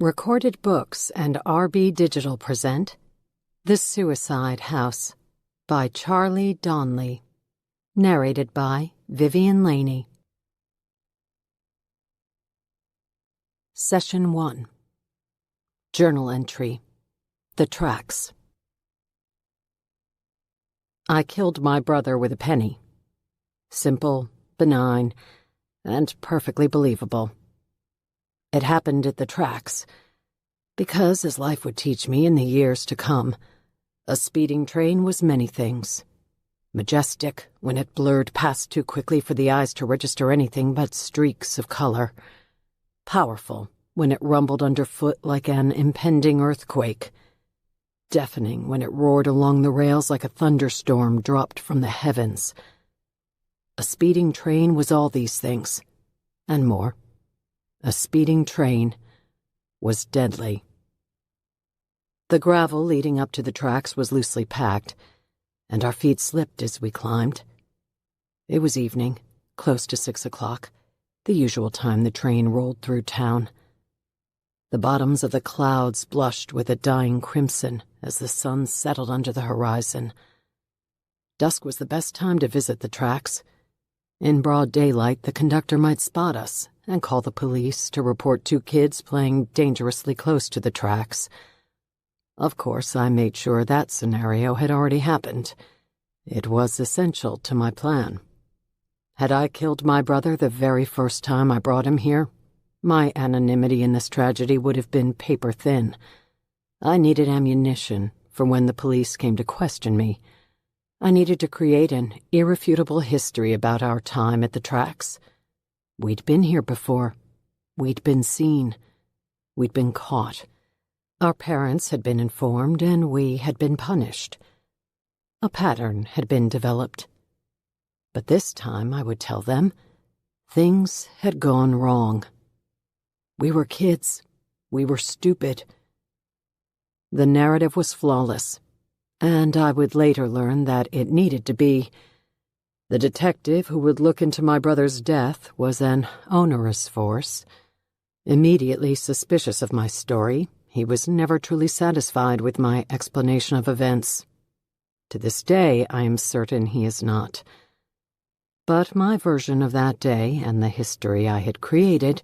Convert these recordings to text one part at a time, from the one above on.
Recorded Books and RB Digital present The Suicide House by Charlie Donlea. Narrated by Vivian Laney. Session 1. Journal Entry. The Tracks. I killed my brother with a penny. Simple, benign, and perfectly believable. It happened at the tracks, because, as life would teach me in the years to come, a speeding train was many things. Majestic, when it blurred past too quickly for the eyes to register anything but streaks of color. Powerful, when it rumbled underfoot like an impending earthquake. Deafening, when it roared along the rails like a thunderstorm dropped from the heavens. A speeding train was all these things, and more. A speeding train was deadly. The gravel leading up to the tracks was loosely packed, and our feet slipped as we climbed. It was evening, close to 6 o'clock, the usual time the train rolled through town. The bottoms of the clouds blushed with a dying crimson as the sun settled under the horizon. Dusk was the best time to visit the tracks. In broad daylight, the conductor might spot us and call the police to report 2 kids playing dangerously close to the tracks. Of course, I made sure that scenario had already happened. It was essential to my plan. Had I killed my brother the very first time I brought him here, my anonymity in this tragedy would have been paper thin. I needed ammunition for when the police came to question me. I needed to create an irrefutable history about our time at the tracks. We'd been here before. We'd been seen. We'd been caught. Our parents had been informed, and we had been punished. A pattern had been developed. But this time, I would tell them, things had gone wrong. We were kids. We were stupid. The narrative was flawless, and I would later learn that it needed to be. The detective who would look into my brother's death was an onerous force. Immediately suspicious of my story, he was never truly satisfied with my explanation of events. To this day, I am certain he is not. But my version of that day and the history I had created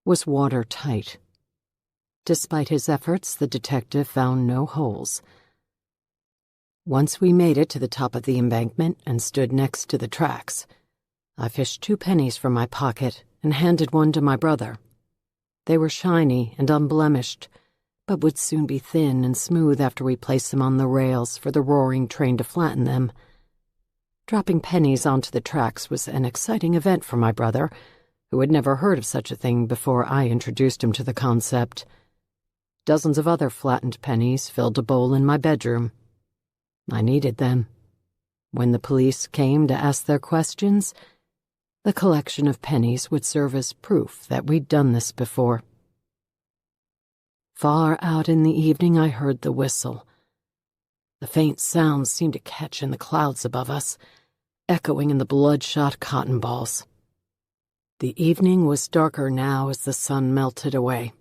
was watertight. Despite his efforts, the detective found no holes. Once we made it to the top of the embankment and stood next to the tracks, I fished 2 pennies from my pocket and handed one to my brother. They were shiny and unblemished, but would soon be thin and smooth after we placed them on the rails for the roaring train to flatten them. Dropping pennies onto the tracks was an exciting event for my brother, who had never heard of such a thing before I introduced him to the concept. Dozens of other flattened pennies filled a bowl in my bedroom. I needed them. When the police came to ask their questions, the collection of pennies would serve as proof that we'd done this before. Far out in the evening, I heard the whistle. The faint sounds seemed to catch in the clouds above us, echoing in the bloodshot cotton balls. The evening was darker now as the sun melted away,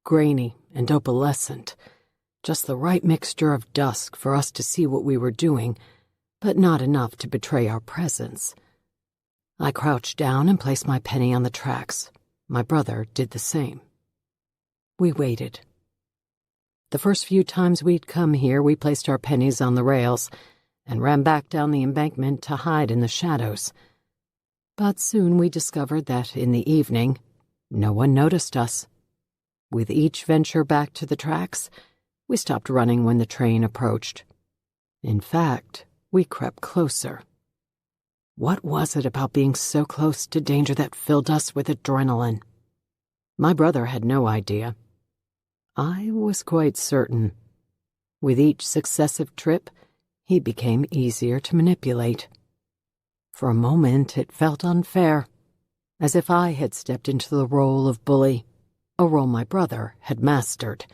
grainy and opalescent. Just the right mixture of dusk for us to see what we were doing, but not enough to betray our presence. I crouched down and placed my penny on the tracks. My brother did the same. We waited. The first few times we'd come here, we placed our pennies on the rails and ran back down the embankment to hide in the shadows. But soon we discovered that in the evening, no one noticed us. With each venture back to the tracks, we stopped running when the train approached. In fact, we crept closer. What was it about being so close to danger that filled us with adrenaline? My brother had no idea. I was quite certain. With each successive trip, he became easier to manipulate. For a moment, it felt unfair, as if I had stepped into the role of bully, a role my brother had mastered.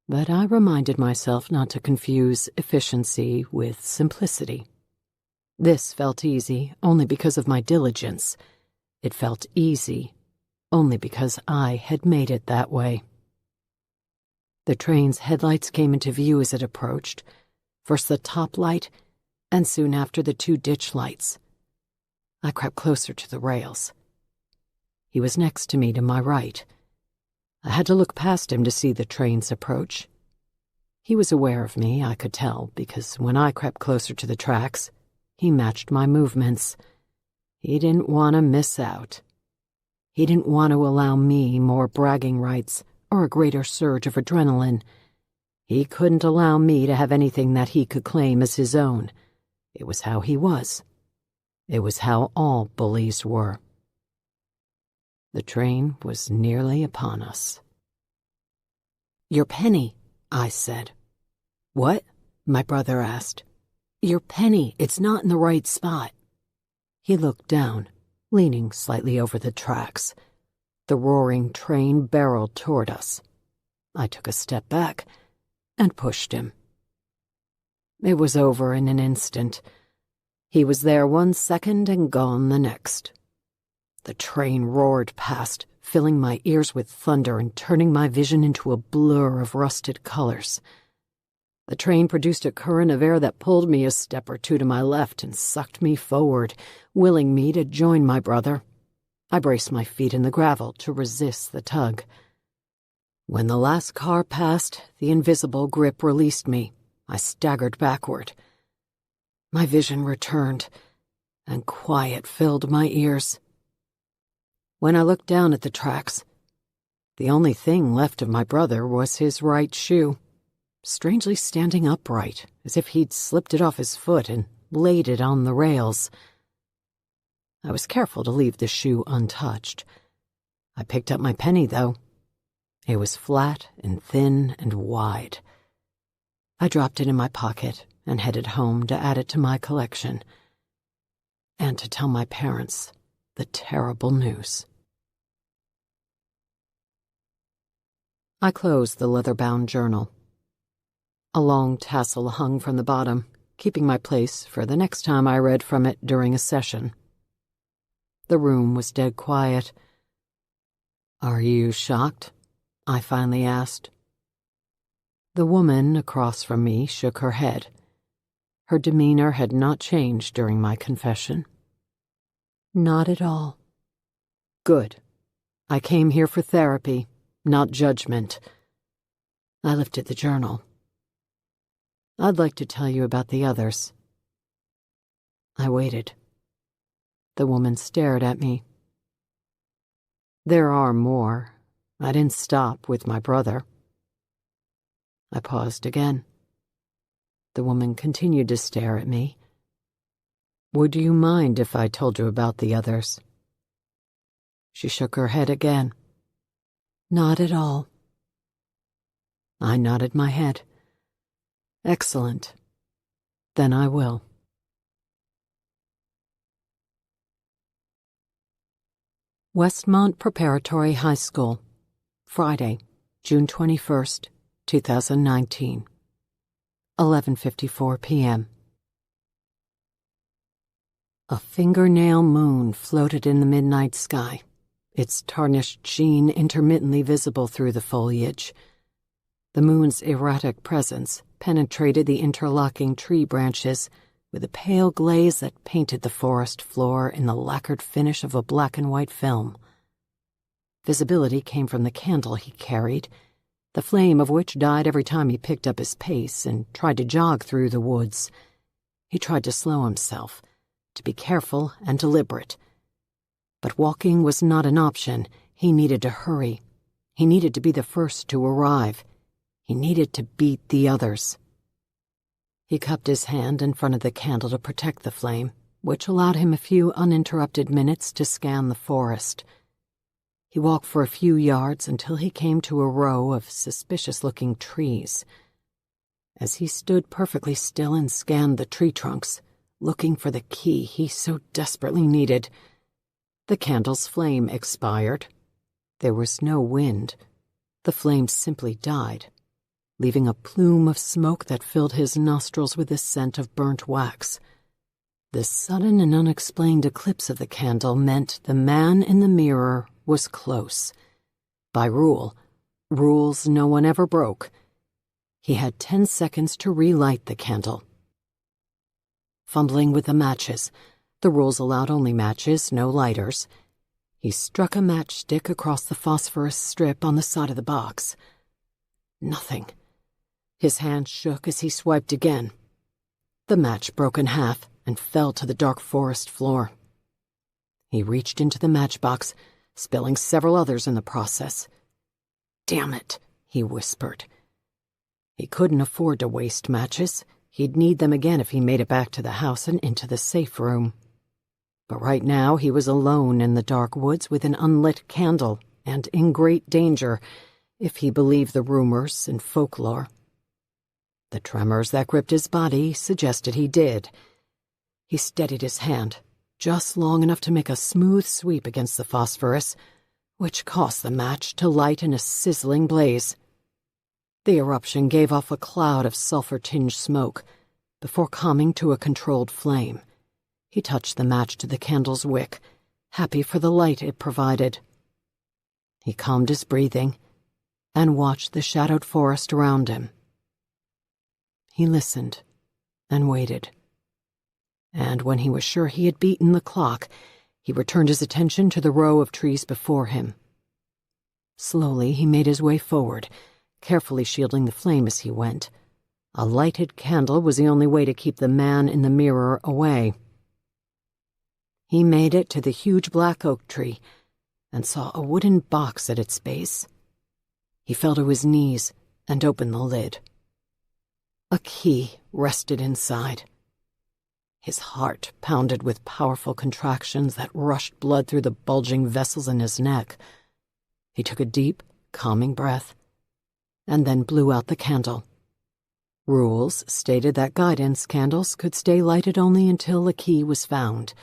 But I reminded myself not to confuse efficiency with simplicity. This felt easy only because of my diligence. It felt easy only because I had made it that way. The train's headlights came into view as it approached, first the top light, and soon after the two ditch lights. I crept closer to the rails. He was next to me to my right. I had to look past him to see the train's approach. He was aware of me, I could tell, because when I crept closer to the tracks, he matched my movements. He didn't want to miss out. He didn't want to allow me more bragging rights or a greater surge of adrenaline. He couldn't allow me to have anything that he could claim as his own. It was how he was. It was how all bullies were. The train was nearly upon us. "Your penny," I said. "What?" my brother asked. "Your penny, it's not in the right spot." He looked down, leaning slightly over the tracks. The roaring train barreled toward us. I took a step back and pushed him. It was over in an instant. He was there 1 second and gone the next. The train roared past, filling my ears with thunder and turning my vision into a blur of rusted colors. The train produced a current of air that pulled me a step or two to my left and sucked me forward, willing me to join my brother. I braced my feet in the gravel to resist the tug. When the last car passed, the invisible grip released me. I staggered backward. My vision returned, and quiet filled my ears. When I looked down at the tracks, the only thing left of my brother was his right shoe, strangely standing upright, as if he'd slipped it off his foot and laid it on the rails. I was careful to leave the shoe untouched. I picked up my penny, though. It was flat and thin and wide. I dropped it in my pocket and headed home to add it to my collection, and to tell my parents the terrible news. I closed the leather-bound journal. A long tassel hung from the bottom, keeping my place for the next time I read from it during a session. The room was dead quiet. "Are you shocked?" I finally asked. The woman across from me shook her head. Her demeanor had not changed during my confession. "Not at all." "Good. I came here for therapy, not judgment." I lifted the journal. "I'd like to tell you about the others." I waited. The woman stared at me. "There are more. I didn't stop with my brother." I paused again. The woman continued to stare at me. "Would you mind if I told you about the others?" She shook her head again. "Not at all." I nodded my head. "Excellent. Then I will." Westmont Preparatory High School, Friday, June 21st, 2019, 11:54 p.m. A fingernail moon floated in the midnight sky, its tarnished sheen intermittently visible through the foliage. The moon's erratic presence penetrated the interlocking tree branches with a pale glaze that painted the forest floor in the lacquered finish of a black and white film. Visibility came from the candle he carried, the flame of which died every time he picked up his pace and tried to jog through the woods. He tried to slow himself, to be careful and deliberate. But walking was not an option. He needed to hurry. He needed to be the first to arrive. He needed to beat the others. He cupped his hand in front of the candle to protect the flame, which allowed him a few uninterrupted minutes to scan the forest. He walked for a few yards until he came to a row of suspicious-looking trees. As he stood perfectly still and scanned the tree trunks, looking for the key he so desperately needed, the candle's flame expired. There was no wind. The flame simply died, leaving a plume of smoke that filled his nostrils with the scent of burnt wax. The sudden and unexplained eclipse of the candle meant the man in the mirror was close. By rule, rules no one ever broke. He had 10 seconds to relight the candle. Fumbling with the matches, the rules allowed only matches, no lighters. He struck a matchstick across the phosphorus strip on the side of the box. Nothing. His hand shook as he swiped again. The match broke in half and fell to the dark forest floor. He reached into the matchbox, spilling several others in the process. "Damn it," he whispered. He couldn't afford to waste matches. He'd need them again if he made it back to the house and into the safe room. But right now he was alone in the dark woods with an unlit candle and in great danger, if he believed the rumors and folklore. The tremors that gripped his body suggested he did. He steadied his hand, just long enough to make a smooth sweep against the phosphorus, which caused the match to light in a sizzling blaze. The eruption gave off a cloud of sulfur-tinged smoke before calming to a controlled flame. He touched the match to the candle's wick, happy for the light it provided. He calmed his breathing and watched the shadowed forest around him. He listened and waited. And when he was sure he had beaten the clock, he returned his attention to the row of trees before him. Slowly he made his way forward, carefully shielding the flame as he went. A lighted candle was the only way to keep the man in the mirror away. He made it to the huge black oak tree and saw a wooden box at its base. He fell to his knees and opened the lid. A key rested inside. His heart pounded with powerful contractions that rushed blood through the bulging vessels in his neck. He took a deep, calming breath and then blew out the candle. Rules stated that guidance candles could stay lighted only until the key was found.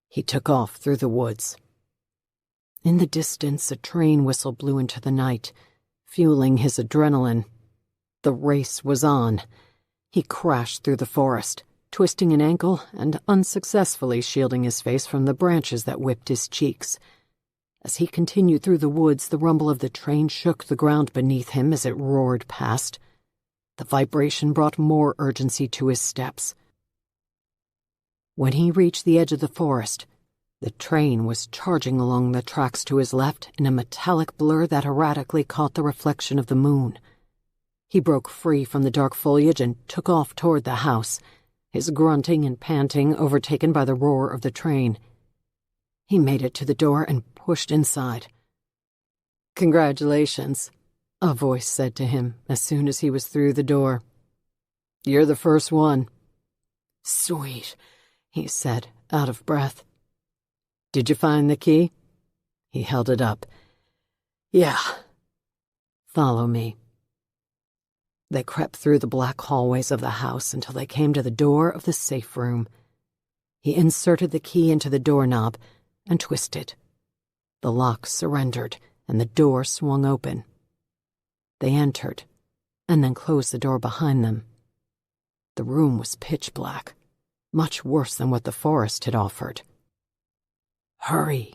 He took off through the woods. In the distance, a train whistle blew into the night, fueling his adrenaline. The race was on. He crashed through the forest, twisting an ankle and unsuccessfully shielding his face from the branches that whipped his cheeks. As he continued through the woods, the rumble of the train shook the ground beneath him as it roared past. The vibration brought more urgency to his steps. When he reached the edge of the forest, the train was charging along the tracks to his left in a metallic blur that erratically caught the reflection of the moon. He broke free from the dark foliage and took off toward the house, his grunting and panting overtaken by the roar of the train. He made it to the door and pushed inside. "Congratulations," a voice said to him as soon as he was through the door. "You're the first one." "Sweet," he said, out of breath. "Did you find the key?" He held it up. "Yeah." "Follow me." They crept through the black hallways of the house until they came to the door of the safe room. He inserted the key into the doorknob and twisted. The lock surrendered, and the door swung open. They entered, and then closed the door behind them. The room was pitch black, much worse than what the forest had offered. "Hurry."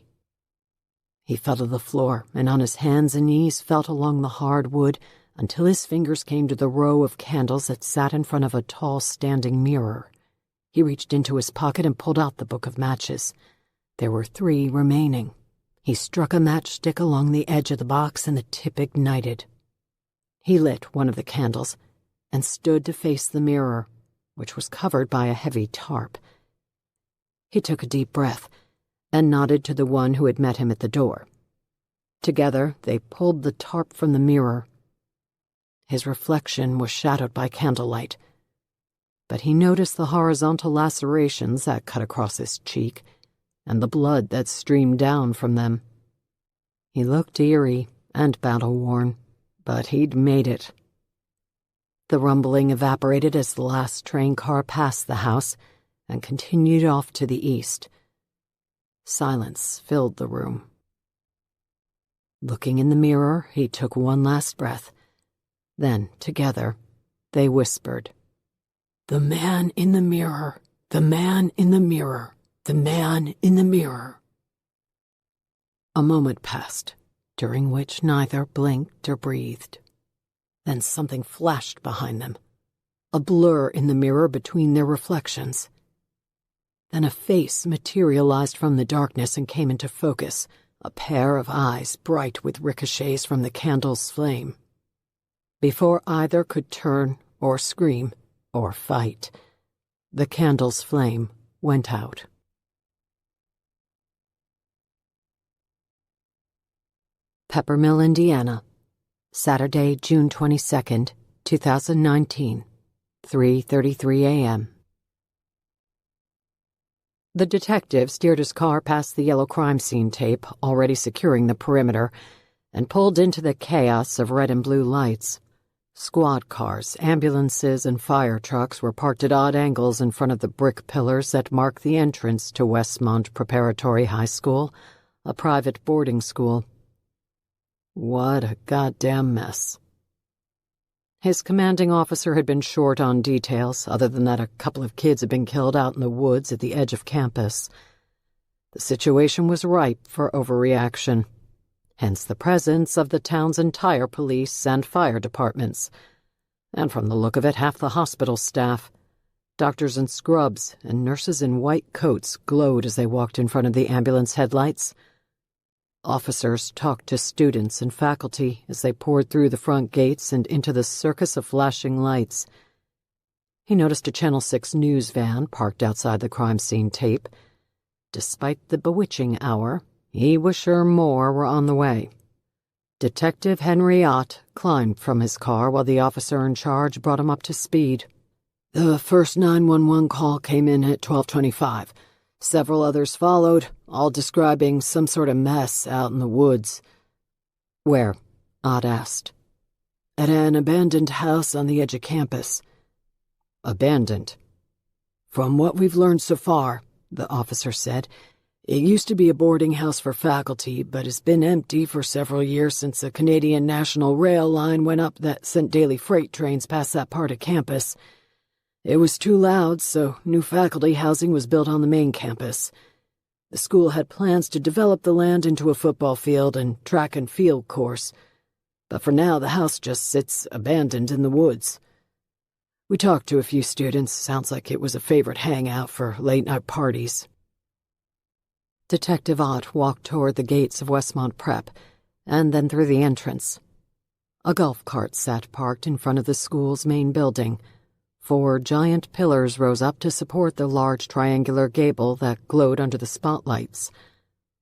He fell to the floor, and on his hands and knees felt along the hard wood until his fingers came to the row of candles that sat in front of a tall standing mirror. He reached into his pocket and pulled out the book of matches. There were 3 remaining. He struck a matchstick along the edge of the box and the tip ignited. He lit one of the candles and stood to face the mirror, which was covered by a heavy tarp. He took a deep breath and nodded to the one who had met him at the door. Together, they pulled the tarp from the mirror. His reflection was shadowed by candlelight, but he noticed the horizontal lacerations that cut across his cheek and the blood that streamed down from them. He looked eerie and battle-worn, but he'd made it. The rumbling evaporated as the last train car passed the house and continued off to the east. Silence filled the room. Looking in the mirror, he took one last breath. Then, together, they whispered, "The man in the mirror, the man in the mirror, the man in the mirror." A moment passed, during which neither blinked or breathed. Then something flashed behind them, a blur in the mirror between their reflections. Then a face materialized from the darkness and came into focus, a pair of eyes bright with ricochets from the candle's flame. Before either could turn or scream or fight, the candle's flame went out. Peppermill, Indiana, Saturday, June 22nd, 2019, 3:33 a.m. The detective steered his car past the yellow crime scene tape, already securing the perimeter, and pulled into the chaos of red and blue lights. Squad cars, ambulances, and fire trucks were parked at odd angles in front of the brick pillars that mark the entrance to Westmont Preparatory High School, a private boarding school. What a goddamn mess. His commanding officer had been short on details, other than that a couple of kids had been killed out in the woods at the edge of campus. The situation was ripe for overreaction. Hence the presence of the town's entire police and fire departments. And from the look of it, half the hospital staff. Doctors in scrubs and nurses in white coats glowed as they walked in front of the ambulance headlights. Officers talked to students and faculty as they poured through the front gates and into the circus of flashing lights. He noticed a Channel 6 news van parked outside the crime scene tape. Despite the bewitching hour, he was sure more were on the way. Detective Henry Ott climbed from his car while the officer in charge brought him up to speed. The first 911 call came in at 12:25. Several others followed, all describing some sort of mess out in the woods. Where? Ott asked. At an abandoned house on the edge of campus. Abandoned? From what we've learned so far, the officer said, it used to be a boarding house for faculty, but has been empty for several years since a Canadian National Rail line went up that sent daily freight trains past that part of campus. It was too loud, so new faculty housing was built on the main campus. The school had plans to develop the land into a football field and track and field course, but for now the house just sits abandoned in the woods. We talked to a few students. Sounds like it was a favorite hangout for late-night parties. Detective Ott walked toward the gates of Westmont Prep, and then through the entrance. A golf cart sat parked in front of the school's main building. 4 giant pillars rose up to support the large triangular gable that glowed under the spotlights.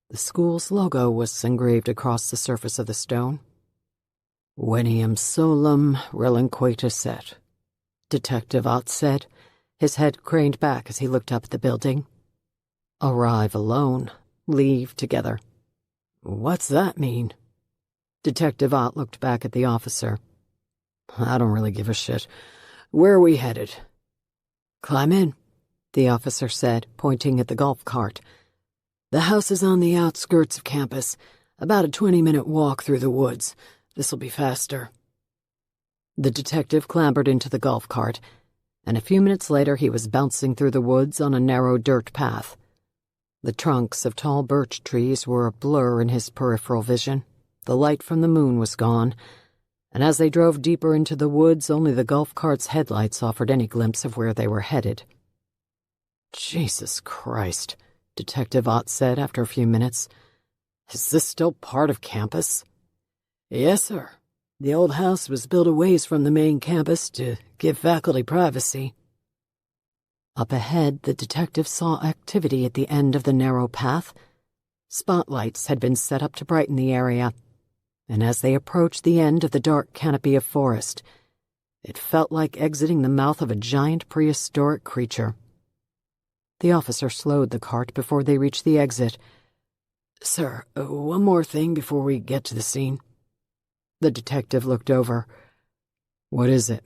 The school's logo was engraved across the surface of the stone. Veniam solum relinquatus et, Detective Ott said, his head craned back as he looked up at the building. Arrive alone, leave together. What's that mean? Detective Ott looked back at the officer. I don't really give a shit. Where are we headed? Climb in, the officer said, pointing at the golf cart. The house is on the outskirts of campus, about a 20-minute walk through the woods. This'll be faster. The detective clambered into the golf cart, and a few minutes later he was bouncing through the woods on a narrow dirt path. The trunks of tall birch trees were a blur in his peripheral vision. The light from the moon was gone, and as they drove deeper into the woods, only the golf cart's headlights offered any glimpse of where they were headed. Jesus Christ, Detective Ott said after a few minutes. Is this still part of campus? Yes, sir. The old house was built a ways from the main campus to give faculty privacy. Up ahead, the detective saw activity at the end of the narrow path. Spotlights had been set up to brighten the area, and as they approached the end of the dark canopy of forest, it felt like exiting the mouth of a giant prehistoric creature. The officer slowed the cart before they reached the exit. Sir, one more thing before we get to the scene. The detective looked over. What is it?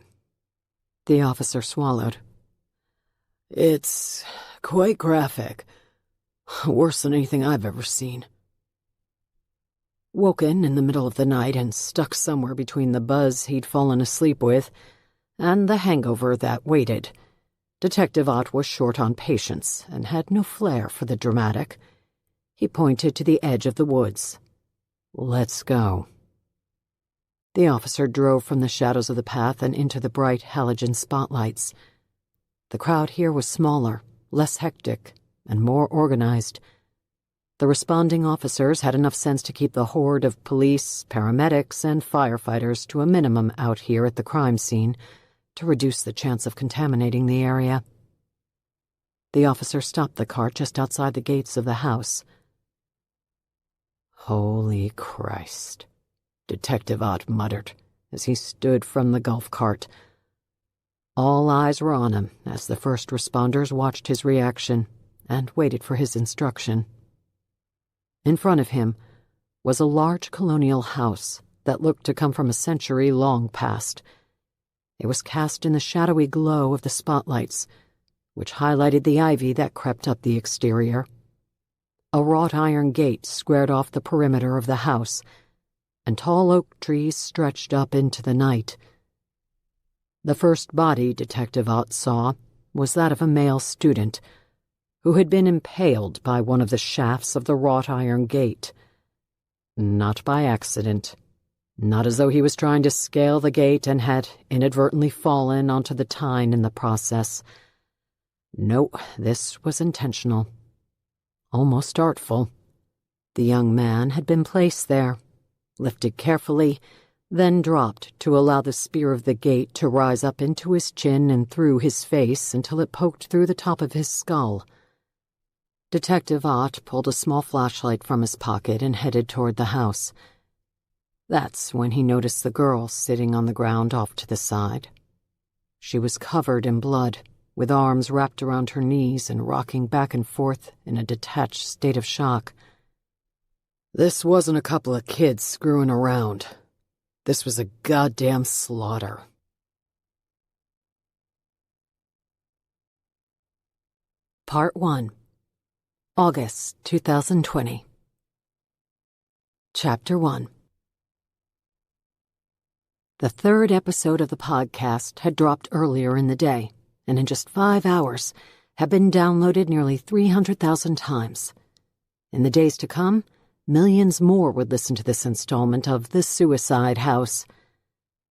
The officer swallowed. It's quite graphic. Worse than anything I've ever seen. Woken in the middle of the night and stuck somewhere between the buzz he'd fallen asleep with and the hangover that waited, Detective Ott was short on patience and had no flair for the dramatic. He pointed to the edge of the woods. Let's go. The officer drove from the shadows of the path and into the bright halogen spotlights. The crowd here was smaller, less hectic, and more organized. The responding officers had enough sense to keep the horde of police, paramedics, and firefighters to a minimum out here at the crime scene to reduce the chance of contaminating the area. The officer stopped the cart just outside the gates of the house. "Holy Christ," Detective Ott muttered as he stood from the golf cart. All eyes were on him as the first responders watched his reaction and waited for his instruction. In front of him was a large colonial house that looked to come from a century long past. It was cast in the shadowy glow of the spotlights, which highlighted the ivy that crept up the exterior. A wrought iron gate squared off the perimeter of the house, and tall oak trees stretched up into the night. The first body Detective Ott saw was that of a male student who had been impaled by one of the shafts of the wrought iron gate. Not by accident. Not as though he was trying to scale the gate and had inadvertently fallen onto the tine in the process. No, this was intentional. Almost artful. The young man had been placed there, lifted carefully, then dropped to allow the spear of the gate to rise up into his chin and through his face until it poked through the top of his skull. Detective Ott pulled a small flashlight from his pocket and headed toward the house. That's when he noticed the girl sitting on the ground off to the side. She was covered in blood, with arms wrapped around her knees and rocking back and forth in a detached state of shock. This wasn't a couple of kids screwing around. This was a goddamn slaughter. Part 1. August 2020. Chapter 1. The third episode of the podcast had dropped earlier in the day, and in just 5 hours had been downloaded nearly 300,000 times. In the days to come, millions more would listen to this installment of The Suicide House.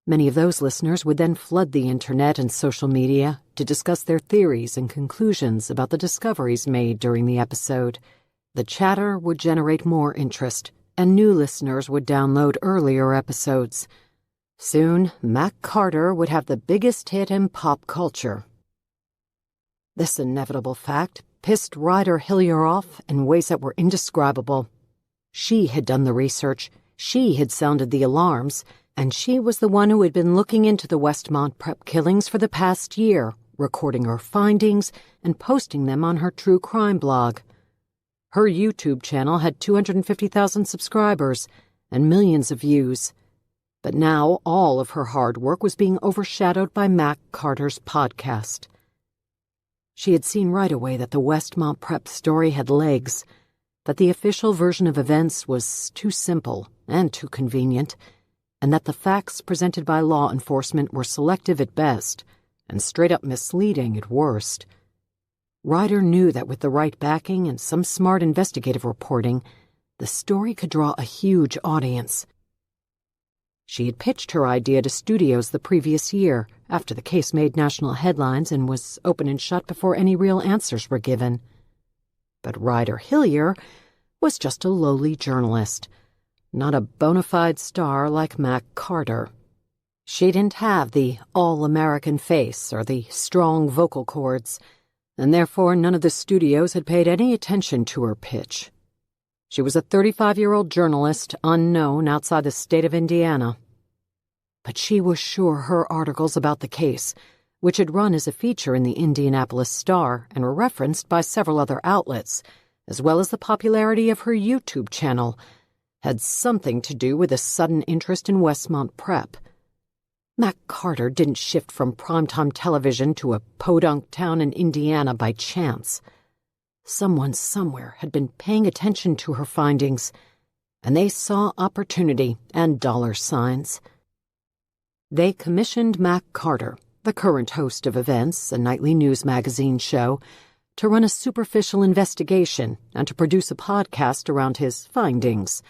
Many of those listeners would then flood the internet and social media to discuss their theories and conclusions about the discoveries made during the episode. The chatter would generate more interest, and new listeners would download earlier episodes. Soon, Mac Carter would have the biggest hit in pop culture. This inevitable fact pissed Ryder Hillier off in ways that were indescribable. She had done the research, she had sounded the alarms, and she was the one who had been looking into the Westmont Prep killings for the past year, recording her findings and posting them on her true crime blog. Her YouTube channel had 250,000 subscribers and millions of views. But now all of her hard work was being overshadowed by Mac Carter's podcast. She had seen right away that the Westmont Prep story had legs, that the official version of events was too simple and too convenient, and that the facts presented by law enforcement were selective at best and straight-up misleading at worst. Ryder knew that with the right backing and some smart investigative reporting, the story could draw a huge audience. She had pitched her idea to studios the previous year, after the case made national headlines and was open and shut before any real answers were given. But Ryder Hillier was just a lowly journalist, not a bona fide star like Mac Carter. She didn't have the all-American face or the strong vocal cords, and therefore none of the studios had paid any attention to her pitch. She was a 35-year-old journalist, unknown outside the state of Indiana. But she was sure her articles about the case, which had run as a feature in the Indianapolis Star and were referenced by several other outlets, as well as the popularity of her YouTube channel, had something to do with a sudden interest in Westmont Prep. Mac Carter didn't shift from primetime television to a podunk town in Indiana by chance. Someone somewhere had been paying attention to her findings, and they saw opportunity and dollar signs. They commissioned Mac Carter, the current host of Events, a nightly news magazine show, to run a superficial investigation and to produce a podcast around his findings.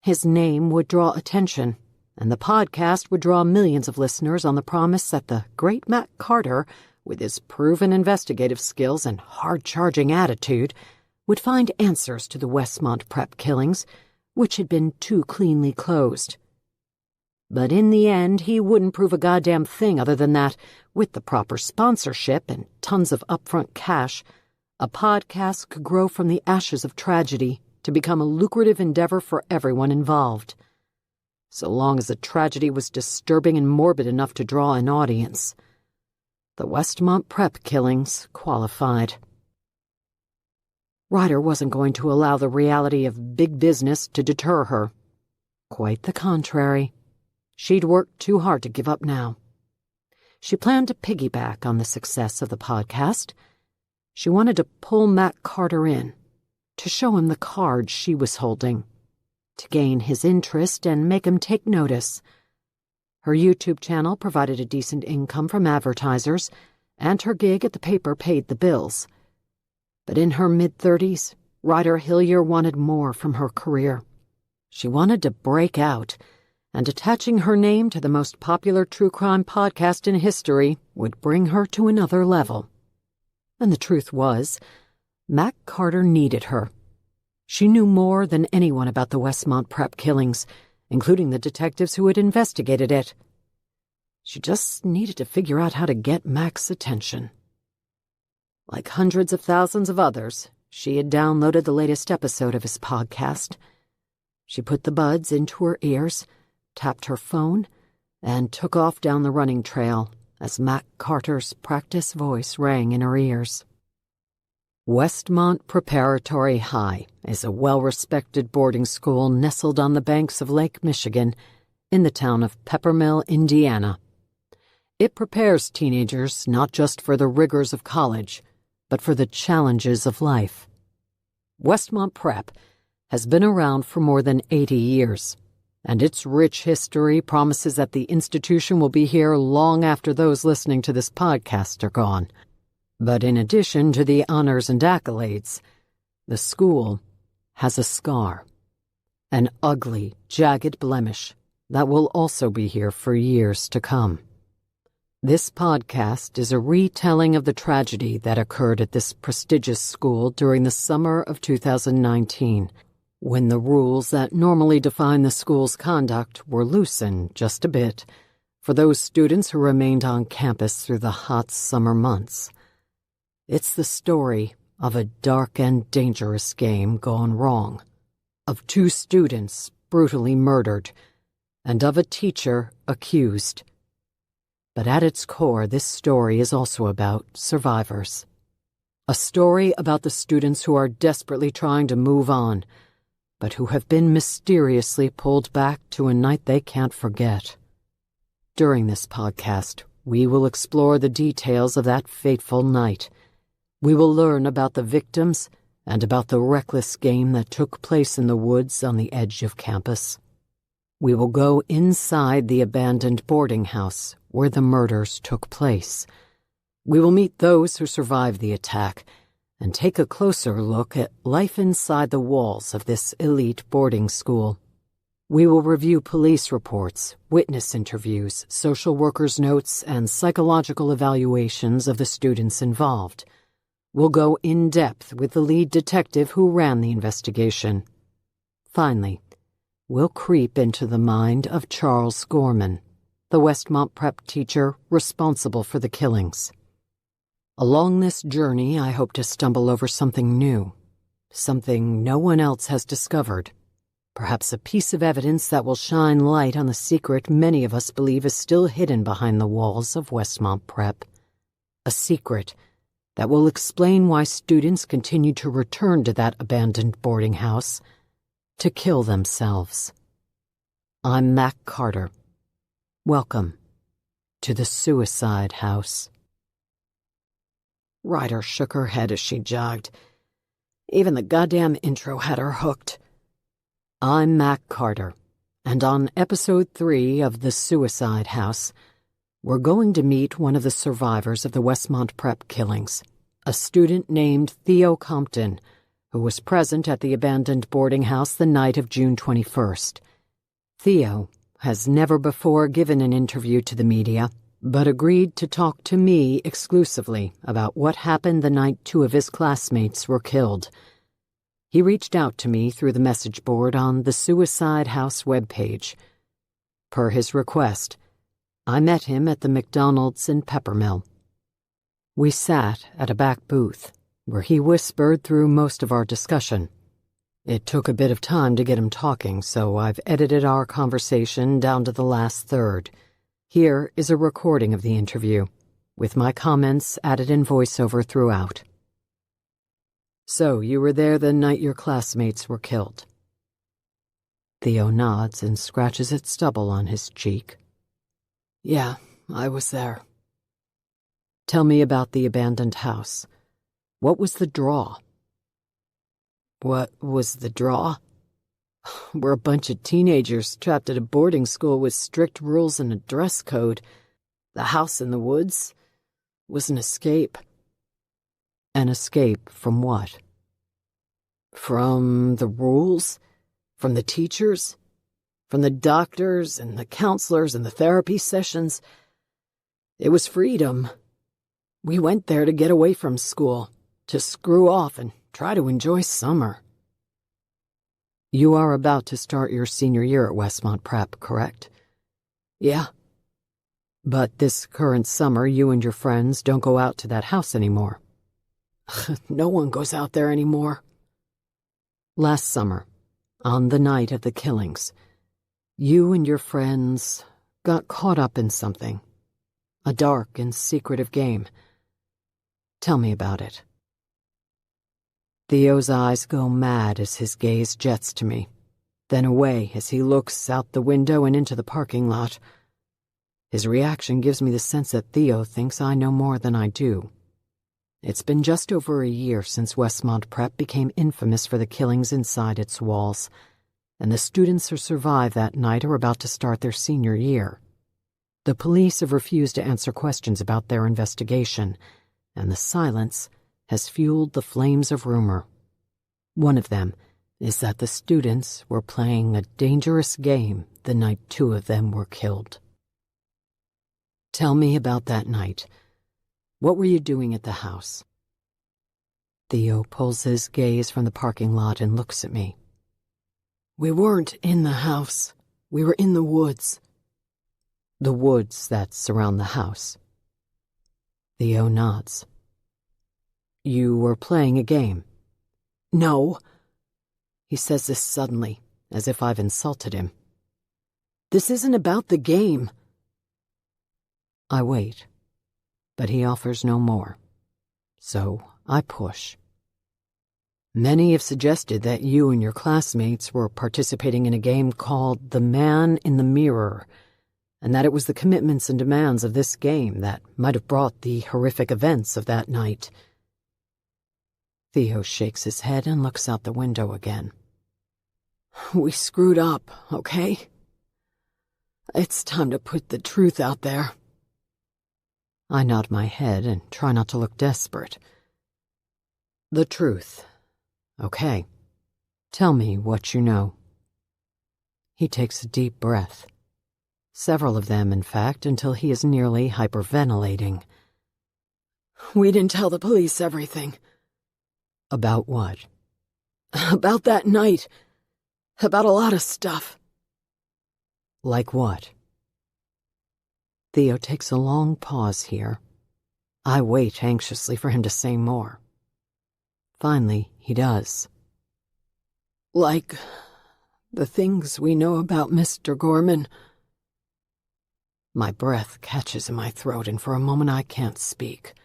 His name would draw attention, and the podcast would draw millions of listeners on the promise that the great Matt Carter, with his proven investigative skills and hard-charging attitude, would find answers to the Westmont Prep killings, which had been too cleanly closed. But in the end, he wouldn't prove a goddamn thing other than that, with the proper sponsorship and tons of upfront cash, a podcast could grow from the ashes of tragedy to become a lucrative endeavor for everyone involved. So long as the tragedy was disturbing and morbid enough to draw an audience. The Westmont Prep killings qualified. Ryder wasn't going to allow the reality of big business to deter her. Quite the contrary. She'd worked too hard to give up now. She planned to piggyback on the success of the podcast. She wanted to pull Matt Carter in, to show him the cards she was holding, to gain his interest and make him take notice. Her YouTube channel provided a decent income from advertisers, and her gig at the paper paid the bills. But in her mid-30s, Ryder Hillier wanted more from her career. She wanted to break out, and attaching her name to the most popular true crime podcast in history would bring her to another level. And the truth was, Matt Carter needed her. She knew more than anyone about the Westmont Prep killings, including the detectives who had investigated it. She just needed to figure out how to get Mac's attention. Like hundreds of thousands of others, she had downloaded the latest episode of his podcast. She put the buds into her ears, tapped her phone, and took off down the running trail as Matt Carter's practice voice rang in her ears. Westmont Preparatory High is a well-respected boarding school nestled on the banks of Lake Michigan in the town of Peppermill, Indiana. It prepares teenagers not just for the rigors of college, but for the challenges of life. Westmont Prep has been around for more than 80 years, and its rich history promises that the institution will be here long after those listening to this podcast are gone. But in addition to the honors and accolades, the school has a scar, an ugly, jagged blemish that will also be here for years to come. This podcast is a retelling of the tragedy that occurred at this prestigious school during the summer of 2019, when the rules that normally define the school's conduct were loosened just a bit for those students who remained on campus through the hot summer months. It's the story of a dark and dangerous game gone wrong, of 2 students brutally murdered, and of a teacher accused. But at its core, this story is also about survivors. A story about the students who are desperately trying to move on, but who have been mysteriously pulled back to a night they can't forget. During this podcast, we will explore the details of that fateful night. We will learn about the victims and about the reckless game that took place in the woods on the edge of campus. We will go inside the abandoned boarding house where the murders took place. We will meet those who survived the attack and take a closer look at life inside the walls of this elite boarding school. We will review police reports, witness interviews, social workers' notes, and psychological evaluations of the students involved. We'll go in depth with the lead detective who ran the investigation. Finally, we'll creep into the mind of Charles Gorman, the Westmont Prep teacher responsible for the killings. Along this journey, I hope to stumble over something new, something no one else has discovered, perhaps a piece of evidence that will shine light on the secret many of us believe is still hidden behind the walls of Westmont Prep, a secret that will explain why students continue to return to that abandoned boarding house to kill themselves. I'm Mac Carter. Welcome to the Suicide House. Ryder shook her head as she jogged. Even the goddamn intro had her hooked. I'm Mac Carter, and on episode 3 of The Suicide House, we're going to meet one of the survivors of the Westmont Prep killings, a student named Theo Compton, who was present at the abandoned boarding house the night of June 21st. Theo has never before given an interview to the media, but agreed to talk to me exclusively about what happened the night 2 of his classmates were killed. He reached out to me through the message board on the Suicide House webpage. Per his request, I met him at the McDonald's in Peppermill. We sat at a back booth, where he whispered through most of our discussion. It took a bit of time to get him talking, so I've edited our conversation down to the last third. Here is a recording of the interview, with my comments added in voiceover throughout. So, you were there the night your classmates were killed? Theo nods and scratches at stubble on his cheek. Yeah, I was there. Tell me about the abandoned house. What was the draw? What was the draw? We're a bunch of teenagers trapped at a boarding school with strict rules and a dress code. The house in the woods was an escape. An escape from what? From the rules? From the teachers? From the doctors and the counselors and the therapy sessions? It was freedom. We went there to get away from school, to screw off and try to enjoy summer. You are about to start your senior year at Westmont Prep, correct? Yeah. But this current summer, you and your friends don't go out to that house anymore. No one goes out there anymore. Last summer, on the night of the killings, you and your friends got caught up in something. A dark and secretive game. Tell me about it. Theo's eyes go mad as his gaze jets to me, then away as he looks out the window and into the parking lot. His reaction gives me the sense that Theo thinks I know more than I do. It's been just over a year since Westmont Prep became infamous for the killings inside its walls, and the students who survived that night are about to start their senior year. The police have refused to answer questions about their investigation, and the silence has fueled the flames of rumor. One of them is that the students were playing a dangerous game the night 2 of them were killed. Tell me about that night. What were you doing at the house? Theo pulls his gaze from the parking lot and looks at me. We weren't in the house. We were in the woods. The woods that surround the house. Theo nods. You were playing a game. No. He says this suddenly, as if I've insulted him. This isn't about the game. I wait, but he offers no more. So I push. Many have suggested that you and your classmates were participating in a game called The Man in the Mirror, and that it was the commitments and demands of this game that might have brought the horrific events of that night. Theo shakes his head and looks out the window again. We screwed up, okay? It's time to put the truth out there. I nod my head and try not to look desperate. The truth. Okay. Tell me what you know. He takes a deep breath. Several of them, in fact, until he is nearly hyperventilating. We didn't tell the police everything. About what? About that night. About a lot of stuff. Like what? Theo takes a long pause here. I wait anxiously for him to say more. Finally, he does. Like the things we know about Mr. Gorman. My breath catches in my throat, and for a moment I can't speak.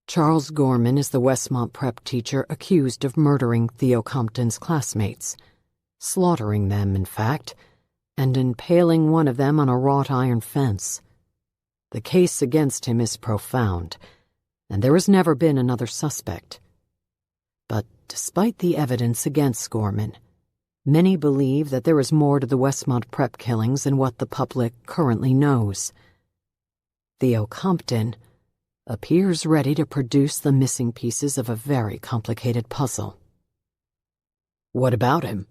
Charles Gorman is the Westmont Prep teacher accused of murdering Theo Compton's classmates, slaughtering them, in fact, and impaling one of them on a wrought iron fence. The case against him is profound, and there has never been another suspect. But despite the evidence against Gorman, many believe that there is more to the Westmont Prep killings than what the public currently knows. Theo Compton appears ready to produce the missing pieces of a very complicated puzzle. What about him?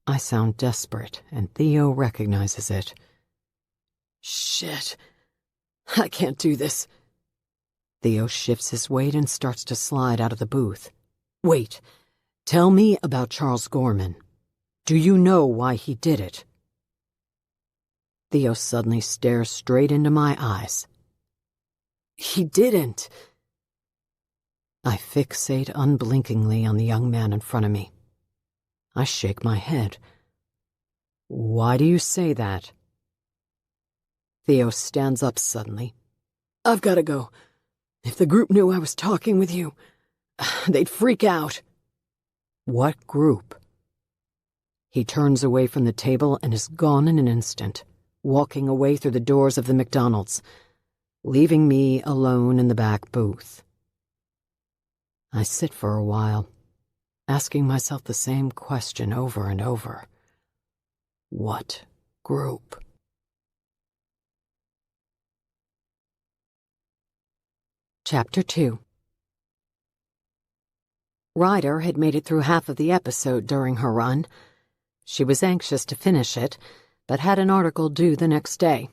I sound desperate, and Theo recognizes it. Shit. I can't do this. Theo shifts his weight and starts to slide out of the booth. Wait. Tell me about Charles Gorman. Do you know why he did it? Theo suddenly stares straight into my eyes. He didn't. I fixate unblinkingly on the young man in front of me. I shake my head. Why do you say that? Theo stands up suddenly. I've got to go. If the group knew I was talking with you, they'd freak out. What group? He turns away from the table and is gone in an instant, walking away through the doors of the McDonald's, leaving me alone in the back booth. I sit for a while, asking myself the same question over and over. What group? Chapter 2. Ryder had made it through half of the episode during her run. She was anxious to finish it, but had an article due the next day.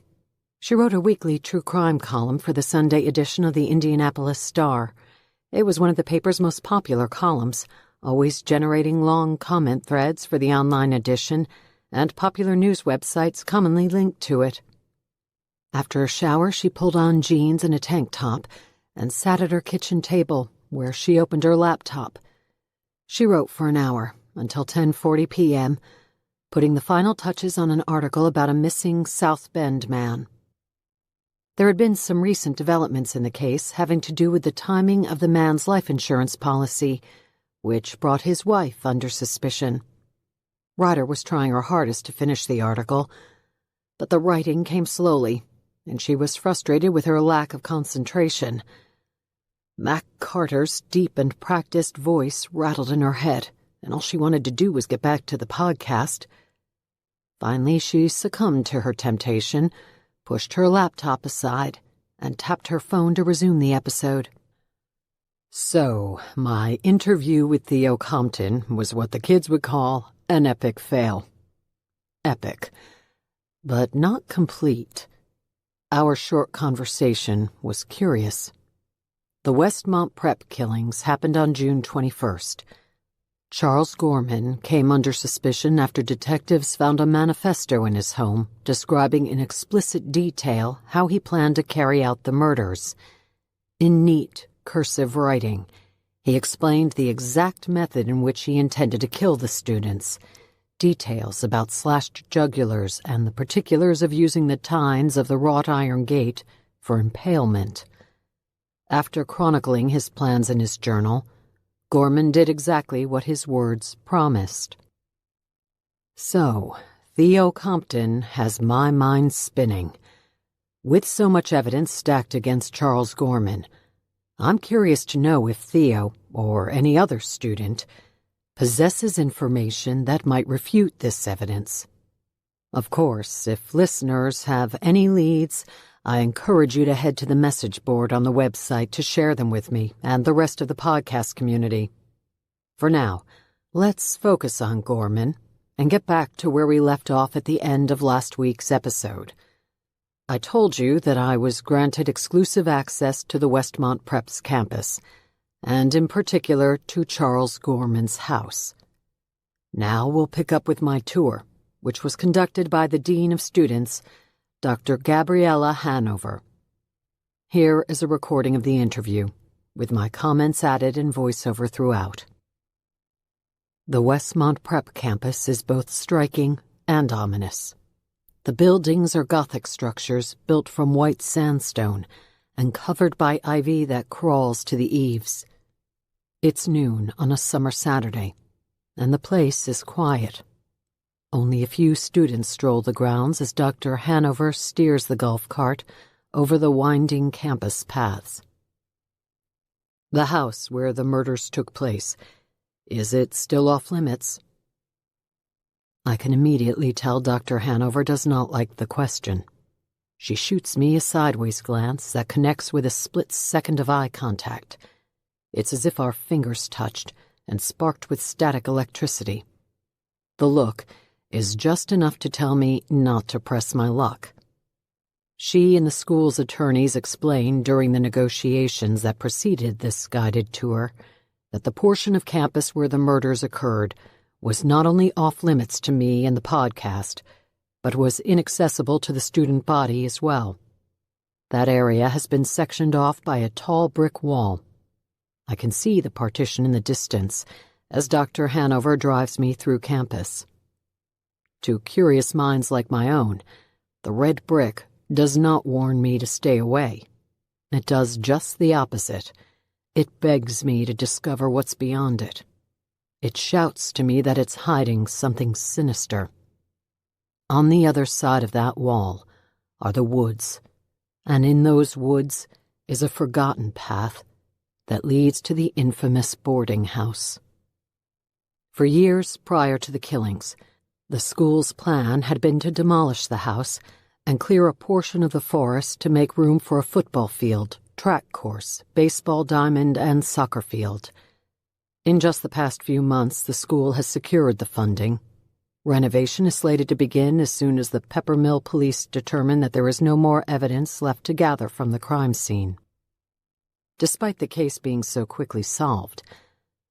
She wrote a weekly true crime column for the Sunday edition of the Indianapolis Star. It was one of the paper's most popular columns, always generating long comment threads for the online edition, and popular news websites commonly linked to it. After a shower, she pulled on jeans and a tank top and sat at her kitchen table, where she opened her laptop. She wrote for an hour, until 10:40 p.m., putting the final touches on an article about a missing South Bend man. There had been some recent developments in the case having to do with the timing of the man's life insurance policy, which brought his wife under suspicion. Ryder was trying her hardest to finish the article, but the writing came slowly, and she was frustrated with her lack of concentration. Mac Carter's deep and practiced voice rattled in her head, and all she wanted to do was get back to the podcast. Finally, she succumbed to her temptation, pushed her laptop aside, and tapped her phone to resume the episode. So, my interview with Theo Compton was what the kids would call an epic fail. Epic, but not complete. Our short conversation was curious. The Westmont Prep killings happened on June 21st. Charles Gorman came under suspicion after detectives found a manifesto in his home describing in explicit detail how he planned to carry out the murders. In neat, cursive writing, he explained the exact method in which he intended to kill the students, details about slashed jugulars and the particulars of using the tines of the wrought iron gate for impalement. After chronicling his plans in his journal, Gorman did exactly what his words promised. So, Theo Compton has my mind spinning. With so much evidence stacked against Charles Gorman, I'm curious to know if Theo, or any other student, possesses information that might refute this evidence. Of course, if listeners have any leads, I encourage you to head to the message board on the website to share them with me and the rest of the podcast community. For now, let's focus on Gorman and get back to where we left off at the end of last week's episode. I told you that I was granted exclusive access to the Westmont Prep's campus, and in particular to Charles Gorman's house. Now we'll pick up with my tour, which was conducted by the Dean of Students, Dr. Gabriella Hanover. Here is a recording of the interview, with my comments added in voiceover throughout. The Westmont Prep campus is both striking and ominous. The buildings are Gothic structures built from white sandstone and covered by ivy that crawls to the eaves. It's noon on a summer Saturday, and the place is quiet. Only a few students stroll the grounds as Dr. Hanover steers the golf cart over the winding campus paths. The house where the murders took place, is it still off limits? I can immediately tell Dr. Hanover does not like the question. She shoots me a sideways glance that connects with a split second of eye contact. It's as if our fingers touched, and sparked with static electricity. The look is just enough to tell me not to press my luck. She and the school's attorneys explained during the negotiations that preceded this guided tour that the portion of campus where the murders occurred was not only off-limits to me and the podcast, but was inaccessible to the student body as well. That area has been sectioned off by a tall brick wall. I can see the partition in the distance as Dr. Hanover drives me through campus. To curious minds like my own, the red brick does not warn me to stay away. It does just the opposite. It begs me to discover what's beyond it. It shouts to me that it's hiding something sinister. On the other side of that wall are the woods, and in those woods is a forgotten path that leads to the infamous boarding house. For years prior to the killings, the school's plan had been to demolish the house and clear a portion of the forest to make room for a football field, track course, baseball diamond, and soccer field. In just the past few months, the school has secured the funding. Renovation is slated to begin as soon as the Peppermill police determine that there is no more evidence left to gather from the crime scene. Despite the case being so quickly solved,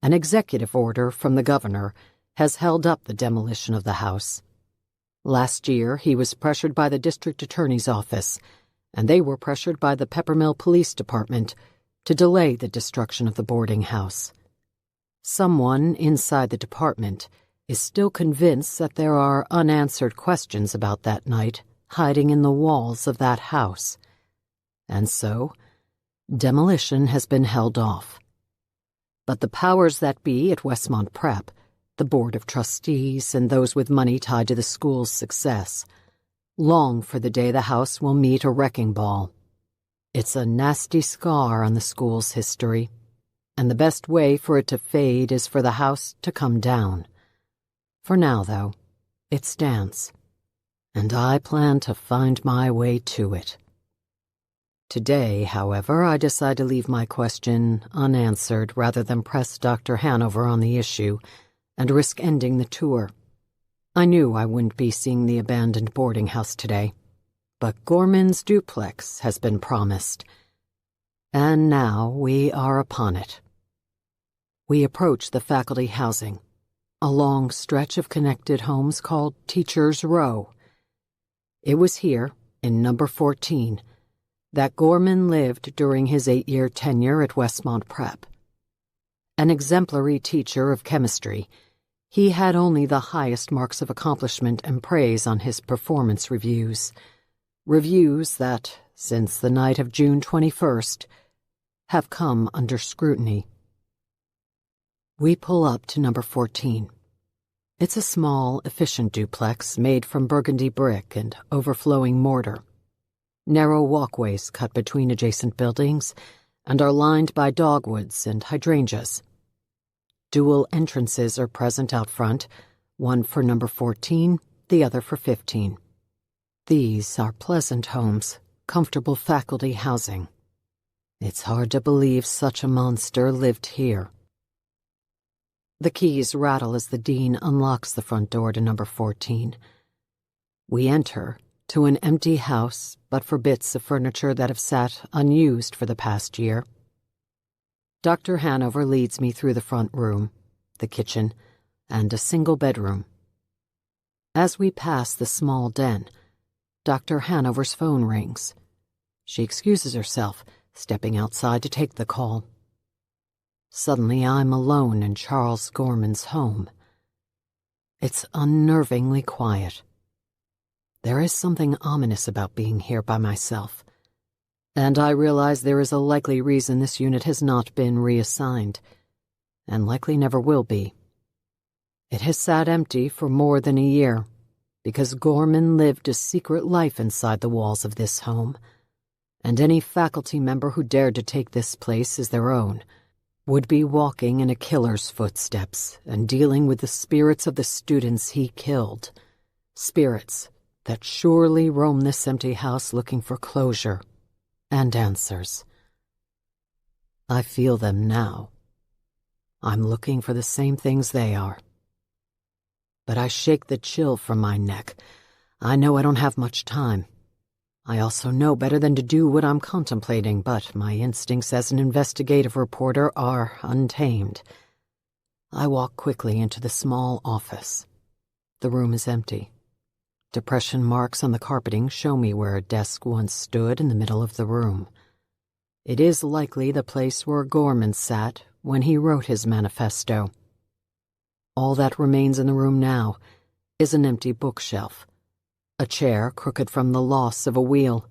an executive order from the governor has held up the demolition of the house. Last year, he was pressured by the district attorney's office, and they were pressured by the Peppermill Police Department to delay the destruction of the boarding house. Someone inside the department is still convinced that there are unanswered questions about that night hiding in the walls of that house. And so, demolition has been held off. But the powers that be at Westmont Prep, the Board of Trustees, and those with money tied to the school's success, long for the day the house will meet a wrecking ball. It's a nasty scar on the school's history, and the best way for it to fade is for the house to come down. For now, though, it stands, and I plan to find my way to it. Today, however, I decide to leave my question unanswered rather than press Dr. Hanover on the issue and risk ending the tour. I knew I wouldn't be seeing the abandoned boarding house today, but Gorman's duplex has been promised, and now we are upon it. We approach the faculty housing, a long stretch of connected homes called Teachers' Row. It was here, in number 14, that Gorman lived during his 8-year tenure at Westmont Prep. An exemplary teacher of chemistry, he had only the highest marks of accomplishment and praise on his performance reviews. Reviews that, since the night of June 21st, have come under scrutiny. We pull up to number 14. It's a small, efficient duplex made from burgundy brick and overflowing mortar. Narrow walkways cut between adjacent buildings and are lined by dogwoods and hydrangeas. Dual entrances are present out front, one for number 14, the other for 15. These are pleasant homes, comfortable faculty housing. It's hard to believe such a monster lived here. The keys rattle as the dean unlocks the front door to number 14. We enter to an empty house, but for bits of furniture that have sat unused for the past year. Dr. Hanover leads me through the front room, the kitchen, and a single bedroom. As we pass the small den, Dr. Hanover's phone rings. She excuses herself, stepping outside to take the call. Suddenly I'm alone in Charles Gorman's home. It's unnervingly quiet. There is something ominous about being here by myself, and I realize there is a likely reason this unit has not been reassigned, and likely never will be. It has sat empty for more than a year, because Gorman lived a secret life inside the walls of this home, and any faculty member who dared to take this place as their own would be walking in a killer's footsteps and dealing with the spirits of the students he killed, spirits that surely roam this empty house looking for closure and answers. I feel them now. I'm looking for the same things they are. But I shake the chill from my neck. I know I don't have much time. I also know better than to do what I'm contemplating, but my instincts as an investigative reporter are untamed. I walk quickly into the small office. The room is empty. Depression marks on the carpeting show me where a desk once stood in the middle of the room. It is likely the place where Gorman sat when he wrote his manifesto. All that remains in the room now is an empty bookshelf, a chair crooked from the loss of a wheel,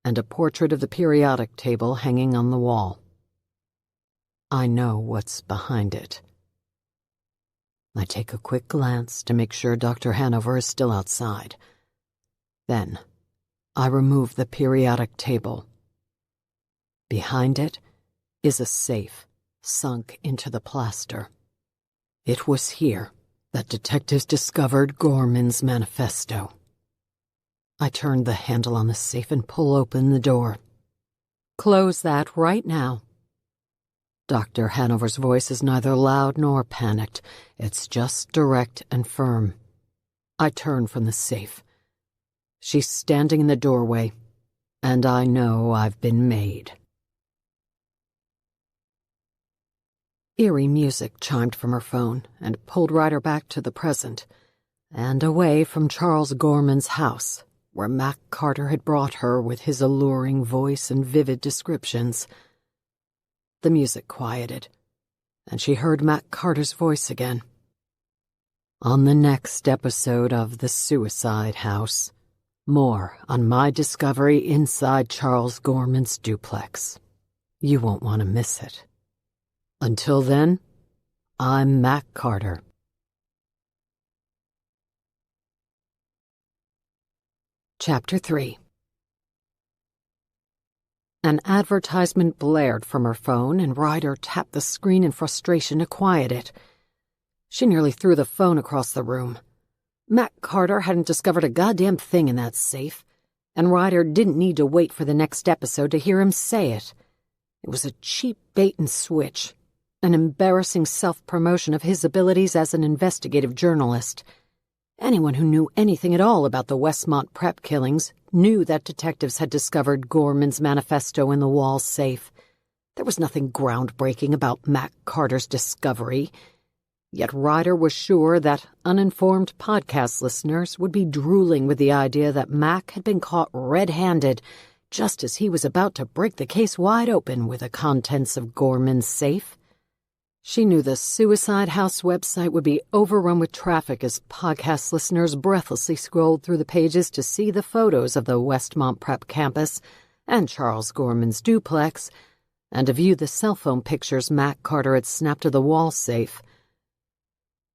and a portrait of the periodic table hanging on the wall. I know what's behind it. I take a quick glance to make sure Dr. Hanover is still outside. Then, I remove the periodic table. Behind it is a safe sunk into the plaster. It was here that detectives discovered Gorman's manifesto. I turn the handle on the safe and pull open the door. Close that right now. Dr. Hanover's voice is neither loud nor panicked. It's just direct and firm. I turn from the safe. She's standing in the doorway, and I know I've been made. Eerie music chimed from her phone and pulled Ryder back to the present, and away from Charles Gorman's house, where Mac Carter had brought her with his alluring voice and vivid descriptions. The music quieted, and she heard Mac Carter's voice again. On the next episode of The Suicide House, more on my discovery inside Charles Gorman's duplex. You won't want to miss it. Until then, I'm Mac Carter. Chapter 3. An advertisement blared from her phone, and Ryder tapped the screen in frustration to quiet it. She nearly threw the phone across the room. Mac Carter hadn't discovered a goddamn thing in that safe, and Ryder didn't need to wait for the next episode to hear him say it. It was a cheap bait and switch, an embarrassing self-promotion of his abilities as an investigative journalist. Anyone who knew anything at all about the Westmont Prep killings knew that detectives had discovered Gorman's manifesto in the wall safe. There was nothing groundbreaking about Mac Carter's discovery. Yet Ryder was sure that uninformed podcast listeners would be drooling with the idea that Mac had been caught red-handed just as he was about to break the case wide open with the contents of Gorman's safe. She knew the Suicide House website would be overrun with traffic as podcast listeners breathlessly scrolled through the pages to see the photos of the Westmont Prep campus and Charles Gorman's duplex, and to view the cell phone pictures Mac Carter had snapped of the wall safe.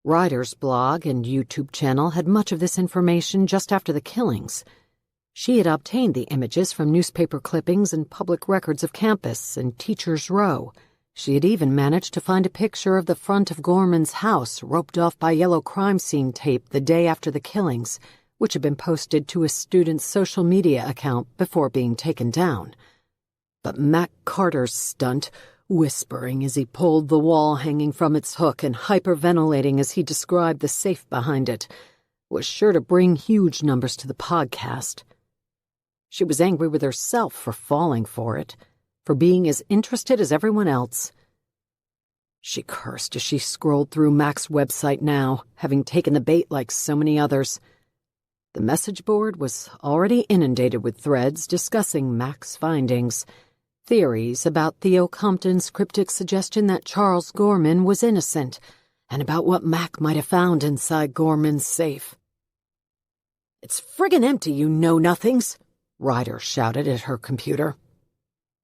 Ryder's blog and YouTube channel had much of this information just after the killings. She had obtained the images from newspaper clippings and public records of campus and Teachers' Row. She had even managed to find a picture of the front of Gorman's house roped off by yellow crime scene tape the day after the killings, which had been posted to a student's social media account before being taken down. But Mac Carter's stunt, whispering as he pulled the wall hanging from its hook and hyperventilating as he described the safe behind it, was sure to bring huge numbers to the podcast. She was angry with herself for falling for it, for being as interested as everyone else. She cursed as she scrolled through Mac's website now, having taken the bait like so many others. The message board was already inundated with threads discussing Mac's findings, theories about Theo Compton's cryptic suggestion that Charles Gorman was innocent, and about what Mac might have found inside Gorman's safe. "It's friggin' empty, you know-nothings," Ryder shouted at her computer.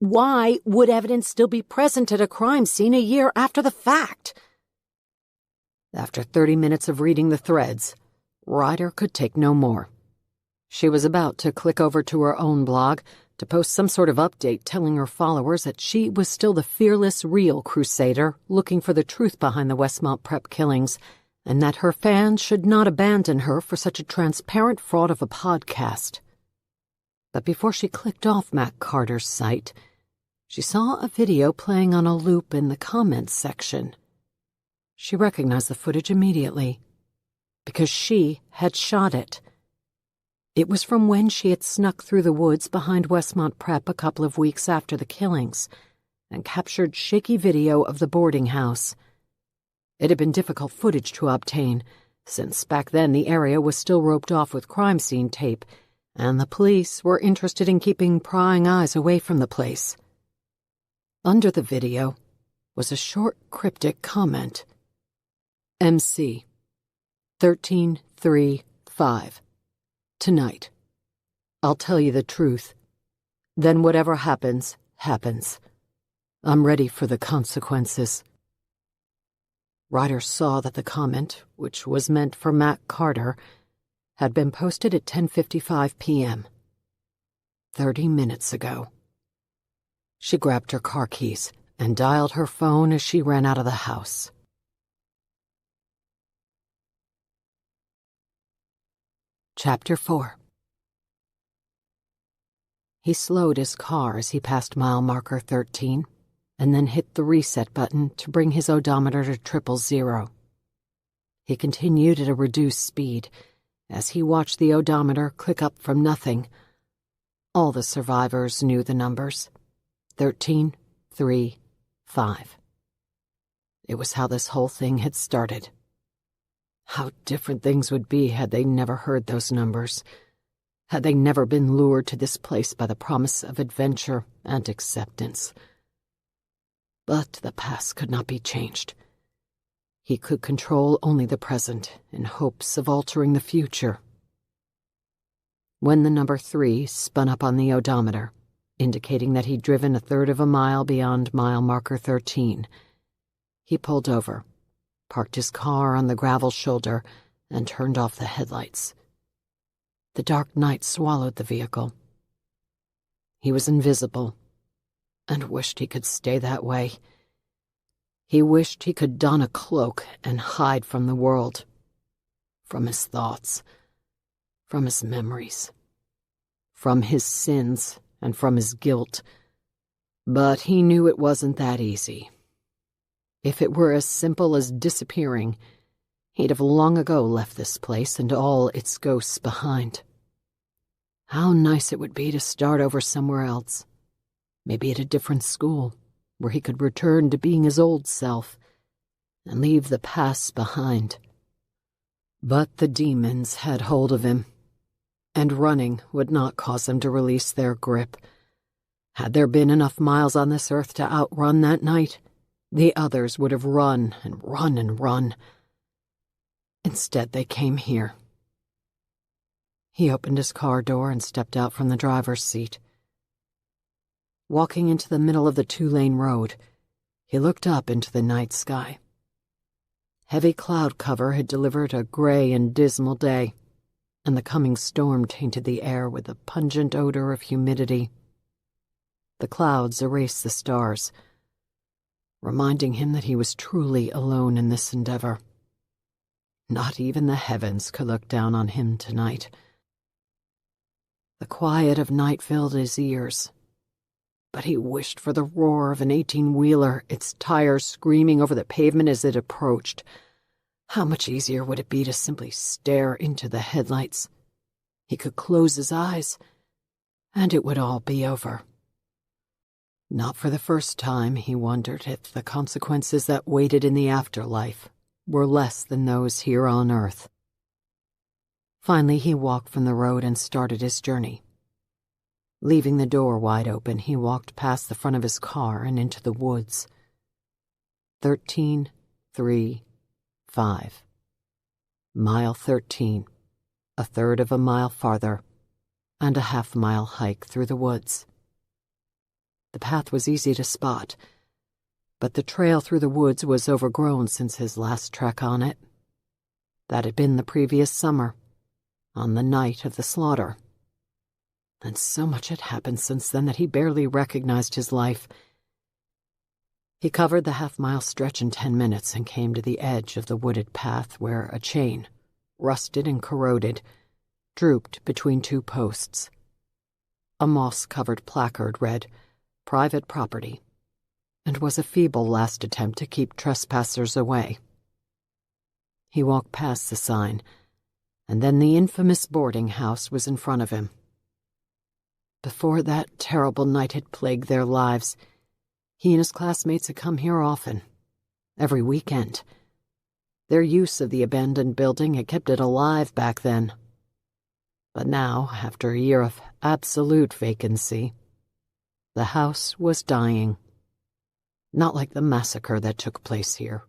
"Why would evidence still be present at a crime scene a year after the fact?" After 30 minutes of reading the threads, Ryder could take no more. She was about to click over to her own blog to post some sort of update telling her followers that she was still the fearless, real crusader looking for the truth behind the Westmont Prep killings, and that her fans should not abandon her for such a transparent fraud of a podcast. But before she clicked off Mac Carter's site, she saw a video playing on a loop in the comments section. She recognized the footage immediately, because she had shot it. It was from when she had snuck through the woods behind Westmont Prep a couple of weeks after the killings and captured shaky video of the boarding house. It had been difficult footage to obtain, since back then the area was still roped off with crime scene tape, and the police were interested in keeping prying eyes away from the place. Under the video was a short, cryptic comment. MC 1335. Tonight. I'll tell you the truth. Then whatever happens, happens. I'm ready for the consequences. Ryder saw that the comment, which was meant for Matt Carter, had been posted at 10:55 p.m. 30 minutes ago. She grabbed her car keys and dialed her phone as she ran out of the house. Chapter 4. He slowed his car as he passed mile marker 13, and then hit the reset button to bring his odometer to 000. He continued at a reduced speed as he watched the odometer click up from nothing. All the survivors knew the numbers. 13, 3, 5. It was how this whole thing had started. How different things would be had they never heard those numbers, had they never been lured to this place by the promise of adventure and acceptance. But the past could not be changed. He could control only the present in hopes of altering the future. When the number 3 spun up on the odometer, indicating that he'd driven a third of a mile beyond mile marker 13, he pulled over, parked his car on the gravel shoulder, and turned off the headlights. The dark night swallowed the vehicle. He was invisible, and wished he could stay that way. He wished he could don a cloak and hide from the world, from his thoughts, from his memories, from his sins, and from his guilt. But he knew it wasn't that easy. If it were as simple as disappearing, he'd have long ago left this place and all its ghosts behind. How nice it would be to start over somewhere else, maybe at a different school, where he could return to being his old self and leave the past behind. But the demons had hold of him, and running would not cause them to release their grip. Had there been enough miles on this earth to outrun that night, the others would have run and run and run. Instead, they came here. He opened his car door and stepped out from the driver's seat. Walking into the middle of the 2-lane road, he looked up into the night sky. Heavy cloud cover had delivered a gray and dismal day, and the coming storm tainted the air with a pungent odor of humidity. The clouds erased the stars, reminding him that he was truly alone in this endeavor. Not even the heavens could look down on him tonight. The quiet of night filled his ears, but he wished for the roar of an 18-wheeler, its tires screaming over the pavement as it approached. How much easier would it be to simply stare into the headlights? He could close his eyes, and it would all be over. Not for the first time, he wondered if the consequences that waited in the afterlife were less than those here on Earth. Finally, he walked from the road and started his journey. Leaving the door wide open, he walked past the front of his car and into the woods. 13, 3, 5. Mile 13, a third of a mile farther, and a half-mile hike through the woods. The path was easy to spot, but the trail through the woods was overgrown since his last trek on it. That had been the previous summer, on the night of the slaughter. And so much had happened since then that he barely recognized his life. He covered the half-mile stretch in 10 minutes and came to the edge of the wooded path where a chain, rusted and corroded, drooped between 2 posts. A moss-covered placard read, "Private property," and was a feeble last attempt to keep trespassers away, He walked past the sign, and then the infamous boarding house was in front of him. Before that terrible night had plagued their lives, he and his classmates had come here often, every weekend. Their use of the abandoned building had kept it alive back then. But now, after a year of absolute vacancy, the house was dying. Not like the massacre that took place here,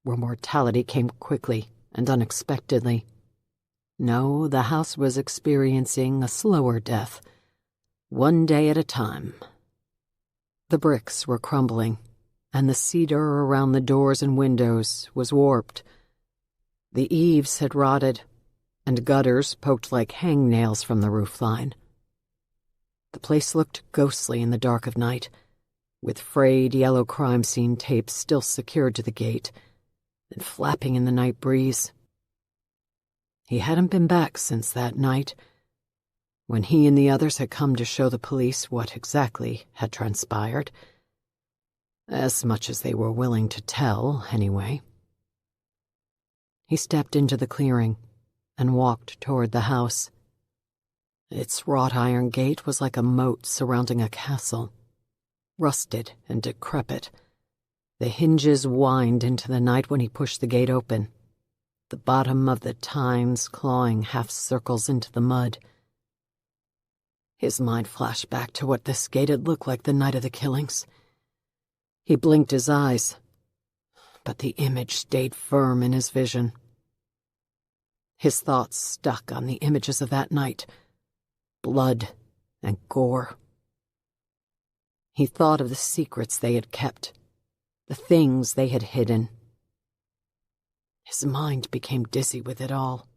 where mortality came quickly and unexpectedly. No, the house was experiencing a slower death, one day at a time. The bricks were crumbling, and the cedar around the doors and windows was warped. The eaves had rotted, and gutters poked like hangnails from the roofline. The place looked ghostly in the dark of night, with frayed yellow crime scene tapes still secured to the gate and flapping in the night breeze. He hadn't been back since that night, when he and the others had come to show the police what exactly had transpired. As much as they were willing to tell, anyway. He stepped into the clearing and walked toward the house. Its wrought iron gate was like a moat surrounding a castle, rusted and decrepit. The hinges whined into the night when he pushed the gate open, the bottom of the tines clawing half-circles into the mud. His mind flashed back to what this gate had looked like the night of the killings. He blinked his eyes, but the image stayed firm in his vision. His thoughts stuck on the images of that night, blood and gore. He thought of the secrets they had kept, the things they had hidden. His mind became dizzy with it all,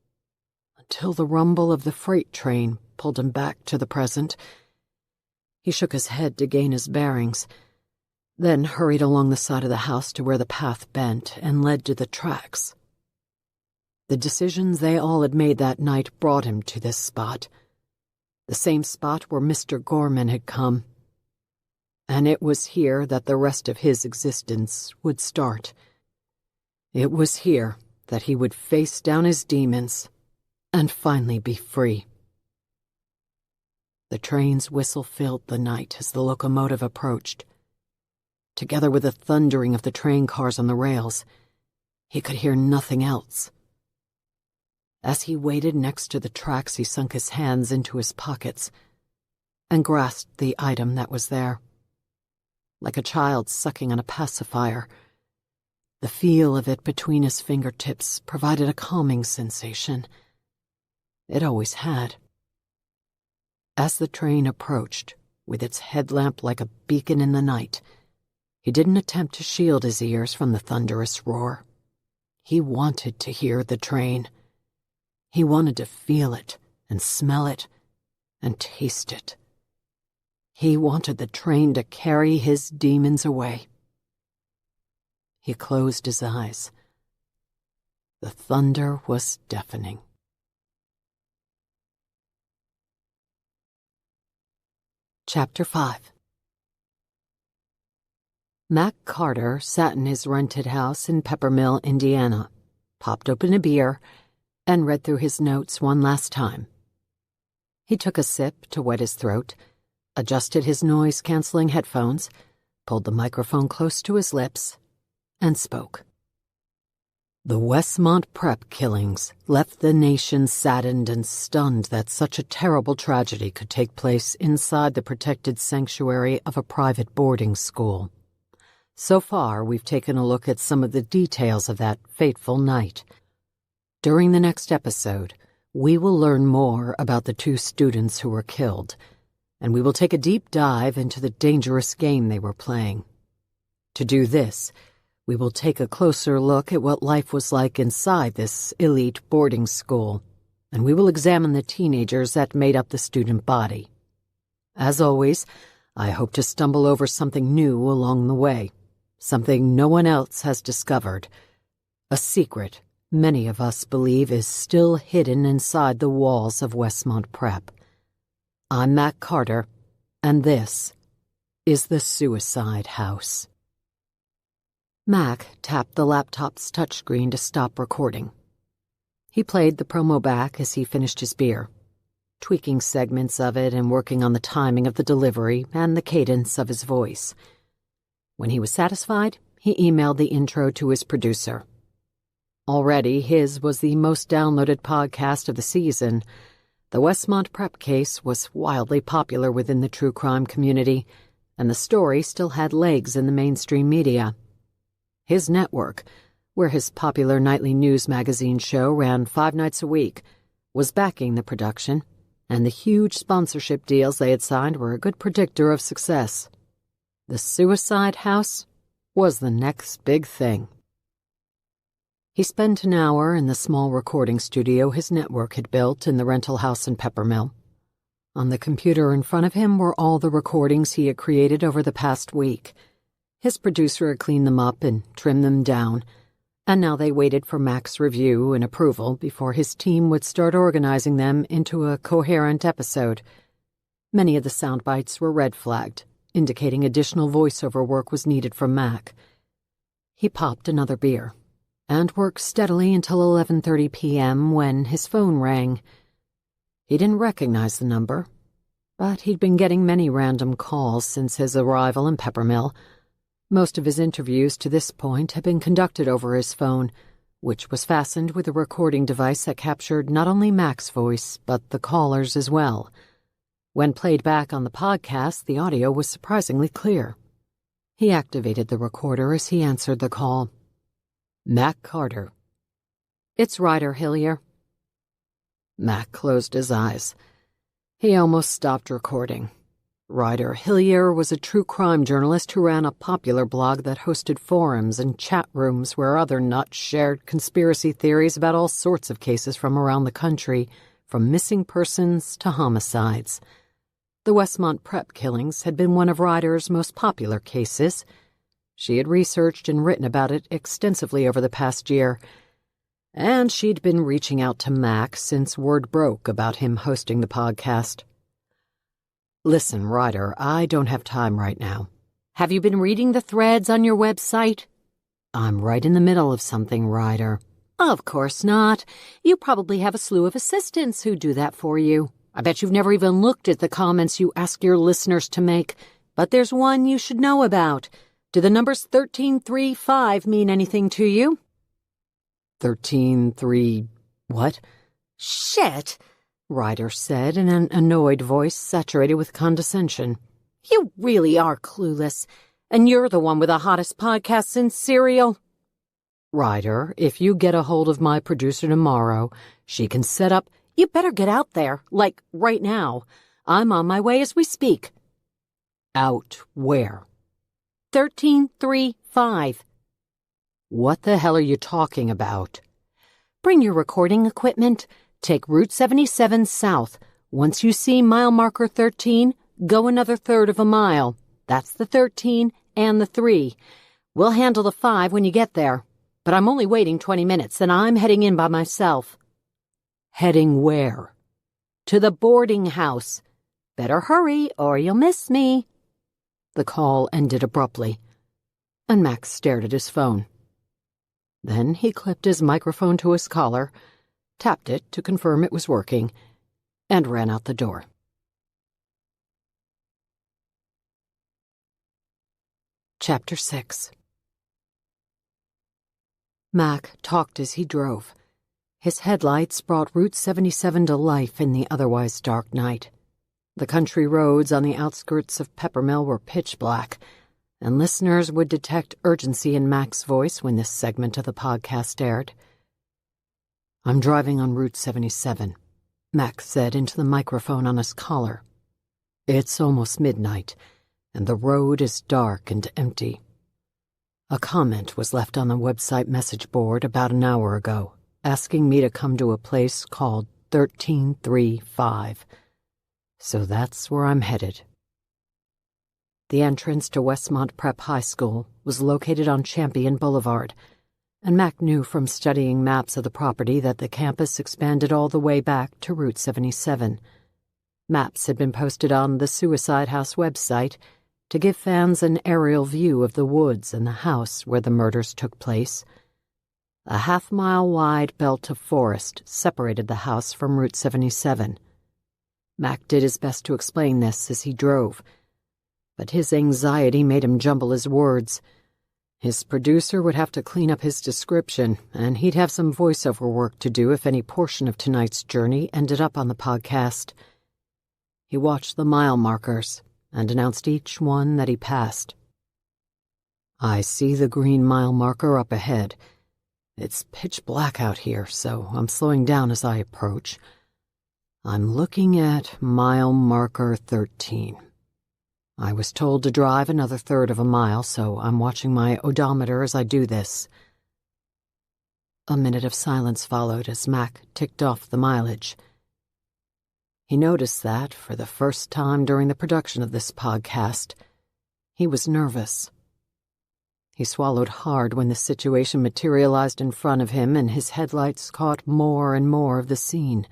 until the rumble of the freight train pulled him back to the present. He shook his head to gain his bearings, then hurried along the side of the house to where the path bent and led to the tracks. The decisions they all had made that night brought him to this spot, the same spot where Mr. Gorman had come. And it was here that the rest of his existence would start. It was here that he would face down his demons and finally be free. The train's whistle filled the night as the locomotive approached. Together with the thundering of the train cars on the rails, he could hear nothing else. As he waited next to the tracks, he sunk his hands into his pockets and grasped the item that was there. Like a child sucking on a pacifier, the feel of it between his fingertips provided a calming sensation. It always had. As the train approached, with its headlamp like a beacon in the night, he didn't attempt to shield his ears from the thunderous roar. He wanted to hear the train. He wanted to feel it and smell it and taste it. He wanted the train to carry his demons away. He closed his eyes. The thunder was deafening. Chapter 5. Mac Carter sat in his rented house in Peppermill, Indiana, popped open a beer, and read through his notes one last time. He took a sip to wet his throat, adjusted his noise-canceling headphones, pulled the microphone close to his lips, and spoke. The Westmont Prep killings left the nation saddened and stunned that such a terrible tragedy could take place inside the protected sanctuary of a private boarding school. So far, we've taken a look at some of the details of that fateful night. During the next episode, we will learn more about the 2 students who were killed, and we will take a deep dive into the dangerous game they were playing. To do this, we will take a closer look at what life was like inside this elite boarding school, and we will examine the teenagers that made up the student body. As always, I hope to stumble over something new along the way, something no one else has discovered, a secret many of us believe is still hidden inside the walls of Westmont Prep. I'm Mac Carter, and this is The Suicide House. Mac tapped the laptop's touchscreen to stop recording, He played the promo back as he finished his beer, tweaking segments of it and working on the timing of the delivery and the cadence of his voice. When he was satisfied, he emailed the intro to his producer. Already, his was the most downloaded podcast of the season. The Westmont Prep case was wildly popular within the true crime community, and the story still had legs in the mainstream media. His network, where his popular nightly news magazine show ran 5 nights a week, was backing the production, and the huge sponsorship deals they had signed were a good predictor of success. The Suicide House was the next big thing. He spent an hour in the small recording studio his network had built in the rental house in Peppermill. On the computer in front of him were all the recordings he had created over the past week. His producer had cleaned them up and trimmed them down, and now they waited for Mac's review and approval before his team would start organizing them into a coherent episode. Many of the sound bites were red-flagged, indicating additional voiceover work was needed from Mac. He popped another beer and worked steadily until 11:30 p.m. when his phone rang. He didn't recognize the number, but he'd been getting many random calls since his arrival in Peppermill. Most of his interviews to this point had been conducted over his phone, which was fastened with a recording device that captured not only Mac's voice, but the caller's as well. When played back on the podcast, the audio was surprisingly clear. He activated the recorder as he answered the call. Mac Carter. It's Ryder Hillier. Mac closed his eyes. He almost stopped recording. Ryder Hillier was a true crime journalist who ran a popular blog that hosted forums and chat rooms where other nuts shared conspiracy theories about all sorts of cases from around the country, from missing persons to homicides. The Westmont Prep killings had been one of Ryder's most popular cases. She had researched and written about it extensively over the past year, and she'd been reaching out to Mac since word broke about him hosting the podcast. Listen, Ryder, I don't have time right now. Have you been reading the threads on your website? I'm right in the middle of something, Ryder. Of course not. You probably have a slew of assistants who do that for you. I bet you've never even looked at the comments you ask your listeners to make, but there's one you should know about. Do the numbers 1335 mean anything to you? 13-3... what? Shit, Ryder said in an annoyed voice saturated with condescension. You really are clueless, and you're the one with the hottest podcast in Serial. Ryder, if you get a hold of my producer tomorrow, she can set up... You better get out there, like right now. I'm on my way as we speak. Out where? 1335. What the hell are you talking about? Bring your recording equipment. Take Route 77 south. Once you see mile marker 13, go another third of a mile. That's the 13 and the 3. We'll handle the 5 when you get there. But I'm only waiting 20 minutes, and I'm heading in by myself. Heading where? To the boarding house. Better hurry, or you'll miss me. The call ended abruptly, and Max stared at his phone. Then he clipped his microphone to his collar, tapped it to confirm it was working, and ran out the door. Chapter 6. Mac talked as he drove. His headlights brought Route 77 to life in the otherwise dark night. The country roads on the outskirts of Peppermill were pitch black, and listeners would detect urgency in Mac's voice when this segment of the podcast aired. I'm driving on Route 77, Mac said into the microphone on his collar. It's almost midnight, and the road is dark and empty. A comment was left on the website message board about an hour ago, asking me to come to a place called 1335. So that's where I'm headed. The entrance to Westmont Prep High School was located on Champion Boulevard, and Mac knew from studying maps of the property that the campus expanded all the way back to Route 77. Maps had been posted on the Suicide House website to give fans an aerial view of the woods and the house where the murders took place. A half-mile-wide belt of forest separated the house from Route 77. Mac did his best to explain this as he drove, but his anxiety made him jumble his words. His producer would have to clean up his description, and he'd have some voiceover work to do if any portion of tonight's journey ended up on the podcast. He watched the mile markers and announced each one that he passed. "I see the green mile marker up ahead. It's pitch black out here, so I'm slowing down as I approach. I'm looking at mile marker 13. I was told to drive another third of a mile, so I'm watching my odometer as I do this." A minute of silence followed as Mac ticked off the mileage. He noticed that, for the first time during the production of this podcast, he was nervous. He swallowed hard when the situation materialized in front of him and his headlights caught more and more of the scene.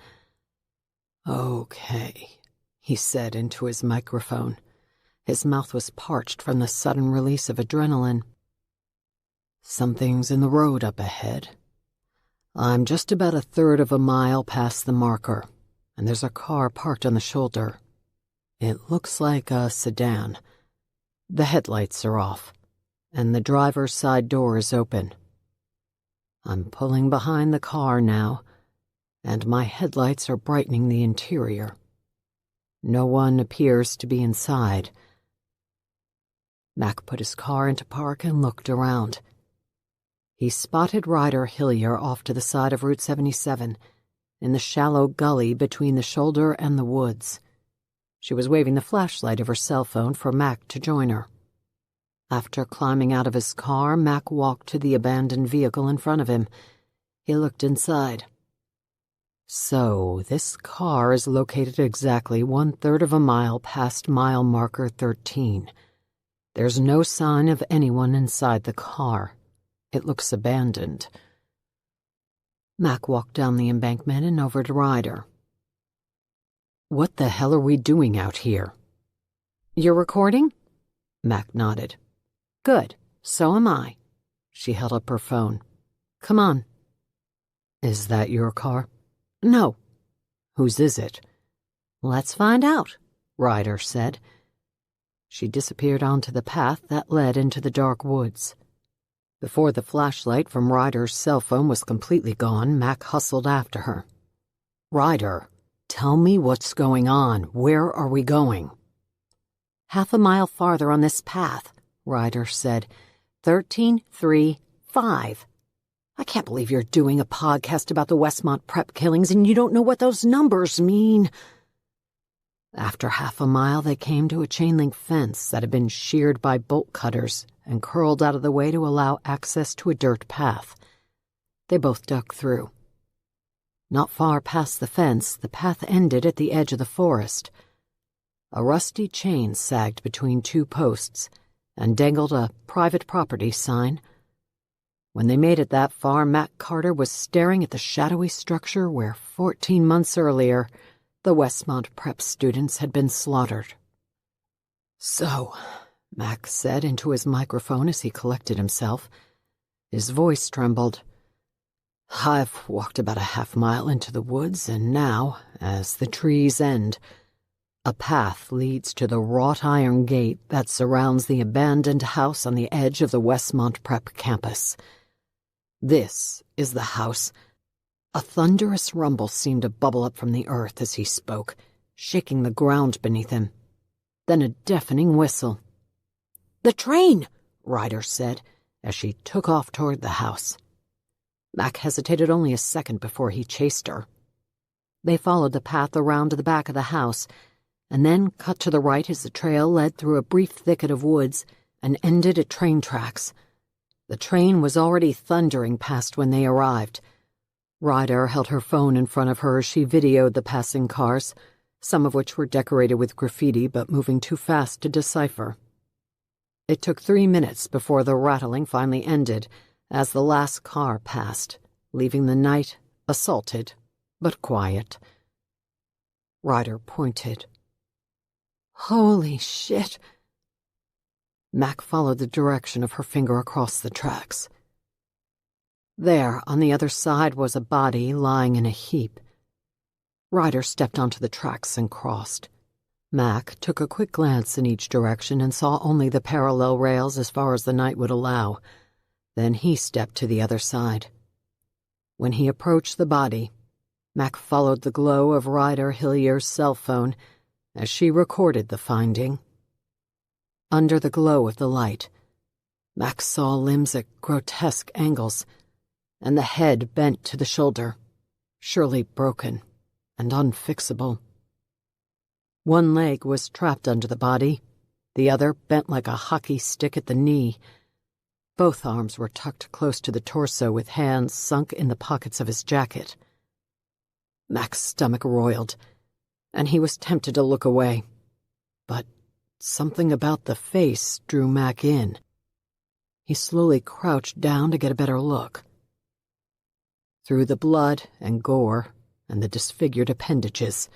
"Okay," he said into his microphone. His mouth was parched from the sudden release of adrenaline. "Something's in the road up ahead. I'm just about a third of a mile past the marker, and there's a car parked on the shoulder. It looks like a sedan. The headlights are off, and the driver's side door is open. I'm pulling behind the car now, and my headlights are brightening the interior. No one appears to be inside." Mac put his car into park and looked around. He spotted Ryder Hillier off to the side of Route 77, in the shallow gully between the shoulder and the woods. She was waving the flashlight of her cell phone for Mac to join her. After climbing out of his car, Mac walked to the abandoned vehicle in front of him. He looked inside. So, this car is located exactly 1/3 of a mile past mile marker 13. There's no sign of anyone inside the car. It looks abandoned. Mac walked down the embankment and over to Ryder. "What the hell are we doing out here?" "You're recording?" Mac nodded. "Good. So am I." She held up her phone. "Come on." "Is that your car?" "No." "Whose is it?" "Let's find out," Ryder said. She disappeared onto the path that led into the dark woods. Before the flashlight from Ryder's cell phone was completely gone, Mac hustled after her. "Ryder, tell me what's going on. Where are we going?" "Half a mile farther on this path," Ryder said. 13-3-5. I can't believe you're doing a podcast about the Westmont prep killings and you don't know what those numbers mean." After half a mile, they came to a chain-link fence that had been sheared by bolt cutters and curled out of the way to allow access to a dirt path. They both ducked through. Not far past the fence, the path ended at the edge of the forest. A rusty chain sagged between two posts and dangled a private property sign. When they made it that far, Mac Carter was staring at the shadowy structure where 14 months earlier the Westmont prep students had been slaughtered. "So," Mac said into his microphone as he collected himself. His voice trembled. "I've walked about a half mile into the woods, and now, as the trees end, a path leads to the wrought iron gate that surrounds the abandoned house on the edge of the Westmont prep campus. This is the house." A thunderous rumble seemed to bubble up from the earth as he spoke, shaking the ground beneath him. Then a deafening whistle. "The train!" Ryder said, as she took off toward the house. Mac hesitated only a second before he chased her. They followed the path around to the back of the house, and then cut to the right as the trail led through a brief thicket of woods and ended at train tracks. The train was already thundering past when they arrived. Ryder held her phone in front of her as she videoed the passing cars, some of which were decorated with graffiti but moving too fast to decipher. It took 3 minutes before the rattling finally ended as the last car passed, leaving the night assaulted but quiet. Ryder pointed. "Holy shit!" Mac followed the direction of her finger across the tracks. There, on the other side, was a body lying in a heap. Ryder stepped onto the tracks and crossed. Mac took a quick glance in each direction and saw only the parallel rails as far as the night would allow. Then he stepped to the other side. When he approached the body, Mac followed the glow of Ryder Hillier's cell phone as she recorded the finding. Under the glow of the light, Mac saw limbs at grotesque angles, and the head bent to the shoulder, surely broken and unfixable. One leg was trapped under the body, the other bent like a hockey stick at the knee. Both arms were tucked close to the torso with hands sunk in the pockets of his jacket. Mac's stomach roiled, and he was tempted to look away. But something about the face drew Mac in. He slowly crouched down to get a better look. Through the blood and gore and the disfigured appendages,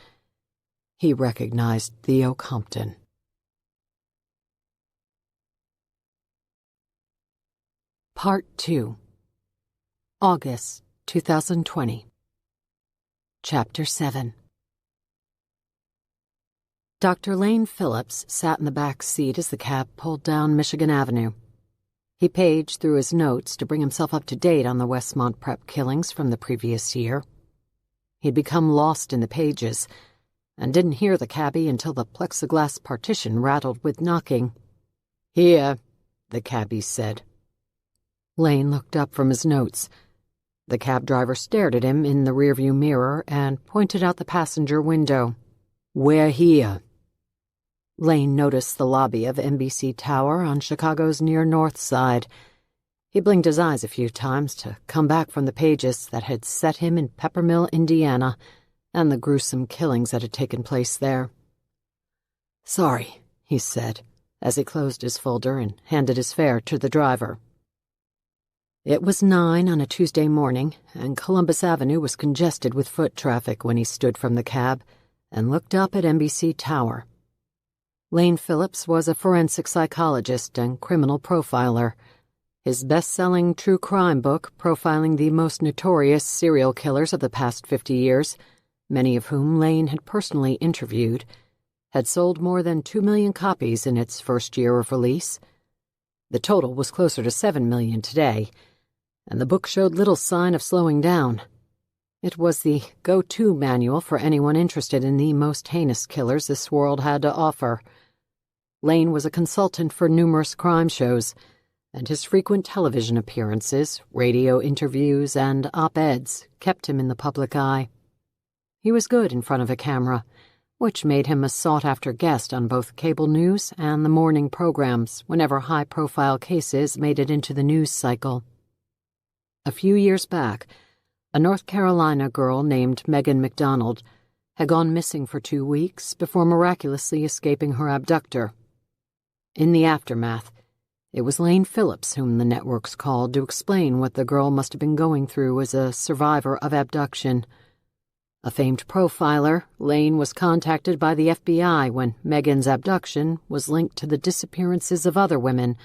he recognized Theo Compton. Part 2. August 2020. Chapter 7. Dr. Lane Phillips sat in the back seat as the cab pulled down Michigan Avenue. He paged through his notes to bring himself up to date on the Westmont Prep killings from the previous year. He'd become lost in the pages and didn't hear the cabbie until the plexiglass partition rattled with knocking. "Here," the cabbie said. Lane looked up from his notes. The cab driver stared at him in the rearview mirror and pointed out the passenger window. "We're here." Lane noticed the lobby of NBC Tower on Chicago's near north side. He blinked his eyes a few times to come back from the pages that had set him in Peppermill, Indiana, and the gruesome killings that had taken place there. "Sorry," he said, as he closed his folder and handed his fare to the driver. It was 9 on a Tuesday morning, and Columbus Avenue was congested with foot traffic when he stood from the cab and looked up at NBC Tower. Lane Phillips was a forensic psychologist and criminal profiler. His best-selling true crime book profiling the most notorious serial killers of the past 50 years, many of whom Lane had personally interviewed, had sold more than 2 million copies in its first year of release. The total was closer to 7 million today, and the book showed little sign of slowing down. It was the go-to manual for anyone interested in the most heinous killers this world had to offer. Lane was a consultant for numerous crime shows, and his frequent television appearances, radio interviews, and op-eds kept him in the public eye. He was good in front of a camera, which made him a sought-after guest on both cable news and the morning programs whenever high-profile cases made it into the news cycle. A few years back, a North Carolina girl named Megan McDonald had gone missing for 2 weeks before miraculously escaping her abductor. In the aftermath, it was Lane Phillips whom the networks called to explain what the girl must have been going through as a survivor of abduction. A famed profiler, Lane was contacted by the FBI when Megan's abduction was linked to the disappearances of other women,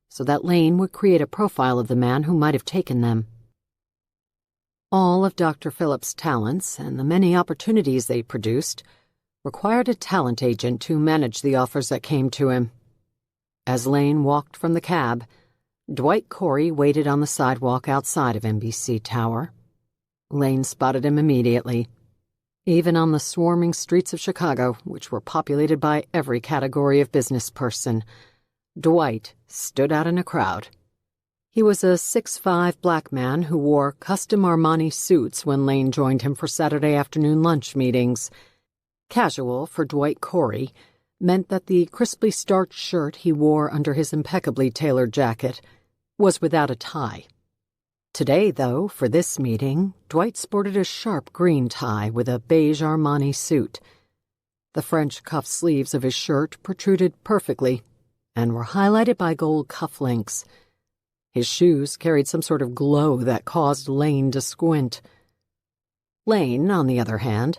so that Lane would create a profile of the man who might have taken them. All of Dr. Phillips' talents and the many opportunities they produced required a talent agent to manage the offers that came to him. As Lane walked from the cab, Dwight Corey waited on the sidewalk outside of NBC Tower. Lane spotted him immediately. Even on the swarming streets of Chicago, which were populated by every category of business person, Dwight stood out in a crowd. He was a 6'5" black man who wore custom Armani suits when Lane joined him for Saturday afternoon lunch meetings. Casual for Dwight Corey meant that the crisply starched shirt he wore under his impeccably tailored jacket was without a tie. Today, though, for this meeting, Dwight sported a sharp green tie with a beige Armani suit. The French cuff sleeves of his shirt protruded perfectly and were highlighted by gold cufflinks. His shoes carried some sort of glow that caused Lane to squint. Lane, on the other hand,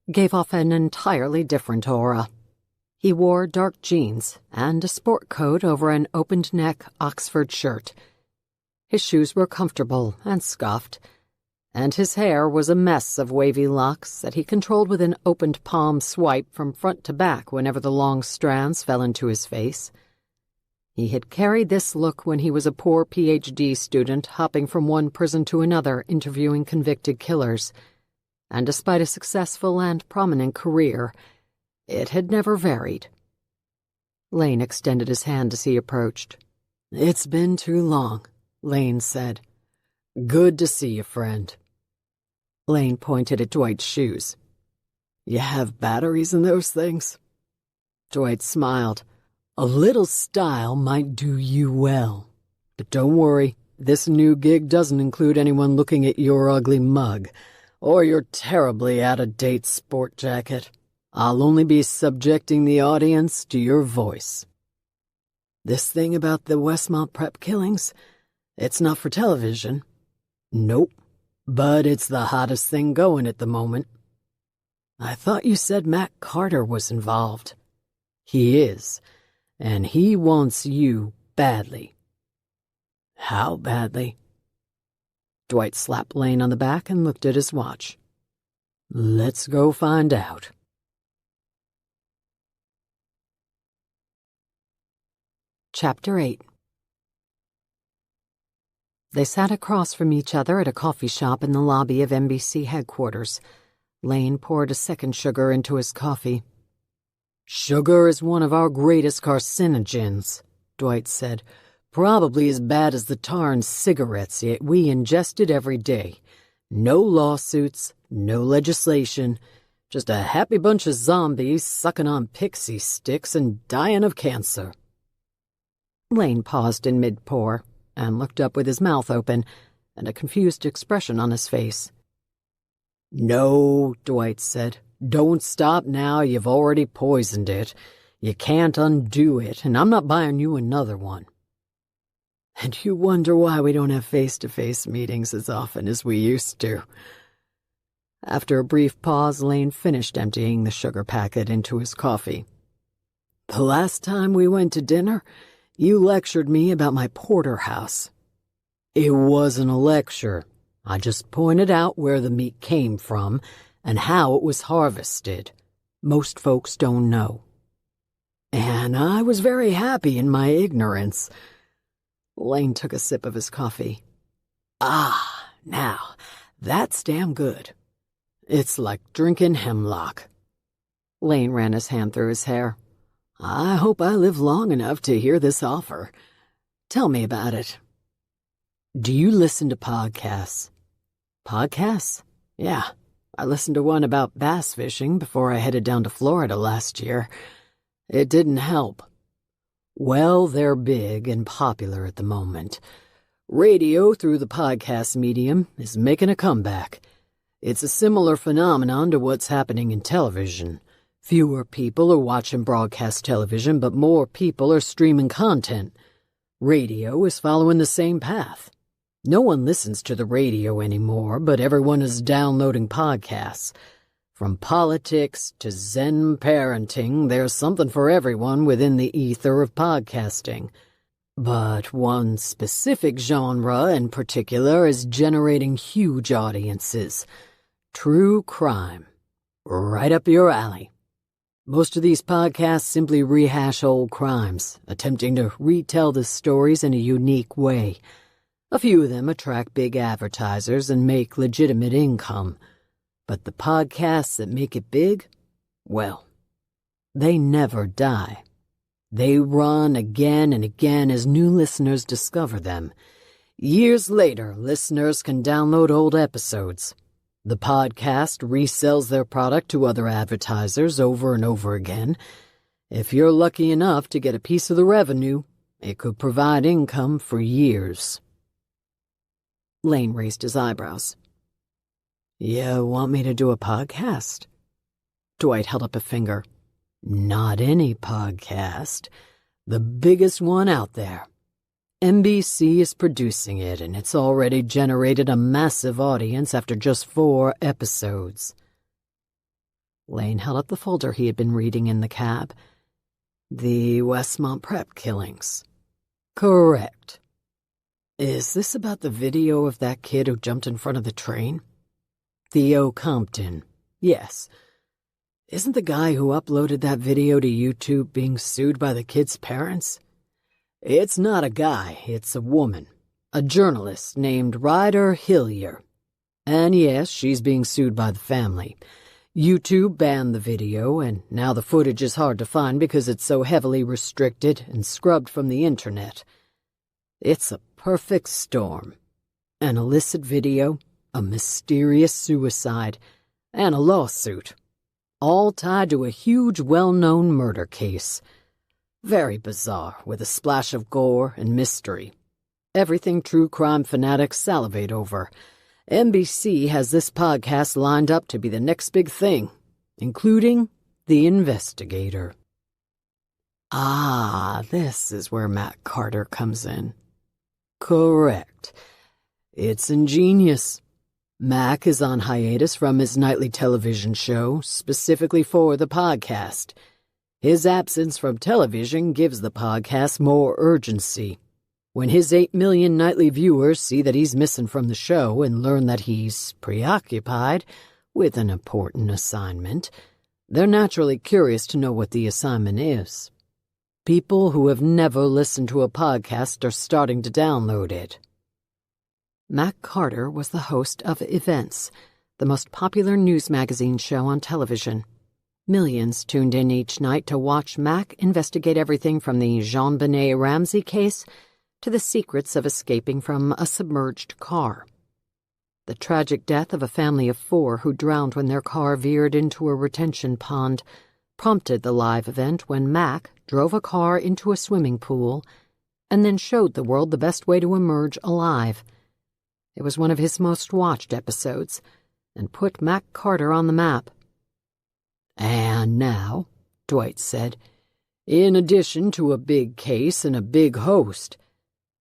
gave off an entirely different aura. He wore dark jeans and a sport coat over an opened-neck Oxford shirt. His shoes were comfortable and scuffed, and his hair was a mess of wavy locks that he controlled with an opened palm swipe from front to back whenever the long strands fell into his face. He had carried this look when he was a poor PhD student hopping from one prison to another interviewing convicted killers, and despite a successful and prominent career, it had never varied. Lane extended his hand as he approached. "It's been too long," Lane said. "Good to see you, friend." Lane pointed at Dwight's shoes. "You have batteries in those things?" Dwight smiled. "A little style might do you well. But don't worry, this new gig doesn't include anyone looking at your ugly mug or your terribly out-of-date sport jacket. I'll only be subjecting the audience to your voice. This thing about the Westmont Prep killings, it's not for television." "Nope, but it's the hottest thing going at the moment." "I thought you said Matt Carter was involved." "He is, and he wants you badly." "How badly?" Dwight slapped Lane on the back and looked at his watch. "Let's go find out." Chapter 8. They sat across from each other at a coffee shop in the lobby of NBC headquarters. Lane poured a second sugar into his coffee. "Sugar is one of our greatest carcinogens," Dwight said. "Probably as bad as the tar in cigarettes, yet we ingest it every day. No lawsuits, no legislation, just a happy bunch of zombies sucking on pixie sticks and dying of cancer." Lane paused in mid-pour and looked up with his mouth open and a confused expression on his face. "No," Dwight said. "Don't stop now. You've already poisoned it. You can't undo it, and I'm not buying you another one." "And you wonder why we don't have face-to-face meetings as often as we used to." After a brief pause, Lane finished emptying the sugar packet into his coffee. "The last time we went to dinner, you lectured me about my porterhouse." "It wasn't a lecture. I just pointed out where the meat came from and how it was harvested. Most folks don't know. And I was very happy in my ignorance." Lane took a sip of his coffee. "Ah, now, that's damn good. It's like drinking hemlock." Lane ran his hand through his hair. "I hope I live long enough to hear this offer. Tell me about it." "Do you listen to podcasts?" "Podcasts? Yeah. I listened to one about bass fishing before I headed down to Florida last year. It didn't help." "Well, they're big and popular at the moment. Radio, through the podcast medium, is making a comeback. It's a similar phenomenon to what's happening in television. Fewer people are watching broadcast television, but more people are streaming content. Radio is following the same path. No one listens to the radio anymore, but everyone is downloading podcasts. From politics to Zen parenting, there's something for everyone within the ether of podcasting. But one specific genre in particular is generating huge audiences. True crime. Right up your alley. Most of these podcasts simply rehash old crimes, attempting to retell the stories in a unique way. A few of them attract big advertisers and make legitimate income. But the podcasts that make it big, well, they never die. They run again and again as new listeners discover them. Years later, listeners can download old episodes. The podcast resells their product to other advertisers over and over again. If you're lucky enough to get a piece of the revenue, it could provide income for years." Lane raised his eyebrows. "You want me to do a podcast?" Dwight held up a finger. "Not any podcast. The biggest one out there. NBC is producing it, and it's already generated a massive audience after just 4 episodes." Lane held up the folder he had been reading in the cab. "The Westmont Prep killings." "Correct." Is this about the video of that kid who jumped in front of the train? Theo Compton. Yes. Isn't the guy who uploaded that video to YouTube being sued by the kid's parents? It's not a guy, it's a woman. A journalist named Ryder Hillier. And yes, she's being sued by the family. YouTube banned the video, and now the footage is hard to find because it's so heavily restricted and scrubbed from the internet. It's a perfect storm. An illicit video, a mysterious suicide, and a lawsuit. All tied to a huge, well-known murder case. Very bizarre, with a splash of gore and mystery. Everything true crime fanatics salivate over. NBC has this podcast lined up to be the next big thing, including The Investigator. Ah, this is where Matt Carter comes in. Correct. It's ingenious. Mac is on hiatus from his nightly television show, specifically for the podcast. His absence from television gives the podcast more urgency. When his 8 million nightly viewers see that he's missing from the show and learn that he's preoccupied with an important assignment, they're naturally curious to know what the assignment is. People who have never listened to a podcast are starting to download it. Mac Carter was the host of Events, the most popular news magazine show on television. Millions tuned in each night to watch Mac investigate everything from the JonBenet Ramsey case to the secrets of escaping from a submerged car. The tragic death of a family of 4 who drowned when their car veered into a retention pond prompted the live event when Mac drove a car into a swimming pool and then showed the world the best way to emerge alive. It was one of his most watched episodes and put Mac Carter on the map. And now, Dwight said, in addition to a big case and a big host,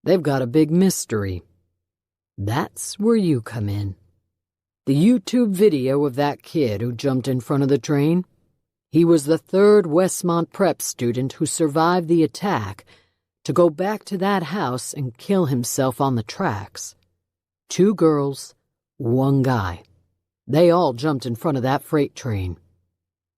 they've got a big mystery. That's where you come in. The YouTube video of that kid who jumped in front of the train, he was the 3rd Westmont prep student who survived the attack to go back to that house and kill himself on the tracks. 2 girls, 1 guy. They all jumped in front of that freight train.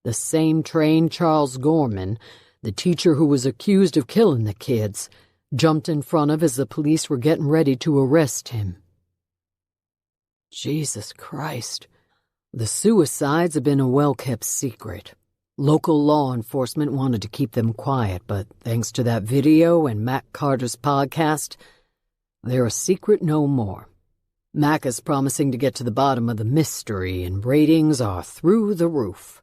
The same train Charles Gorman, the teacher who was accused of killing the kids, jumped in front of as the police were getting ready to arrest him. Jesus Christ. The suicides have been a well-kept secret. Local law enforcement wanted to keep them quiet, but thanks to that video and Mac Carter's podcast, they're a secret no more. Mac is promising to get to the bottom of the mystery, and ratings are through the roof.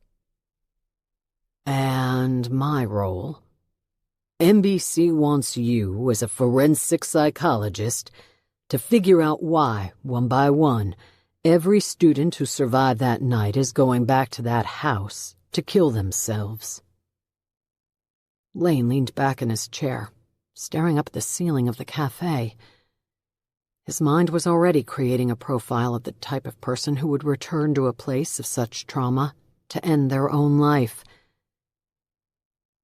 And my role? NBC wants you, as a forensic psychologist, to figure out why, one by one, every student who survived that night is going back to that house to kill themselves. Lane leaned back in his chair, staring up at the ceiling of the cafe. His mind was already creating a profile of the type of person who would return to a place of such trauma to end their own life.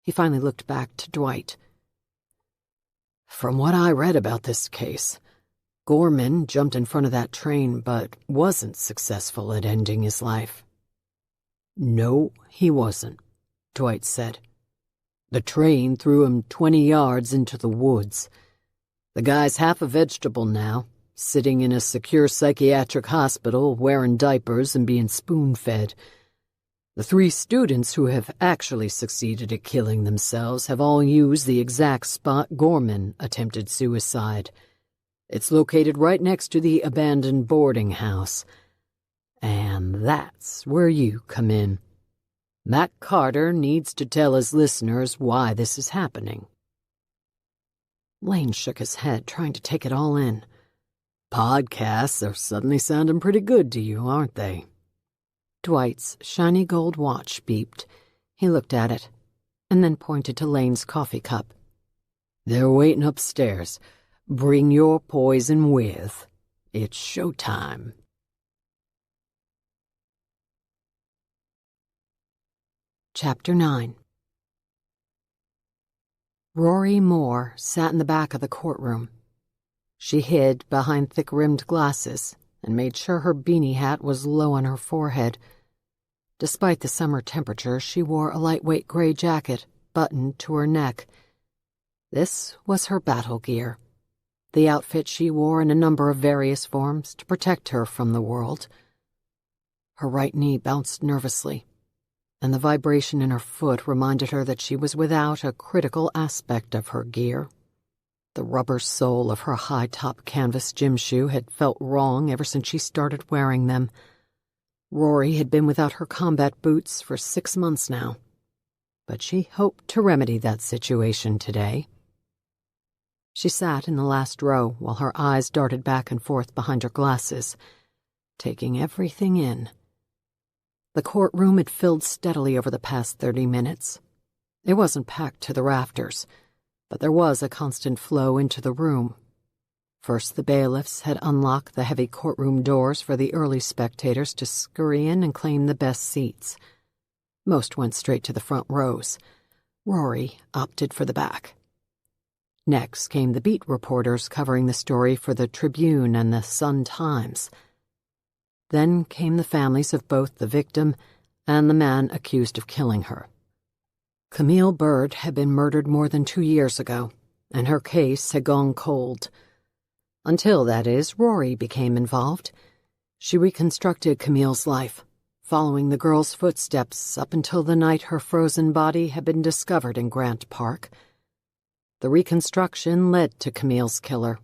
He finally looked back to Dwight. From what I read about this case, Gorman jumped in front of that train but wasn't successful at ending his life. No, he wasn't, Dwight said. The train threw him 20 yards into the woods. The guy's half a vegetable now, sitting in a secure psychiatric hospital, wearing diapers and being spoon-fed. The 3 students who have actually succeeded at killing themselves have all used the exact spot Gorman attempted suicide. It's located right next to the abandoned boarding house. And that's where you come in. Mac Carter needs to tell his listeners why this is happening. Lane shook his head, trying to take it all in. Podcasts are suddenly sounding pretty good to you, aren't they? Dwight's shiny gold watch beeped. He looked at it, and then pointed to Lane's coffee cup. They're waiting upstairs. Bring your poison with. It's showtime. Chapter 9. Rory Moore sat in the back of the courtroom. She hid behind thick-rimmed glasses and made sure her beanie hat was low on her forehead. Despite the summer temperature, she wore a lightweight gray jacket buttoned to her neck. This was her battle gear, the outfit she wore in a number of various forms to protect her from the world. Her right knee bounced nervously, and the vibration in her foot reminded her that she was without a critical aspect of her gear. The rubber sole of her high-top canvas gym shoe had felt wrong ever since she started wearing them. Rory had been without her combat boots for 6 months now, but she hoped to remedy that situation today. She sat in the last row while her eyes darted back and forth behind her glasses, taking everything in. The courtroom had filled steadily over the past 30 minutes. It wasn't packed to the rafters, but there was a constant flow into the room. First, the bailiffs had unlocked the heavy courtroom doors for the early spectators to scurry in and claim the best seats. Most went straight to the front rows. Rory opted for the back. Next came the beat reporters covering the story for the Tribune and the Sun-Times. Then came the families of both the victim and the man accused of killing her. Camille Bird had been murdered more than 2 years ago, and her case had gone cold. Until, that is, Rory became involved. She reconstructed Camille's life, following the girl's footsteps up until the night her frozen body had been discovered in Grant Park. The reconstruction led to Camille's killer.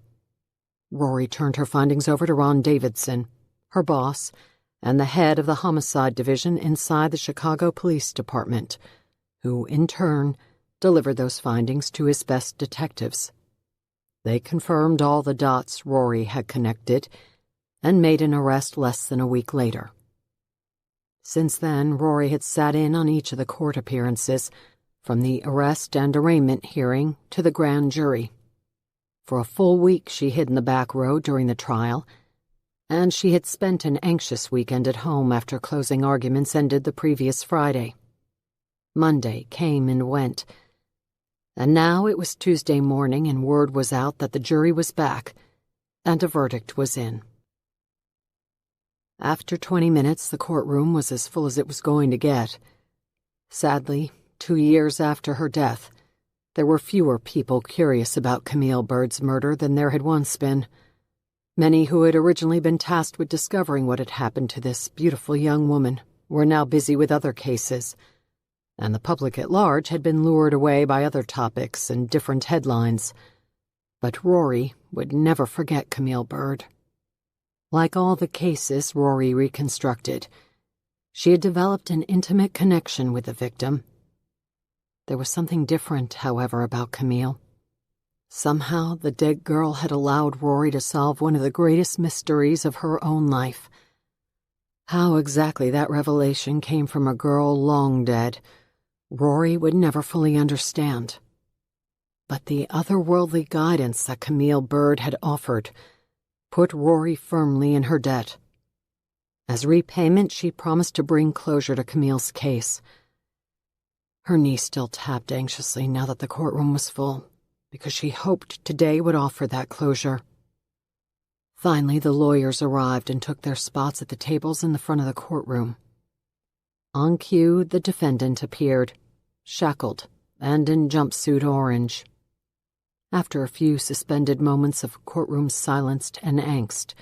Rory turned her findings over to Ron Davidson, her boss, and the head of the homicide division inside the Chicago Police Department, who, in turn, delivered those findings to his best detectives. They confirmed all the dots Rory had connected and made an arrest less than a week later. Since then, Rory had sat in on each of the court appearances, from the arrest and arraignment hearing to the grand jury. For a full week she hid in the back row during the trial, and she had spent an anxious weekend at home after closing arguments ended the previous Friday. Monday came and went, and now it was Tuesday morning and word was out that the jury was back and a verdict was in. After 20 minutes, the courtroom was as full as it was going to get. Sadly, 2 years after her death, there were fewer people curious about Camille Bird's murder than there had once been. Many who had originally been tasked with discovering what had happened to this beautiful young woman were now busy with other cases, and the public at large had been lured away by other topics and different headlines. But Rory would never forget Camille Bird. Like all the cases Rory reconstructed, she had developed an intimate connection with the victim. There was something different, however, about Camille. Somehow, the dead girl had allowed Rory to solve one of the greatest mysteries of her own life. How exactly that revelation came from a girl long dead, Rory would never fully understand. But the otherworldly guidance that Camille Bird had offered put Rory firmly in her debt. As repayment, she promised to bring closure to Camille's case. Her knee still tapped anxiously now that the courtroom was full, because she hoped today would offer that closure. Finally, the lawyers arrived and took their spots at the tables in the front of the courtroom. On cue, the defendant appeared, shackled and in jumpsuit orange. After a few suspended moments of courtroom silence and angst,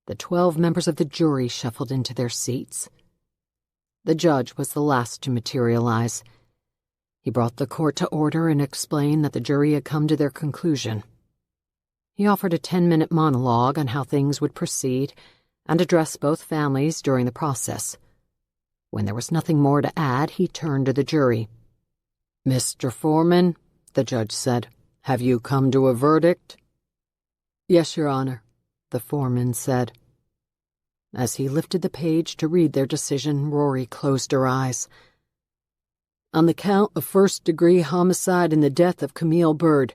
the 12 members of the jury shuffled into their seats. The judge was the last to materialize. He brought the court to order and explained that the jury had come to their conclusion. He offered a 10-minute monologue on how things would proceed and addressed both families during the process. When there was nothing more to add, he turned to the jury. "Mr. Foreman," the judge said, "have you come to a verdict?" "Yes, Your Honor," the foreman said. As he lifted the page to read their decision, Rory closed her eyes. "On the count of first-degree homicide in the death of Camille Bird,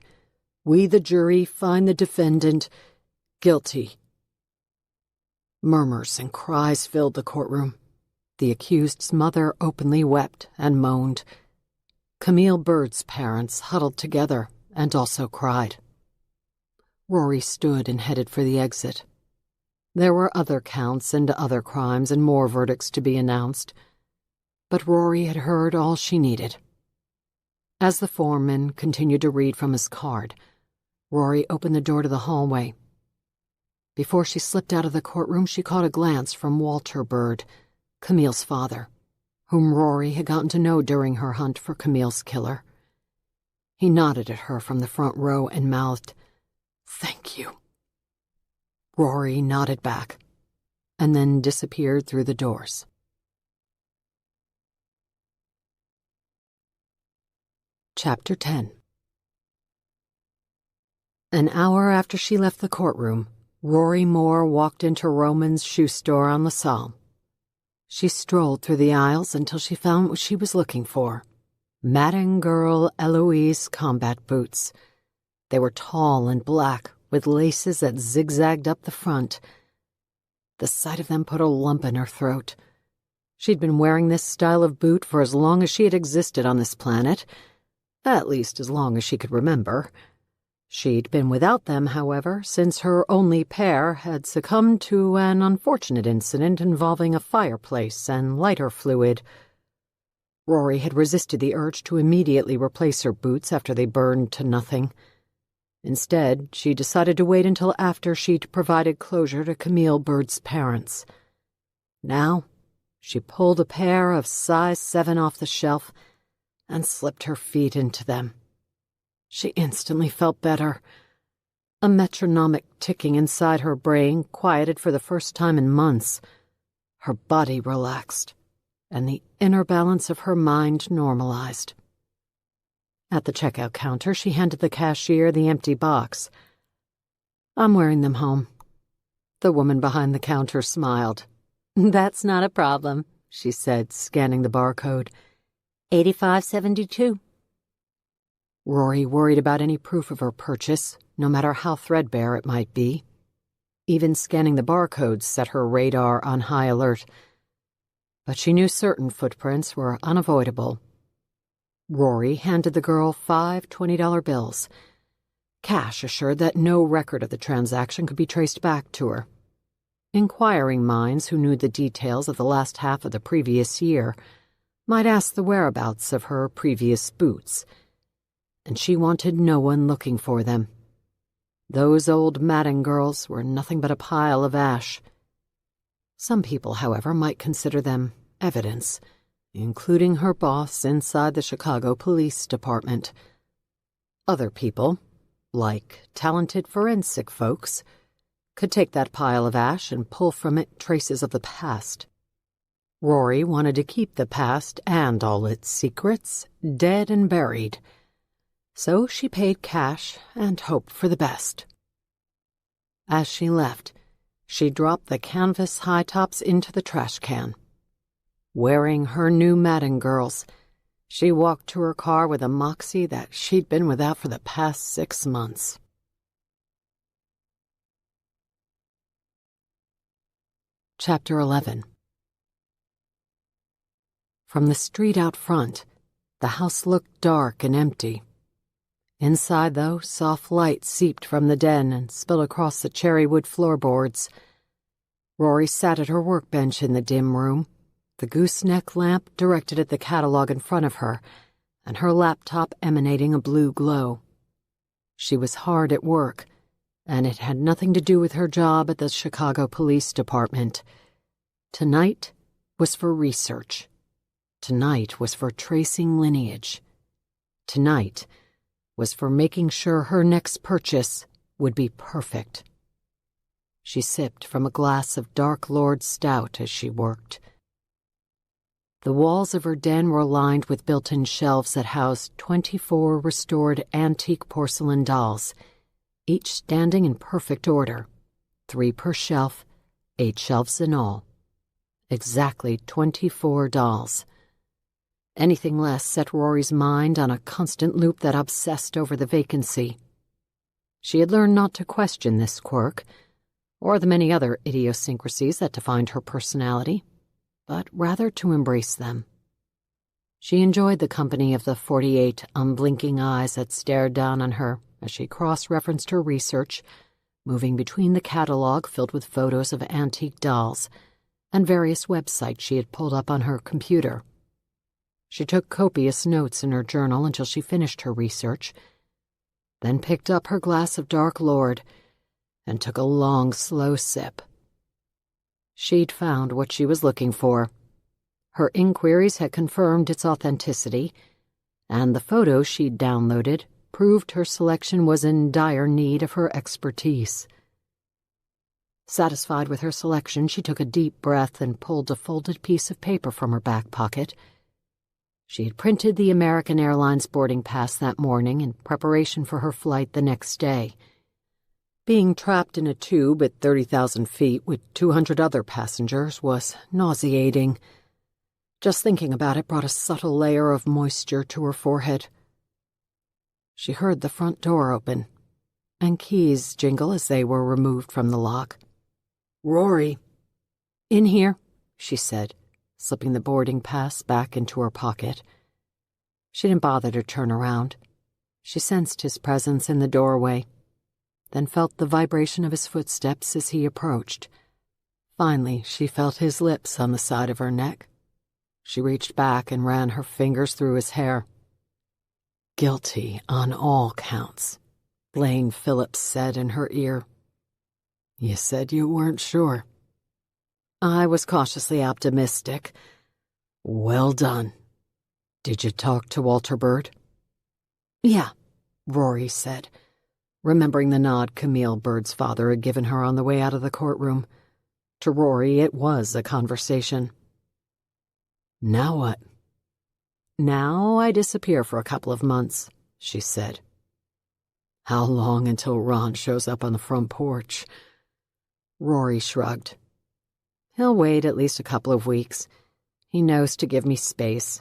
we, the jury, find the defendant guilty." Murmurs and cries filled the courtroom. The accused's mother openly wept and moaned. Camille Bird's parents huddled together and also cried. Rory stood and headed for the exit. There were other counts into other crimes and more verdicts to be announced, but Rory had heard all she needed. As the foreman continued to read from his card, Rory opened the door to the hallway. Before she slipped out of the courtroom, she caught a glance from Walter Bird, Camille's father, whom Rory had gotten to know during her hunt for Camille's killer. He nodded at her from the front row and mouthed, "Thank you." Rory nodded back, and then disappeared through the doors. Chapter 10. An hour after she left the courtroom, Rory Moore walked into Roman's shoe store on LaSalle. She strolled through the aisles until she found what she was looking for: Madden Girl Eloise combat boots. They were tall and black, with laces that zigzagged up the front. The sight of them put a lump in her throat. She'd been wearing this style of boot for as long as she had existed on this planet, at least as long as she could remember. She'd been without them, however, since her only pair had succumbed to an unfortunate incident involving a fireplace and lighter fluid. Rory had resisted the urge to immediately replace her boots after they burned to nothing. Instead, she decided to wait until after she'd provided closure to Camille Bird's parents. Now, she pulled a pair of size 7 off the shelf and slipped her feet into them. She instantly felt better. A metronomic ticking inside her brain quieted for the first time in months. Her body relaxed, and the inner balance of her mind normalized. At the checkout counter, she handed the cashier the empty box. "I'm wearing them home." The woman behind the counter smiled. "That's not a problem," she said, scanning the barcode. $85.72. Rory worried about any proof of her purchase, no matter how threadbare it might be. Even scanning the barcodes set her radar on high alert. But she knew certain footprints were unavoidable. Rory handed the girl 5 $20 bills. Cash assured that no record of the transaction could be traced back to her. Inquiring minds who knew the details of the last half of the previous year might ask the whereabouts of her previous boots, and she wanted no one looking for them. Those old Madden girls were nothing but a pile of ash. Some people, however, might consider them evidence, including her boss inside the Chicago Police Department. Other people, like talented forensic folks, could take that pile of ash and pull from it traces of the past. Rory wanted to keep the past and all its secrets dead and buried, so she paid cash and hoped for the best. As she left, she dropped the canvas high tops into the trash can. Wearing her new Madden girls, she walked to her car with a moxie that she'd been without for the past 6 months. Chapter 11. From the street out front, the house looked dark and empty. Inside, though, soft light seeped from the den and spilled across the cherry wood floorboards. Rory sat at her workbench in the dim room, the gooseneck lamp directed at the catalog in front of her, and her laptop emanating a blue glow. She was hard at work, and it had nothing to do with her job at the Chicago Police Department. Tonight was for research. Tonight was for tracing lineage. Tonight was for making sure her next purchase would be perfect. She sipped from a glass of Dark Lord Stout as she worked. The walls of her den were lined with built-in shelves that housed 24 restored antique porcelain dolls, each standing in perfect order, 3 per shelf, 8 shelves in all. Exactly 24 dolls. Anything less set Rory's mind on a constant loop that obsessed over the vacancy. She had learned not to question this quirk, or the many other idiosyncrasies that defined her personality, but rather to embrace them. She enjoyed the company of the 48 unblinking eyes that stared down on her as she cross-referenced her research, moving between the catalog filled with photos of antique dolls and various websites she had pulled up on her computer. She took copious notes in her journal until she finished her research, then picked up her glass of Dark Lord and took a long, slow sip. She'd found what she was looking for. Her inquiries had confirmed its authenticity, and the photos she'd downloaded proved her selection was in dire need of her expertise. Satisfied with her selection, she took a deep breath and pulled a folded piece of paper from her back pocket. She had printed the American Airlines boarding pass that morning in preparation for her flight the next day. Being trapped in a tube at 30,000 feet with 200 other passengers was nauseating. Just thinking about it brought a subtle layer of moisture to her forehead. She heard the front door open, and keys jingle as they were removed from the lock. "Rory." "In here," she said, slipping the boarding pass back into her pocket. She didn't bother to turn around. She sensed his presence in the doorway, then felt the vibration of his footsteps as he approached. Finally, she felt his lips on the side of her neck. She reached back and ran her fingers through his hair. "Guilty on all counts," Lane Phillips said in her ear. "You said you weren't sure." "I was cautiously optimistic." "Well done. Did you talk to Walter Bird?" "Yeah," Rory said, remembering the nod Camille Bird's father had given her on the way out of the courtroom. To Rory, it was a conversation. "Now what?" "Now I disappear for a couple of months," she said. "How long until Ron shows up on the front porch?" Rory shrugged. "He'll wait at least a couple of weeks. He knows to give me space."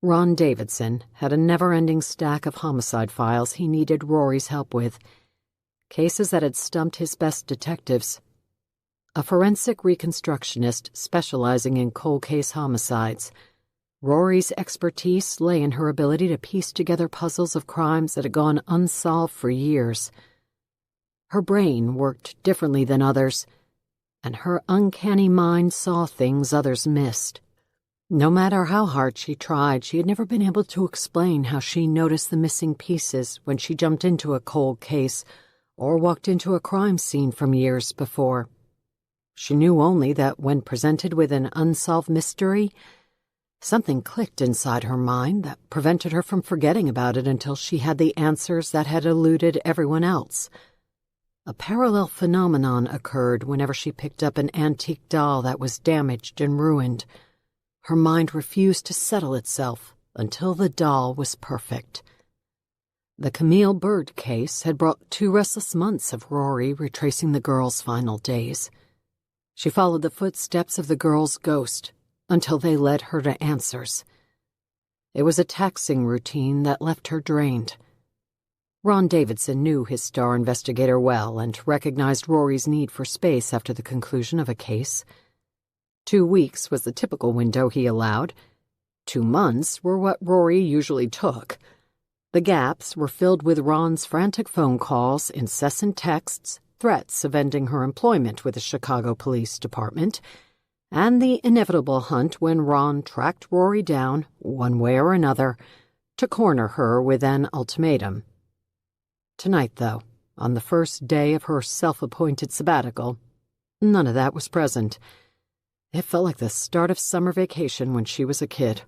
Ron Davidson had a never-ending stack of homicide files he needed Rory's help with, cases that had stumped his best detectives. A forensic reconstructionist specializing in cold case homicides, Rory's expertise lay in her ability to piece together puzzles of crimes that had gone unsolved for years. Her brain worked differently than others, and her uncanny mind saw things others missed. No matter how hard she tried, she had never been able to explain how she noticed the missing pieces when she jumped into a cold case or walked into a crime scene from years before. She knew only that when presented with an unsolved mystery, something clicked inside her mind that prevented her from forgetting about it until she had the answers that had eluded everyone else. A parallel phenomenon occurred whenever she picked up an antique doll that was damaged and ruined. Her mind refused to settle itself until the doll was perfect. The Camille Bird case had brought 2 restless months of Rory retracing the girl's final days. She followed the footsteps of the girl's ghost until they led her to answers. It was a taxing routine that left her drained. Ron Davidson knew his star investigator well and recognized Rory's need for space after the conclusion of a case. 2 weeks was the typical window he allowed. 2 months were what Rory usually took. The gaps were filled with Ron's frantic phone calls, incessant texts, threats of ending her employment with the Chicago Police Department, and the inevitable hunt when Ron tracked Rory down, one way or another, to corner her with an ultimatum. Tonight, though, on the first day of her self-appointed sabbatical, none of that was present. It felt like the start of summer vacation when she was a kid.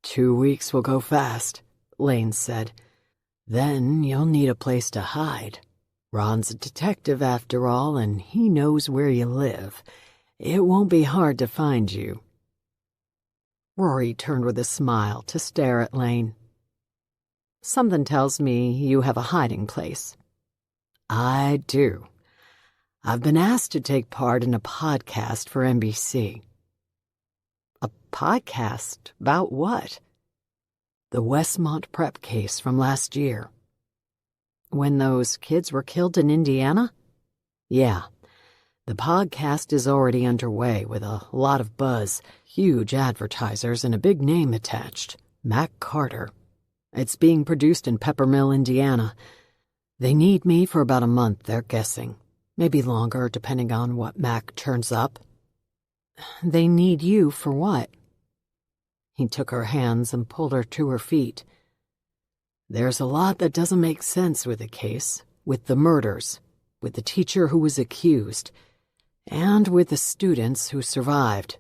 2 weeks will go fast, Lane said. Then you'll need a place to hide. Ron's a detective after all, and he knows where you live. It won't be hard to find you. Rory turned with a smile to stare at Lane. Something tells me you have a hiding place. I do. I've been asked to take part in a podcast for NBC. A podcast? About what? The Westmont prep case from last year. When those kids were killed in Indiana? Yeah. The podcast is already underway with a lot of buzz, huge advertisers, and a big name attached, Mac Carter. It's being produced in Peppermill, Indiana. They need me for about a month, they're guessing. Maybe longer, depending on what Mac turns up. They need you for what? He took her hands and pulled her to her feet. There's a lot that doesn't make sense with the case, with the murders, with the teacher who was accused, and with the students who survived.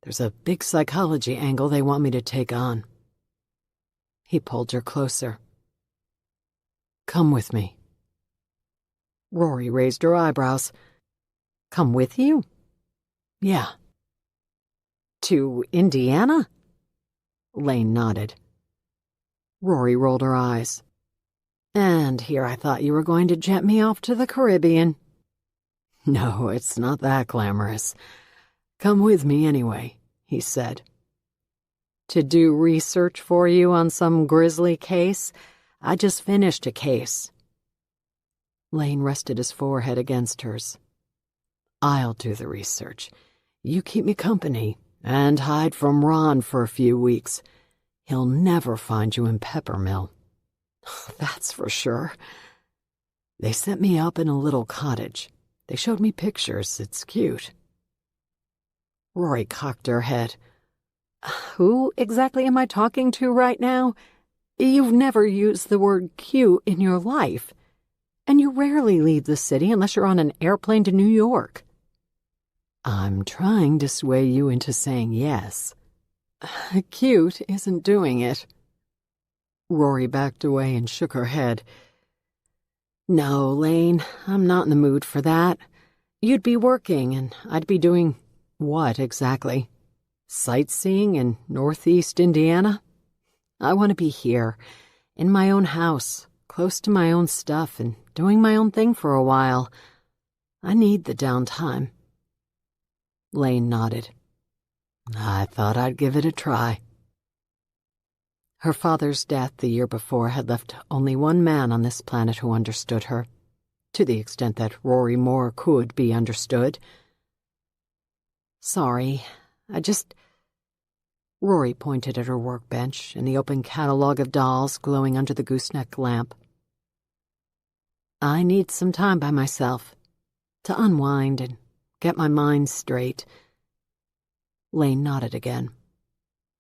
There's a big psychology angle they want me to take on. He pulled her closer. Come with me. Rory raised her eyebrows. Come with you? Yeah. To Indiana? Lane nodded. Rory rolled her eyes. And here I thought you were going to jet me off to the Caribbean. No, it's not that glamorous. Come with me anyway, he said. To do research for you on some grisly case? I just finished a case. Lane rested his forehead against hers. I'll do the research. You keep me company, and hide from Ron for a few weeks. He'll never find you in Peppermill. That's for sure. They set me up in a little cottage. They showed me pictures. It's cute. Rory cocked her head. Who exactly am I talking to right now? You've never used the word cute in your life. And you rarely leave the city unless you're on an airplane to New York. I'm trying to sway you into saying yes. Cute isn't doing it. Rory backed away and shook her head. No, Lane, I'm not in the mood for that. You'd be working, and I'd be doing what exactly? Sightseeing in Northeast Indiana? I want to be here, in my own house, close to my own stuff, and doing my own thing for a while. I need the downtime. Lane nodded. I thought I'd give it a try. Her father's death the year before had left only one man on this planet who understood her, to the extent that Rory Moore could be understood. Sorry, Rory pointed at her workbench and the open catalog of dolls glowing under the gooseneck lamp. I need some time by myself, to unwind and get my mind straight. Lane nodded again.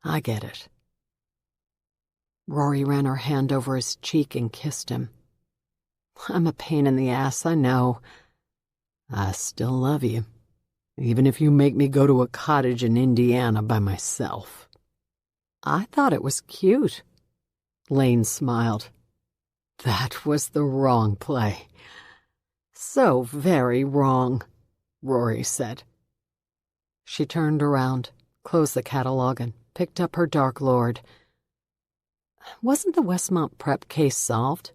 I get it. Rory ran her hand over his cheek and kissed him. I'm a pain in the ass, I know. I still love you, even if you make me go to a cottage in Indiana by myself. I thought it was cute. Lane smiled. That was the wrong play. So very wrong, Rory said. She turned around, closed the catalog, and picked up her Dark Lord. Wasn't the Westmont Prep case solved?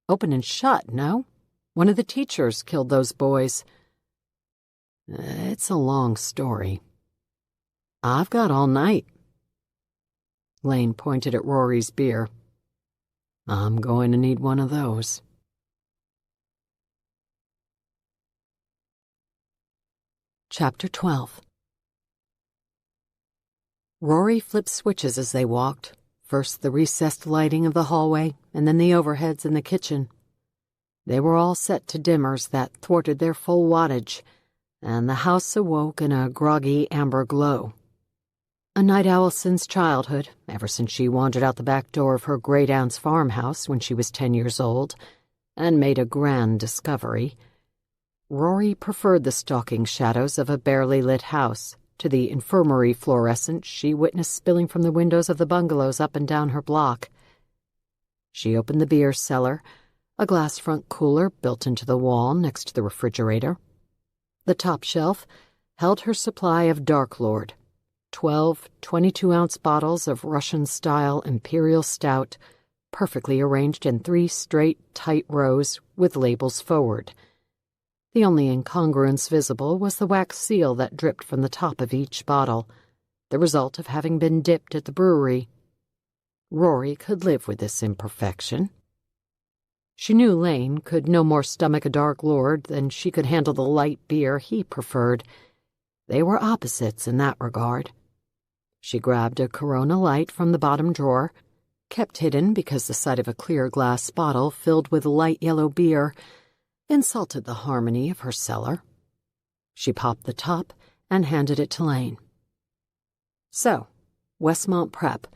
Open and shut, no? One of the teachers killed those boys. It's a long story. I've got all night. Lane pointed at Rory's beer. I'm going to need one of those. Chapter 12. Rory flipped switches as they walked, first the recessed lighting of the hallway and then the overheads in the kitchen. They were all set to dimmers that thwarted their full wattage, and the house awoke in a groggy amber glow. A night owl since childhood, ever since she wandered out the back door of her great-aunt's farmhouse when she was 10 years old, and made a grand discovery. Rory preferred the stalking shadows of a barely lit house to the infirmary fluorescent she witnessed spilling from the windows of the bungalows up and down her block. She opened the beer cellar, a glass front cooler built into the wall next to the refrigerator. The top shelf held her supply of Dark Lord, 12 22-ounce bottles of Russian-style imperial stout, perfectly arranged in 3 straight, tight rows with labels forward. The only incongruence visible was the wax seal that dripped from the top of each bottle, the result of having been dipped at the brewery. Rory could live with this imperfection. She knew Lane could no more stomach a Dark Lord than she could handle the light beer he preferred. They were opposites in that regard. She grabbed a Corona Light from the bottom drawer, kept hidden because the sight of a clear glass bottle filled with light yellow beer insulted the harmony of her cellar. She popped the top and handed it to Lane. "So, Westmont Prep.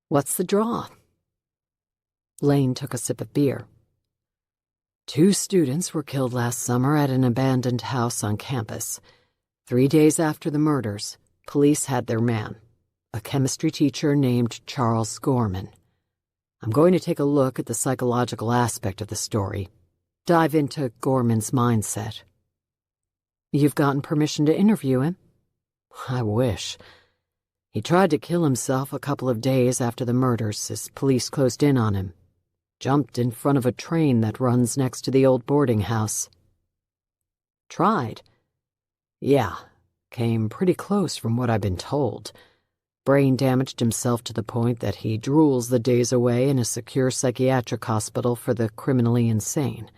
What's the draw?" Lane took a sip of beer. "2 students were killed last summer at an abandoned house on campus. 3 days after the murders, police had their man, a chemistry teacher named Charles Gorman. I'm going to take a look at the psychological aspect of the story, dive into Gorman's mindset." "You've gotten permission to interview him?" "I wish. He tried to kill himself a couple of days after the murders as police closed in on him. Jumped in front of a train that runs next to the old boarding house." "Tried?" "Yeah, came pretty close from what I've been told. Brain damaged himself to the point that he drools the days away in a secure psychiatric hospital for the criminally insane.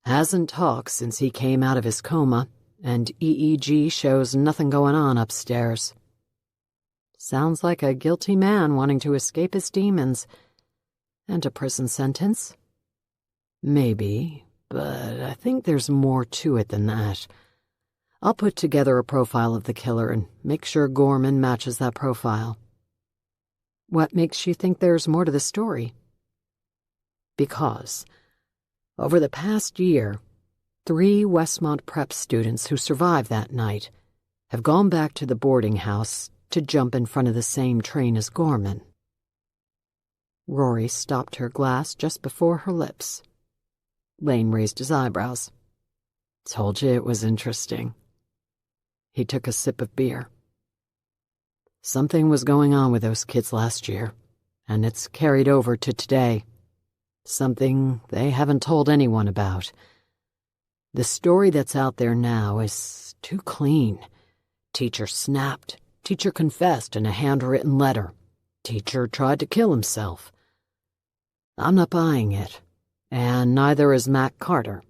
Hasn't talked since he came out of his coma, and EEG shows nothing going on upstairs." "Sounds like a guilty man wanting to escape his demons. And a prison sentence?" "Maybe, but I think there's more to it than that. I'll put together a profile of the killer and make sure Gorman matches that profile." "What makes you think there's more to the story?" "Because over the past year, 3 Westmont Prep students who survived that night have gone back to the boarding house to jump in front of the same train as Gorman." Rory stopped her glass just before her lips. Lane raised his eyebrows. "Told you it was interesting." He took a sip of beer. "Something was going on with those kids last year, and it's carried over to today. Something they haven't told anyone about. The story that's out there now is too clean. Teacher snapped. Teacher confessed in a handwritten letter. Teacher tried to kill himself. I'm not buying it, and neither is Mac Carter.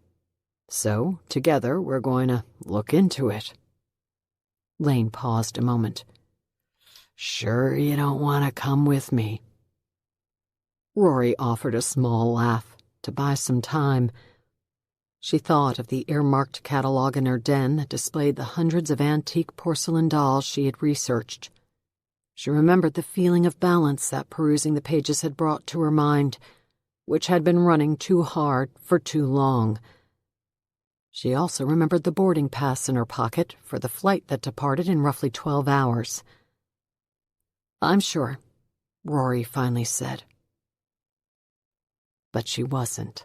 So, together, we're going to look into it." Lane paused a moment. "Sure you don't want to come with me?" Rory offered a small laugh to buy some time. She thought of the earmarked catalog in her den that displayed the hundreds of antique porcelain dolls she had researched. She remembered the feeling of balance that perusing the pages had brought to her mind, which had been running too hard for too long. She also remembered the boarding pass in her pocket for the flight that departed in roughly 12 hours. "I'm sure," Rory finally said. But she wasn't.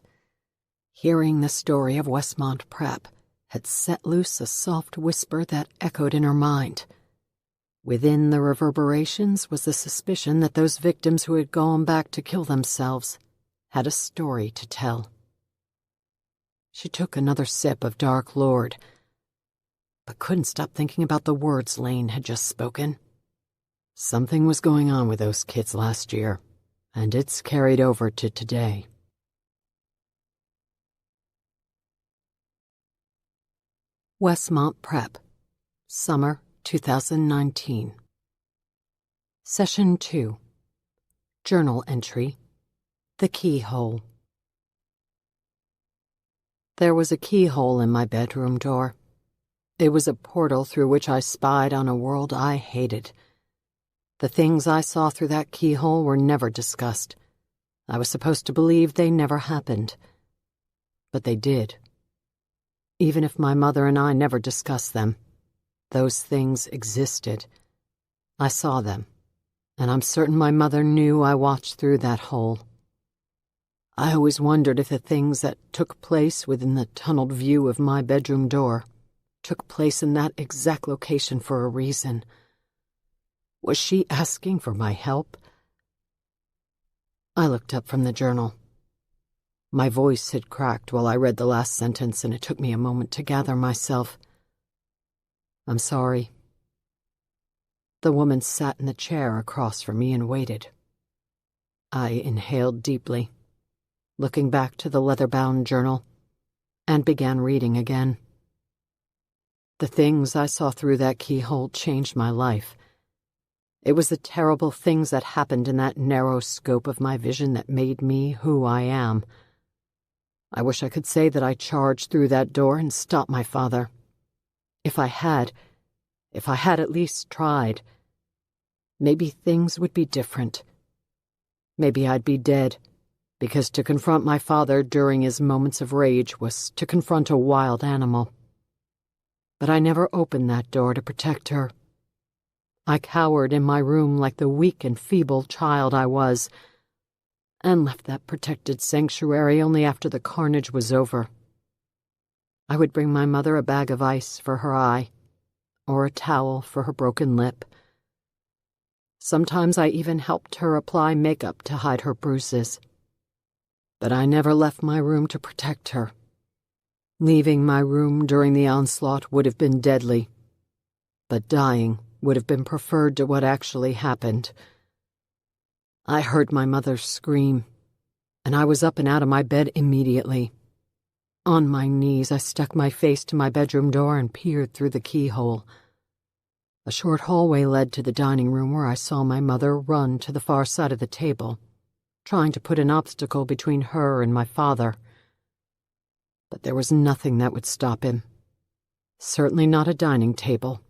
Hearing the story of Westmont Prep had set loose a soft whisper that echoed in her mind. Within the reverberations was the suspicion that those victims who had gone back to kill themselves had a story to tell. She took another sip of Dark Lord, but couldn't stop thinking about the words Lane had just spoken. Something was going on with those kids last year, and it's carried over to today. Westmont Prep, Summer 2019. Session 2. Journal Entry. The Keyhole. There was a keyhole in my bedroom door. It was a portal through which I spied on a world I hated. The things I saw through that keyhole were never discussed. I was supposed to believe they never happened. But they did. Even if my mother and I never discussed them, those things existed. I saw them, and I'm certain my mother knew I watched through that hole. I always wondered if the things that took place within the tunneled view of my bedroom door took place in that exact location for a reason. Was she asking for my help? I looked up from the journal. My voice had cracked while I read the last sentence, and it took me a moment to gather myself. I'm sorry. The woman sat in the chair across from me and waited. I inhaled deeply, looking back to the leather-bound journal, and began reading again. The things I saw through that keyhole changed my life. It was the terrible things that happened in that narrow scope of my vision that made me who I am. I wish I could say that I charged through that door and stopped my father. If I had at least tried, maybe things would be different. Maybe I'd be dead, because to confront my father during his moments of rage was to confront a wild animal. But I never opened that door to protect her. I cowered in my room like the weak and feeble child I was, and left that protected sanctuary only after the carnage was over. I would bring my mother a bag of ice for her eye, or a towel for her broken lip. Sometimes I even helped her apply makeup to hide her bruises. But I never left my room to protect her. Leaving my room during the onslaught would have been deadly, but dying would have been preferred to what actually happened. I heard my mother scream, and I was up and out of my bed immediately. On my knees, I stuck my face to my bedroom door and peered through the keyhole. A short hallway led to the dining room where I saw my mother run to the far side of the table, trying to put an obstacle between her and my father. But there was nothing that would stop him. Certainly not a dining table.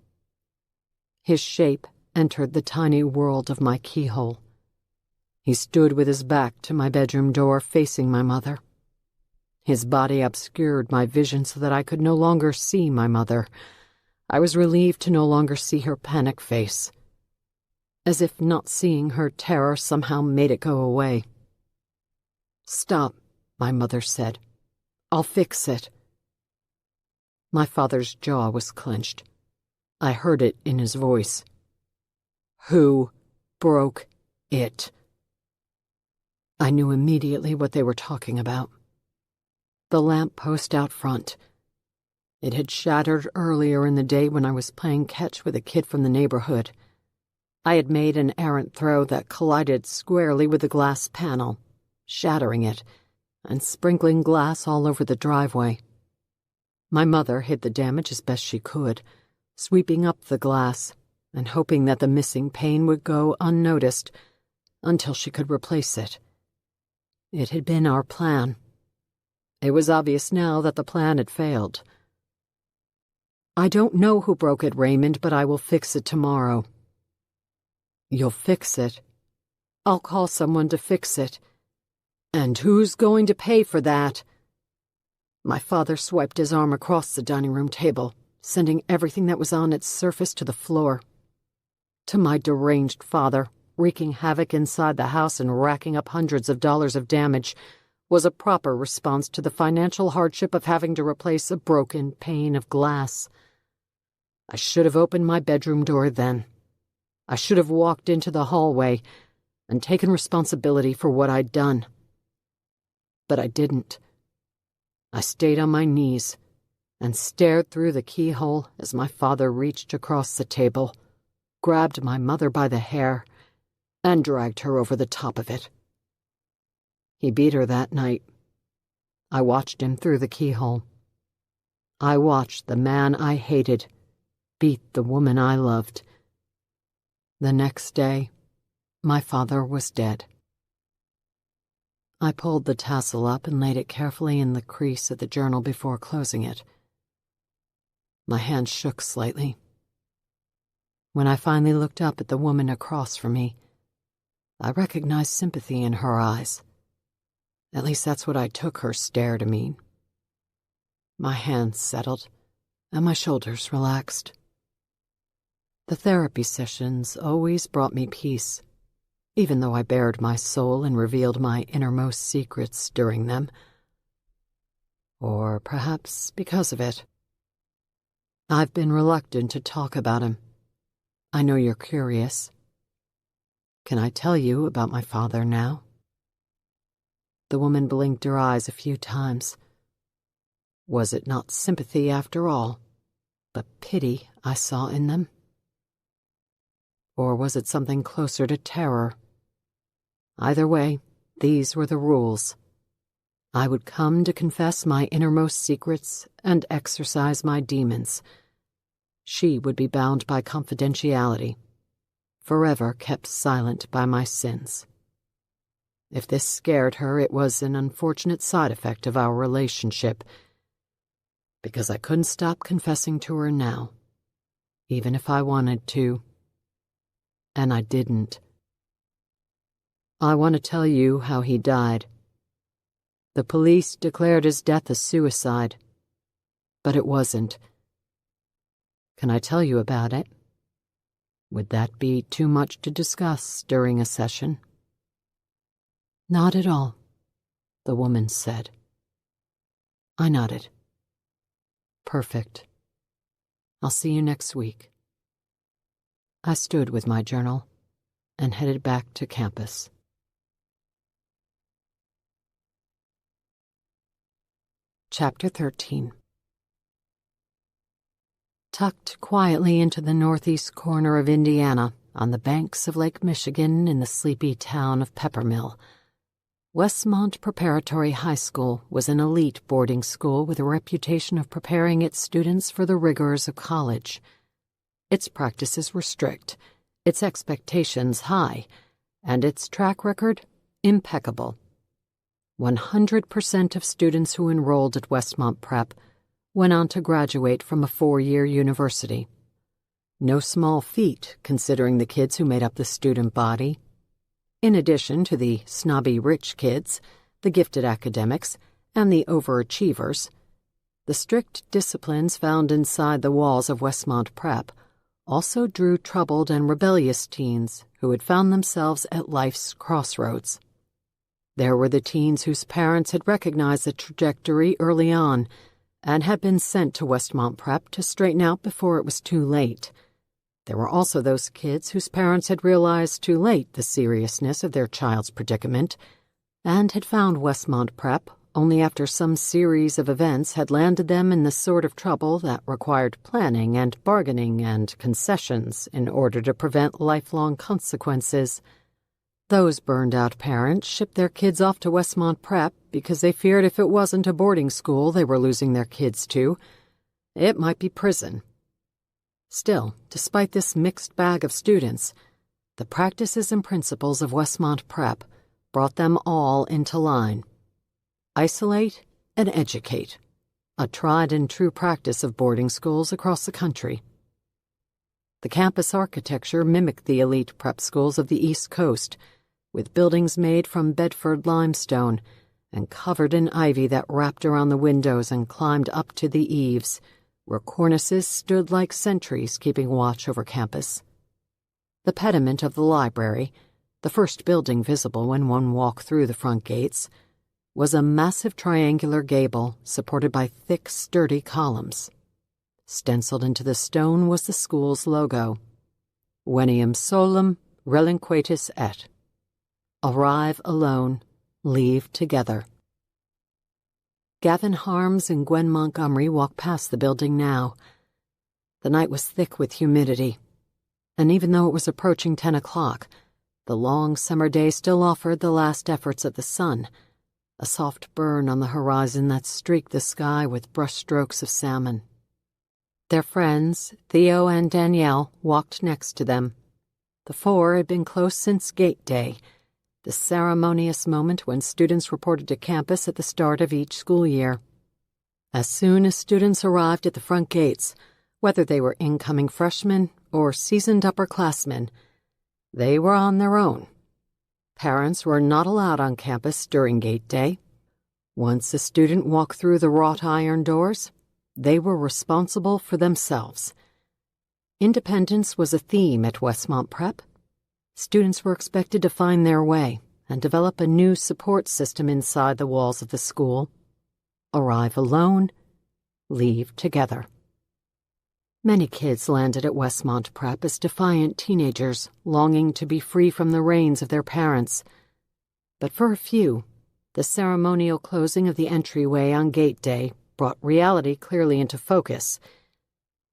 His shape entered the tiny world of my keyhole. He stood with his back to my bedroom door, facing my mother. His body obscured my vision so that I could no longer see my mother. I was relieved to no longer see her panic face, as if not seeing her terror somehow made it go away. "Stop," my mother said. "I'll fix it." My father's jaw was clenched. I heard it in his voice. "Who broke it?" I knew immediately what they were talking about. The lamp post out front. It had shattered earlier in the day when I was playing catch with a kid from the neighborhood. I had made an errant throw that collided squarely with the glass panel, shattering it and sprinkling glass all over the driveway. My mother hid the damage as best she could, sweeping up the glass and hoping that the missing pane would go unnoticed until she could replace it. It had been our plan. It was obvious now that the plan had failed. "I don't know who broke it, Raymond, but I will fix it tomorrow." "You'll fix it?" "I'll call someone to fix it." "And who's going to pay for that?" My father swiped his arm across the dining room table, sending everything that was on its surface to the floor. To my deranged father, wreaking havoc inside the house and racking up hundreds of dollars of damage was a proper response to the financial hardship of having to replace a broken pane of glass. I should have opened my bedroom door then. I should have walked into the hallway and taken responsibility for what I'd done. But I didn't. I stayed on my knees and stared through the keyhole as my father reached across the table, grabbed my mother by the hair, and dragged her over the top of it. He beat her that night. I watched him through the keyhole. I watched the man I hated beat the woman I loved. The next day, my father was dead. I pulled the tassel up and laid it carefully in the crease of the journal before closing it. My hand shook slightly. When I finally looked up at the woman across from me, I recognized sympathy in her eyes. At least that's what I took her stare to mean. My hands settled, and my shoulders relaxed. The therapy sessions always brought me peace, even though I bared my soul and revealed my innermost secrets during them. Or perhaps because of it. I've been reluctant to talk about him. I know you're curious. Can I tell you about my father now? The woman blinked her eyes a few times. Was it not sympathy after all, but pity I saw in them? Or was it something closer to terror? Either way, these were the rules. I would come to confess my innermost secrets and exorcise my demons. She would be bound by confidentiality. forever kept silent by my sins. If this scared her, it was an unfortunate side effect of our relationship, because I couldn't stop confessing to her now, even if I wanted to. And I didn't. I want to tell you how he died. The police declared his death a suicide, but it wasn't. Can I tell you about it? Would that be too much to discuss during a session? Not at all, the woman said. I nodded. Perfect. I'll see you next week. I stood with my journal and headed back to campus. Chapter 13. Tucked quietly into the northeast corner of Indiana, on the banks of Lake Michigan in the sleepy town of Peppermill, Westmont Preparatory High School was an elite boarding school with a reputation of preparing its students for the rigors of college. Its practices were strict, its expectations high, and its track record impeccable. 100% of students who enrolled at Westmont Prep went on to graduate from a 4-year university. No small feat, considering the kids who made up the student body. In addition to the snobby rich kids, the gifted academics, and the overachievers, the strict disciplines found inside the walls of Westmont Prep also drew troubled and rebellious teens who had found themselves at life's crossroads. There were the teens whose parents had recognized the trajectory early on and had been sent to Westmont Prep to straighten out before it was too late. There were also those kids whose parents had realized too late the seriousness of their child's predicament and had found Westmont Prep only after some series of events had landed them in the sort of trouble that required planning and bargaining and concessions in order to prevent lifelong consequences. Those burned-out parents shipped their kids off to Westmont Prep because they feared if it wasn't a boarding school they were losing their kids to, it might be prison. Still, despite this mixed bag of students, the practices and principles of Westmont Prep brought them all into line. Isolate and educate, a tried-and-true practice of boarding schools across the country. The campus architecture mimicked the elite prep schools of the East Coast, with buildings made from Bedford limestone and covered in ivy that wrapped around the windows and climbed up to the eaves, where cornices stood like sentries keeping watch over campus. The pediment of the library, the first building visible when one walked through the front gates, was a massive triangular gable supported by thick, sturdy columns. Stenciled into the stone was the school's logo, Veniam solum relinquatis et. Arrive alone, leave together. Gavin Harms and Gwen Montgomery walked past the building now. The night was thick with humidity, and even though it was approaching 10 o'clock, the long summer day still offered the last efforts of the sun, a soft burn on the horizon that streaked the sky with brushstrokes of salmon. Their friends, Theo and Danielle, walked next to them. The four had been close since Gate Day, the ceremonious moment when students reported to campus at the start of each school year. As soon as students arrived at the front gates, whether they were incoming freshmen or seasoned upperclassmen, they were on their own. Parents were not allowed on campus during Gate Day. Once a student walked through the wrought iron doors, they were responsible for themselves. Independence was a theme at Westmont Prep. Students were expected to find their way and develop a new support system inside the walls of the school. Arrive alone, leave together. Many kids landed at Westmont Prep as defiant teenagers, longing to be free from the reins of their parents. But for a few, the ceremonial closing of the entryway on Gate Day brought reality clearly into focus.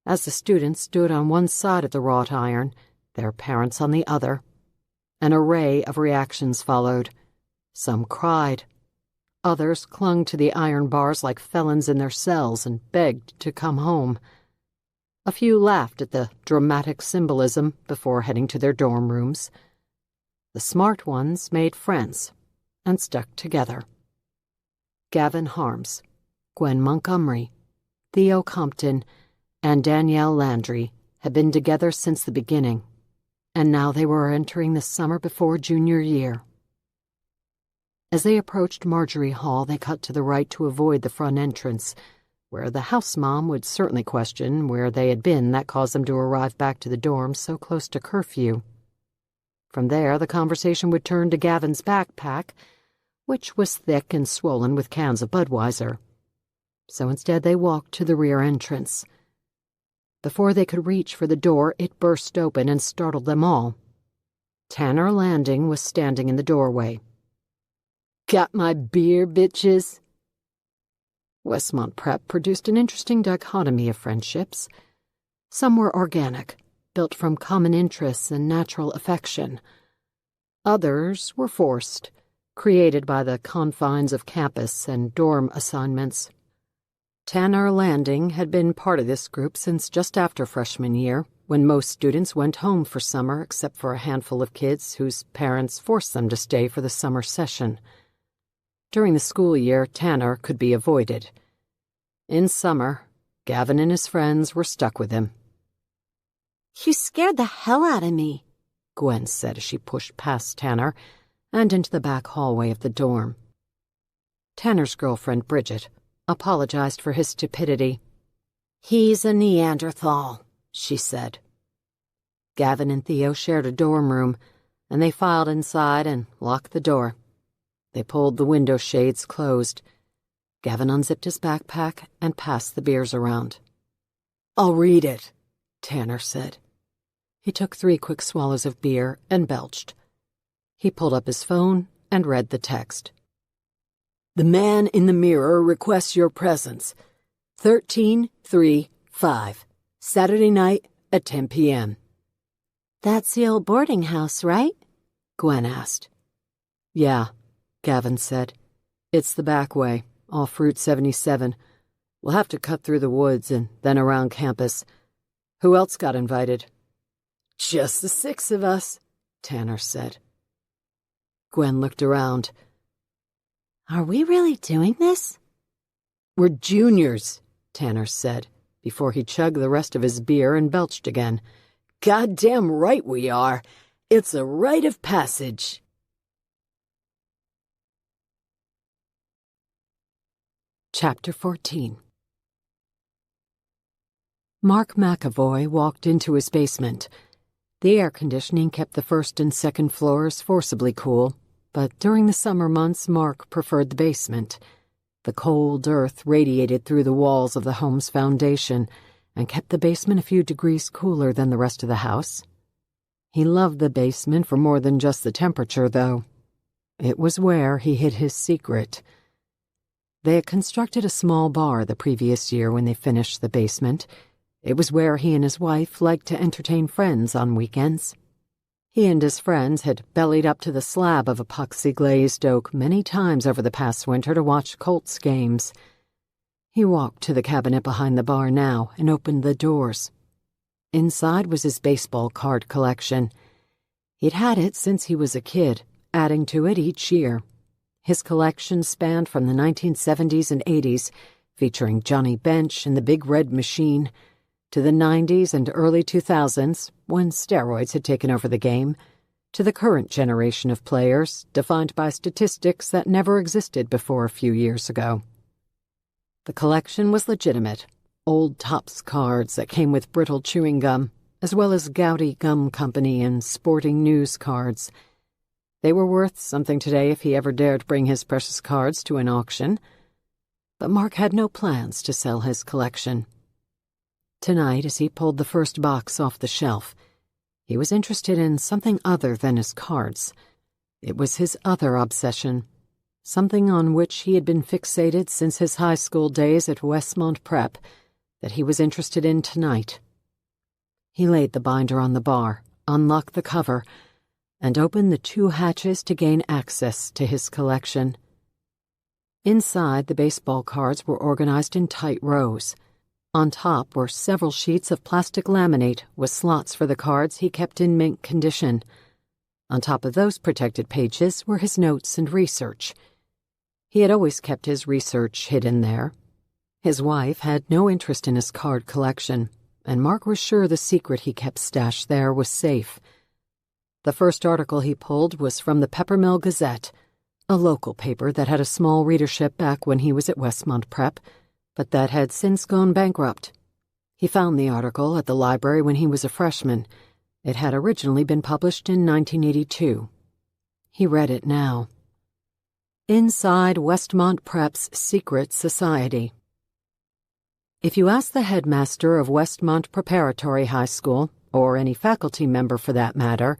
As the students stood on one side of the wrought iron, their parents on the other, an array of reactions followed. Some cried. Others clung to the iron bars like felons in their cells and begged to come home. A few laughed at the dramatic symbolism before heading to their dorm rooms. The smart ones made friends and stuck together. Gavin Harms, Gwen Montgomery, Theo Compton, and Danielle Landry had been together since the beginning, and now they were entering the summer before junior year. As they approached Marjorie Hall, they cut to the right to avoid the front entrance, where the house mom would certainly question where they had been that caused them to arrive back to the dorm so close to curfew. From there, the conversation would turn to Gavin's backpack, which was thick and swollen with cans of Budweiser. So instead they walked to the rear entrance. Before they could reach for the door, it burst open and startled them all. Tanner Landing was standing in the doorway. "Got my beer, bitches?" Westmont Prep produced an interesting dichotomy of friendships. Some were organic, built from common interests and natural affection. Others were forced, created by the confines of campus and dorm assignments. Tanner Landing had been part of this group since just after freshman year, when most students went home for summer except for a handful of kids whose parents forced them to stay for the summer session. During the school year, Tanner could be avoided. In summer, Gavin and his friends were stuck with him. "You scared the hell out of me," Gwen said as she pushed past Tanner and into the back hallway of the dorm. Tanner's girlfriend, Bridget, apologized for his stupidity. "He's a Neanderthal," she said. Gavin and Theo shared a dorm room, and they filed inside and locked the door. They pulled the window shades closed. Gavin unzipped his backpack and passed the beers around. "I'll read it," Tanner said. He took 3 quick swallows of beer and belched. He pulled up his phone and read the text. "The man in the mirror requests your presence. 13-3-5, Saturday night at 10 p.m. "That's the old boarding house, right?" Gwen asked. "Yeah," Gavin said. "It's the back way, off Route 77. We'll have to cut through the woods and then around campus. Who else got invited?" "Just the 6 of us," Tanner said. Gwen looked around. "Are we really doing this?" "We're juniors," Tanner said, before he chugged the rest of his beer and belched again. "Goddamn right we are. It's a rite of passage." Chapter 14. Mark McAvoy walked into his basement. The air conditioning kept the first and second floors forcibly cool, but during the summer months Mark preferred the basement. The cold earth radiated through the walls of the home's foundation and kept the basement a few degrees cooler than the rest of the house. He loved the basement for more than just the temperature, though. It was where he hid his secret. They had constructed a small bar the previous year when they finished the basement. It was where he and his wife liked to entertain friends on weekends. He and his friends had bellied up to the slab of epoxy-glazed oak many times over the past winter to watch Colts games. He walked to the cabinet behind the bar now and opened the doors. Inside was his baseball card collection. He'd had it since he was a kid, adding to it each year. His collection spanned from the 1970s and 80s, featuring Johnny Bench and the Big Red Machine, to the 90s and early 2000s, when steroids had taken over the game, to the current generation of players, defined by statistics that never existed before a few years ago. The collection was legitimate, old Topps cards that came with brittle chewing gum, as well as Goudy Gum Company and Sporting News cards. They were worth something today if he ever dared bring his precious cards to an auction. But Mark had no plans to sell his collection. Tonight, as he pulled the first box off the shelf, he was interested in something other than his cards. It was his other obsession, something on which he had been fixated since his high school days at Westmont Prep, that he was interested in tonight. He laid the binder on the bar, unlocked the cover, and opened the 2 hatches to gain access to his collection. Inside, the baseball cards were organized in tight rows. On top were several sheets of plastic laminate with slots for the cards he kept in mint condition. On top of those protected pages were his notes and research. He had always kept his research hidden there. His wife had no interest in his card collection, and Mark was sure the secret he kept stashed there was safe. The first article he pulled was from the Peppermill Gazette, a local paper that had a small readership back when he was at Westmont Prep, but that had since gone bankrupt. He found the article at the library when he was a freshman. It had originally been published in 1982. He read it now. Inside Westmont Prep's Secret Society. If you ask the headmaster of Westmont Preparatory High School, or any faculty member for that matter,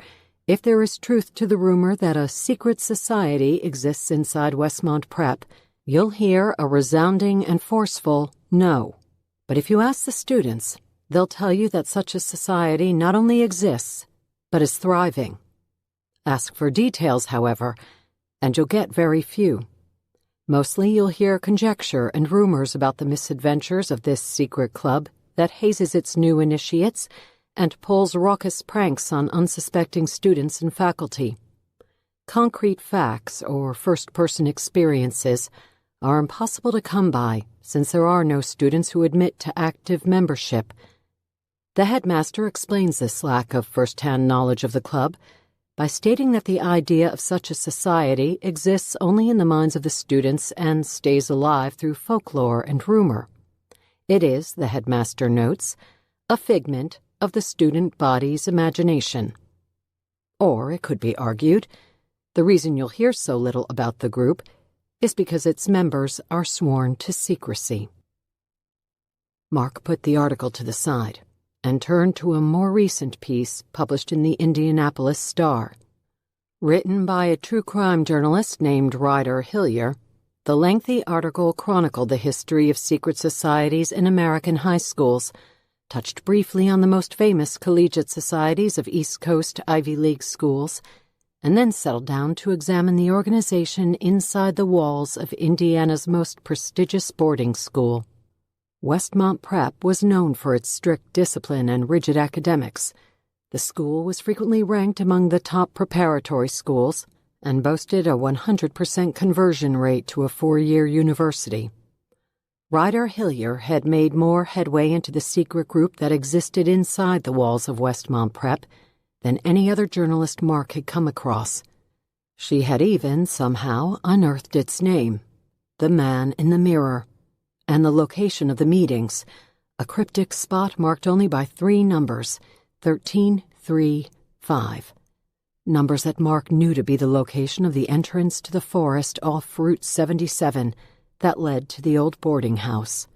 if there is truth to the rumor that a secret society exists inside Westmont Prep, you'll hear a resounding and forceful no. But if you ask the students, they'll tell you that such a society not only exists, but is thriving. Ask for details, however, and you'll get very few. Mostly you'll hear conjecture and rumors about the misadventures of this secret club that hazes its new initiates and pulls raucous pranks on unsuspecting students and faculty. Concrete facts or first-person experiences are impossible to come by since there are no students who admit to active membership. The headmaster explains this lack of first-hand knowledge of the club by stating that the idea of such a society exists only in the minds of the students and stays alive through folklore and rumor. It is, the headmaster notes, a figment of the student body's imagination. Or, it could be argued, the reason you'll hear so little about the group is because its members are sworn to secrecy. Mark put the article to the side and turned to a more recent piece published in the Indianapolis Star. Written by a true crime journalist named Ryder Hillier, the lengthy article chronicled the history of secret societies in American high schools, touched briefly on the most famous collegiate societies of East Coast Ivy League schools, and then settled down to examine the organization inside the walls of Indiana's most prestigious boarding school. Westmont Prep was known for its strict discipline and rigid academics. The school was frequently ranked among the top preparatory schools and boasted a 100% conversion rate to a 4-year university. Ryder Hillier had made more headway into the secret group that existed inside the walls of Westmont Prep than any other journalist Mark had come across. She had even, somehow, unearthed its name, the Man in the Mirror, and the location of the meetings, a cryptic spot marked only by 3 numbers, 13, 3, 5. Numbers that Mark knew to be the location of the entrance to the forest off Route 77 that led to the old boarding house.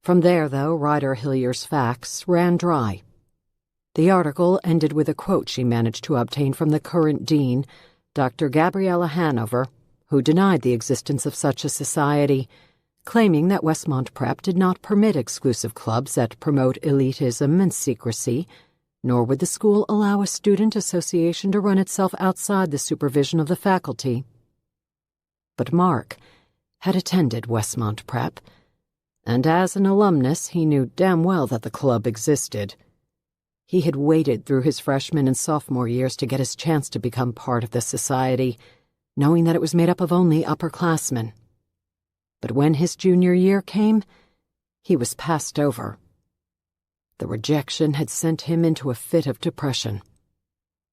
From there, though, Ryder Hillier's facts ran dry. The article ended with a quote she managed to obtain from the current dean, Dr. Gabriella Hanover, who denied the existence of such a society, claiming that Westmont Prep did not permit exclusive clubs that promote elitism and secrecy, nor would the school allow a student association to run itself outside the supervision of the faculty. But Mark had attended Westmont Prep, and as an alumnus he knew damn well that the club existed. He had waited through his freshman and sophomore years to get his chance to become part of the society, knowing that it was made up of only upperclassmen. But when his junior year came, he was passed over. The rejection had sent him into a fit of depression.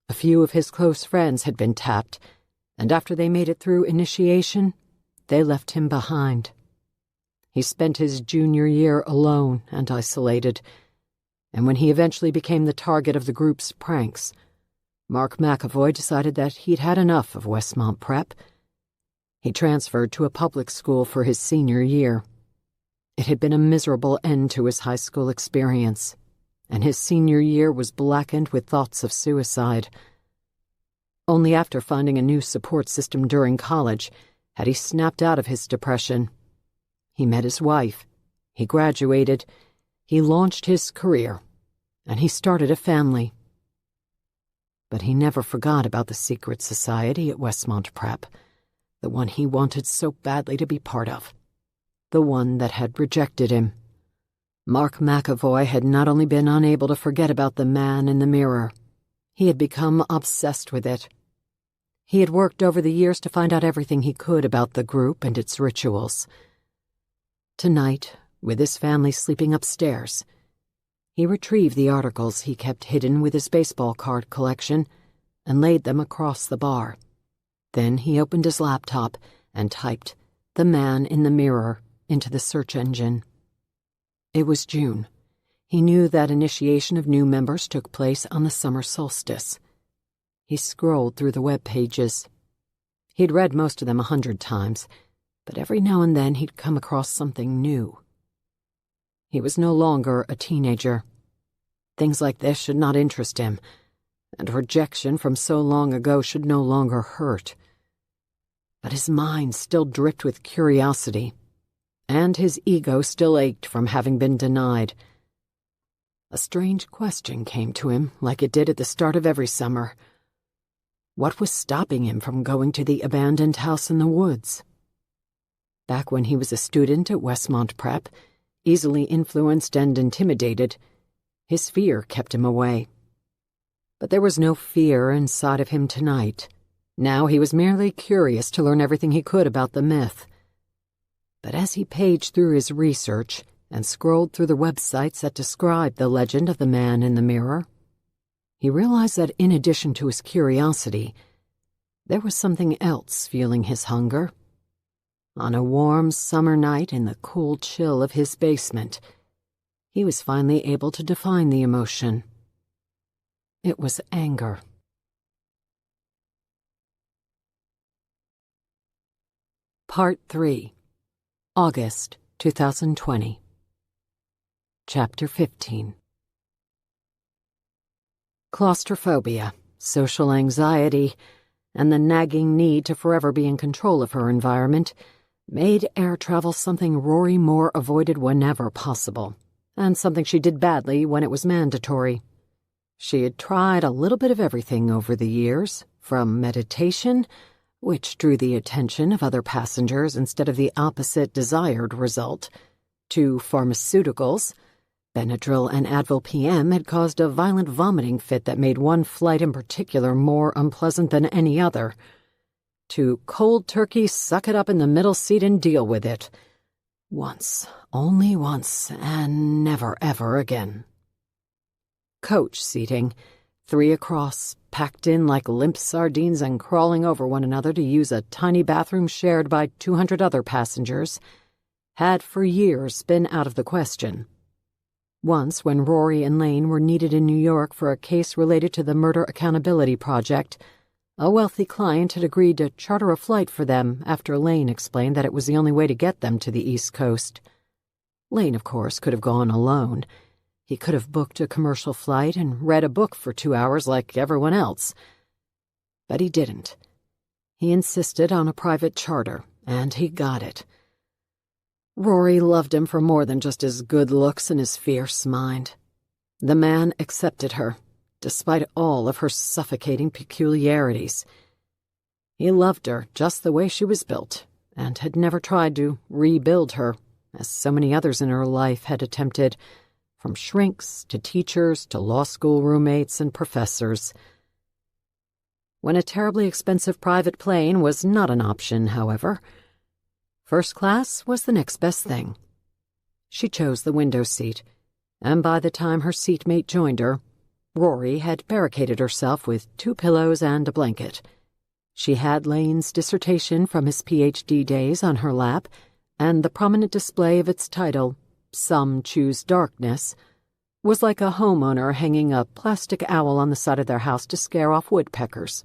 A few of his close friends had been tapped, and after they made it through initiation, they left him behind. He spent his junior year alone and isolated, and when he eventually became the target of the group's pranks, Mark McAvoy decided that he'd had enough of Westmont Prep. He transferred to a public school for his senior year. It had been a miserable end to his high school experience, and his senior year was blackened with thoughts of suicide. Only after finding a new support system during college had he snapped out of his depression. He met his wife, he graduated, he launched his career, and he started a family. But he never forgot about the secret society at Westmont Prep, the one he wanted so badly to be part of, the one that had rejected him. Mark McAvoy had not only been unable to forget about the man in the mirror, he had become obsessed with it. He had worked over the years to find out everything he could about the group and its rituals. Tonight, with his family sleeping upstairs, he retrieved the articles he kept hidden with his baseball card collection and laid them across the bar. Then he opened his laptop and typed "The Man in the Mirror" into the search engine. It was June. He knew that initiation of new members took place on the summer solstice. He scrolled through the web pages. He'd read most of them 100 times, but every now and then he'd come across something new. He was no longer a teenager. Things like this should not interest him, and rejection from so long ago should no longer hurt. But his mind still dripped with curiosity, and his ego still ached from having been denied. A strange question came to him, like it did at the start of every summer. What was stopping him from going to the abandoned house in the woods? Back when he was a student at Westmont Prep, easily influenced and intimidated, his fear kept him away. But there was no fear inside of him tonight. Now he was merely curious to learn everything he could about the myth. But as he paged through his research and scrolled through the websites that described the legend of the man in the mirror, he realized that in addition to his curiosity, there was something else fueling his hunger. On a warm summer night in the cool chill of his basement, he was finally able to define the emotion. It was anger. Part 3. August 2020. Chapter 15. Claustrophobia, social anxiety, and the nagging need to forever be in control of her environment made air travel something Rory Moore avoided whenever possible, and something she did badly when it was mandatory. She had tried a little bit of everything over the years, from meditation, which drew the attention of other passengers instead of the opposite desired result, to pharmaceuticals. Benadryl and Advil PM had caused a violent vomiting fit that made one flight in particular more unpleasant than any other, to cold turkey suck it up in the middle seat and deal with it. Once, only once, and never ever again. Coach seating, 3 across, packed in like limp sardines and crawling over one another to use a tiny bathroom shared by 200 other passengers, had for years been out of the question. Once, when Rory and Lane were needed in New York for a case related to the Murder Accountability Project, a wealthy client had agreed to charter a flight for them after Lane explained that it was the only way to get them to the East Coast. Lane, of course, could have gone alone. He could have booked a commercial flight and read a book for 2 hours like everyone else. But he didn't. He insisted on a private charter, and he got it. Rory loved him for more than just his good looks and his fierce mind. The man accepted her, despite all of her suffocating peculiarities. He loved her just the way she was built, and had never tried to rebuild her, as so many others in her life had attempted, from shrinks to teachers to law school roommates and professors. When a terribly expensive private plane was not an option, however, first class was the next best thing. She chose the window seat, and by the time her seatmate joined her, Rory had barricaded herself with 2 pillows and a blanket. She had Lane's dissertation from his PhD days on her lap, and the prominent display of its title, "Some Choose Darkness," was like a homeowner hanging a plastic owl on the side of their house to scare off woodpeckers.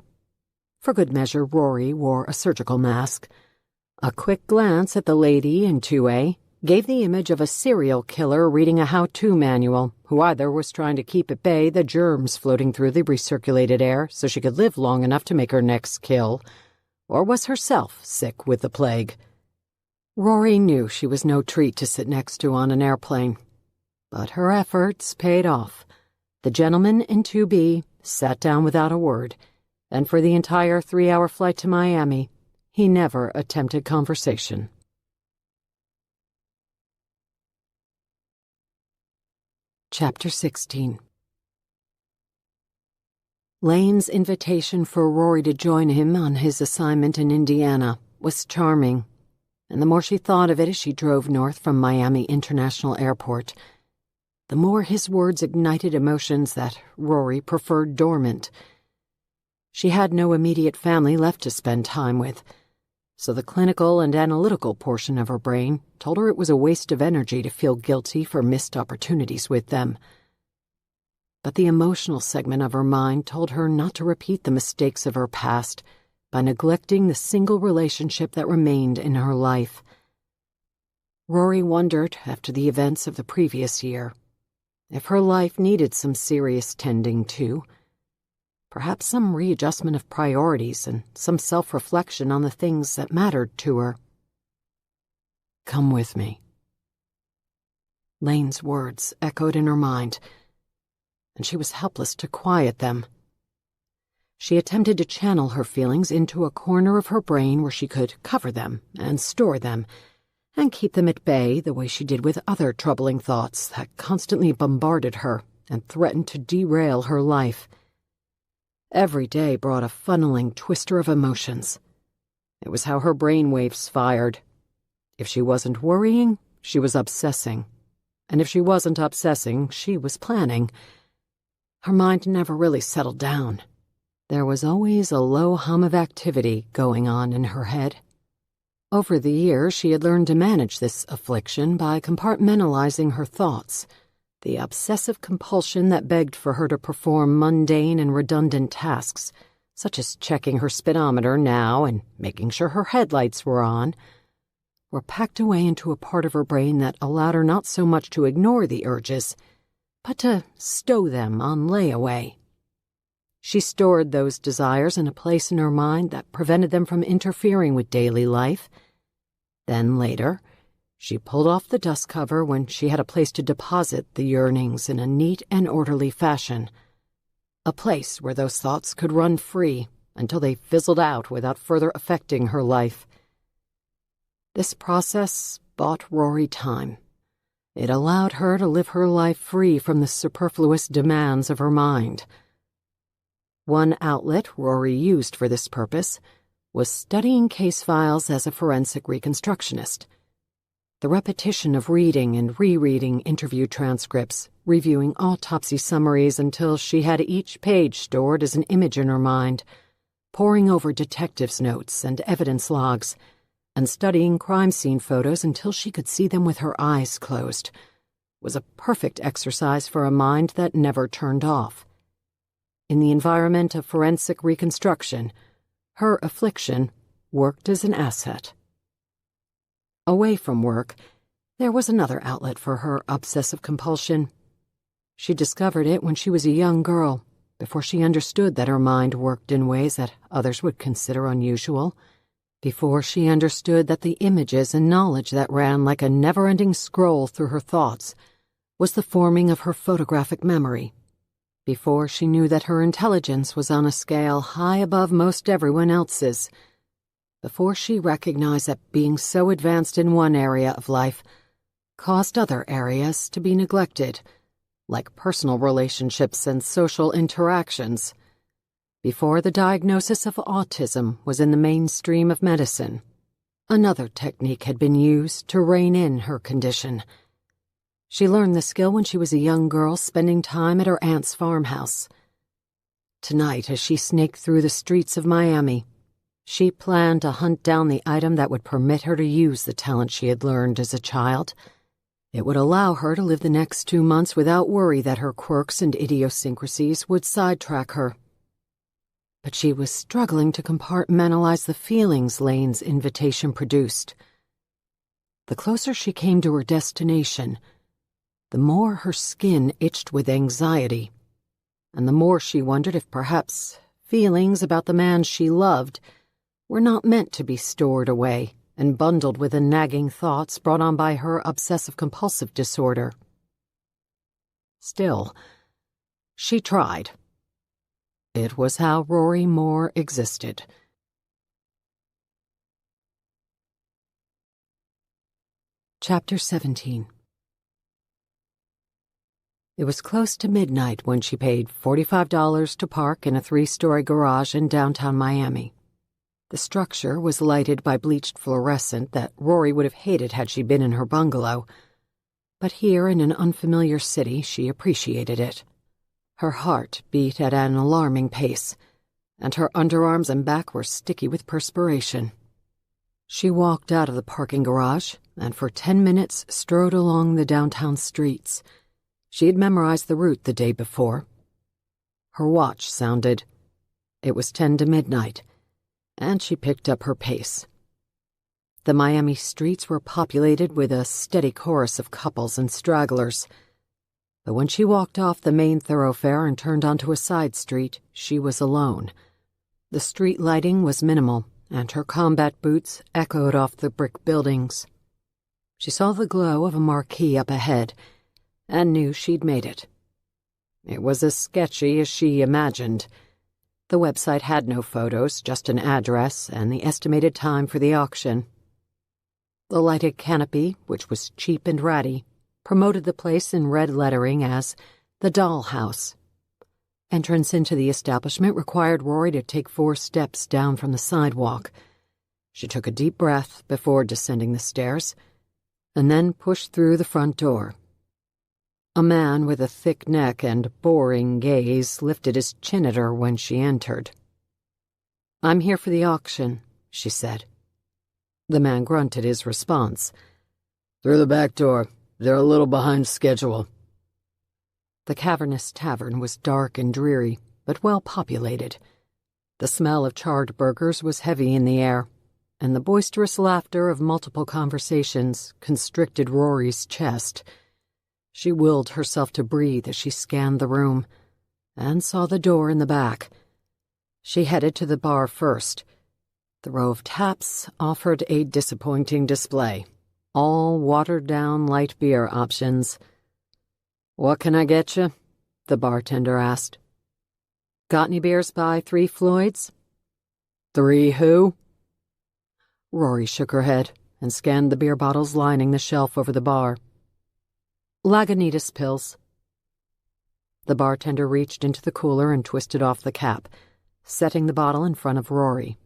For good measure, Rory wore a surgical mask. A quick glance at the lady in 2A gave the image of a serial killer reading a how-to manual, who either was trying to keep at bay the germs floating through the recirculated air so she could live long enough to make her next kill, or was herself sick with the plague. Rory knew she was no treat to sit next to on an airplane, but her efforts paid off. The gentleman in 2B sat down without a word, and for the entire 3-hour flight to Miami, he never attempted conversation. Chapter 16. Lane's invitation for Rory to join him on his assignment in Indiana was charming, and the more she thought of it as she drove north from Miami International Airport, the more his words ignited emotions that Rory preferred dormant. She had no immediate family left to spend time with, so the clinical and analytical portion of her brain told her it was a waste of energy to feel guilty for missed opportunities with them. But the emotional segment of her mind told her not to repeat the mistakes of her past by neglecting the single relationship that remained in her life. Rory wondered, after the events of the previous year, if her life needed some serious tending to. Perhaps some readjustment of priorities and some self-reflection on the things that mattered to her. "Come with me." Lane's words echoed in her mind, and she was helpless to quiet them. She attempted to channel her feelings into a corner of her brain where she could cover them and store them, and keep them at bay the way she did with other troubling thoughts that constantly bombarded her and threatened to derail her life. Every day brought a funneling twister of emotions. It was how her brain waves fired. If she wasn't worrying, she was obsessing. And if she wasn't obsessing, she was planning. Her mind never really settled down. There was always a low hum of activity going on in her head. Over the years, she had learned to manage this affliction by compartmentalizing her thoughts, the obsessive compulsion that begged for her to perform mundane and redundant tasks, such as checking her speedometer now and making sure her headlights were on, were packed away into a part of her brain that allowed her not so much to ignore the urges, but to stow them on layaway. She stored those desires in a place in her mind that prevented them from interfering with daily life. Then later, she pulled off the dust cover when she had a place to deposit the yearnings in a neat and orderly fashion, a place where those thoughts could run free until they fizzled out without further affecting her life. This process bought Rory time. It allowed her to live her life free from the superfluous demands of her mind. One outlet Rory used for this purpose was studying case files as a forensic reconstructionist. The repetition of reading and rereading interview transcripts, reviewing autopsy summaries until she had each page stored as an image in her mind, poring over detectives' notes and evidence logs, and studying crime scene photos until she could see them with her eyes closed, was a perfect exercise for a mind that never turned off. In the environment of forensic reconstruction, her affliction worked as an asset. Away from work, there was another outlet for her obsessive compulsion. She discovered it when she was a young girl, before she understood that her mind worked in ways that others would consider unusual, before she understood that the images and knowledge that ran like a never-ending scroll through her thoughts was the forming of her photographic memory, before she knew that her intelligence was on a scale high above most everyone else's, before she recognized that being so advanced in one area of life caused other areas to be neglected, like personal relationships and social interactions, before the diagnosis of autism was in the mainstream of medicine. Another technique had been used to rein in her condition. She learned the skill when she was a young girl spending time at her aunt's farmhouse. Tonight, as she snaked through the streets of Miami, she planned to hunt down the item that would permit her to use the talent she had learned as a child. It would allow her to live the next 2 months without worry that her quirks and idiosyncrasies would sidetrack her. But she was struggling to compartmentalize the feelings Lane's invitation produced. The closer she came to her destination, the more her skin itched with anxiety, and the more she wondered if perhaps feelings about the man she loved were not meant to be stored away and bundled with the nagging thoughts brought on by her obsessive-compulsive disorder. Still, she tried. It was how Rory Moore existed. Chapter 17. It was close to midnight when she paid $45 to park in a 3-story garage in downtown Miami. The structure was lighted by bleached fluorescent that Rory would have hated had she been in her bungalow. But here in an unfamiliar city, she appreciated it. Her heart beat at an alarming pace, and her underarms and back were sticky with perspiration. She walked out of the parking garage and for 10 minutes strode along the downtown streets. She had memorized the route the day before. Her watch sounded. It was 10 to midnight, and she picked up her pace. The Miami streets were populated with a steady chorus of couples and stragglers. But when she walked off the main thoroughfare and turned onto a side street, she was alone. The street lighting was minimal, and her combat boots echoed off the brick buildings. She saw the glow of a marquee up ahead and knew she'd made it. It was as sketchy as she imagined. The website had no photos, just an address and the estimated time for the auction. The lighted canopy, which was cheap and ratty, promoted the place in red lettering as the Doll House. Entrance into the establishment required Rory to take 4 steps down from the sidewalk. She took a deep breath before descending the stairs, and then pushed through the front door. A man with a thick neck and boring gaze lifted his chin at her when she entered. "I'm here for the auction," she said. The man grunted his response. "Through the back door. They're a little behind schedule." The cavernous tavern was dark and dreary, but well populated. The smell of charred burgers was heavy in the air, and the boisterous laughter of multiple conversations constricted Rory's chest. She willed herself to breathe as she scanned the room, and saw the door in the back. She headed to the bar first. The row of taps offered a disappointing display, all watered-down light beer options. "What can I get you?" the bartender asked. "Got any beers by 3 Floyds?" "3 who?" Rory shook her head and scanned the beer bottles lining the shelf over the bar. "Lagunitas pills." The bartender reached into the cooler and twisted off the cap, setting the bottle in front of Rory.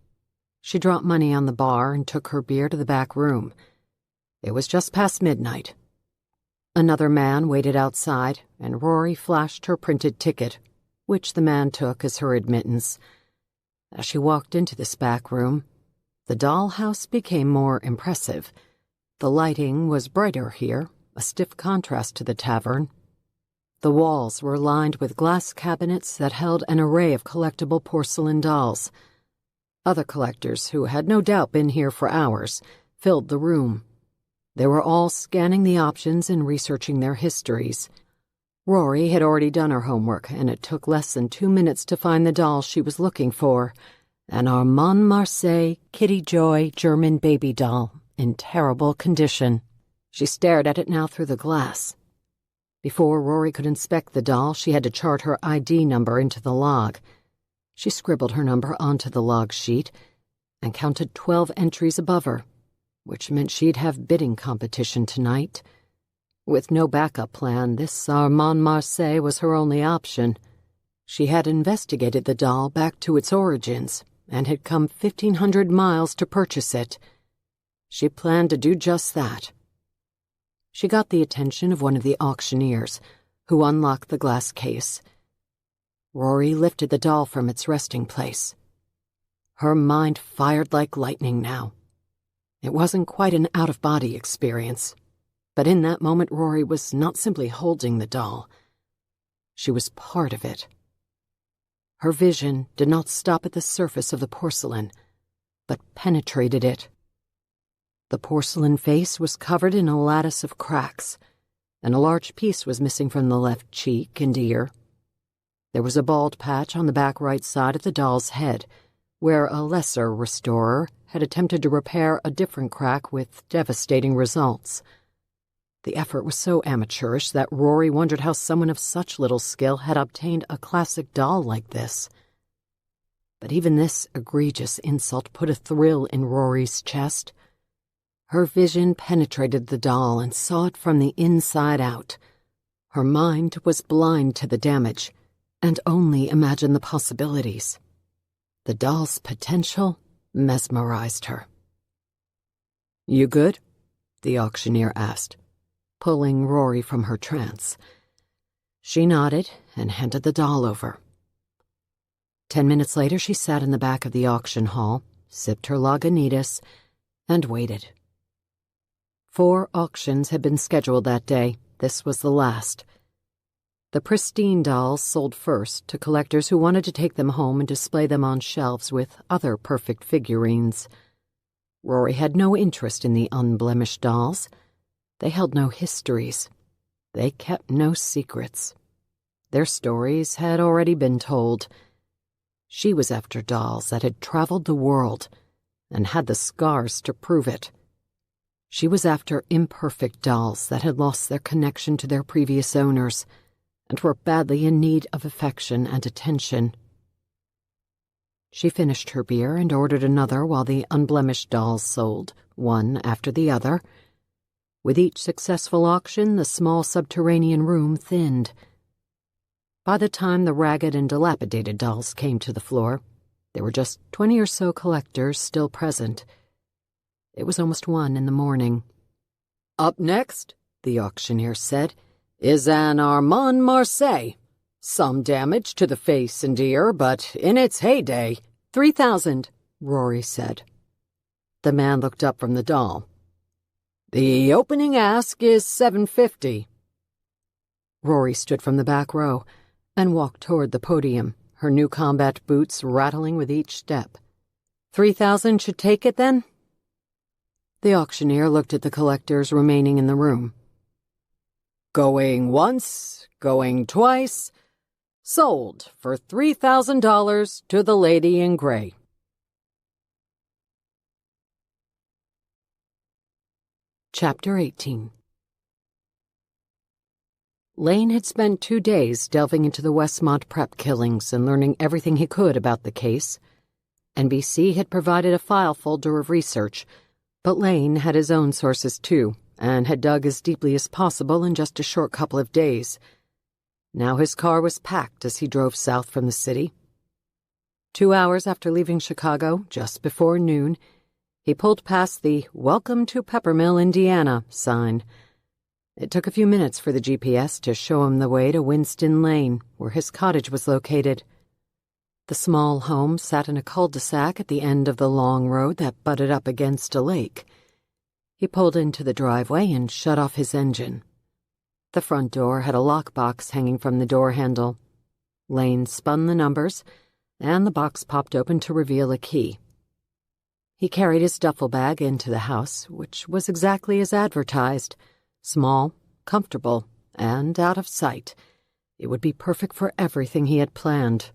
She dropped money on the bar and took her beer to the back room. It was just past midnight. Another man waited outside, and Rory flashed her printed ticket, which the man took as her admittance. As she walked into this back room, the dollhouse became more impressive. The lighting was brighter here, a stiff contrast to the tavern. The walls were lined with glass cabinets that held an array of collectible porcelain dolls. Other collectors, who had no doubt been here for hours, filled the room. They were all scanning the options and researching their histories. Rory had already done her homework, and it took less than 2 minutes to find the doll she was looking for, an Armand Marseille Kitty Joy German baby doll in terrible condition. She stared at it now through the glass. Before Rory could inspect the doll, she had to chart her ID number into the log. She scribbled her number onto the log sheet and counted 12 entries above her, which meant she'd have bidding competition tonight. With no backup plan, this Armand Marseille was her only option. She had investigated the doll back to its origins and had come 1,500 miles to purchase it. She planned to do just that. She got the attention of one of the auctioneers, who unlocked the glass case. Rory lifted the doll from its resting place. Her mind fired like lightning now. It wasn't quite an out-of-body experience, but in that moment Rory was not simply holding the doll. She was part of it. Her vision did not stop at the surface of the porcelain, but penetrated it. The porcelain face was covered in a lattice of cracks, and a large piece was missing from the left cheek and ear. There was a bald patch on the back right side of the doll's head, where a lesser restorer had attempted to repair a different crack with devastating results. The effort was so amateurish that Rory wondered how someone of such little skill had obtained a classic doll like this. But even this egregious insult put a thrill in Rory's chest. Her vision penetrated the doll and saw it from the inside out. Her mind was blind to the damage and only imagined the possibilities. The doll's potential mesmerized her. "You good?" the auctioneer asked, pulling Rory from her trance. She nodded and handed the doll over. 10 minutes later, she sat in the back of the auction hall, sipped her Lagunitas, and waited. 4 auctions had been scheduled that day. This was the last. The pristine dolls sold first to collectors who wanted to take them home and display them on shelves with other perfect figurines. Rory had no interest in the unblemished dolls. They held no histories. They kept no secrets. Their stories had already been told. She was after dolls that had traveled the world and had the scars to prove it. She was after imperfect dolls that had lost their connection to their previous owners and were badly in need of affection and attention. She finished her beer and ordered another while the unblemished dolls sold, one after the other. With each successful auction, the small subterranean room thinned. By the time the ragged and dilapidated dolls came to the floor, there were just 20 or so collectors still present. It was almost 1 in the morning. "Up next," the auctioneer said, "is an Armand Marseille. Some damage to the face and ear, but in its heyday." "3,000, Rory said. The man looked up from the doll. "The opening ask is $750. Rory stood from the back row and walked toward the podium, her new combat boots rattling with each step. 3,000 should take it, then?" The auctioneer looked at the collectors remaining in the room. "Going once, going twice. Sold for $3,000 to the lady in gray." Chapter 18. Lane had spent 2 days delving into the Westmont Prep killings and learning everything he could about the case. NBC had provided a file folder of research, but Lane had his own sources too, and had dug as deeply as possible in just a short couple of days. Now his car was packed as he drove south from the city. 2 hours after leaving Chicago, just before noon, he pulled past the "Welcome to Peppermill, Indiana" sign. It took a few minutes for the GPS to show him the way to Winston Lane, where his cottage was located. The small home sat in a cul-de-sac at the end of the long road that butted up against a lake. He pulled into the driveway and shut off his engine. The front door had a lockbox hanging from the door handle. Lane spun the numbers, and the box popped open to reveal a key. He carried his duffel bag into the house, which was exactly as advertised. Small, comfortable, and out of sight. It would be perfect for everything he had planned.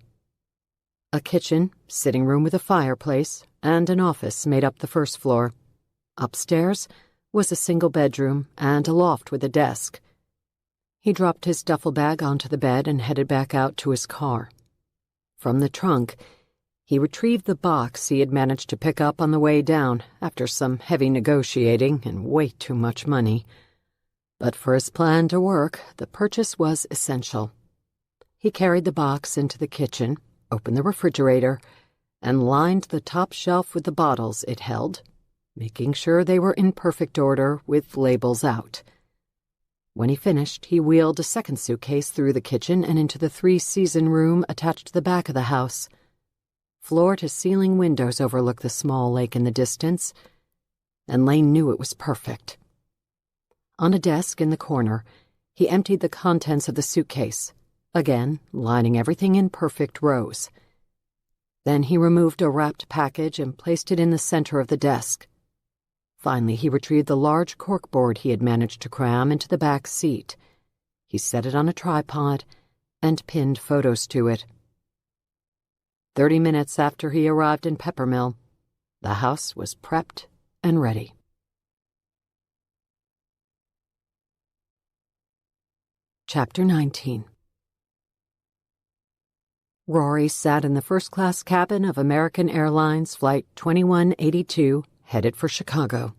A kitchen, sitting room with a fireplace, and an office made up the first floor. Upstairs was a single bedroom and a loft with a desk. He dropped his duffel bag onto the bed and headed back out to his car. From the trunk, he retrieved the box he had managed to pick up on the way down after some heavy negotiating and way too much money. But for his plan to work, the purchase was essential. He carried the box into the kitchen, opened the refrigerator, and lined the top shelf with the bottles it held, making sure they were in perfect order with labels out. When he finished, he wheeled a second suitcase through the kitchen and into the 3-season room attached to the back of the house. Floor-to-ceiling windows overlooked the small lake in the distance, and Lane knew it was perfect. On a desk in the corner, he emptied the contents of the suitcase, again lining everything in perfect rows. Then he removed a wrapped package and placed it in the center of the desk. Finally, he retrieved the large corkboard he had managed to cram into the back seat. He set it on a tripod and pinned photos to it. 30 minutes after he arrived in Peppermill, the house was prepped and ready. Chapter 19. Rory sat in the first-class cabin of American Airlines Flight 2182, headed for Chicago.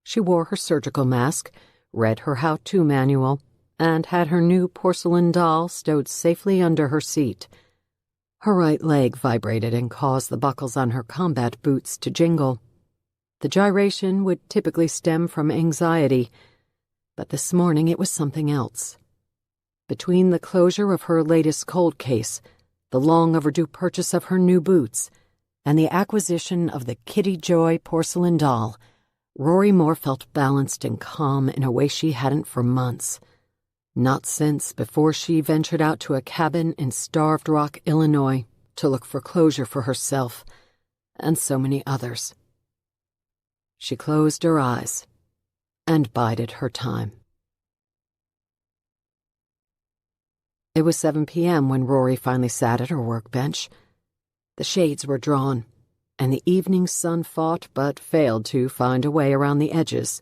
She wore her surgical mask, read her how-to manual, and had her new porcelain doll stowed safely under her seat. Her right leg vibrated and caused the buckles on her combat boots to jingle. The gyration would typically stem from anxiety, but this morning it was something else. Between the closure of her latest cold case, the long-overdue purchase of her new boots, and the acquisition of the Kitty Joy porcelain doll, Rory Moore felt balanced and calm in a way she hadn't for months. Not since before she ventured out to a cabin in Starved Rock, Illinois, to look for closure for herself and so many others. She closed her eyes and bided her time. It was 7 p.m. when Rory finally sat at her workbench. The shades were drawn, and the evening sun fought but failed to find a way around the edges.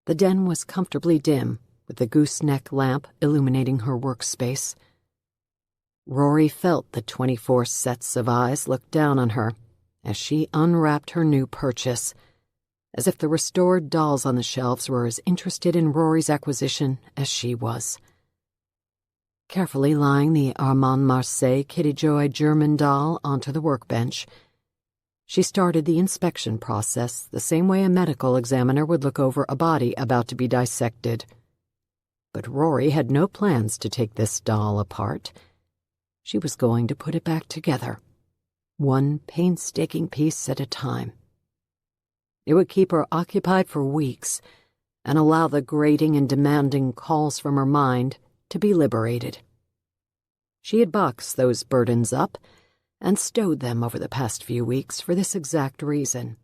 The den was comfortably dim, with the gooseneck lamp illuminating her workspace. Rory felt the 24 sets of eyes look down on her as she unwrapped her new purchase, as if the restored dolls on the shelves were as interested in Rory's acquisition as she was. Carefully lying the Armand Marseille Kitty Joy German doll onto the workbench, she started the inspection process the same way a medical examiner would look over a body about to be dissected. But Rory had no plans to take this doll apart. She was going to put it back together, one painstaking piece at a time. It would keep her occupied for weeks and allow the grating and demanding calls from her mind to be liberated. She had boxed those burdens up and stowed them over the past few weeks for this exact reason.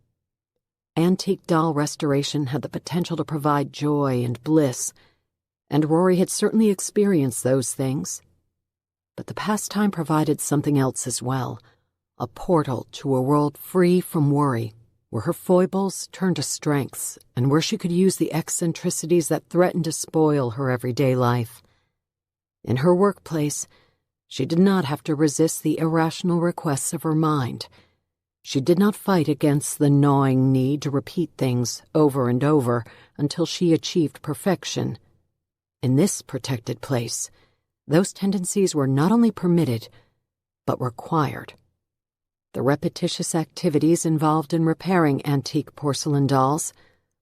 Antique doll restoration had the potential to provide joy and bliss, and Rory had certainly experienced those things. But the pastime provided something else as well, a portal to a world free from worry, where her foibles turned to strengths and where she could use the eccentricities that threatened to spoil her everyday life. In her workplace, she did not have to resist the irrational requests of her mind. She did not fight against the gnawing need to repeat things over and over until she achieved perfection. In this protected place, those tendencies were not only permitted, but required. The repetitious activities involved in repairing antique porcelain dolls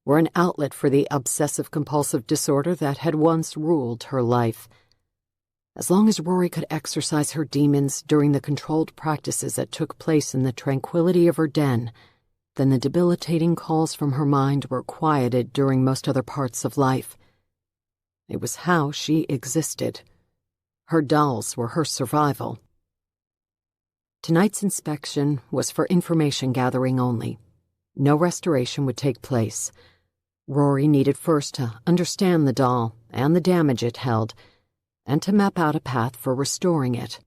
were an outlet for the obsessive-compulsive disorder that had once ruled her life. As long as Rory could exercise her demons during the controlled practices that took place in the tranquility of her den, then the debilitating calls from her mind were quieted during most other parts of life. It was how she existed. Her dolls were her survival. Tonight's inspection was for information gathering only. No restoration would take place. Rory needed first to understand the doll and the damage it held, and to map out a path for restoring it.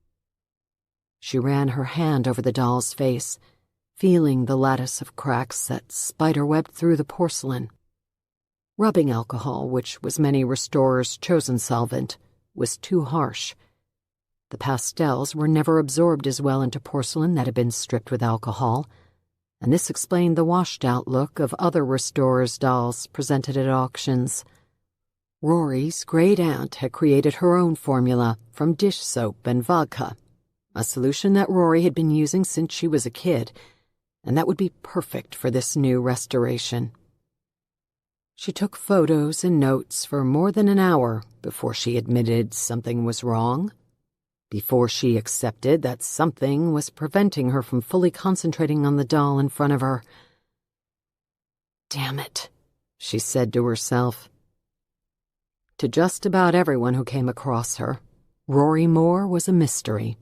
She ran her hand over the doll's face, feeling the lattice of cracks that spiderwebbed through the porcelain. Rubbing alcohol, which was many restorers' chosen solvent, was too harsh. The pastels were never absorbed as well into porcelain that had been stripped with alcohol, and this explained the washed-out look of other restorers' dolls presented at auctions. Rory's great-aunt had created her own formula from dish soap and vodka, a solution that Rory had been using since she was a kid, and that would be perfect for this new restoration. She took photos and notes for more than an hour before she admitted something was wrong, before she accepted that something was preventing her from fully concentrating on the doll in front of her. "Damn it," she said to herself. To just about everyone who came across her, Rory Moore was a mystery.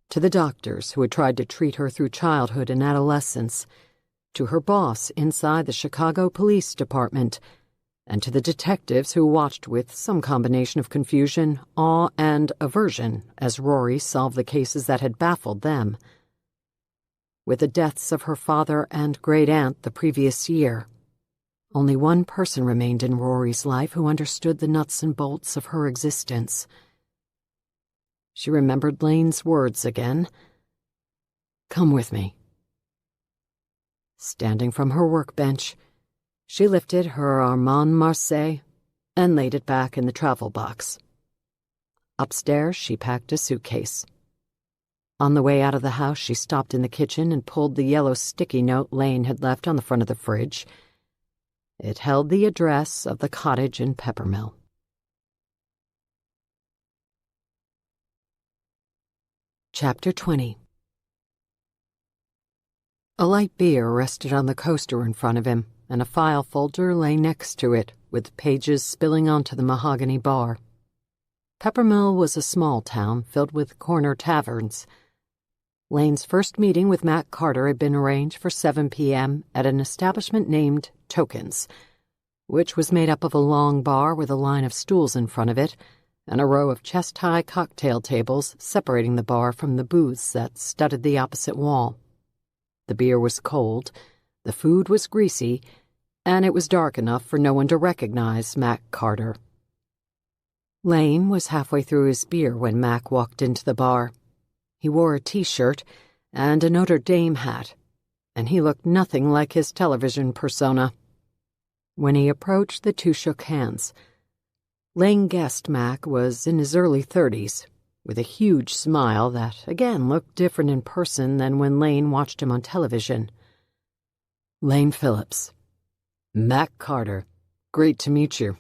To the doctors who had tried to treat her through childhood and adolescence, to her boss inside the Chicago Police Department, and to the detectives who watched with some combination of confusion, awe, and aversion as Rory solved the cases that had baffled them. With the deaths of her father and great-aunt the previous year, only one person remained in Rory's life who understood the nuts and bolts of her existence. She remembered Lane's words again. "Come with me." Standing from her workbench, she lifted her Armand Marseille and laid it back in the travel box. Upstairs, she packed a suitcase. On the way out of the house, she stopped in the kitchen and pulled the yellow sticky note Lane had left on the front of the fridge. It held the address of the cottage in Peppermill. Chapter 20. A light beer rested on the coaster in front of him, and a file folder lay next to it, with pages spilling onto the mahogany bar. Peppermill was a small town filled with corner taverns. Lane's first meeting with Mac Carter had been arranged for 7 p.m. at an establishment named Tokens, which was made up of a long bar with a line of stools in front of it and a row of chest-high cocktail tables separating the bar from the booths that studded the opposite wall. The beer was cold, the food was greasy, and it was dark enough for no one to recognize Mac Carter. Lane was halfway through his beer when Mac walked into the bar. He wore a T-shirt and a Notre Dame hat, and he looked nothing like his television persona. When he approached, the two shook hands. Lane guessed Mac was in his early 30s, with a huge smile that, again, looked different in person than when Lane watched him on television. Lane Phillips. Mac Carter. Great to meet you.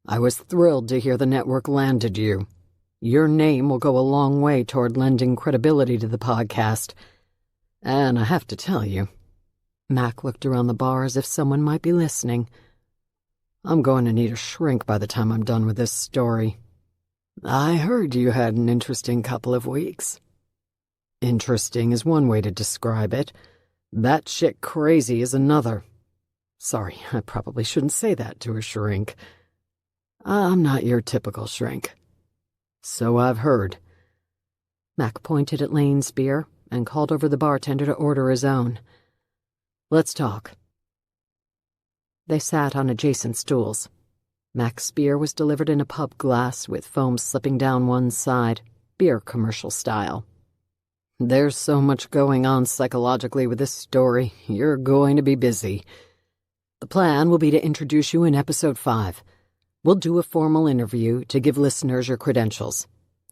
I was thrilled to hear the network landed you. Your name will go a long way toward lending credibility to the podcast. And I have to tell you, Mac looked around the bar as if someone might be listening. I'm going to need a shrink by the time I'm done with this story. I heard you had an interesting couple of weeks. Interesting is one way to describe it. Batshit crazy is another. Sorry, I probably shouldn't say that to a shrink. I'm not your typical shrink. So I've heard. Mac pointed at Lane's beer and called over the bartender to order his own. Let's talk. They sat on adjacent stools. Mac's beer was delivered in a pub glass with foam slipping down one side, beer commercial style. There's so much going on psychologically with this story, you're going to be busy. The plan will be to introduce you in episode 5. We'll do a formal interview to give listeners your credentials.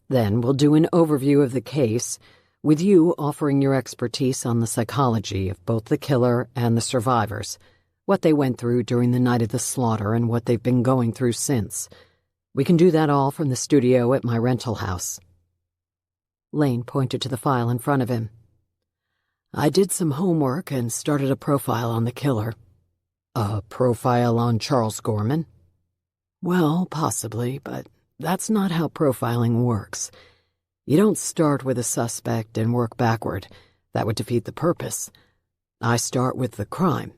Then we'll do an overview of the case, with you offering your expertise on the psychology of both the killer and the survivors, what they went through during the night of the slaughter and what they've been going through since. We can do that all from the studio at my rental house. Lane pointed to the file in front of him. I did some homework and started a profile on the killer. A profile on Charles Gorman? Well, possibly, but that's not how profiling works. You don't start with a suspect and work backward. That would defeat the purpose. I start with the crime,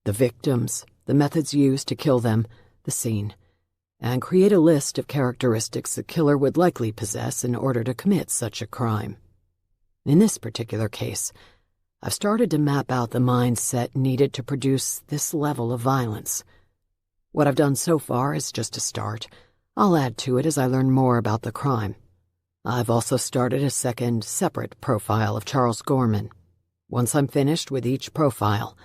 the victims, the methods used to kill them, the scene, and create a list of characteristics the killer would likely possess in order to commit such a crime. In this particular case, I've started to map out the mindset needed to produce this level of violence. What I've done so far is just a start. I'll add to it as I learn more about the crime. I've also started a second, separate profile of Charles Gorman. Once I'm finished with each profile,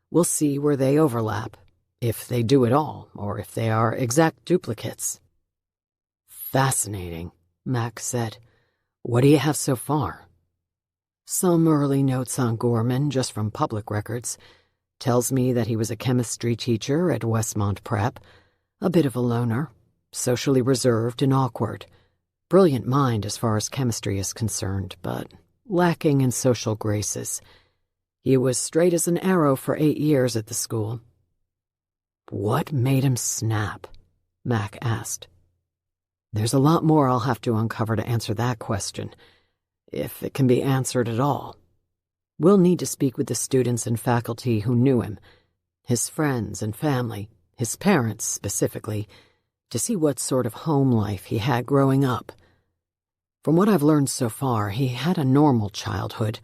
we'll see where they overlap, if they do at all, or if they are exact duplicates. Fascinating, Mac said. What do you have so far? Some early notes on Gorman, just from public records. Tells me that he was a chemistry teacher at Westmont Prep, a bit of a loner, socially reserved and awkward. Brilliant mind as far as chemistry is concerned, but lacking in social graces. He was straight as an arrow for 8 years at the school. What made him snap? Mac asked. There's a lot more I'll have to uncover to answer that question, if it can be answered at all. We'll need to speak with the students and faculty who knew him, his friends and family, his parents specifically, to see what sort of home life he had growing up. From what I've learned so far, he had a normal childhood,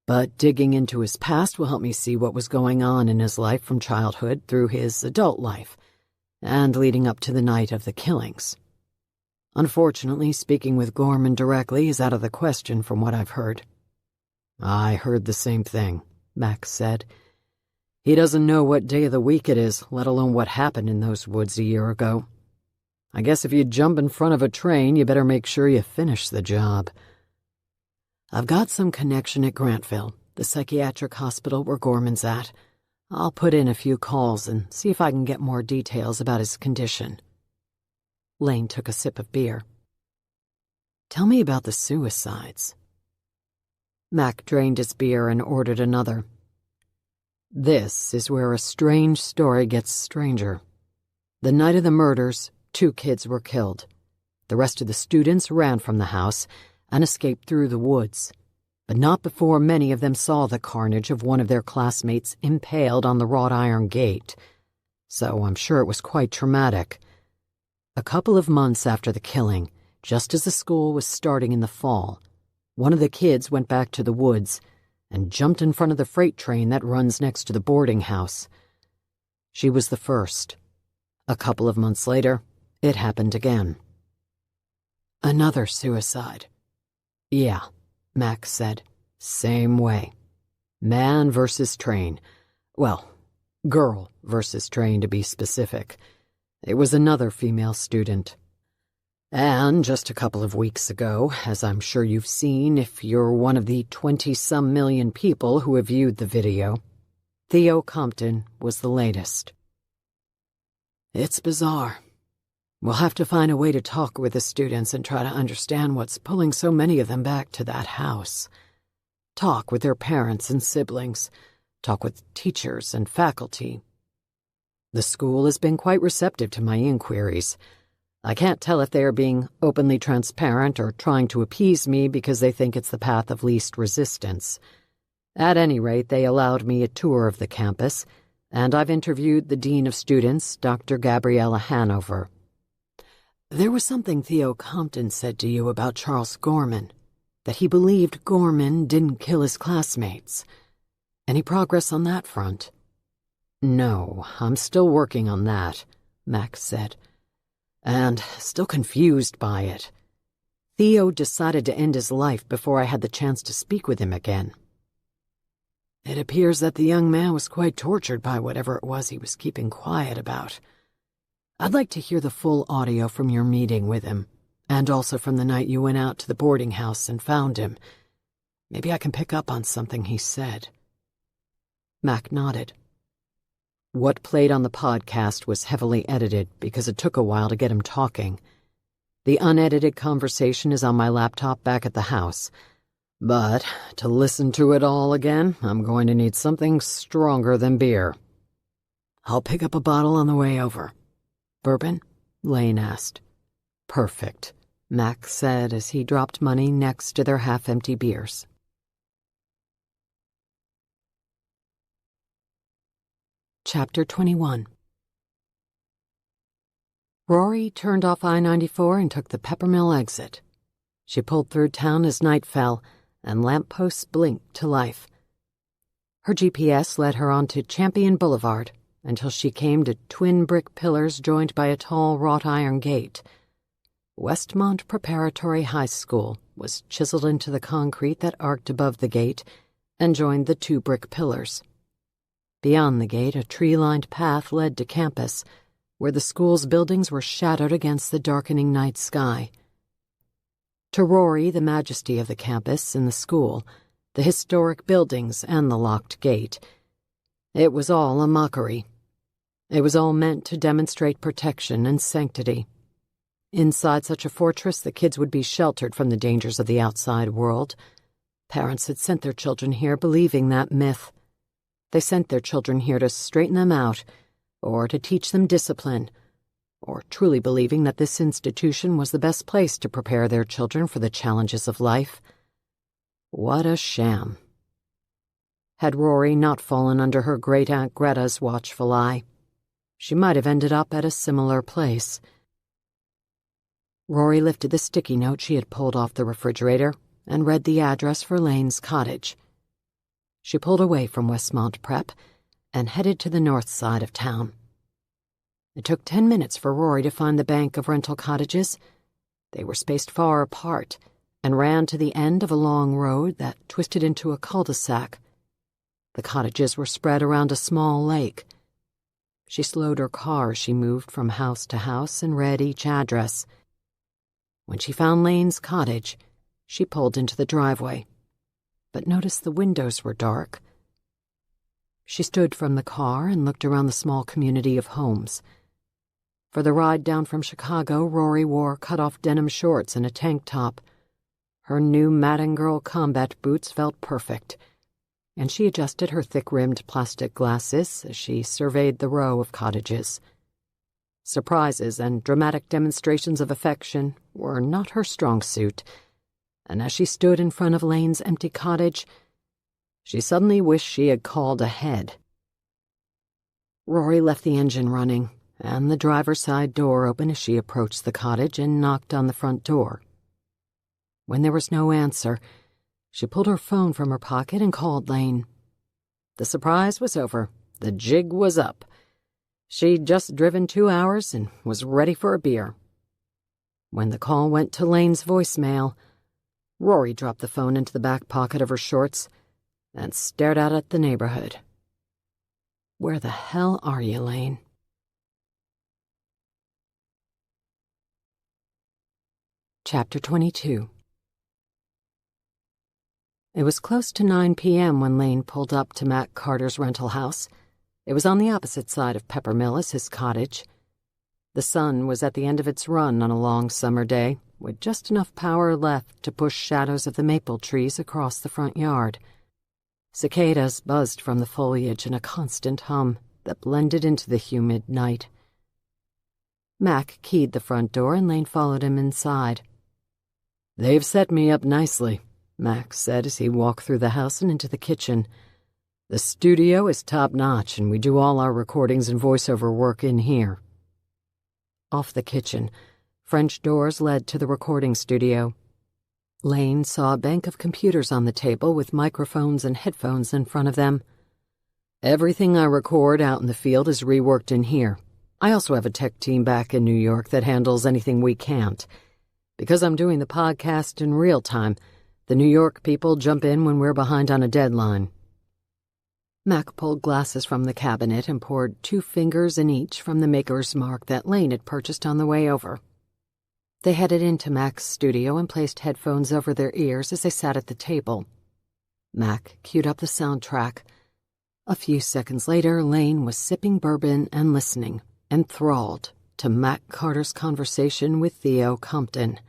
but digging into his past will help me see what was going on in his life from childhood through his adult life, and leading up to the night of the killings. Unfortunately, speaking with Gorman directly is out of the question from what I've heard. I heard the same thing, Max said. He doesn't know what day of the week it is, let alone what happened in those woods a year ago. I guess if you jump in front of a train, you better make sure you finish the job. I've got some connection at Grantville, the psychiatric hospital where Gorman's at. I'll put in a few calls and see if I can get more details about his condition. Lane took a sip of beer. Tell me about the suicides. Mac drained his beer and ordered another. This is where a strange story gets stranger. The night of the murders, 2 kids were killed. The rest of the students ran from the house and escaped through the woods, but not before many of them saw the carnage of one of their classmates impaled on the wrought iron gate, so I'm sure it was quite traumatic. A couple of months after the killing, just as the school was starting in the fall, one of the kids went back to the woods and jumped in front of the freight train that runs next to the boarding house. She was the first. A couple of months later, it happened again. Another suicide. Yeah, Max said. Same way. Man versus train. Well, girl versus train to be specific. It was another female student. And just a couple of weeks ago, as I'm sure you've seen if you're one of the 20-some million people who have viewed the video, Theo Compton was the latest. It's bizarre. We'll have to find a way to talk with the students and try to understand what's pulling so many of them back to that house. Talk with their parents and siblings. Talk with teachers and faculty. The school has been quite receptive to my inquiries. I can't tell if they are being openly transparent or trying to appease me because they think it's the path of least resistance. At any rate, they allowed me a tour of the campus, and I've interviewed the Dean of Students, Dr. Gabriella Hanover. There was something Theo Compton said to you about Charles Gorman, that he believed Gorman didn't kill his classmates. Any progress on that front? No, I'm still working on that, Max said. And still confused by it. Theo decided to end his life before I had the chance to speak with him again. It appears that the young man was quite tortured by whatever it was he was keeping quiet about. I'd like to hear the full audio from your meeting with him, and also from the night you went out to the boarding house and found him. Maybe I can pick up on something he said. Mac nodded. What played on the podcast was heavily edited because it took a while to get him talking. The unedited conversation is on my laptop back at the house. But to listen to it all again, I'm going to need something stronger than beer. I'll pick up a bottle on the way over. Bourbon? Lane asked. Perfect, Max said as he dropped money next to their half-empty beers. Chapter 21. Rory turned off I-94 and took the Peppermill exit. She pulled through town as night fell, and lampposts blinked to life. Her GPS led her onto Champion Boulevard until she came to twin brick pillars joined by a tall wrought-iron gate. Westmont Preparatory High School was chiseled into the concrete that arced above the gate and joined the 2 brick pillars. Beyond the gate, a tree-lined path led to campus, where the school's buildings were shadowed against the darkening night sky. To Rory, the majesty of the campus and the school, the historic buildings and the locked gate, it was all a mockery. It was all meant to demonstrate protection and sanctity. Inside such a fortress, the kids would be sheltered from the dangers of the outside world. Parents had sent their children here believing that myth. They sent their children here to straighten them out, or to teach them discipline, or truly believing that this institution was the best place to prepare their children for the challenges of life. What a sham. Had Rory not fallen under her great-aunt Greta's watchful eye, she might have ended up at a similar place. Rory lifted the sticky note she had pulled off the refrigerator and read the address for Lane's cottage. She pulled away from Westmont Prep and headed to the north side of town. It took 10 minutes for Rory to find the bank of rental cottages. They were spaced far apart and ran to the end of a long road that twisted into a cul-de-sac. The cottages were spread around a small lake. She slowed her car as she moved from house to house and read each address. When she found Lane's cottage, she pulled into the driveway, but noticed the windows were dark. She stood from the car and looked around the small community of homes. For the ride down from Chicago, Rory wore cut-off denim shorts and a tank top. Her new Madden Girl combat boots felt perfect, and she adjusted her thick-rimmed plastic glasses as she surveyed the row of cottages. Surprises and dramatic demonstrations of affection were not her strong suit, and as she stood in front of Lane's empty cottage, she suddenly wished she had called ahead. Rory left the engine running and the driver's side door open as she approached the cottage and knocked on the front door. When there was no answer, she pulled her phone from her pocket and called Lane. The surprise was over. The jig was up. She'd just driven 2 hours and was ready for a beer. When the call went to Lane's voicemail, Rory dropped the phone into the back pocket of her shorts and stared out at the neighborhood. Where the hell are you, Lane? Chapter 22. It was close to 9 p.m. when Lane pulled up to Mac Carter's rental house. It was on the opposite side of Peppermill as his cottage. The sun was at the end of its run on a long summer day, with just enough power left to push shadows of the maple trees across the front yard. Cicadas buzzed from the foliage in a constant hum that blended into the humid night. Mac keyed the front door and Lane followed him inside. "They've set me up nicely," Mac said as he walked through the house and into the kitchen. "The studio is top-notch, and we do all our recordings and voiceover work in here." Off the kitchen, French doors led to the recording studio. Lane saw a bank of computers on the table with microphones and headphones in front of them. "Everything I record out in the field is reworked in here. I also have a tech team back in New York that handles anything we can't. Because I'm doing the podcast in real time, the New York people jump in when we're behind on a deadline." Mac pulled glasses from the cabinet and poured 2 fingers in each from the Maker's Mark that Lane had purchased on the way over. They headed into Mac's studio and placed headphones over their ears as they sat at the table. Mac queued up the soundtrack. A few seconds later, Lane was sipping bourbon and listening, enthralled, to Mac Carter's conversation with Theo Compton.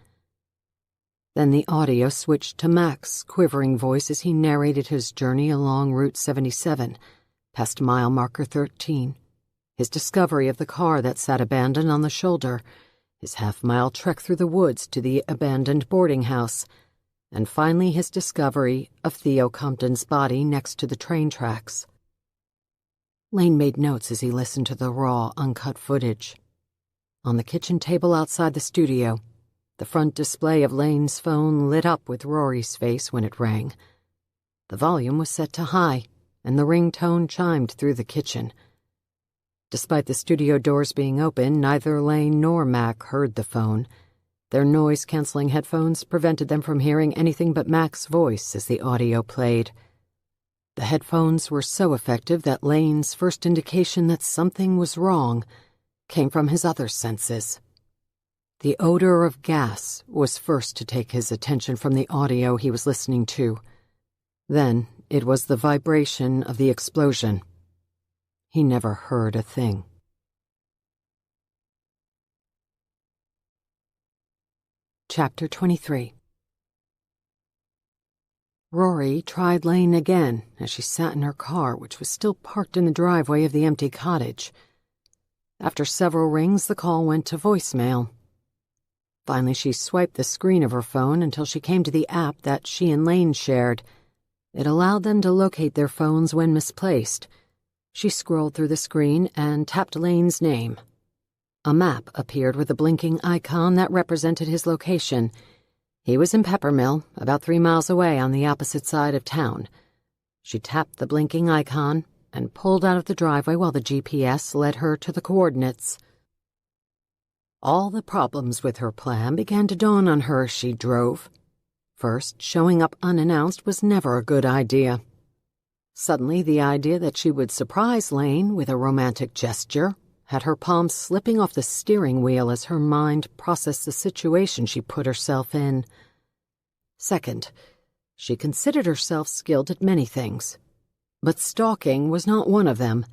Then the audio switched to Mac's quivering voice as he narrated his journey along Route 77, past mile marker 13, his discovery of the car that sat abandoned on the shoulder, his half-mile trek through the woods to the abandoned boarding house, and finally his discovery of Theo Compton's body next to the train tracks. Lane made notes as he listened to the raw, uncut footage. On the kitchen table outside the studio, the front display of Lane's phone lit up with Rory's face when it rang. The volume was set to high, and the ringtone chimed through the kitchen. Despite the studio doors being open, neither Lane nor Mac heard the phone. Their noise-canceling headphones prevented them from hearing anything but Mac's voice as the audio played. The headphones were so effective that Lane's first indication that something was wrong came from his other senses. The odor of gas was first to take his attention from the audio he was listening to. Then it was the vibration of the explosion. He never heard a thing. Chapter 23. Rory tried Lane again as she sat in her car, which was still parked in the driveway of the empty cottage. After several rings, the call went to voicemail. Finally, she swiped the screen of her phone until she came to the app that she and Lane shared. It allowed them to locate their phones when misplaced. She scrolled through the screen and tapped Lane's name. A map appeared with a blinking icon that represented his location. He was in Peppermill, about 3 miles away on the opposite side of town. She tapped the blinking icon and pulled out of the driveway while the GPS led her to the coordinates. All the problems with her plan began to dawn on her as she drove. First, showing up unannounced was never a good idea. Suddenly, the idea that she would surprise Lane with a romantic gesture had her palms slipping off the steering wheel as her mind processed the situation she put herself in. Second, she considered herself skilled at many things, but stalking was not one of them.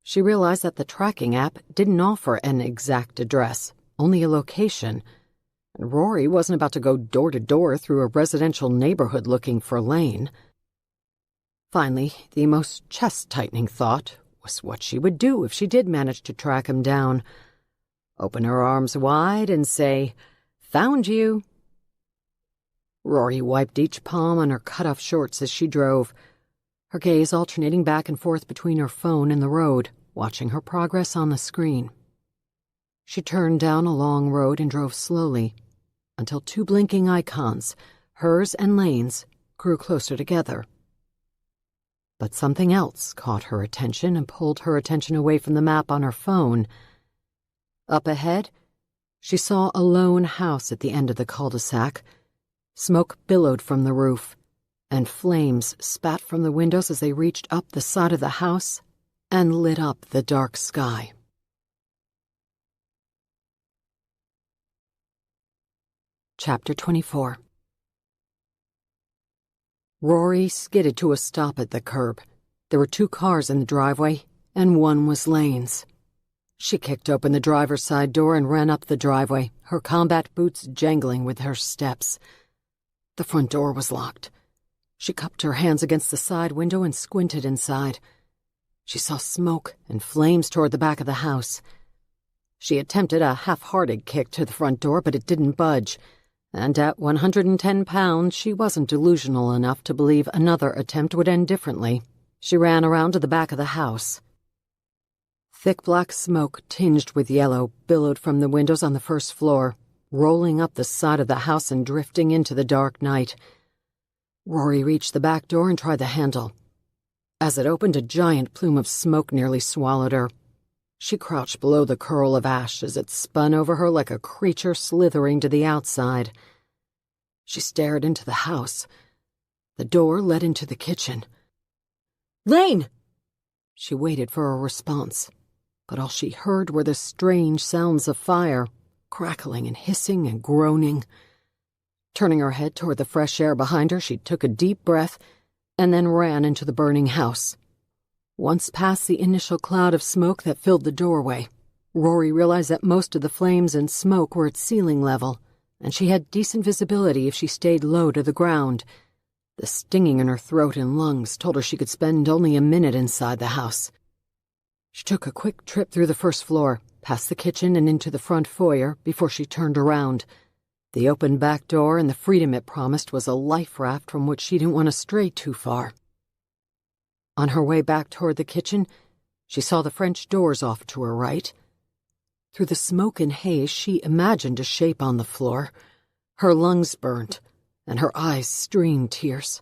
She realized that the tracking app didn't offer an exact address, only a location, and Rory wasn't about to go door to door through a residential neighborhood looking for Lane. Finally, the most chest-tightening thought was what she would do if she did manage to track him down. Open her arms wide and say, "Found you." Rory wiped each palm on her cut-off shorts as she drove, her gaze alternating back and forth between her phone and the road, watching her progress on the screen. She turned down a long road and drove slowly, until two blinking icons, hers and Lane's, grew closer together. But something else caught her attention and pulled her attention away from the map on her phone. Up ahead, she saw a lone house at the end of the cul-de-sac. Smoke billowed from the roof, and flames spat from the windows as they reached up the side of the house and lit up the dark sky. Chapter 24. Rory skidded to a stop at the curb. There were two cars in the driveway, and one was Lane's. She kicked open the driver's side door and ran up the driveway, her combat boots jangling with her steps. The front door was locked. She cupped her hands against the side window and squinted inside. She saw smoke and flames toward the back of the house. She attempted a half-hearted kick to the front door, but it didn't budge. And at 110 pounds, she wasn't delusional enough to believe another attempt would end differently. She ran around to the back of the house. Thick black smoke, tinged with yellow, billowed from the windows on the first floor, rolling up the side of the house and drifting into the dark night. Rory reached the back door and tried the handle. As it opened, a giant plume of smoke nearly swallowed her. She crouched below the curl of ash as it spun over her like a creature slithering to the outside. She stared into the house. The door led into the kitchen. "Lane!" She waited for a response, but all she heard were the strange sounds of fire, crackling and hissing and groaning. Turning her head toward the fresh air behind her, she took a deep breath and then ran into the burning house. Once past the initial cloud of smoke that filled the doorway, Rory realized that most of the flames and smoke were at ceiling level, and she had decent visibility if she stayed low to the ground. The stinging in her throat and lungs told her she could spend only a minute inside the house. She took a quick trip through the first floor, past the kitchen and into the front foyer before she turned around. The open back door and the freedom it promised was a life raft from which she didn't want to stray too far. On her way back toward the kitchen, she saw the French doors off to her right. Through the smoke and haze, she imagined a shape on the floor. Her lungs burned, and her eyes streamed tears.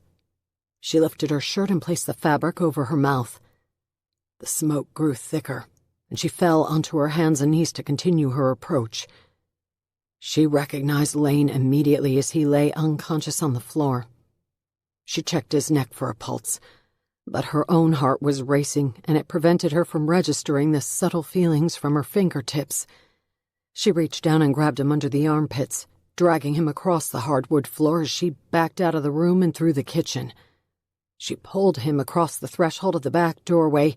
She lifted her shirt and placed the fabric over her mouth. The smoke grew thicker, and she fell onto her hands and knees to continue her approach. She recognized Lane immediately as he lay unconscious on the floor. She checked his neck for a pulse, but her own heart was racing, and it prevented her from registering the subtle feelings from her fingertips. She reached down and grabbed him under the armpits, dragging him across the hardwood floor as she backed out of the room and through the kitchen. She pulled him across the threshold of the back doorway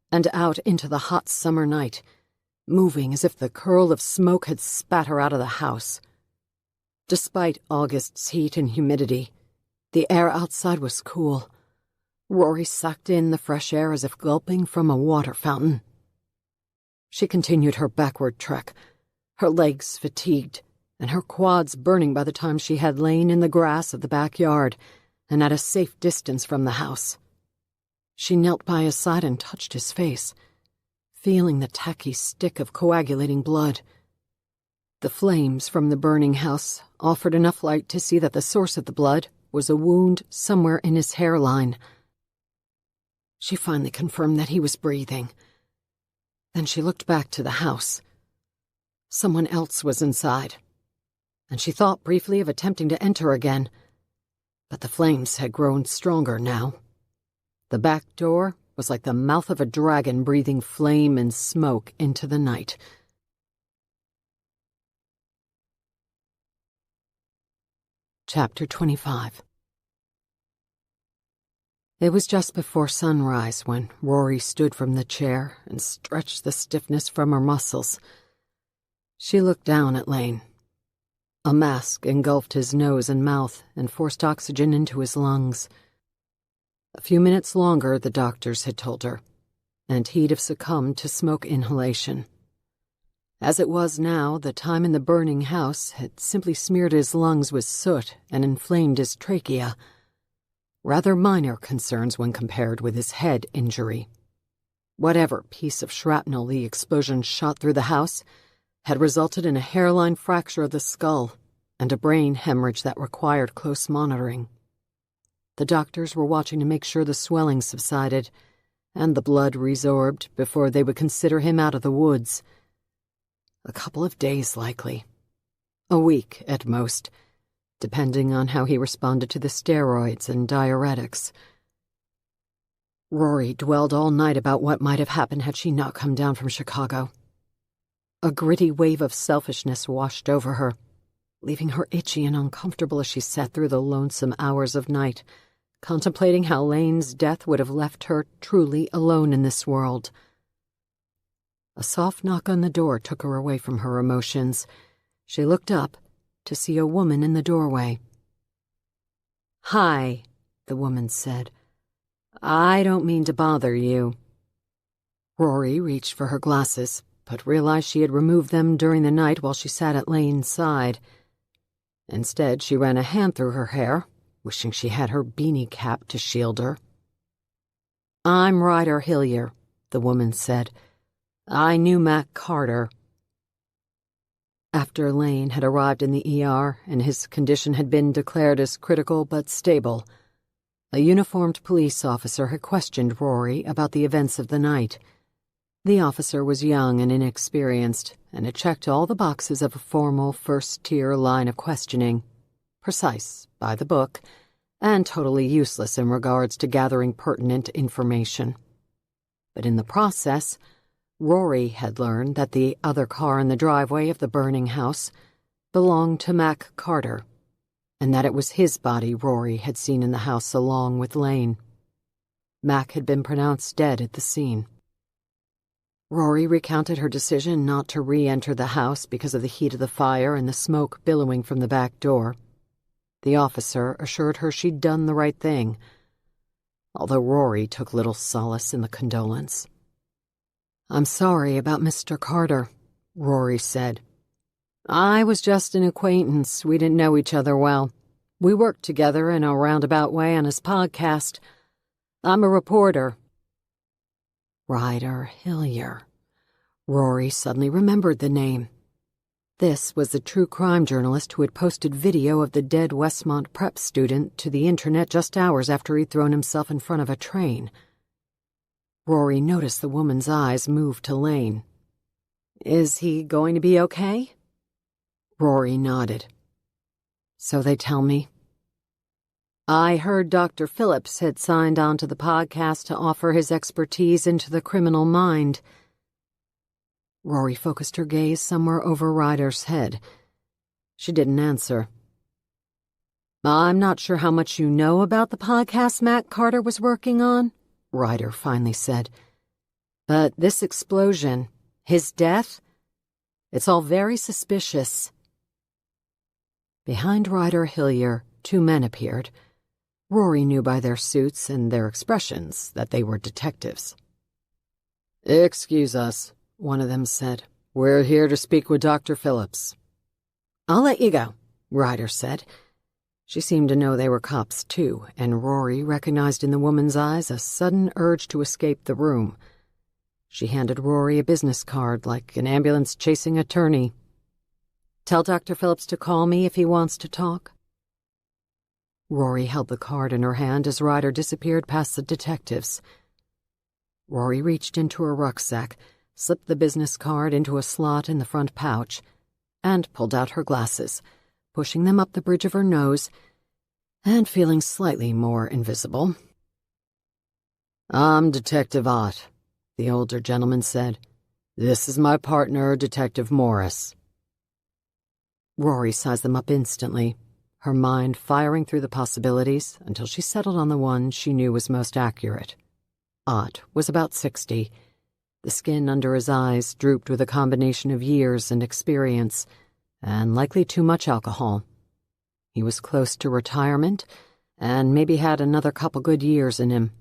and out into the hot summer night, moving as if the curl of smoke had spat her out of the house. Despite August's heat and humidity, the air outside was cool. Rory sucked in the fresh air as if gulping from a water fountain. She continued her backward trek, her legs fatigued, and her quads burning by the time she had lain in the grass of the backyard and at a safe distance from the house. She knelt by his side and touched his face, feeling the tacky stick of coagulating blood. The flames from the burning house offered enough light to see that the source of the blood was a wound somewhere in his hairline. She finally confirmed that he was breathing. Then she looked back to the house. Someone else was inside, and she thought briefly of attempting to enter again, but the flames had grown stronger now. The back door was like the mouth of a dragon breathing flame and smoke into the night. Chapter 25. It was just before sunrise when Rory stood from the chair and stretched the stiffness from her muscles. She looked down at Lane. A mask engulfed his nose and mouth and forced oxygen into his lungs. A few minutes longer, the doctors had told her, and he'd have succumbed to smoke inhalation. As it was now, the time in the burning house had simply smeared his lungs with soot and inflamed his trachea. Rather minor concerns when compared with his head injury. Whatever piece of shrapnel the explosion shot through the house had resulted in a hairline fracture of the skull and a brain hemorrhage that required close monitoring. The doctors were watching to make sure the swelling subsided and the blood resorbed before they would consider him out of the woods. A couple of days, likely. A week, at most, depending on how he responded to the steroids and diuretics. Rory dwelled all night about what might have happened had she not come down from Chicago. A gritty wave of selfishness washed over her, leaving her itchy and uncomfortable as she sat through the lonesome hours of night, contemplating how Lane's death would have left her truly alone in this world. A soft knock on the door took her away from her emotions. She looked up to see a woman in the doorway. "Hi," the woman said. "I don't mean to bother you." Rory reached for her glasses, but realized she had removed them during the night while she sat at Lane's side. Instead, she ran a hand through her hair, wishing she had her beanie cap to shield her. "I'm Ryder Hillier," the woman said. "I knew Mac Carter." After Lane had arrived in the ER and his condition had been declared as critical but stable, a uniformed police officer had questioned Rory about the events of the night. The officer was young and inexperienced, and had checked all the boxes of a formal first-tier line of questioning, precise, by the book, and totally useless in regards to gathering pertinent information. But in the process, Rory had learned that the other car in the driveway of the burning house belonged to Mac Carter, and that it was his body Rory had seen in the house along with Lane. Mac had been pronounced dead at the scene. Rory recounted her decision not to re-enter the house because of the heat of the fire and the smoke billowing from the back door. The officer assured her she'd done the right thing, although Rory took little solace in the condolence. "I'm sorry about Mr. Carter," Rory said. "I was just an acquaintance. We didn't know each other well. We worked together in a roundabout way on his podcast. I'm a reporter." Ryder Hillier. Rory suddenly remembered the name. This was the true crime journalist who had posted video of the dead Westmont prep student to the internet just hours after he'd thrown himself in front of a train. Rory noticed the woman's eyes move to Lane. "Is he going to be okay?" Rory nodded. "So they tell me." "I heard Dr. Phillips had signed on to the podcast to offer his expertise into the criminal mind." Rory focused her gaze somewhere over Ryder's head. She didn't answer. "I'm not sure how much you know about the podcast Mac Carter was working on," Ryder finally said. "But this explosion, his death, it's all very suspicious." Behind Ryder Hillier, two men appeared. Rory knew by their suits and their expressions that they were detectives. "Excuse us," one of them said. "We're here to speak with Dr. Phillips." "I'll let you go," Ryder said. She seemed to know they were cops, too, and Rory recognized in the woman's eyes a sudden urge to escape the room. She handed Rory a business card like an ambulance chasing attorney. "Tell Dr. Phillips to call me if he wants to talk." Rory held the card in her hand as Ryder disappeared past the detectives. Rory reached into her rucksack, slipped the business card into a slot in the front pouch, and pulled out her glasses, pushing them up the bridge of her nose, and feeling slightly more invisible. "I'm Detective Ott," the older gentleman said. "This is my partner, Detective Morris." Rory sized them up instantly, her mind firing through the possibilities until she settled on the one she knew was most accurate. Ott was about 60. The skin under his eyes drooped with a combination of years and experience, and likely too much alcohol. He was close to retirement, and maybe had another couple good years in him.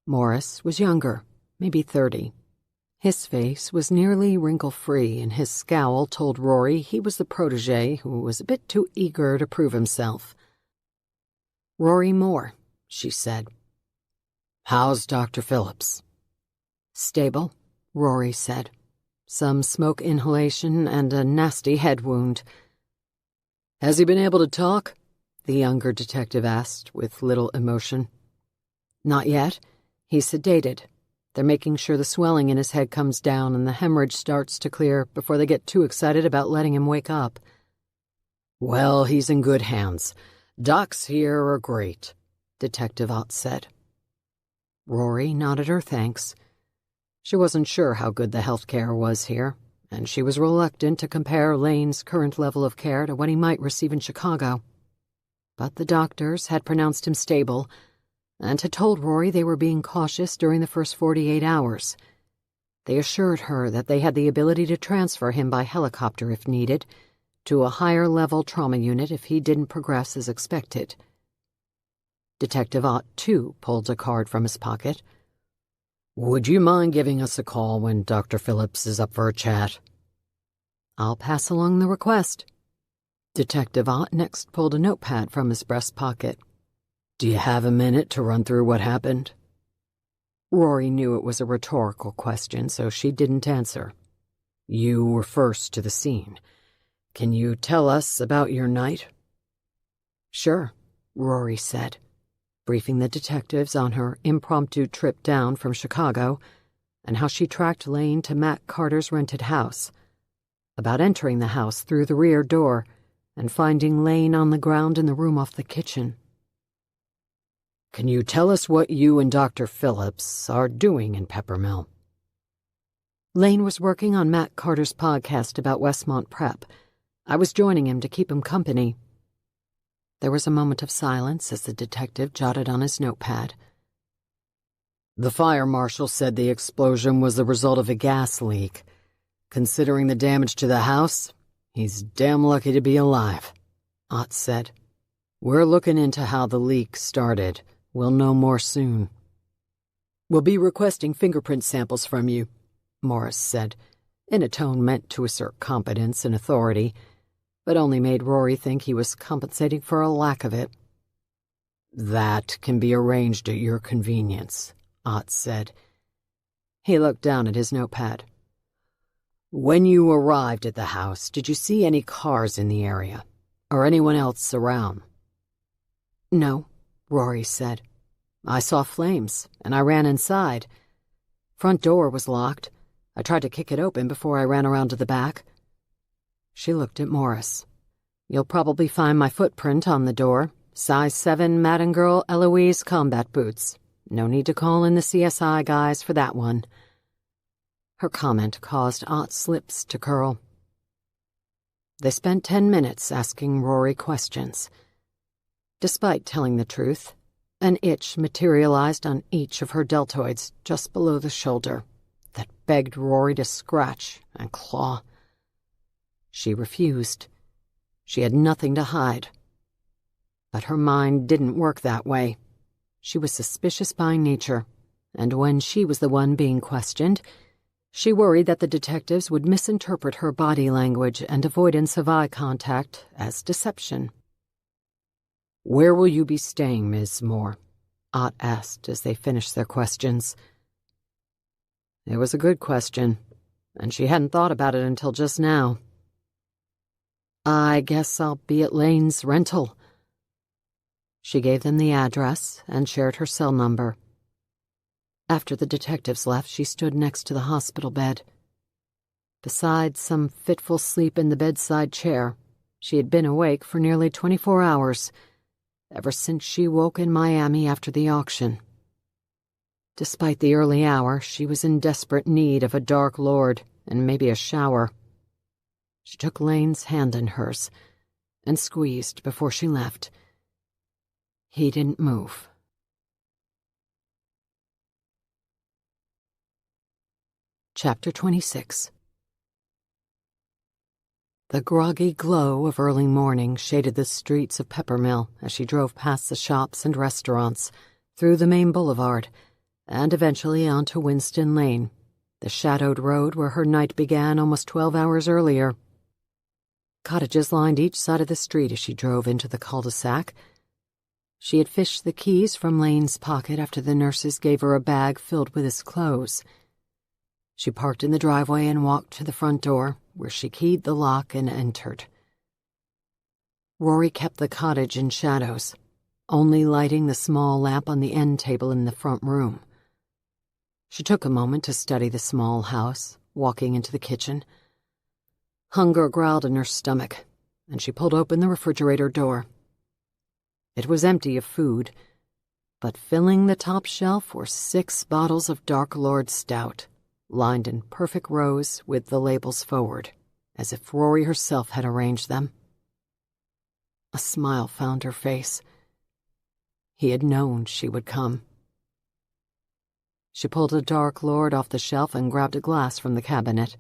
Morris was younger, maybe 30. His face was nearly wrinkle-free, and his scowl told Rory he was the protege who was a bit too eager to prove himself. "Rory Moore," she said. "How's Dr. Phillips?" "Stable," Rory said. "Some smoke inhalation and a nasty head wound." "Has he been able to talk?" the younger detective asked with little emotion. "Not yet. He's sedated. They're making sure the swelling in his head comes down and the hemorrhage starts to clear before they get too excited about letting him wake up." "Well, he's in good hands. Docs here are great," Detective Ott said. Rory nodded her thanks. She wasn't sure how good the health care was here, and she was reluctant to compare Lane's current level of care to what he might receive in Chicago. But the doctors had pronounced him stable, and had told Rory they were being cautious during the first 48 hours. They assured her that they had the ability to transfer him by helicopter if needed, to a higher-level trauma unit if he didn't progress as expected. Detective Ott, too, pulled a card from his pocket. "Would you mind giving us a call when Dr. Phillips is up for a chat?" "I'll pass along the request." Detective Ott next pulled a notepad from his breast pocket. "Do you have a minute to run through what happened?" Rory knew it was a rhetorical question, so she didn't answer. "You were first to the scene. Can you tell us about your night?" "Sure," Rory said, briefing the detectives on her impromptu trip down from Chicago and how she tracked Lane to Matt Carter's rented house, about entering the house through the rear door and finding Lane on the ground in the room off the kitchen. "Can you tell us what you and Dr. Phillips are doing in Peppermill?" "Lane was working on Matt Carter's podcast about Westmont Prep. I was joining him to keep him company." There was a moment of silence as the detective jotted on his notepad. "The fire marshal said the explosion was the result of a gas leak. Considering the damage to the house, he's damn lucky to be alive," Ott said. "We're looking into how the leak started. We'll know more soon." "We'll be requesting fingerprint samples from you," Morris said, in a tone meant to assert competence and authority, but only made Rory think he was compensating for a lack of it. "That can be arranged at your convenience," Ott said. He looked down at his notepad. "When you arrived at the house, did you see any cars in the area, or anyone else around?" "No," Rory said. "I saw flames, and I ran inside. Front door was locked. I tried to kick it open before I ran around to the back." She looked at Morris. "You'll probably find my footprint on the door. Size 7 Madden Girl Eloise combat boots. No need to call in the CSI guys for that one." Her comment caused Ott's lips to curl. They spent 10 minutes asking Rory questions. Despite telling the truth, an itch materialized on each of her deltoids just below the shoulder that begged Rory to scratch and claw. She refused. She had nothing to hide. But her mind didn't work that way. She was suspicious by nature, and when she was the one being questioned, she worried that the detectives would misinterpret her body language and avoidance of eye contact as deception. "Where will you be staying, Ms. Moore?" Ott asked as they finished their questions. It was a good question, and she hadn't thought about it until just now. "I guess I'll be at Lane's rental." She gave them the address and shared her cell number. After the detectives left, she stood next to the hospital bed. Besides some fitful sleep in the bedside chair, she had been awake for nearly 24 hours, ever since she woke in Miami after the auction. Despite the early hour, she was in desperate need of a dark lord and maybe a shower. She took Lane's hand in hers and squeezed before she left. He didn't move. Chapter 26. The groggy glow of early morning shaded the streets of Peppermill as she drove past the shops and restaurants, through the main boulevard, and eventually onto Winston Lane, the shadowed road where her night began almost 12 hours earlier. Cottages lined each side of the street as she drove into the cul-de-sac. She had fished the keys from Lane's pocket after the nurses gave her a bag filled with his clothes. She parked in the driveway and walked to the front door, where she keyed the lock and entered. Rory kept the cottage in shadows, only lighting the small lamp on the end table in the front room. She took a moment to study the small house, walking into the kitchen. Hunger growled in her stomach, and she pulled open the refrigerator door. It was empty of food, but filling the top shelf were 6 bottles of Dark Lord Stout, lined in perfect rows with the labels forward, as if Rory herself had arranged them. A smile found her face. He had known she would come. She pulled a Dark Lord off the shelf and grabbed a glass from the cabinet.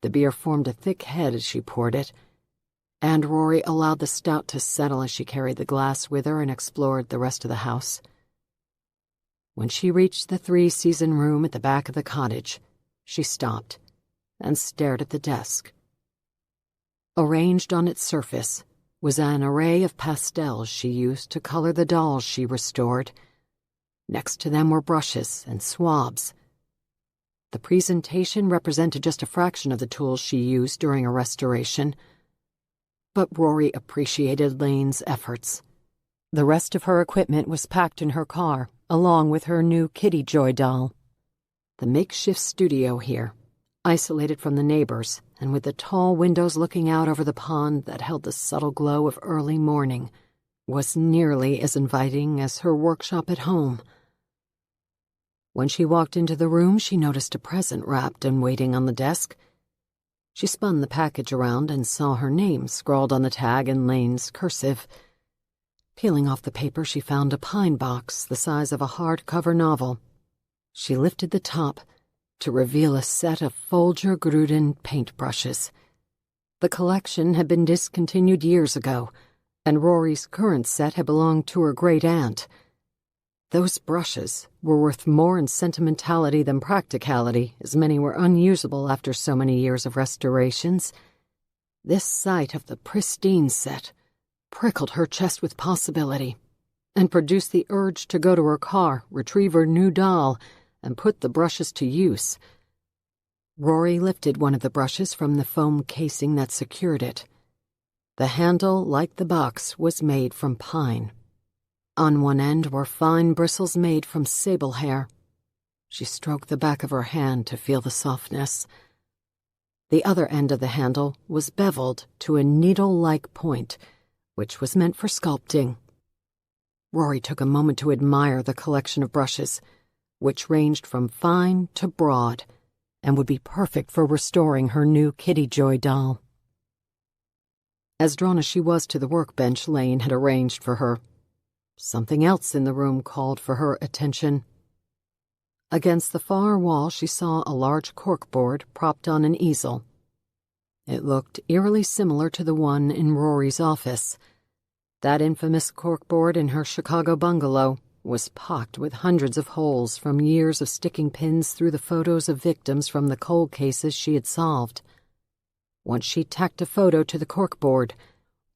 The beer formed a thick head as she poured it, and Rory allowed the stout to settle as she carried the glass with her and explored the rest of the house. When she reached the 3-season room at the back of the cottage, she stopped and stared at the desk. Arranged on its surface was an array of pastels she used to color the dolls she restored. Next to them were brushes and swabs. The presentation represented just a fraction of the tools she used during a restoration, but Rory appreciated Lane's efforts. The rest of her equipment was packed in her car, along with her new Kitty Joy doll. The makeshift studio here, isolated from the neighbors and with the tall windows looking out over the pond that held the subtle glow of early morning, was nearly as inviting as her workshop at home. When she walked into the room, she noticed a present wrapped and waiting on the desk. She spun the package around and saw her name scrawled on the tag in Lane's cursive. Peeling off the paper, she found a pine box the size of a hardcover novel. She lifted the top to reveal a set of Folger Gruden paintbrushes. The collection had been discontinued years ago, and Rory's current set had belonged to her great-aunt. Those brushes were worth more in sentimentality than practicality, as many were unusable after so many years of restorations. This sight of the pristine set prickled her chest with possibility and produced the urge to go to her car, retrieve her new doll, and put the brushes to use. Rory lifted one of the brushes from the foam casing that secured it. The handle, like the box, was made from pine. On one end were fine bristles made from sable hair. She stroked the back of her hand to feel the softness. The other end of the handle was beveled to a needle-like point, which was meant for sculpting. Rory took a moment to admire the collection of brushes, which ranged from fine to broad, and would be perfect for restoring her new Kitty Joy doll. As drawn as she was to the workbench Lane had arranged for her, something else in the room called for her attention. Against the far wall she saw a large corkboard propped on an easel. It looked eerily similar to the one in Rory's office. That infamous corkboard in her Chicago bungalow was pocked with hundreds of holes from years of sticking pins through the photos of victims from the cold cases she had solved. Once she tacked a photo to the corkboard,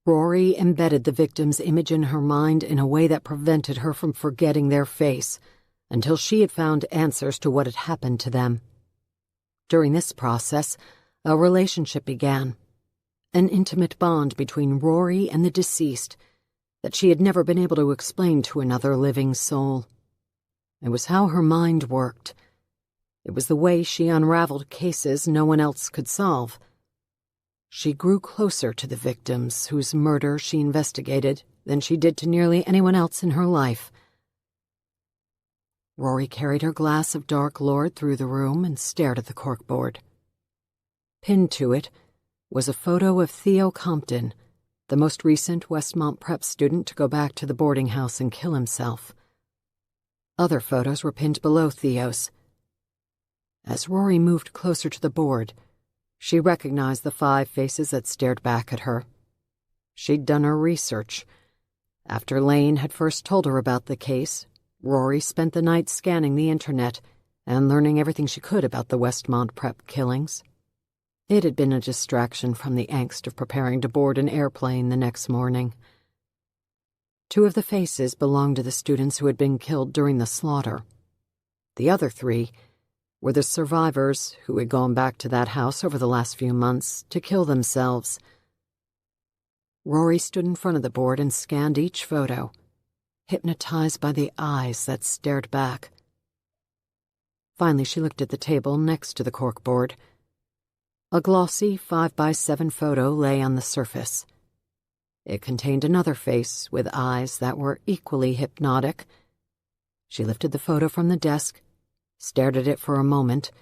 Rory embedded the victim's image in her mind in a way that prevented her from forgetting their face until she had found answers to what had happened to them. During this process, a relationship began, an intimate bond between Rory and the deceased that she had never been able to explain to another living soul. It was how her mind worked. It was the way she unraveled cases no one else could solve. She grew closer to the victims whose murder she investigated than she did to nearly anyone else in her life. Rory carried her glass of Dark Lord through the room and stared at the corkboard. Pinned to it was a photo of Theo Compton, the most recent Westmont Prep student to go back to the boarding house and kill himself. Other photos were pinned below Theo's. As Rory moved closer to the board, she recognized the 5 faces that stared back at her. She'd done her research. After Lane had first told her about the case, Rory spent the night scanning the internet and learning everything she could about the Westmont Prep killings. It had been a distraction from the angst of preparing to board an airplane the next morning. 2 of the faces belonged to the students who had been killed during the slaughter. The other 3 were the survivors who had gone back to that house over the last few months to kill themselves. Rory stood in front of the board and scanned each photo, hypnotized by the eyes that stared back. Finally, she looked at the table next to the corkboard. A glossy 5x7 photo lay on the surface. It contained another face with eyes that were equally hypnotic. She lifted the photo from the desk, stared at it for a moment,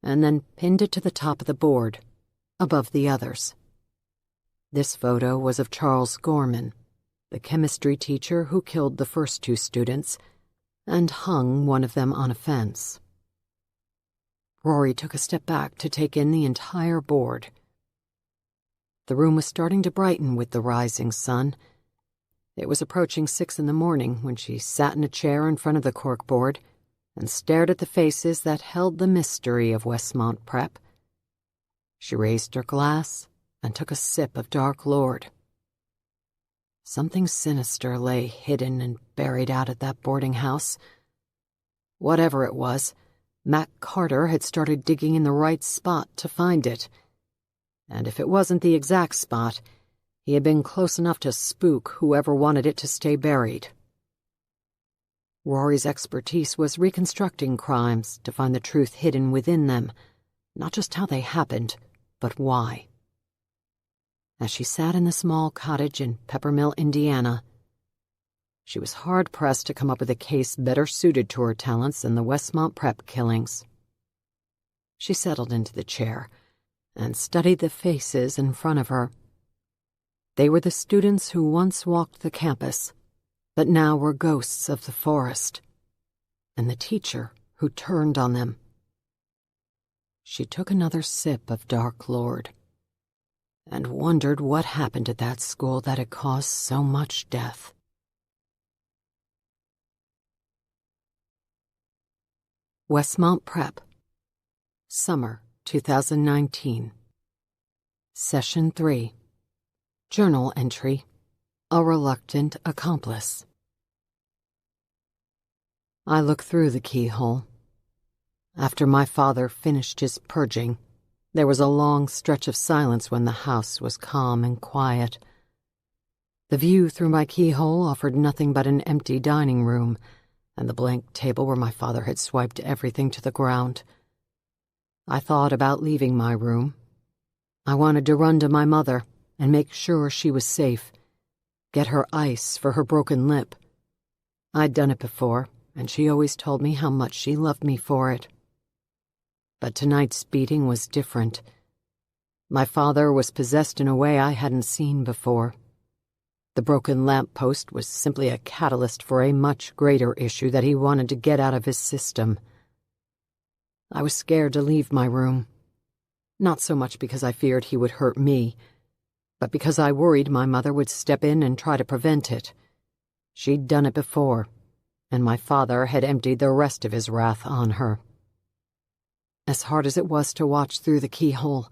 and then pinned it to the top of the board, above the others. This photo was of Charles Gorman, the chemistry teacher who killed the first 2 students and hung one of them on a fence. Rory took a step back to take in the entire board. The room was starting to brighten with the rising sun. It was approaching 6 in the morning when she sat in a chair in front of the corkboard and stared at the faces that held the mystery of Westmont Prep. She raised her glass and took a sip of Dark Lord. Something sinister lay hidden and buried out at that boarding house. Whatever it was, Mac Carter had started digging in the right spot to find it. And if it wasn't the exact spot, he had been close enough to spook whoever wanted it to stay buried. Rory's expertise was reconstructing crimes to find the truth hidden within them, not just how they happened, but why. As she sat in the small cottage in Peppermill, Indiana, she was hard-pressed to come up with a case better suited to her talents than the Westmont Prep killings. She settled into the chair and studied the faces in front of her. They were the students who once walked the campus, but now were ghosts of the forest, and the teacher who turned on them. She took another sip of Dark Lord and wondered what happened at that school that had caused so much death. Westmont Prep, Summer 2019. Session 3. Journal entry, A Reluctant Accomplice. I look through the keyhole. After my father finished his purging, there was a long stretch of silence when the house was calm and quiet. The view through my keyhole offered nothing but an empty dining room and the blank table where my father had swiped everything to the ground. I thought about leaving my room. I wanted to run to my mother and make sure she was safe, get her ice for her broken lip. I'd done it before, and she always told me how much she loved me for it. But tonight's beating was different. My father was possessed in a way I hadn't seen before. The broken lamppost was simply a catalyst for a much greater issue that he wanted to get out of his system. I was scared to leave my room, not so much because I feared he would hurt me, but because I worried my mother would step in and try to prevent it. She'd done it before, and my father had emptied the rest of his wrath on her. As hard as it was to watch through the keyhole,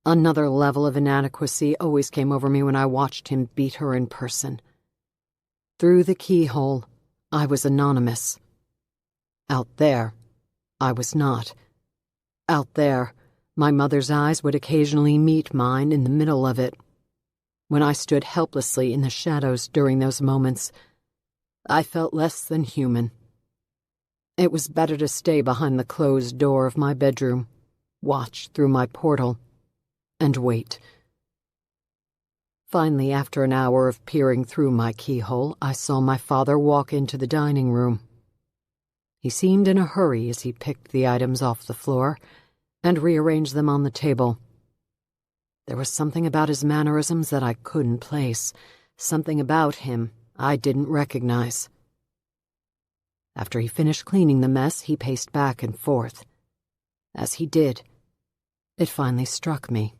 another level of inadequacy always came over me when I watched him beat her in person. Through the keyhole, I was anonymous. Out there, I was not. Out there, my mother's eyes would occasionally meet mine in the middle of it. When I stood helplessly in the shadows during those moments, I felt less than human. It was better to stay behind the closed door of my bedroom, watch through my portal, and wait. Finally, after an hour of peering through my keyhole, I saw my father walk into the dining room. He seemed in a hurry as he picked the items off the floor and rearranged them on the table. There was something about his mannerisms that I couldn't place, something about him I didn't recognize. After he finished cleaning the mess, he paced back and forth. As he did, it finally struck me.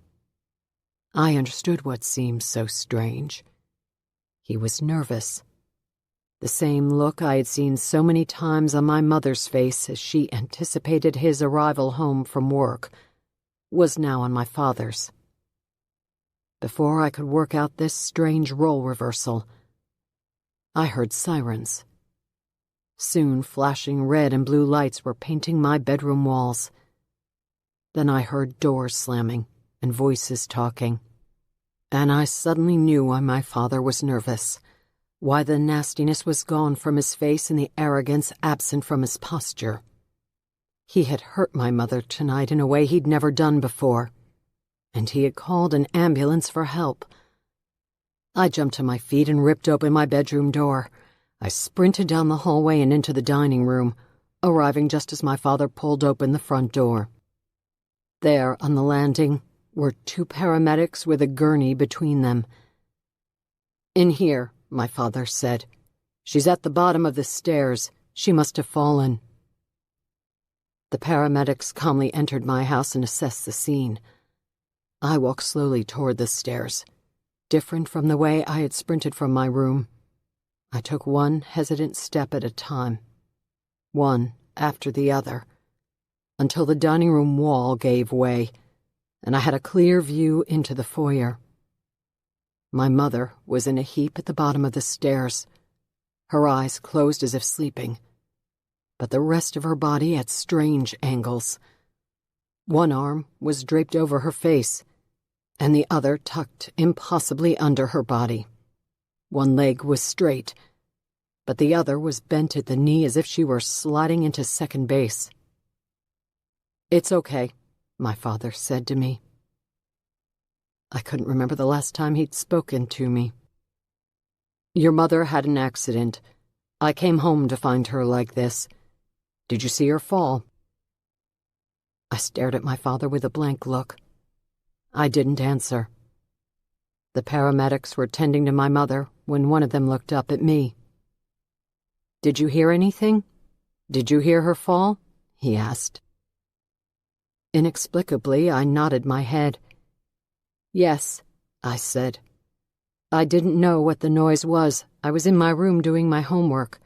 I understood what seemed so strange. He was nervous. The same look I had seen so many times on my mother's face as she anticipated his arrival home from work was now on my father's. Before I could work out this strange role reversal, I heard sirens. Soon flashing red and blue lights were painting my bedroom walls. Then I heard doors slamming and voices talking, and I suddenly knew why my father was nervous, why the nastiness was gone from his face and the arrogance absent from his posture. He had hurt my mother tonight in a way he'd never done before, and he had called an ambulance for help. I jumped to my feet and ripped open my bedroom door. I sprinted down the hallway and into the dining room, arriving just as my father pulled open the front door. There, on the landing, were 2 paramedics with a gurney between them. "In here," my father said. "She's at the bottom of the stairs. She must have fallen." The paramedics calmly entered my house and assessed the scene. I walked slowly toward the stairs, different from the way I had sprinted from my room. I took one hesitant step at a time, one after the other, until the dining room wall gave way, and I had a clear view into the foyer. My mother was in a heap at the bottom of the stairs, her eyes closed as if sleeping, but the rest of her body at strange angles. One arm was draped over her face, and the other tucked impossibly under her body. One leg was straight, but the other was bent at the knee as if she were sliding into second base. "It's okay," my father said to me. I couldn't remember the last time he'd spoken to me. "Your mother had an accident. I came home to find her like this. Did you see her fall?" I stared at my father with a blank look. I didn't answer. The paramedics were tending to my mother when one of them looked up at me. "Did you hear anything? Did you hear her fall?" he asked. Inexplicably, I nodded my head. "Yes," I said. "I didn't know what the noise was. I was in my room doing my homework."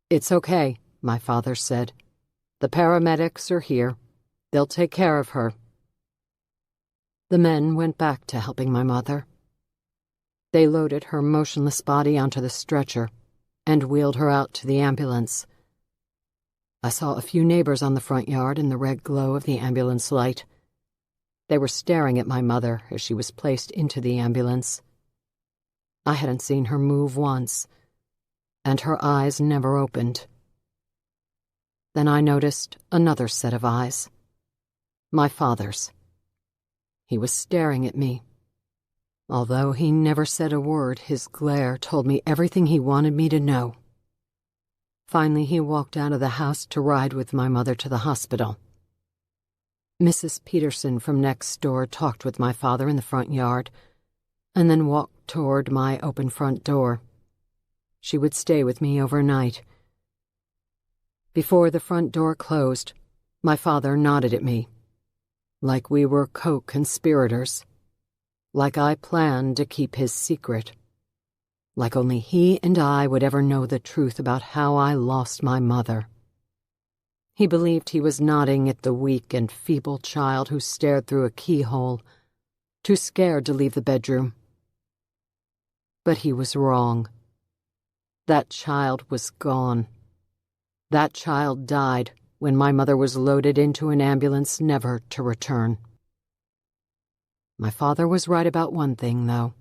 "It's okay," my father said. "The paramedics are here. They'll take care of her." The men went back to helping my mother. They loaded her motionless body onto the stretcher and wheeled her out to the ambulance. I saw a few neighbors on the front yard in the red glow of the ambulance light. They were staring at my mother as she was placed into the ambulance. I hadn't seen her move once, and her eyes never opened. Then I noticed another set of eyes. My father's. He was staring at me. Although he never said a word, his glare told me everything he wanted me to know. Finally, he walked out of the house to ride with my mother to the hospital. Mrs. Peterson from next door talked with my father in the front yard, and then walked toward my open front door. She would stay with me overnight. Before the front door closed, my father nodded at me, like we were co-conspirators, like I planned to keep his secret, like only he and I would ever know the truth about how I lost my mother. He believed he was nodding at the weak and feeble child who stared through a keyhole, too scared to leave the bedroom. But he was wrong. That child was gone. That child died when my mother was loaded into an ambulance never to return. My father was right about one thing, though.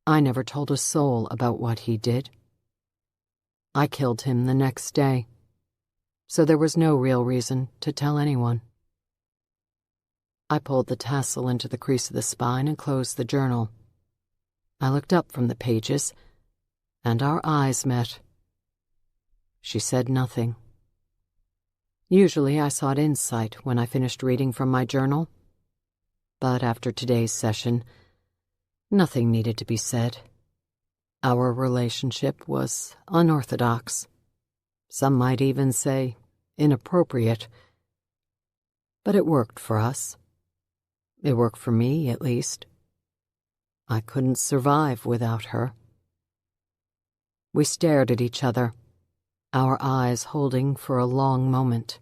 I never told a soul about what he did. I killed him the next day, so there was no real reason to tell anyone. I pulled the tassel into the crease of the spine and closed the journal. I looked up from the pages, and our eyes met. She said nothing. Usually I sought insight when I finished reading from my journal. But after today's session, nothing needed to be said. Our relationship was unorthodox. Some might even say inappropriate. But it worked for us. It worked for me, at least. I couldn't survive without her. We stared at each other, our eyes holding for a long moment.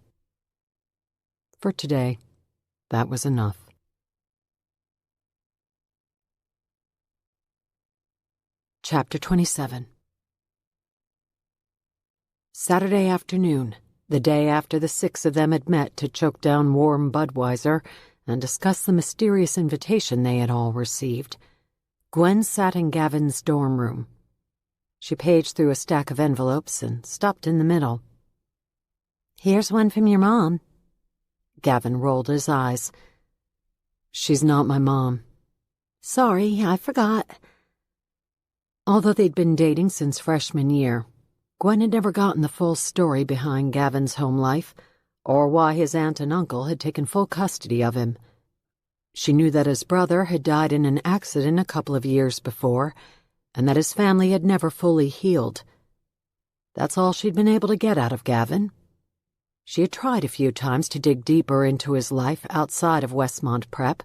For today, that was enough. Chapter 27. Saturday afternoon, the day after the 6 of them had met to choke down warm Budweiser and discuss the mysterious invitation they had all received, Gwen sat in Gavin's dorm room. She paged through a stack of envelopes and stopped in the middle. "Here's one from your mom." Gavin rolled his eyes. "She's not my mom." "Sorry, I forgot." Although they'd been dating since freshman year, Gwen had never gotten the full story behind Gavin's home life, or why his aunt and uncle had taken full custody of him. She knew that his brother had died in an accident a couple of years before, and that his family had never fully healed. That's all she'd been able to get out of Gavin. She had tried a few times to dig deeper into his life outside of Westmont Prep,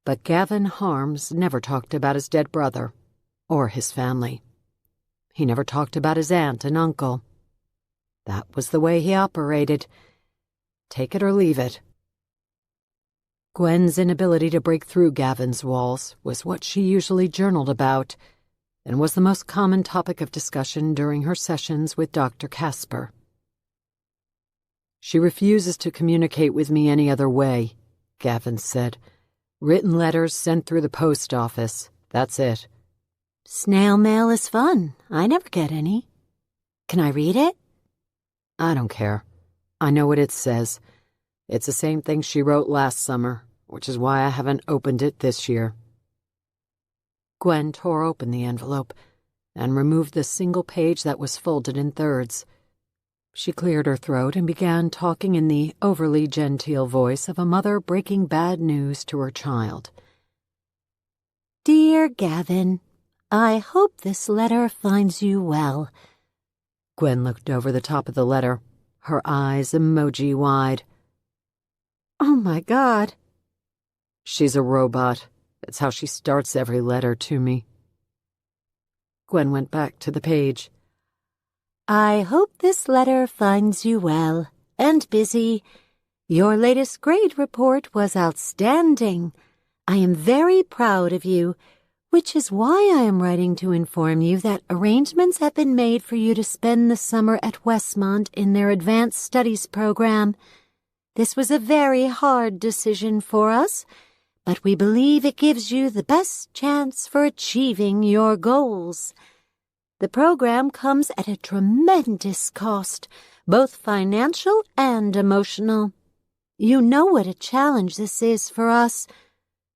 but Gavin Harms never talked about his dead brother or his family. He never talked about his aunt and uncle. That was the way he operated. Take it or leave it. Gwen's inability to break through Gavin's walls was what she usually journaled about, and was the most common topic of discussion during her sessions with Dr. Casper. "She refuses to communicate with me any other way," Gavin said. "Written letters sent through the post office. That's it." "Snail mail is fun. I never get any. Can I read it?" "I don't care. I know what it says. It's the same thing she wrote last summer, which is why I haven't opened it this year." Gwen tore open the envelope and removed the single page that was folded in thirds. She cleared her throat and began talking in the overly genteel voice of a mother breaking bad news to her child. "Dear Gavin, I hope this letter finds you well." Gwen looked over the top of the letter, her eyes emoji wide. "Oh my God." "She's a robot. It's how she starts every letter to me." Gwen went back to the page. "I hope this letter finds you well and busy. Your latest grade report was outstanding. I am very proud of you, which is why I am writing to inform you that arrangements have been made for you to spend the summer at Westmont in their advanced studies program. This was a very hard decision for us, but we believe it gives you the best chance for achieving your goals. The program comes at a tremendous cost, both financial and emotional. You know what a challenge this is for us,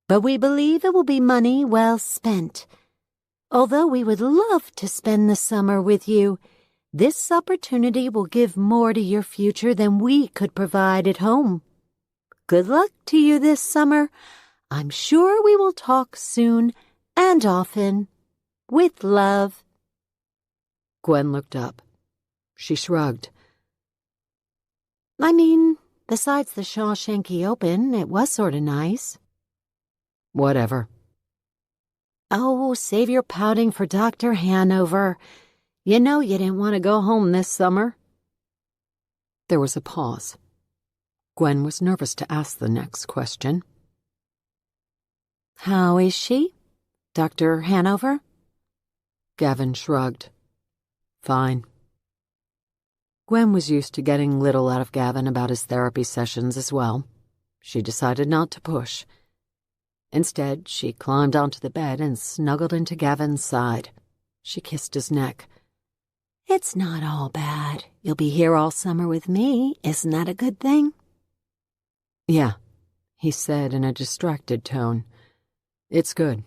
but we believe it will be money well spent. Although we would love to spend the summer with you, this opportunity will give more to your future than we could provide at home. Good luck to you this summer. I'm sure we will talk soon and often. With love." Gwen looked up. She shrugged. "I mean, besides the Shawshanky Open, it was sort of nice." "Whatever." "Oh, save your pouting for Dr. Hanover. You know you didn't want to go home this summer." There was a pause. Gwen was nervous to ask the next question. "How is she, Dr. Hanover?" Gavin shrugged. "Fine." Gwen was used to getting little out of Gavin about his therapy sessions as well. She decided not to push. Instead, she climbed onto the bed and snuggled into Gavin's side. She kissed his neck. "It's not all bad. You'll be here all summer with me. Isn't that a good thing?" "Yeah," he said in a distracted tone. "It's good."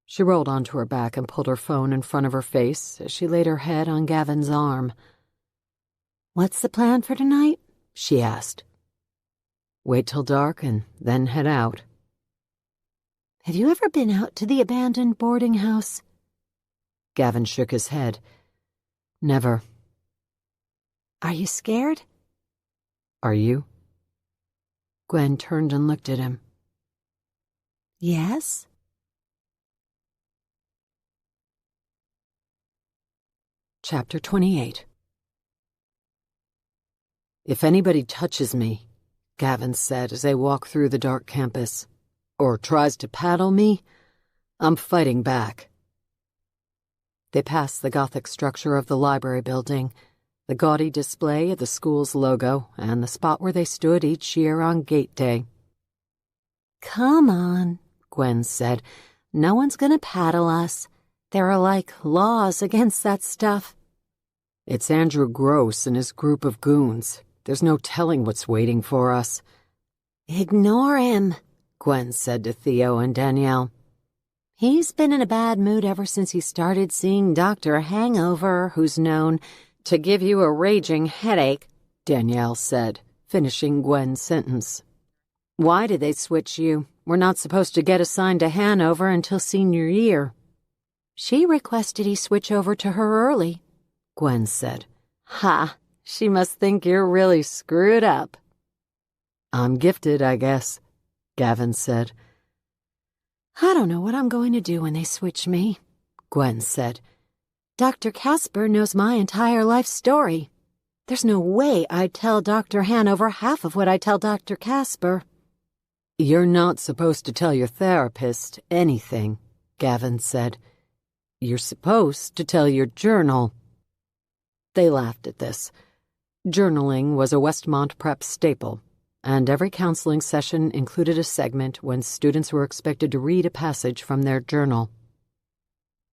She rolled onto her back and pulled her phone in front of her face as she laid her head on Gavin's arm. "What's the plan for tonight?" she asked. "Wait till dark and then head out." "Have you ever been out to the abandoned boarding house?" Gavin shook his head. "Never." "Are you scared?" "Are you?" Gwen turned and looked at him. "Yes." Chapter 28. "If anybody touches me," Gavin said as they walked through the dark campus, "or tries to paddle me, I'm fighting back." They passed the Gothic structure of the library building, the gaudy display of the school's logo, and the spot where they stood each year on Gate Day. "Come on," Gwen said. "No one's gonna paddle us. There are, laws against that stuff." "It's Andrew Gross and his group of goons. There's no telling what's waiting for us." "Ignore him," Gwen said to Theo and Danielle. "He's been in a bad mood ever since he started seeing Dr. Hangover, who's known to give you a raging headache," Danielle said, finishing Gwen's sentence. "Why did they switch you? We're not supposed to get assigned to Hanover until senior year." "She requested he switch over to her early," Gwen said. "Ha, she must think you're really screwed up." "I'm gifted, I guess," Gavin said. "I don't know what I'm going to do when they switch me," Gwen said. "Dr. Casper knows my entire life story. There's no way I'd tell Dr. Hanover half of what I tell Dr. Casper." "You're not supposed to tell your therapist anything," Gavin said. "You're supposed to tell your journal." They laughed at this. Journaling was a Westmont prep staple, and every counseling session included a segment when students were expected to read a passage from their journal.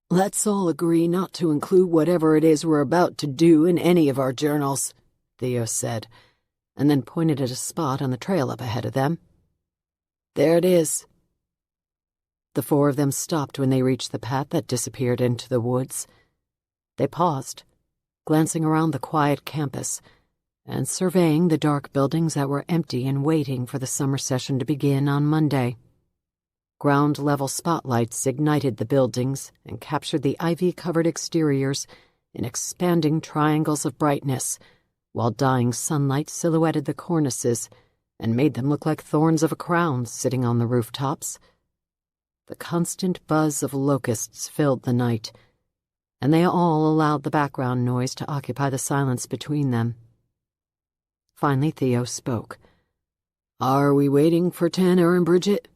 "Let's all agree not to include whatever it is we're about to do in any of our journals," Theo said, and then pointed at a spot on the trail up ahead of them. "There it is." The four of them stopped when they reached the path that disappeared into the woods. They paused, glancing around the quiet campus and surveying the dark buildings that were empty and waiting for the summer session to begin on Monday. Ground-level spotlights ignited the buildings and captured the ivy-covered exteriors in expanding triangles of brightness, while dying sunlight silhouetted the cornices and made them look like thorns of a crown sitting on the rooftops. The constant buzz of locusts filled the night, and they all allowed the background noise to occupy the silence between them. Finally, Theo spoke. "Are we waiting for Tanner and Bridget?"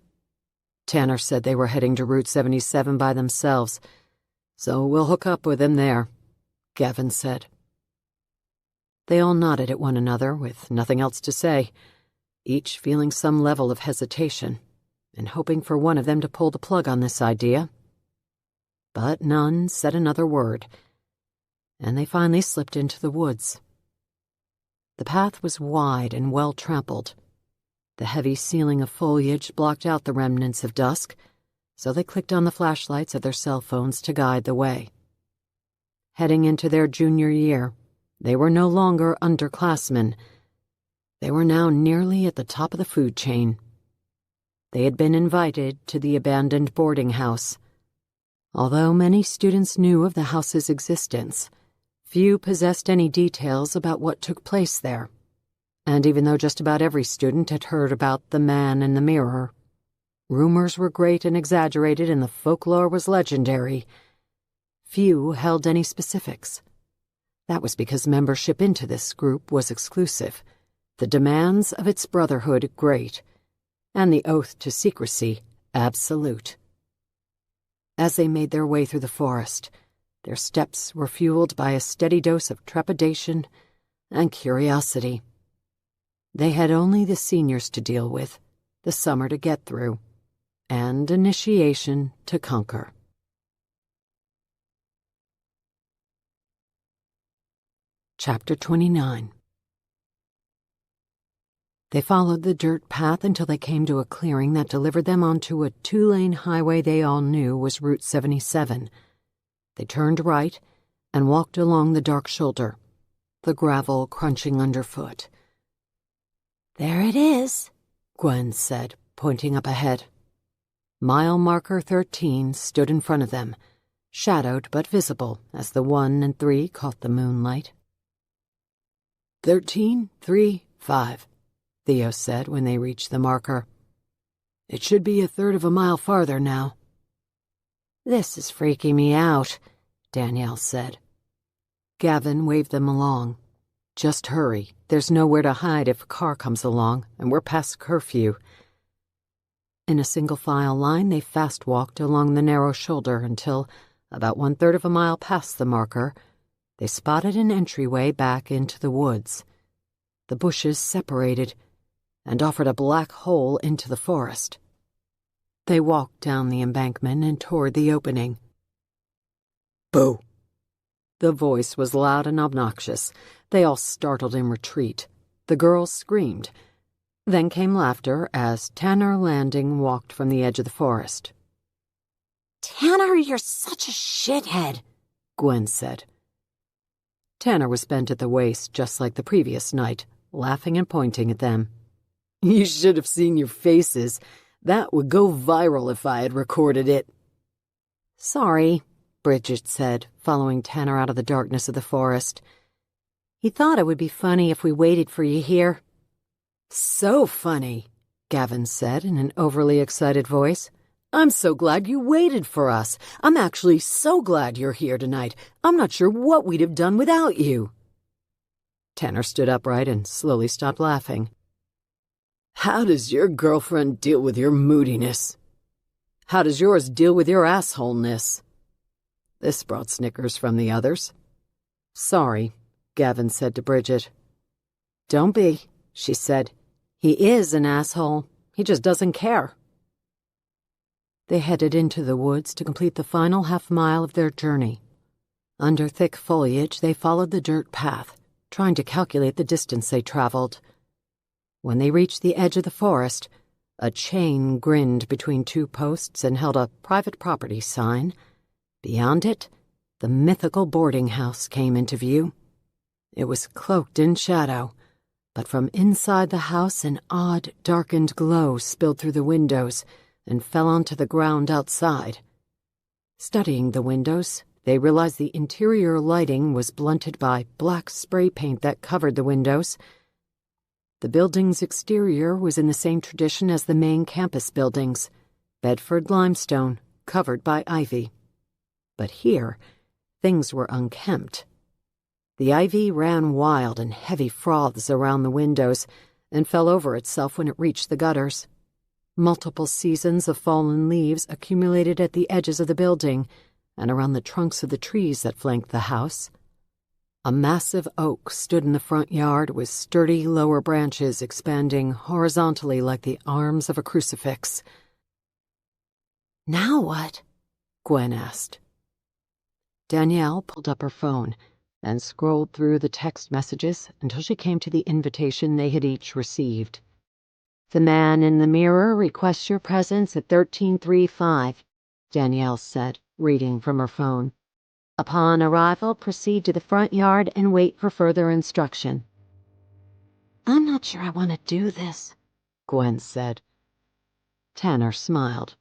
Tanner said they were heading to Route 77 by themselves, "so we'll hook up with them there," Gavin said. They all nodded at one another with nothing else to say, each feeling some level of hesitation and hoping for one of them to pull the plug on this idea. But none said another word, and they finally slipped into the woods. The path was wide and well-trampled. The heavy ceiling of foliage blocked out the remnants of dusk, so they clicked on the flashlights of their cell phones to guide the way. Heading into their junior year, they were no longer underclassmen. They were now nearly at the top of the food chain. They had been invited to the abandoned boarding house. Although many students knew of the house's existence, few possessed any details about what took place there. And even though just about every student had heard about the man in the mirror, rumors were great and exaggerated and the folklore was legendary, few held any specifics. That was because membership into this group was exclusive, the demands of its brotherhood great, and the oath to secrecy absolute. As they made their way through the forest, their steps were fueled by a steady dose of trepidation and curiosity. They had only the seniors to deal with, the summer to get through, and initiation to conquer. Chapter 29. They followed the dirt path until they came to a clearing that delivered them onto a 2-lane highway they all knew was Route 77. They turned right and walked along the dark shoulder, the gravel crunching underfoot. "There it is," Gwen said, pointing up ahead. Mile marker 13 stood in front of them, shadowed but visible as the 1 and 3 caught the moonlight. 13, 3, 5, Theo said when they reached the marker. It should be a third of a mile farther now. "This is freaking me out," Danielle said. Gavin waved them along. Just hurry. There's nowhere to hide if a car comes along, and we're past curfew. In a single-file line, they fast-walked along the narrow shoulder until, about 1/3 of a mile past the marker, they spotted an entryway back into the woods. The bushes separated and offered a black hole into the forest. They walked down the embankment and toward the opening. Boo! The voice was loud and obnoxious. They all startled in retreat. The girls screamed. Then came laughter as Tanner Landing walked from the edge of the forest. "Tanner, you're such a shithead," Gwen said. Tanner was bent at the waist just like the previous night, laughing and pointing at them. You should have seen your faces. That would go viral if I had recorded it. "Sorry," Bridget said, following Tanner out of the darkness of the forest. "He thought it would be funny if we waited for you here." So funny, Gavin said in an overly excited voice. I'm so glad you waited for us. I'm actually so glad you're here tonight. I'm not sure what we'd have done without you. Tanner stood upright and slowly stopped laughing. How does your girlfriend deal with your moodiness? How does yours deal with your assholeness? This brought snickers from the others. Sorry, Gavin said to Bridget. Don't be, she said. He is an asshole. He just doesn't care. They headed into the woods to complete the final half-mile of their journey. Under thick foliage, they followed the dirt path, trying to calculate the distance they traveled. When they reached the edge of the forest, a chain grinned between two posts and held a private property sign. Beyond it, the mythical boarding house came into view. It was cloaked in shadow, but from inside the house an odd, darkened glow spilled through the windows and fell onto the ground outside. Studying the windows, they realized the interior lighting was blunted by black spray paint that covered the windows. The building's exterior was in the same tradition as the main campus buildings, Bedford limestone, covered by ivy. But here, things were unkempt. The ivy ran wild in heavy froths around the windows and fell over itself when it reached the gutters. Multiple seasons of fallen leaves accumulated at the edges of the building and around the trunks of the trees that flanked the house. A massive oak stood in the front yard with sturdy lower branches expanding horizontally like the arms of a crucifix. Now what? Gwen asked. Danielle pulled up her phone and scrolled through the text messages until she came to the invitation they had each received. The man in the mirror requests your presence at 1335, Danielle said, reading from her phone. Upon arrival, proceed to the front yard and wait for further instruction. I'm not sure I want to do this, Gwen said. Tanner smiled.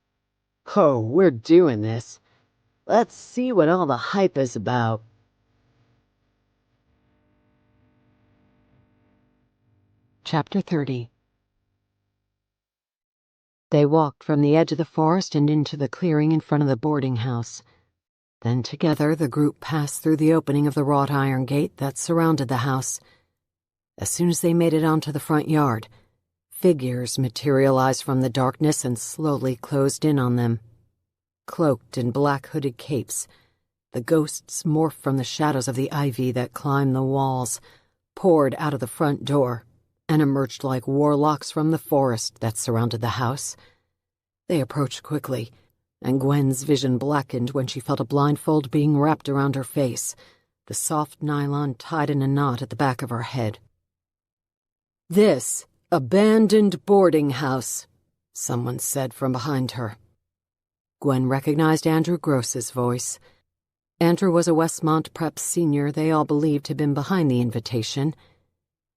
Oh, we're doing this. Let's see what all the hype is about. Chapter 30. They walked from the edge of the forest and into the clearing in front of the boarding house. Then together the group passed through the opening of the wrought iron gate that surrounded the house. As soon as they made it onto the front yard, figures materialized from the darkness and slowly closed in on them. Cloaked in black hooded capes, the ghosts morphed from the shadows of the ivy that climbed the walls, poured out of the front door, and emerged like warlocks from the forest that surrounded the house. They approached quickly, and Gwen's vision blackened when she felt a blindfold being wrapped around her face, the soft nylon tied in a knot at the back of her head. This, "Abandoned boarding house," someone said from behind her. Gwen recognized Andrew Gross's voice. Andrew was a Westmont Prep senior they all believed had been behind the invitation.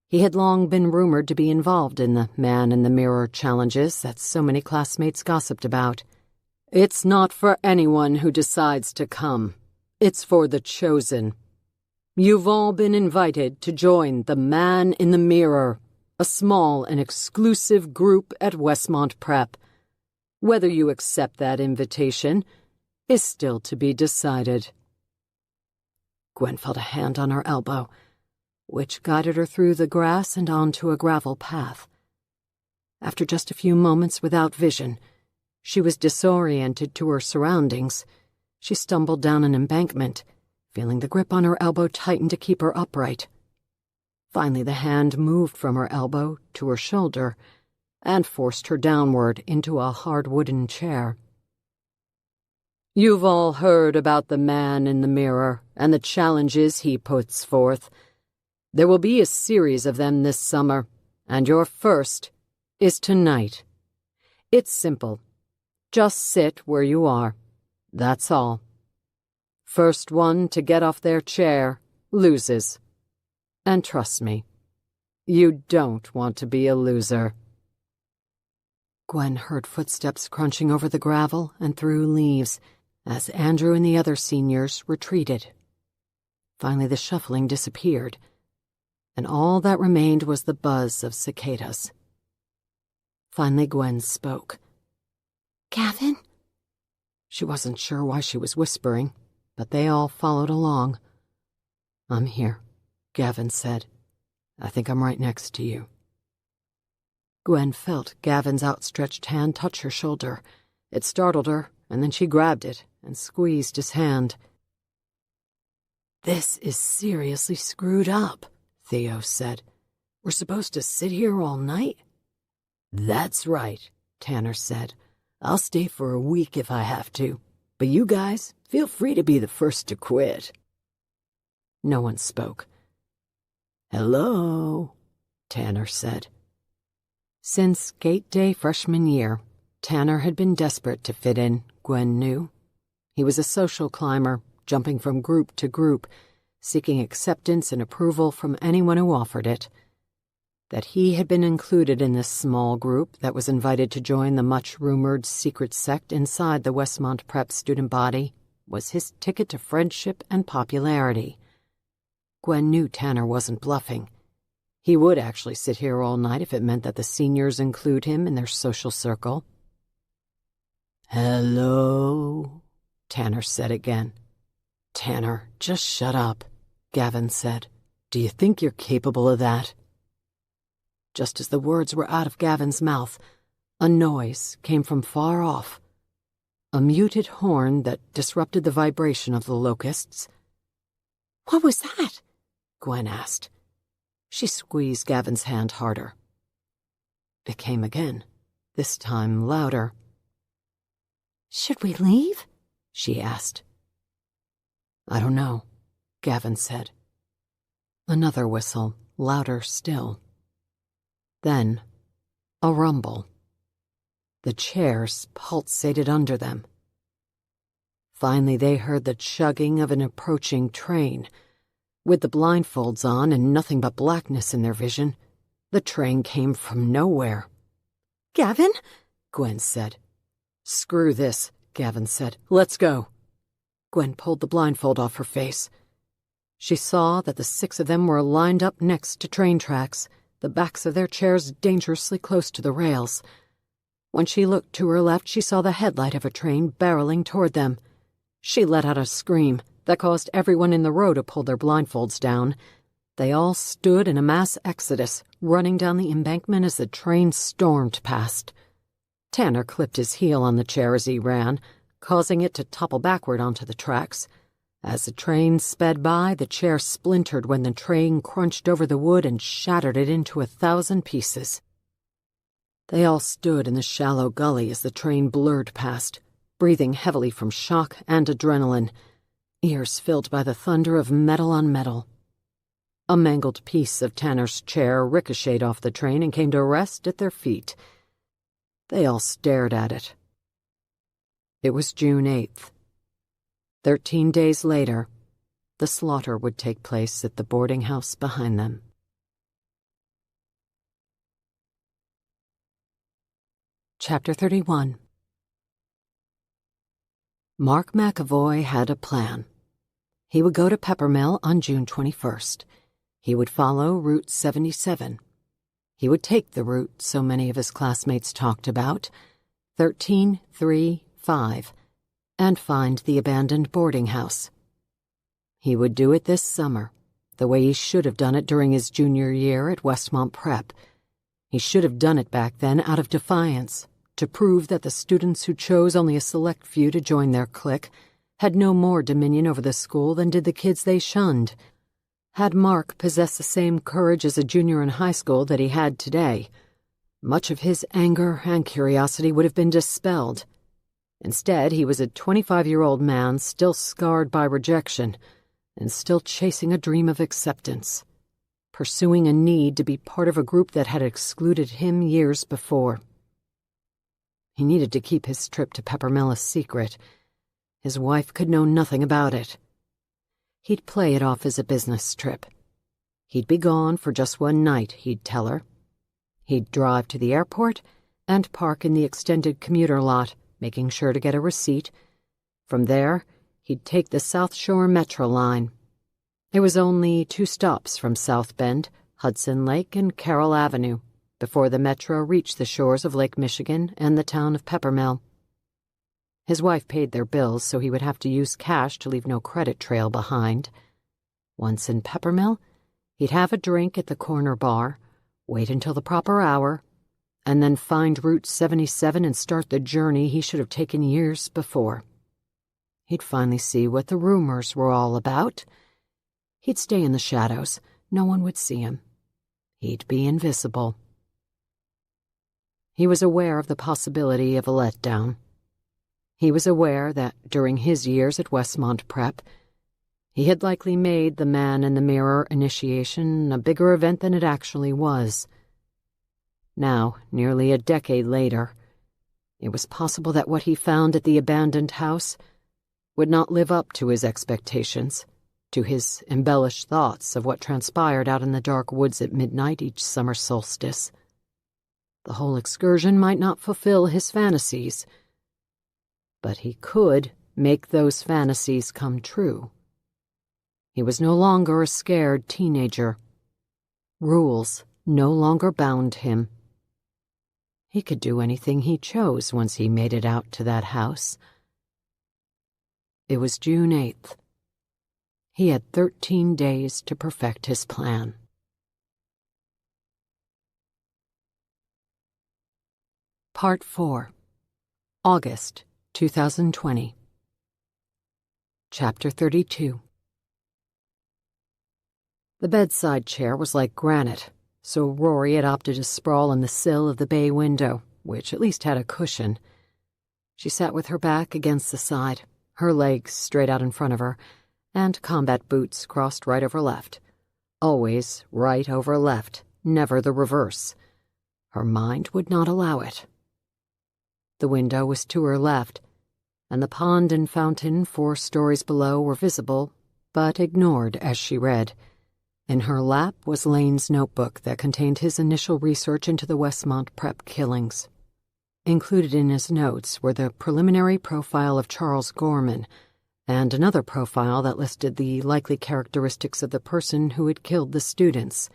He had long been rumored to be involved in the man-in-the-mirror challenges that so many classmates gossiped about. "It's not for anyone who decides to come. It's for the chosen. You've all been invited to join the Man in the Mirror, a small and exclusive group at Westmont Prep. Whether you accept that invitation is still to be decided." Gwen felt a hand on her elbow, which guided her through the grass and onto a gravel path. After just a few moments without vision, she was disoriented to her surroundings. She stumbled down an embankment, feeling the grip on her elbow tighten to keep her upright. Finally, the hand moved from her elbow to her shoulder and forced her downward into a hard wooden chair. "You've all heard about the Man in the Mirror and the challenges he puts forth. There will be a series of them this summer, and your first is tonight. It's simple. Just sit where you are. That's all. First one to get off their chair loses. And trust me, you don't want to be a loser." Gwen heard footsteps crunching over the gravel and through leaves as Andrew and the other seniors retreated. Finally, the shuffling disappeared, and all that remained was the buzz of cicadas. Finally, Gwen spoke. "Gavin?" She wasn't sure why she was whispering, but they all followed along. "I'm here," Gavin said. "I think I'm right next to you." Gwen felt Gavin's outstretched hand touch her shoulder. It startled her, and then she grabbed it and squeezed his hand. "This is seriously screwed up," Theo said. "We're supposed to sit here all night?" "That's right," Tanner said. "I'll stay for a week if I have to, but you guys feel free to be the first to quit." No one spoke. "Hello," Tanner said. Since Gate Day freshman year, Tanner had been desperate to fit in, Gwen knew. He was a social climber, jumping from group to group, seeking acceptance and approval from anyone who offered it. That he had been included in this small group that was invited to join the much-rumored secret sect inside the Westmont Prep student body was his ticket to friendship and popularity. Gwen knew Tanner wasn't bluffing. He would actually sit here all night if it meant that the seniors include him in their social circle. "Hello," Tanner said again. "Tanner, just shut up," Gavin said. "Do you think you're capable of that?" Just as the words were out of Gavin's mouth, a noise came from far off. A muted horn that disrupted the vibration of the locusts. "What was that?" Gwen asked. She squeezed Gavin's hand harder. It came again, this time louder. "Should we leave?" she asked. "I don't know," Gavin said. Another whistle, louder still. Then, a rumble. The chairs pulsated under them. Finally, they heard the chugging of an approaching train. With the blindfolds on and nothing but blackness in their vision, the train came from nowhere. "Gavin?" Gwen said. "Screw this," Gavin said. "Let's go." Gwen pulled the blindfold off her face. She saw that the 6 of them were lined up next to train tracks, the backs of their chairs dangerously close to the rails. When she looked to her left, she saw the headlight of a train barreling toward them. She let out a scream that caused everyone in the row to pull their blindfolds down. They all stood in a mass exodus, running down the embankment as the train stormed past. Tanner clipped his heel on the chair as he ran, causing it to topple backward onto the tracks. As the train sped by, the chair splintered when the train crunched over the wood and shattered it into 1,000 pieces. They all stood in the shallow gully as the train blurred past, breathing heavily from shock and adrenaline, ears filled by the thunder of metal on metal. A mangled piece of Tanner's chair ricocheted off the train and came to rest at their feet. They all stared at it. It was June 8th. 13 days later, the slaughter would take place at the boarding house behind them. Chapter 31. Mark McAvoy had a plan. He would go to Peppermill on June 21st. He would follow Route 77. He would take the route so many of his classmates talked about, 1335, and find the abandoned boarding house. He would do it this summer, the way he should have done it during his junior year at Westmont Prep. He should have done it back then out of defiance, to prove that the students who chose only a select few to join their clique had no more dominion over the school than did the kids they shunned. Had Mark possessed the same courage as a junior in high school that he had today, much of his anger and curiosity would have been dispelled. Instead, he was a 25-year-old man still scarred by rejection and still chasing a dream of acceptance, pursuing a need to be part of a group that had excluded him years before. He needed to keep his trip to Peppermill a secret. His wife could know nothing about it. He'd play it off as a business trip. He'd be gone for just one night, he'd tell her. He'd drive to the airport and park in the extended commuter lot, making sure to get a receipt. From there, he'd take the South Shore Metro line. It was only 2 stops from South Bend, Hudson Lake, and Carroll Avenue, before the Metro reached the shores of Lake Michigan and the town of Peppermill. His wife paid their bills, so he would have to use cash to leave no credit trail behind. Once in Peppermill, he'd have a drink at the corner bar, wait until the proper hour, and then find Route 77 and start the journey he should have taken years before. He'd finally see what the rumors were all about. He'd stay in the shadows. No one would see him. He'd be invisible. He was aware of the possibility of a letdown. He was aware that during his years at Westmont Prep, he had likely made the man-in-the-mirror initiation a bigger event than it actually was. Now, nearly a decade later, it was possible that what he found at the abandoned house would not live up to his expectations, to his embellished thoughts of what transpired out in the dark woods at midnight each summer solstice. The whole excursion might not fulfill his fantasies, but he could make those fantasies come true. He was no longer a scared teenager. Rules no longer bound him. He could do anything he chose once he made it out to that house. It was June 8th. He had 13 days to perfect his plan. Part 4. August 2020. Chapter 32. The bedside chair was like granite, so Rory had opted to sprawl on the sill of the bay window, which at least had a cushion. She sat with her back against the side, her legs straight out in front of her, and combat boots crossed right over left. Always right over left, never the reverse. Her mind would not allow it. The window was to her left, and the pond and fountain 4 stories below were visible, but ignored as she read. In her lap was Lane's notebook that contained his initial research into the Westmont Prep killings. Included in his notes were the preliminary profile of Charles Gorman and another profile that listed the likely characteristics of the person who had killed the students.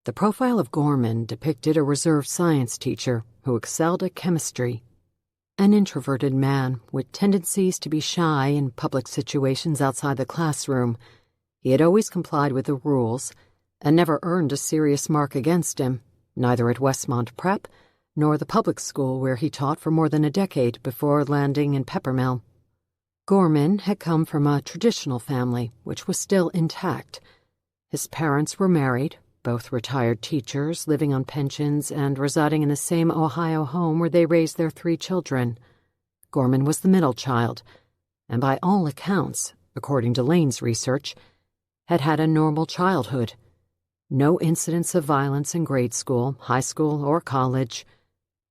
The profile of Gorman depicted a reserved science teacher who excelled at chemistry, an introverted man with tendencies to be shy in public situations outside the classroom. He had always complied with the rules and never earned a serious mark against him, neither at Westmont Prep nor the public school where he taught for more than a decade before landing in Peppermill. Gorman had come from a traditional family, which was still intact. His parents were married, both retired teachers living on pensions and residing in the same Ohio home where they raised their 3 children. Gorman was the middle child, and by all accounts, according to Lane's research, had had a normal childhood. No incidents of violence in grade school, high school, or college.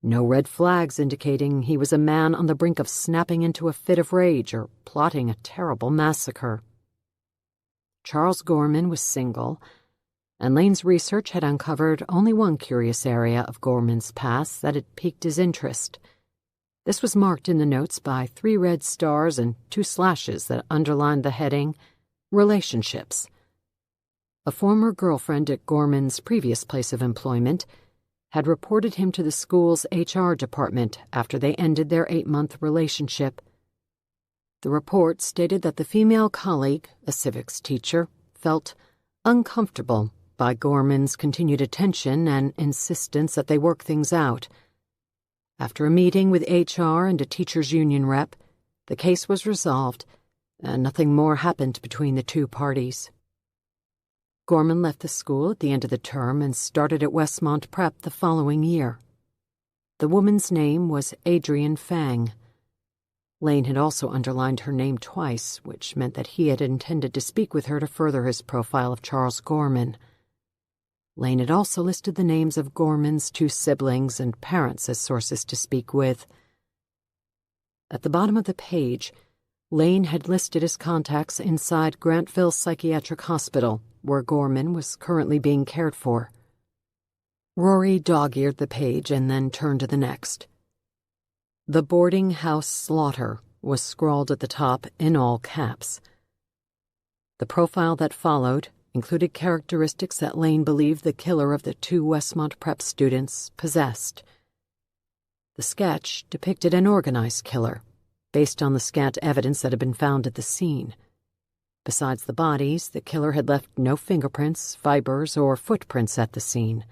No red flags indicating he was a man on the brink of snapping into a fit of rage or plotting a terrible massacre. Charles Gorman was single, and Lane's research had uncovered only one curious area of Gorman's past that had piqued his interest. This was marked in the notes by 3 red stars and 2 slashes that underlined the heading, Relationships. A former girlfriend at Gorman's previous place of employment had reported him to the school's HR department after they ended their 8-month relationship. The report stated that the female colleague, a civics teacher, felt uncomfortable by Gorman's continued attention and insistence that they work things out. After a meeting with HR and a teachers' union rep, the case was resolved, and nothing more happened between the 2 parties. Gorman left the school at the end of the term and started at Westmont Prep the following year. The woman's name was Adrienne Fang. Lane had also underlined her name twice, which meant that he had intended to speak with her to further his profile of Charles Gorman. Lane had also listed the names of Gorman's 2 siblings and parents as sources to speak with. At the bottom of the page, Lane had listed his contacts inside Grantville Psychiatric Hospital, where Gorman was currently being cared for. Rory dog-eared the page and then turned to the next. The boarding house slaughter was scrawled at the top in all caps. The profile that followed included characteristics that Lane believed the killer of the 2 Westmont Prep students possessed. The sketch depicted an organized killer, based on the scant evidence that had been found at the scene. Besides the bodies, the killer had left no fingerprints, fibers, or footprints at the scene.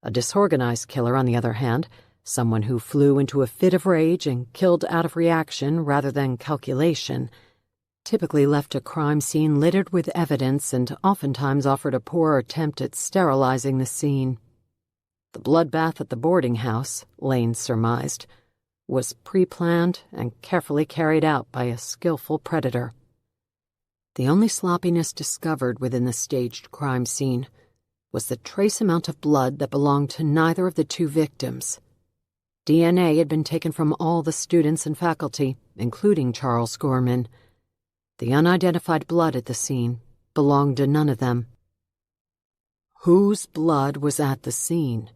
A disorganized killer, on the other hand, someone who flew into a fit of rage and killed out of reaction rather than calculation, typically left a crime scene littered with evidence and oftentimes offered a poor attempt at sterilizing the scene. The bloodbath at the boarding house, Lane surmised, was pre-planned and carefully carried out by a skillful predator. The only sloppiness discovered within the staged crime scene was the trace amount of blood that belonged to neither of the 2 victims. DNA had been taken from all the students and faculty, including Charles Gorman. The unidentified blood at the scene belonged to none of them. Whose blood was at the scene?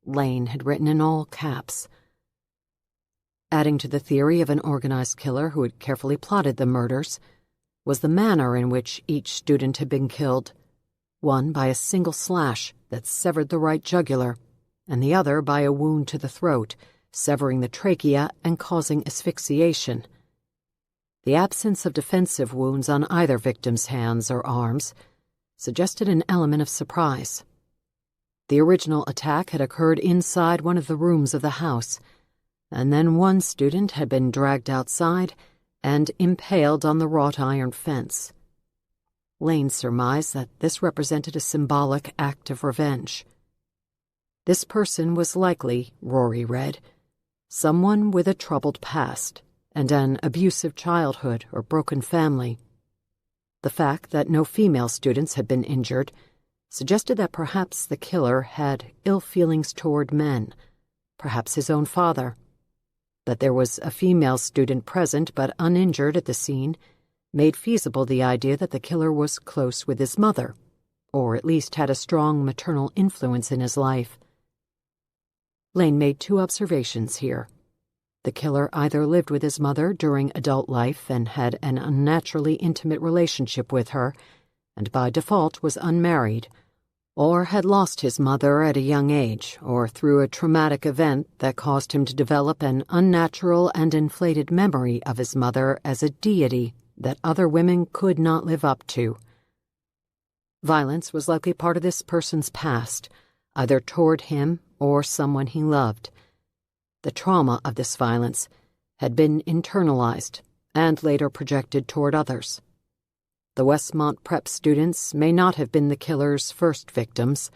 Lane had written in all caps. Adding to the theory of an organized killer who had carefully plotted the murders was the manner in which each student had been killed, one by a single slash that severed the right jugular, and the other by a wound to the throat, severing the trachea and causing asphyxiation. The absence of defensive wounds on either victim's hands or arms suggested an element of surprise. The original attack had occurred inside one of the rooms of the house, and then one student had been dragged outside and impaled on the wrought iron fence. Lane surmised that this represented a symbolic act of revenge. This person was likely, Rory read, someone with a troubled past and an abusive childhood or broken family. The fact that no female students had been injured suggested that perhaps the killer had ill feelings toward men, perhaps his own father. That there was a female student present but uninjured at the scene made feasible the idea that the killer was close with his mother, or at least had a strong maternal influence in his life. Lane made 2 observations here. The killer either lived with his mother during adult life and had an unnaturally intimate relationship with her, and by default was unmarried, or had lost his mother at a young age or through a traumatic event that caused him to develop an unnatural and inflated memory of his mother as a deity that other women could not live up to. Violence was likely part of this person's past, either toward him or someone he loved. The trauma of this violence had been internalized and later projected toward others. The Westmont Prep students may not have been the killer's first victims.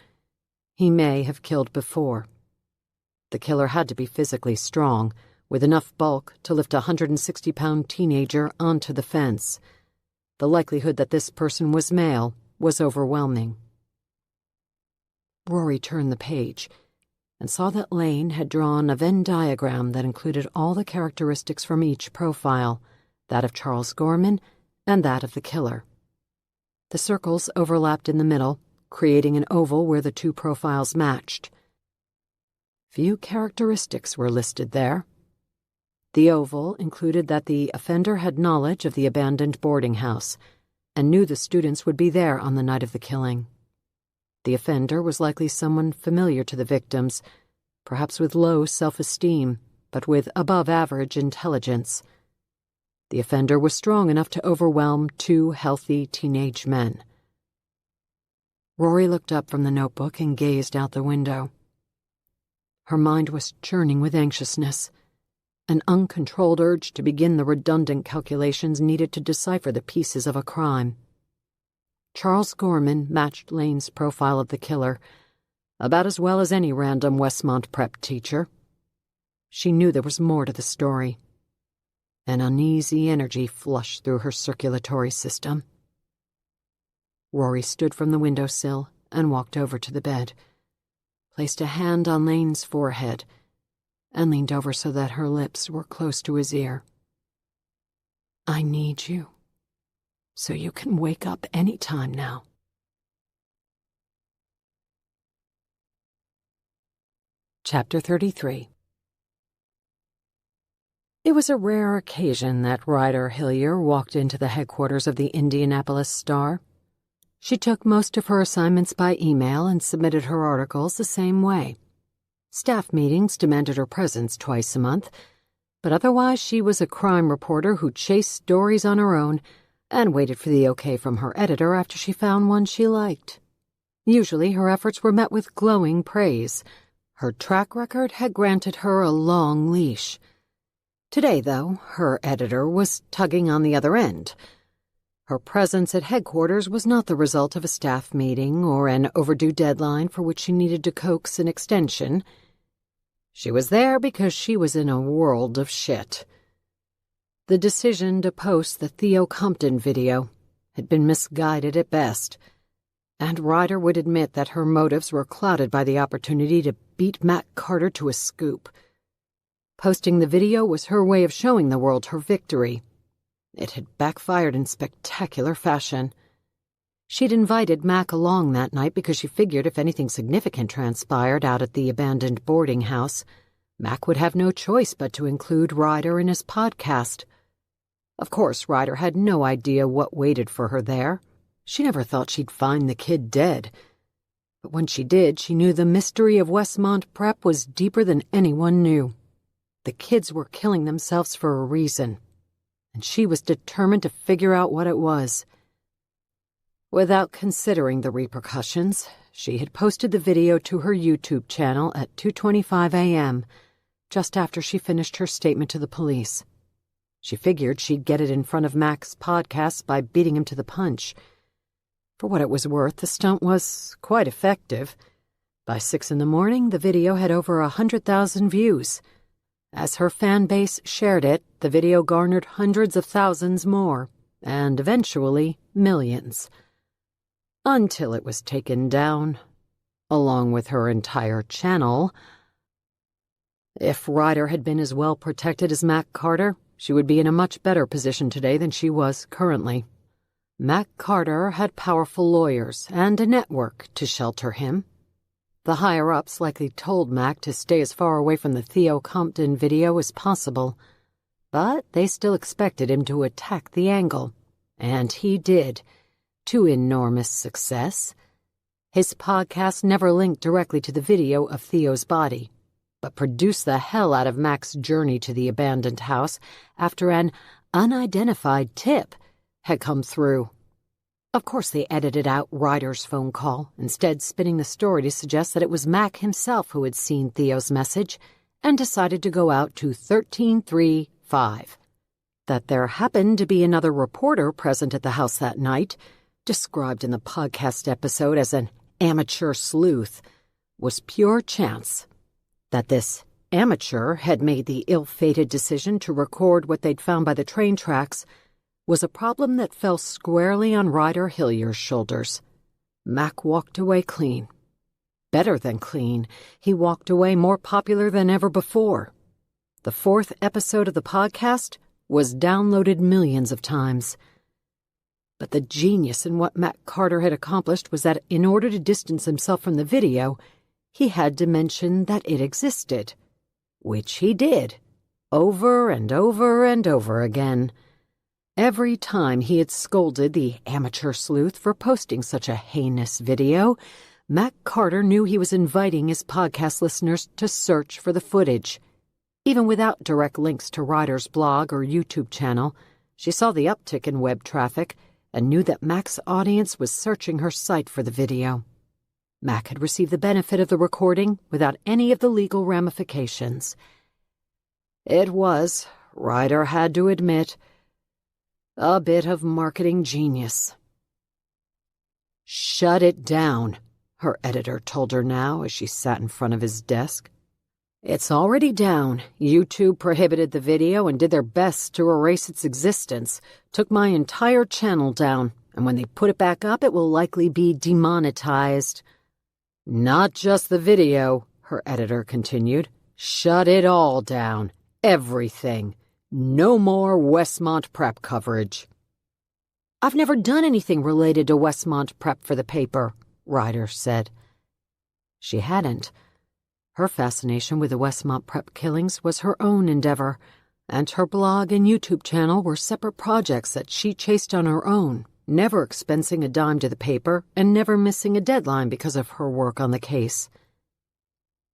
He may have killed before. The killer had to be physically strong, with enough bulk to lift a 160-pound teenager onto the fence. the likelihood that this person was male was overwhelming. Rory turned the page and saw that Lane had drawn a Venn diagram that included all the characteristics from each profile, that of Charles Gorman and that of the killer. The circles overlapped in the middle, creating an oval where the two profiles matched. Few characteristics were listed there. The oval included that the offender had knowledge of the abandoned boarding house and knew the students would be there on the night of the killing. The offender was likely someone familiar to the victims, perhaps with low self-esteem, but with above-average intelligence. The offender was strong enough to overwhelm two healthy teenage men. Rory looked up from the notebook and gazed out the window. Her mind was churning with anxiousness, an uncontrolled urge to begin the redundant calculations needed to decipher the pieces of a crime. Charles Gorman matched Lane's profile of the killer, about as well as any random Westmont prep teacher. She knew there was more to the story. An uneasy energy flushed through her circulatory system. Rory stood from the windowsill and walked over to the bed, placed a hand on Lane's forehead, and leaned over so that her lips were close to his ear. "I need you, so you can wake up any time now." Chapter 33. It was a rare occasion that Ryder Hillier walked into the headquarters of the Indianapolis Star. She took most of her assignments by email and submitted her articles the same way. Staff meetings demanded her presence twice a month, but otherwise she was a crime reporter who chased stories on her own and waited for the okay from her editor after she found one she liked. Usually her efforts were met with glowing praise. Her track record had granted her a long leash. Today, though, her editor was tugging on the other end. Her presence at headquarters was not the result of a staff meeting or an overdue deadline for which she needed to coax an extension. She was there because she was in a world of shit. The decision to post the Theo Compton video had been misguided at best, and Ryder would admit that her motives were clouded by the opportunity to beat Matt Carter to a scoop. Posting the video was her way of showing the world her victory. It had backfired in spectacular fashion. She'd invited Mac along that night because she figured if anything significant transpired out at the abandoned boarding house, Mac would have no choice but to include Ryder in his podcast. Of course, Ryder had no idea what waited for her there. She never thought she'd find the kid dead. But when she did, she knew the mystery of Westmont Prep was deeper than anyone knew. The kids were killing themselves for a reason, and she was determined to figure out what it was. Without considering the repercussions, she had posted the video to her YouTube channel at 2:25 a.m., just after she finished her statement to the police. She figured she'd get it in front of Mac's podcast by beating him to the punch. For what it was worth, the stunt was quite effective. By 6 in the morning, the video had over 100,000 views. As her fan base shared it, the video garnered hundreds of thousands more, and eventually millions. Until it was taken down, along with her entire channel. If Ryder had been as well protected as Mac Carter, she would be in a much better position today than she was currently. Mac Carter had powerful lawyers and a network to shelter him. The higher-ups likely told Mac to stay as far away from the Theo Compton video as possible, but they still expected him to attack the angle, and he did, to enormous success. His podcast never linked directly to the video of Theo's body, but produced the hell out of Mac's journey to the abandoned house after an unidentified tip had come through. Of course they edited out Ryder's phone call, instead spinning the story to suggest that it was Mac himself who had seen Theo's message and decided to go out to 1335. That there happened to be another reporter present at the house that night, described in the podcast episode as an amateur sleuth, was pure chance. That this amateur had made the ill-fated decision to record what they'd found by the train tracks was a problem that fell squarely on Ryder Hillier's shoulders. Mac walked away clean. Better than clean, he walked away more popular than ever before. The 4th episode of the podcast was downloaded millions of times. But the genius in what Mac Carter had accomplished was that in order to distance himself from the video, he had to mention that it existed, which he did, over and over and over again. Every time he had scolded the amateur sleuth for posting such a heinous video, Mac Carter knew he was inviting his podcast listeners to search for the footage. Even without direct links to Ryder's blog or YouTube channel, she saw the uptick in web traffic and knew that Mac's audience was searching her site for the video. Mac had received the benefit of the recording without any of the legal ramifications. It was, Ryder had to admit, a bit of marketing genius. "Shut it down," her editor told her now as she sat in front of his desk. "It's already down. YouTube prohibited the video and did their best to erase its existence, took my entire channel down, and when they put it back up, it will likely be demonetized." "Not just the video," her editor continued. "Shut it all down. Everything. No more Westmont Prep coverage." "I've never done anything related to Westmont Prep for the paper," Ryder said. She hadn't. Her fascination with the Westmont Prep killings was her own endeavor, and her blog and YouTube channel were separate projects that she chased on her own, never expensing a dime to the paper and never missing a deadline because of her work on the case.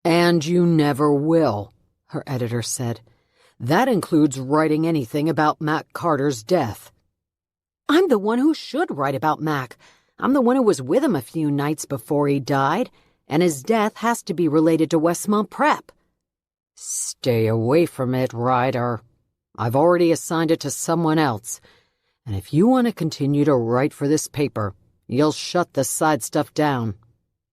"And you never will," her editor said. "That includes writing anything about Mac Carter's death." "I'm the one who should write about Mac. I'm the one who was with him a few nights before he died, and his death has to be related to Westmont Prep." "Stay away from it, Ryder. I've already assigned it to someone else, and if you want to continue to write for this paper, you'll shut the side stuff down.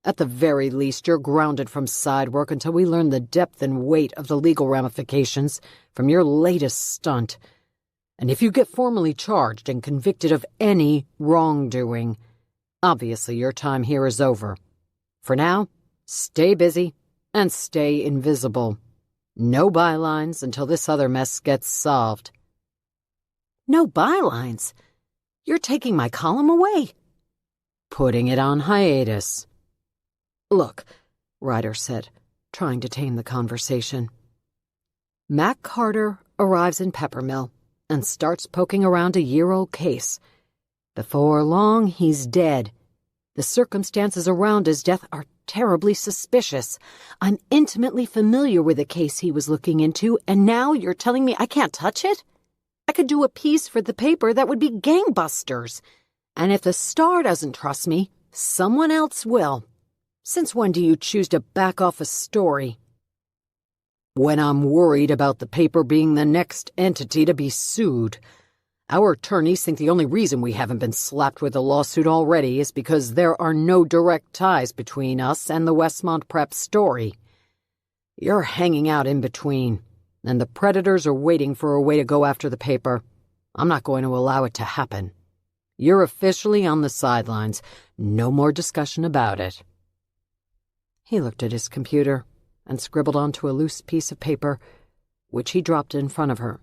At the very least, you're grounded from side work until we learn the depth and weight of the legal ramifications from your latest stunt. And if you get formally charged and convicted of any wrongdoing, obviously your time here is over. For now, stay busy and stay invisible. No bylines until this other mess gets solved." "No bylines? You're taking my column away." "Putting it on hiatus." "Look," Ryder said, trying to tame the conversation. "Mac Carter arrives in Peppermill and starts poking around a year-old case. Before long, he's dead. The circumstances around his death are terribly suspicious. I'm intimately familiar with the case he was looking into, and now you're telling me I can't touch it? I could do a piece for the paper that would be gangbusters. And if the Star doesn't trust me, someone else will. Since when do you choose to back off a story?" "When I'm worried about the paper being the next entity to be sued. Our attorneys think the only reason we haven't been slapped with a lawsuit already is because there are no direct ties between us and the Westmont Prep story. You're hanging out in between, and the predators are waiting for a way to go after the paper. I'm not going to allow it to happen. You're officially on the sidelines. No more discussion about it." He looked at his computer and scribbled onto a loose piece of paper, which he dropped in front of her.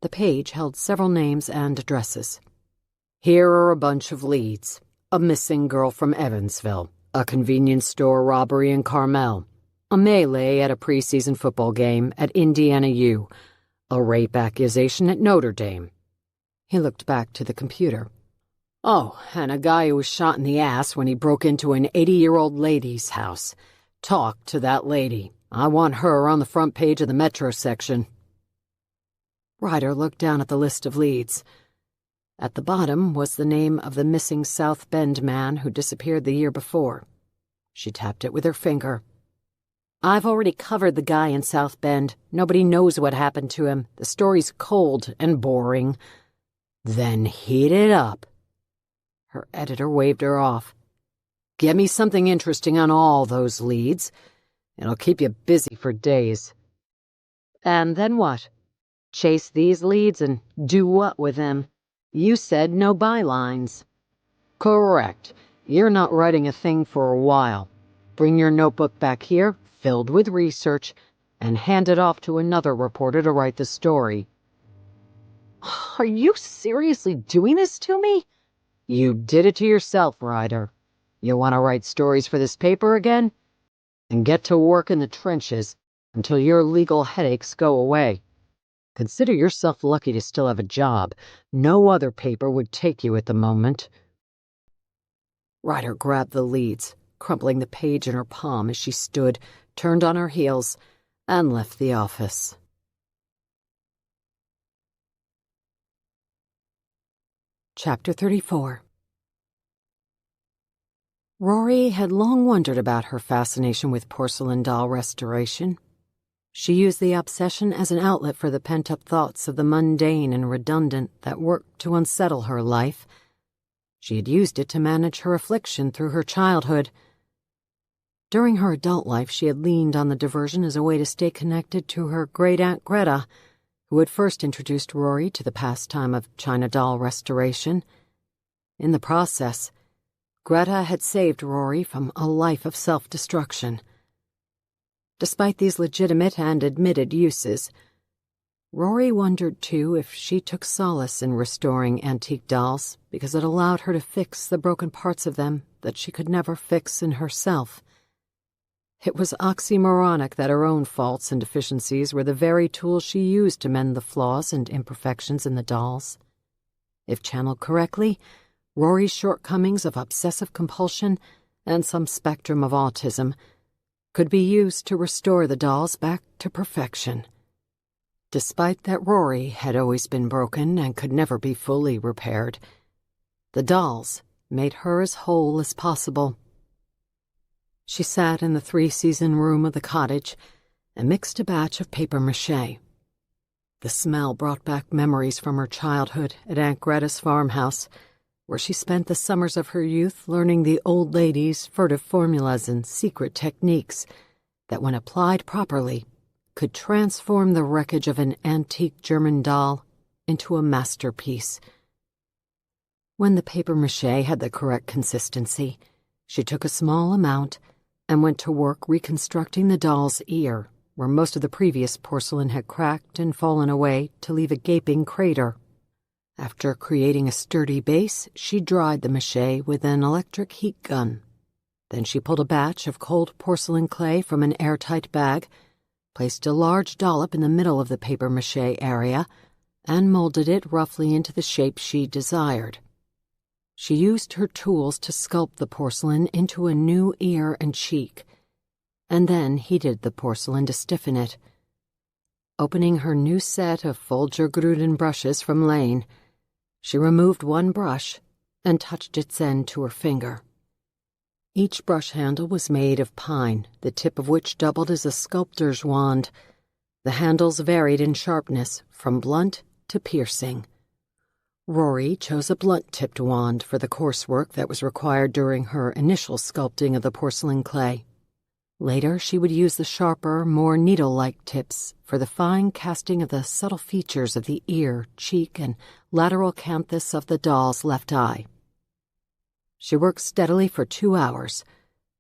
The page held several names and addresses. "Here are a bunch of leads. A missing girl from Evansville, a convenience store robbery in Carmel, a melee at a preseason football game at Indiana U, a rape accusation at Notre Dame." He looked back to the computer. "Oh, and a guy who was shot in the ass when he broke into an 80-year-old lady's house. Talk to that lady. I want her on the front page of the Metro section." Ryder looked down at the list of leads. At the bottom was the name of the missing South Bend man who disappeared the year before. She tapped it with her finger. "I've already covered the guy in South Bend. Nobody knows what happened to him. The story's cold and boring." "Then heat it up." Her editor waved her off. "Get me something interesting on all those leads. It'll keep you busy for days." "And then what? Chase these leads and do what with them?" You said no bylines. Correct. You're not writing a thing for a while. Bring your notebook back here, filled with research, and hand it off to another reporter to write the story. Are you seriously doing this to me? You did it to yourself, Ryder. You want to write stories for this paper again? And get to work in the trenches until your legal headaches go away. Consider yourself lucky to still have a job. No other paper would take you at the moment. Ryder grabbed the leads, crumpling the page in her palm as she stood, turned on her heels, and left the office. Chapter 34. Rory had long wondered about her fascination with porcelain doll restoration. She used the obsession as an outlet for the pent-up thoughts of the mundane and redundant that worked to unsettle her life. She had used it to manage her affliction through her childhood. During her adult life, she had leaned on the diversion as a way to stay connected to her great-aunt Greta, who had first introduced Rory to the pastime of China doll restoration. In the process, Greta had saved Rory from a life of self-destruction. Despite these legitimate and admitted uses, Rory wondered, too, if she took solace in restoring antique dolls because it allowed her to fix the broken parts of them that she could never fix in herself. It was oxymoronic that her own faults and deficiencies were the very tools she used to mend the flaws and imperfections in the dolls. If channeled correctly, Rory's shortcomings of obsessive compulsion and some spectrum of autism could be used to restore the dolls back to perfection. Despite that Rory had always been broken and could never be fully repaired, the dolls made her as whole as possible. She sat in the three-season room of the cottage and mixed a batch of papier-mâché. The smell brought back memories from her childhood at Aunt Greta's farmhouse, where she spent the summers of her youth learning the old lady's furtive formulas and secret techniques that, when applied properly, could transform the wreckage of an antique German doll into a masterpiece. When the papier-mâché had the correct consistency, she took a small amount and went to work reconstructing the doll's ear, where most of the previous porcelain had cracked and fallen away to leave a gaping crater. After creating a sturdy base, she dried the mache with an electric heat gun. Then she pulled a batch of cold porcelain clay from an airtight bag, placed a large dollop in the middle of the papier-mâché area, and molded it roughly into the shape she desired. She used her tools to sculpt the porcelain into a new ear and cheek, and then heated the porcelain to stiffen it. Opening her new set of Folger-Gruden brushes from Lane, she removed one brush and touched its end to her finger. Each brush handle was made of pine, the tip of which doubled as a sculptor's wand. The handles varied in sharpness, from blunt to piercing. Rory chose a blunt-tipped wand for the coarse work that was required during her initial sculpting of the porcelain clay. Later, she would use the sharper, more needle-like tips for the fine casting of the subtle features of the ear, cheek, and lateral canthus of the doll's left eye. She worked steadily for 2 hours,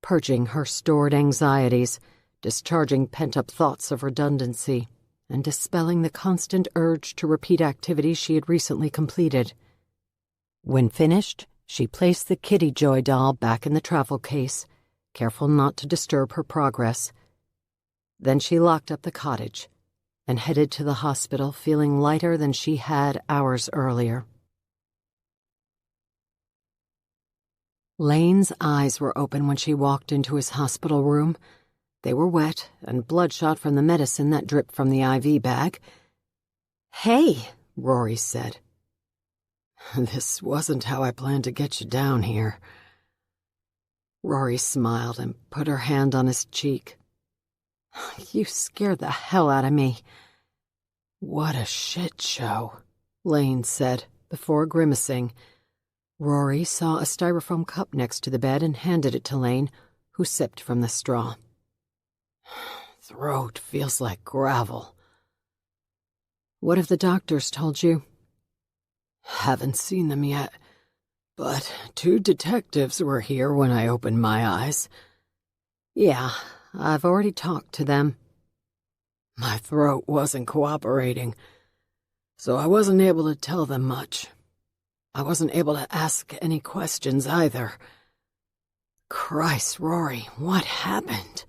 purging her stored anxieties, discharging pent-up thoughts of redundancy, and dispelling the constant urge to repeat activities she had recently completed. When finished, she placed the Kitty Joy doll back in the travel case, careful not to disturb her progress. Then she locked up the cottage and headed to the hospital, feeling lighter than she had hours earlier. Lane's eyes were open when she walked into his hospital room. They were wet and bloodshot from the medicine that dripped from the IV bag. "Hey," Rory said. "This wasn't how I planned to get you down here." Rory smiled and put her hand on his cheek. "You scared the hell out of me." "What a shit show," Lane said, before grimacing. Rory saw a styrofoam cup next to the bed and handed it to Lane, who sipped from the straw. "Throat feels like gravel." "What have the doctors told you?" Haven't seen them yet, but 2 detectives were here when I opened my eyes. Yeah, I've already talked to them. My throat wasn't cooperating, so I wasn't able to tell them much. I wasn't able to ask any questions either. Christ, Rory, what happened?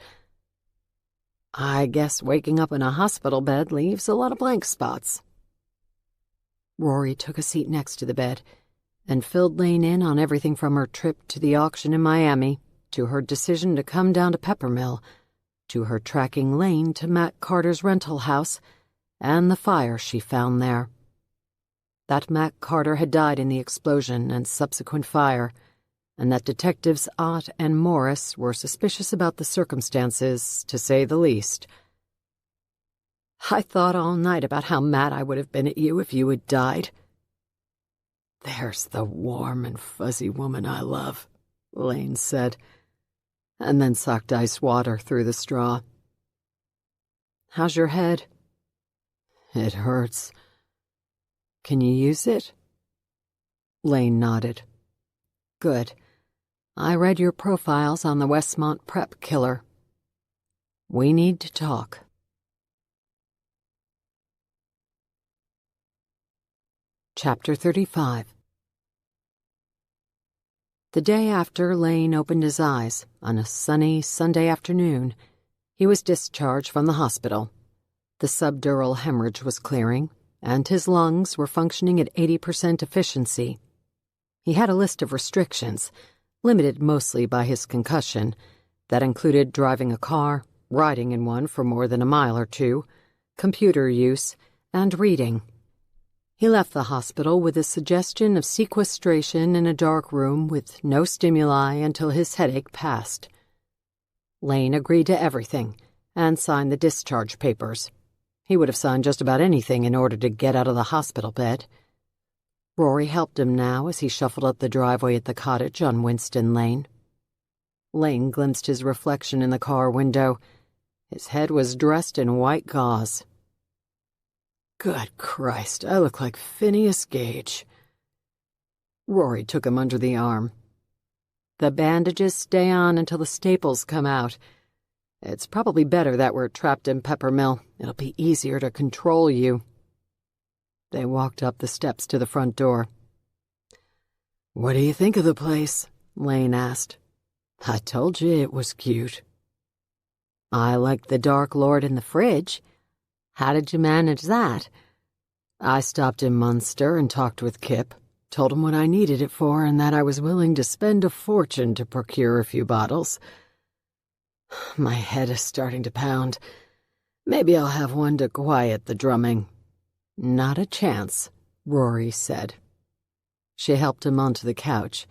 I guess waking up in a hospital bed leaves a lot of blank spots. Rory took a seat next to the bed and filled Lane in on everything from her trip to the auction in Miami, to her decision to come down to Peppermill, to her tracking Lane to Matt Carter's rental house, and the fire she found there. That Matt Carter had died in the explosion and subsequent fire, and that Detectives Ott and Morris were suspicious about the circumstances, to say the least. I thought all night about how mad I would have been at you if you had died. There's the warm and fuzzy woman I love, Lane said, and then sucked ice water through the straw. How's your head? It hurts. Can you use it? Lane nodded. Good. I read your profiles on the Westmont prep killer. We need to talk. Chapter 35. The day after Lane opened his eyes, on a sunny Sunday afternoon, he was discharged from the hospital. The subdural hemorrhage was clearing, and his lungs were functioning at 80% efficiency. He had a list of restrictions, limited mostly by his concussion, that included driving a car, riding in one for more than a mile or two, computer use, and reading. He left the hospital with a suggestion of sequestration in a dark room with no stimuli until his headache passed. Lane agreed to everything and signed the discharge papers. He would have signed just about anything in order to get out of the hospital bed. Rory helped him now as he shuffled up the driveway at the cottage on Winston Lane. Lane glimpsed his reflection in the car window. His head was dressed in white gauze. Good Christ, I look like Phineas Gage. Rory took him under the arm. The bandages stay on until the staples come out. It's probably better that we're trapped in Peppermill. It'll be easier to control you. They walked up the steps to the front door. What do you think of the place? Lane asked. I told you it was cute. I liked the Dark Lord in the fridge. How did you manage that? I stopped in Munster and talked with Kip, told him what I needed it for and that I was willing to spend a fortune to procure a few bottles. My head is starting to pound. Maybe I'll have one to quiet the drumming. Not a chance, Rory said. She helped him onto the couch.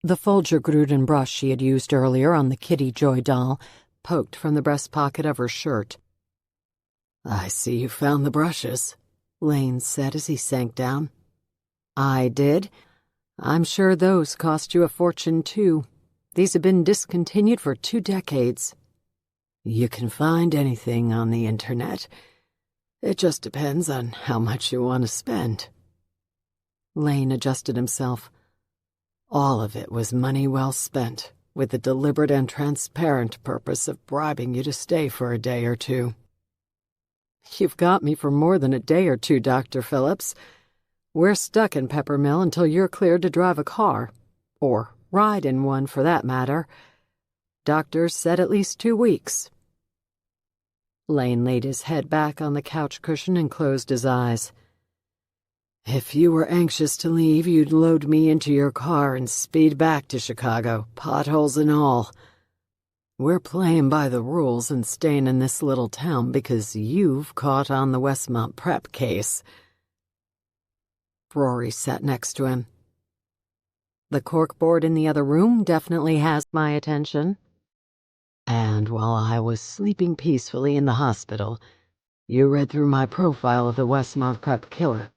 The Folgergruden brush she had used earlier on the Kitty Joy doll poked from the breast pocket of her shirt. I see you found the brushes, Lane said as he sank down. I did. I'm sure those cost you a fortune, too. These have been discontinued for 2 decades. You can find anything on the internet. It just depends on how much you want to spend. Lane adjusted himself. All of it was money well spent, with the deliberate and transparent purpose of bribing you to stay for a day or two. You've got me for more than a day or two, Dr. Phillips. We're stuck in Peppermill until you're cleared to drive a car, or ride in one for that matter. Doctors said at least 2 weeks. Lane laid his head back on the couch cushion and closed his eyes. If you were anxious to leave, you'd load me into your car and speed back to Chicago, potholes and all. We're playing by the rules and staying in this little town because you've caught on the Westmont prep case. Rory sat next to him. The corkboard in the other room definitely has my attention. And while I was sleeping peacefully in the hospital, you read through my profile of the Westmont prep killer.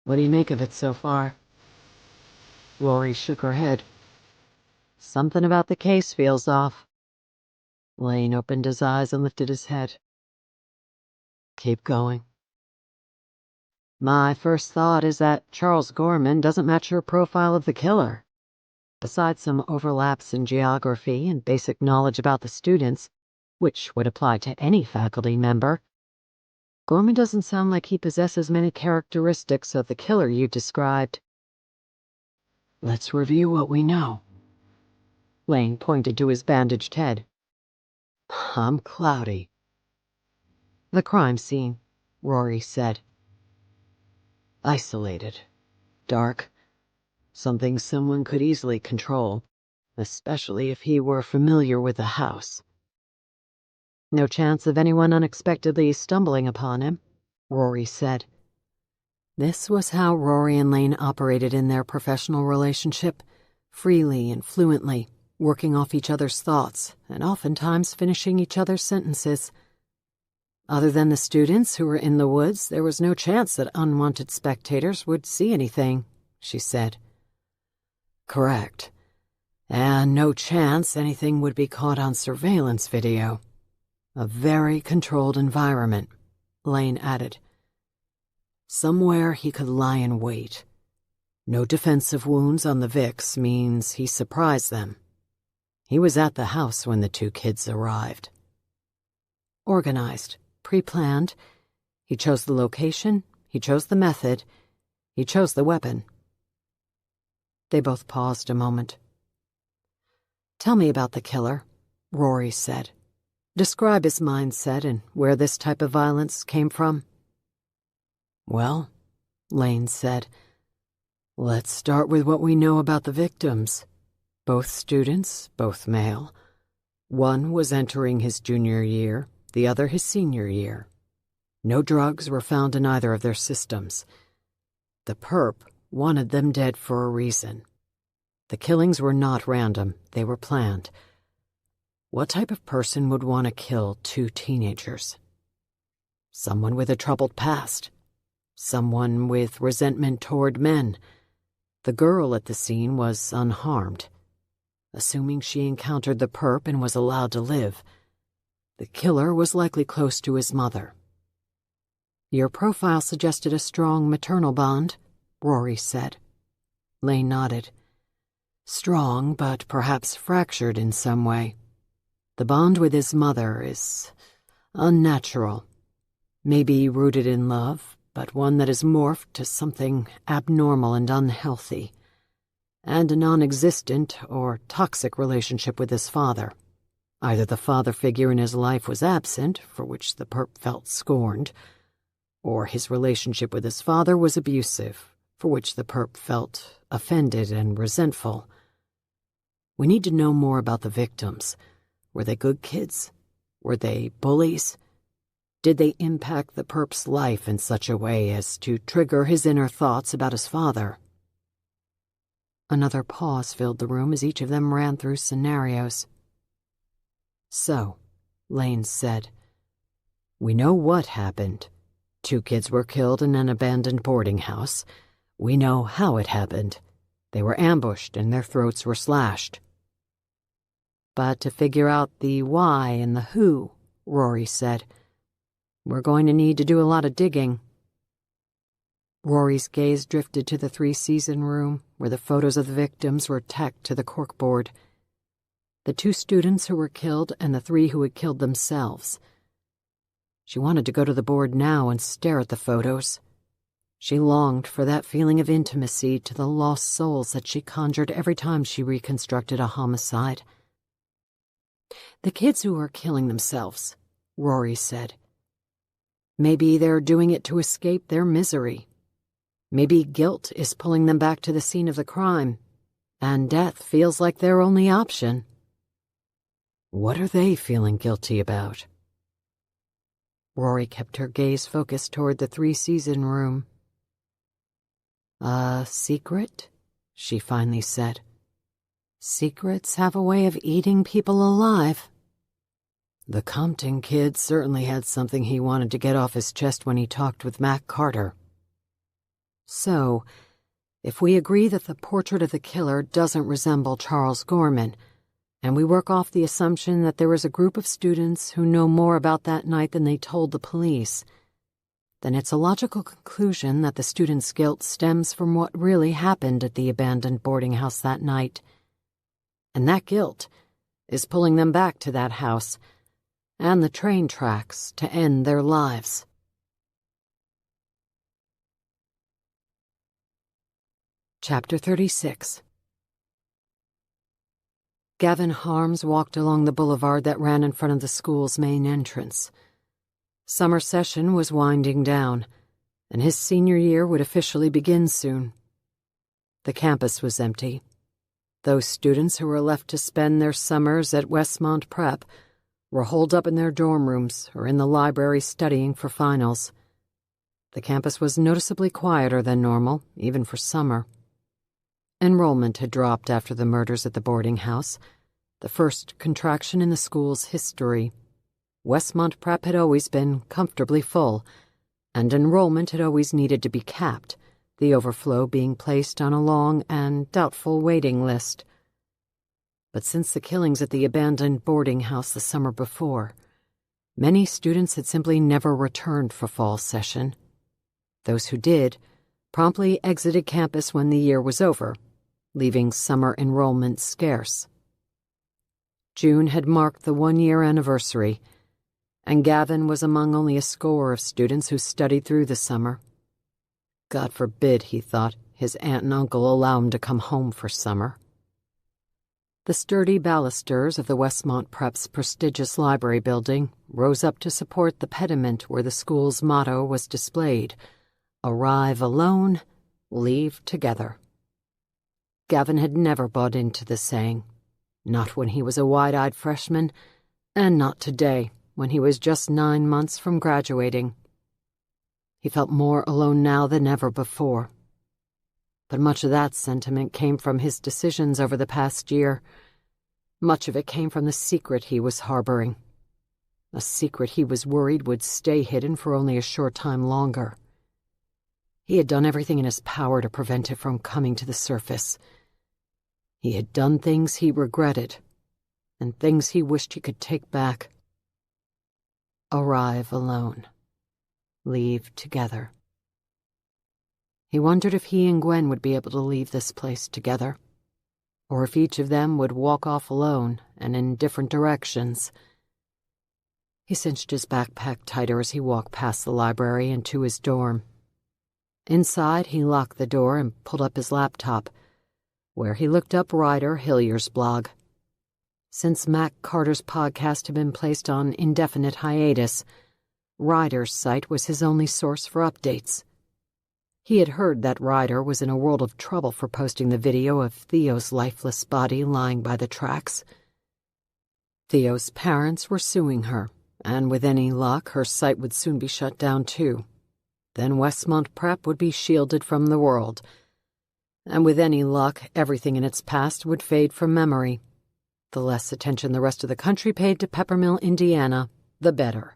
What do you make of it so far? Rory shook her head. Something about the case feels off. Lane opened his eyes and lifted his head. Keep going. My first thought is that Charles Gorman doesn't match your profile of the killer. Besides some overlaps in geography and basic knowledge about the students, which would apply to any faculty member, Gorman doesn't sound like he possesses many characteristics of the killer you described. Let's review what we know. Lane pointed to his bandaged head. I'm cloudy. The crime scene, Rory said. Isolated. Dark. Something someone could easily control, especially if he were familiar with the house. No chance of anyone unexpectedly stumbling upon him, Rory said. This was how Rory and Lane operated in their professional relationship, freely and fluently, working off each other's thoughts and oftentimes finishing each other's sentences. Other than the students who were in the woods, there was no chance that unwanted spectators would see anything, she said. Correct. And no chance anything would be caught on surveillance video. A very controlled environment, Lane added. Somewhere he could lie in wait. No defensive wounds on the Vicks means he surprised them. He was at the house when the two kids arrived. Organized, pre-planned. He chose the location, he chose the method, he chose the weapon. They both paused a moment. Tell me about the killer, Rory said. Describe his mindset and where this type of violence came from. Well, Lane said, let's start with what we know about the victims. Both students, both male. One was entering his junior year, the other his senior year. No drugs were found in either of their systems. The perp wanted them dead for a reason. The killings were not random, they were planned. What type of person would want to kill two teenagers? Someone with a troubled past. Someone with resentment toward men. The girl at the scene was unharmed. Assuming she encountered the perp and was allowed to live, the killer was likely close to his mother. Your profile suggested a strong maternal bond, Rory said. Lane nodded. Strong, but perhaps fractured in some way. The bond with his mother is unnatural. Maybe rooted in love, but one that has morphed to something abnormal and unhealthy. And a non-existent or toxic relationship with his father. Either the father figure in his life was absent, for which the perp felt scorned, or his relationship with his father was abusive, for which the perp felt offended and resentful. We need to know more about the victims. Were they good kids? Were they bullies? Did they impact the perp's life in such a way as to trigger his inner thoughts about his father? Another pause filled the room as each of them ran through scenarios. So, Lane said, we know what happened. Two kids were killed in an abandoned boarding house. We know how it happened. They were ambushed and their throats were slashed. But to figure out the why and the who, Rory said, we're going to need to do a lot of digging. Rory's gaze drifted to the 3-season room, where the photos of the victims were tacked to the corkboard. The 2 students who were killed and the 3 who had killed themselves. She wanted to go to the board now and stare at the photos. She longed for that feeling of intimacy to the lost souls that she conjured every time she reconstructed a homicide. The kids who are killing themselves, Rory said. Maybe they're doing it to escape their misery. Maybe guilt is pulling them back to the scene of the crime, and death feels like their only option. What are they feeling guilty about? Rory kept her gaze focused toward the 3-season room. A secret? She finally said. Secrets have a way of eating people alive. The Compton kid certainly had something he wanted to get off his chest when he talked with Mac Carter. So, if we agree that the portrait of the killer doesn't resemble Charles Gorman, and we work off the assumption that there is a group of students who know more about that night than they told the police, then it's a logical conclusion that the student's guilt stems from what really happened at the abandoned boarding house that night. And that guilt is pulling them back to that house and the train tracks to end their lives. Chapter 36. Gavin Harms walked along the boulevard that ran in front of the school's main entrance. Summer session was winding down, and his senior year would officially begin soon. The campus was empty. Those students who were left to spend their summers at Westmont Prep were holed up in their dorm rooms or in the library studying for finals. The campus was noticeably quieter than normal, even for summer. Enrollment had dropped after the murders at the boarding house, the first contraction in the school's history. Westmont Prep had always been comfortably full, and enrollment had always needed to be capped, the overflow being placed on a long and doubtful waiting list. But since the killings at the abandoned boarding house the summer before, many students had simply never returned for fall session. Those who did promptly exited campus when the year was over, leaving summer enrollment scarce. June had marked the one-year anniversary, and Gavin was among only a score of students who studied through the summer. God forbid, he thought, his aunt and uncle allow him to come home for summer. The sturdy balusters of the Westmont Prep's prestigious library building rose up to support the pediment where the school's motto was displayed: "Arrive alone, leave together." Gavin had never bought into the saying, not when he was a wide-eyed freshman, and not today, when he was just 9 months from graduating. He felt more alone now than ever before. But much of that sentiment came from his decisions over the past year. Much of it came from the secret he was harboring. A secret he was worried would stay hidden for only a short time longer. He had done everything in his power to prevent it from coming to the surface. He had done things he regretted, and things he wished he could take back. Arrive alone. Leave together. He wondered if he and Gwen would be able to leave this place together, or if each of them would walk off alone and in different directions. He cinched his backpack tighter as he walked past the library and to his dorm. Inside, he locked the door and pulled up his laptop, where he looked up Ryder Hillier's blog. Since Mac Carter's podcast had been placed on indefinite hiatus, Ryder's site was his only source for updates. He had heard that Ryder was in a world of trouble for posting the video of Theo's lifeless body lying by the tracks. Theo's parents were suing her, and with any luck, her site would soon be shut down too. Then Westmont Prep would be shielded from the world, and with any luck, everything in its past would fade from memory. The less attention the rest of the country paid to Peppermill, Indiana, the better.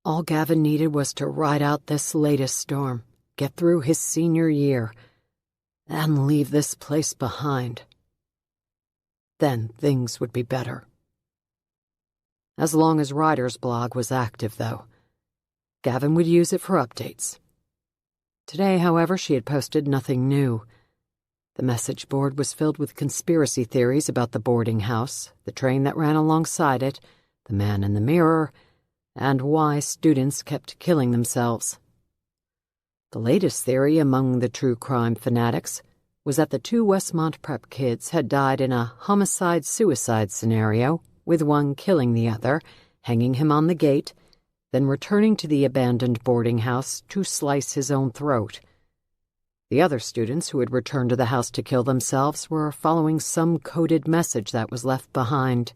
All Gavin needed was to ride out this latest storm, get through his senior year, and leave this place behind. Then things would be better. As long as Ryder's blog was active, though, Gavin would use it for updates. Today, however, she had posted nothing new. The message board was filled with conspiracy theories about the boarding house, the train that ran alongside it, the man in the mirror, and why students kept killing themselves. The latest theory among the true crime fanatics was that the 2 Westmont Prep kids had died in a homicide-suicide scenario, with one killing the other, hanging him on the gate, then returning to the abandoned boarding house to slice his own throat. The other students who had returned to the house to kill themselves were following some coded message that was left behind.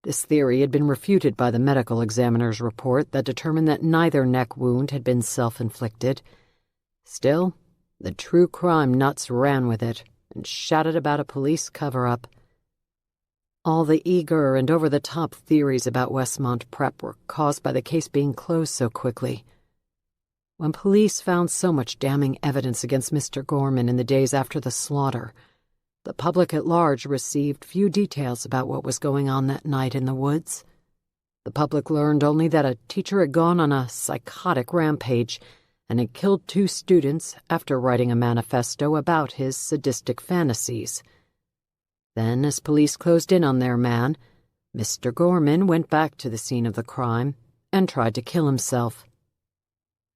This theory had been refuted by the medical examiner's report that determined that neither neck wound had been self-inflicted. Still, the true crime nuts ran with it and shouted about a police cover-up. All the eager and over-the-top theories about Westmont Prep were caused by the case being closed so quickly. When police found so much damning evidence against Mr. Gorman in the days after the slaughter, the public at large received few details about what was going on that night in the woods. The public learned only that a teacher had gone on a psychotic rampage and had killed 2 students after writing a manifesto about his sadistic fantasies. Then, as police closed in on their man, Mr. Gorman went back to the scene of the crime and tried to kill himself.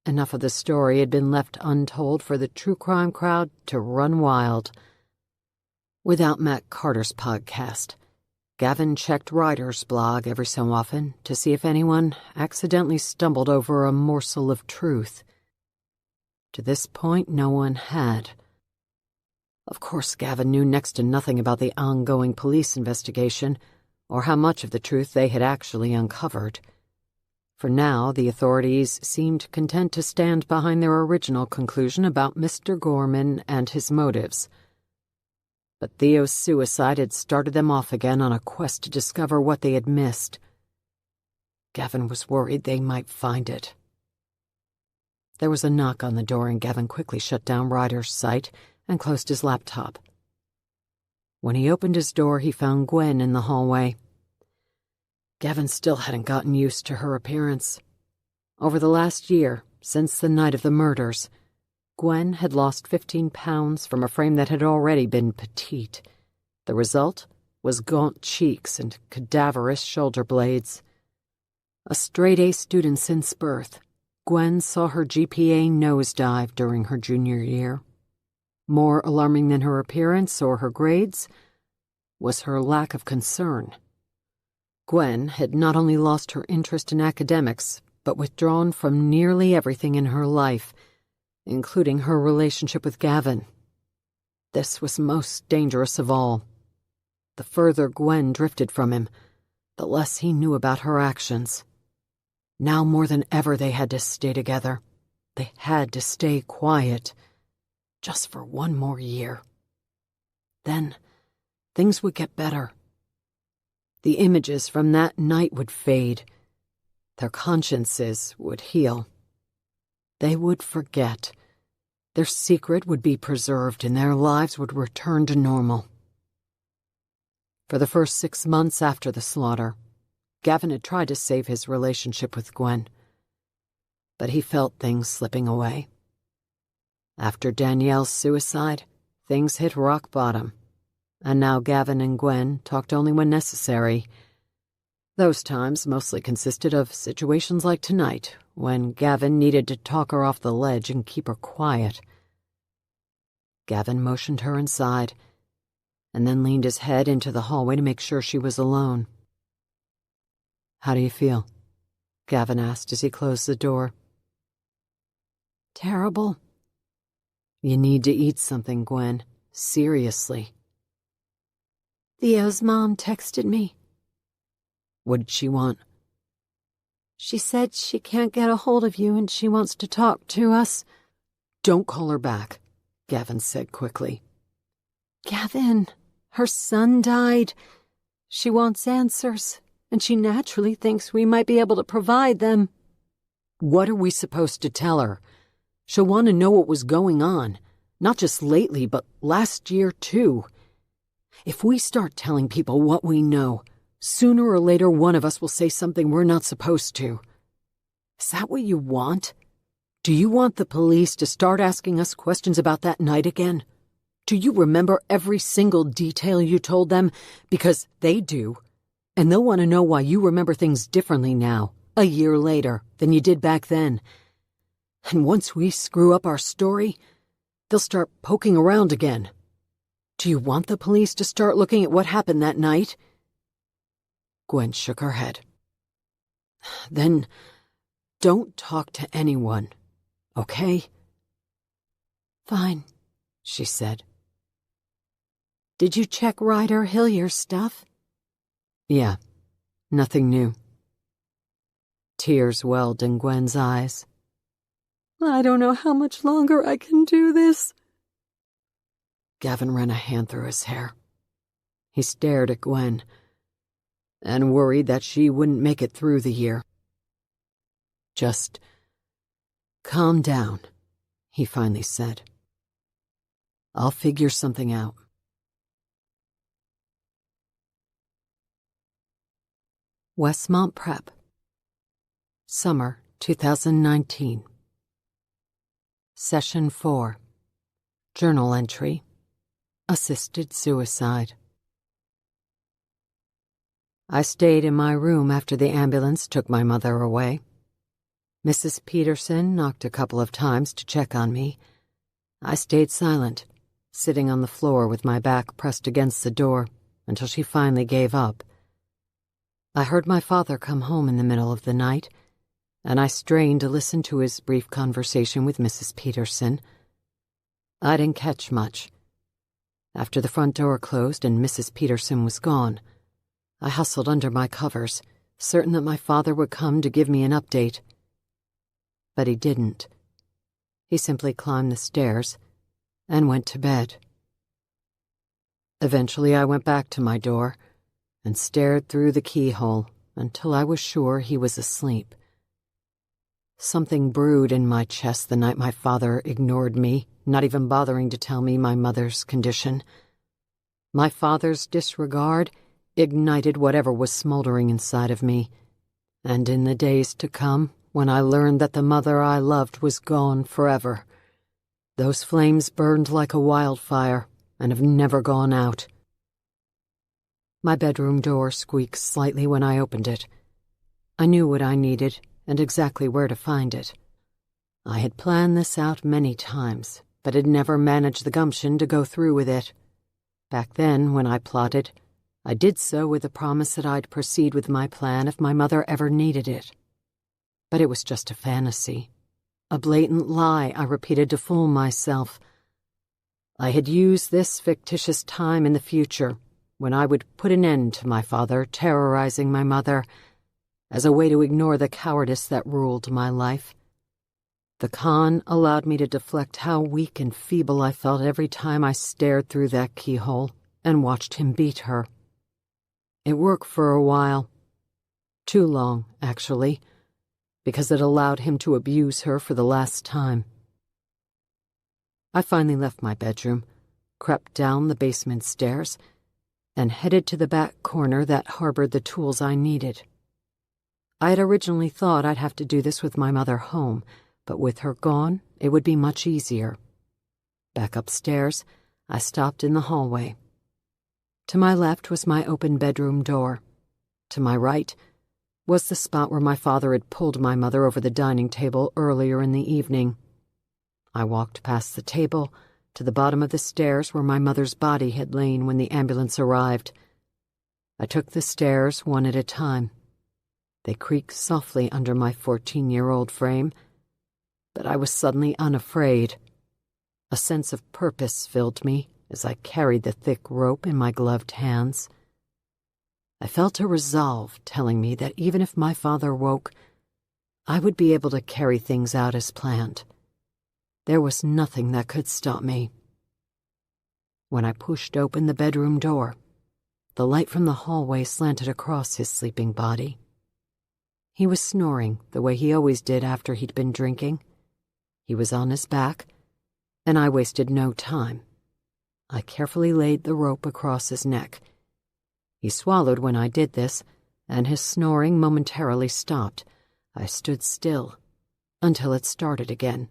Enough of the story had been left untold for the true crime crowd to run wild. Without Matt Carter's podcast, Gavin checked Ryder's blog every so often to see if anyone accidentally stumbled over a morsel of truth. To this point, no one had. Of course, Gavin knew next to nothing about the ongoing police investigation or how much of the truth they had actually uncovered. For now, the authorities seemed content to stand behind their original conclusion about Mr. Gorman and his motives. But Theo's suicide had started them off again on a quest to discover what they had missed. Gavin was worried they might find it. There was a knock on the door, and Gavin quickly shut down Ryder's site and closed his laptop. When he opened his door, he found Gwen in the hallway. Gavin still hadn't gotten used to her appearance. Over the last year, since the night of the murders, Gwen had lost 15 pounds from a frame that had already been petite. The result was gaunt cheeks and cadaverous shoulder blades. A straight-A student since birth, Gwen saw her GPA nosedive during her junior year. More alarming than her appearance or her grades was her lack of concern. Gwen had not only lost her interest in academics, but withdrawn from nearly everything in her life, including her relationship with Gavin. This was most dangerous of all. The further Gwen drifted from him, the less he knew about her actions. Now more than ever they had to stay together. They had to stay quiet. Just for one more year. Then, things would get better. The images from that night would fade. Their consciences would heal. They would forget. Their secret would be preserved and their lives would return to normal. For the first 6 months after the slaughter, Gavin had tried to save his relationship with Gwen. But he felt things slipping away. After Danielle's suicide, things hit rock bottom, and now Gavin and Gwen talked only when necessary. Those times mostly consisted of situations like tonight, when Gavin needed to talk her off the ledge and keep her quiet. Gavin motioned her inside, and then leaned his head into the hallway to make sure she was alone. "How do you feel?" Gavin asked as he closed the door. "Terrible." "You need to eat something, Gwen. Seriously." Theo's mom texted me. "What did she want?" "She said she can't get a hold of you and she wants to talk to us." "Don't call her back," Gavin said quickly. "Gavin, her son died. She wants answers, and she naturally thinks we might be able to provide them." "What are we supposed to tell her? She'll want to know what was going on, not just lately, but last year too. If we start telling people what we know, sooner or later one of us will say something we're not supposed to. Is that what you want? Do you want the police to start asking us questions about that night again? Do you remember every single detail you told them? Because they do, and they'll want to know why you remember things differently now, a year later, than you did back then. And once we screw up our story, they'll start poking around again. Do you want the police to start looking at what happened that night?" Gwen shook her head. "Then don't talk to anyone, okay?" "Fine," she said. "Did you check Ryder Hillier's stuff?" "Yeah, nothing new." Tears welled in Gwen's eyes. "I don't know how much longer I can do this." Gavin ran a hand through his hair. He stared at Gwen, and worried that she wouldn't make it through the year. "Just calm down," he finally said. "I'll figure something out." Westmont Prep, Summer 2019. Session 4. Journal entry. Assisted suicide. I stayed in my room after the ambulance took my mother away. Mrs. Peterson knocked a couple of times to check on me. I stayed silent, sitting on the floor with my back pressed against the door until she finally gave up. I heard my father come home in the middle of the night, and I strained to listen to his brief conversation with Mrs. Peterson. I didn't catch much. After the front door closed and Mrs. Peterson was gone, I hustled under my covers, certain that my father would come to give me an update. But he didn't. He simply climbed the stairs and went to bed. Eventually I went back to my door and stared through the keyhole until I was sure he was asleep. Something brewed in my chest the night my father ignored me, not even bothering to tell me my mother's condition. My father's disregard ignited whatever was smoldering inside of me, and in the days to come, when I learned that the mother I loved was gone forever, those flames burned like a wildfire and have never gone out. My bedroom door squeaked slightly when I opened it. I knew what I needed and exactly where to find it. I had planned this out many times, but had never managed the gumption to go through with it. Back then, when I plotted, I did so with the promise that I'd proceed with my plan if my mother ever needed it. But it was just a fantasy, a blatant lie I repeated to fool myself. I had used this fictitious time in the future, when I would put an end to my father terrorizing my mother, as a way to ignore the cowardice that ruled my life. The con allowed me to deflect how weak and feeble I felt every time I stared through that keyhole and watched him beat her. It worked for a while. Too long, actually, because it allowed him to abuse her for the last time. I finally left my bedroom, crept down the basement stairs, and headed to the back corner that harbored the tools I needed. I had originally thought I'd have to do this with my mother home, but with her gone, it would be much easier. Back upstairs, I stopped in the hallway. To my left was my open bedroom door. To my right was the spot where my father had pulled my mother over the dining table earlier in the evening. I walked past the table to the bottom of the stairs where my mother's body had lain when the ambulance arrived. I took the stairs one at a time. They creaked softly under my 14-year-old frame, but I was suddenly unafraid. A sense of purpose filled me as I carried the thick rope in my gloved hands. I felt a resolve telling me that even if my father woke, I would be able to carry things out as planned. There was nothing that could stop me. When I pushed open the bedroom door, the light from the hallway slanted across his sleeping body. He was snoring the way he always did after he'd been drinking. He was on his back, and I wasted no time. I carefully laid the rope across his neck. He swallowed when I did this, and his snoring momentarily stopped. I stood still until it started again.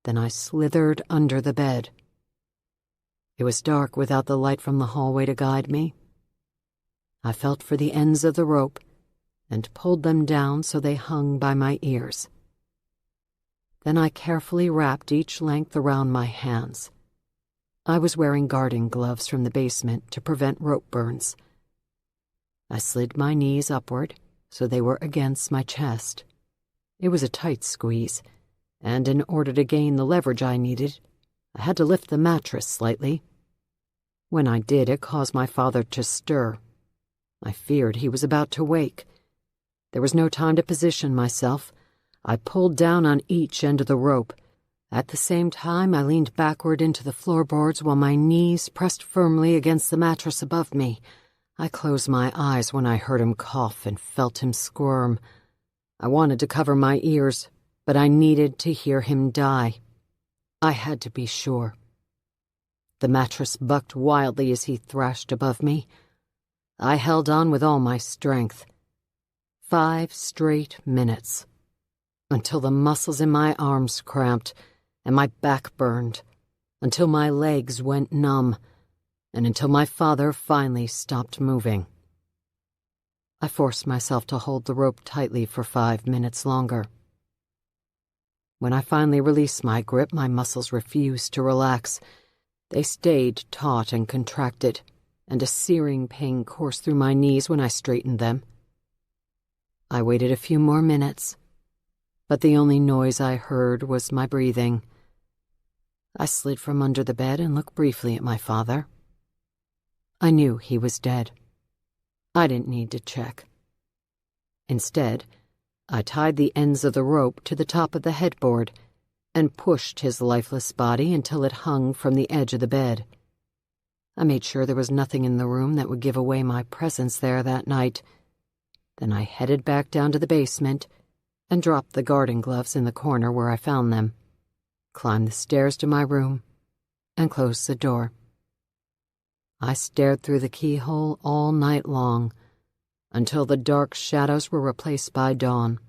Then I slithered under the bed. It was dark without the light from the hallway to guide me. I felt for the ends of the rope and pulled them down so they hung by my ears. Then I carefully wrapped each length around my hands. I was wearing garden gloves from the basement to prevent rope burns. I slid my knees upward so they were against my chest. It was a tight squeeze, and in order to gain the leverage I needed, I had to lift the mattress slightly. When I did, it caused my father to stir. I feared he was about to wake. There was no time to position myself. I pulled down on each end of the rope. At the same time, I leaned backward into the floorboards while my knees pressed firmly against the mattress above me. I closed my eyes when I heard him cough and felt him squirm. I wanted to cover my ears, but I needed to hear him die. I had to be sure. The mattress bucked wildly as he thrashed above me. I held on with all my strength. 5 straight minutes, until the muscles in my arms cramped and my back burned, until my legs went numb, and until my father finally stopped moving. I forced myself to hold the rope tightly for 5 minutes longer. When I finally released my grip, my muscles refused to relax. They stayed taut and contracted, and a searing pain coursed through my knees when I straightened them. I waited a few more minutes, but the only noise I heard was my breathing. I slid from under the bed and looked briefly at my father. I knew he was dead. I didn't need to check. Instead, I tied the ends of the rope to the top of the headboard and pushed his lifeless body until it hung from the edge of the bed. I made sure there was nothing in the room that would give away my presence there that night. Then I headed back down to the basement and dropped the garden gloves in the corner where I found them, climbed the stairs to my room, and closed the door. I stared through the keyhole all night long, until the dark shadows were replaced by dawn.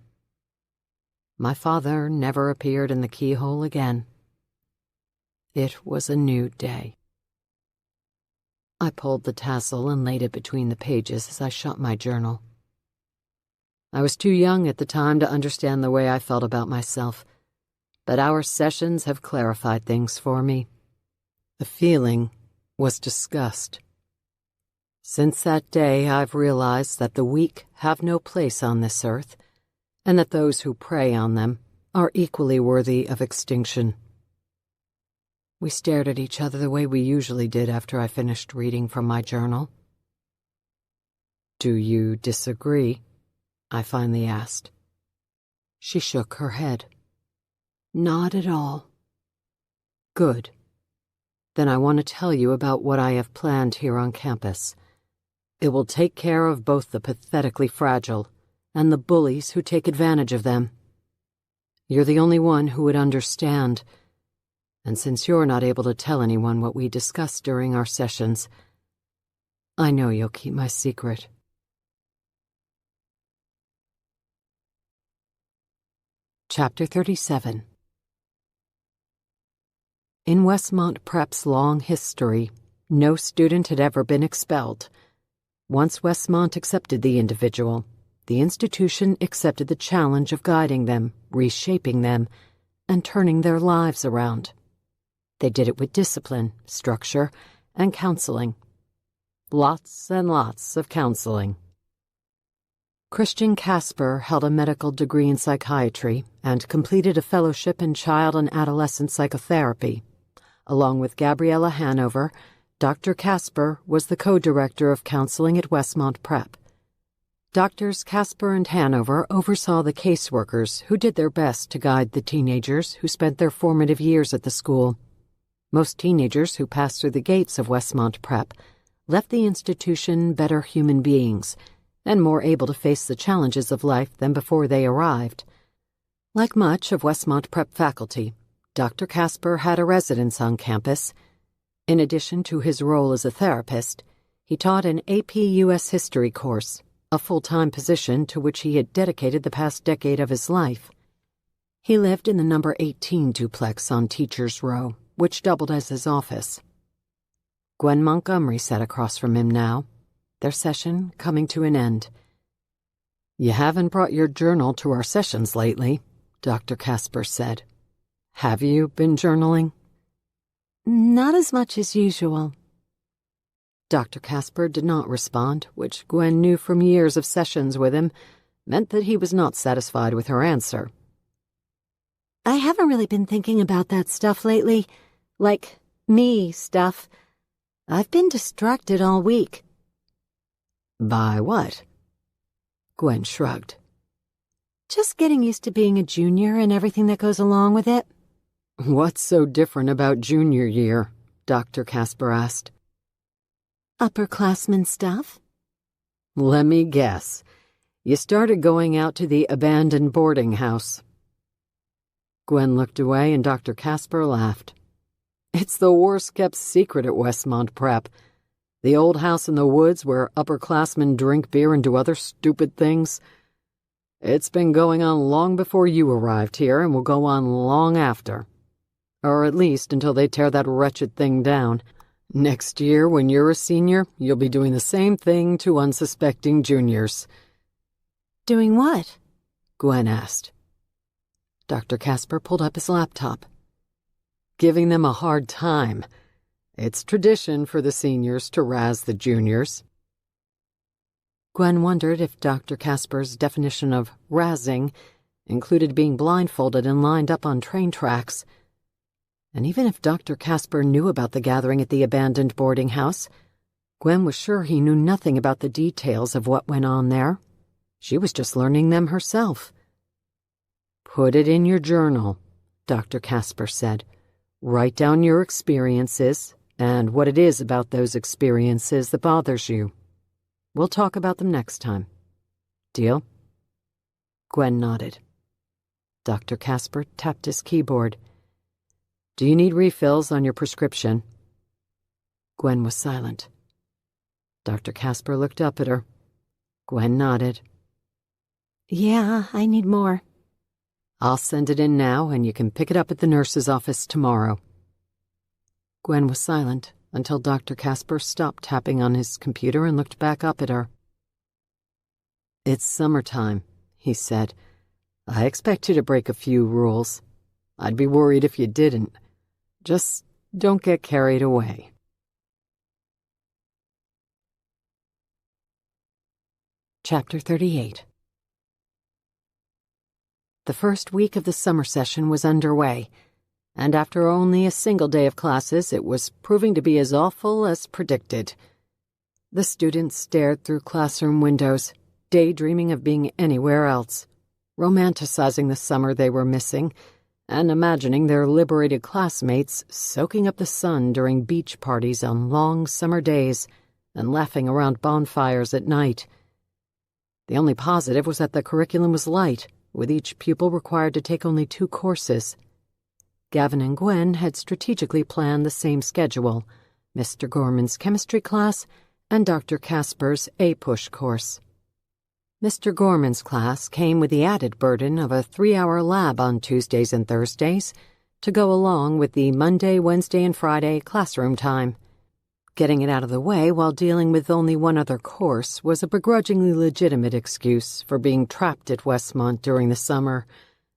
My father never appeared in the keyhole again. It was a new day. I pulled the tassel and laid it between the pages as I shut my journal. I was too young at the time to understand the way I felt about myself, but our sessions have clarified things for me. The feeling was disgust. Since that day, I've realized that the weak have no place on this earth, and that those who prey on them are equally worthy of extinction. We stared at each other the way we usually did after I finished reading from my journal. "Do you disagree?" I finally asked. She shook her head. "Not at all." "Good. Then I want to tell you about what I have planned here on campus. It will take care of both the pathetically fragile and the bullies who take advantage of them. You're the only one who would understand, and since you're not able to tell anyone what we discussed during our sessions, I know you'll keep my secret." Chapter 37. In Westmont Prep's long history, no student had ever been expelled. Once Westmont accepted the individual, the institution accepted the challenge of guiding them, reshaping them, and turning their lives around. They did it with discipline, structure, and counseling. Lots and lots of counseling. Christian Casper held a medical degree in psychiatry and completed a fellowship in child and adolescent psychotherapy. Along with Gabriella Hanover, Dr. Casper was the co-director of counseling at Westmont Prep. Doctors Casper and Hanover oversaw the caseworkers who did their best to guide the teenagers who spent their formative years at the school. Most teenagers who passed through the gates of Westmont Prep left the institution better human beings and more able to face the challenges of life than before they arrived. Like much of Westmont Prep faculty, Dr. Casper had a residence on campus. In addition to his role as a therapist, he taught an AP U.S. History course, a full-time position to which he had dedicated the past decade of his life. He lived in the number 18 duplex on Teachers Row, which doubled as his office. Gwen Montgomery sat across from him now, their session coming to an end. "You haven't brought your journal to our sessions lately," Dr. Casper said. "Have you been journaling?" "Not as much as usual." Dr. Casper did not respond, which Gwen knew from years of sessions with him meant that he was not satisfied with her answer. "I haven't really been thinking about that stuff lately. Like, me stuff. I've been distracted all week." "By what?" Gwen shrugged. "Just getting used to being a junior and everything that goes along with it." "What's so different about junior year?" Dr. Casper asked. "Upperclassmen stuff." "Let me guess. You started going out to the abandoned boarding house." Gwen looked away and Dr. Casper laughed. "It's the worst-kept secret at Westmont Prep. The old house in the woods where upperclassmen drink beer and do other stupid things. It's been going on long before you arrived here and will go on long after. Or at least until they tear that wretched thing down. Next year, when you're a senior, you'll be doing the same thing to unsuspecting juniors." "Doing what?" Gwen asked. Dr. Casper pulled up his laptop. "Giving them a hard time. It's tradition for the seniors to razz the juniors." Gwen wondered if Dr. Casper's definition of razzing included being blindfolded and lined up on train tracks. And even if Dr. Casper knew about the gathering at the abandoned boarding house, Gwen was sure he knew nothing about the details of what went on there. She was just learning them herself. "Put it in your journal," Dr. Casper said. "Write down your experiences and what it is about those experiences that bothers you. We'll talk about them next time. Deal?" Gwen nodded. Dr. Casper tapped his keyboard. "Do you need refills on your prescription?" Gwen was silent. Dr. Casper looked up at her. Gwen nodded. "Yeah, I need more." "I'll send it in now, and you can pick it up at the nurse's office tomorrow." Gwen was silent until Dr. Casper stopped tapping on his computer and looked back up at her. "It's summertime," he said. "I expect you to break a few rules. I'd be worried if you didn't. Just don't get carried away." Chapter 38. The first week of the summer session was underway, and after only a single day of classes, it was proving to be as awful as predicted. The students stared through classroom windows, daydreaming of being anywhere else, romanticizing the summer they were missing, and imagining their liberated classmates soaking up the sun during beach parties on long summer days and laughing around bonfires at night. The only positive was that the curriculum was light, with each pupil required to take only 2 courses. Gavin and Gwen had strategically planned the same schedule, Mr. Gorman's chemistry class and Dr. Casper's A-Push course. Mr. Gorman's class came with the added burden of a 3-hour lab on Tuesdays and Thursdays to go along with the Monday, Wednesday, and Friday classroom time. Getting it out of the way while dealing with only one other course was a begrudgingly legitimate excuse for being trapped at Westmont during the summer,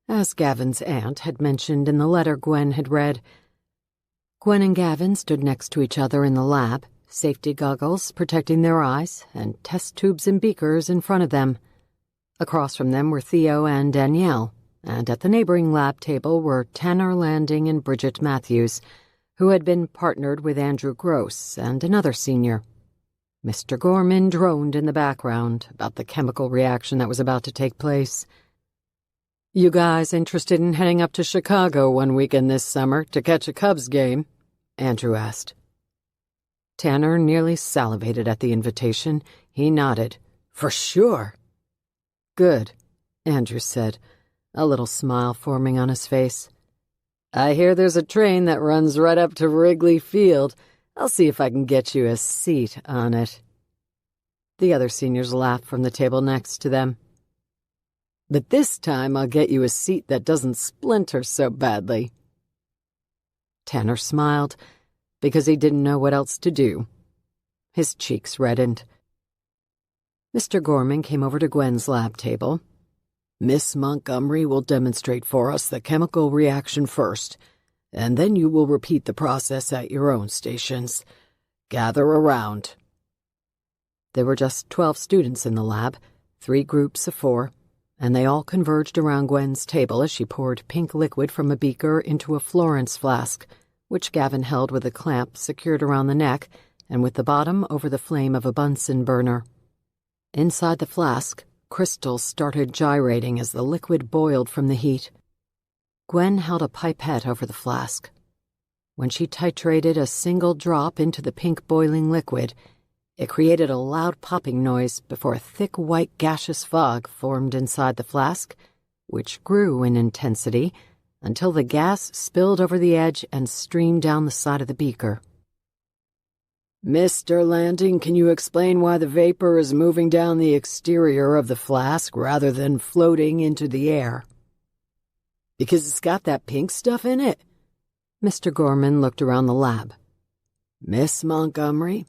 as Gavin's aunt had mentioned in the letter Gwen had read. Gwen and Gavin stood next to each other in the lab, safety goggles protecting their eyes, and test tubes and beakers in front of them. Across from them were Theo and Danielle, and at the neighboring lab table were Tanner Landing and Bridget Matthews, who had been partnered with Andrew Gross and another senior. Mr. Gorman droned in the background about the chemical reaction that was about to take place. "You guys interested in heading up to Chicago one weekend this summer to catch a Cubs game?" Andrew asked. Tanner nearly salivated at the invitation. He nodded. "For sure." "Good," Andrew said, a little smile forming on his face. "I hear there's a train that runs right up to Wrigley Field. I'll see if I can get you a seat on it." The other seniors laughed from the table next to them. "But this time I'll get you a seat that doesn't splinter so badly." Tanner smiled, because he didn't know what else to do. His cheeks reddened. Mr. Gorman came over to Gwen's lab table. "Miss Montgomery will demonstrate for us the chemical reaction first, and then you will repeat the process at your own stations. Gather around." There were just 12 students in the lab, 3 groups of 4, and they all converged around Gwen's table as she poured pink liquid from a beaker into a Florence flask, which Gavin held with a clamp secured around the neck and with the bottom over the flame of a Bunsen burner. Inside the flask, crystals started gyrating as the liquid boiled from the heat. Gwen held a pipette over the flask. When she titrated a single drop into the pink boiling liquid, it created a loud popping noise before a thick white gaseous fog formed inside the flask, which grew in intensity until the gas spilled over the edge and streamed down the side of the beaker. Mr. Landing, can you explain why the vapor is moving down the exterior of the flask rather than floating into the air? Because it's got that pink stuff in it. Mr. Gorman looked around the lab. Miss Montgomery?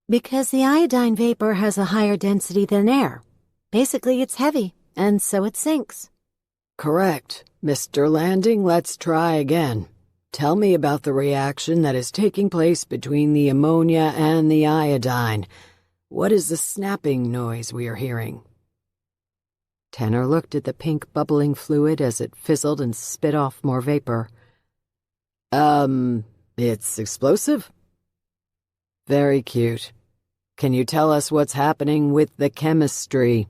Because the iodine vapor has a higher density than air. Basically, it's heavy, and so it sinks. Correct. Mr. Landing, let's try again. Tell me about the reaction that is taking place between the ammonia and the iodine. What is the snapping noise we are hearing? Tanner looked at the pink bubbling fluid as it fizzled and spit off more vapor. It's explosive? Very cute. Can you tell us what's happening with the chemistry?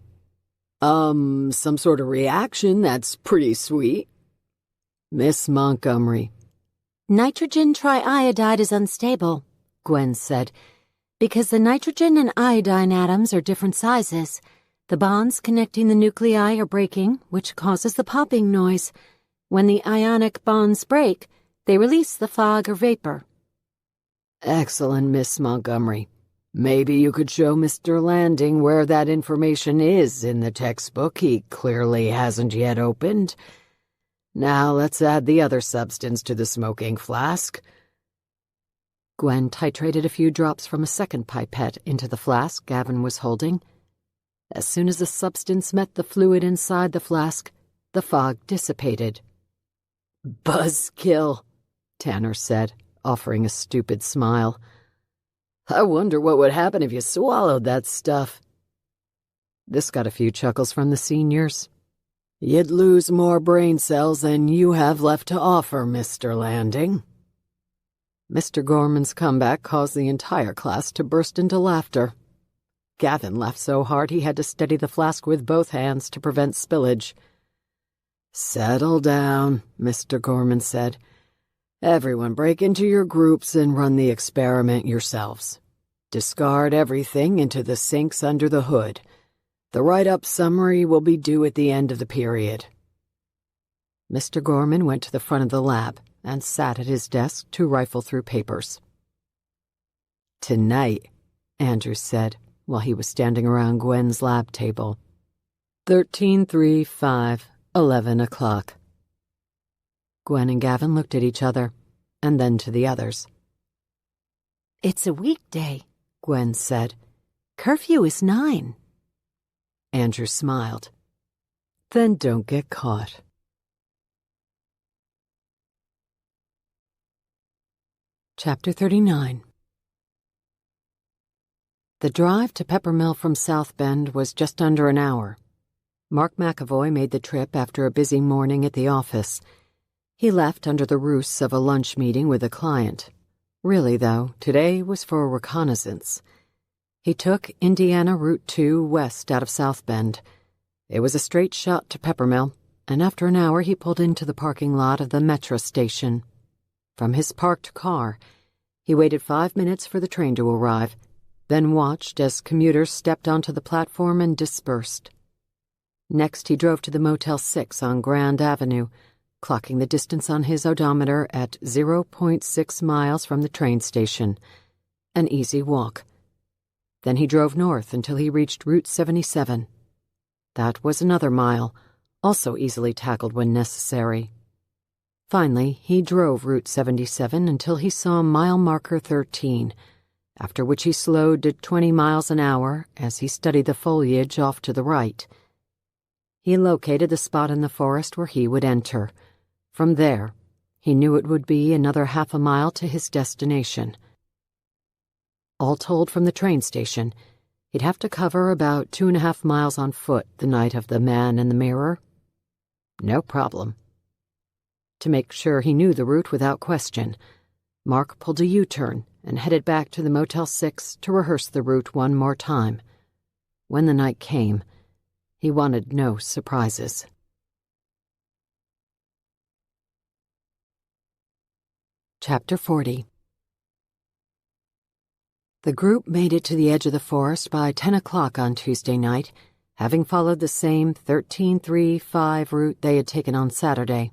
Some sort of reaction that's pretty sweet. Miss Montgomery. Nitrogen triiodide is unstable, Gwen said, because the nitrogen and iodine atoms are different sizes. The bonds connecting the nuclei are breaking, which causes the popping noise. When the ionic bonds break, they release the fog or vapor. Excellent, Miss Montgomery. Maybe you could show Mr. Landing where that information is in the textbook he clearly hasn't yet opened. Now let's add the other substance to the smoking flask. Gwen titrated a few drops from a second pipette into the flask Gavin was holding. As soon as the substance met the fluid inside the flask, the fog dissipated. Buzzkill, Tanner said, offering a stupid smile. I wonder what would happen if you swallowed that stuff. This got a few chuckles from the seniors. You'd lose more brain cells than you have left to offer, Mr. Landing. Mr. Gorman's comeback caused the entire class to burst into laughter. Gavin laughed so hard he had to steady the flask with both hands to prevent spillage. Settle down, Mr. Gorman said. Everyone break into your groups and run the experiment yourselves. Discard everything into the sinks under the hood. The write-up summary will be due at the end of the period. Mr. Gorman went to the front of the lab and sat at his desk to rifle through papers. Tonight, Andrew said, while he was standing around Gwen's lab table. 13-3-5, 11 o'clock. Gwen and Gavin looked at each other, and then to the others. It's a weekday, Gwen said. Curfew is 9. Andrew smiled. Then don't get caught. Chapter 39. The drive to Peppermill from South Bend was just under an hour. Mark McAvoy made the trip after a busy morning at the office. He left under the ruse of a lunch meeting with a client. Really, though, today was for reconnaissance. He took Indiana Route 2 west out of South Bend. It was a straight shot to Peppermill, and after an hour he pulled into the parking lot of the metro station. From his parked car, he waited 5 minutes for the train to arrive, then watched as commuters stepped onto the platform and dispersed. Next, he drove to the Motel 6 on Grand Avenue, clocking the distance on his odometer at 0.6 miles from the train station. An easy walk. Then he drove north until he reached Route 77. That was another mile, also easily tackled when necessary. Finally, he drove Route 77 until he saw mile marker 13, after which he slowed to 20 miles an hour as he studied the foliage off to the right. He located the spot in the forest where he would enter. From there, he knew it would be another half a mile to his destination. All told from the train station, he'd have to cover about 2.5 miles on foot the night of the Man in the Mirror. No problem. To make sure he knew the route without question, Mark pulled a U-turn and headed back to the Motel 6 to rehearse the route one more time. When the night came, he wanted no surprises. Chapter 40. The group made it to the edge of the forest by 10 o'clock on Tuesday night, having followed the same 13-3-5 route they had taken on Saturday.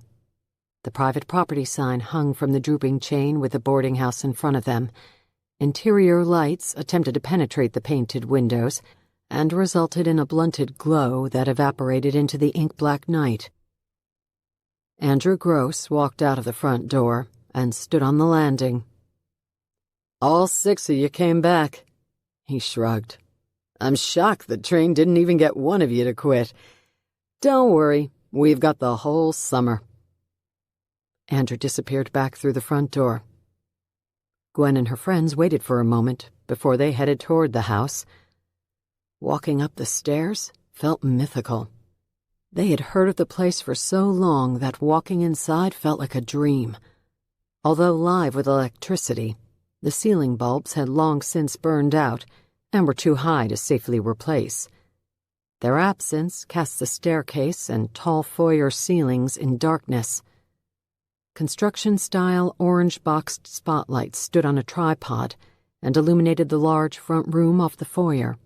The private property sign hung from the drooping chain with the boarding house in front of them. Interior lights attempted to penetrate the painted windows and resulted in a blunted glow that evaporated into the ink-black night. Andrew Gross walked out of the front door and stood on the landing. "All 6 of you came back," he shrugged. "I'm shocked the train didn't even get one of you to quit. Don't worry, we've got the whole summer." Andrew disappeared back through the front door. Gwen and her friends waited for a moment before they headed toward the house. Walking up the stairs felt mythical. They had heard of the place for so long that walking inside felt like a dream. Although live with electricity, the ceiling bulbs had long since burned out and were too high to safely replace. Their absence cast the staircase and tall foyer ceilings in darkness. Construction-style orange-boxed spotlights stood on a tripod and illuminated the large front room off the foyer.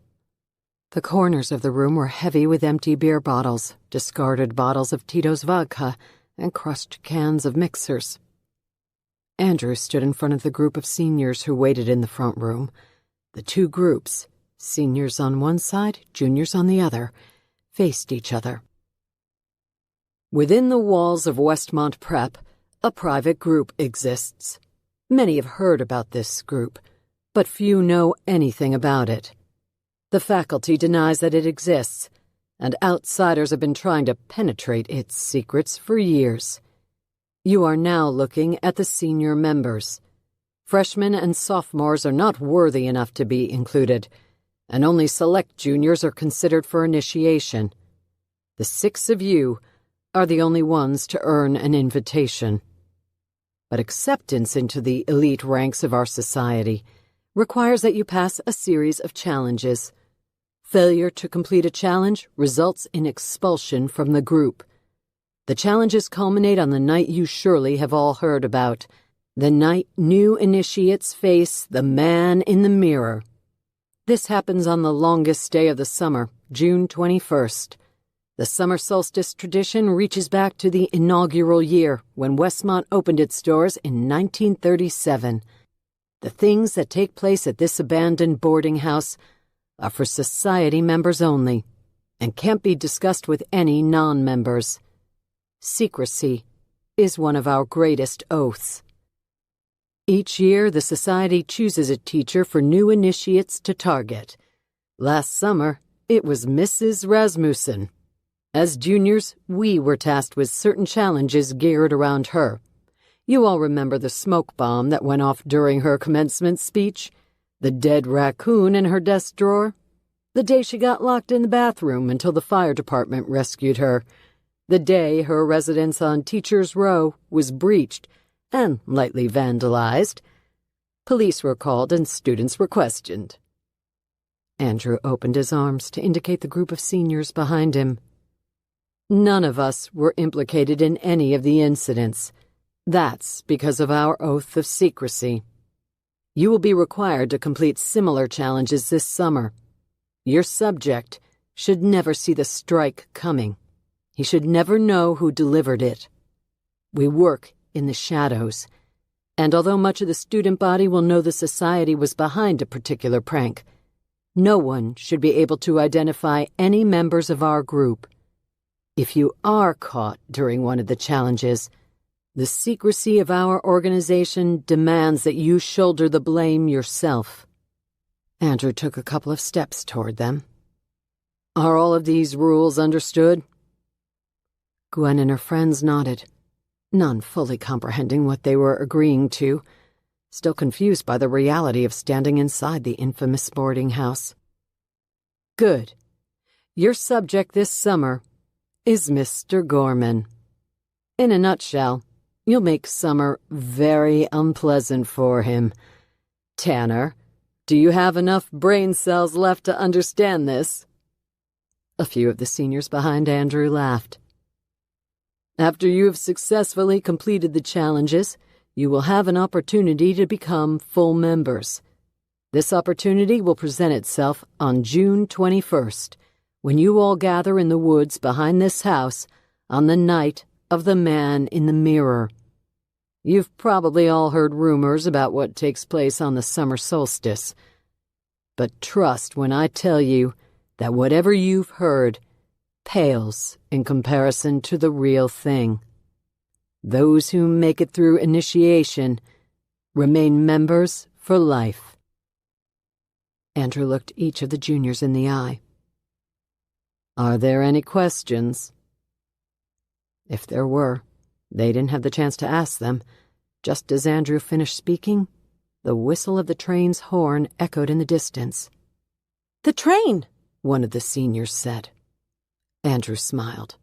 The corners of the room were heavy with empty beer bottles, discarded bottles of Tito's vodka, and crushed cans of mixers. Andrew stood in front of the group of seniors who waited in the front room. The two groups, seniors on one side, juniors on the other, faced each other. Within the walls of Westmont Prep, a private group exists. Many have heard about this group, but few know anything about it. The faculty denies that it exists, and outsiders have been trying to penetrate its secrets for years. You are now looking at the senior members. Freshmen and sophomores are not worthy enough to be included, and only select juniors are considered for initiation. The 6 of you are the only ones to earn an invitation. But acceptance into the elite ranks of our society requires that you pass a series of challenges. Failure to complete a challenge results in expulsion from the group. The challenges culminate on the night you surely have all heard about, the night new initiates face the man in the mirror. This happens on the longest day of the summer, June 21st. The summer solstice tradition reaches back to the inaugural year when Westmont opened its doors in 1937. The things that take place at this abandoned boarding house are for society members only and can't be discussed with any non-members. Secrecy is one of our greatest oaths. Each year, the society chooses a teacher for new initiates to target. Last summer, it was Mrs. Rasmussen. As juniors, we were tasked with certain challenges geared around her. You all remember the smoke bomb that went off during her commencement speech? The dead raccoon in her desk drawer? The day she got locked in the bathroom until the fire department rescued her? The day her residence on Teachers' Row was breached and lightly vandalized? Police were called and students were questioned. Andrew opened his arms to indicate the group of seniors behind him. None of us were implicated in any of the incidents. That's because of our oath of secrecy. You will be required to complete similar challenges this summer. Your subject should never see the strike coming. He should never know who delivered it. We work in the shadows, and although much of the student body will know the society was behind a particular prank, no one should be able to identify any members of our group. If you are caught during one of the challenges, the secrecy of our organization demands that you shoulder the blame yourself. Andrew took a couple of steps toward them. Are all of these rules understood? Gwen and her friends nodded, none fully comprehending what they were agreeing to, still confused by the reality of standing inside the infamous boarding house. Good. Your subject this summer is Mr. Gorman. In a nutshell, you'll make summer very unpleasant for him. Tanner, do you have enough brain cells left to understand this? A few of the seniors behind Andrew laughed. After you have successfully completed the challenges, you will have an opportunity to become full members. This opportunity will present itself on June 21st, when you all gather in the woods behind this house on the night of the man in the mirror. You've probably all heard rumors about what takes place on the summer solstice. But trust when I tell you that whatever you've heard pales in comparison to the real thing. Those who make it through initiation remain members for life. Andrew looked each of the juniors in the eye. Are there any questions? If there were, they didn't have the chance to ask them. Just as Andrew finished speaking, the whistle of the train's horn echoed in the distance. "The train!" one of the seniors said. Andrew smiled.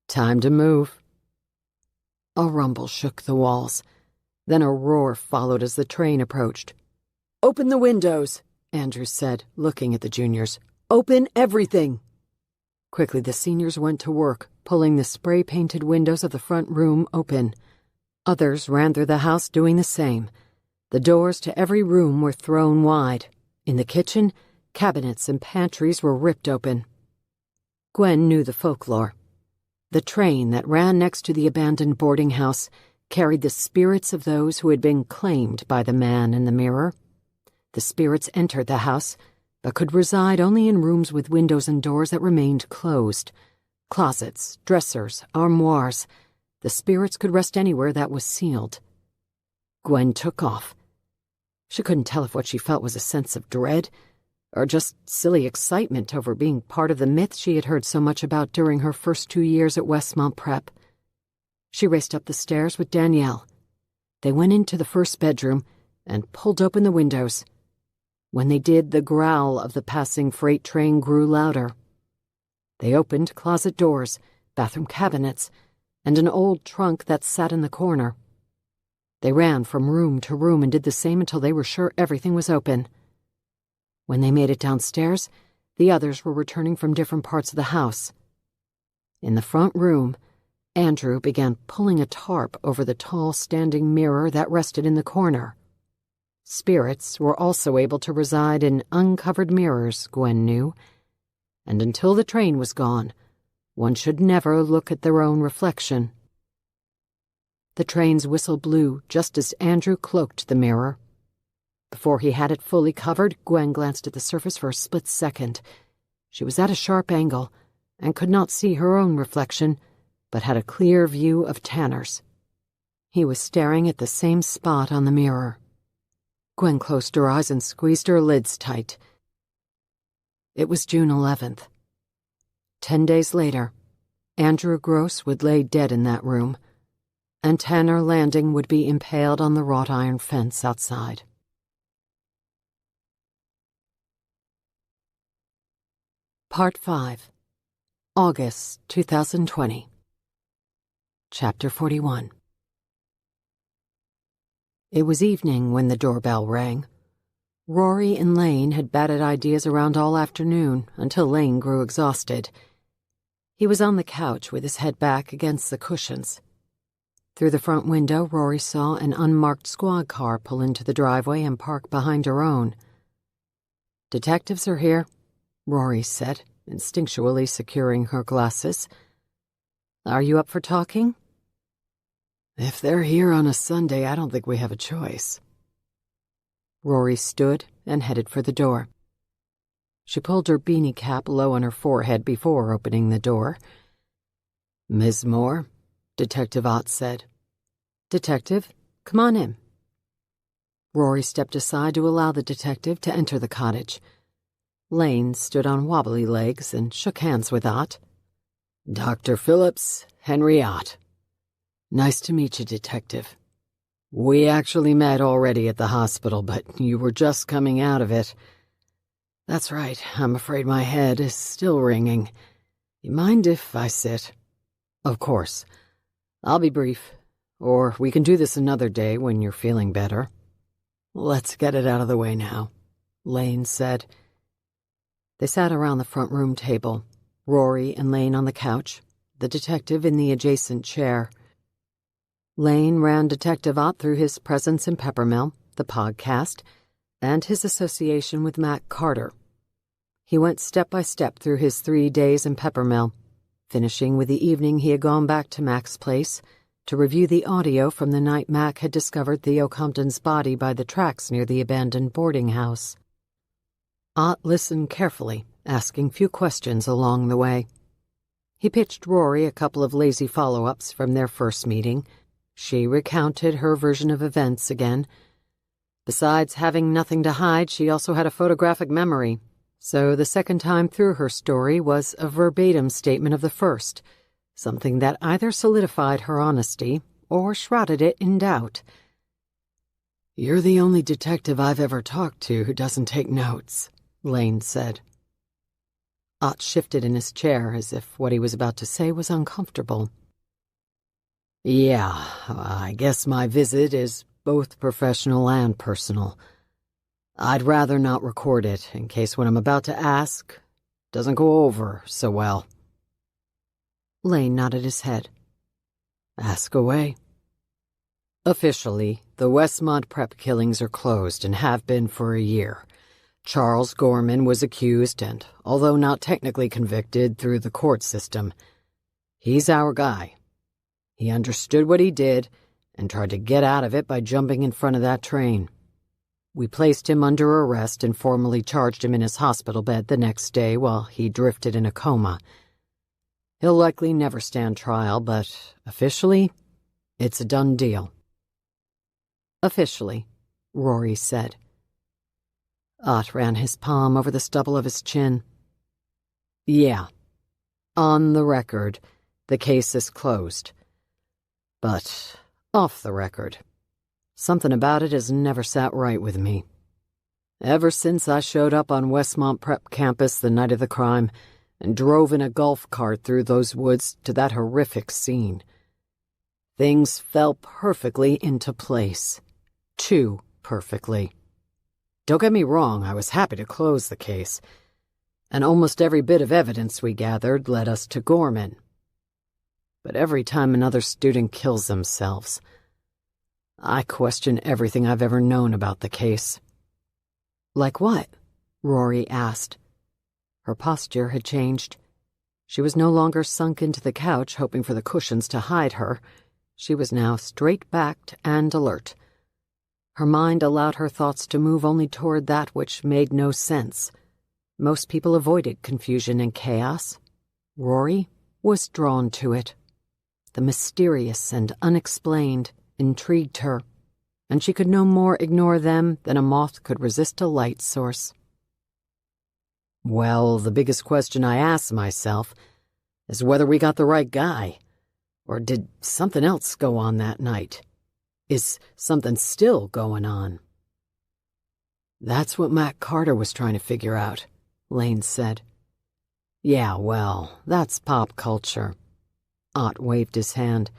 "Time to move." A rumble shook the walls. Then a roar followed as the train approached. "Open the windows," Andrew said, looking at the juniors. "Open everything." Quickly the seniors went to work, pulling the spray-painted windows of the front room open. Others ran through the house doing the same. The doors to every room were thrown wide. In the kitchen, cabinets and pantries were ripped open. Gwen knew the folklore. The train that ran next to the abandoned boarding house carried the spirits of those who had been claimed by the man in the mirror. The spirits entered the house, but could reside only in rooms with windows and doors that remained closed. Closets, dressers, armoires. The spirits could rest anywhere that was sealed. Gwen took off. She couldn't tell if what she felt was a sense of dread, or just silly excitement over being part of the myth she had heard so much about during her first 2 years at Westmont Prep. She raced up the stairs with Danielle. They went into the first bedroom and pulled open the windows. When they did, the growl of the passing freight train grew louder. They opened closet doors, bathroom cabinets, and an old trunk that sat in the corner. They ran from room to room and did the same until they were sure everything was open. When they made it downstairs, the others were returning from different parts of the house. In the front room, Andrew began pulling a tarp over the tall standing mirror that rested in the corner. Spirits were also able to reside in uncovered mirrors, Gwen knew, and until the train was gone, one should never look at their own reflection. The train's whistle blew just as Andrew cloaked the mirror. Before he had it fully covered, Gwen glanced at the surface for a split second. She was at a sharp angle and could not see her own reflection, but had a clear view of Tanner's. He was staring at the same spot on the mirror. Gwen closed her eyes and squeezed her lids tight. It was June 11th. 10 days later, Andrew Gross would lay dead in that room, and Tanner Landing would be impaled on the wrought iron fence outside. Part 5. August 2020. Chapter 41. It was evening when the doorbell rang. Rory and Lane had batted ideas around all afternoon until Lane grew exhausted. He was on the couch with his head back against the cushions. Through the front window, Rory saw an unmarked squad car pull into the driveway and park behind her own. "Detectives are here," Rory said, instinctually securing her glasses. "Are you up for talking?" "If they're here on a Sunday, I don't think we have a choice." Rory stood and headed for the door. She pulled her beanie cap low on her forehead before opening the door. "Ms. Moore," Detective Ott said. "Detective, come on in." Rory stepped aside to allow the detective to enter the cottage. Lane stood on wobbly legs and shook hands with Ott. "Dr. Phillips, Henry Ott. Nice to meet you, Detective. We actually met already at the hospital, but you were just coming out of it." "That's right. I'm afraid my head is still ringing. You mind if I sit?" "Of course. I'll be brief. Or we can do this another day when you're feeling better." "Let's get it out of the way now," Lane said. They sat around the front room table, Rory and Lane on the couch, the detective in the adjacent chair. Lane ran Detective Ott through his presence in Peppermill, the podcast, and his association with Mac Carter. He went step by step through his 3 days in Peppermill, finishing with the evening he had gone back to Mac's place, to review the audio from the night Mac had discovered Theo Compton's body by the tracks near the abandoned boarding house. Ott listened carefully, asking few questions along the way. He pitched Rory a couple of lazy follow-ups from their first meeting. She recounted her version of events again. Besides having nothing to hide, she also had a photographic memory, so the second time through her story was a verbatim statement of the first, something that either solidified her honesty or shrouded it in doubt. "You're the only detective I've ever talked to who doesn't take notes," Lane said. Ott shifted in his chair as if what he was about to say was uncomfortable. "Yeah, I guess my visit is both professional and personal. I'd rather not record it in case what I'm about to ask doesn't go over so well." Lane nodded his head. "Ask away." Officially, the Westmont Prep killings are closed and have been for a year. Charles Gorman was accused and, although not technically convicted through the court system, he's our guy. He understood what he did and tried to get out of it by jumping in front of that train. We placed him under arrest and formally charged him in his hospital bed the next day while he drifted in a coma. He'll likely never stand trial, but officially, it's a done deal. "Officially," Rory said. Ott ran his palm over the stubble of his chin. "Yeah, on the record, the case is closed. But off the record, something about it has never sat right with me. Ever since I showed up on Westmont Prep campus the night of the crime and drove in a golf cart through those woods to that horrific scene, things fell perfectly into place. Too perfectly. Don't get me wrong, I was happy to close the case, and almost every bit of evidence we gathered led us to Gorman. But every time another student kills themselves, I question everything I've ever known about the case." "Like what?" Rory asked. Her posture had changed. She was no longer sunk into the couch hoping for the cushions to hide her. She was now straight-backed and alert. Her mind allowed her thoughts to move only toward that which made no sense. Most people avoided confusion and chaos. Rory was drawn to it. The mysterious and unexplained intrigued her, and she could no more ignore them than a moth could resist a light source. "Well, the biggest question I ask myself is whether we got the right guy, or did something else go on that night? Is something still going on?" "That's what Mac Carter was trying to figure out," Lane said. "Yeah, well, that's pop culture." Ott waved his hand.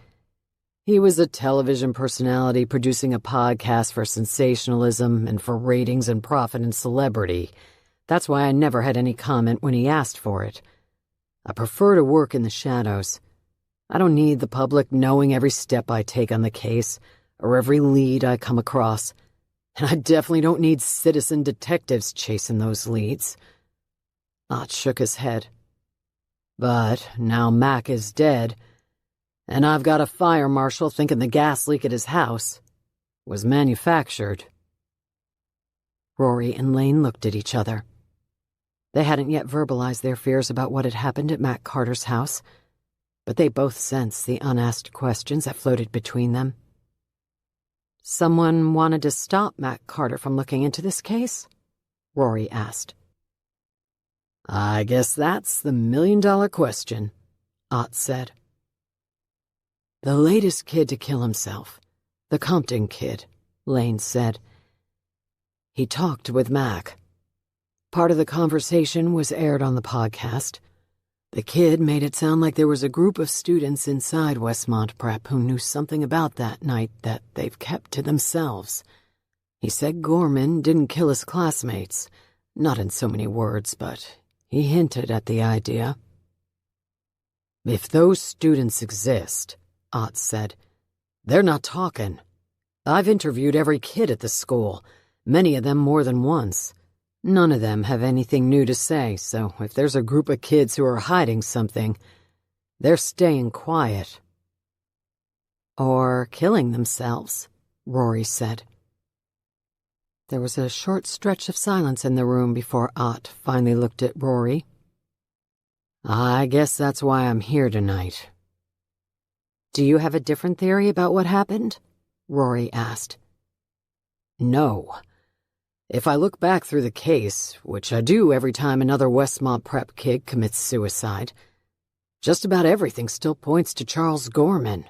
"He was a television personality producing a podcast for sensationalism and for ratings and profit and celebrity. That's why I never had any comment when he asked for it. I prefer to work in the shadows. I don't need the public knowing every step I take on the case or every lead I come across, and I definitely don't need citizen detectives chasing those leads." Ott shook his head. "But now Mac is dead, and I've got a fire marshal thinking the gas leak at his house was manufactured." Rory and Lane looked at each other. They hadn't yet verbalized their fears about what had happened at Mac Carter's house, but they both sensed the unasked questions that floated between them. "Someone wanted to stop Mac Carter from looking into this case?" Rory asked. "I guess that's the million-dollar question," Ott said. "The latest kid to kill himself, the Compton kid," Lane said. "He talked with Mac. Part of the conversation was aired on the podcast. The kid made it sound like there was a group of students inside Westmont Prep who knew something about that night that they've kept to themselves. He said Gorman didn't kill his classmates, not in so many words, but he hinted at the idea." "If those students exist," Ott said, "they're not talking. I've interviewed every kid at the school, many of them more than once. None of them have anything new to say, so if there's a group of kids who are hiding something, they're staying quiet." Or killing themselves, Rory said. There was a short stretch of silence in the room before Ott finally looked at Rory. I guess that's why I'm here tonight. Do you have a different theory about what happened? Rory asked. No. If I look back through the case, which I do every time another Westmont prep kid commits suicide, just about everything still points to Charles Gorman.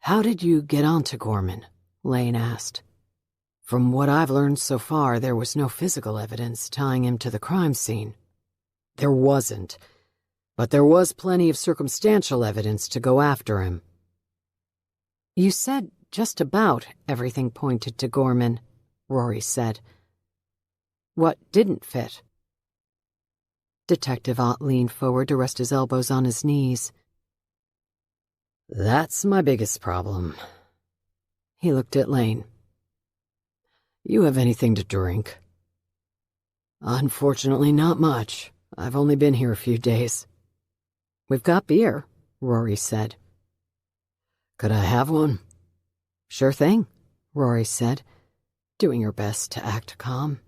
How did you get onto Gorman? Lane asked. From what I've learned so far, there was no physical evidence tying him to the crime scene. There wasn't, but there was plenty of circumstantial evidence to go after him. You said just about everything pointed to Gorman, Rory said. What didn't fit? Detective Ott leaned forward to rest his elbows on his knees. That's my biggest problem. He looked at Lane. You have anything to drink? Unfortunately, not much. I've only been here a few days. We've got beer, Rory said. Could I have one? Sure thing, Rory said, doing her best to act calm.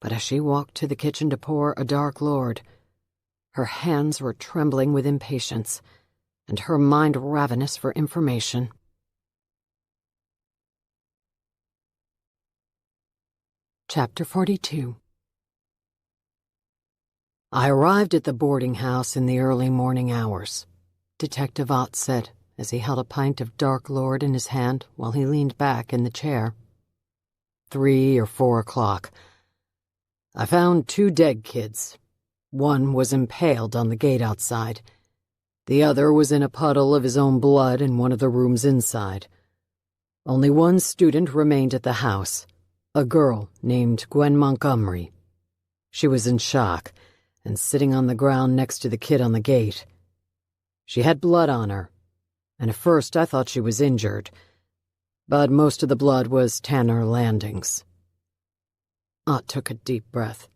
But as she walked to the kitchen to pour a Dark Lord, her hands were trembling with impatience, and her mind ravenous for information. Chapter 42. I arrived at the boarding house in the early morning hours, Detective Ott said as he held a pint of Dark Lord in his hand while he leaned back in the chair. 3 or 4 o'clock. I found 2 dead kids. One was impaled on the gate outside. The other was in a puddle of his own blood in one of the rooms inside. Only one student remained at the house, a girl named Gwen Montgomery. She was in shock and sitting on the ground next to the kid on the gate. She had blood on her, and at first I thought she was injured, but most of the blood was Tanner Landing's. Ott took a deep breath.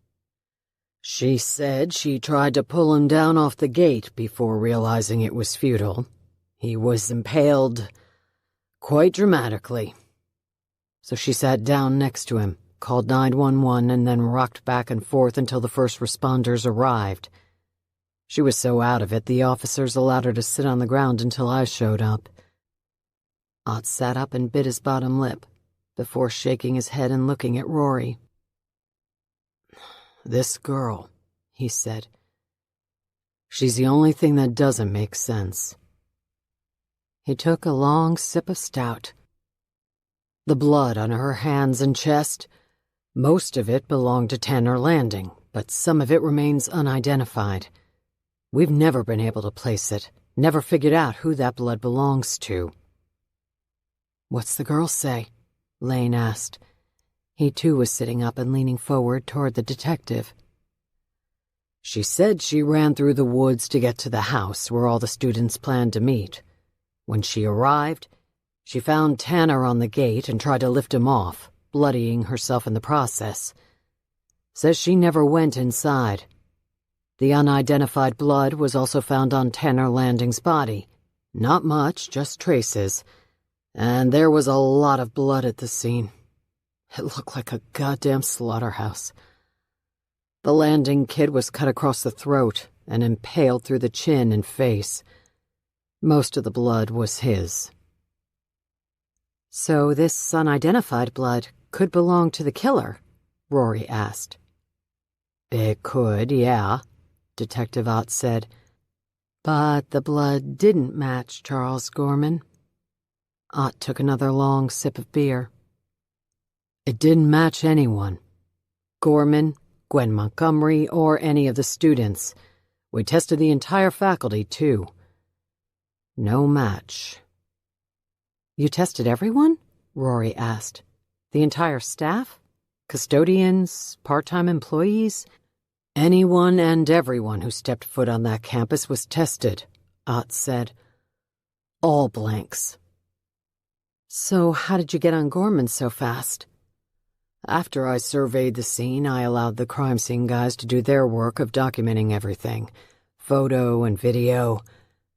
She said she tried to pull him down off the gate before realizing it was futile. He was impaled quite dramatically. So she sat down next to him, called 911, and then rocked back and forth until the first responders arrived. She was so out of it, the officers allowed her to sit on the ground until I showed up. Ott sat up and bit his bottom lip, before shaking his head and looking at Rory. This girl, he said. She's the only thing that doesn't make sense. He took a long sip of stout. The blood on her hands and chest, most of it belonged to Tanner Landing, but some of it remains unidentified. We've never been able to place it, never figured out who that blood belongs to. What's the girl say? Lane asked. He too was sitting up and leaning forward toward the detective. She said she ran through the woods to get to the house where all the students planned to meet. When she arrived, she found Tanner on the gate and tried to lift him off, bloodying herself in the process. Says she never went inside. The unidentified blood was also found on Tanner Landing's body. Not much, just traces. And there was a lot of blood at the scene. It looked like a goddamn slaughterhouse. The Landing kid was cut across the throat and impaled through the chin and face. Most of the blood was his. So this unidentified blood could belong to the killer? Rory asked. It could, yeah, Detective Ott said. But the blood didn't match Charles Gorman. Ott took another long sip of beer. It didn't match anyone. Gorman, Gwen Montgomery, or any of the students. We tested the entire faculty, too. No match. You tested everyone? Rory asked. The entire staff? Custodians? Part-time employees? Anyone and everyone who stepped foot on that campus was tested, Ott said. All blanks. So how did you get on Gorman so fast? After I surveyed the scene, I allowed the crime scene guys to do their work of documenting everything. Photo and video.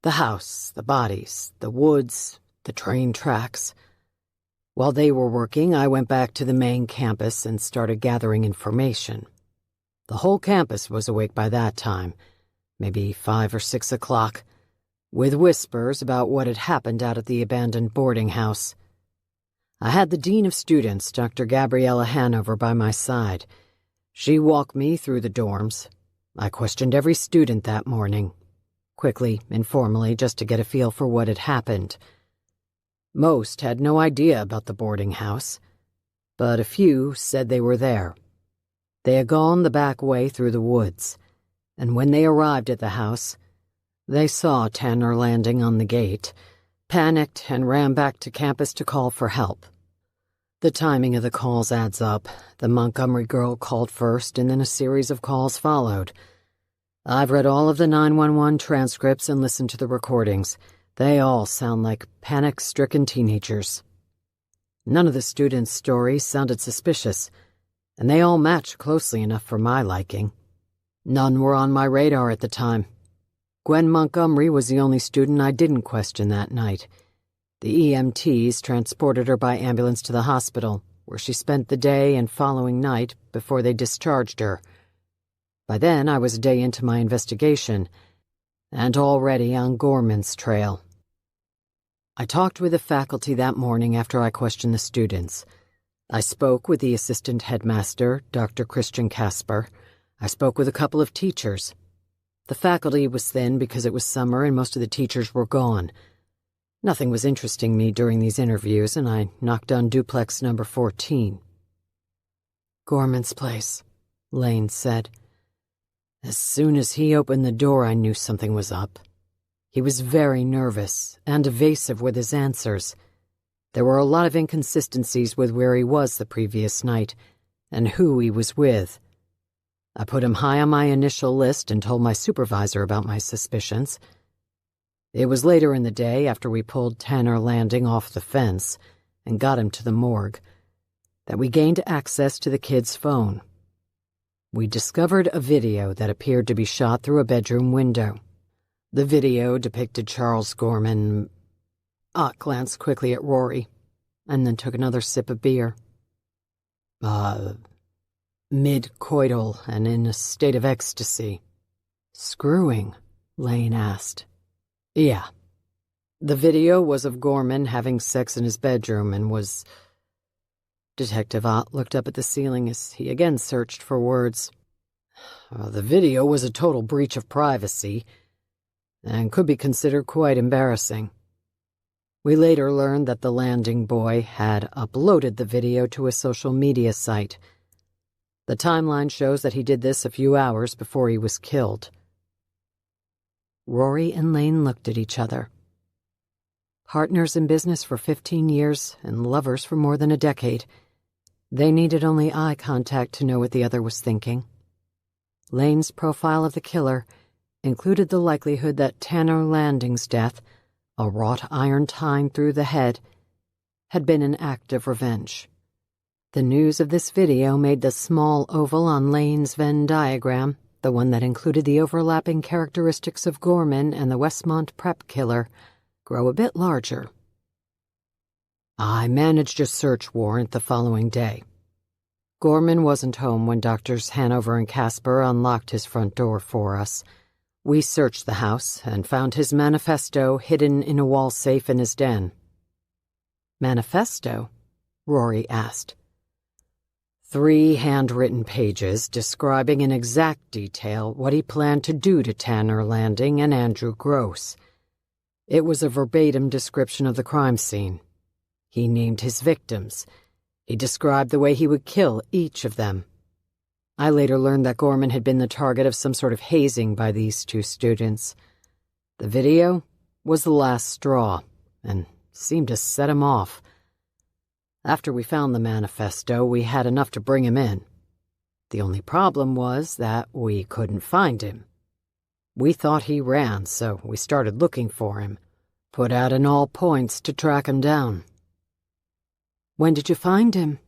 The house, the bodies, the woods, the train tracks. While they were working, I went back to the main campus and started gathering information. The whole campus was awake by that time, maybe 5 or 6 o'clock, with whispers about what had happened out at the abandoned boarding house. I had the Dean of Students, Dr. Gabriella Hanover, by my side. She walked me through the dorms. I questioned every student that morning, quickly, informally, just to get a feel for what had happened. Most had no idea about the boarding house, but a few said they were there. They had gone the back way through the woods, and when they arrived at the house, they saw Tanner Landing on the gate, panicked, and ran back to campus to call for help. The timing of the calls adds up. The Montgomery girl called first, and then a series of calls followed. I've read all of the 911 transcripts and listened to the recordings. They all sound like panic-stricken teenagers. None of the students' stories sounded suspicious, and they all matched closely enough for my liking. None were on my radar at the time. Gwen Montgomery was the only student I didn't question that night. The EMTs transported her by ambulance to the hospital, where she spent the day and following night before they discharged her. By then, I was a day into my investigation, and already on Gorman's trail. I talked with the faculty that morning after I questioned the students. I spoke with the assistant headmaster, Dr. Christian Casper. I spoke with a couple of teachers. The faculty was thin because it was summer and most of the teachers were gone. Nothing was interesting me during these interviews, and I knocked on duplex number 14. "Gorman's place," Lane said. As soon as he opened the door, I knew something was up. He was very nervous and evasive with his answers. There were a lot of inconsistencies with where he was the previous night and who he was with. I put him high on my initial list and told my supervisor about my suspicions. It was later in the day, after we pulled Tanner Landing off the fence and got him to the morgue, that we gained access to the kid's phone. We discovered a video that appeared to be shot through a bedroom window. The video depicted Charles Gorman. Ott glanced quickly at Rory, and then took another sip of beer. Mid-coital and in a state of ecstasy. "Screwing?" Lane asked. "Yeah. The video was of Gorman having sex in his bedroom and was..." Detective Ott looked up at the ceiling as he again searched for words. "The video was a total breach of privacy and could be considered quite embarrassing." We later learned that the Landing boy had uploaded the video to a social media site. The timeline shows that he did this a few hours before he was killed. Rory and Lane looked at each other. Partners in business for 15 years and lovers for more than a decade. They needed only eye contact to know what the other was thinking. Lane's profile of the killer included the likelihood that Tanner Landing's death, a wrought iron tine through the head, had been an act of revenge. The news of this video made the small oval on Lane's Venn diagram, the one that included the overlapping characteristics of Gorman and the Westmont prep killer, grow a bit larger. I managed a search warrant the following day. Gorman wasn't home when Doctors Hanover and Casper unlocked his front door for us. We searched the house and found his manifesto hidden in a wall safe in his den. "Manifesto?" Rory asked. 3 handwritten pages describing in exact detail what he planned to do to Tanner Landing and Andrew Gross. It was a verbatim description of the crime scene. He named his victims. He described the way he would kill each of them. I later learned that Gorman had been the target of some sort of hazing by these 2 students. The video was the last straw, and seemed to set him off. After we found the manifesto, we had enough to bring him in. The only problem was that we couldn't find him. We thought he ran, so we started looking for him, put out in all points to track him down. "When did you find him?"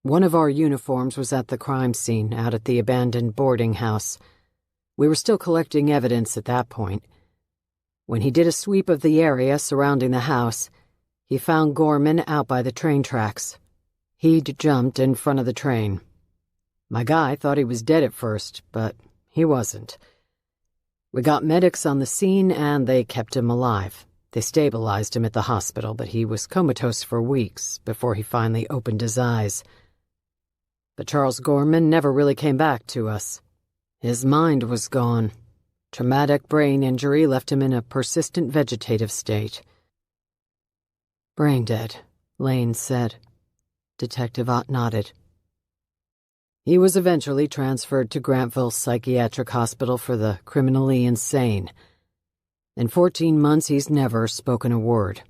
One of our uniforms was at the crime scene out at the abandoned boarding house. We were still collecting evidence at that point. When he did a sweep of the area surrounding the house, he found Gorman out by the train tracks. He'd jumped in front of the train. My guy thought he was dead at first, but he wasn't. We got medics on the scene and they kept him alive. They stabilized him at the hospital, but he was comatose for weeks before he finally opened his eyes. But Charles Gorman never really came back to us. His mind was gone. Traumatic brain injury left him in a persistent vegetative state. "Brain dead," Lane said. Detective Ott nodded. He was eventually transferred to Grantville Psychiatric Hospital for the criminally insane. In 14 months, he's never spoken a word.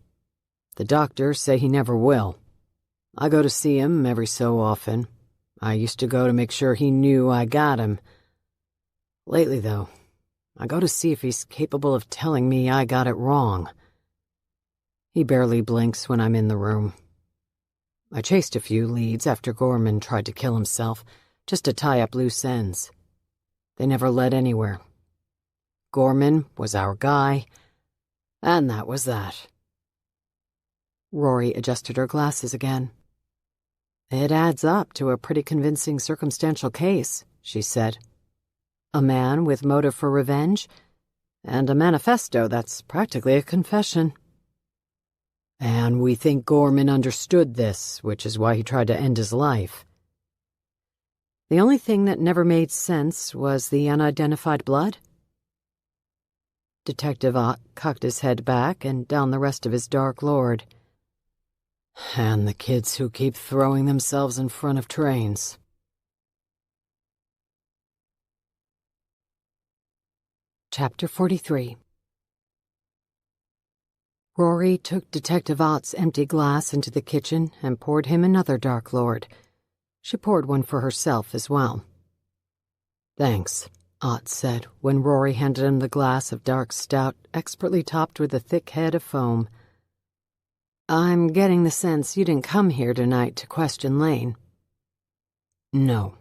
The doctors say he never will. I go to see him every so often. I used to go to make sure he knew I got him. Lately, though, I go to see if he's capable of telling me I got it wrong. He barely blinks when I'm in the room. I chased a few leads after Gorman tried to kill himself, just to tie up loose ends. They never led anywhere. Gorman was our guy, and that was that. Rory adjusted her glasses again. "It adds up to a pretty convincing circumstantial case," she said. "A man with motive for revenge, and a manifesto that's practically a confession. And we think Gorman understood this, which is why he tried to end his life." The only thing that never made sense was the unidentified blood. Detective Ott cocked his head back and down the rest of his dark lord. "And the kids who keep throwing themselves in front of trains." Chapter 43. Rory took Detective Ott's empty glass into the kitchen and poured him another Dark Lord. She poured one for herself as well. "Thanks," Ott said when Rory handed him the glass of dark stout, expertly topped with a thick head of foam. "I'm getting the sense you didn't come here tonight to question Lane." "No,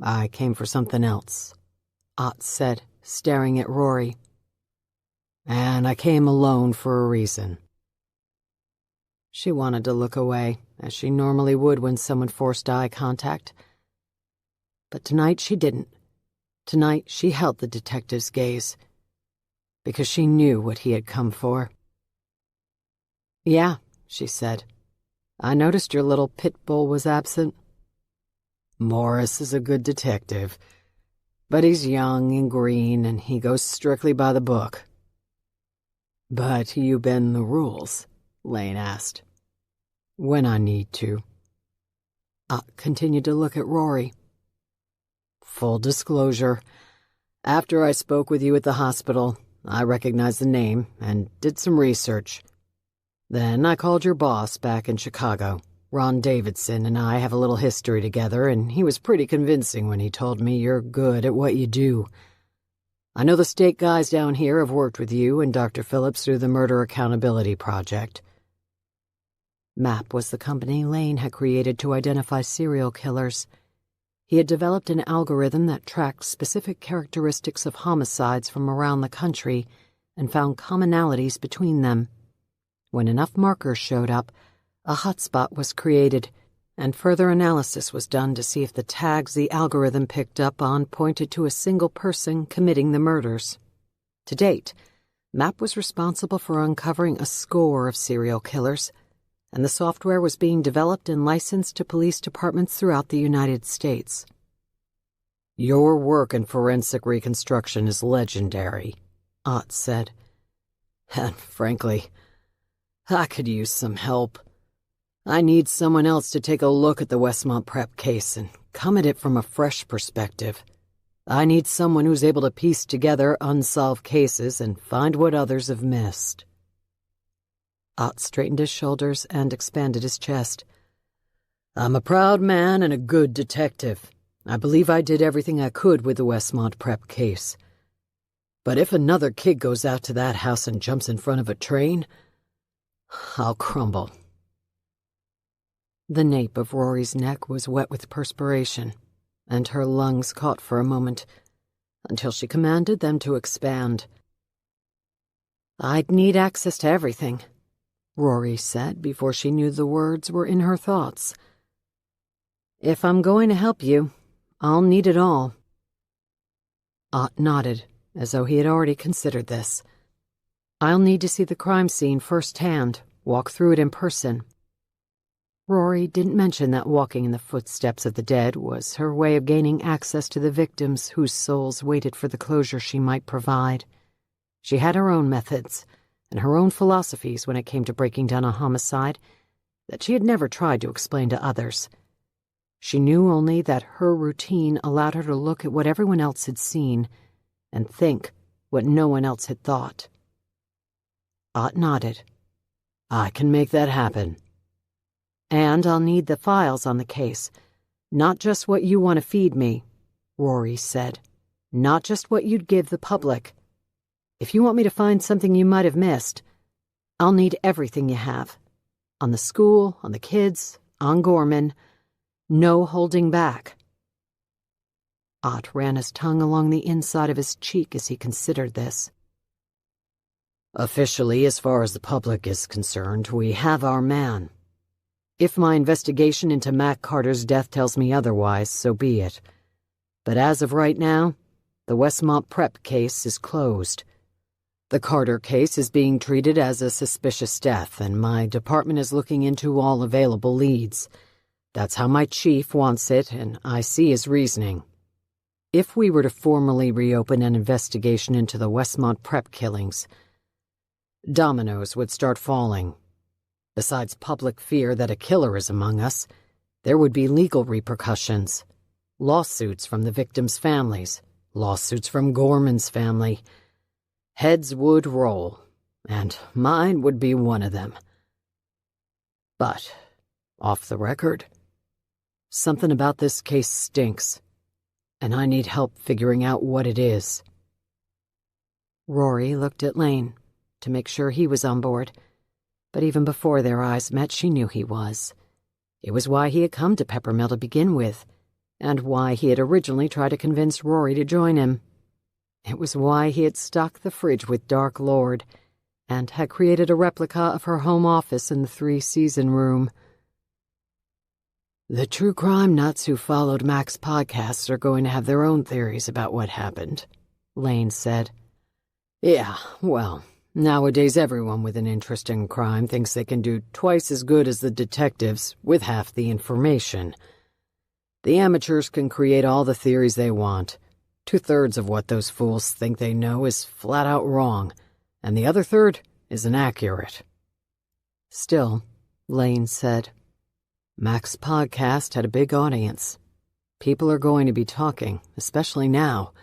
I came for something else," Ott said, staring at Rory. "And I came alone for a reason." She wanted to look away, as she normally would when someone forced eye contact. But tonight she didn't. Tonight she held the detective's gaze, because she knew what he had come for. "Yeah," she said. "I noticed your little pit bull was absent." "Morris is a good detective, but he's young and green, and he goes strictly by the book." "But you bend the rules?" Lane asked. "When I need to." Ott continued to look at Rory. "Full disclosure, after I spoke with you at the hospital, I recognized the name and did some research. Then I called your boss back in Chicago. Ron Davidson and I have a little history together, and he was pretty convincing when he told me you're good at what you do. I know the state guys down here have worked with you and Dr. Phillips through the Murder Accountability Project." MAP was the company Lane had created to identify serial killers. He had developed an algorithm that tracked specific characteristics of homicides from around the country and found commonalities between them. When enough markers showed up, a hotspot was created, and further analysis was done to see if the tags the algorithm picked up on pointed to a single person committing the murders. To date, MAP was responsible for uncovering a score of serial killers, and the software was being developed and licensed to police departments throughout the United States. "Your work in forensic reconstruction is legendary," Ott said. "And frankly, I could use some help. I need someone else to take a look at the Westmont Prep case and come at it from a fresh perspective. I need someone who's able to piece together unsolved cases and find what others have missed." Ott straightened his shoulders and expanded his chest. "I'm a proud man and a good detective. I believe I did everything I could with the Westmont Prep case. But if another kid goes out to that house and jumps in front of a train, I'll crumble." The nape of Rory's neck was wet with perspiration, and her lungs caught for a moment, until she commanded them to expand. I'd need access to everything, Rory said before she knew the words were in her thoughts. If I'm going to help you, I'll need it all. Ott nodded, as though he had already considered this. I'll need to see the crime scene firsthand, walk through it in person. Rory didn't mention that walking in the footsteps of the dead was her way of gaining access to the victims whose souls waited for the closure she might provide. She had her own methods and her own philosophies when it came to breaking down a homicide that she had never tried to explain to others. She knew only that her routine allowed her to look at what everyone else had seen and think what no one else had thought. Ott nodded. I can make that happen. And I'll need the files on the case. Not just what you want to feed me, Rory said. Not just what you'd give the public. If you want me to find something you might have missed, I'll need everything you have. On the school, on the kids, on Gorman. No holding back. Ott ran his tongue along the inside of his cheek as he considered this. Officially, as far as the public is concerned, we have our man. If my investigation into Mac Carter's death tells me otherwise, so be it. But as of right now, the Westmont Prep case is closed. The Carter case is being treated as a suspicious death, and my department is looking into all available leads. That's how my chief wants it, and I see his reasoning. If we were to formally reopen an investigation into the Westmont Prep killings, dominoes would start falling. Besides public fear that a killer is among us, there would be legal repercussions. Lawsuits from the victims' families, lawsuits from Gorman's family. Heads would roll, and mine would be one of them. But, off the record, something about this case stinks, and I need help figuring out what it is. Rory looked at Lane to make sure he was on board. But even before their eyes met, she knew he was. It was why he had come to Peppermill to begin with, and why he had originally tried to convince Rory to join him. It was why he had stocked the fridge with Dark Lord, and had created a replica of her home office in the 3-season room. The true crime nuts who followed Mac's podcasts are going to have their own theories about what happened, Lane said. Yeah, well, nowadays everyone with an interest in crime thinks they can do twice as good as the detectives with half the information. The amateurs can create all the theories they want. 2/3 of what those fools think they know is flat out wrong, and the other third is inaccurate. Still, Lane said, Mac's podcast had a big audience. People are going to be talking, especially now.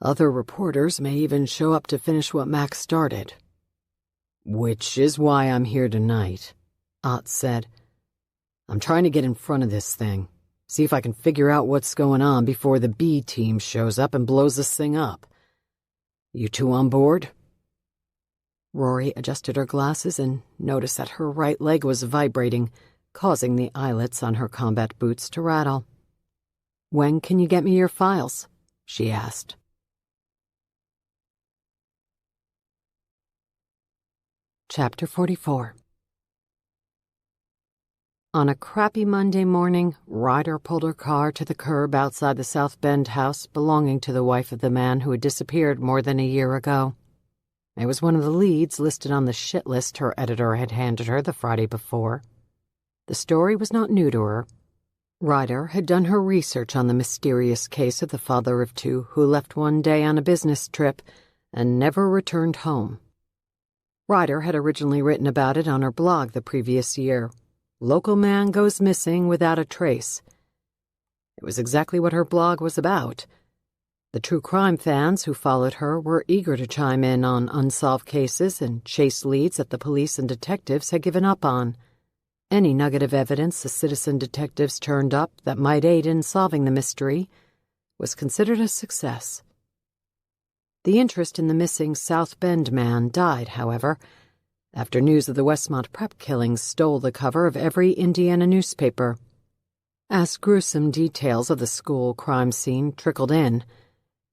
Other reporters may even show up to finish what Mac started. Which is why I'm here tonight, Ott said. I'm trying to get in front of this thing, see if I can figure out what's going on before the B team shows up and blows this thing up. You two on board? Rory adjusted her glasses and noticed that her right leg was vibrating, causing the eyelets on her combat boots to rattle. When can you get me your files? She asked. Chapter 44. On a crappy Monday morning, Ryder pulled her car to the curb outside the South Bend house belonging to the wife of the man who had disappeared more than a year ago. It was one of the leads listed on the shit list her editor had handed her the Friday before. The story was not new to her. Ryder had done her research on the mysterious case of the father of two who left one day on a business trip and never returned home. Ryder had originally written about it on her blog the previous year. Local man goes missing without a trace. It was exactly what her blog was about. The true crime fans who followed her were eager to chime in on unsolved cases and chase leads that the police and detectives had given up on. Any nugget of evidence the citizen detectives turned up that might aid in solving the mystery was considered a success. The interest in the missing South Bend man died, however, after news of the Westmont Prep killings stole the cover of every Indiana newspaper. As gruesome details of the school crime scene trickled in,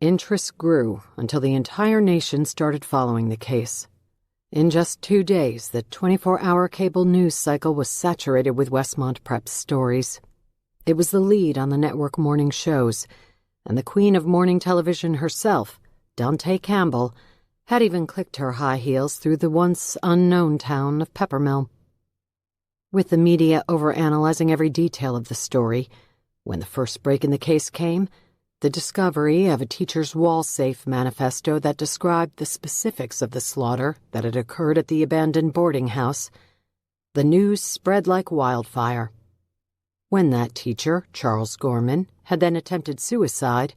interest grew until the entire nation started following the case. In just 2 days, the 24-hour cable news cycle was saturated with Westmont Prep's stories. It was the lead on the network morning shows, and the queen of morning television herself, Dante Campbell, had even clicked her high heels through the once unknown town of Peppermill. With the media overanalyzing every detail of the story, when the first break in the case came, the discovery of a teacher's wall-safe manifesto that described the specifics of the slaughter that had occurred at the abandoned boarding house, the news spread like wildfire. When that teacher, Charles Gorman, had then attempted suicide,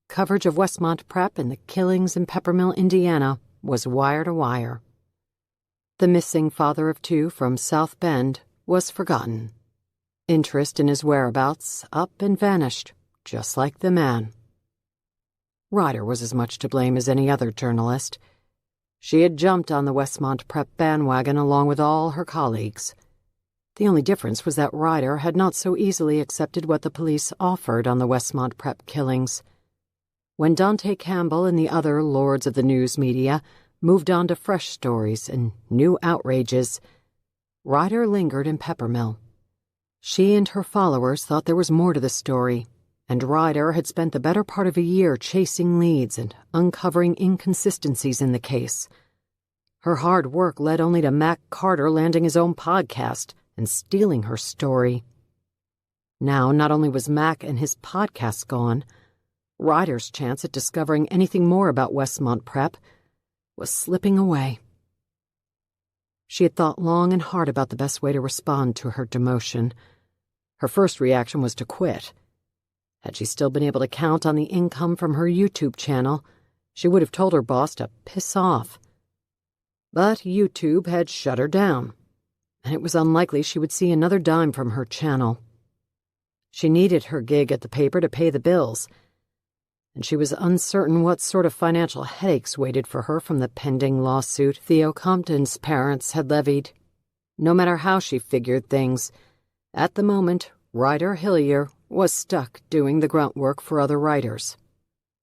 coverage of Westmont Prep and the killings in Peppermill, Indiana, was wire to wire. The missing father of 2 from South Bend was forgotten. Interest in his whereabouts up and vanished, just like the man. Ryder was as much to blame as any other journalist. She had jumped on the Westmont Prep bandwagon along with all her colleagues. The only difference was that Ryder had not so easily accepted what the police offered on the Westmont Prep killings. When Dante Campbell and the other lords of the news media moved on to fresh stories and new outrages, Ryder lingered in Peppermill. She and her followers thought there was more to the story, and Ryder had spent the better part of a year chasing leads and uncovering inconsistencies in the case. Her hard work led only to Mac Carter landing his own podcast and stealing her story. Now, not only was Mac and his podcast gone, Ryder's chance at discovering anything more about Westmont Prep was slipping away. She had thought long and hard about the best way to respond to her demotion. Her first reaction was to quit. Had she still been able to count on the income from her YouTube channel, she would have told her boss to piss off. But YouTube had shut her down, and it was unlikely she would see another dime from her channel. She needed her gig at the paper to pay the bills, and she was uncertain what sort of financial headaches waited for her from the pending lawsuit Theo Compton's parents had levied. No matter how she figured things, at the moment, Ryder Hillier was stuck doing the grunt work for other writers.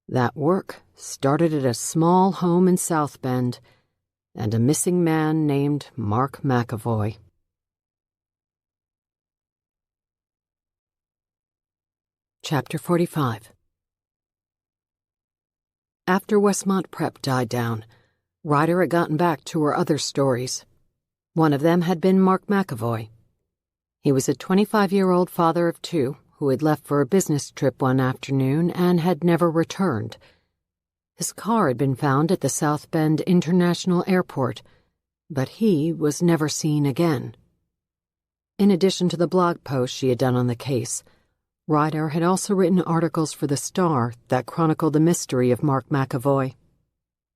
That work started at a small home in South Bend and a missing man named Mark McAvoy. Chapter 45. After Westmont Prep died down, Ryder had gotten back to her other stories. One of them had been Mark McAvoy. He was a 25-year-old father of 2 who had left for a business trip one afternoon and had never returned. His car had been found at the South Bend International Airport, but he was never seen again. In addition to the blog post she had done on the case, Ryder had also written articles for The Star that chronicled the mystery of Mark McAvoy.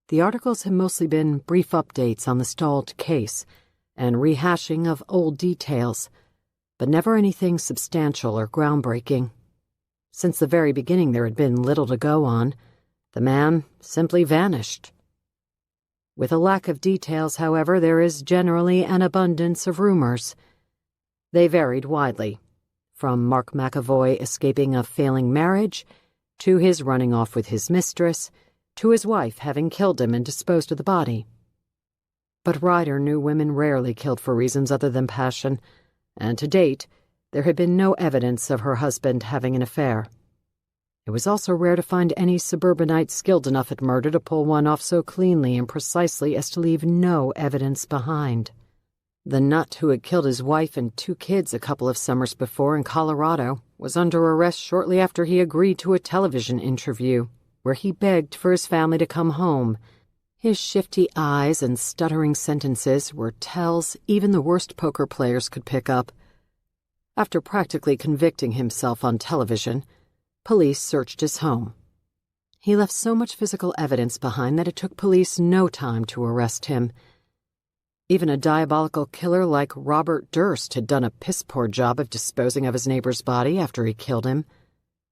The articles had mostly been brief updates on the stalled case and rehashing of old details, but never anything substantial or groundbreaking. Since the very beginning there had been little to go on. The man simply vanished. With a lack of details, however, there is generally an abundance of rumors. They varied widely, from Mark McAvoy escaping a failing marriage, to his running off with his mistress, to his wife having killed him and disposed of the body. But Ryder knew women rarely killed for reasons other than passion, and to date, there had been no evidence of her husband having an affair. It was also rare to find any suburbanite skilled enough at murder to pull one off so cleanly and precisely as to leave no evidence behind. The nut who had killed his wife and 2 kids a couple of summers before in Colorado was under arrest shortly after he agreed to a television interview, where he begged for his family to come home. His shifty eyes and stuttering sentences were tells even the worst poker players could pick up. After practically convicting himself on television, police searched his home. He left so much physical evidence behind that it took police no time to arrest him. Even a diabolical killer like Robert Durst had done a piss-poor job of disposing of his neighbor's body after he killed him.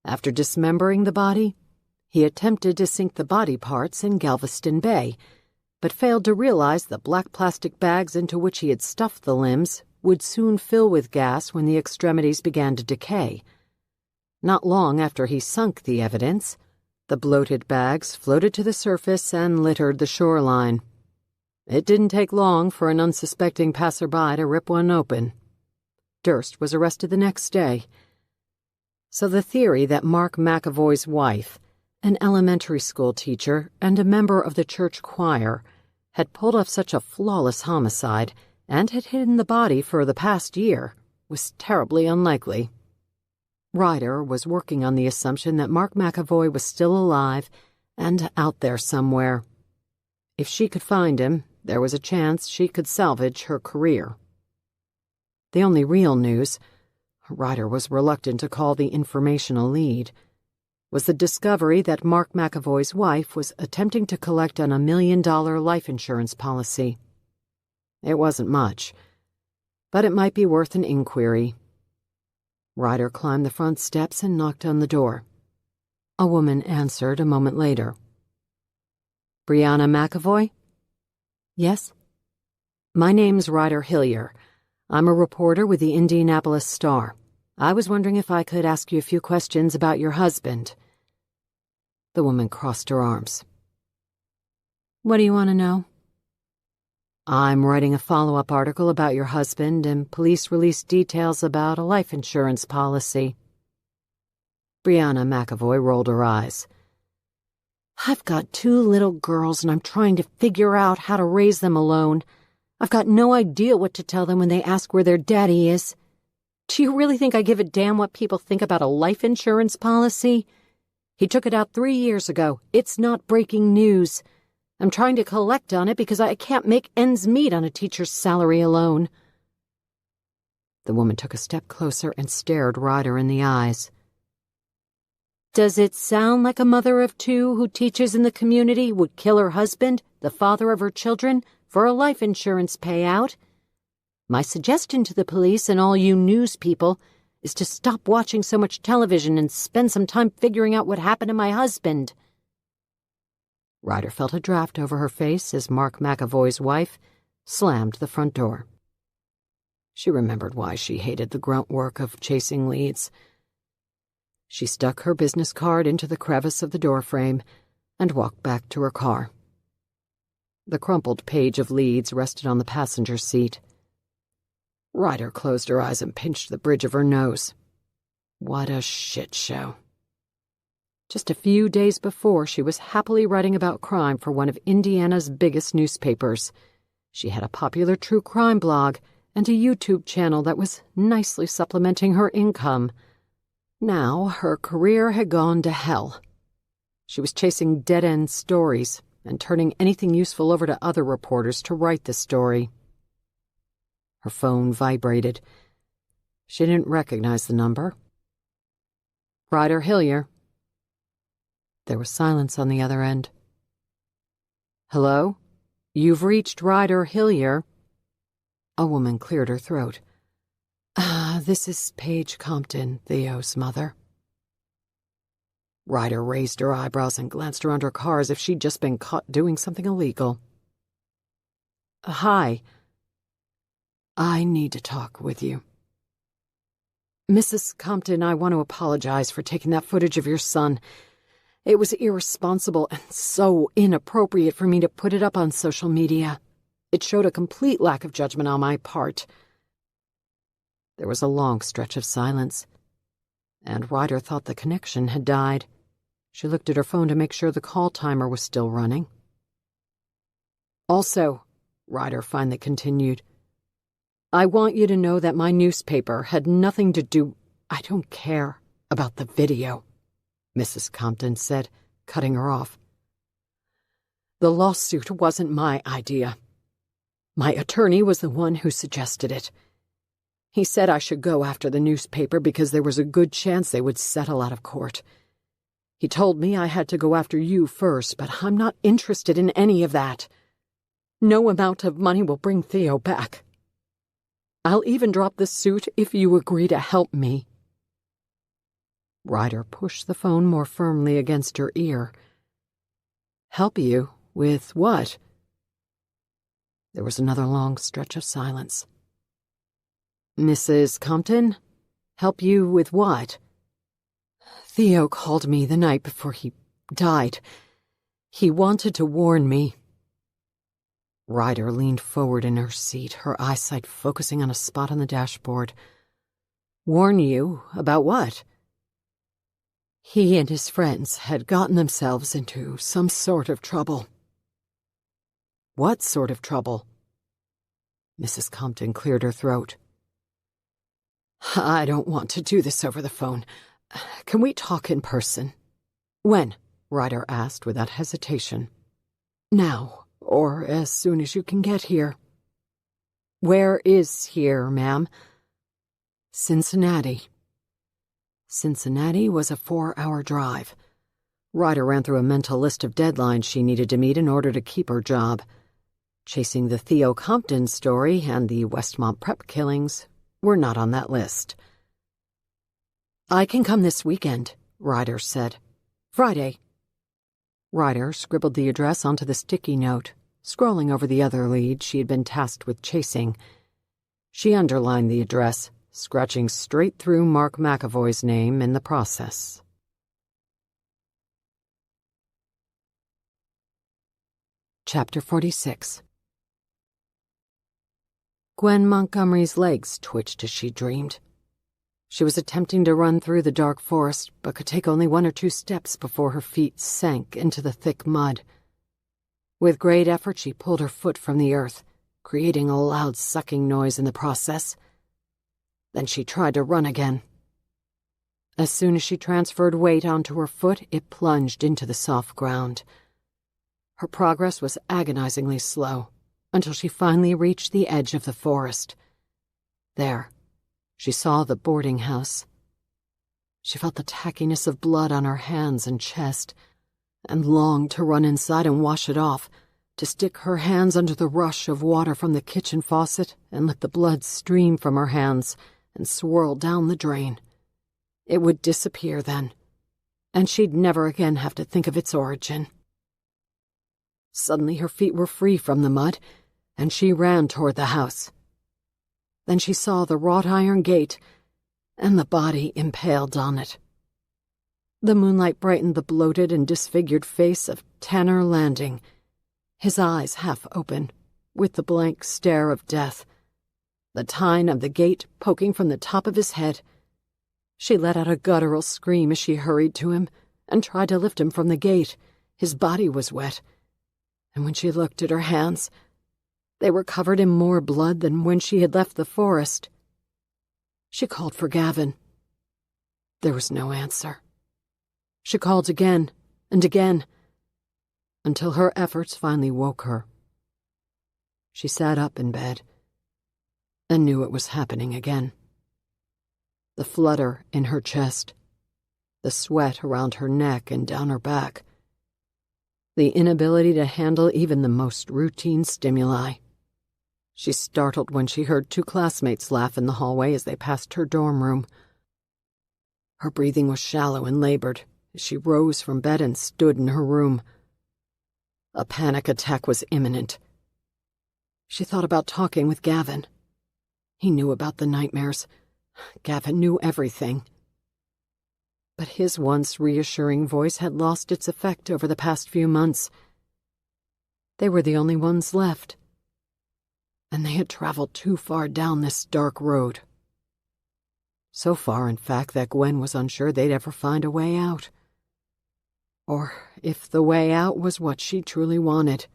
After dismembering the body, he attempted to sink the body parts in Galveston Bay, but failed to realize the black plastic bags into which he had stuffed the limbs would soon fill with gas when the extremities began to decay. Not long after he sunk the evidence, the bloated bags floated to the surface and littered the shoreline. It didn't take long for an unsuspecting passerby to rip one open. Durst was arrested the next day. So the theory that Mark McAvoy's wife, an elementary school teacher and a member of the church choir, had pulled off such a flawless homicide and had hidden the body for the past year was terribly unlikely. Ryder was working on the assumption that Mark McAvoy was still alive and out there somewhere. If she could find him, there was a chance she could salvage her career. The only real news, Ryder was reluctant to call the informational lead, was the discovery that Mark McAvoy's wife was attempting to collect on $1 million life insurance policy. It wasn't much, but it might be worth an inquiry. Ryder climbed the front steps and knocked on the door. A woman answered a moment later. "Brianna McAvoy?" "Yes." "My name's Ryder Hillier. I'm a reporter with the Indianapolis Star. I was wondering if I could ask you a few questions about your husband." The woman crossed her arms. "What do you want to know?" "I'm writing a follow-up article about your husband, and police released details about a life insurance policy." Brianna McAvoy rolled her eyes. "I've got 2 little girls, and I'm trying to figure out how to raise them alone. I've got no idea what to tell them when they ask where their daddy is. Do you really think I give a damn what people think about a life insurance policy? He took it out 3 years ago. It's not breaking news. I'm trying to collect on it because I can't make ends meet on a teacher's salary alone." The woman took a step closer and stared Ryder in the eyes. "Does it sound like a mother of 2 who teaches in the community would kill her husband, the father of her children, for a life insurance payout? My suggestion to the police and all you news people is to stop watching so much television and spend some time figuring out what happened to my husband." Ryder felt a draft over her face as Mark McAvoy's wife slammed the front door. She remembered why she hated the grunt work of chasing leads. She stuck her business card into the crevice of the doorframe and walked back to her car. The crumpled page of leads rested on the passenger seat. Ryder closed her eyes and pinched the bridge of her nose. What a shit show. Just a few days before, she was happily writing about crime for one of Indiana's biggest newspapers. She had a popular true crime blog and a YouTube channel that was nicely supplementing her income. Now her career had gone to hell. She was chasing dead-end stories and turning anything useful over to other reporters to write the story. Her phone vibrated. She didn't recognize the number. "Ryder Hillier." There was silence on the other end. "Hello? You've reached Ryder Hillier." A woman cleared her throat. This is Paige Compton, Theo's mother." Ryder raised her eyebrows and glanced around her car as if she'd just been caught doing something illegal. "Hi. I need to talk with you. Mrs. Compton, I want to apologize for taking that footage of your son. It was irresponsible and so inappropriate for me to put it up on social media. It showed a complete lack of judgment on my part." There was a long stretch of silence, and Ryder thought the connection had died. She looked at her phone to make sure the call timer was still running. "Also," Ryder finally continued, "I want you to know that my newspaper had nothing to do— I don't care about the video," Mrs. Compton said, cutting her off. "The lawsuit wasn't my idea. My attorney was the one who suggested it. He said I should go after the newspaper because there was a good chance they would settle out of court. He told me I had to go after you first, but I'm not interested in any of that. No amount of money will bring Theo back. I'll even drop the suit if you agree to help me." Ryder pushed the phone more firmly against her ear. "Help you? With what?" There was another long stretch of silence. "Mrs. Compton? Help you with what?" "Theo called me the night before he died. He wanted to warn me." Ryder leaned forward in her seat, her eyesight focusing on a spot on the dashboard. Warn you about what? He and his friends had gotten themselves into some sort of trouble. What sort of trouble? Mrs. Compton cleared her throat. I don't want to do this over the phone. Can we talk in person? When? Ryder asked without hesitation. Now, or as soon as you can get here. Where is here, ma'am? Cincinnati. Cincinnati was a 4-hour drive. Ryder ran through a mental list of deadlines she needed to meet in order to keep her job. Chasing the Theo Compton story and the Westmont Prep killings were not on that list. I can come this weekend, Ryder said. Friday. Ryder scribbled the address onto the sticky note, scrolling over the other lead she had been tasked with chasing. She underlined the address, scratching straight through Mark McAvoy's name in the process. Chapter 46. Gwen Montgomery's legs twitched as she dreamed. She was attempting to run through the dark forest, but could take only 1 or 2 steps before her feet sank into the thick mud. With great effort, she pulled her foot from the earth, creating a loud sucking noise in the process. Then she tried to run again. As soon as she transferred weight onto her foot, it plunged into the soft ground. Her progress was agonizingly slow, until she finally reached the edge of the forest. There, she saw the boarding house. She felt the tackiness of blood on her hands and chest, and longed to run inside and wash it off, to stick her hands under the rush of water from the kitchen faucet and let the blood stream from her hands and swirl down the drain. It would disappear then, and she'd never again have to think of its origin. Suddenly her feet were free from the mud, and she ran toward the house. Then she saw the wrought iron gate and the body impaled on it. The moonlight brightened the bloated and disfigured face of Tanner Landing, his eyes half open, with the blank stare of death, the tine of the gate poking from the top of his head. She let out a guttural scream as she hurried to him and tried to lift him from the gate. His body was wet, and when she looked at her hands, they were covered in more blood than when she had left the forest. She called for Gavin. There was no answer. She called again and again, until her efforts finally woke her. She sat up in bed and knew it was happening again. The flutter in her chest, the sweat around her neck and down her back, the inability to handle even the most routine stimuli. She startled when she heard 2 classmates laugh in the hallway as they passed her dorm room. Her breathing was shallow and labored as she rose from bed and stood in her room. A panic attack was imminent. She thought about talking with Gavin. He knew about the nightmares. Gavin knew everything. But his once reassuring voice had lost its effect over the past few months. They were the only ones left, and they had traveled too far down this dark road. So far, in fact, that Gwen was unsure they'd ever find a way out. Or if the way out was what she truly wanted.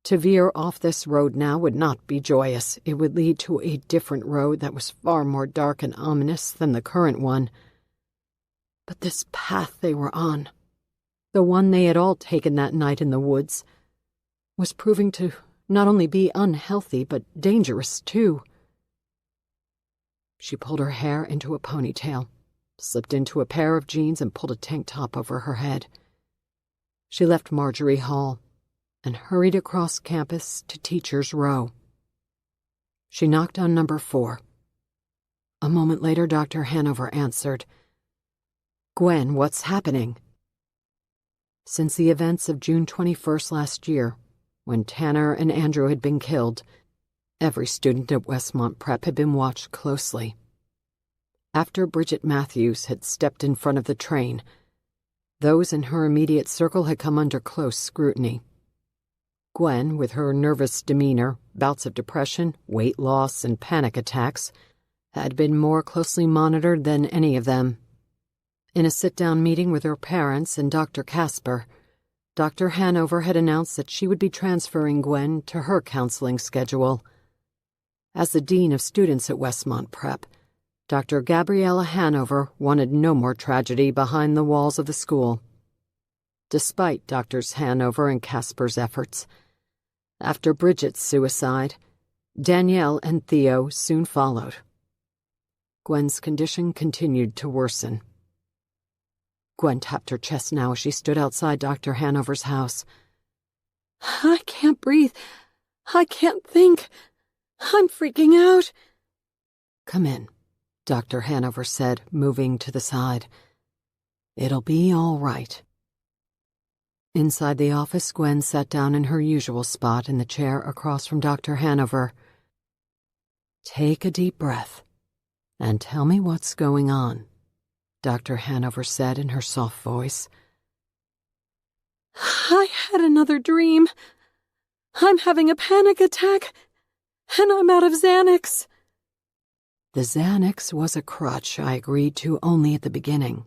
To veer off this road now would not be joyous. It would lead to a different road that was far more dark and ominous than the current one. But this path they were on, the one they had all taken that night in the woods, was proving to not only be unhealthy, but dangerous, too. She pulled her hair into a ponytail, slipped into a pair of jeans, and pulled a tank top over her head. She left Marjorie Hall and hurried across campus to Teachers' Row. She knocked on number 4. A moment later, Dr. Hanover answered. "Gwen, what's happening?" Since the events of June 21st last year, when Tanner and Andrew had been killed, every student at Westmont Prep had been watched closely. After Bridget Matthews had stepped in front of the train, those in her immediate circle had come under close scrutiny. Gwen, with her nervous demeanor, bouts of depression, weight loss, and panic attacks, had been more closely monitored than any of them. In a sit-down meeting with her parents and Dr. Casper, Dr. Hanover had announced that she would be transferring Gwen to her counseling schedule. As the dean of students at Westmont Prep, Dr. Gabriella Hanover wanted no more tragedy behind the walls of the school. Despite Drs. Hanover and Casper's efforts, after Bridget's suicide, Danielle and Theo soon followed. Gwen's condition continued to worsen. Gwen tapped her chest now as she stood outside Dr. Hanover's house. I can't breathe. I can't think. I'm freaking out. Come in, Dr. Hanover said, moving to the side. It'll be all right. Inside the office, Gwen sat down in her usual spot in the chair across from Dr. Hanover. Take a deep breath and tell me what's going on, Dr. Hanover said in her soft voice. I had another dream. I'm having a panic attack, and I'm out of Xanax. The Xanax was a crutch I agreed to only at the beginning.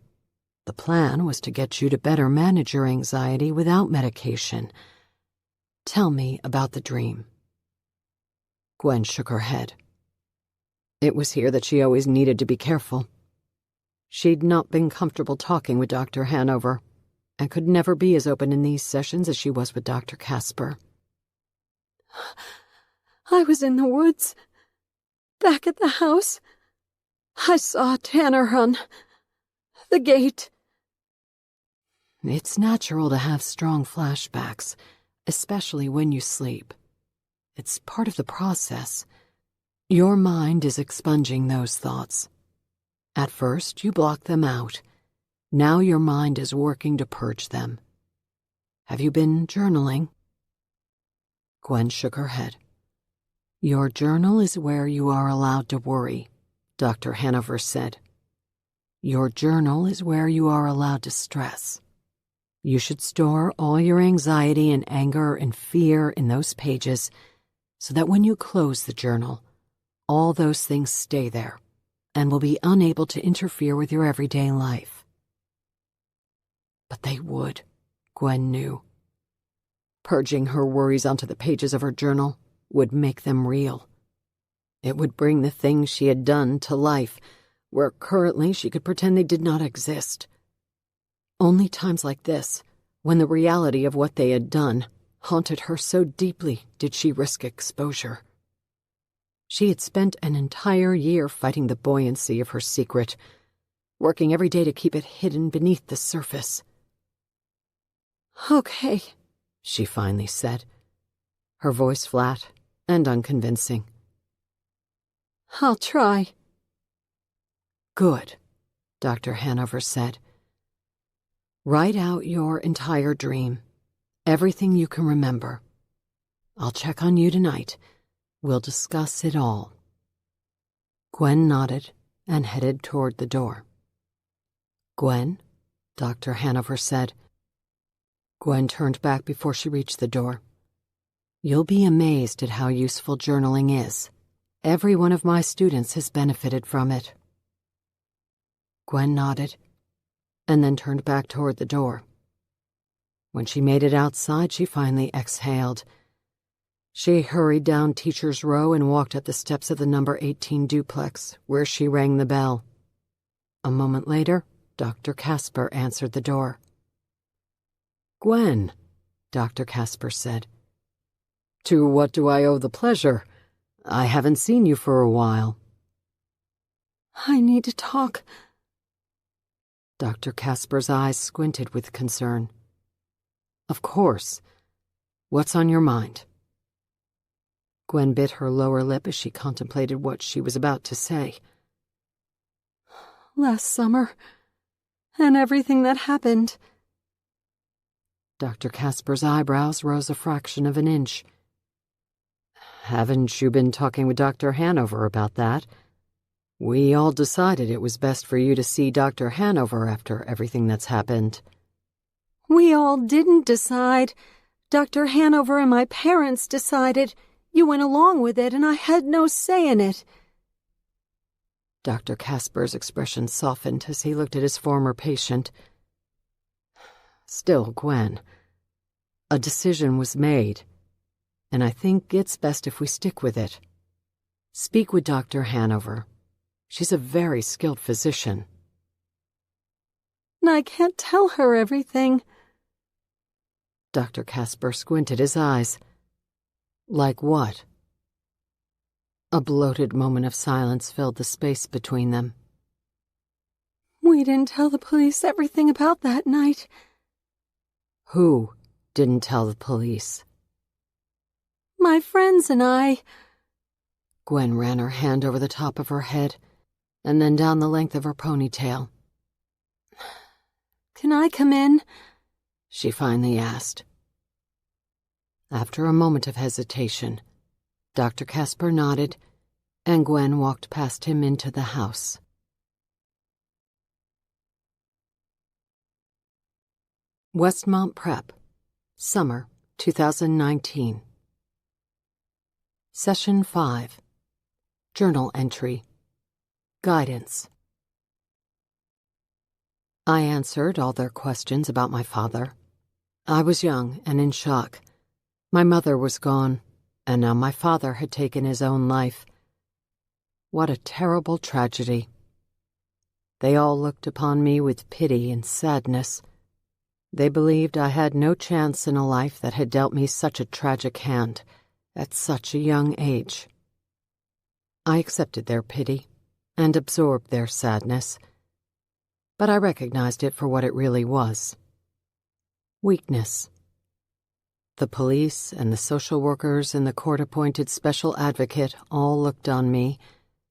The plan was to get you to better manage your anxiety without medication. Tell me about the dream. Gwen shook her head. It was here that she always needed to be careful. She'd not been comfortable talking with Dr. Hanover, and could never be as open in these sessions as she was with Dr. Casper. I was in the woods, back at the house. I saw Tanner run the gate. It's natural to have strong flashbacks, especially when you sleep. It's part of the process. Your mind is expunging those thoughts. At first, you block them out. Now your mind is working to purge them. Have you been journaling? Gwen shook her head. Your journal is where you are allowed to worry, Dr. Hanover said. Your journal is where you are allowed to stress. You should store all your anxiety and anger and fear in those pages so that when you close the journal, all those things stay there and will be unable to interfere with your everyday life. But they would, Gwen knew. Purging her worries onto the pages of her journal would make them real. It would bring the things she had done to life, where currently she could pretend they did not exist. Only times like this, when the reality of what they had done haunted her so deeply, did she risk exposure. She had spent an entire year fighting the buoyancy of her secret, working every day to keep it hidden beneath the surface. Okay, she finally said, her voice flat and unconvincing. I'll try. Good, Dr. Hanover said. Write out your entire dream, everything you can remember. I'll check on you tonight. We'll discuss it all. Gwen nodded and headed toward the door. Gwen, Dr. Hanover said. Gwen turned back before she reached the door. You'll be amazed at how useful journaling is. Every one of my students has benefited from it. Gwen nodded, and then turned back toward the door. When she made it outside, she finally exhaled. She hurried down Teacher's Row and walked up the steps of the number 18 duplex, where she rang the bell. A moment later, Dr. Casper answered the door. Gwen, Dr. Casper said. To what do I owe the pleasure? I haven't seen you for a while. I need to talk. Dr. Casper's eyes squinted with concern. Of course. What's on your mind? Gwen bit her lower lip as she contemplated what she was about to say. Last summer, and everything that happened. Dr. Casper's eyebrows rose a fraction of an inch. Haven't you been talking with Dr. Hanover about that? We all decided it was best for you to see Dr. Hanover after everything that's happened. We all didn't decide. Dr. Hanover and my parents decided. You went along with it, and I had no say in it." Dr. Casper's expression softened as he looked at his former patient. "Still, Gwen, a decision was made, and I think it's best if we stick with it. Speak with Dr. Hanover. She's a very skilled physician." "I can't tell her everything." Dr. Casper squinted his eyes. "Like what?" A bloated moment of silence filled the space between them. "We didn't tell the police everything about that night." "Who didn't tell the police?" "My friends and I." Gwen ran her hand over the top of her head and then down the length of her ponytail. "Can I come in?" she finally asked. After a moment of hesitation, Dr. Casper nodded, and Gwen walked past him into the house. Westmont Prep, Summer 2019. Session 5. Journal Entry. Guidance. I answered all their questions about my father. I was young and in shock. My mother was gone, and now my father had taken his own life. What a terrible tragedy. They all looked upon me with pity and sadness. They believed I had no chance in a life that had dealt me such a tragic hand at such a young age. I accepted their pity and absorbed their sadness, but I recognized it for what it really was. Weakness. The police and the social workers and the court-appointed special advocate all looked on me,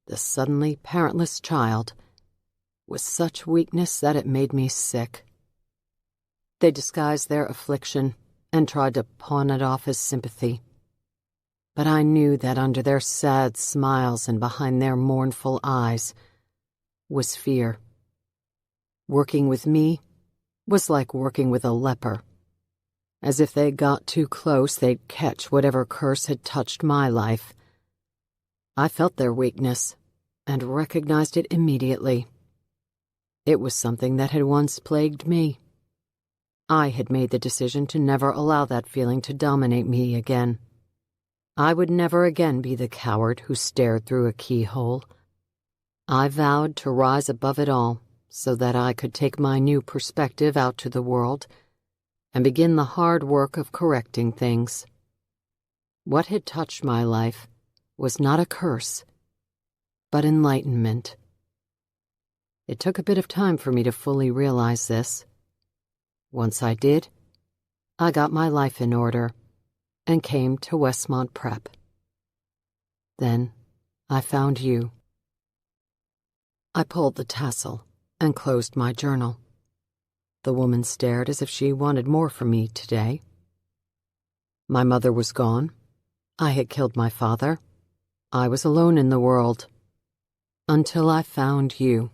the suddenly parentless child, with such weakness that it made me sick. They disguised their affliction and tried to pawn it off as sympathy. But I knew that under their sad smiles and behind their mournful eyes was fear. Working with me was like working with a leper. As if they got too close, they'd catch whatever curse had touched my life. I felt their weakness and recognized it immediately. It was something that had once plagued me. I had made the decision to never allow that feeling to dominate me again. I would never again be the coward who stared through a keyhole. I vowed to rise above it all so that I could take my new perspective out to the world and begin the hard work of correcting things. What had touched my life was not a curse, but enlightenment. It took a bit of time for me to fully realize this. Once I did, I got my life in order and came to Westmont Prep. Then I found you. I pulled the tassel and closed my journal. The woman stared as if she wanted more from me today. My mother was gone. I had killed my father. I was alone in the world. Until I found you.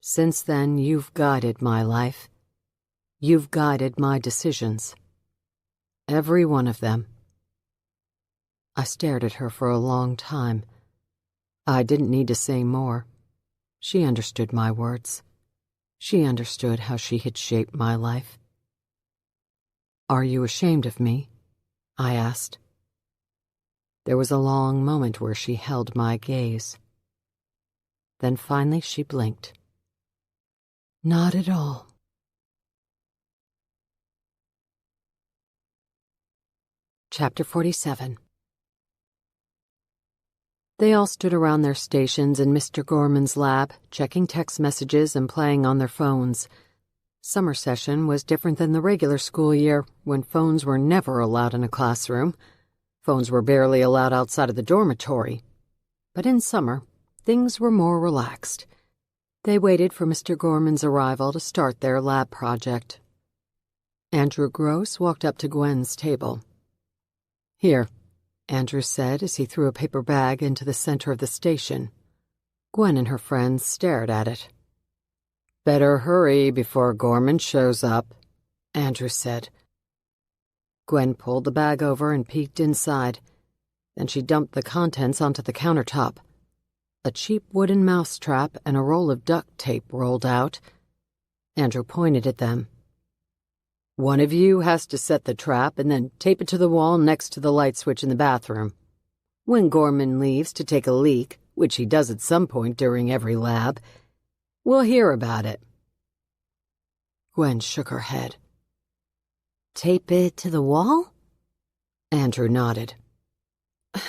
Since then, you've guided my life. You've guided my decisions. Every one of them. I stared at her for a long time. I didn't need to say more. She understood my words. She understood how she had shaped my life. "Are you ashamed of me?" I asked. There was a long moment where she held my gaze. Then finally she blinked. "Not at all." Chapter 47. They all stood around their stations in Mr. Gorman's lab, checking text messages and playing on their phones. Summer session was different than the regular school year, when phones were never allowed in a classroom. Phones were barely allowed outside of the dormitory. But in summer, things were more relaxed. They waited for Mr. Gorman's arrival to start their lab project. Andrew Gross walked up to Gwen's table. "Here," Andrew said as he threw a paper bag into the center of the station. Gwen and her friends stared at it. "Better hurry before Gorman shows up," Andrew said. Gwen pulled the bag over and peeked inside. Then she dumped the contents onto the countertop. A cheap wooden mousetrap and a roll of duct tape rolled out. Andrew pointed at them. "One of you has to set the trap and then tape it to the wall next to the light switch in the bathroom. When Gorman leaves to take a leak, which he does at some point during every lab, we'll hear about it." Gwen shook her head. "Tape it to the wall?" Andrew nodded.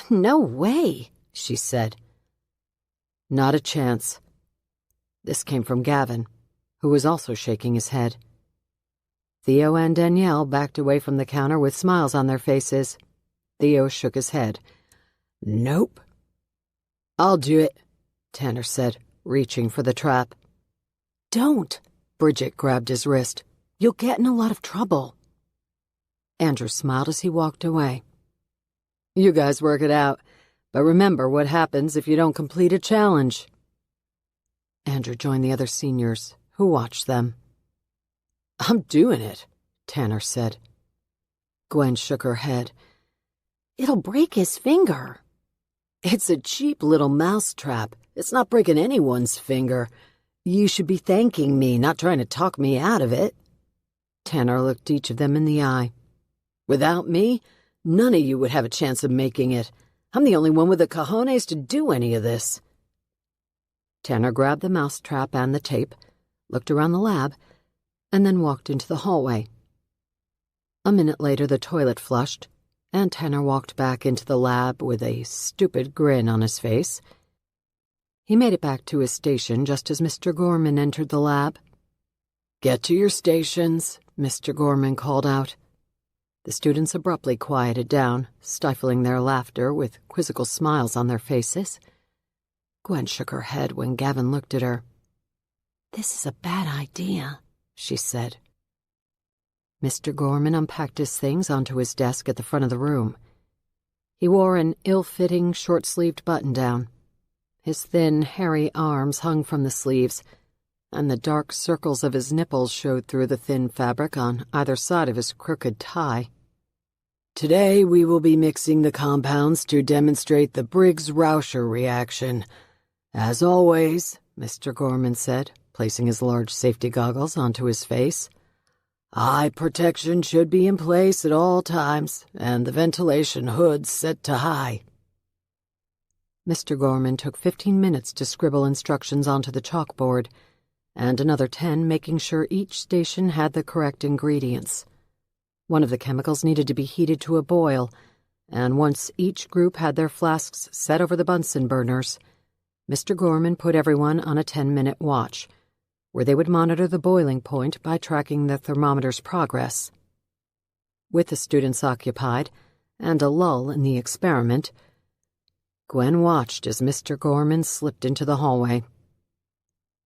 "No way," she said. "Not a chance." This came from Gavin, who was also shaking his head. Theo and Danielle backed away from the counter with smiles on their faces. Theo shook his head. "Nope." "I'll do it," Tanner said, reaching for the trap. "Don't." Bridget grabbed his wrist. "You'll get in a lot of trouble." Andrew smiled as he walked away. "You guys work it out, but remember what happens if you don't complete a challenge." Andrew joined the other seniors, who watched them. "I'm doing it," Tanner said. Gwen shook her head. "It'll break his finger." "It's a cheap little mousetrap. It's not breaking anyone's finger. You should be thanking me, not trying to talk me out of it." Tanner looked each of them in the eye. "Without me, none of you would have a chance of making it. I'm the only one with the cojones to do any of this." Tanner grabbed the mousetrap and the tape, looked around the lab, and then walked into the hallway. A minute later, the toilet flushed, and Tanner walked back into the lab with a stupid grin on his face. He made it back to his station just as Mr. Gorman entered the lab. "Get to your stations," Mr. Gorman called out. The students abruptly quieted down, stifling their laughter with quizzical smiles on their faces. Gwen shook her head when Gavin looked at her. "This is a bad idea," she said. Mr. Gorman unpacked his things onto his desk at the front of the room. He wore an ill-fitting, short-sleeved button-down. His thin, hairy arms hung from the sleeves, and the dark circles of his nipples showed through the thin fabric on either side of his crooked tie. "Today we will be mixing the compounds to demonstrate the Briggs-Rauscher reaction. As always," Mr. Gorman said, placing his large safety goggles onto his face, "eye protection should be in place at all times, and the ventilation hood set to high." Mr. Gorman took 15 minutes to scribble instructions onto the chalkboard, and another 10 making sure each station had the correct ingredients. One of the chemicals needed to be heated to a boil, and once each group had their flasks set over the Bunsen burners, Mr. Gorman put everyone on a 10-minute watch, where they would monitor the boiling point by tracking the thermometer's progress. With the students occupied, and a lull in the experiment, Gwen watched as Mr. Gorman slipped into the hallway.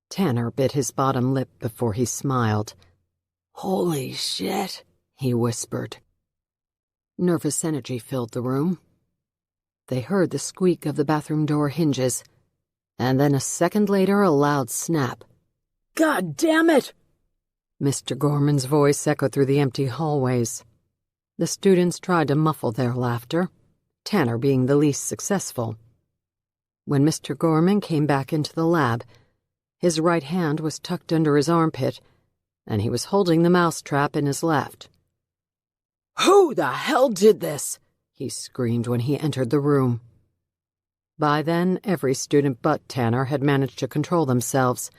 Tanner bit his bottom lip before he smiled. "Holy shit," he whispered. Nervous energy filled the room. They heard the squeak of the bathroom door hinges, and then a second later a loud snap. "God damn it!" Mr. Gorman's voice echoed through the empty hallways. The students tried to muffle their laughter, Tanner being the least successful. When Mr. Gorman came back into the lab, his right hand was tucked under his armpit, and he was holding the mousetrap in his left. "Who the hell did this?" he screamed when he entered the room. By then, every student but Tanner had managed to control themselves.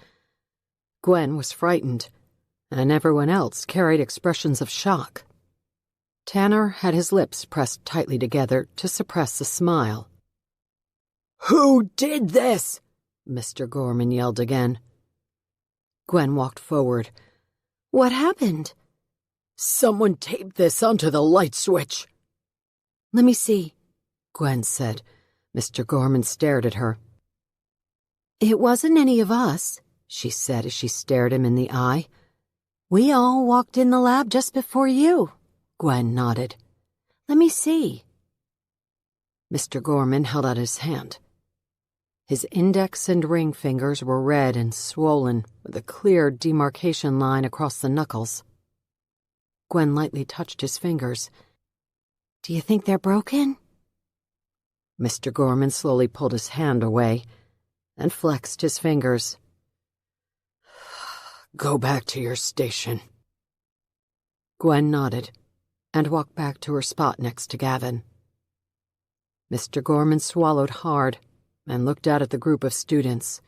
Gwen was frightened, and everyone else carried expressions of shock. Tanner had his lips pressed tightly together to suppress a smile. "Who did this?" Mr. Gorman yelled again. Gwen walked forward. "What happened?" "Someone taped this onto the light switch." "Let me see," Gwen said. Mr. Gorman stared at her. "It wasn't any of us," she said as she stared him in the eye. "We all walked in the lab just before you." Gwen nodded. "Let me see." Mr. Gorman held out his hand. His index and ring fingers were red and swollen, with a clear demarcation line across the knuckles. Gwen lightly touched his fingers. Do you think they're broken? Mr. Gorman slowly pulled his hand away and flexed his fingers. Go back to your station. Gwen nodded and walked back to her spot next to Gavin. Mr. Gorman swallowed hard and looked out at the group of students.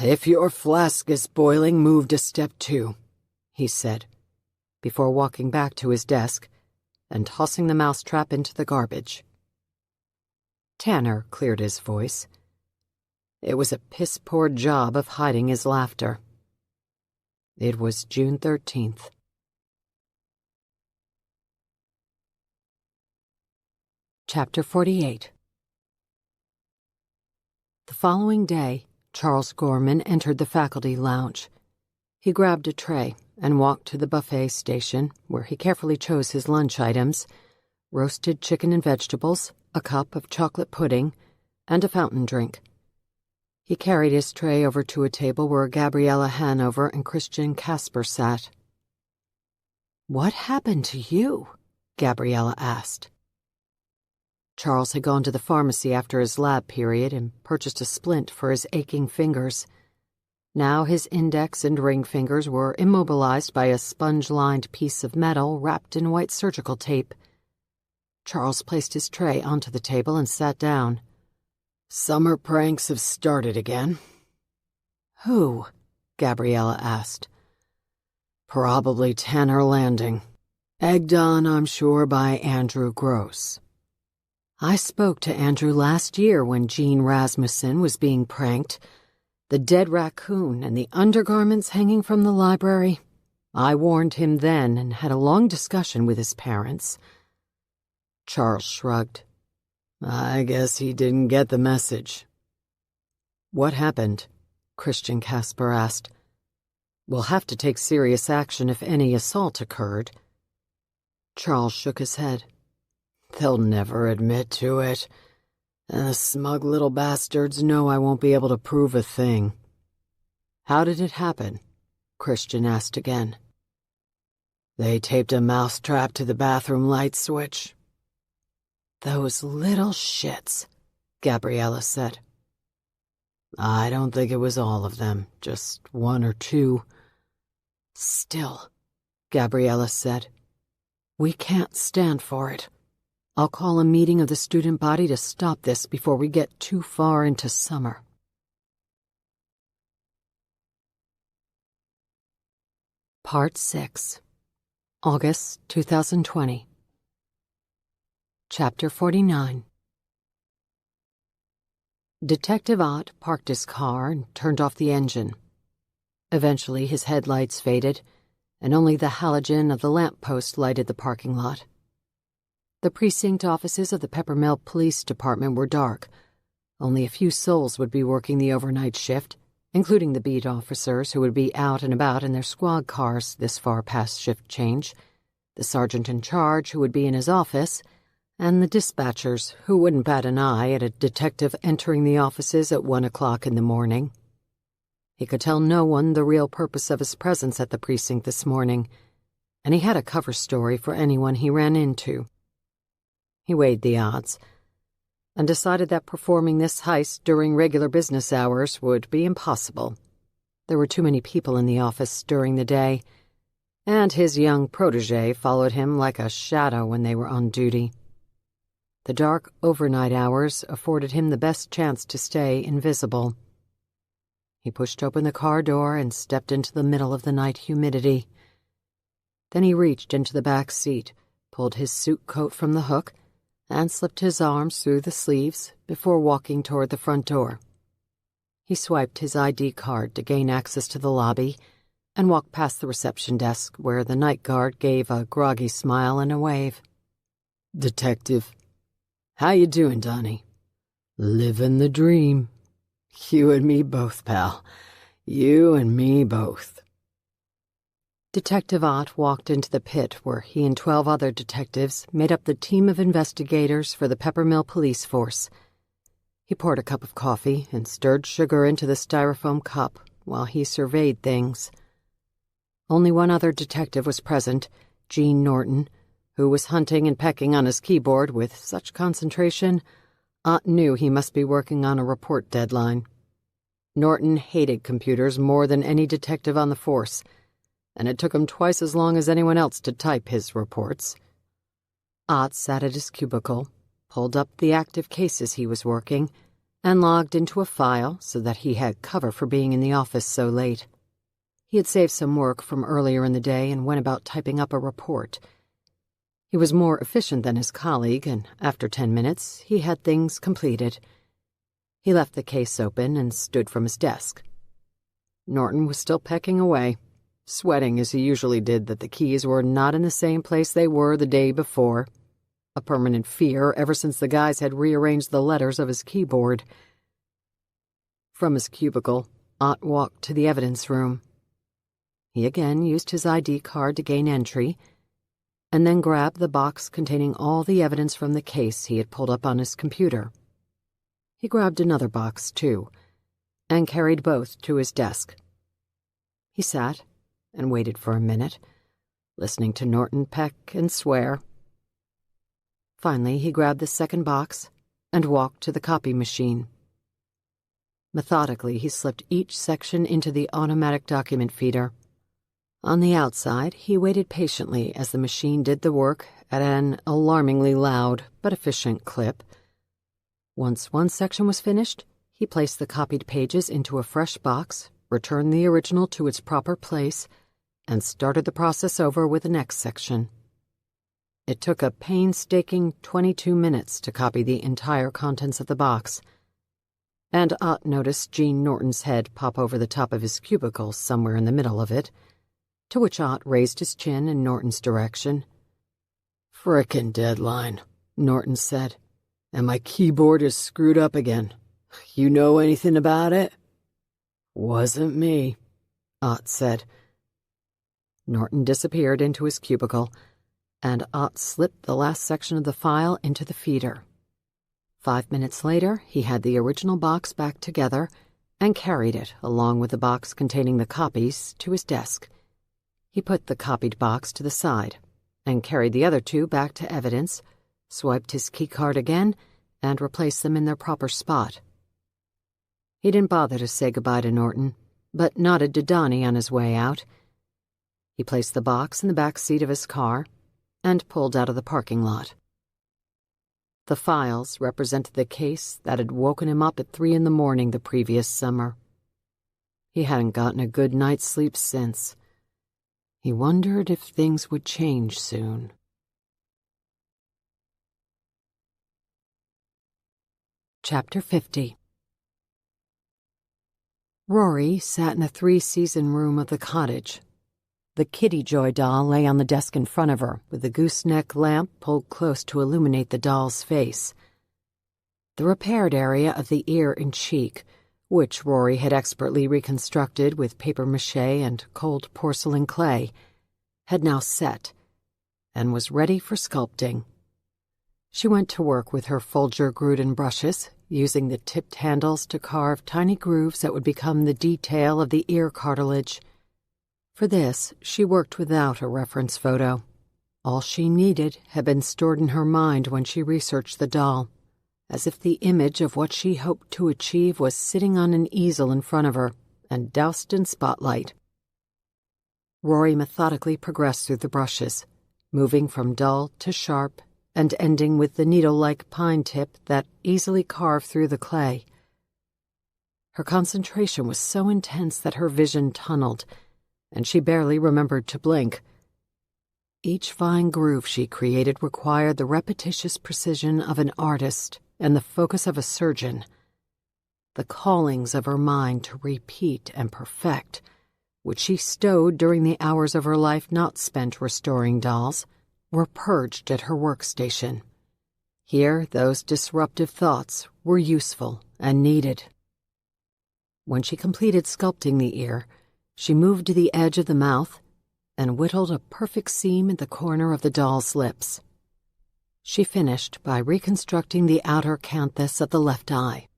If your flask is boiling, move to step 2, he said, before walking back to his desk and tossing the mousetrap into the garbage. Tanner cleared his voice. It was a piss-poor job of hiding his laughter. It was June 13th. Chapter 48. The following day, Charles Gorman entered the faculty lounge. He grabbed a tray and walked to the buffet station, where he carefully chose his lunch items: roasted chicken and vegetables, a cup of chocolate pudding, and a fountain drink. He carried his tray over to a table where Gabriella Hanover and Christian Casper sat. "What happened to you?" Gabriella asked. Charles had gone to the pharmacy after his lab period and purchased a splint for his aching fingers. Now his index and ring fingers were immobilized by a sponge-lined piece of metal wrapped in white surgical tape. Charles placed his tray onto the table and sat down. "Summer pranks have started again." "Who?" Gabriella asked. "Probably Tanner Landing. Egged on, I'm sure, by Andrew Gross. I spoke to Andrew last year when Jean Rasmussen was being pranked. The dead raccoon and the undergarments hanging from the library. I warned him then and had a long discussion with his parents." Charles shrugged. "I guess he didn't get the message." "What happened?" Christian Casper asked. "We'll have to take serious action if any assault occurred." Charles shook his head. "They'll never admit to it, and the smug little bastards know I won't be able to prove a thing." "How did it happen?" Christian asked again. "They taped a mousetrap to the bathroom light switch." "Those little shits," Gabriella said. "I don't think it was all of them, just 1 or 2. "Still," Gabriella said, "we can't stand for it. I'll call a meeting of the student body to stop this before we get too far into summer." Part 6. August 2020. Chapter 49. Detective Ott parked his car and turned off the engine. Eventually his headlights faded, and only the halogen of the lamppost lighted the parking lot. The precinct offices of the Peppermill Police Department were dark. Only a few souls would be working the overnight shift, including the beat officers who would be out and about in their squad cars this far past shift change, the sergeant in charge who would be in his office, and the dispatchers who wouldn't bat an eye at a detective entering the offices at 1 o'clock in the morning. He could tell no one the real purpose of his presence at the precinct this morning, and he had a cover story for anyone he ran into. He weighed the odds and decided that performing this heist during regular business hours would be impossible. There were too many people in the office during the day, and his young protégé followed him like a shadow when they were on duty. The dark overnight hours afforded him the best chance to stay invisible. He pushed open the car door and stepped into the middle of the night humidity. Then he reached into the back seat, pulled his suit coat from the hook, and slipped his arms through the sleeves before walking toward the front door. He swiped his ID card to gain access to the lobby and walked past the reception desk where the night guard gave a groggy smile and a wave. "Detective. How you doing, Donnie?" "Living the dream. You and me both, pal. You and me both." Detective Ott walked into the pit where he and 12 other detectives made up the team of investigators for the Peppermill Police Force. He poured a cup of coffee and stirred sugar into the styrofoam cup while he surveyed things. Only one other detective was present, Jean Norton, who was hunting and pecking on his keyboard with such concentration, Ott knew he must be working on a report deadline. Norton hated computers more than any detective on the force, and it took him twice as long as anyone else to type his reports. Ott sat at his cubicle, pulled up the active cases he was working, and logged into a file so that he had cover for being in the office so late. He had saved some work from earlier in the day and went about typing up a report. He was more efficient than his colleague, and after 10 minutes, he had things completed. He left the case open and stood from his desk. Norton was still pecking away, sweating as he usually did that the keys were not in the same place they were the day before, a permanent fear ever since the guys had rearranged the letters of his keyboard. From his cubicle, Ott walked to the evidence room. He again used his ID card to gain entry, and then grabbed the box containing all the evidence from the case he had pulled up on his computer. He grabbed another box, too, and carried both to his desk. He sat and waited for a minute, listening to Norton peck and swear. Finally, he grabbed the second box and walked to the copy machine. Methodically, he slipped each section into the automatic document feeder. On the outside, he waited patiently as the machine did the work at an alarmingly loud but efficient clip. Once one section was finished, he placed the copied pages into a fresh box, returned the original to its proper place, and started the process over with the next section. It took a painstaking 22 minutes to copy the entire contents of the box, and Ott noticed Jean Norton's head pop over the top of his cubicle somewhere in the middle of it, to which Ott raised his chin in Norton's direction. "Frickin' deadline," Norton said, "and my keyboard is screwed up again. You know anything about it?" "Wasn't me," Ott said. Norton disappeared into his cubicle, and Ott slipped the last section of the file into the feeder. 5 minutes later, he had the original box back together and carried it, along with the box containing the copies, to his desk. He put the copied box to the side and carried the other two back to evidence, swiped his keycard again, and replaced them in their proper spot. He didn't bother to say goodbye to Norton, but nodded to Donnie on his way out. He placed the box in the back seat of his car and pulled out of the parking lot. The files represented the case that had woken him up at 3 a.m. the previous summer. He hadn't gotten a good night's sleep since. He wondered if things would change soon. Chapter 50. Rory sat in the 3-season room of the cottage. The Kitty Joy doll lay on the desk in front of her, with the gooseneck lamp pulled close to illuminate the doll's face. The repaired area of the ear and cheek, which Rory had expertly reconstructed with papier-mâché and cold porcelain clay, had now set and was ready for sculpting. She went to work with her Folger-Gruden brushes, using the tipped handles to carve tiny grooves that would become the detail of the ear cartilage. For this, she worked without a reference photo. All she needed had been stored in her mind when she researched the doll, as if the image of what she hoped to achieve was sitting on an easel in front of her and doused in spotlight. Rory methodically progressed through the brushes, moving from dull to sharp and ending with the needle-like pine tip that easily carved through the clay. Her concentration was so intense that her vision tunneled, and she barely remembered to blink. Each fine groove she created required the repetitious precision of an artist and the focus of a surgeon. The callings of her mind to repeat and perfect, which she stowed during the hours of her life not spent restoring dolls, were purged at her workstation. Here, those disruptive thoughts were useful and needed. When she completed sculpting the ear, she moved to the edge of the mouth and whittled a perfect seam at the corner of the doll's lips. She finished by reconstructing the outer canthus of the left eye.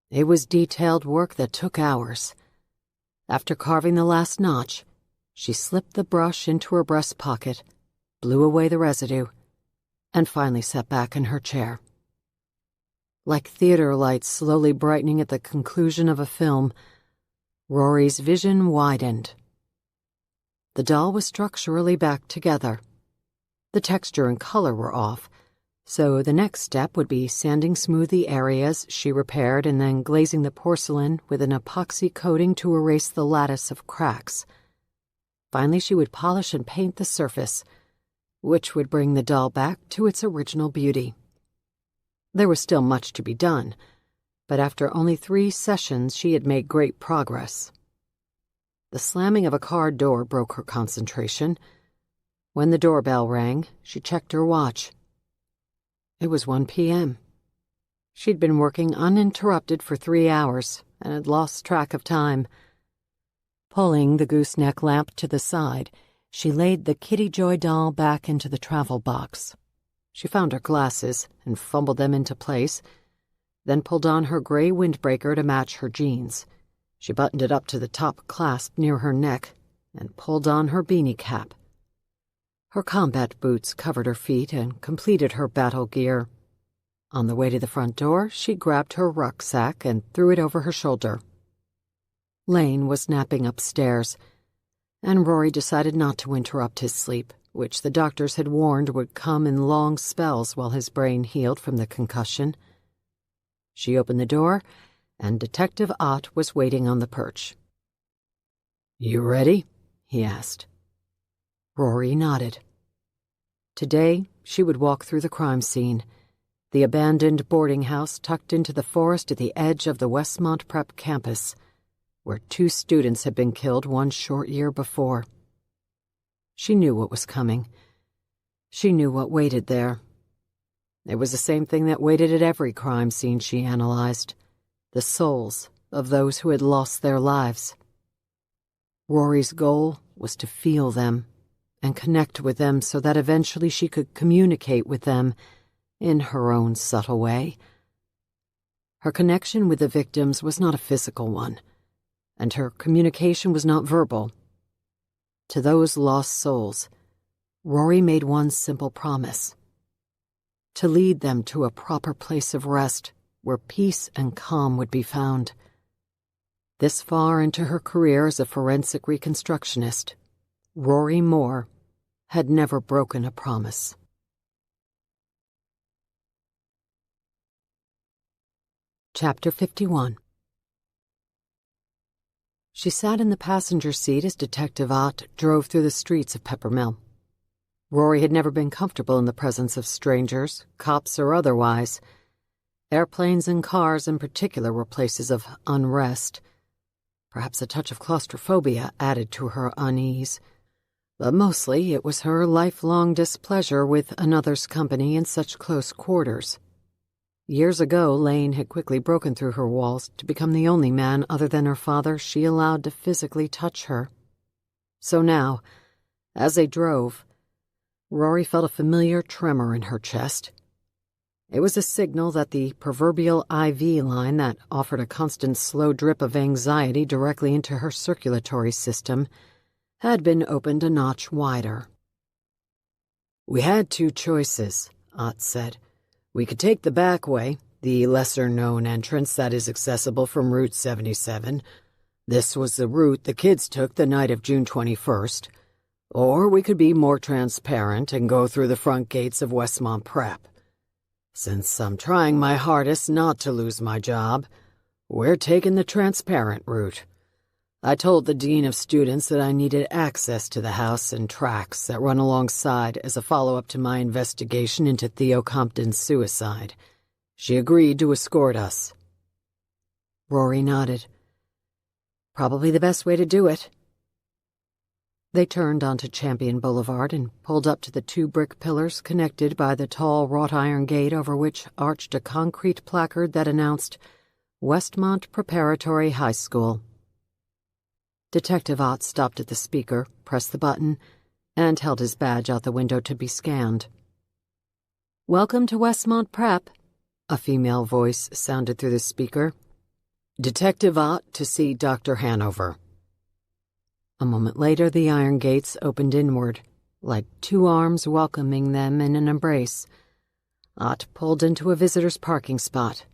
It was detailed work that took hours. After carving the last notch, she slipped the brush into her breast pocket blew away the residue, and finally sat back in her chair. Like theater lights slowly brightening at the conclusion of a film, Rory's vision widened. The doll was structurally back together. The texture and color were off, so the next step would be sanding smooth the areas she repaired and then glazing the porcelain with an epoxy coating to erase the lattice of cracks. Finally, she would polish and paint the surface, which would bring the doll back to its original beauty. There was still much to be done, but after only 3 sessions she had made great progress. The slamming of a car door broke her concentration. When the doorbell rang, she checked her watch. It was 1 p.m. She'd been working uninterrupted for 3 hours and had lost track of time. Pulling the gooseneck lamp to the side, she laid the Kitty Joy doll back into the travel box. She found her glasses and fumbled them into place, then pulled on her gray windbreaker to match her jeans. She buttoned it up to the top clasp near her neck and pulled on her beanie cap. Her combat boots covered her feet and completed her battle gear. On the way to the front door, she grabbed her rucksack and threw it over her shoulder. Lane was napping upstairs, and Rory decided not to interrupt his sleep, which the doctors had warned would come in long spells while his brain healed from the concussion. She opened the door, and Detective Ott was waiting on the perch. "You ready?" he asked. Rory nodded. Today, she would walk through the crime scene, the abandoned boarding house tucked into the forest at the edge of the Westmont Prep campus, where 2 students had been killed 1 short year before. She knew what was coming. She knew what waited there. It was the same thing that waited at every crime scene she analyzed: the souls of those who had lost their lives. Rory's goal was to feel them and connect with them so that eventually she could communicate with them in her own subtle way. Her connection with the victims was not a physical one, and her communication was not verbal. To those lost souls, Rory made one simple promise: to lead them to a proper place of rest where peace and calm would be found. This far into her career as a forensic reconstructionist, Rory Moore had never broken a promise. Chapter 51. She sat in the passenger seat as Detective Ott drove through the streets of Peppermill. Rory had never been comfortable in the presence of strangers, cops or otherwise. Airplanes and cars in particular were places of unrest. Perhaps a touch of claustrophobia added to her unease, but mostly it was her lifelong displeasure with another's company in such close quarters. Years ago, Lane had quickly broken through her walls to become the only man other than her father she allowed to physically touch her. So now, as they drove, Rory felt a familiar tremor in her chest. It was a signal that the proverbial IV line that offered a constant slow drip of anxiety directly into her circulatory system had been opened a notch wider. "We had 2 choices," Ott said. "We could take the back way, the lesser-known entrance that is accessible from Route 77. This was the route the kids took the night of June 21st. Or we could be more transparent and go through the front gates of Westmont Prep. Since I'm trying my hardest not to lose my job, we're taking the transparent route. I told the dean of students that I needed access to the house and tracks that run alongside as a follow-up to my investigation into Theo Compton's suicide. She agreed to escort us." Rory nodded. "Probably the best way to do it." They turned onto Champion Boulevard and pulled up to the 2 brick pillars connected by the tall wrought-iron gate over which arched a concrete placard that announced Westmont Preparatory High School. Detective Ott stopped at the speaker, pressed the button, and held his badge out the window to be scanned. "Welcome to Westmont Prep," a female voice sounded through the speaker. "Detective Ott to see Dr. Hanover." A moment later, the iron gates opened inward. like two arms welcoming them in an embrace. Ott pulled into a visitor's parking spot.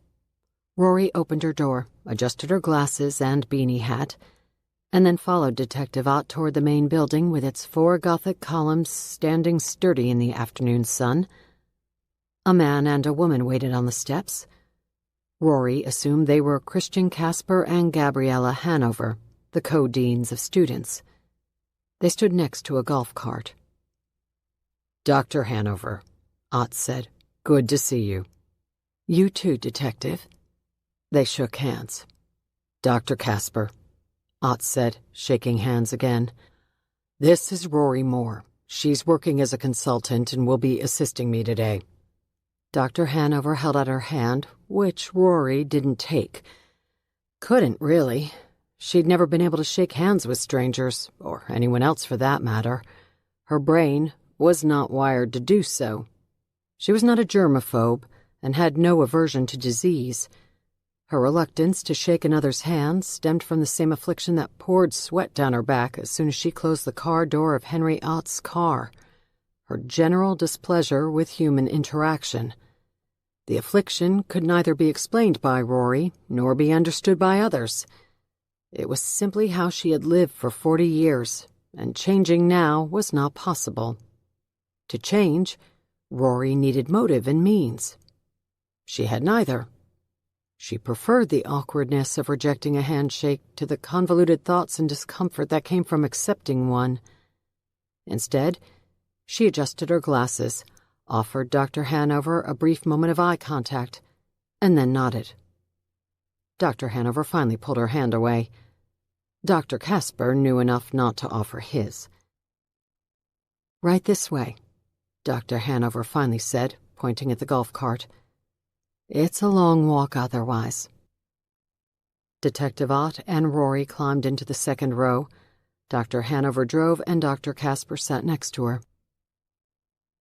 Rory opened her door, adjusted her glasses and beanie hat, and then followed Detective Ott toward the main building with its 4 Gothic columns standing sturdy in the afternoon sun. A man and a woman waited on the steps. Rory assumed they were Christian Casper and Gabriella Hanover, the co-deans of students. They stood next to a golf cart. "Dr. Hanover," Ott said. "Good to see you." "You too, Detective." They shook hands. "Dr. Casper," Ott said, shaking hands again. "This is Rory Moore. She's working as a consultant and will be assisting me today." Dr. Hanover held out her hand, which Rory didn't take. Couldn't, really. She'd never been able to shake hands with strangers, or anyone else for that matter. Her brain was not wired to do so. She was not a germaphobe and had no aversion to disease. Her reluctance to shake another's hand stemmed from the same affliction that poured sweat down her back as soon as she closed the car door of Henry Ott's car. Her general displeasure with human interaction. The affliction could neither be explained by Rory nor be understood by others. It was simply how she had lived for 40 years, and changing now was not possible. To change, Rory needed motive and means. She had neither. She preferred the awkwardness of rejecting a handshake to the convoluted thoughts and discomfort that came from accepting one. Instead, she adjusted her glasses, offered Dr. Hanover a brief moment of eye contact, and then nodded. Dr. Hanover finally pulled her hand away. Dr. Casper knew enough not to offer his. "Right this way," Dr. Hanover finally said, pointing at the golf cart. "It's a long walk otherwise." Detective Ott and Rory climbed into the second row. Dr. Hanover drove and Dr. Casper sat next to her.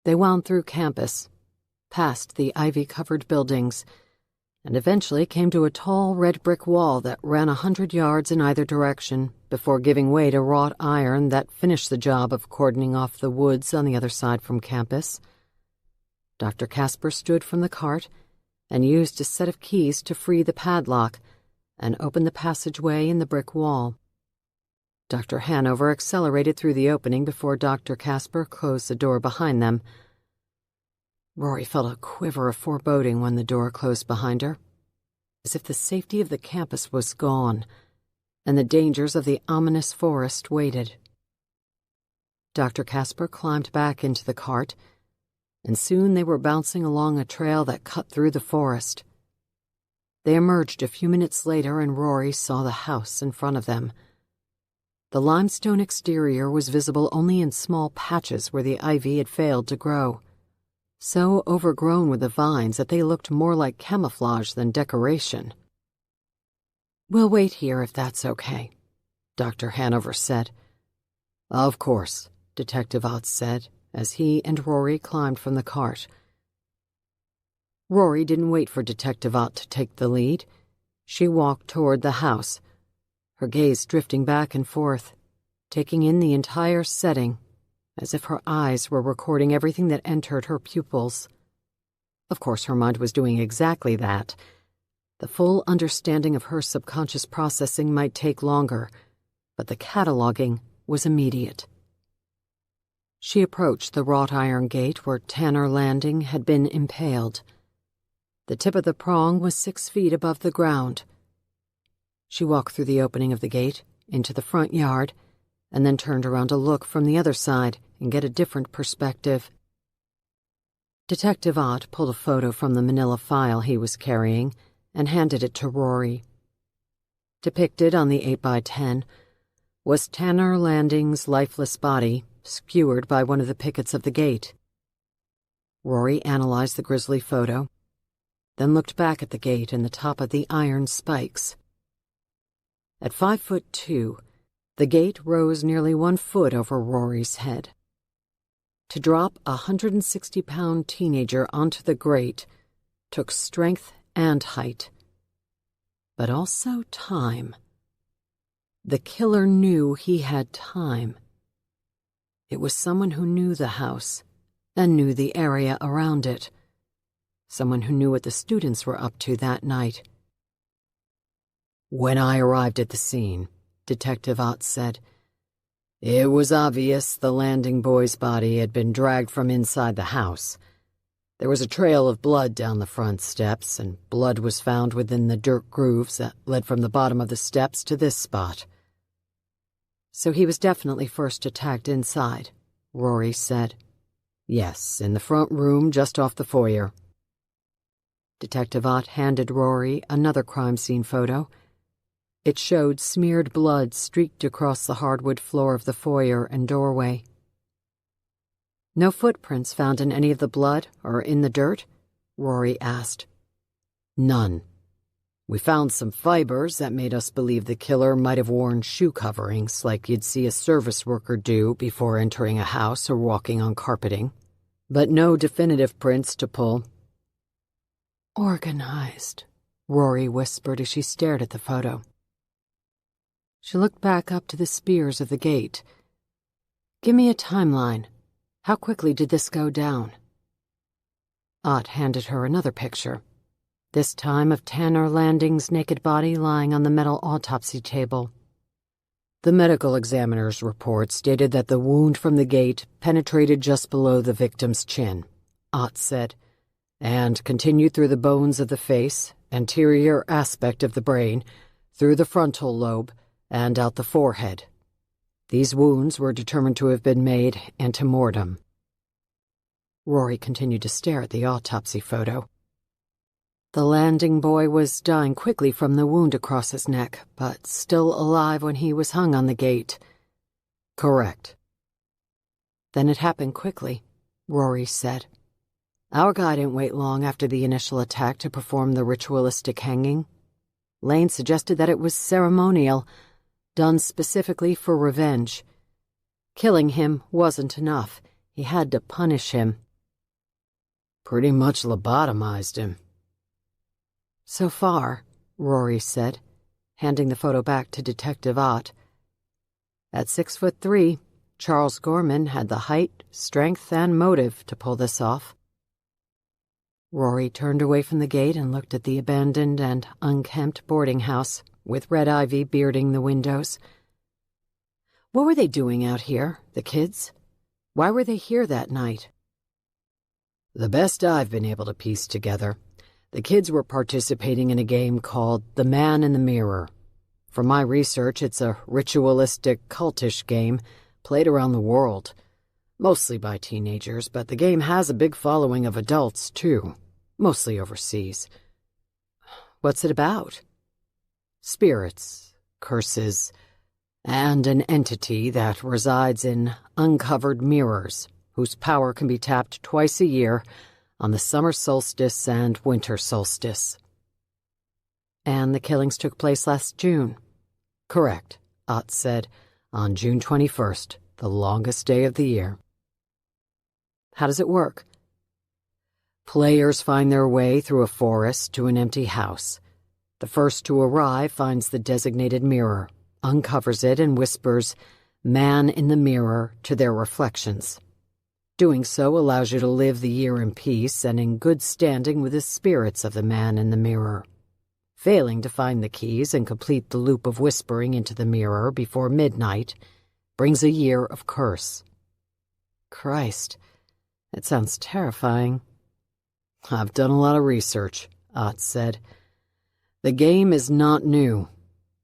They wound through campus, past the ivy-covered buildings, and eventually came to a tall red brick wall that ran 100 yards in either direction before giving way to wrought iron that finished the job of cordoning off the woods on the other side from campus. Dr. Casper stood from the cart and used a set of keys to free the padlock and open the passageway in the brick wall. Dr. Hanover accelerated through the opening before Dr. Casper closed the door behind them. Rory felt a quiver of foreboding when the door closed behind her, as if the safety of the campus was gone and the dangers of the ominous forest waited. Dr. Casper climbed back into the cart, and soon they were bouncing along a trail that cut through the forest. They emerged a few minutes later and Rory saw the house in front of them. The limestone exterior was visible only in small patches where the ivy had failed to grow, so overgrown with the vines that they looked more like camouflage than decoration. "We'll wait here if that's okay," Dr. Hanover said. "Of course," Detective Ott said, as he and Rory climbed from the cart. Rory didn't wait for Detective Ott to take the lead. She walked toward the house, her gaze drifting back and forth, taking in the entire setting, as if her eyes were recording everything that entered her pupils. Of course, her mind was doing exactly that. The full understanding of her subconscious processing might take longer, but the cataloging was immediate. She approached the wrought iron gate where Tanner Landing had been impaled. The tip of the prong was 6 feet above the ground. She walked through the opening of the gate, into the front yard, and then turned around to look from the other side and get a different perspective. Detective Ott pulled a photo from the manila file he was carrying and handed it to Rory. Depicted on the 8x10 was Tanner Landing's lifeless body, skewered by one of the pickets of the gate. Rory analyzed the grisly photo, then looked back at the gate and the top of the iron spikes. At 5'2", the gate rose nearly 1 foot over Rory's head. To drop a 160-pound teenager onto the grate took strength and height, but also time. The killer knew he had time. It was someone who knew the house and knew the area around it. Someone who knew what the students were up to that night. When I arrived at the scene, Detective Ott said, it was obvious the landing boy's body had been dragged from inside the house. There was a trail of blood down the front steps, and blood was found within the dirt grooves that led from the bottom of the steps to this spot. So he was definitely first attacked inside, Rory said. Yes, in the front room just off the foyer. Detective Ott handed Rory another crime scene photo. It showed smeared blood streaked across the hardwood floor of the foyer and doorway. No footprints found in any of the blood or in the dirt? Rory asked. None. We found some fibers that made us believe the killer might have worn shoe coverings like you'd see a service worker do before entering a house or walking on carpeting, but no definitive prints to pull. Organized, Rory whispered as she stared at the photo. She looked back up to the spears of the gate. Give me a timeline. How quickly did this go down? Ott handed her another picture, this time of Tanner Landing's naked body lying on the metal autopsy table. The medical examiner's report stated that the wound from the gate penetrated just below the victim's chin, Ott said, and continued through the bones of the face, anterior aspect of the brain, through the frontal lobe, and out the forehead. These wounds were determined to have been made ante-mortem. Rory continued to stare at the autopsy photo. The landing boy was dying quickly from the wound across his neck, but still alive when he was hung on the gate. Correct. Then it happened quickly, Rory said. Our guy didn't wait long after the initial attack to perform the ritualistic hanging. Lane suggested that it was ceremonial, done specifically for revenge. Killing him wasn't enough. He had to punish him. Pretty much lobotomized him. So far, Rory said, handing the photo back to Detective Ott. At 6'3", Charles Gorman had the height, strength, and motive to pull this off. Rory turned away from the gate and looked at the abandoned and unkempt boarding house, with red ivy bearding the windows. What were they doing out here, the kids? Why were they here that night? The best I've been able to piece together, the kids were participating in a game called The Man in the Mirror. From my research, it's a ritualistic, cultish game played around the world, mostly by teenagers, but the game has a big following of adults, too, mostly overseas. What's it about? Spirits, curses, and an entity that resides in uncovered mirrors, whose power can be tapped twice a year on the summer solstice and winter solstice. And the killings took place last June. Correct, Ott said, on June 21st, the longest day of the year. How does it work? Players find their way through a forest to an empty house. The first to arrive finds the designated mirror, uncovers it, and whispers, "Man in the mirror," to their reflections. Doing so allows you to live the year in peace and in good standing with the spirits of the man in the mirror. Failing to find the keys and complete the loop of whispering into the mirror before midnight brings a year of curse. Christ, that sounds terrifying. I've done a lot of research, Ott said. The game is not new.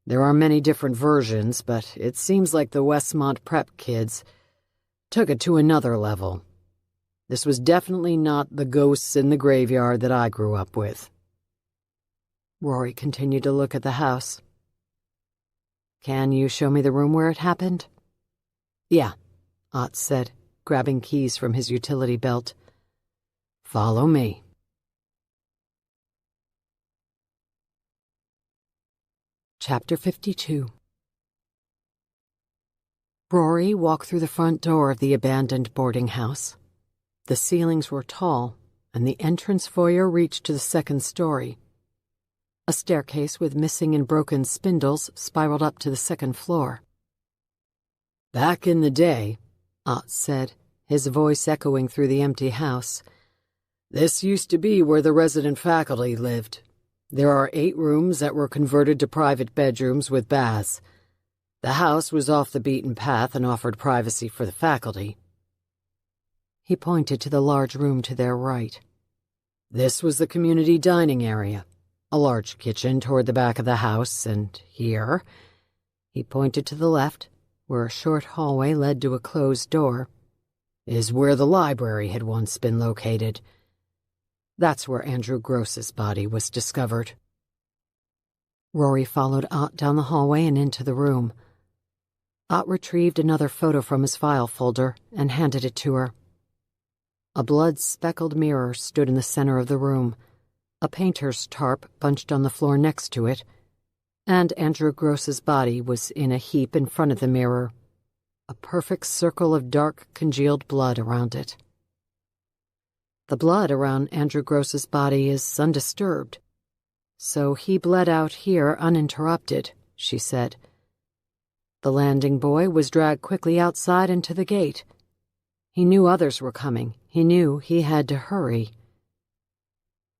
There are many different versions, but it seems like the Westmont prep kids took it to another level. This was definitely not the ghosts in the graveyard that I grew up with. Rory continued to look at the house. Can you show me the room where it happened? Yeah, Ott said, grabbing keys from his utility belt. Follow me. Chapter 52. Rory walked through the front door of the abandoned boarding house. The ceilings were tall, and the entrance foyer reached to the second story. A staircase with missing and broken spindles spiraled up to the second floor. Back in the day, Ott said, his voice echoing through the empty house. "This used to be where the resident faculty lived. There are 8 rooms that were converted to private bedrooms with baths. The house was off the beaten path and offered privacy for the faculty." He pointed to the large room to their right. "This was the community dining area, a large kitchen toward the back of the house, and here," he pointed to the left, where a short hallway led to a closed door, "is where the library had once been located. That's where Andrew Gross's body was discovered." Rory followed Ott down the hallway and into the room. Ott retrieved another photo from his file folder and handed it to her. A blood-speckled mirror stood in the center of the room, a painter's tarp bunched on the floor next to it, and Andrew Gross's body was in a heap in front of the mirror, a perfect circle of dark, congealed blood around it. "The blood around Andrew Gross's body is undisturbed, so he bled out here uninterrupted," she said. "The landing boy was dragged quickly outside into the gate. He knew others were coming. He knew he had to hurry."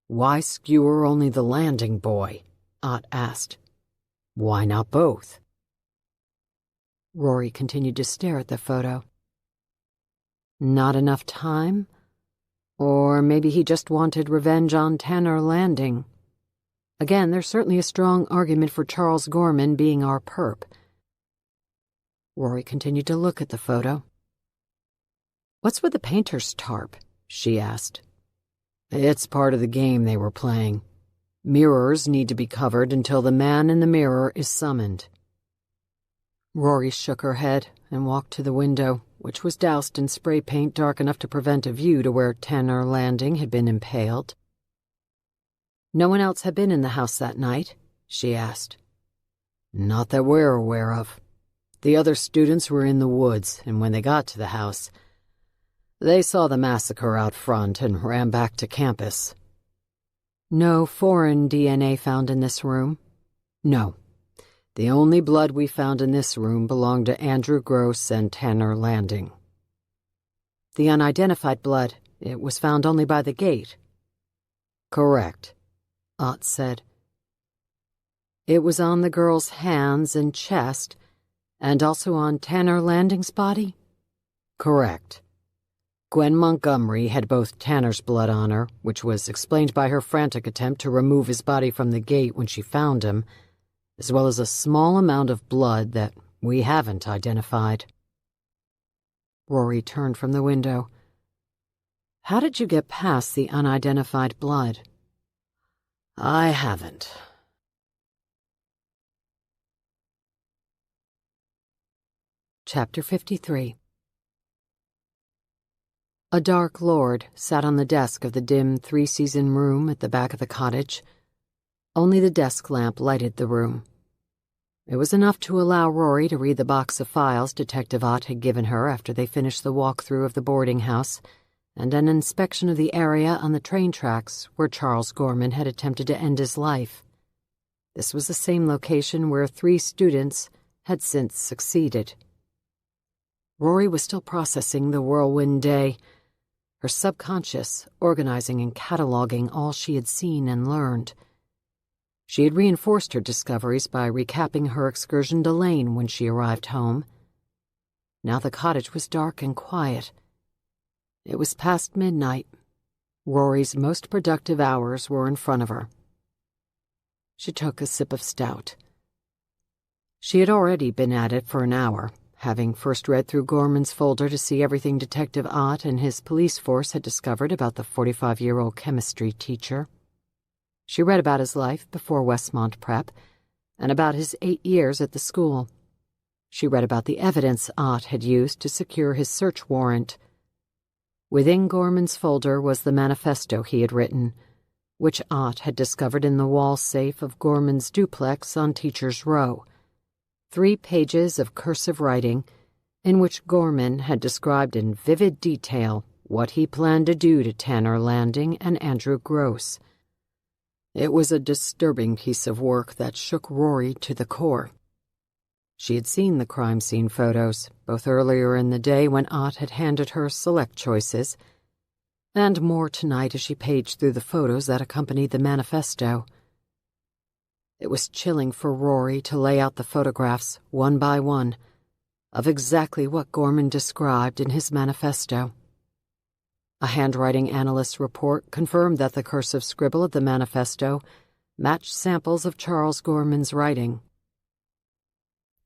"Why skewer only the landing boy?" Ott asked. "Why not both?" Rory continued to stare at the photo. "Not enough time? Or maybe he just wanted revenge on Tanner Landing. Again, there's certainly a strong argument for Charles Gorman being our perp." Rory continued to look at the photo. "What's with the painter's tarp?" she asked. "It's part of the game they were playing. Mirrors need to be covered until the man in the mirror is summoned." Rory shook her head and walked to the window, which was doused in spray paint dark enough to prevent a view to where Tanner Landing had been impaled. "No one else had been in the house that night?" she asked. "Not that we're aware of. The other students were in the woods, and when they got to the house, they saw the massacre out front and ran back to campus." "No foreign DNA found in this room?" "No. The only blood we found in this room belonged to Andrew Gross and Tanner Landing." "The unidentified blood, it was found only by the gate?" "Correct," Ott said. "It was on the girl's hands and chest, and also on Tanner Landing's body?" "Correct. Gwen Montgomery had both Tanner's blood on her, which was explained by her frantic attempt to remove his body from the gate when she found him, as well as a small amount of blood that we haven't identified." Rory turned from the window. "How did you get past the unidentified blood?" "I haven't." Chapter 53. A dark lord sat on the desk of the dim three-season room at the back of the cottage. Only the desk lamp lighted the room. It was enough to allow Rory to read the box of files Detective Ott had given her after they finished the walk-through of the boarding house and an inspection of the area on the train tracks where Charles Gorman had attempted to end his life. This was the same location where 3 students had since succeeded. Rory was still processing the whirlwind day, her subconscious organizing and cataloging all she had seen and learned. She had reinforced her discoveries by recapping her excursion to Lane when she arrived home. Now the cottage was dark and quiet. It was past midnight. Rory's most productive hours were in front of her. She took a sip of stout. She had already been at it for an hour, having first read through Gorman's folder to see everything Detective Ott and his police force had discovered about the 45-year-old chemistry teacher. She read about his life before Westmont Prep and about his 8 years at the school. She read about the evidence Ott had used to secure his search warrant. Within Gorman's folder was the manifesto he had written, which Ott had discovered in the wall safe of Gorman's duplex on Teachers Row. 3 pages of cursive writing in which Gorman had described in vivid detail what he planned to do to Tanner Landing and Andrew Gross. It was a disturbing piece of work that shook Rory to the core. She had seen the crime scene photos, both earlier in the day when Ott had handed her select choices, and more tonight as she paged through the photos that accompanied the manifesto. It was chilling for Rory to lay out the photographs, one by one, of exactly what Gorman described in his manifesto. A handwriting analyst's report confirmed that the cursive scribble of the manifesto matched samples of Charles Gorman's writing.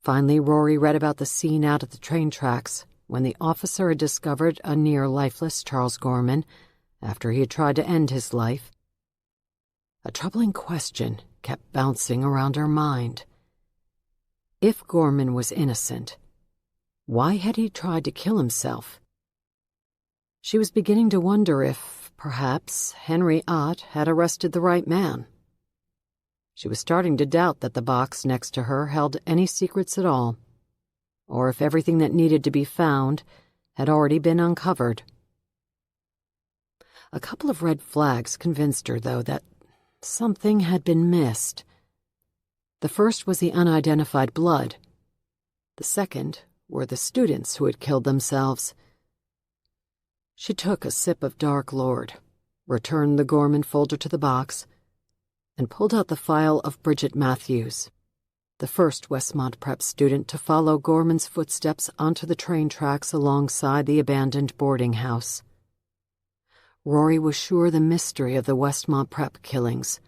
Finally, Rory read about the scene out at the train tracks when the officer had discovered a near-lifeless Charles Gorman after he had tried to end his life. A troubling question kept bouncing around her mind. If Gorman was innocent, why had he tried to kill himself? She was beginning to wonder if, perhaps, Henry Ott had arrested the right man. She was starting to doubt that the box next to her held any secrets at all, or if everything that needed to be found had already been uncovered. A couple of red flags convinced her, though, that something had been missed. The first was the unidentified blood. The second were the students who had killed themselves. She took a sip of Dark Lord, returned the Gorman folder to the box, and pulled out the file of Bridget Matthews, the first Westmont Prep student to follow Gorman's footsteps onto the train tracks alongside the abandoned boarding house. Rory was sure the mystery of the Westmont Prep killings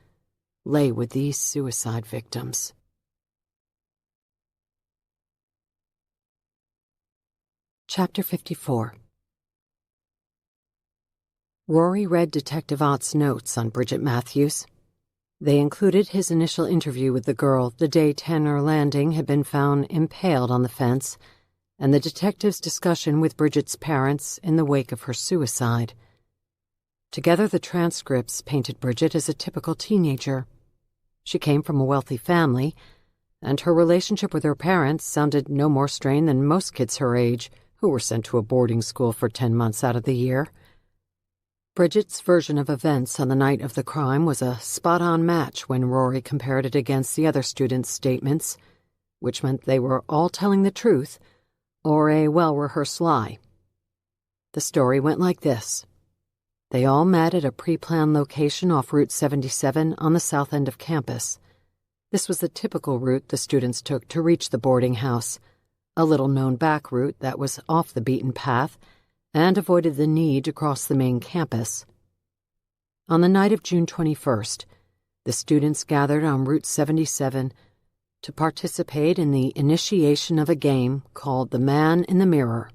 lay with these suicide victims. Chapter 54. Rory read Detective Ott's notes on Bridget Matthews. They included his initial interview with the girl the day Tanner Landing had been found impaled on the fence, and the detective's discussion with Bridget's parents in the wake of her suicide. Together, the transcripts painted Bridget as a typical teenager. She came from a wealthy family, and her relationship with her parents sounded no more strained than most kids her age who were sent to a boarding school for 10 months out of the year. Bridget's version of events on the night of the crime was a spot-on match when Rory compared it against the other students' statements, which meant they were all telling the truth or a well-rehearsed lie. The story went like this. They all met at a pre-planned location off Route 77 on the south end of campus. This was the typical route the students took to reach the boarding house, a little-known back route that was off the beaten path and avoided the need to cross the main campus. On the night of June 21st, the students gathered on Route 77 to participate in the initiation of a game called The Man in the Mirror.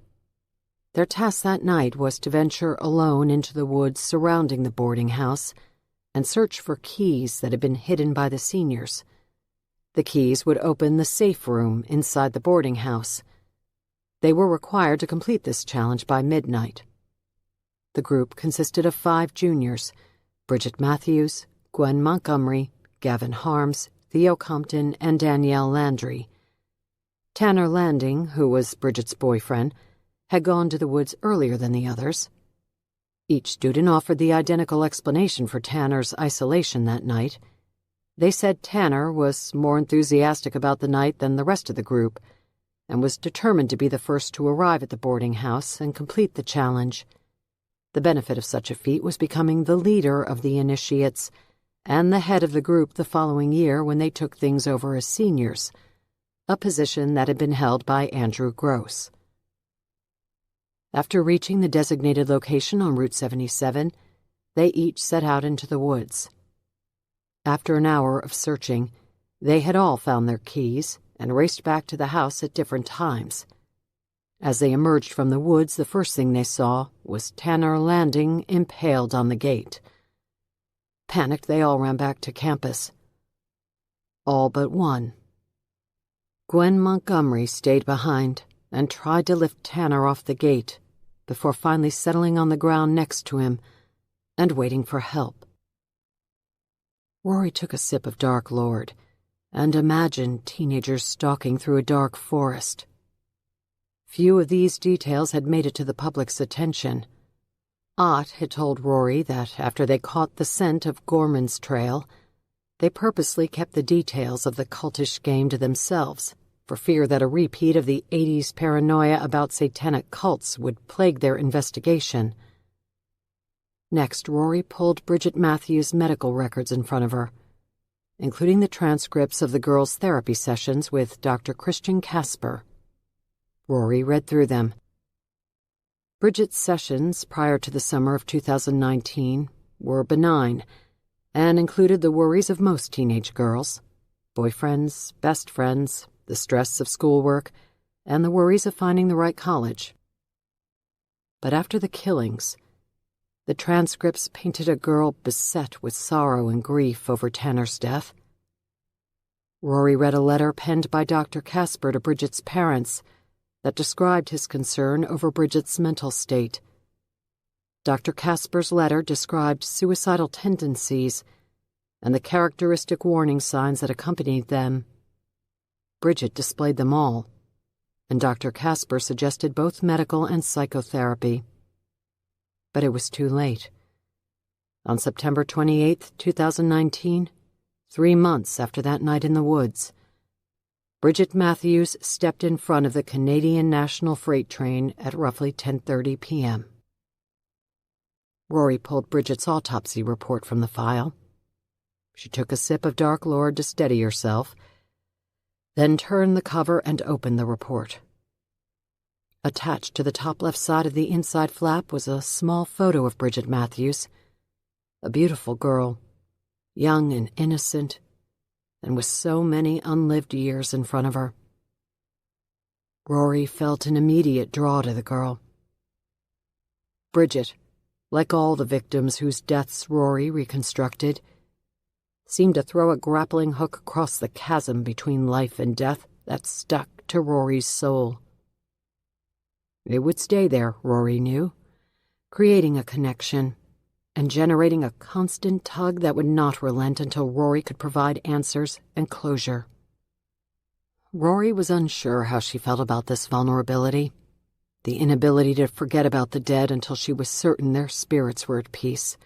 Their task that night was to venture alone into the woods surrounding the boarding house and search for keys that had been hidden by the seniors. The keys would open the safe room inside the boarding house. They were required to complete this challenge by midnight. The group consisted of 5 juniors: Bridget Matthews, Gwen Montgomery, Gavin Harms, Theo Compton, and Danielle Landry. Tanner Landing, who was Bridget's boyfriend, had gone to the woods earlier than the others. Each student offered the identical explanation for Tanner's isolation that night. They said Tanner was more enthusiastic about the night than the rest of the group, and was determined to be the first to arrive at the boarding house and complete the challenge. The benefit of such a feat was becoming the leader of the initiates and the head of the group the following year when they took things over as seniors, a position that had been held by Andrew Gross. After reaching the designated location on Route 77, they each set out into the woods. After an hour of searching, they had all found their keys and raced back to the house at different times. As they emerged from the woods, the first thing they saw was Tanner Landing impaled on the gate. Panicked, they all ran back to campus. All but one. Gwen Montgomery stayed behind and tried to lift Tanner off the gate before finally settling on the ground next to him and waiting for help. Rory took a sip of Dark Lord and imagined teenagers stalking through a dark forest. Few of these details had made it to the public's attention. Ott had told Rory that after they caught the scent of Gorman's trail, they purposely kept the details of the cultish game to themselves for fear that a repeat of the 80s paranoia about satanic cults would plague their investigation. Next, Rory pulled Bridget Matthews' medical records in front of her, including the transcripts of the girls' therapy sessions with Dr. Christian Casper. Rory read through them. Bridget's sessions prior to the summer of 2019 were benign and included the worries of most teenage girls: boyfriends, best friends, the stress of schoolwork, and the worries of finding the right college. But after the killings, the transcripts painted a girl beset with sorrow and grief over Tanner's death. Rory read a letter penned by Dr. Casper to Bridget's parents that described his concern over Bridget's mental state. Dr. Casper's letter described suicidal tendencies and the characteristic warning signs that accompanied them. Bridget displayed them all, and Dr. Casper suggested both medical and psychotherapy. But it was too late. On September 28, 2019, 3 months after that night in the woods, Bridget Matthews stepped in front of the Canadian National Freight train at roughly 10:30 p.m. Rory pulled Bridget's autopsy report from the file. She took a sip of Dark Lord to steady herself, then turned the cover and opened the report. Attached to the top left side of the inside flap was a small photo of Bridget Matthews, a beautiful girl, young and innocent, and with so many unlived years in front of her. Rory felt an immediate draw to the girl. Bridget, like all the victims whose deaths Rory reconstructed, seemed to throw a grappling hook across the chasm between life and death that stuck to Rory's soul. It would stay there, Rory knew, creating a connection and generating a constant tug that would not relent until Rory could provide answers and closure. Rory was unsure how she felt about this vulnerability, the inability to forget about the dead until she was certain their spirits were at peace.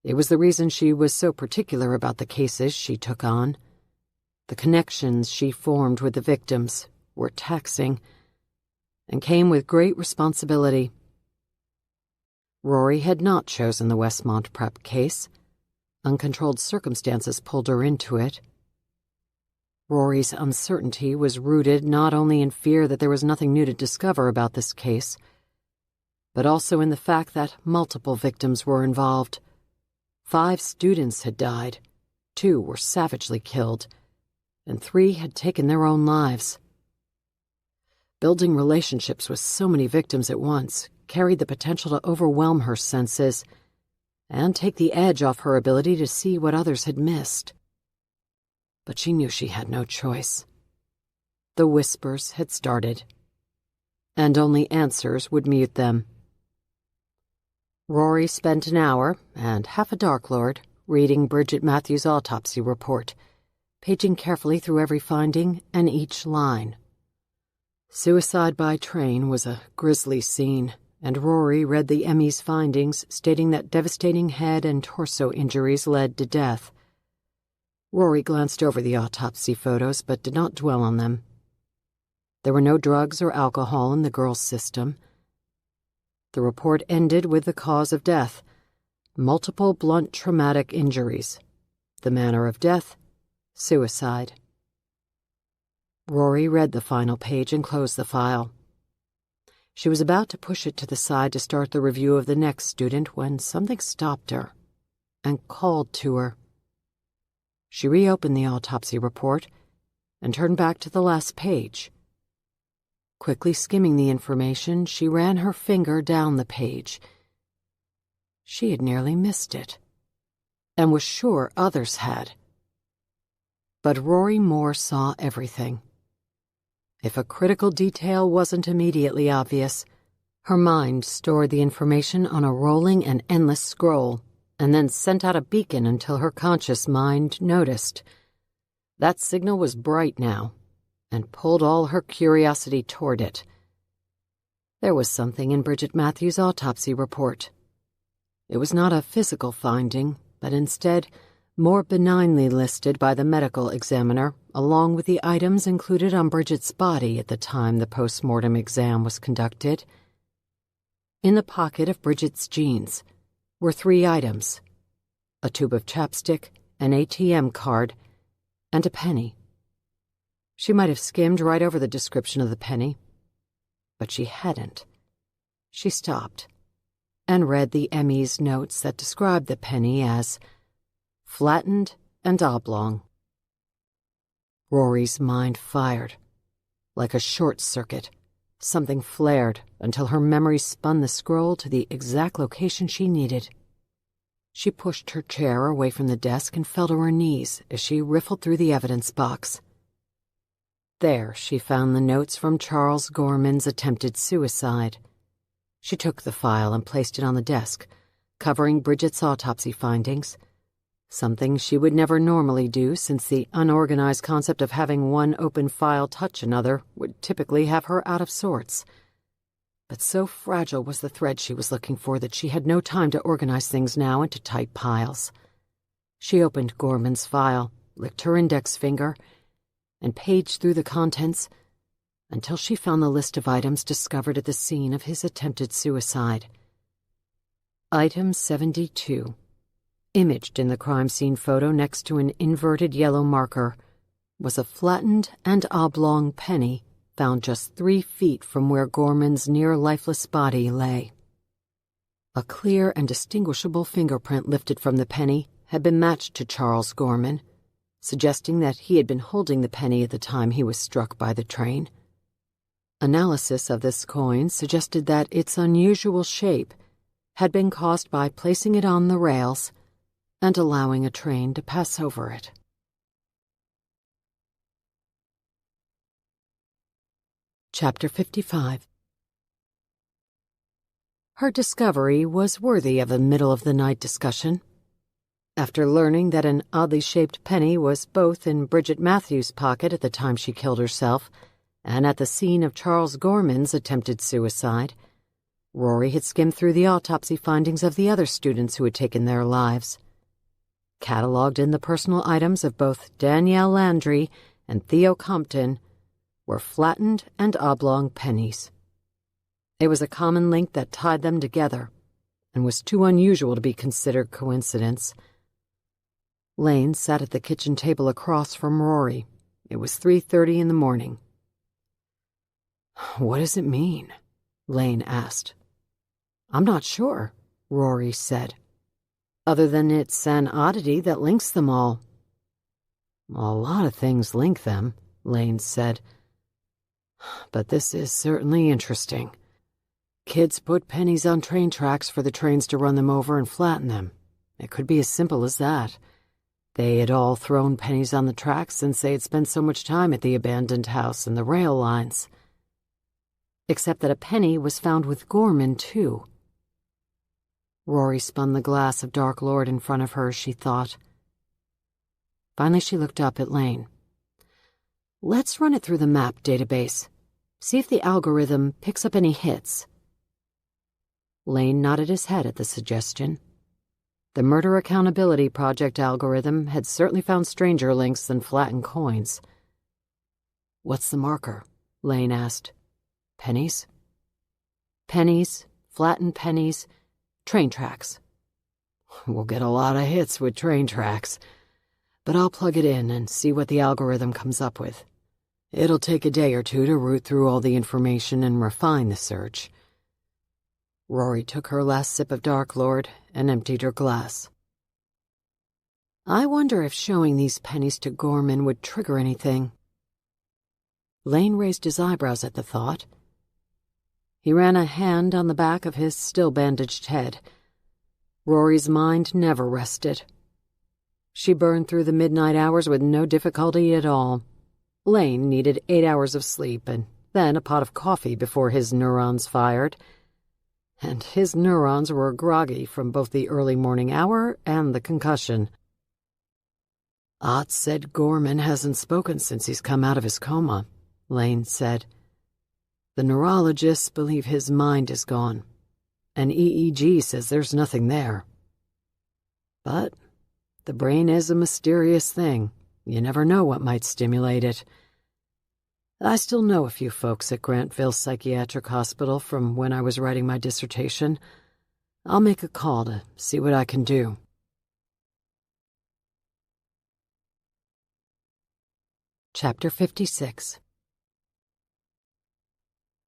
It was the reason she was so particular about the cases she took on. The connections she formed with the victims were taxing and came with great responsibility. Rory had not chosen the Westmont Prep case. Uncontrolled circumstances pulled her into it. Rory's uncertainty was rooted not only in fear that there was nothing new to discover about this case, but also in the fact that multiple victims were involved. 5 students had died, 2 were savagely killed, and 3 had taken their own lives. Building relationships with so many victims at once carried the potential to overwhelm her senses and take the edge off her ability to see what others had missed. But she knew she had no choice. The whispers had started, and only answers would mute them. Rory spent an hour and half a Dark Lord reading Bridget Matthews' autopsy report, paging carefully through every finding and each line. Suicide by train was a grisly scene, and Rory read the ME's findings stating that devastating head and torso injuries led to death. Rory glanced over the autopsy photos but did not dwell on them. There were no drugs or alcohol in the girl's system. The report ended with the cause of death: multiple blunt traumatic injuries. The manner of death: suicide. Rory read the final page and closed the file. She was about to push it to the side to start the review of the next student when something stopped her and called to her. She reopened the autopsy report and turned back to the last page. Quickly skimming the information, she ran her finger down the page. She had nearly missed it, and was sure others had. But Rory Moore saw everything. If a critical detail wasn't immediately obvious, her mind stored the information on a rolling and endless scroll, and then sent out a beacon until her conscious mind noticed. That signal was bright now, and pulled all her curiosity toward it. There was something in Bridget Matthews' autopsy report. It was not a physical finding, but instead more benignly listed by the medical examiner, along with the items included on Bridget's body at the time the post-mortem exam was conducted. In the pocket of Bridget's jeans were 3 items: a tube of chapstick, an ATM card, and a penny. She might have skimmed right over the description of the penny, but she hadn't. She stopped and read the ME's notes that described the penny as flattened and oblong. Rory's mind fired. Like a short circuit, something flared until her memory spun the scroll to the exact location she needed. She pushed her chair away from the desk and fell to her knees as she riffled through the evidence box. There she found the notes from Charles Gorman's attempted suicide. She took the file and placed it on the desk, covering Bridget's autopsy findings, something she would never normally do since the unorganized concept of having one open file touch another would typically have her out of sorts. But so fragile was the thread she was looking for that she had no time to organize things now into tight piles. She opened Gorman's file, licked her index finger, and paged through the contents until she found the list of items discovered at the scene of his attempted suicide. Item 72, imaged in the crime scene photo next to an inverted yellow marker, was a flattened and oblong penny found just 3 feet from where Gorman's near-lifeless body lay. A clear and distinguishable fingerprint lifted from the penny had been matched to Charles Gorman, suggesting that he had been holding the penny at the time he was struck by the train. Analysis of this coin suggested that its unusual shape had been caused by placing it on the rails and allowing a train to pass over it. Chapter 55. Her discovery was worthy of a middle-of-the-night discussion. After learning that an oddly shaped penny was both in Bridget Matthews' pocket at the time she killed herself and at the scene of Charles Gorman's attempted suicide, Rory had skimmed through the autopsy findings of the other students who had taken their lives. Catalogued in the personal items of both Danielle Landry and Theo Compton were flattened and oblong pennies. It was a common link that tied them together and was too unusual to be considered coincidence. Lane sat at the kitchen table across from Rory. It was 3:30 in the morning. "What does it mean?" Lane asked. "I'm not sure," Rory said, "other than it's an oddity that links them all." "A lot of things link them," Lane said, "but this is certainly interesting. Kids put pennies on train tracks for the trains to run them over and flatten them. It could be as simple as that. They had all thrown pennies on the tracks since they had spent so much time at the abandoned house and the rail lines. Except that a penny was found with Gorman, too." Rory spun the glass of Dark Lord in front of her as she thought. Finally, she looked up at Lane. "Let's run it through the map database. See if the algorithm picks up any hits." Lane nodded his head at the suggestion. The Murder Accountability Project algorithm had certainly found stranger links than flattened coins. "What's the marker?" Lane asked. "Pennies?" "Pennies, flattened pennies, train tracks." "We'll get a lot of hits with train tracks, but I'll plug it in and see what the algorithm comes up with. It'll take a day or two to root through all the information and refine the search." Rory took her last sip of Dark Lord and emptied her glass. "I wonder if showing these pennies to Gorman would trigger anything." Lane raised his eyebrows at the thought. He ran a hand on the back of his still-bandaged head. Rory's mind never rested. She burned through the midnight hours with no difficulty at all. Lane needed 8 hours of sleep and then a pot of coffee before his neurons fired. And his neurons were groggy from both the early morning hour and the concussion. "Ott said Gorman hasn't spoken since he's come out of his coma," Lane said. "The neurologists believe his mind is gone, and EEG says there's nothing there. But The brain is a mysterious thing. You never know what might stimulate it. I still know a few folks at Grantville Psychiatric Hospital from when I was writing my dissertation. I'll make a call to see what I can do. Chapter 56.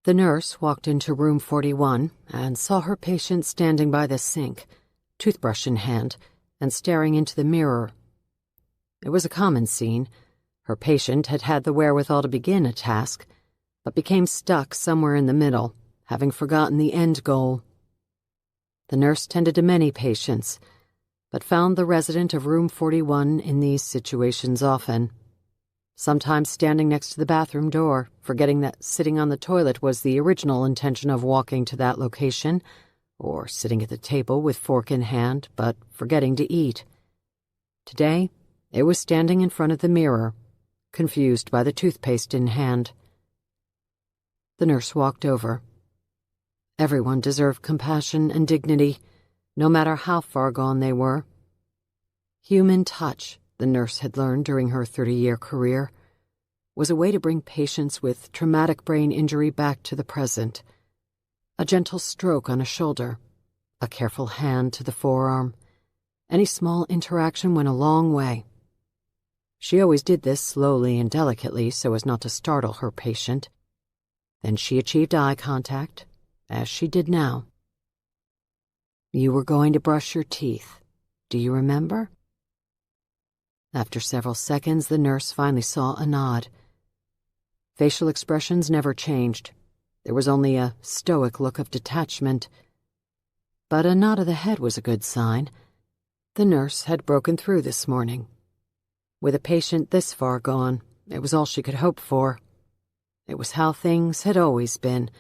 The nurse walked into room 41 and saw her patient standing by the sink, toothbrush in hand, and staring into the mirror. It was a common scene. Her patient had had the wherewithal to begin a task, but became stuck somewhere in the middle, having forgotten the end goal. The nurse tended to many patients, but found the resident of room 41 in these situations often. Sometimes standing next to the bathroom door, forgetting that sitting on the toilet was the original intention of walking to that location, or sitting at the table with fork in hand, but forgetting to eat. Today, it was standing in front of the mirror, confused by the toothpaste in hand. The nurse walked over. Everyone deserved compassion and dignity, no matter how far gone they were. Human touch, the nurse had learned during her 30-year career, was a way to bring patients with traumatic brain injury back to the present. A gentle stroke on a shoulder, a careful hand to the forearm. Any small interaction went a long way. She always did this slowly and delicately so as not to startle her patient. Then she achieved eye contact, as she did now. "You were going to brush your teeth. Do you remember?" After several seconds, the nurse finally saw a nod. Facial expressions never changed. There was only a stoic look of detachment. But a nod of the head was a good sign. The nurse had broken through this morning. With a patient this far gone, it was all she could hope for. It was how things had always been,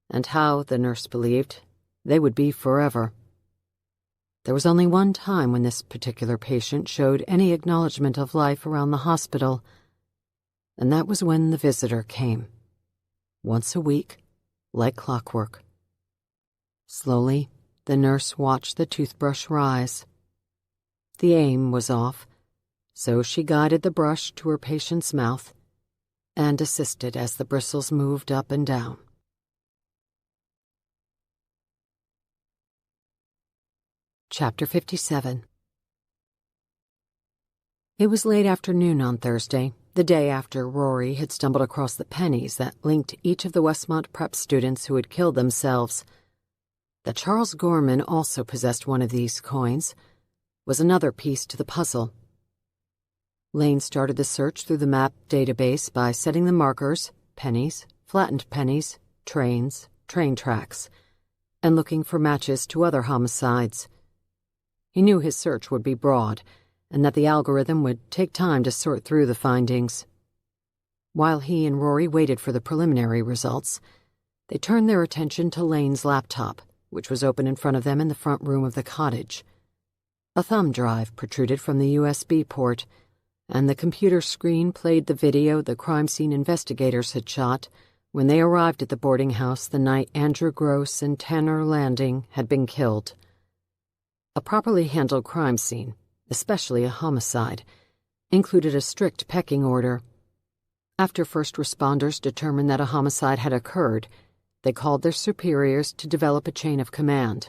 and how, the nurse believed, they would be forever. There was only one time when this particular patient showed any acknowledgement of life around the hospital, and that was when the visitor came. Once a week, like clockwork. Slowly, the nurse watched the toothbrush rise. The aim was off, so she guided the brush to her patient's mouth and assisted as the bristles moved up and down. Chapter 57. It was late afternoon on Thursday, the day after Rory had stumbled across the pennies that linked each of the Westmont prep students who had killed themselves. That Charles Gorman also possessed one of these coins was another piece to the puzzle. Lane started the search through the map database by setting the markers, pennies, flattened pennies, trains, train tracks, and looking for matches to other homicides. He knew his search would be broad, and that the algorithm would take time to sort through the findings. While he and Rory waited for the preliminary results, they turned their attention to Lane's laptop, which was open in front of them in the front room of the cottage. A thumb drive protruded from the USB port, and the computer screen played the video the crime scene investigators had shot when they arrived at the boarding house the night Andrew Gross and Tanner Landing had been killed. A properly handled crime scene, especially a homicide, included a strict pecking order. After first responders determined that a homicide had occurred, they called their superiors to develop a chain of command.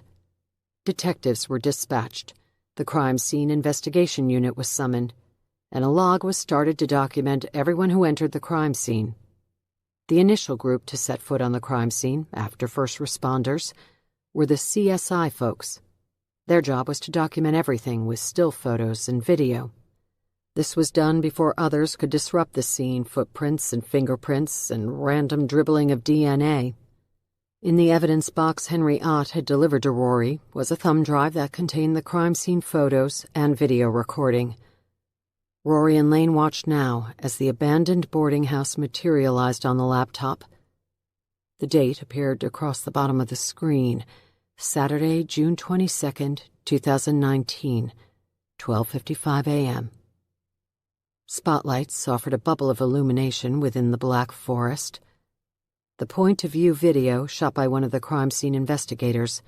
Detectives were dispatched, the crime scene investigation unit was summoned, and a log was started to document everyone who entered the crime scene. The initial group to set foot on the crime scene, after first responders, were the CSI folks. Their job was to document everything with still photos and video. This was done before others could disrupt the scene, footprints and fingerprints and random dribbling of DNA. In the evidence box Henry Ott had delivered to Rory was a thumb drive that contained the crime scene photos and video recording. Rory and Lane watched now as the abandoned boarding house materialized on the laptop. The date appeared across the bottom of the screen, Saturday, June 22nd, 2019, 12:55 a.m. Spotlights offered a bubble of illumination within the black forest. The point-of-view video, shot by one of the crime scene investigators,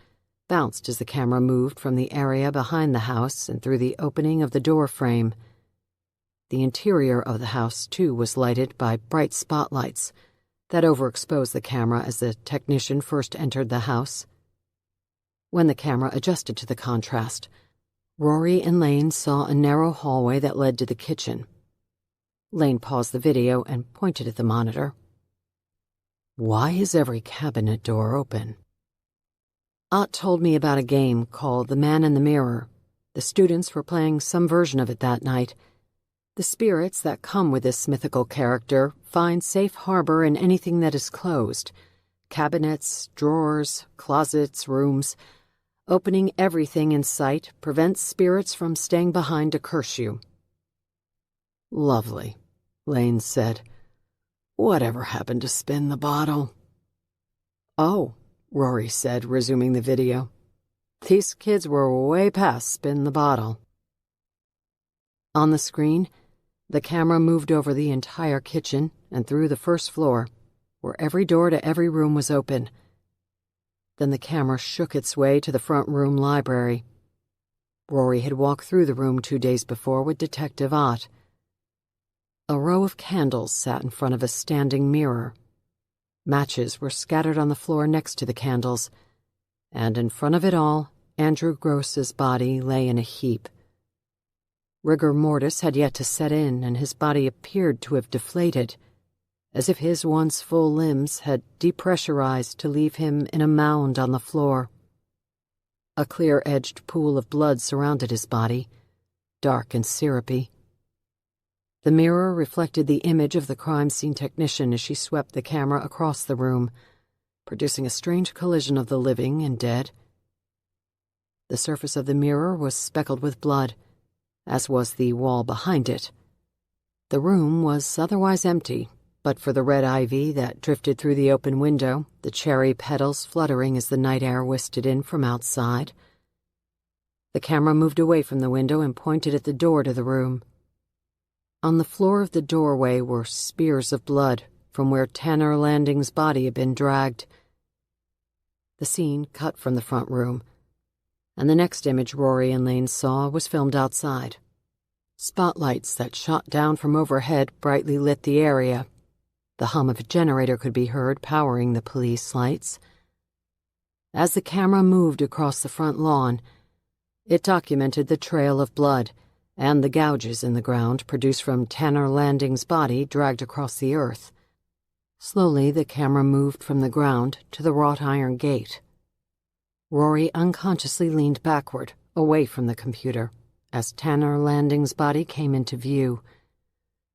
bounced as the camera moved from the area behind the house and through the opening of the door frame. The interior of the house, too, was lighted by bright spotlights that overexposed the camera as the technician first entered the house. When the camera adjusted to the contrast, Rory and Lane saw a narrow hallway that led to the kitchen. Lane paused the video and pointed at the monitor. "Why is every cabinet door open?" Ott told me about a game called The Man in the Mirror. The students were playing some version of it that night. The spirits that come with this mythical character find safe harbor in anything that is closed. Cabinets, drawers, closets, rooms. Opening everything in sight prevents spirits from staying behind to curse you. "Lovely," Lane said. "Whatever happened to spin the bottle?" "Oh," Rory said, resuming the video. "These kids were way past spin the bottle." On the screen, the camera moved over the entire kitchen and through the first floor, where every door to every room was open. Then the camera shook its way to the front room library. Rory had walked through the room 2 days before with Detective Ott. A row of candles sat in front of a standing mirror. Matches were scattered on the floor next to the candles, and in front of it all, Andrew Gross's body lay in a heap. Rigor mortis had yet to set in, and his body appeared to have deflated, as if his once full limbs had depressurized to leave him in a mound on the floor. A clear-edged pool of blood surrounded his body, dark and syrupy. The mirror reflected the image of the crime scene technician as she swept the camera across the room, producing a strange collision of the living and dead. The surface of the mirror was speckled with blood, as was the wall behind it. The room was otherwise empty, but for the red ivy that drifted through the open window, the cherry petals fluttering as the night air whisted in from outside. The camera moved away from the window and pointed at the door to the room. On the floor of the doorway were spears of blood from where Tanner Landing's body had been dragged. The scene cut from the front room, and the next image Rory and Lane saw was filmed outside. Spotlights that shot down from overhead brightly lit the area. The hum of a generator could be heard powering the police lights. As the camera moved across the front lawn, it documented the trail of blood and the gouges in the ground produced from Tanner Landing's body dragged across the earth. Slowly, the camera moved from the ground to the wrought iron gate. Rory unconsciously leaned backward, away from the computer, as Tanner Landing's body came into view.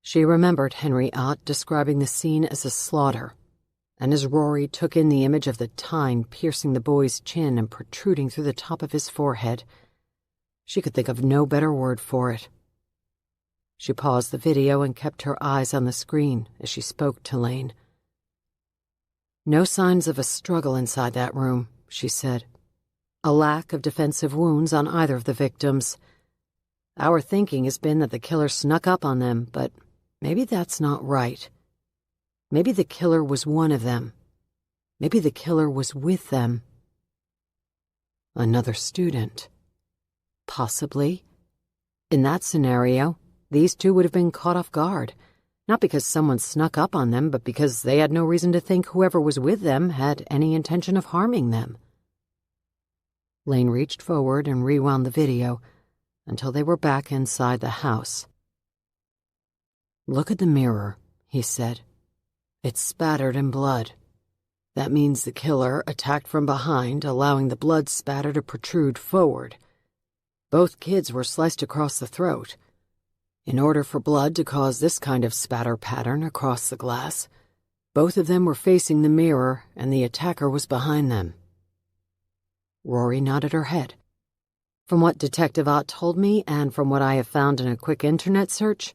She remembered Henry Ott describing the scene as a slaughter, and as Rory took in the image of the tine piercing the boy's chin and protruding through the top of his forehead, she could think of no better word for it. She paused the video and kept her eyes on the screen as she spoke to Lane. "No signs of a struggle inside that room," she said. "A lack of defensive wounds on either of the victims. Our thinking has been that the killer snuck up on them, but maybe that's not right. Maybe the killer was one of them. Maybe the killer was with them." Another student. Possibly. In that scenario, these two would have been caught off guard, not because someone snuck up on them, but because they had no reason to think whoever was with them had any intention of harming them. Lane reached forward and rewound the video until they were back inside the house. "Look at the mirror," he said. "It's spattered in blood. That means the killer attacked from behind, allowing the blood spatter to protrude forward. Both kids were sliced across the throat. In order for blood to cause this kind of spatter pattern across the glass, both of them were facing the mirror and the attacker was behind them." Rory nodded her head. "From what Detective Ott told me and from what I have found in a quick internet search,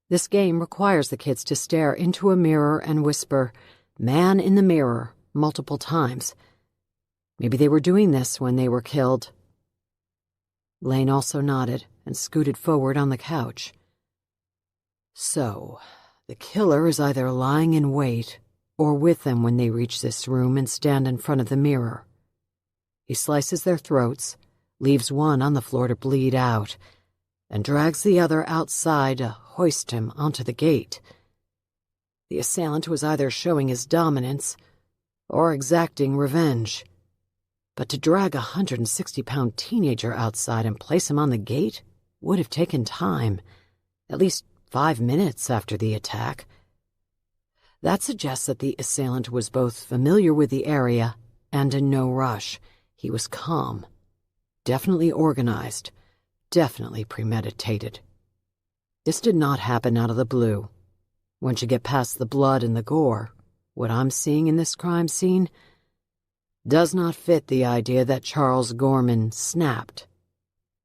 this game requires the kids to stare into a mirror and whisper, 'Man in the mirror,' multiple times. Maybe they were doing this when they were killed." Lane also nodded and scooted forward on the couch. "So, the killer is either lying in wait or with them when they reach this room and stand in front of the mirror. He slices their throats, leaves one on the floor to bleed out, and drags the other outside to hoist him onto the gate. The assailant was either showing his dominance or exacting revenge. But to drag a 160-pound teenager outside and place him on the gate would have taken time, at least 5 minutes after the attack. That suggests that the assailant was both familiar with the area and in no rush. He was calm, definitely organized, definitely premeditated. This did not happen out of the blue. Once you get past the blood and the gore, what I'm seeing in this crime scene does not fit the idea that Charles Gorman snapped.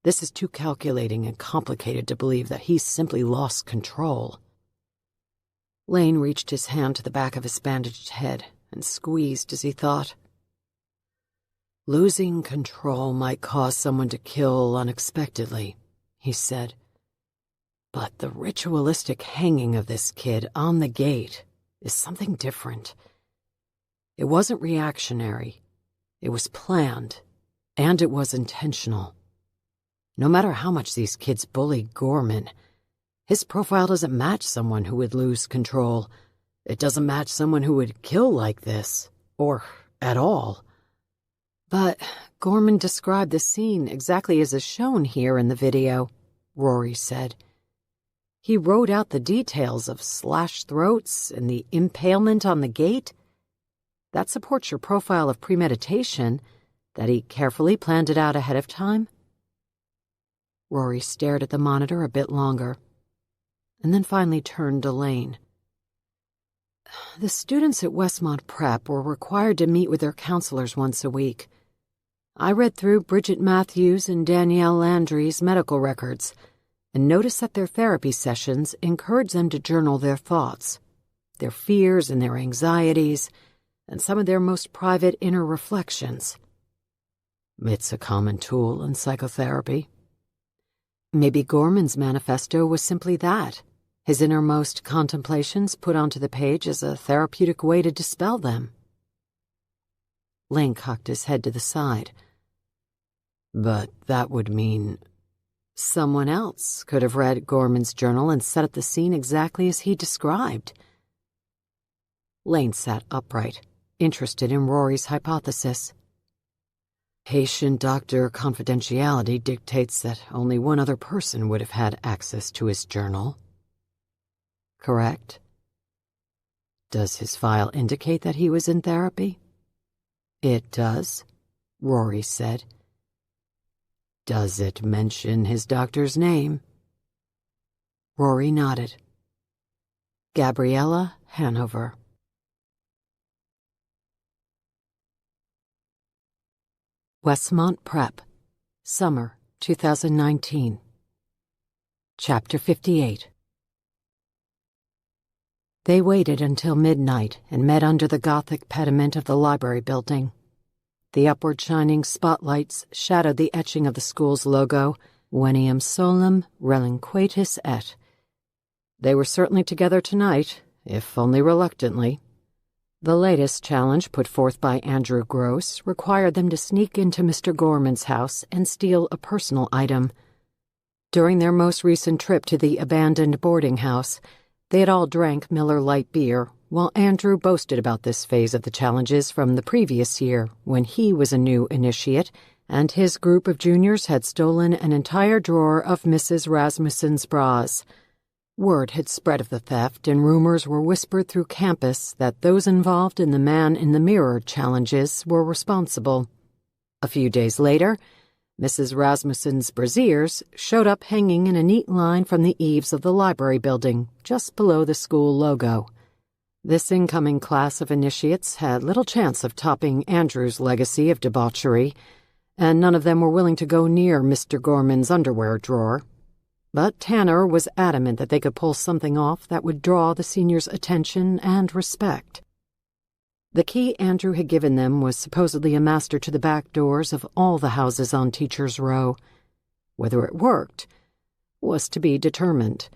This is too calculating and complicated to believe that he simply lost control. Lane reached his hand to the back of his bandaged head and squeezed as he thought. Losing control might cause someone to kill unexpectedly, he said. But the ritualistic hanging of this kid on the gate is something different. It wasn't reactionary. It was planned, and it was intentional. No matter how much these kids bully Gorman, his profile doesn't match someone who would lose control. It doesn't match someone who would kill like this, or at all. But Gorman described the scene exactly as is shown here in the video, Rory said. He wrote out the details of slashed throats and the impalement on the gate. That supports your profile of premeditation, that he carefully planned it out ahead of time. Rory stared at the monitor a bit longer, and then finally turned to Lane. The students at Westmont Prep were required to meet with their counselors once a week. I read through Bridget Matthews and Danielle Landry's medical records and noticed that their therapy sessions encourage them to journal their thoughts, their fears and their anxieties, and some of their most private inner reflections. It's a common tool in psychotherapy. Maybe Gorman's manifesto was simply that, his innermost contemplations put onto the page as a therapeutic way to dispel them. Lane cocked his head to the side. But that would mean someone else could have read Gorman's journal and set up the scene exactly as he described. Lane sat upright, interested in Rory's hypothesis. Patient-doctor confidentiality dictates that only one other person would have had access to his journal. Correct? Does his file indicate that he was in therapy? It does, Rory said. Does it mention his doctor's name? Rory nodded. Gabriella Hanover. Westmont Prep, Summer 2019. Chapter 58. They waited until midnight and met under the Gothic pediment of the library building. The upward-shining spotlights shadowed the etching of the school's logo, Veniam solum relinquatis et. They were certainly together tonight, if only reluctantly. The latest challenge put forth by Andrew Gross required them to sneak into Mr. Gorman's house and steal a personal item. During their most recent trip to the abandoned boarding house, they had all drank Miller Lite beer, while Andrew boasted about this phase of the challenges from the previous year, when he was a new initiate, and his group of juniors had stolen an entire drawer of Mrs. Rasmussen's bras. Word had spread of the theft, and rumors were whispered through campus that those involved in the man-in-the-mirror challenges were responsible. A few days later, Mrs. Rasmussen's brassiers showed up hanging in a neat line from the eaves of the library building, just below the school logo. This incoming class of initiates had little chance of topping Andrew's legacy of debauchery, and none of them were willing to go near Mr. Gorman's underwear drawer. But Tanner was adamant that they could pull something off that would draw the seniors' attention and respect. The key Andrew had given them was supposedly a master to the back doors of all the houses on Teachers' Row. Whether it worked was to be determined.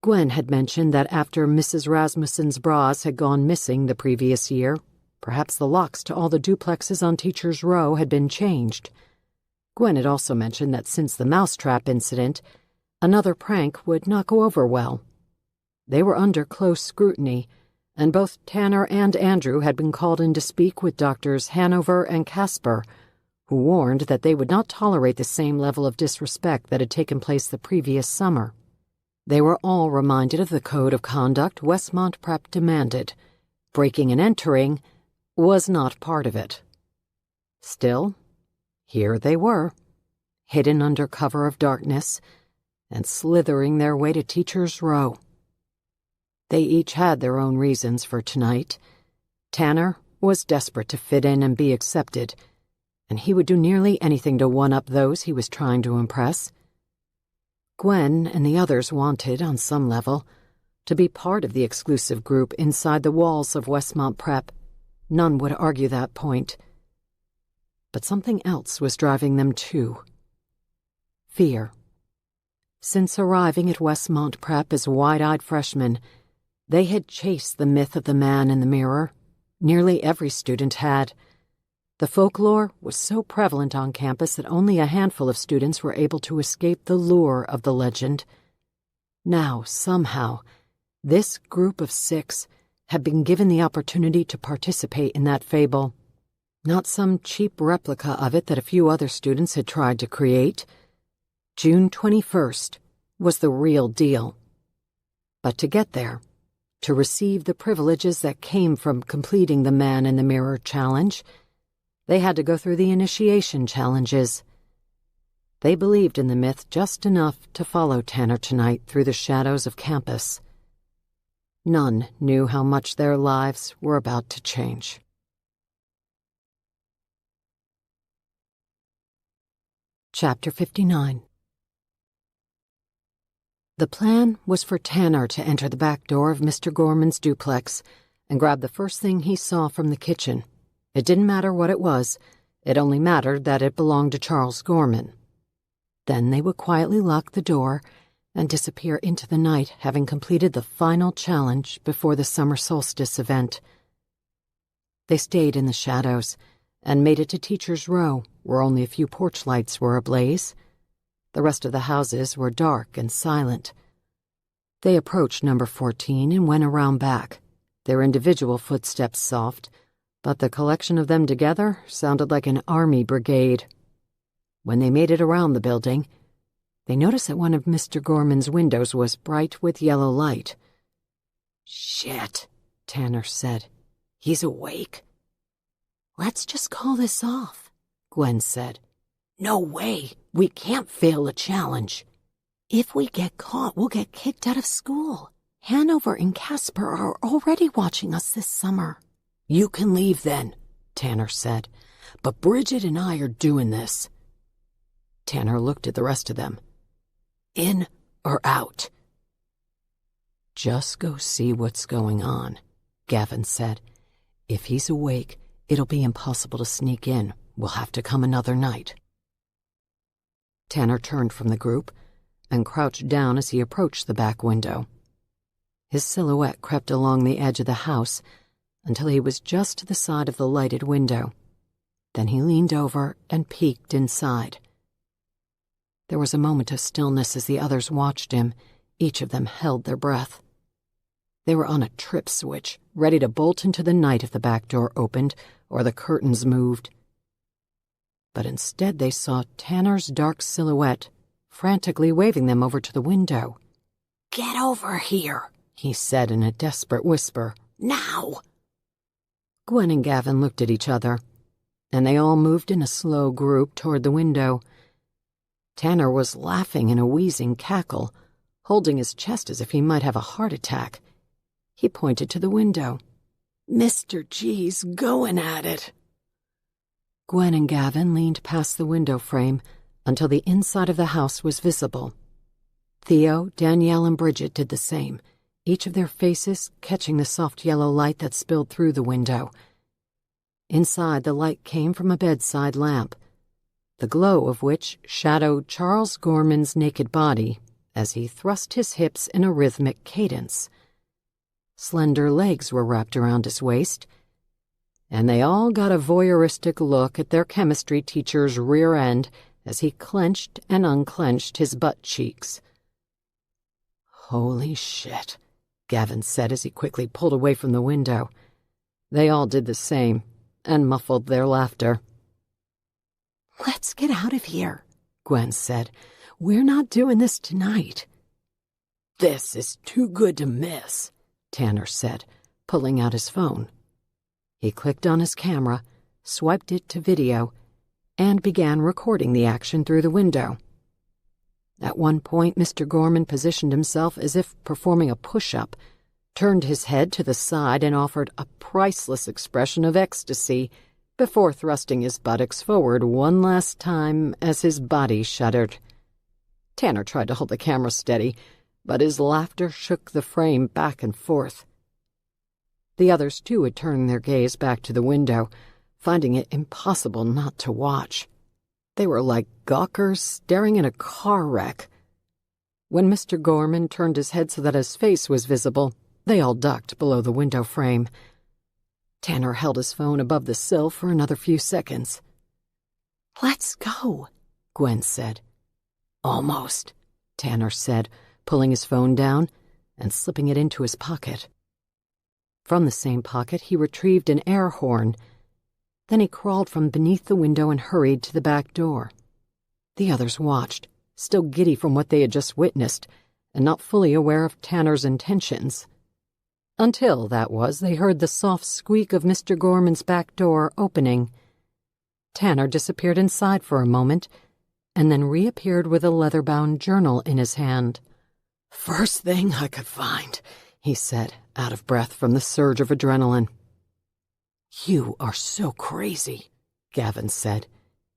Gwen had mentioned that after Mrs. Rasmussen's bras had gone missing the previous year, Perhaps the locks to all the duplexes on Teachers' Row had been changed. Gwen had also mentioned that since the mousetrap incident, another prank would not go over well. They were under close scrutiny, and both Tanner and Andrew had been called in to speak with Doctors Hanover and Casper, who warned that they would not tolerate the same level of disrespect that had taken place the previous summer. They were all reminded of the code of conduct Westmont Prep demanded. Breaking and entering was not part of it. Still, here they were, hidden under cover of darkness, and slithering their way to Teachers' Row. They each had their own reasons for tonight. Tanner was desperate to fit in and be accepted, and he would do nearly anything to one-up those he was trying to impress. Gwen and the others wanted, on some level, to be part of the exclusive group inside the walls of Westmont Prep. None would argue that point. But something else was driving them too. Fear. Since arriving at Westmont Prep as wide-eyed freshmen, they had chased the myth of the man in the mirror. Nearly every student had. The folklore was so prevalent on campus that only a handful of students were able to escape the lure of the legend. Now, somehow, this group of 6 had been given the opportunity to participate in that fable. Not some cheap replica of it that a few other students had tried to create. June 21st was the real deal. But to get there, to receive the privileges that came from completing the Man in the Mirror challenge, they had to go through the initiation challenges. They believed in the myth just enough to follow Tanner tonight through the shadows of campus. None knew how much their lives were about to change. Chapter 59. The plan was for Tanner to enter the back door of Mr. Gorman's duplex and grab the first thing he saw from the kitchen. It didn't matter what it was. It only mattered that it belonged to Charles Gorman. Then they would quietly lock the door and disappear into the night, having completed the final challenge before the summer solstice event. They stayed in the shadows and made it to Teachers' Row, where only a few porch lights were ablaze. The rest of the houses were dark and silent. They approached number 14 and went around back, their individual footsteps soft, but the collection of them together sounded like an army brigade. When they made it around the building, they noticed that one of Mr. Gorman's windows was bright with yellow light. "Shit," Tanner said. "He's awake." "Let's just call this off," Gwen said. "No way. We can't fail a challenge. If we get caught, we'll get kicked out of school. Hanover and Casper are already watching us this summer." "You can leave then," Tanner said. "But Bridget and I are doing this." Tanner looked at the rest of them. "In or out?" "Just go see what's going on," Gavin said. "If he's awake, it'll be impossible to sneak in. We'll have to come another night." Tanner turned from the group and crouched down as he approached the back window. His silhouette crept along the edge of the house until he was just to the side of the lighted window. Then he leaned over and peeked inside. There was a moment of stillness as the others watched him. Each of them held their breath. They were on a trip switch, ready to bolt into the night if the back door opened or the curtains moved. But instead they saw Tanner's dark silhouette frantically waving them over to the window. "Get over here," he said in a desperate whisper. "Now!" Gwen and Gavin looked at each other, and they all moved in a slow group toward the window. Tanner was laughing in a wheezing cackle, holding his chest as if he might have a heart attack. He pointed to the window. "Mr. G's going at it." Gwen and Gavin leaned past the window frame until the inside of the house was visible. Theo, Danielle, and Bridget did the same, each of their faces catching the soft yellow light that spilled through the window. Inside, the light came from a bedside lamp, the glow of which shadowed Charles Gorman's naked body as he thrust his hips in a rhythmic cadence. Slender legs were wrapped around his waist. and they all got a voyeuristic look at their chemistry teacher's rear end as he clenched and unclenched his butt cheeks. "Holy shit," Gavin said as he quickly pulled away from the window. They all did the same, and muffled their laughter. "Let's get out of here," Gwen said. "We're not doing this tonight." "This is too good to miss," Tanner said, pulling out his phone. He clicked on his camera, swiped it to video, and began recording the action through the window. At one point, Mr. Gorman positioned himself as if performing a push-up, turned his head to the side and offered a priceless expression of ecstasy before thrusting his buttocks forward one last time as his body shuddered. Tanner tried to hold the camera steady, but his laughter shook the frame back and forth. The others, too, had turned their gaze back to the window, finding it impossible not to watch. They were like gawkers staring at a car wreck. When Mr. Gorman turned his head so that his face was visible, they all ducked below the window frame. Tanner held his phone above the sill for another few seconds. "Let's go," Gwen said. "Almost," Tanner said, pulling his phone down and slipping it into his pocket. From the same pocket, he retrieved an air horn. Then he crawled from beneath the window and hurried to the back door. The others watched, still giddy from what they had just witnessed, and not fully aware of Tanner's intentions. Until, they heard the soft squeak of Mr. Gorman's back door opening. Tanner disappeared inside for a moment, and then reappeared with a leather-bound journal in his hand. "First thing I could find," he said, out of breath from the surge of adrenaline. "You are so crazy," Gavin said.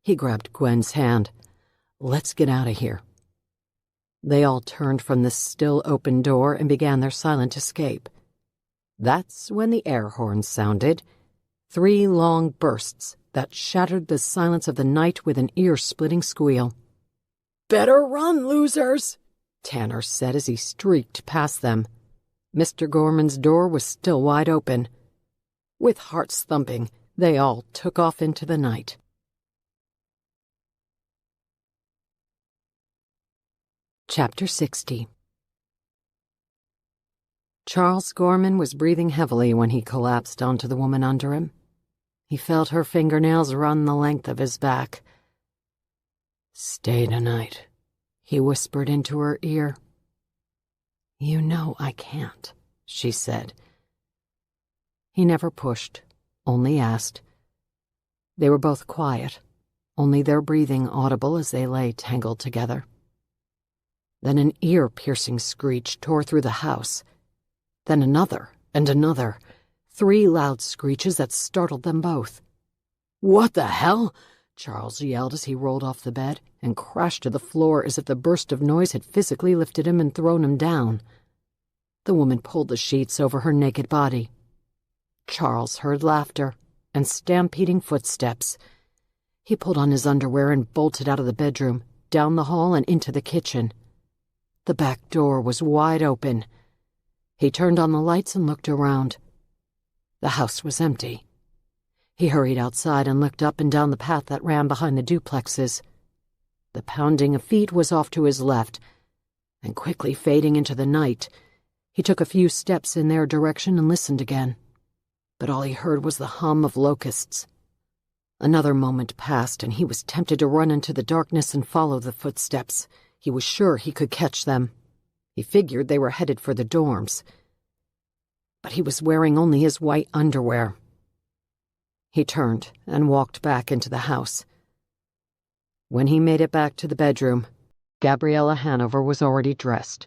He grabbed Gwen's hand. "Let's get out of here." They all turned from the still open door and began their silent escape. That's when the air horn sounded, 3 long bursts that shattered the silence of the night with an ear-splitting squeal. "Better run, losers," Tanner said as he streaked past them. Mr. Gorman's door was still wide open. With hearts thumping, they all took off into the night. Chapter 60. Charles Gorman was breathing heavily when he collapsed onto the woman under him. He felt her fingernails run the length of his back. "Stay tonight," he whispered into her ear. "You know I can't," she said. He never pushed, only asked. They were both quiet, only their breathing audible as they lay tangled together. Then an ear-piercing screech tore through the house. Then another and another, 3 loud screeches that startled them both. "What the hell?" Charles yelled as he rolled off the bed and crashed to the floor as if the burst of noise had physically lifted him and thrown him down. The woman pulled the sheets over her naked body. Charles heard laughter and stampeding footsteps. He pulled on his underwear and bolted out of the bedroom, down the hall and into the kitchen. The back door was wide open. He turned on the lights and looked around. The house was empty. He hurried outside and looked up and down the path that ran behind the duplexes. The pounding of feet was off to his left, and quickly fading into the night, he took a few steps in their direction and listened again. But all he heard was the hum of locusts. Another moment passed, and he was tempted to run into the darkness and follow the footsteps. He was sure he could catch them. He figured they were headed for the dorms. But he was wearing only his white underwear. He turned and walked back into the house. When he made it back to the bedroom, Gabriella Hanover was already dressed.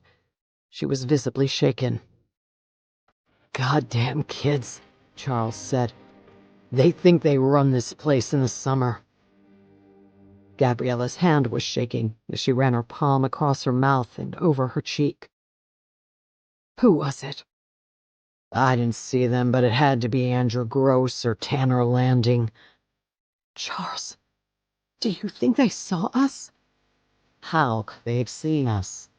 She was visibly shaken. "Goddamn kids," Charles said. "They think they run this place in the summer." Gabriella's hand was shaking as she ran her palm across her mouth and over her cheek. "Who was it?" "I didn't see them, but it had to be Andrew Gross or Tanner Landing." "Charles, do you think they saw us?" "How could they have seen us?"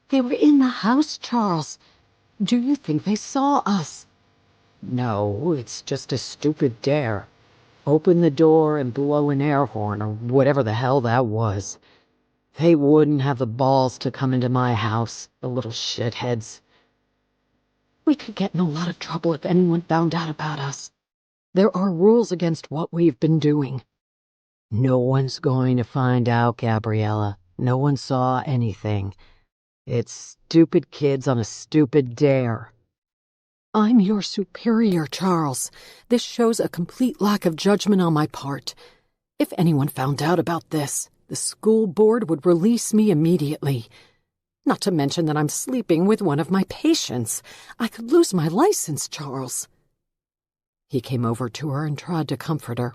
"They were in the house, Charles. Do you think they saw us?" No, it's just a stupid dare. Open the door and blow an air horn, or whatever the hell that was. They wouldn't have the balls to come into my house, the little shitheads. We could get in a lot of trouble if anyone found out about us. There are rules against what we've been doing. No one's going to find out, Gabriella. No one saw anything. It's stupid kids on a stupid dare. I'm your superior, Charles. This shows a complete lack of judgment on my part. If anyone found out about this, the school board would release me immediately. Not to mention that I'm sleeping with one of my patients. I could lose my license, Charles. He came over to her and tried to comfort her,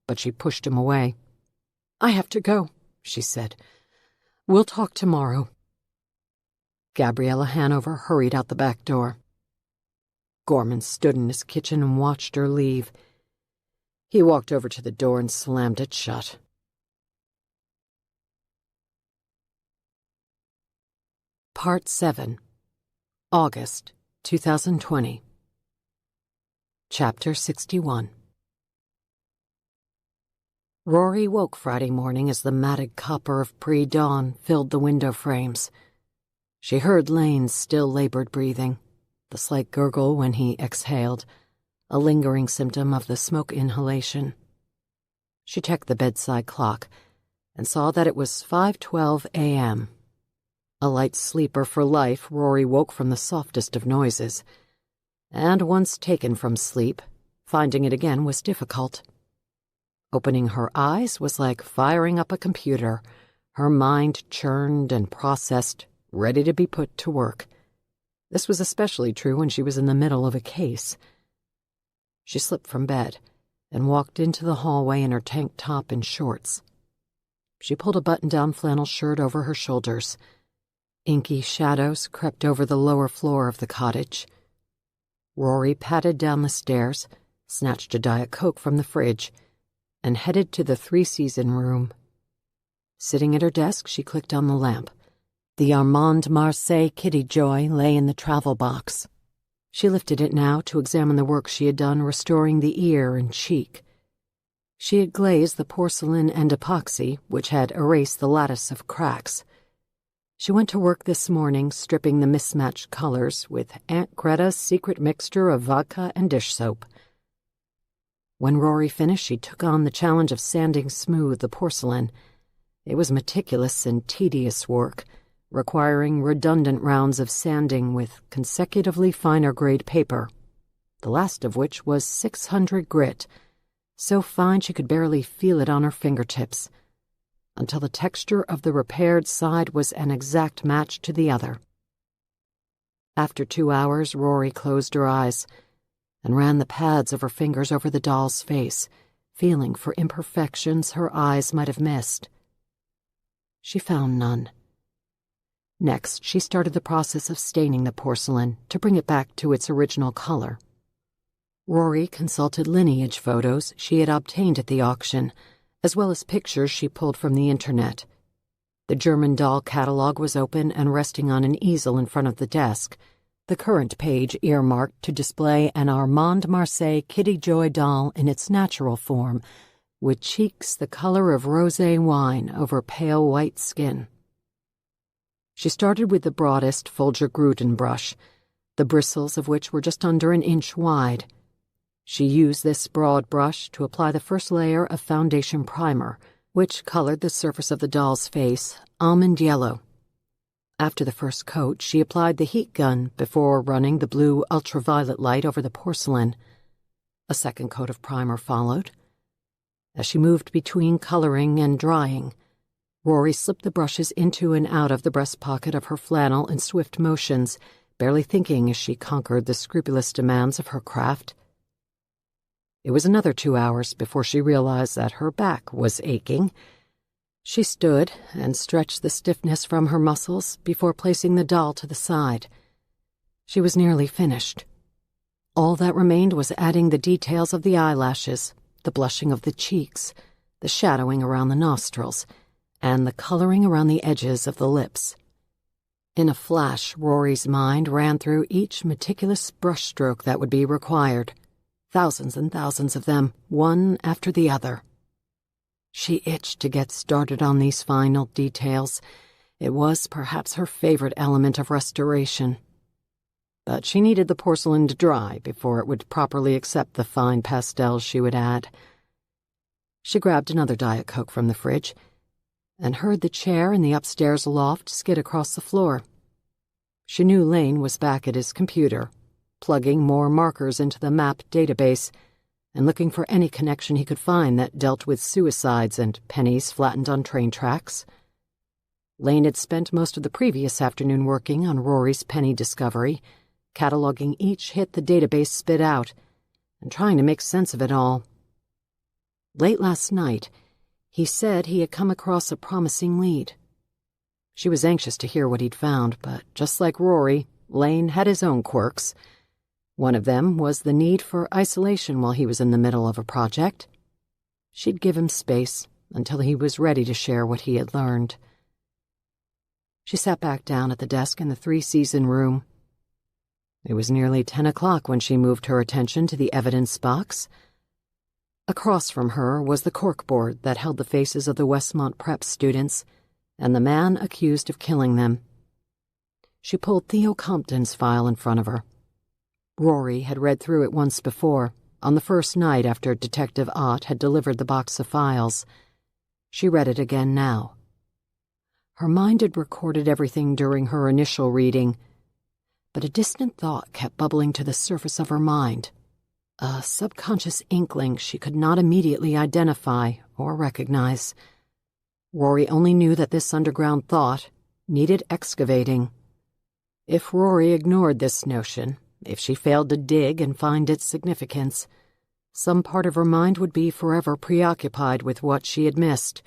but she pushed him away. I have to go, she said. We'll talk tomorrow. Gabriella Hanover hurried out the back door. Gorman stood in his kitchen and watched her leave. He walked over to the door and slammed it shut. Part 7. August 2020. Chapter 61. Rory woke Friday morning as the matted copper of pre-dawn filled the window frames. She heard Lane's still labored breathing, the slight gurgle when he exhaled, a lingering symptom of the smoke inhalation. She checked the bedside clock and saw that it was 5:12 a.m. A light sleeper for life, Rory woke from the softest of noises, and once taken from sleep, finding it again was difficult. Opening her eyes was like firing up a computer. Her mind churned and processed, ready to be put to work. This was especially true when she was in the middle of a case. She slipped from bed and walked into the hallway in her tank top and shorts. She pulled a button-down flannel shirt over her shoulders. Inky shadows crept over the lower floor of the cottage. Rory padded down the stairs, snatched a Diet Coke from the fridge, and headed to the three-season room. Sitting at her desk, she clicked on the lamp. The Armand Marseille Kitty Joy lay in the travel box. She lifted it now to examine the work she had done restoring the ear and cheek. She had glazed the porcelain and epoxy, which had erased the lattice of cracks. She went to work this morning, stripping the mismatched colors with Aunt Greta's secret mixture of vodka and dish soap. When Rory finished, she took on the challenge of sanding smooth the porcelain. It was meticulous and tedious work, requiring redundant rounds of sanding with consecutively finer-grade paper, the last of which was 600 grit, so fine she could barely feel it on her fingertips, until the texture of the repaired side was an exact match to the other. After 2 hours, Rory closed her eyes and ran the pads of her fingers over the doll's face, feeling for imperfections her eyes might have missed. She found none. Next, she started the process of staining the porcelain to bring it back to its original color. Rory consulted lineage photos she had obtained at the auction, as well as pictures she pulled from the internet. The German doll catalog was open and resting on an easel in front of the desk, the current page earmarked to display an Armand Marseille Kitty Joy doll in its natural form, with cheeks the color of rosé wine over pale white skin. She started with the broadest Folger-Gruden brush, the bristles of which were just under an inch wide. She used this broad brush to apply the first layer of foundation primer, which colored the surface of the doll's face almond yellow. After the first coat, she applied the heat gun before running the blue ultraviolet light over the porcelain. A second coat of primer followed. As she moved between coloring and drying, Rory slipped the brushes into and out of the breast pocket of her flannel in swift motions, barely thinking as she conquered the scrupulous demands of her craft. It was another 2 hours before she realized that her back was aching. She stood and stretched the stiffness from her muscles before placing the doll to the side. She was nearly finished. All that remained was adding the details of the eyelashes, the blushing of the cheeks, the shadowing around the nostrils, and the coloring around the edges of the lips. In a flash, Rory's mind ran through each meticulous brushstroke that would be required. Thousands and thousands of them, one after the other. She itched to get started on these final details. It was perhaps her favorite element of restoration. But she needed the porcelain to dry before it would properly accept the fine pastels she would add. She grabbed another Diet Coke from the fridge and heard the chair in the upstairs loft skid across the floor. She knew Lane was back at his computer, plugging more markers into the map database and looking for any connection he could find that dealt with suicides and pennies flattened on train tracks. Lane had spent most of the previous afternoon working on Rory's penny discovery, cataloging each hit the database spit out and trying to make sense of it all. Late last night, he said he had come across a promising lead. She was anxious to hear what he'd found, but just like Rory, Lane had his own quirks. One of them was the need for isolation while he was in the middle of a project. She'd give him space until he was ready to share what he had learned. She sat back down at the desk in the three-season room. It was nearly 10 o'clock when she moved her attention to the evidence box. Across from her was the corkboard that held the faces of the Westmont Prep students and the man accused of killing them. She pulled Theo Compton's file in front of her. Rory had read through it once before, on the first night after Detective Ott had delivered the box of files. She read it again now. Her mind had recorded everything during her initial reading, but a distant thought kept bubbling to the surface of her mind. A subconscious inkling she could not immediately identify or recognize. Rory only knew that this underground thought needed excavating. If Rory ignored this notion, if she failed to dig and find its significance, some part of her mind would be forever preoccupied with what she had missed.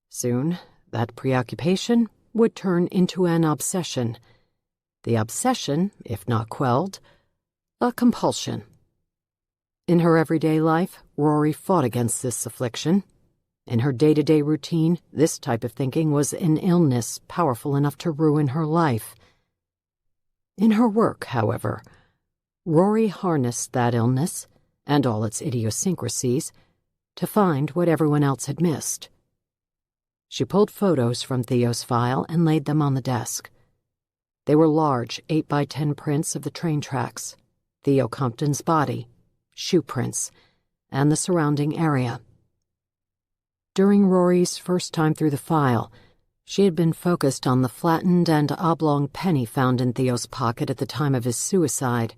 Soon, that preoccupation would turn into an obsession. The obsession, if not quelled, a compulsion. In her everyday life, Rory fought against this affliction. In her day-to-day routine, this type of thinking was an illness powerful enough to ruin her life. In her work, however, Rory harnessed that illness, and all its idiosyncrasies, to find what everyone else had missed. She pulled photos from Theo's file and laid them on the desk. They were large 8x10 prints of the train tracks, Theo Compton's body, shoe prints, and the surrounding area. During Rory's first time through the file, she had been focused on the flattened and oblong penny found in Theo's pocket at the time of his suicide.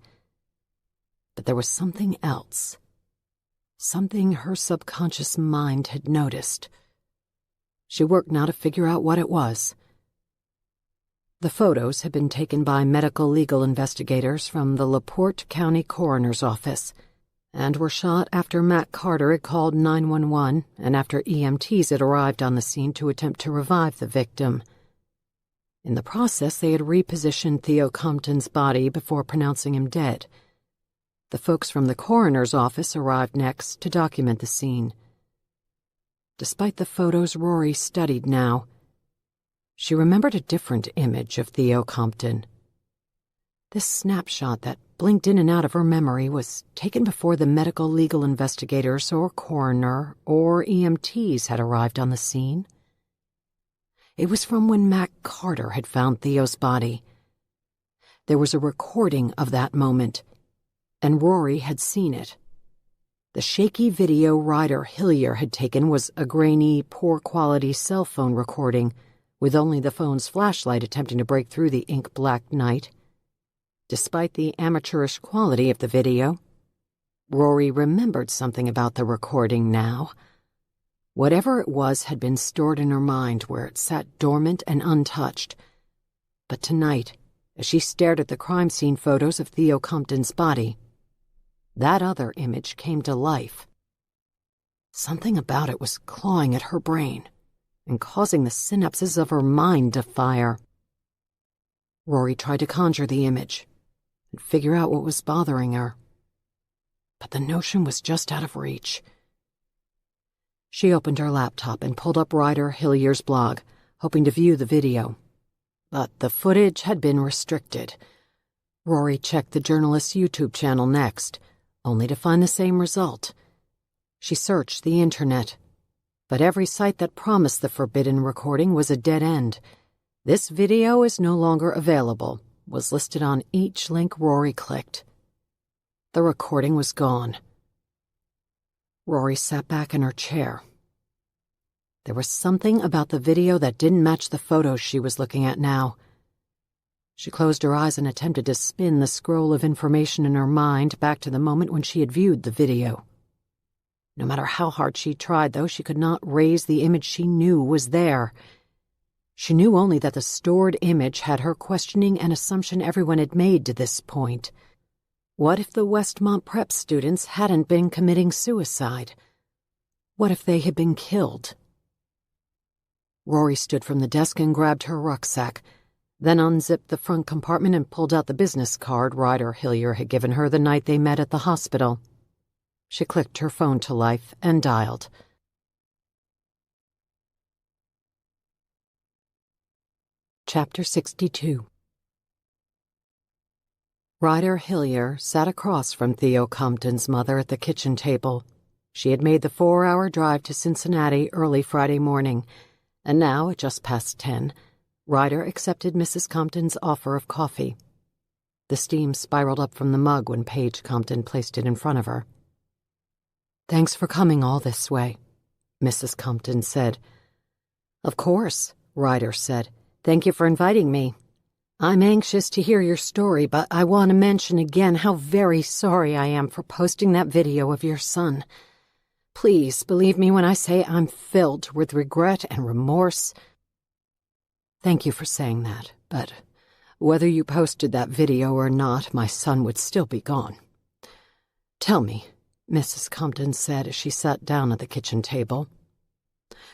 But there was something else. Something her subconscious mind had noticed. She worked now to figure out what it was. The photos had been taken by medical legal investigators from the LaPorte County Coroner's Office and were shot after Matt Carter had called 911 and after EMTs had arrived on the scene to attempt to revive the victim. In the process, they had repositioned Theo Compton's body before pronouncing him dead. The folks from the coroner's office arrived next to document the scene. Despite the photos Rory studied now, she remembered a different image of Theo Compton. This snapshot that blinked in and out of her memory was taken before the medical legal investigators or coroner or EMTs had arrived on the scene. It was from when Matt Carter had found Theo's body. There was a recording of that moment, and Rory had seen it. The shaky video Ryder Hillier had taken was a grainy, poor-quality cell phone recording, with only the phone's flashlight attempting to break through the ink-black night. Despite the amateurish quality of the video, Rory remembered something about the recording now. Whatever it was had been stored in her mind where it sat dormant and untouched. But tonight, as she stared at the crime scene photos of Theo Compton's body, that other image came to life. Something about it was clawing at her brain and causing the synapses of her mind to fire. Rory tried to conjure the image and figure out what was bothering her. But the notion was just out of reach. She opened her laptop and pulled up Ryder Hillier's blog, hoping to view the video. but the footage had been restricted. Rory checked the journalist's YouTube channel next, only to find the same result. She searched the internet, but every site that promised the forbidden recording was a dead end. "This video is no longer available," was listed on each link Rory clicked. The recording was gone. Rory sat back in her chair. There was something about the video that didn't match the photos she was looking at now. She closed her eyes and attempted to spin the scroll of information in her mind back to the moment when she had viewed the video. No matter how hard she tried, though, she could not raise the image she knew was there. She knew only that the stored image had her questioning an assumption everyone had made to this point. What if the Westmont Prep students hadn't been committing suicide? What if they had been killed? Rory stood from the desk and grabbed her rucksack, then unzipped the front compartment and pulled out the business card Ryder Hillier had given her the night they met at the hospital. She clicked her phone to life and dialed. Chapter 62. Ryder Hillier sat across from Theo Compton's mother at the kitchen table. She had made the 4-hour drive to Cincinnati early Friday morning, and now, at just past 10, Ryder accepted Mrs. Compton's offer of coffee. The steam spiraled up from the mug when Paige Compton placed it in front of her. "Thanks for coming all this way," Mrs. Compton said. "Of course," Ryder said. "Thank you for inviting me. I'm anxious to hear your story, but I want to mention again how very sorry I am for posting that video of your son. Please believe me when I say I'm filled with regret and remorse." "Thank you for saying that, but whether you posted that video or not, my son would still be gone. Tell me," Mrs. Compton said as she sat down at the kitchen table,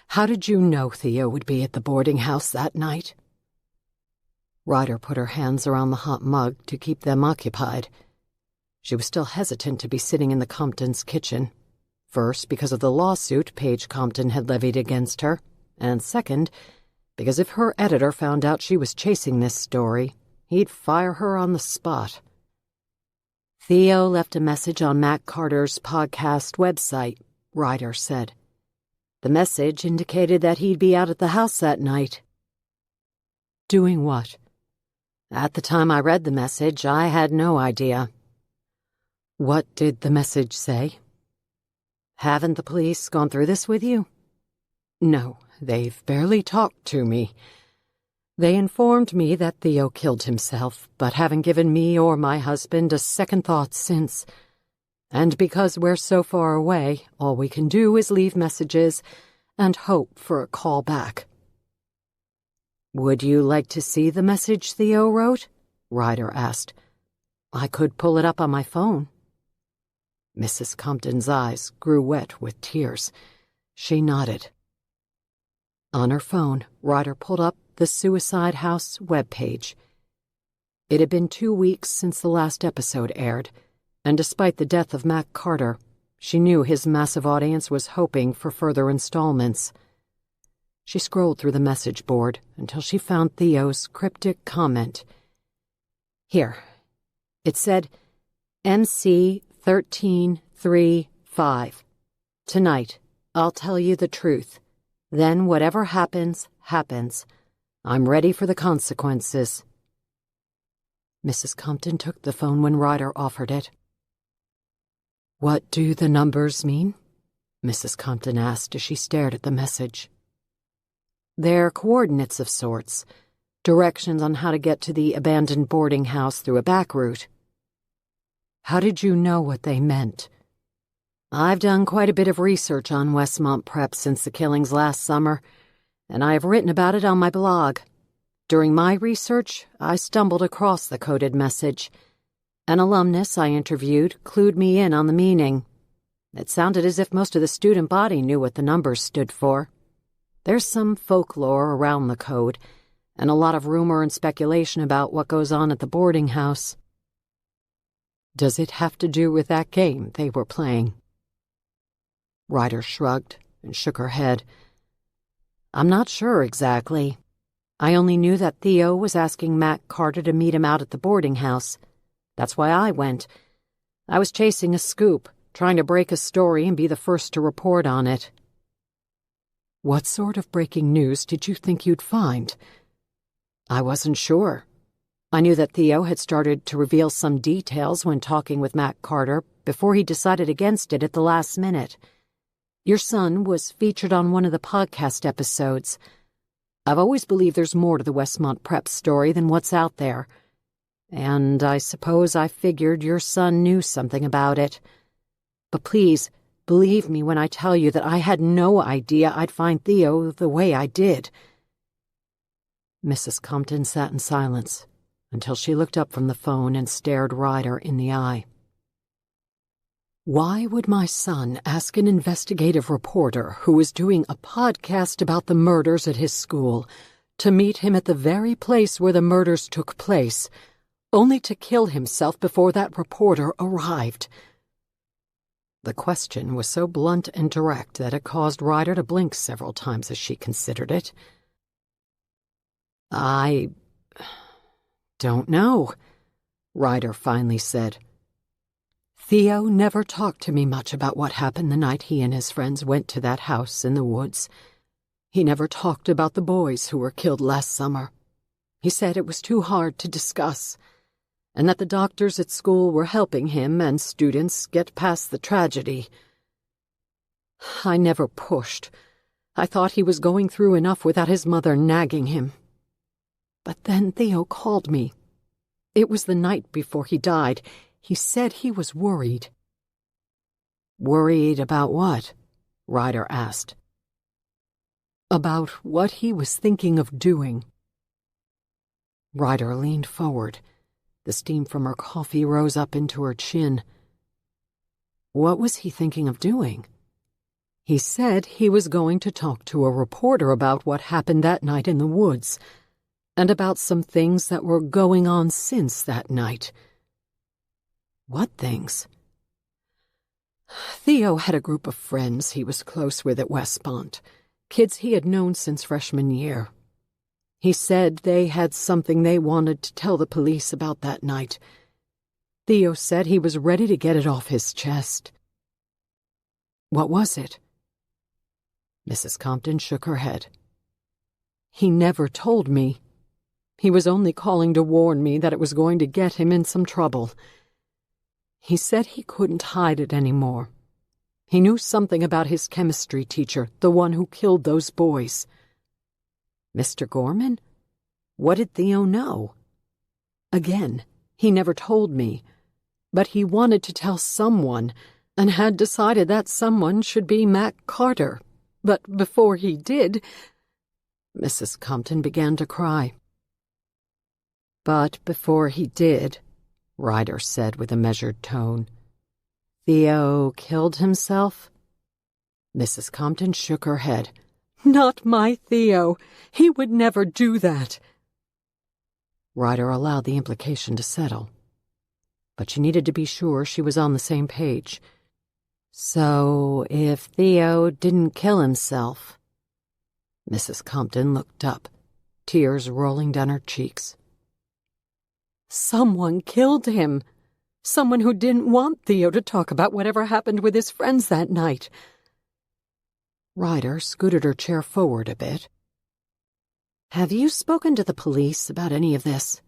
"how did you know Theo would be at the boarding house that night?" Ryder put her hands around the hot mug to keep them occupied. She was still hesitant to be sitting in the Comptons' kitchen. First, because of the lawsuit Paige Compton had levied against her, and second, because if her editor found out she was chasing this story, he'd fire her on the spot. "Theo left a message on Matt Carter's podcast website," Ryder said. "The message indicated that he'd be out at the house that night." "Doing what?" "At the time I read the message, I had no idea." "What did the message say?" "Haven't the police gone through this with you?" "No, they've barely talked to me. They informed me that Theo killed himself, but haven't given me or my husband a second thought since. And because we're so far away, all we can do is leave messages and hope for a call back." "Would you like to see the message Theo wrote?" Ryder asked. "I could pull it up on my phone." Mrs. Compton's eyes grew wet with tears. She nodded. On her phone, Ryder pulled up the Suicide House webpage. It had been 2 weeks since the last episode aired, and despite the death of Matt Carter, she knew his massive audience was hoping for further installments. She scrolled through the message board until she found Theo's cryptic comment. Here. It said, MC 1335. "Tonight, I'll tell you the truth. Then whatever happens, happens. I'm ready for the consequences." Mrs. Compton took the phone when Ryder offered it. "What do the numbers mean?" Mrs. Compton asked as she stared at the message. "They're coordinates of sorts, directions on how to get to the abandoned boarding house through a back route." "How did you know what they meant?" "I've done quite a bit of research on Westmont Prep since the killings last summer, and I have written about it on my blog. During my research, I stumbled across the coded message. An alumnus I interviewed clued me in on the meaning. It sounded as if most of the student body knew what the numbers stood for. There's some folklore around the code, and a lot of rumor and speculation about what goes on at the boarding house." "Does it have to do with that game they were playing?" Ryder shrugged and shook her head. "I'm not sure exactly. I only knew that Theo was asking Mac Carter to meet him out at the boarding house. That's why I went. I was chasing a scoop, trying to break a story and be the first to report on it. What sort of breaking news did you think you'd find? I wasn't sure. I knew that Theo had started to reveal some details when talking with Mac Carter before he decided against it at the last minute. Your son was featured on one of the podcast episodes. I've always believed there's more to the Westmont Prep story than what's out there. And I suppose I figured your son knew something about it. But please, believe me when I tell you that I had no idea I'd find Theo the way I did. Mrs. Compton sat in silence until she looked up from the phone and stared Ryder in the eye. Why would my son ask an investigative reporter who was doing a podcast about the murders at his school to meet him at the very place where the murders took place, only to kill himself before that reporter arrived? The question was so blunt and direct that it caused Ryder to blink several times as she considered it. I don't know, Ryder finally said. Theo never talked to me much about what happened the night he and his friends went to that house in the woods. He never talked about the boys who were killed last summer. He said it was too hard to discuss, and that the doctors at school were helping him and students get past the tragedy. I never pushed. I thought he was going through enough without his mother nagging him. But then Theo called me. It was the night before he died. He said he was worried. Worried about what? Ryder asked. About what he was thinking of doing. Ryder leaned forward. The steam from her coffee rose up into her chin. What was he thinking of doing? He said he was going to talk to a reporter about what happened that night in the woods, and about some things that were going on since that night. What things? Theo had a group of friends he was close with at Westmont, kids he had known since freshman year. He said they had something they wanted to tell the police about that night. Theo said he was ready to get it off his chest. What was it? Mrs. Compton shook her head. He never told me. He was only calling to warn me that it was going to get him in some trouble. He said he couldn't hide it anymore. He knew something about his chemistry teacher, the one who killed those boys. Mr. Gorman? What did Theo know? Again, he never told me, but he wanted to tell someone, and had decided that someone should be Mac Carter. But before he did, Mrs. Compton began to cry. But before he did, Ryder said with a measured tone, Theo killed himself? Mrs. Compton shook her head. Not my Theo. He would never do that. Ryder allowed the implication to settle, but she needed to be sure she was on the same page. So, if Theo didn't kill himself... Mrs. Compton looked up, tears rolling down her cheeks. Someone killed him. Someone who didn't want Theo to talk about whatever happened with his friends that night. Ryder scooted her chair forward a bit. Have you spoken to the police about any of this?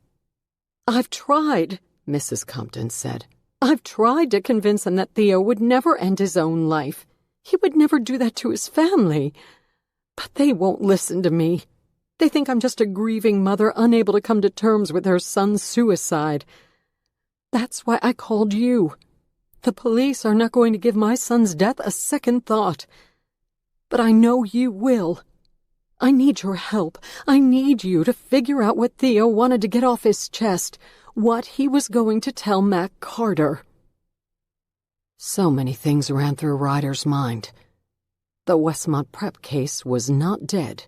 I've tried, Mrs. Compton said. I've tried to convince them that Theo would never end his own life. He would never do that to his family. But they won't listen to me. They think I'm just a grieving mother unable to come to terms with her son's suicide. That's why I called you. The police are not going to give my son's death a second thought. But I know you will. I need your help. I need you to figure out what Theo wanted to get off his chest, what he was going to tell Mac Carter. So many things ran through Ryder's mind. The Westmont Prep case was not dead.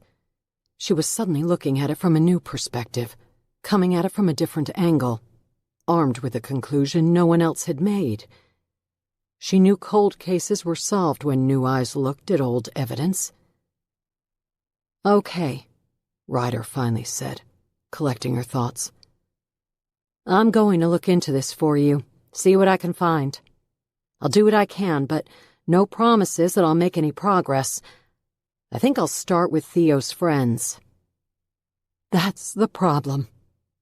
She was suddenly looking at it from a new perspective, coming at it from a different angle, armed with a conclusion no one else had made. She knew cold cases were solved when new eyes looked at old evidence. Okay, Ryder finally said, collecting her thoughts. I'm going to look into this for you, see what I can find. I'll do what I can, but no promises that I'll make any progress. I think I'll start with Theo's friends. That's the problem,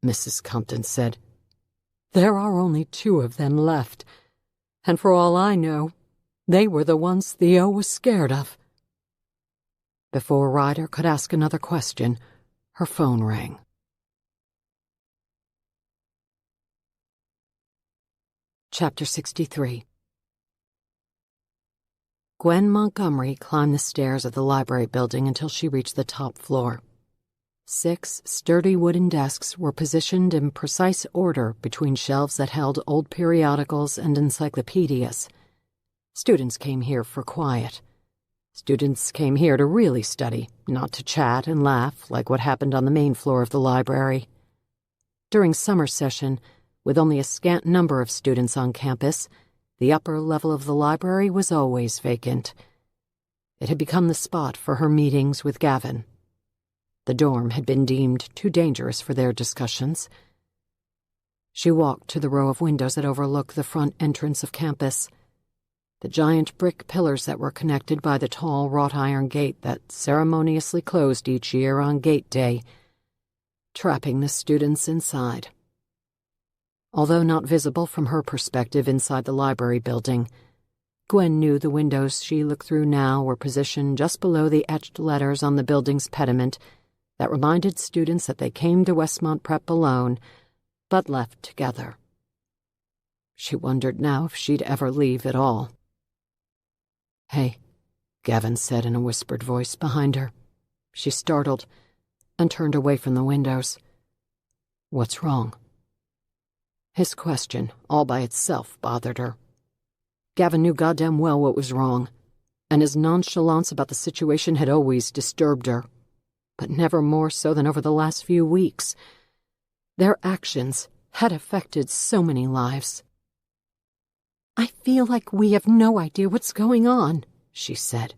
Mrs. Compton said. There are only 2 of them left, and for all I know, they were the ones Theo was scared of. Before Ryder could ask another question, her phone rang. Chapter 63. Gwen Montgomery climbed the stairs of the library building until she reached the top floor. 6 sturdy wooden desks were positioned in precise order between shelves that held old periodicals and encyclopedias. Students came here for quiet. Students came here to really study, not to chat and laugh like what happened on the main floor of the library. During summer session, with only a scant number of students on campus, the upper level of the library was always vacant. It had become the spot for her meetings with Gavin. The dorm had been deemed too dangerous for their discussions. She walked to the row of windows that overlooked the front entrance of campus. The giant brick pillars that were connected by the tall wrought-iron gate that ceremoniously closed each year on Gate Day, trapping the students inside. Although not visible from her perspective inside the library building, Gwen knew the windows she looked through now were positioned just below the etched letters on the building's pediment that reminded students that they came to Westmont Prep alone, but left together. She wondered now if she'd ever leave at all. "Hey," Gavin said in a whispered voice behind her. She startled and turned away from the windows. "What's wrong?" His question, all by itself, bothered her. Gavin knew goddamn well what was wrong, and his nonchalance about the situation had always disturbed her, but never more so than over the last few weeks. Their actions had affected so many lives. "I feel like we have no idea what's going on," she said.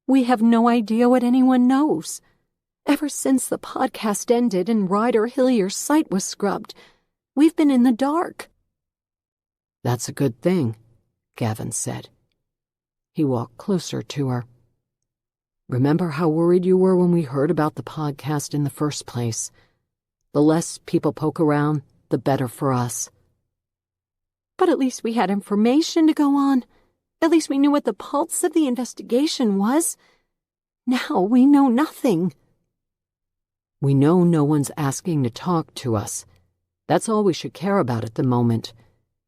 "We have no idea what anyone knows. Ever since the podcast ended and Ryder Hillier's site was scrubbed, we've been in the dark." "That's a good thing," Gavin said. He walked closer to her. "Remember how worried you were when we heard about the podcast in the first place? The less people poke around, the better for us." "But at least we had information to go on. At least we knew what the pulse of the investigation was. Now we know nothing." "We know no one's asking to talk to us. That's all we should care about at the moment.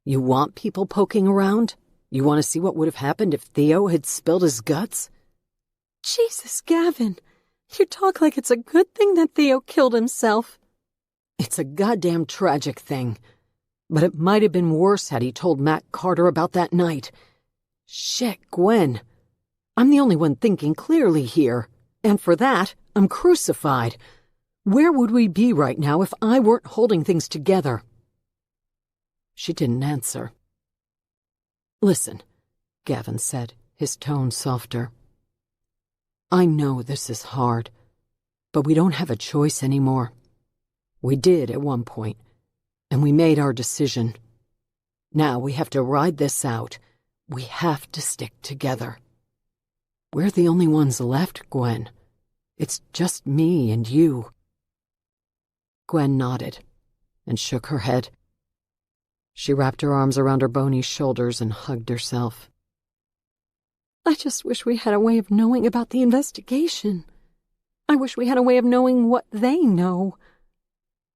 You want people poking around? You want to see what would have happened if Theo had spilled his guts?" "Jesus, Gavin, you talk like it's a good thing that Theo killed himself." "It's a goddamn tragic thing. But it might have been worse had he told Matt Carter about that night. Shit, Gwen. I'm the only one thinking clearly here, and for that, I'm crucified. Where would we be right now if I weren't holding things together?" She didn't answer. "Listen," Gavin said, his tone softer. "I know this is hard, but we don't have a choice anymore. We did at one point, and we made our decision. Now we have to ride this out. We have to stick together. We're the only ones left, Gwen. It's just me and you." Gwen nodded and shook her head. She wrapped her arms around her bony shoulders and hugged herself. "I just wish we had a way of knowing about the investigation. I wish we had a way of knowing what they know."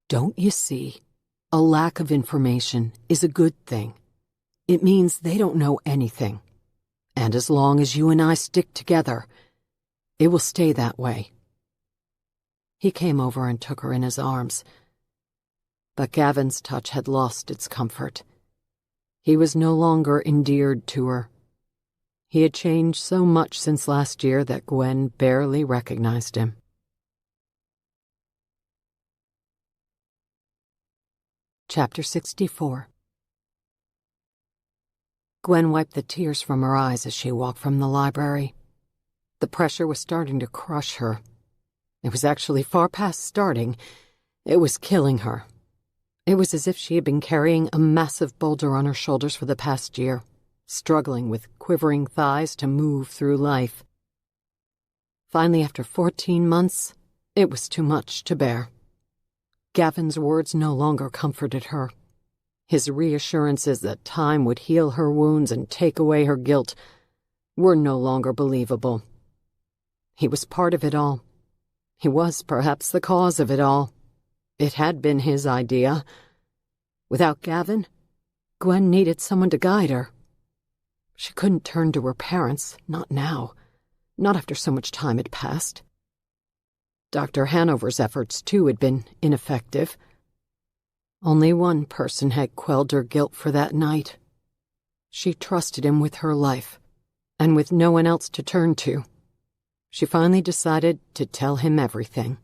"Don't you see? A lack of information is a good thing. It means they don't know anything. And as long as you and I stick together, it will stay that way." He came over and took her in his arms. But Gavin's touch had lost its comfort. He was no longer endeared to her. He had changed so much since last year that Gwen barely recognized him. Chapter 64. Gwen wiped the tears from her eyes as she walked from the library. The pressure was starting to crush her. It was actually far past starting. It was killing her. It was as if she had been carrying a massive boulder on her shoulders for the past year, struggling with quivering thighs to move through life. Finally, after 14 months, it was too much to bear. Gavin's words no longer comforted her. His reassurances that time would heal her wounds and take away her guilt were no longer believable. He was part of it all. He was perhaps the cause of it all. It had been his idea. Without Gavin, Gwen needed someone to guide her. She couldn't turn to her parents, not now, not after so much time had passed. Dr. Hanover's efforts, too, had been ineffective. Only one person had quelled her guilt for that night. She trusted him with her life, and with no one else to turn to. She finally decided to tell him everything.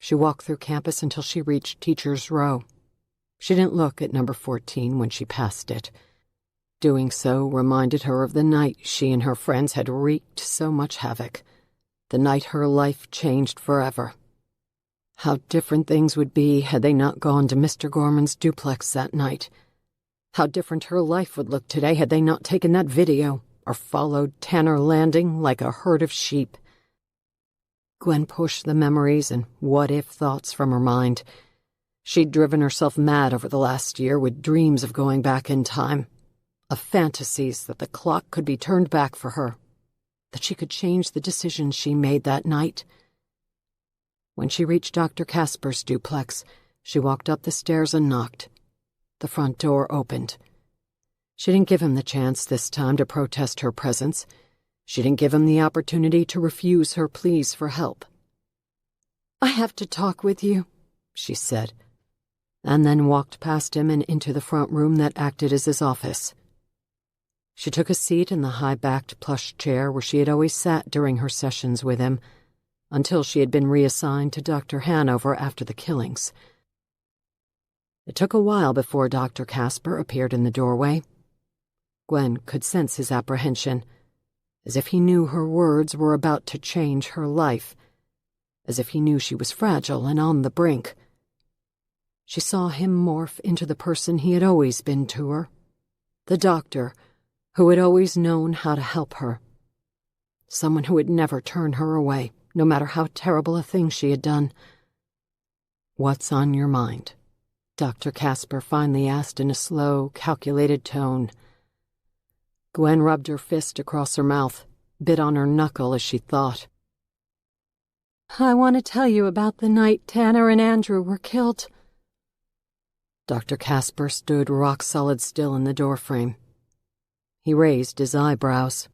She walked through campus until she reached Teacher's Row. She didn't look at number 14 when she passed it. Doing so reminded her of the night she and her friends had wreaked so much havoc, the night her life changed forever. How different things would be had they not gone to Mr. Gorman's duplex that night. How different her life would look today had they not taken that video or followed Tanner Landing like a herd of sheep. Gwen pushed the memories and what-if thoughts from her mind. She'd driven herself mad over the last year with dreams of going back in time, of fantasies that the clock could be turned back for her, that she could change the decisions she made that night. When she reached Dr. Casper's duplex, she walked up the stairs and knocked. The front door opened. She didn't give him the chance this time to protest her presence. She didn't give him the opportunity to refuse her pleas for help. "I have to talk with you," she said, and then walked past him and into the front room that acted as his office. She took a seat in the high-backed plush chair where she had always sat during her sessions with him, until she had been reassigned to Dr. Hanover after the killings. It took a while before Dr. Casper appeared in the doorway. Gwen could sense his apprehension, as if he knew her words were about to change her life, as if he knew she was fragile and on the brink. She saw him morph into the person he had always been to her, the doctor who had always known how to help her, someone who would never turn her away, no matter how terrible a thing she had done. "What's on your mind?" Dr. Casper finally asked in a slow, calculated tone. Gwen rubbed her fist across her mouth, bit on her knuckle as she thought. "I want to tell you about the night Tanner and Andrew were killed." Dr. Casper stood rock-solid still in the doorframe. He raised his eyebrows.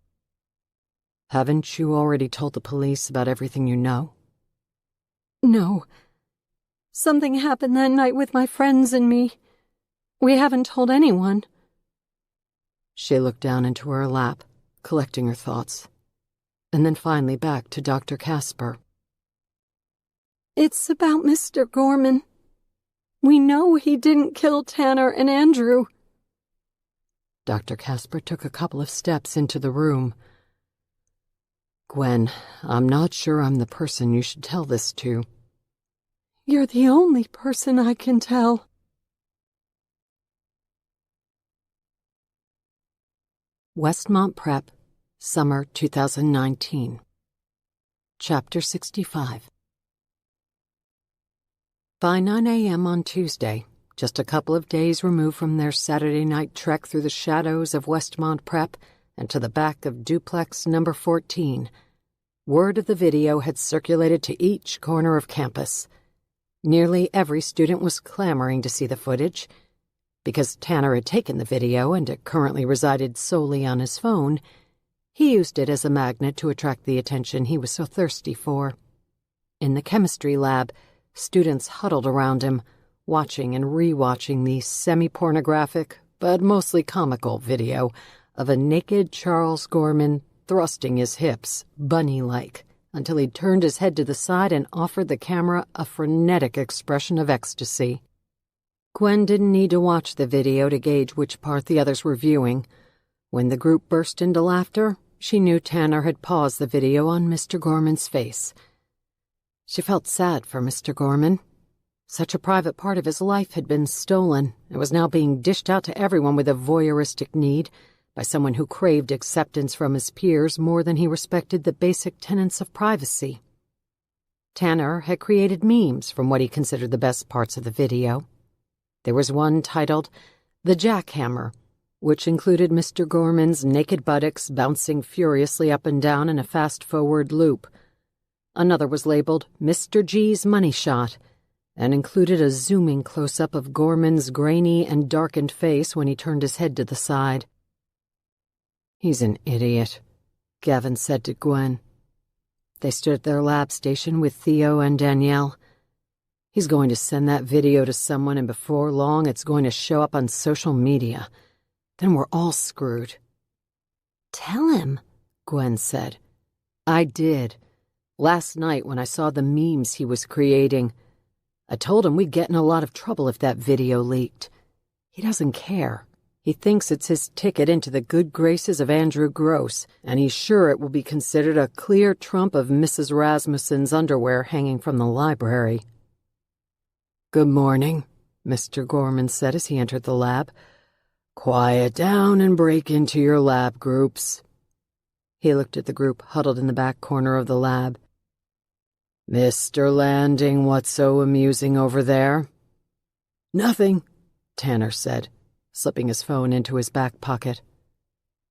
"Haven't you already told the police about everything you know?" "No. Something happened that night with my friends and me. We haven't told anyone." She looked down into her lap, collecting her thoughts, and then finally back to Dr. Casper. "It's about Mr. Gorman. We know he didn't kill Tanner and Andrew." Dr. Casper took a couple of steps into the room. "Gwen, I'm not sure I'm the person you should tell this to." "You're the only person I can tell." Westmont Prep, Summer 2019. Chapter 65. By 9 a.m. on Tuesday, just a couple of days removed from their Saturday night trek through the shadows of Westmont Prep and to the back of duplex number 14, word of the video had circulated to each corner of campus. Nearly every student was clamoring to see the footage. Because Tanner had taken the video and it currently resided solely on his phone, he used it as a magnet to attract the attention he was so thirsty for. In the chemistry lab, students huddled around him, watching and re-watching the semi-pornographic, but mostly comical video of a naked Charles Gorman thrusting his hips, bunny-like, until he turned his head to the side and offered the camera a frenetic expression of ecstasy. Gwen didn't need to watch the video to gauge which part the others were viewing. When the group burst into laughter, she knew Tanner had paused the video on Mr. Gorman's face. She felt sad for Mr. Gorman. Such a private part of his life had been stolen and was now being dished out to everyone with a voyeuristic need by someone who craved acceptance from his peers more than he respected the basic tenets of privacy. Tanner had created memes from what he considered the best parts of the video. There was one titled The Jackhammer, which included Mr. Gorman's naked buttocks bouncing furiously up and down in a fast-forward loop. Another was labeled Mr. G's Money Shot and included a zooming close-up of Gorman's grainy and darkened face when he turned his head to the side. "He's an idiot," Gavin said to Gwen. They stood at their lab station with Theo and Danielle. "He's going to send that video to someone, and before long it's going to show up on social media. Then we're all screwed." "Tell him," Gwen said. "I did. Last night when I saw the memes he was creating. I told him we'd get in a lot of trouble if that video leaked. He doesn't care. He thinks it's his ticket into the good graces of Andrew Gross, and he's sure it will be considered a clear trump of Mrs. Rasmussen's underwear hanging from the library." "Good morning," Mr. Gorman said as he entered the lab. "Quiet down and break into your lab groups." He looked at the group huddled in the back corner of the lab. "Mr. Landing, what's so amusing over there?" "Nothing," Tanner said, slipping his phone into his back pocket.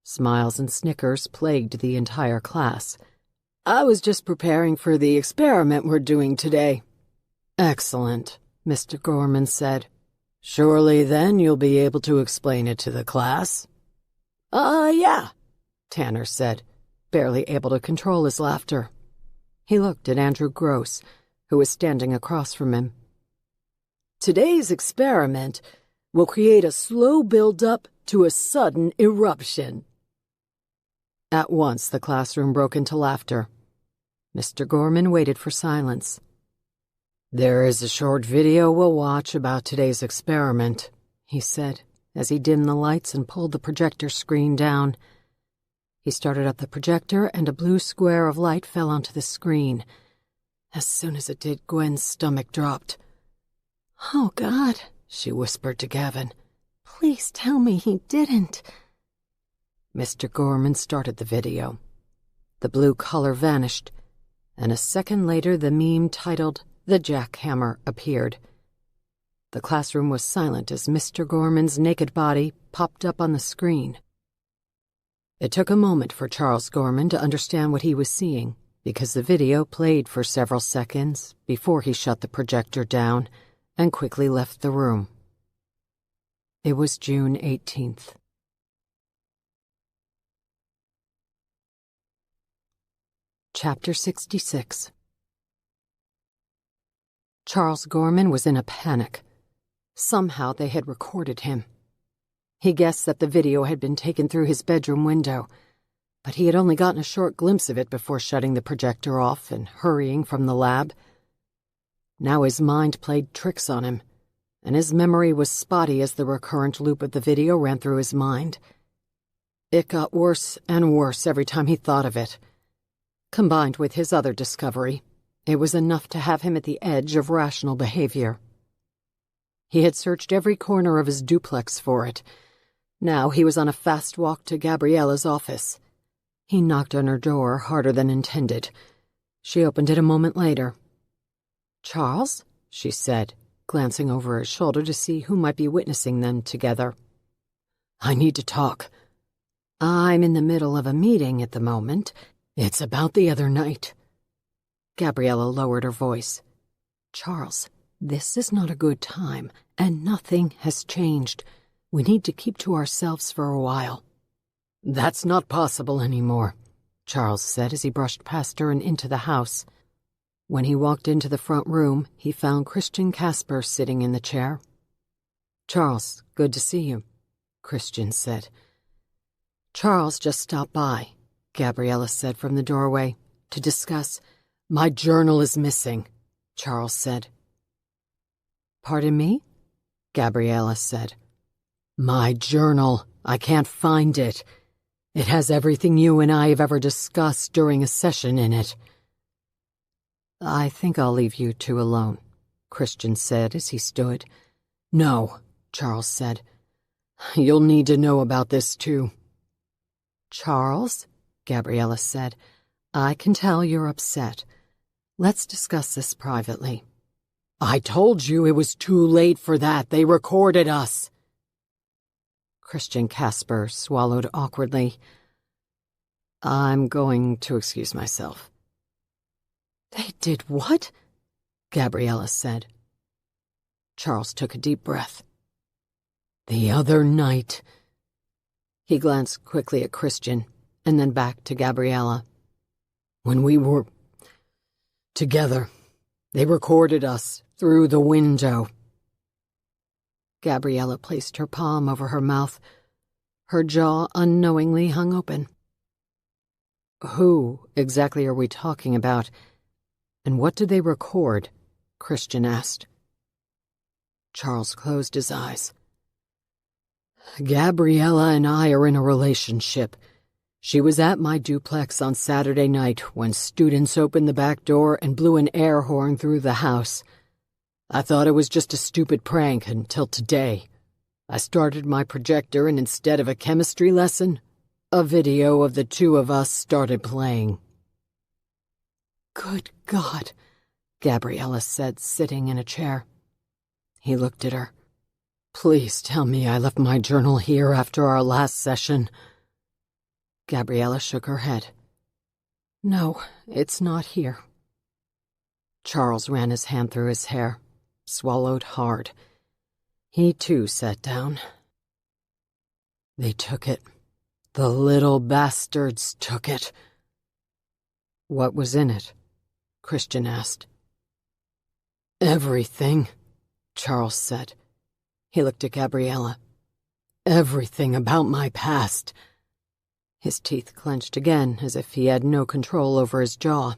Smiles and snickers plagued the entire class. "I was just preparing for the experiment we're doing today." "Excellent," Mr. Gorman said. "Surely then you'll be able to explain it to the class?" Yeah," Tanner said, barely able to control his laughter. He looked at Andrew Gross, who was standing across from him. "Today's experiment will create a slow build-up to a sudden eruption." At once the classroom broke into laughter. Mr. Gorman waited for silence. "There is a short video we'll watch about today's experiment," he said, as he dimmed the lights and pulled the projector screen down. He started up the projector, and a blue square of light fell onto the screen. As soon as it did, Gwen's stomach dropped. "Oh, God," she whispered to Gavin. "Please tell me he didn't." Mr. Gorman started the video. The blue color vanished, and a second later the meme titled The Jackhammer appeared. The classroom was silent as Mr. Gorman's naked body popped up on the screen. It took a moment for Charles Gorman to understand what he was seeing, because the video played for several seconds before he shut the projector down and quickly left the room. It was June 18th. Chapter 66. Charles Gorman was in a panic. Somehow they had recorded him. He guessed that the video had been taken through his bedroom window, but he had only gotten a short glimpse of it before shutting the projector off and hurrying from the lab. Now his mind played tricks on him, and his memory was spotty as the recurrent loop of the video ran through his mind. It got worse and worse every time he thought of it. Combined with his other discovery, it was enough to have him at the edge of rational behavior. He had searched every corner of his duplex for it. Now he was on a fast walk to Gabriella's office. He knocked on her door harder than intended. She opened it a moment later. "Charles?" she said, glancing over her shoulder to see who might be witnessing them together. "I need to talk. I'm in the middle of a meeting at the moment. It's about the other night." Gabriella lowered her voice. "Charles, this is not a good time, and nothing has changed. We need to keep to ourselves for a while." "That's not possible anymore," Charles said as he brushed past her and into the house. When he walked into the front room, he found Christian Casper sitting in the chair. "Charles, good to see you," Christian said. "Charles just stopped by," Gabriella said from the doorway, "to discuss—" "My journal is missing," Charles said. "Pardon me?" Gabriella said. "My journal. I can't find it. It has everything you and I have ever discussed during a session in it." I think I'll leave you two alone, Christian said as he stood. No, Charles said. You'll need to know about this too. Charles, Gabriella said, I can tell you're upset. Let's discuss this privately. I told you it was too late for that. They recorded us. Christian Casper swallowed awkwardly. I'm going to excuse myself. They did what? Gabriella said. Charles took a deep breath. The other night. He glanced quickly at Christian and then back to Gabriella. When we were together, they recorded us through the window. Gabriella placed her palm over her mouth. Her jaw unknowingly hung open. Who exactly are we talking about? And what did they record? Christian asked. Charles closed his eyes. Gabriella and I are in a relationship. She was at my duplex on Saturday night when students opened the back door and blew an air horn through the house. I thought it was just a stupid prank until today. I started my projector and instead of a chemistry lesson, a video of the two of us started playing. Good God, Gabriella said, sitting in a chair. He looked at her. Please tell me I left my journal here after our last session. Gabriella shook her head. No, it's not here. Charles ran his hand through his hair, swallowed hard. He too sat down. They took it. The little bastards took it. What was in it? Christian asked. Everything, Charles said. He looked at Gabriella. Everything about my past. His teeth clenched again as if he had no control over his jaw.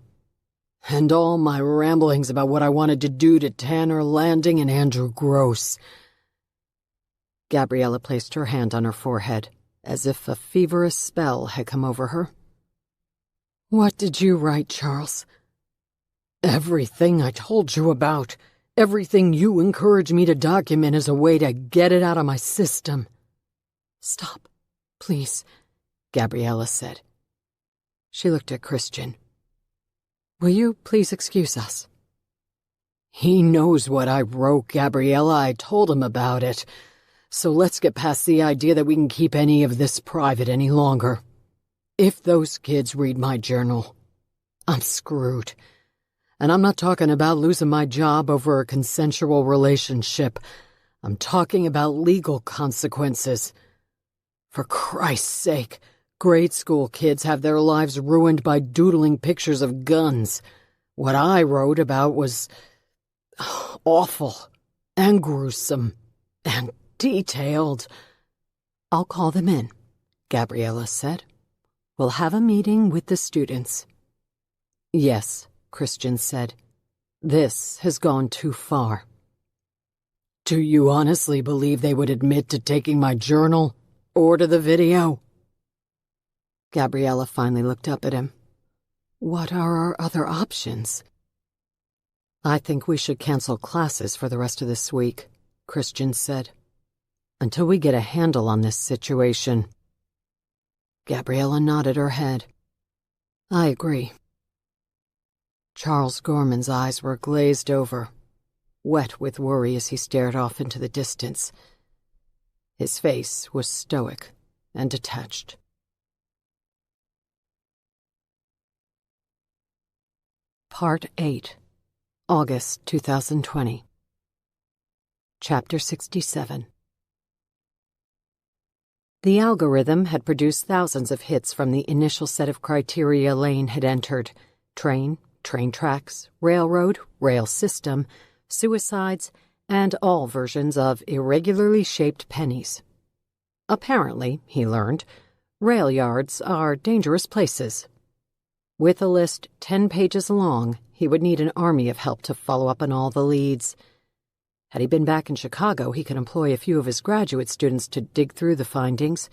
And all my ramblings about what I wanted to do to Tanner Landing and Andrew Gross. Gabriella placed her hand on her forehead, as if a feverish spell had come over her. What did you write, Charles? Everything I told you about. Everything you encouraged me to document as a way to get it out of my system. Stop, please, Gabriella said. She looked at Christian. Will you please excuse us? He knows what I wrote, Gabriella. I told him about it. So let's get past the idea that we can keep any of this private any longer. If those kids read my journal, I'm screwed. And I'm not talking about losing my job over a consensual relationship. I'm talking about legal consequences. For Christ's sake, grade school kids have their lives ruined by doodling pictures of guns. What I wrote about was awful and gruesome and detailed. I'll call them in, Gabriella said. We'll have a meeting with the students. Yes, Christian said. This has gone too far. Do you honestly believe they would admit to taking my journal or to the video? Gabriella finally looked up at him. What are our other options? I think we should cancel classes for the rest of this week, Christian said. Until we get a handle on this situation. Gabriella nodded her head. I agree. Charles Gorman's eyes were glazed over, wet with worry as he stared off into the distance. His face was stoic and detached. Part 8, August 2020. Chapter 67. The algorithm had produced thousands of hits from the initial set of criteria Lane had entered: train tracks, railroad, rail system, suicides, and all versions of irregularly shaped pennies. Apparently, he learned, rail yards are dangerous places. With a list 10 pages long, he would need an army of help to follow up on all the leads. Had he been back in Chicago, he could employ a few of his graduate students to dig through the findings.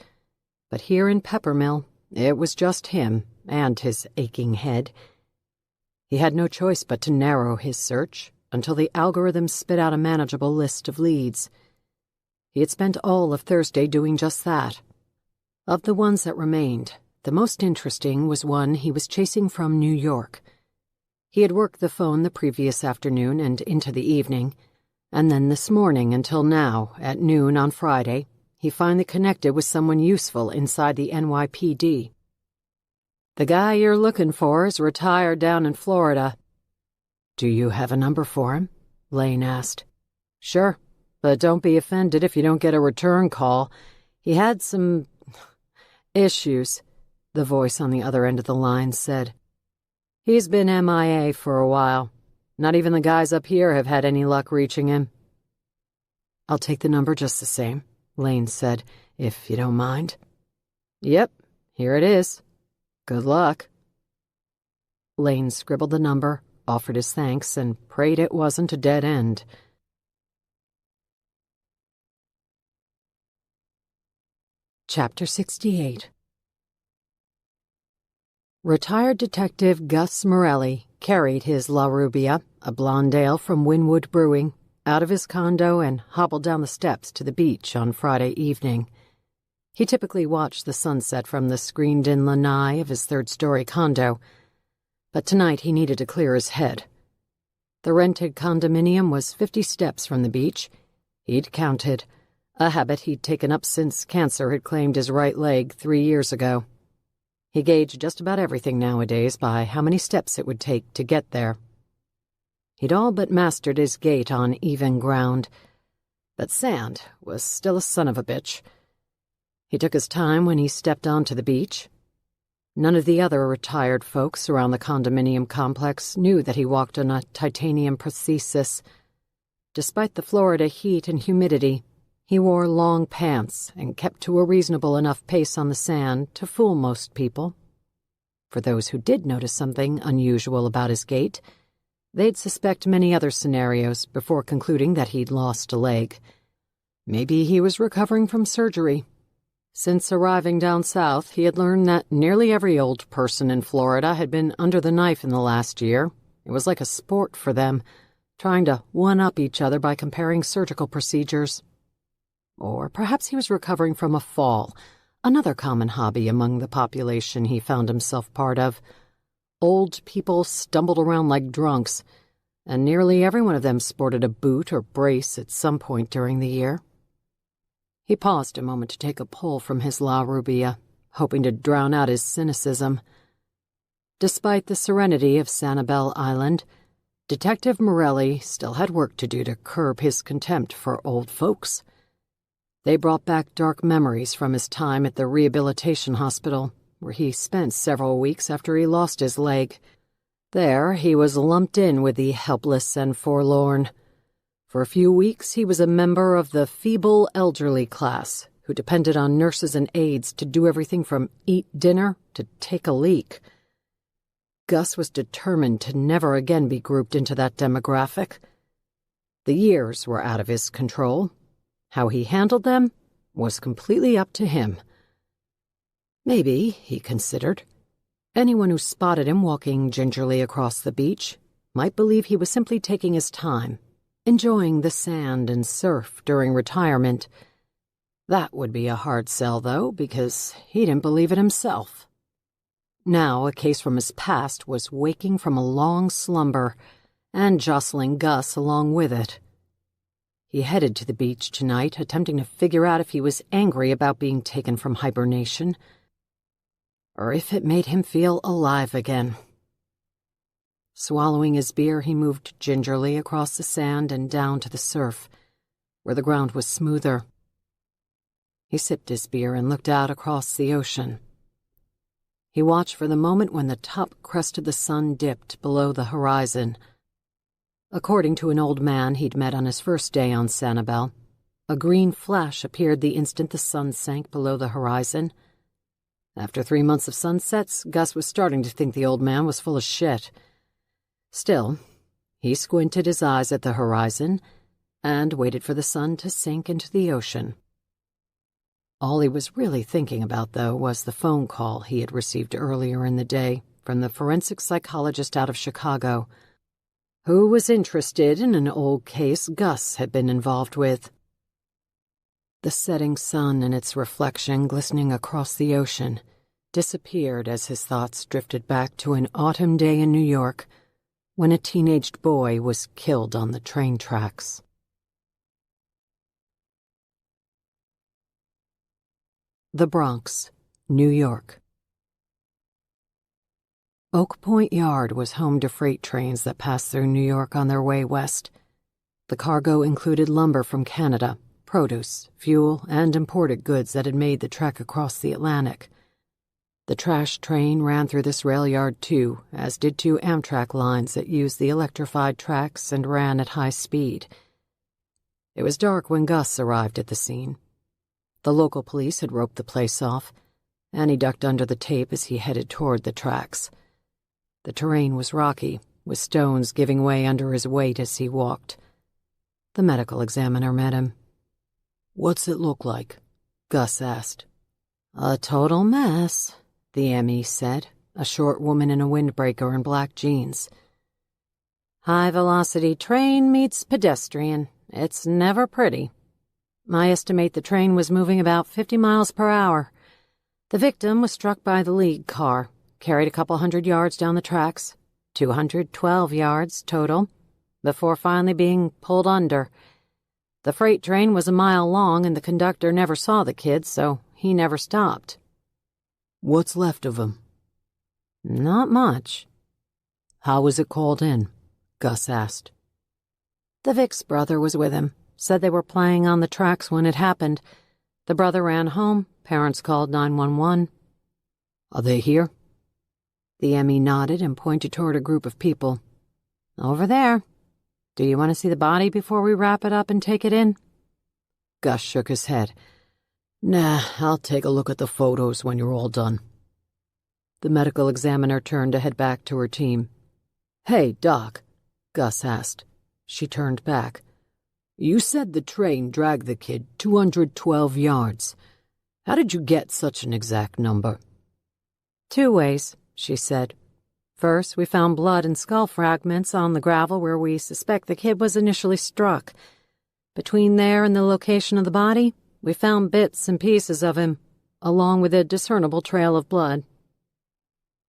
But here in Peppermill, it was just him and his aching head. He had no choice but to narrow his search until the algorithm spit out a manageable list of leads. He had spent all of Thursday doing just that. Of the ones that remained, the most interesting was one he was chasing from New York. He had worked the phone the previous afternoon and into the evening, and then this morning until now, at noon on Friday, he finally connected with someone useful inside the NYPD. "The guy you're looking for is retired down in Florida." "Do you have a number for him?" Lane asked. "Sure, but don't be offended if you don't get a return call. He had some issues," the voice on the other end of the line said. "He's been MIA for a while. Not even the guys up here have had any luck reaching him." "I'll take the number just the same," Lane said, "if you don't mind." "Yep, here it is. Good luck." Lane scribbled the number, offered his thanks, and prayed it wasn't a dead end. Chapter 68. Retired Detective Gus Morelli carried his La Rubia, a blonde ale from Winwood Brewing, out of his condo and hobbled down the steps to the beach on Friday evening. He typically watched the sunset from the screened-in lanai of his third-story condo, but tonight he needed to clear his head. The rented condominium was 50 steps from the beach. He'd counted, a habit he'd taken up since cancer had claimed his right leg 3 years ago. He gauged just about everything nowadays by how many steps it would take to get there. He'd all but mastered his gait on even ground, but sand was still a son of a bitch. He took his time when he stepped onto the beach. None of the other retired folks around the condominium complex knew that he walked on a titanium prosthesis. Despite the Florida heat and humidity, he wore long pants and kept to a reasonable enough pace on the sand to fool most people. For those who did notice something unusual about his gait, they'd suspect many other scenarios before concluding that he'd lost a leg. Maybe he was recovering from surgery. Since arriving down south, he had learned that nearly every old person in Florida had been under the knife in the last year. It was like a sport for them, trying to one-up each other by comparing surgical procedures. Or perhaps he was recovering from a fall, another common hobby among the population he found himself part of. Old people stumbled around like drunks, and nearly every one of them sported a boot or brace at some point during the year. He paused a moment to take a pull from his La Rubia, hoping to drown out his cynicism. Despite the serenity of Sanibel Island, Detective Morelli still had work to do to curb his contempt for old folks. They brought back dark memories from his time at the rehabilitation hospital, where he spent several weeks after he lost his leg. There, he was lumped in with the helpless and forlorn. For a few weeks, he was a member of the feeble elderly class, who depended on nurses and aides to do everything from eat dinner to take a leak. Gus was determined to never again be grouped into that demographic. The years were out of his control. How he handled them was completely up to him. Maybe, he considered, anyone who spotted him walking gingerly across the beach might believe he was simply taking his time, enjoying the sand and surf during retirement. That would be a hard sell, though, because he didn't believe it himself. Now, a case from his past was waking from a long slumber and jostling Gus along with it. He headed to the beach tonight, attempting to figure out if he was angry about being taken from hibernation, or if it made him feel alive again. Swallowing his beer, he moved gingerly across the sand and down to the surf, where the ground was smoother. He sipped his beer and looked out across the ocean. He watched for the moment when the top crest of the sun dipped below the horizon. According to an old man he'd met on his first day on Sanibel, a green flash appeared the instant the sun sank below the horizon. After 3 months of sunsets, Gus was starting to think the old man was full of shit. Still, he squinted his eyes at the horizon and waited for the sun to sink into the ocean. All he was really thinking about, though, was the phone call he had received earlier in the day from the forensic psychologist out of Chicago, who was interested in an old case Gus had been involved with. The setting sun and its reflection glistening across the ocean disappeared as his thoughts drifted back to an autumn day in New York when a teenaged boy was killed on the train tracks. The Bronx, New York. Oak Point Yard was home to freight trains that passed through New York on their way west. The cargo included lumber from Canada, produce, fuel, and imported goods that had made the trek across the Atlantic. The trash train ran through this rail yard too, as did 2 Amtrak lines that used the electrified tracks and ran at high speed. It was dark when Gus arrived at the scene. The local police had roped the place off, and he ducked under the tape as he headed toward the tracks. The terrain was rocky, with stones giving way under his weight as he walked. The medical examiner met him. "What's it look like?" Gus asked. "A total mess," the ME said, a short woman in a windbreaker and black jeans. "High-velocity train meets pedestrian. It's never pretty. I estimate the train was moving about 50 miles per hour. The victim was struck by the lead car, carried a couple hundred yards down the tracks, 212 yards total, before finally being pulled under. The freight train was a mile long and the conductor never saw the kid, so he never stopped." "What's left of him?" "Not much." "How was it called in?" Gus asked. "The Vic's brother was with him. Said they were playing on the tracks when it happened. The brother ran home. Parents called 911. "Are they here?" The ME nodded and pointed toward a group of people. "Over there. Do you want to see the body before we wrap it up and take it in?" Gus shook his head. "Nah, I'll take a look at the photos when you're all done." The medical examiner turned to head back to her team. "Hey, Doc," Gus asked. She turned back. "You said the train dragged the kid 212 yards. How did you get such an exact number?" "2 ways," she said. "First, we found blood and skull fragments on the gravel where we suspect the kid was initially struck. Between there and the location of the body, we found bits and pieces of him, along with a discernible trail of blood."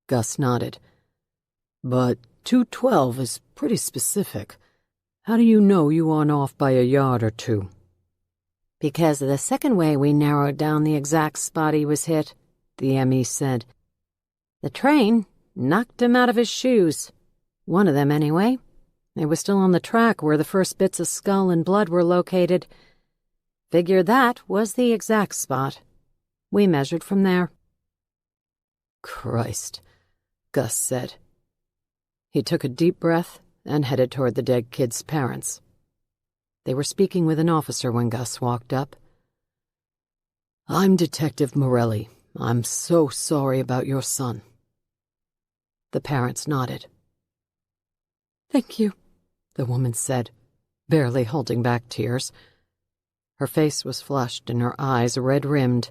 Gus nodded. "But 212 is pretty specific. How do you know you aren't off by a yard or 2? "Because of the second way we narrowed down the exact spot he was hit," the ME said. "The train knocked him out of his shoes. One of them, anyway. It was still on the track where the first bits of skull and blood were located. Figure that was the exact spot. We measured from there." "Christ," Gus said. He took a deep breath and headed toward the dead kid's parents. They were speaking with an officer when Gus walked up. "I'm Detective Morelli. I'm so sorry about your son." The parents nodded. "Thank you," the woman said, barely holding back tears. Her face was flushed and her eyes red-rimmed.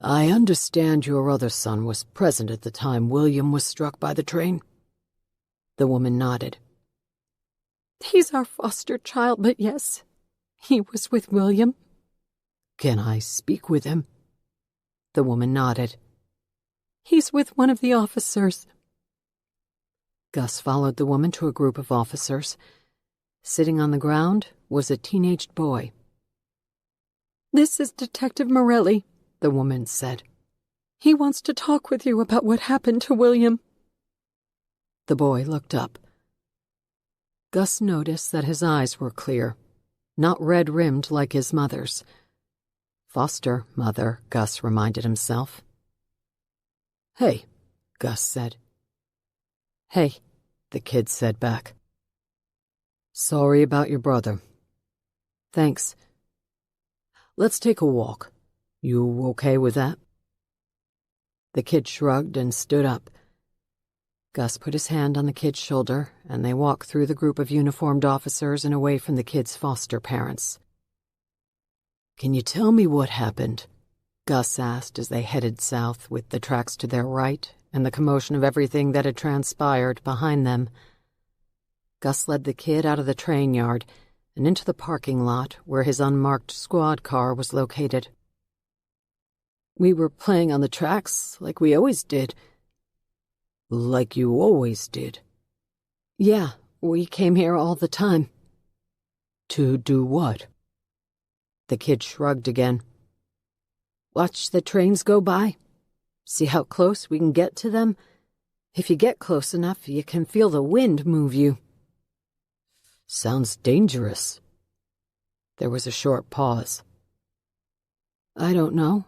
"I understand your other son was present at the time William was struck by the train?" The woman nodded. "He's our foster child, but yes, he was with William." "Can I speak with him?" The woman nodded. "He's with one of the officers." Gus followed the woman to a group of officers. Sitting on the ground was a teenaged boy. "This is Detective Morelli," the woman said. "He wants to talk with you about what happened to William." The boy looked up. Gus noticed that his eyes were clear, not red-rimmed like his mother's. Foster mother, Gus reminded himself. "Hey," Gus said. "Hey," the kid said back. "Sorry about your brother." "Thanks." "Let's take a walk. You okay with that?" The kid shrugged and stood up. Gus put his hand on the kid's shoulder, and they walked through the group of uniformed officers and away from the kid's foster parents. "Can you tell me what happened?" Gus asked as they headed south with the tracks to their right and the commotion of everything that had transpired behind them. Gus led the kid out of the train yard and into the parking lot where his unmarked squad car was located. "We were playing on the tracks like we always did." "Like you always did?" "Yeah, we came here all the time." "To do what?" The kid shrugged again. "Watch the trains go by. See how close we can get to them. If you get close enough, you can feel the wind move you." "Sounds dangerous." There was a short pause. "I don't know.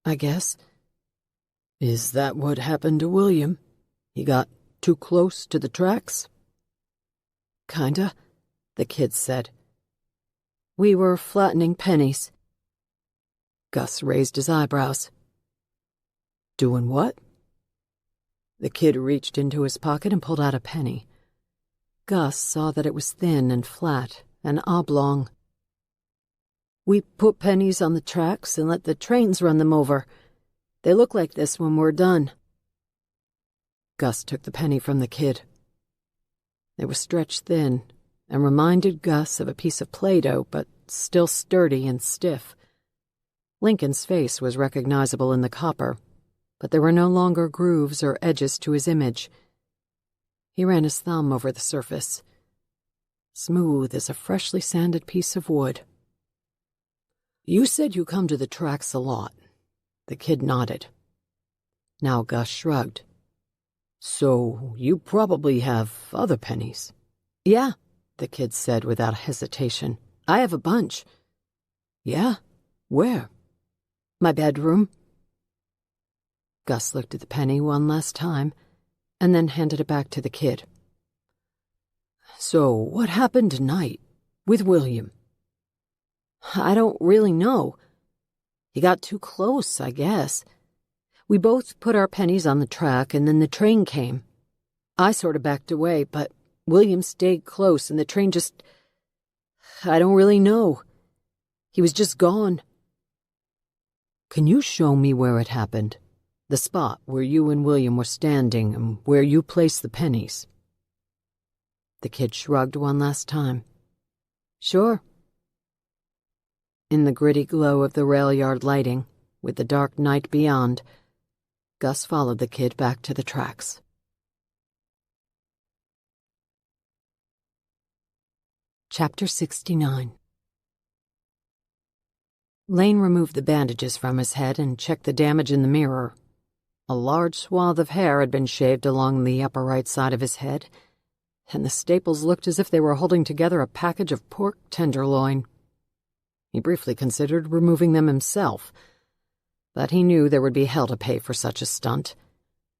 I guess." "Is that what happened to William? He got too close to the tracks?" "Kinda," the kid said. "We were flattening pennies." Gus raised his eyebrows. "Doing what?" The kid reached into his pocket and pulled out a penny. Gus saw that it was thin and flat and oblong. "We put pennies on the tracks and let the trains run them over. They look like this when we're done." Gus took the penny from the kid. It was stretched thin and reminded Gus of a piece of Play-Doh, but still sturdy and stiff. Lincoln's face was recognizable in the copper, but there were no longer grooves or edges to his image. He ran his thumb over the surface, smooth as a freshly sanded piece of wood. "You said you come to the tracks a lot." The kid nodded. Now Gus shrugged. "So you probably have other pennies." "Yeah," the kid said without hesitation. "I have a bunch." "Yeah? Where?" "My bedroom." Gus looked at the penny one last time, and then handed it back to the kid. "So what happened tonight with William?" "I don't really know. He got too close, I guess. We both put our pennies on the track, and then the train came. I sort of backed away, but William stayed close, and the train just... I don't really know. He was just gone." "Can you show me where it happened? The spot where you and William were standing and where you placed the pennies?" The kid shrugged one last time. "Sure." In the gritty glow of the rail yard lighting, with the dark night beyond, Gus followed the kid back to the tracks. Chapter 69. Lane removed the bandages from his head and checked the damage in the mirror. A large swath of hair had been shaved along the upper right side of his head, and the staples looked as if they were holding together a package of pork tenderloin. He briefly considered removing them himself, but he knew there would be hell to pay for such a stunt.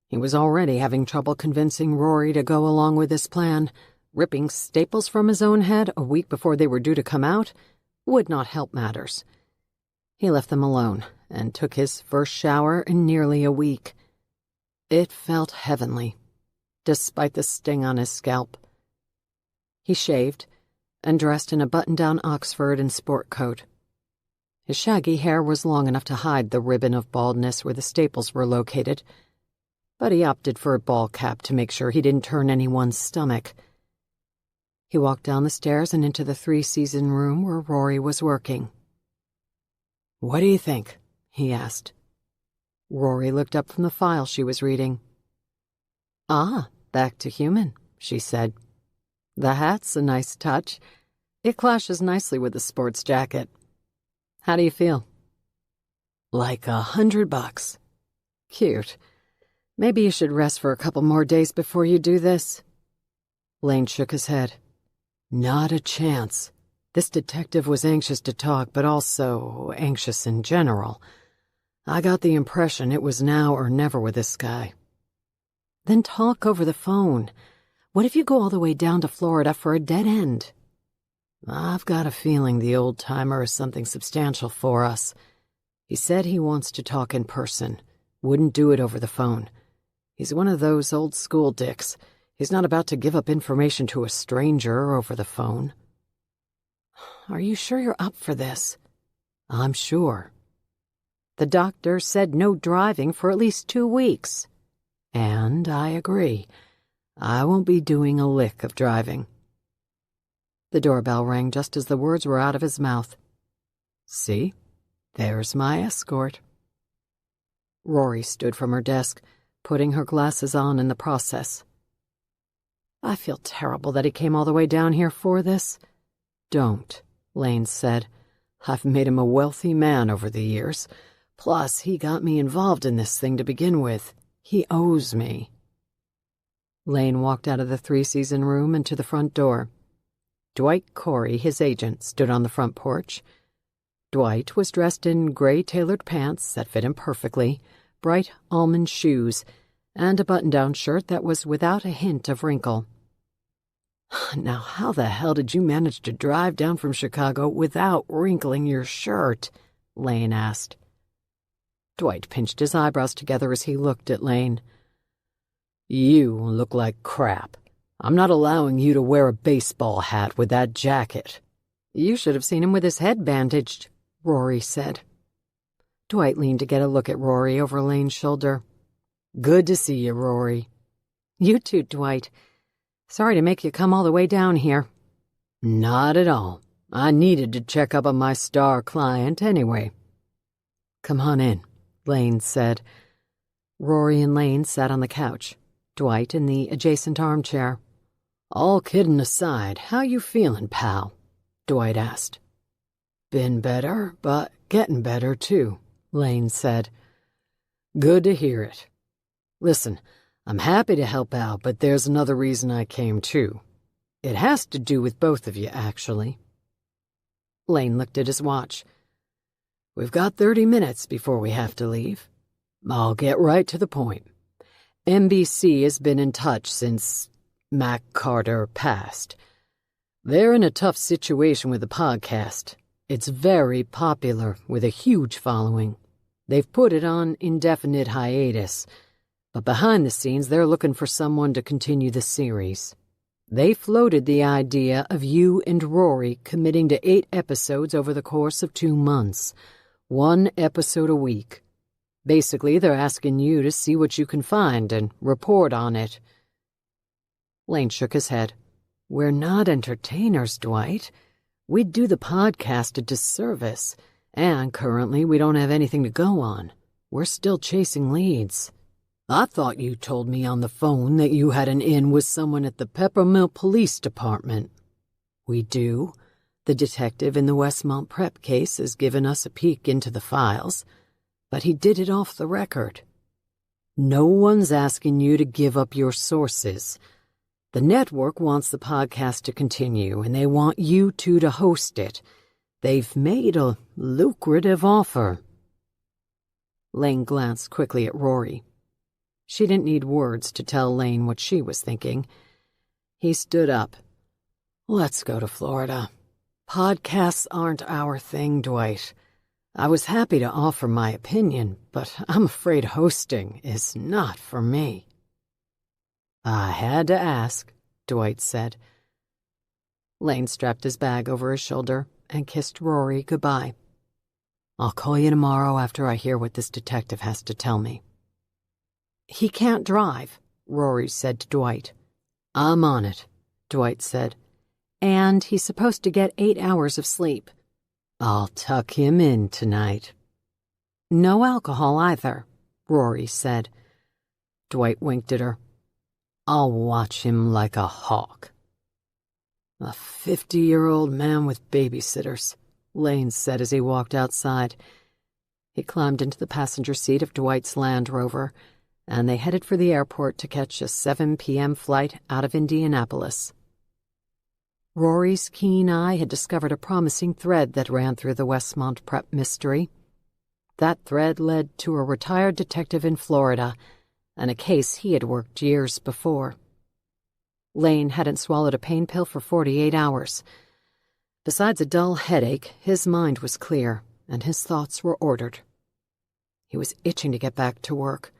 He was already having trouble convincing Rory to go along with this plan. Ripping staples from his own head a week before they were due to come out would not help matters. He left them alone and took his first shower in nearly a week. It felt heavenly, despite the sting on his scalp. He shaved and dressed in a button-down Oxford and sport coat. His shaggy hair was long enough to hide the ribbon of baldness where the staples were located, but he opted for a ball cap to make sure he didn't turn anyone's stomach. He walked down the stairs and into the three-season room where Rory was working. "What do you think?" he asked. Rory looked up from the file she was reading. "Ah, back to human," she said. "The hat's a nice touch. It clashes nicely with the sports jacket. How do you feel?" "Like $100. Cute. Maybe you should rest for a couple more days before you do this." Lane shook his head. "Not a chance." This detective was anxious to talk, but also anxious in general. I got the impression it was now or never with this guy. "Then talk over the phone. What if you go all the way down to Florida for a dead end?" "I've got a feeling the old-timer is something substantial for us. He said he wants to talk in person. Wouldn't do it over the phone. He's one of those old-school dicks. He's not about to give up information to a stranger over the phone." "Are you sure you're up for this?" "I'm sure." "The doctor said no driving for at least 2 weeks." And I agree. I won't be doing a lick of driving. The doorbell rang just as the words were out of his mouth. See? There's my escort. Rory stood from her desk, putting her glasses on in the process. I feel terrible that he came all the way down here for this. Don't, Lane said. I've made him a wealthy man over the years. Plus, he got me involved in this thing to begin with. He owes me. Lane walked out of the three-season room and to the front door. Dwight Corey, his agent, stood on the front porch. Dwight was dressed in gray tailored pants that fit him perfectly, bright almond shoes, and a button-down shirt that was without a hint of wrinkle. Now, how the hell did you manage to drive down from Chicago without wrinkling your shirt? Lane asked. Dwight pinched his eyebrows together as he looked at Lane. You look like crap. I'm not allowing you to wear a baseball hat with that jacket. You should have seen him with his head bandaged, Rory said. Dwight leaned to get a look at Rory over Lane's shoulder. Good to see you, Rory. You too, Dwight. Sorry to make you come all the way down here. Not at all. I needed to check up on my star client anyway. Come on in, Lane said. Rory and Lane sat on the couch, Dwight in the adjacent armchair. All kidding aside, how you feeling, pal? Dwight asked. Been better, but getting better too, Lane said. Good to hear it. Listen, I'm happy to help out, but there's another reason I came too. It has to do with both of you, actually. Lane looked at his watch. We've got 30 minutes before we have to leave. I'll get right to the point. NBC has been in touch since Mac Carter passed. They're in a tough situation with the podcast. It's very popular, with a huge following. They've put it on indefinite hiatus, but behind the scenes they're looking for someone to continue the series. They floated the idea of you and Rory committing to 8 episodes over the course of 2 months, 1 episode a week. Basically, they're asking you to see what you can find and report on it. Lane shook his head. We're not entertainers, Dwight. We'd do the podcast a disservice, and currently we don't have anything to go on. We're still chasing leads. I thought you told me on the phone that you had an in with someone at the Peppermill Police Department. We do. The detective in the Westmont Prep case has given us a peek into the files, but he did it off the record. No one's asking you to give up your sources. The network wants the podcast to continue, and they want you two to host it. They've made a lucrative offer. Lane glanced quickly at Rory. She didn't need words to tell Lane what she was thinking. He stood up. Let's go to Florida. Podcasts aren't our thing, Dwight. I was happy to offer my opinion, but I'm afraid hosting is not for me. I had to ask, Dwight said. Lane strapped his bag over his shoulder and kissed Rory goodbye. I'll call you tomorrow after I hear what this detective has to tell me. He can't drive, Rory said to Dwight. I'm on it, Dwight said. And he's supposed to get 8 hours of sleep. I'll tuck him in tonight. No alcohol either, Rory said. Dwight winked at her. I'll watch him like a hawk. A 50-year-old man with babysitters, Lane said as he walked outside. He climbed into the passenger seat of Dwight's Land Rover, and they headed for the airport to catch a 7 p.m. flight out of Indianapolis. Rory's keen eye had discovered a promising thread that ran through the Westmont Prep mystery. That thread led to a retired detective in Florida and a case he had worked years before. Lane hadn't swallowed a pain pill for 48 hours. Besides a dull headache, his mind was clear, and his thoughts were ordered. He was itching to get back to work.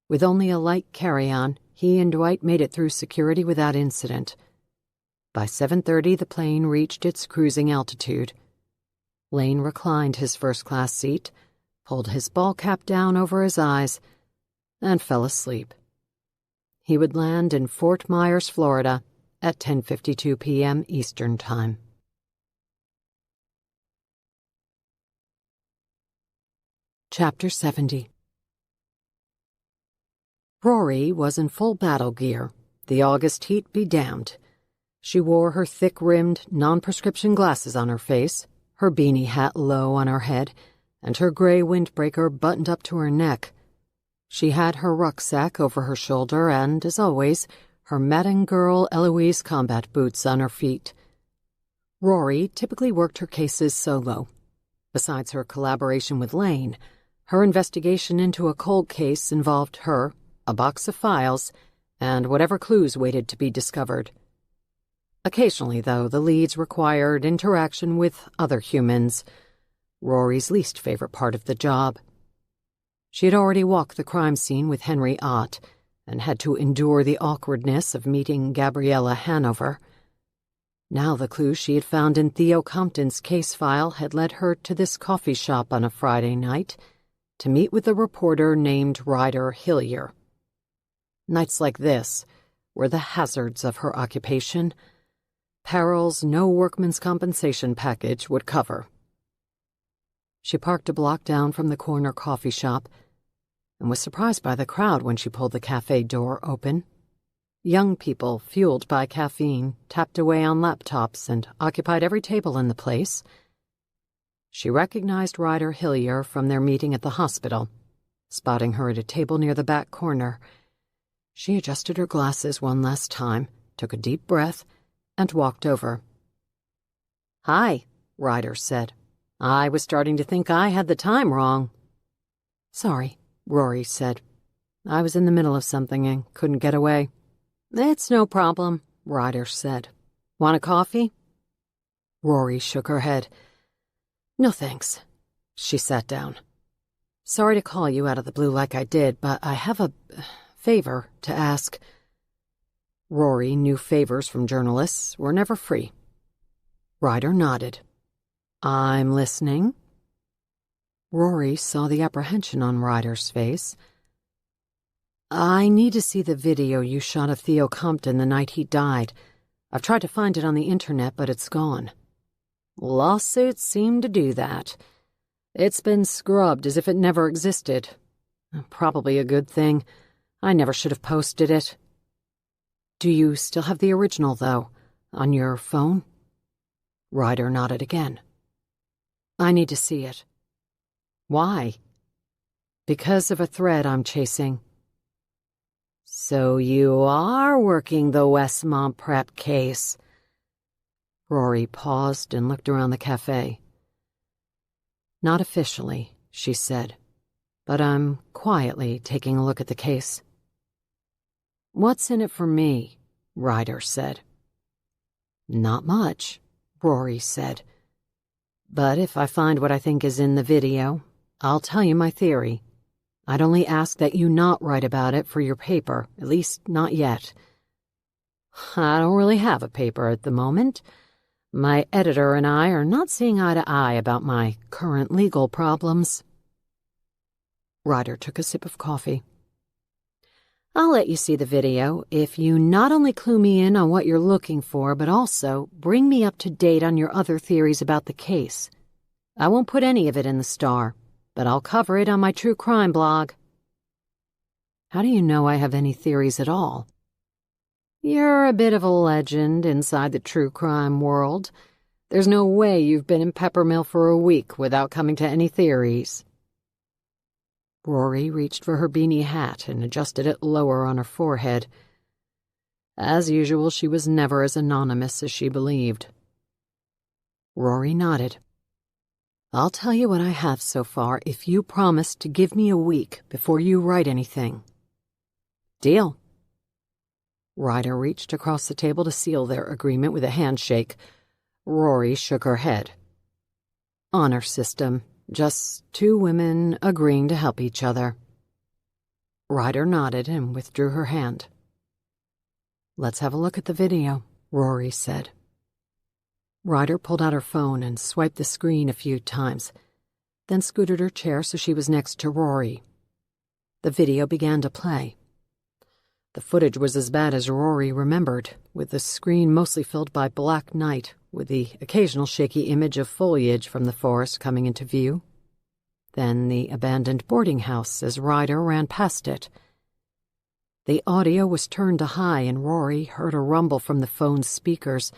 With only a light carry-on, he and Dwight made it through security without incident. By 7:30, the plane reached its cruising altitude. Lane reclined his first-class seat, pulled his ball cap down over his eyes, and fell asleep, he would land in Fort Myers, Florida, at 10:52 p.m. Eastern Time. Chapter 70. Rory was in full battle gear, the August heat be damned. She wore her thick-rimmed, non-prescription glasses on her face, her beanie hat low on her head, and her gray windbreaker buttoned up to her neck. She had her rucksack over her shoulder and, as always, her Madden Girl Eloise combat boots on her feet. Rory typically worked her cases solo. Besides her collaboration with Lane, her investigation into a cold case involved her, a box of files, and whatever clues waited to be discovered. Occasionally, though, the leads required interaction with other humans, Rory's least favorite part of the job. She had already walked the crime scene with Henry Ott and had to endure the awkwardness of meeting Gabriella Hanover. Now the clues she had found in Theo Compton's case file had led her to this coffee shop on a Friday night to meet with a reporter named Ryder Hillier. Nights like this were the hazards of her occupation, perils no workman's compensation package would cover. She parked a block down from the corner coffee shop and was surprised by the crowd when she pulled the cafe door open. Young people, fueled by caffeine, tapped away on laptops and occupied every table in the place. She recognized Ryder Hillier from their meeting at the hospital. Spotting her at a table near the back corner, she adjusted her glasses one last time, took a deep breath, and walked over. "Hi," Ryder said. "I was starting to think I had the time wrong." "Sorry," Rory said. "I was in the middle of something and couldn't get away." "It's no problem," Ryder said. "Want a coffee?" Rory shook her head. "No, thanks." She sat down. "Sorry to call you out of the blue like I did, but I have a favor to ask." Rory knew favors from journalists were never free. Ryder nodded. "I'm listening." Rory saw the apprehension on Ryder's face. "I need to see the video you shot of Theo Compton the night he died. I've tried to find it on the internet, but it's gone." "Lawsuits seem to do that. It's been scrubbed as if it never existed. Probably a good thing. I never should have posted it." "Do you still have the original, though, on your phone?" Ryder nodded again. "I need to see it." "Why?" "Because of a thread I'm chasing." "So you are working the Westmont Prep case." Rory paused and looked around the cafe. "Not officially," she said, "but I'm quietly taking a look at the case." "What's in it for me?" Ryder said. "Not much," Rory said. "But if I find what I think is in the video, I'll tell you my theory. I'd only ask that you not write about it for your paper, at least not yet." "I don't really have a paper at the moment. My editor and I are not seeing eye to eye about my current legal problems." Ryder took a sip of coffee. "I'll let you see the video if you not only clue me in on what you're looking for, but also bring me up to date on your other theories about the case. I won't put any of it in the Star, but I'll cover it on my true crime blog." "How do you know I have any theories at all?" "You're a bit of a legend inside the true crime world. There's no way you've been in Peppermill for a week without coming to any theories." Rory reached for her beanie hat and adjusted it lower on her forehead. As usual, she was never as anonymous as she believed. Rory nodded. "I'll tell you what I have so far if you promise to give me a week before you write anything." "Deal." Ryder reached across the table to seal their agreement with a handshake. Rory shook her head. "Honor system. Just two women agreeing to help each other." Ryder nodded and withdrew her hand. "Let's have a look at the video," Rory said. Ryder pulled out her phone and swiped the screen a few times, then scooted her chair so she was next to Rory. The video began to play. The footage was as bad as Rory remembered, with the screen mostly filled by black night, with the occasional shaky image of foliage from the forest coming into view. Then the abandoned boarding house as Ryder ran past it. The audio was turned to high, and Rory heard a rumble from the phone's speakers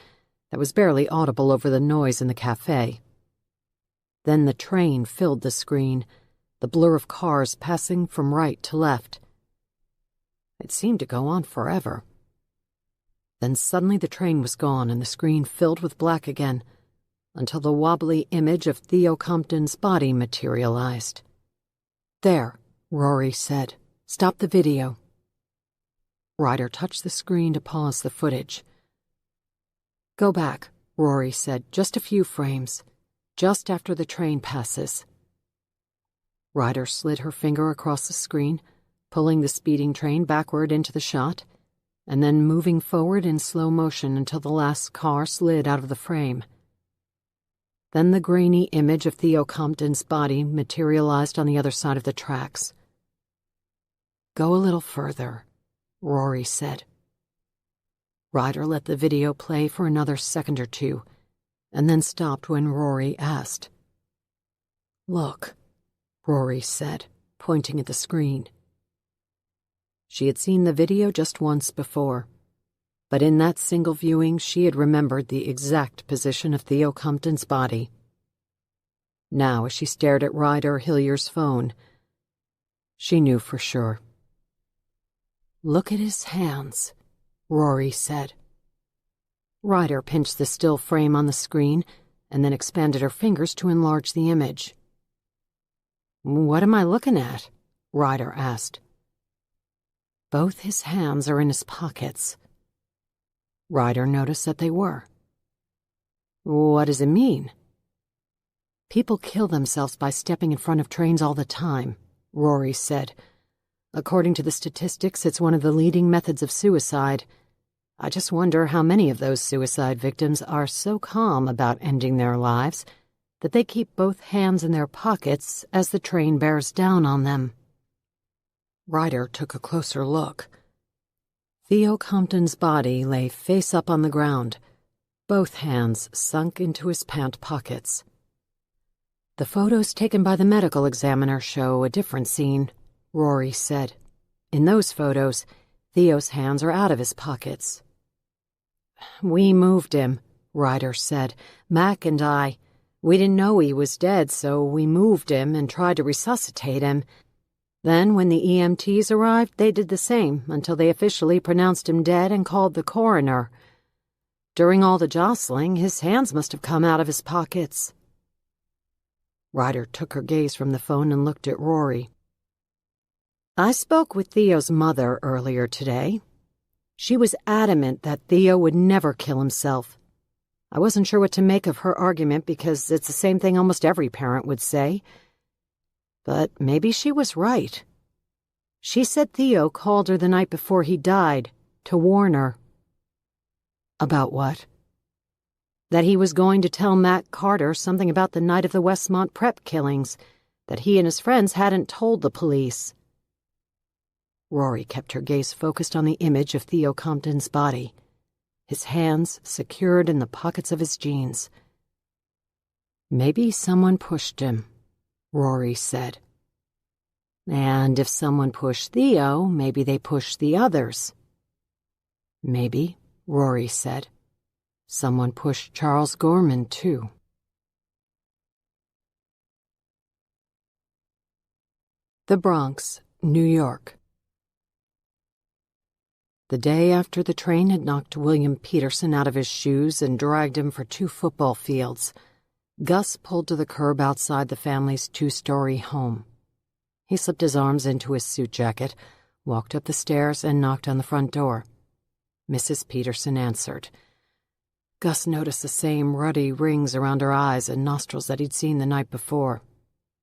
that was barely audible over the noise in the cafe. Then the train filled the screen, the blur of cars passing from right to left. It seemed to go on forever. Then suddenly the train was gone and the screen filled with black again, until the wobbly image of Theo Compton's body materialized. "There," Rory said. "Stop the video." Ryder touched the screen to pause the footage. "Go back," Rory said, "just a few frames, just after the train passes." Ryder slid her finger across the screen, pulling the speeding train backward into the shot, and then moving forward in slow motion until the last car slid out of the frame. Then the grainy image of Theo Compton's body materialized on the other side of the tracks. "Go a little further," Rory said. Ryder let the video play for another second or two, and then stopped when Rory asked. "Look," Rory said, pointing at the screen. She had seen the video just once before, but in that single viewing she had remembered the exact position of Theo Compton's body. Now, as she stared at Ryder Hillier's phone, she knew for sure. "Look at his hands," Rory said. Ryder pinched the still frame on the screen and then expanded her fingers to enlarge the image. "What am I looking at?" Ryder asked. "Both his hands are in his pockets." Ryder noticed that they were. "What does it mean?" "People kill themselves by stepping in front of trains all the time," Rory said. "According to the statistics, it's one of the leading methods of suicide. I just wonder how many of those suicide victims are so calm about ending their lives that they keep both hands in their pockets as the train bears down on them." Ryder took a closer look. Theo Compton's body lay face up on the ground, both hands sunk into his pant pockets. "The photos taken by the medical examiner show a different scene," Rory said. "In those photos, Theo's hands are out of his pockets." "We moved him," Ryder said. "Mac and I. We didn't know he was dead, so we moved him and tried to resuscitate him. Then, when the EMTs arrived, they did the same until they officially pronounced him dead and called the coroner. During all the jostling, his hands must have come out of his pockets." Ryder took her gaze from the phone and looked at Rory. "I spoke with Theo's mother earlier today. She was adamant that Theo would never kill himself. I wasn't sure what to make of her argument because it's the same thing almost every parent would say. But maybe she was right. She said Theo called her the night before he died to warn her." "About what?" "That he was going to tell Matt Carter something about the night of the Westmont Prep killings, that he and his friends hadn't told the police." Rory kept her gaze focused on the image of Theo Compton's body, his hands secured in the pockets of his jeans. "Maybe someone pushed him," Rory said. "And if someone pushed Theo, maybe they pushed the others." "Maybe," Rory said, "someone pushed Charles Gorman, too." The Bronx, New York. The day after the train had knocked William Peterson out of his shoes and dragged him for 2 football fields, Gus pulled to the curb outside the family's 2-story home. He slipped his arms into his suit jacket, walked up the stairs, and knocked on the front door. Mrs. Peterson answered. Gus noticed the same ruddy rings around her eyes and nostrils that he'd seen the night before.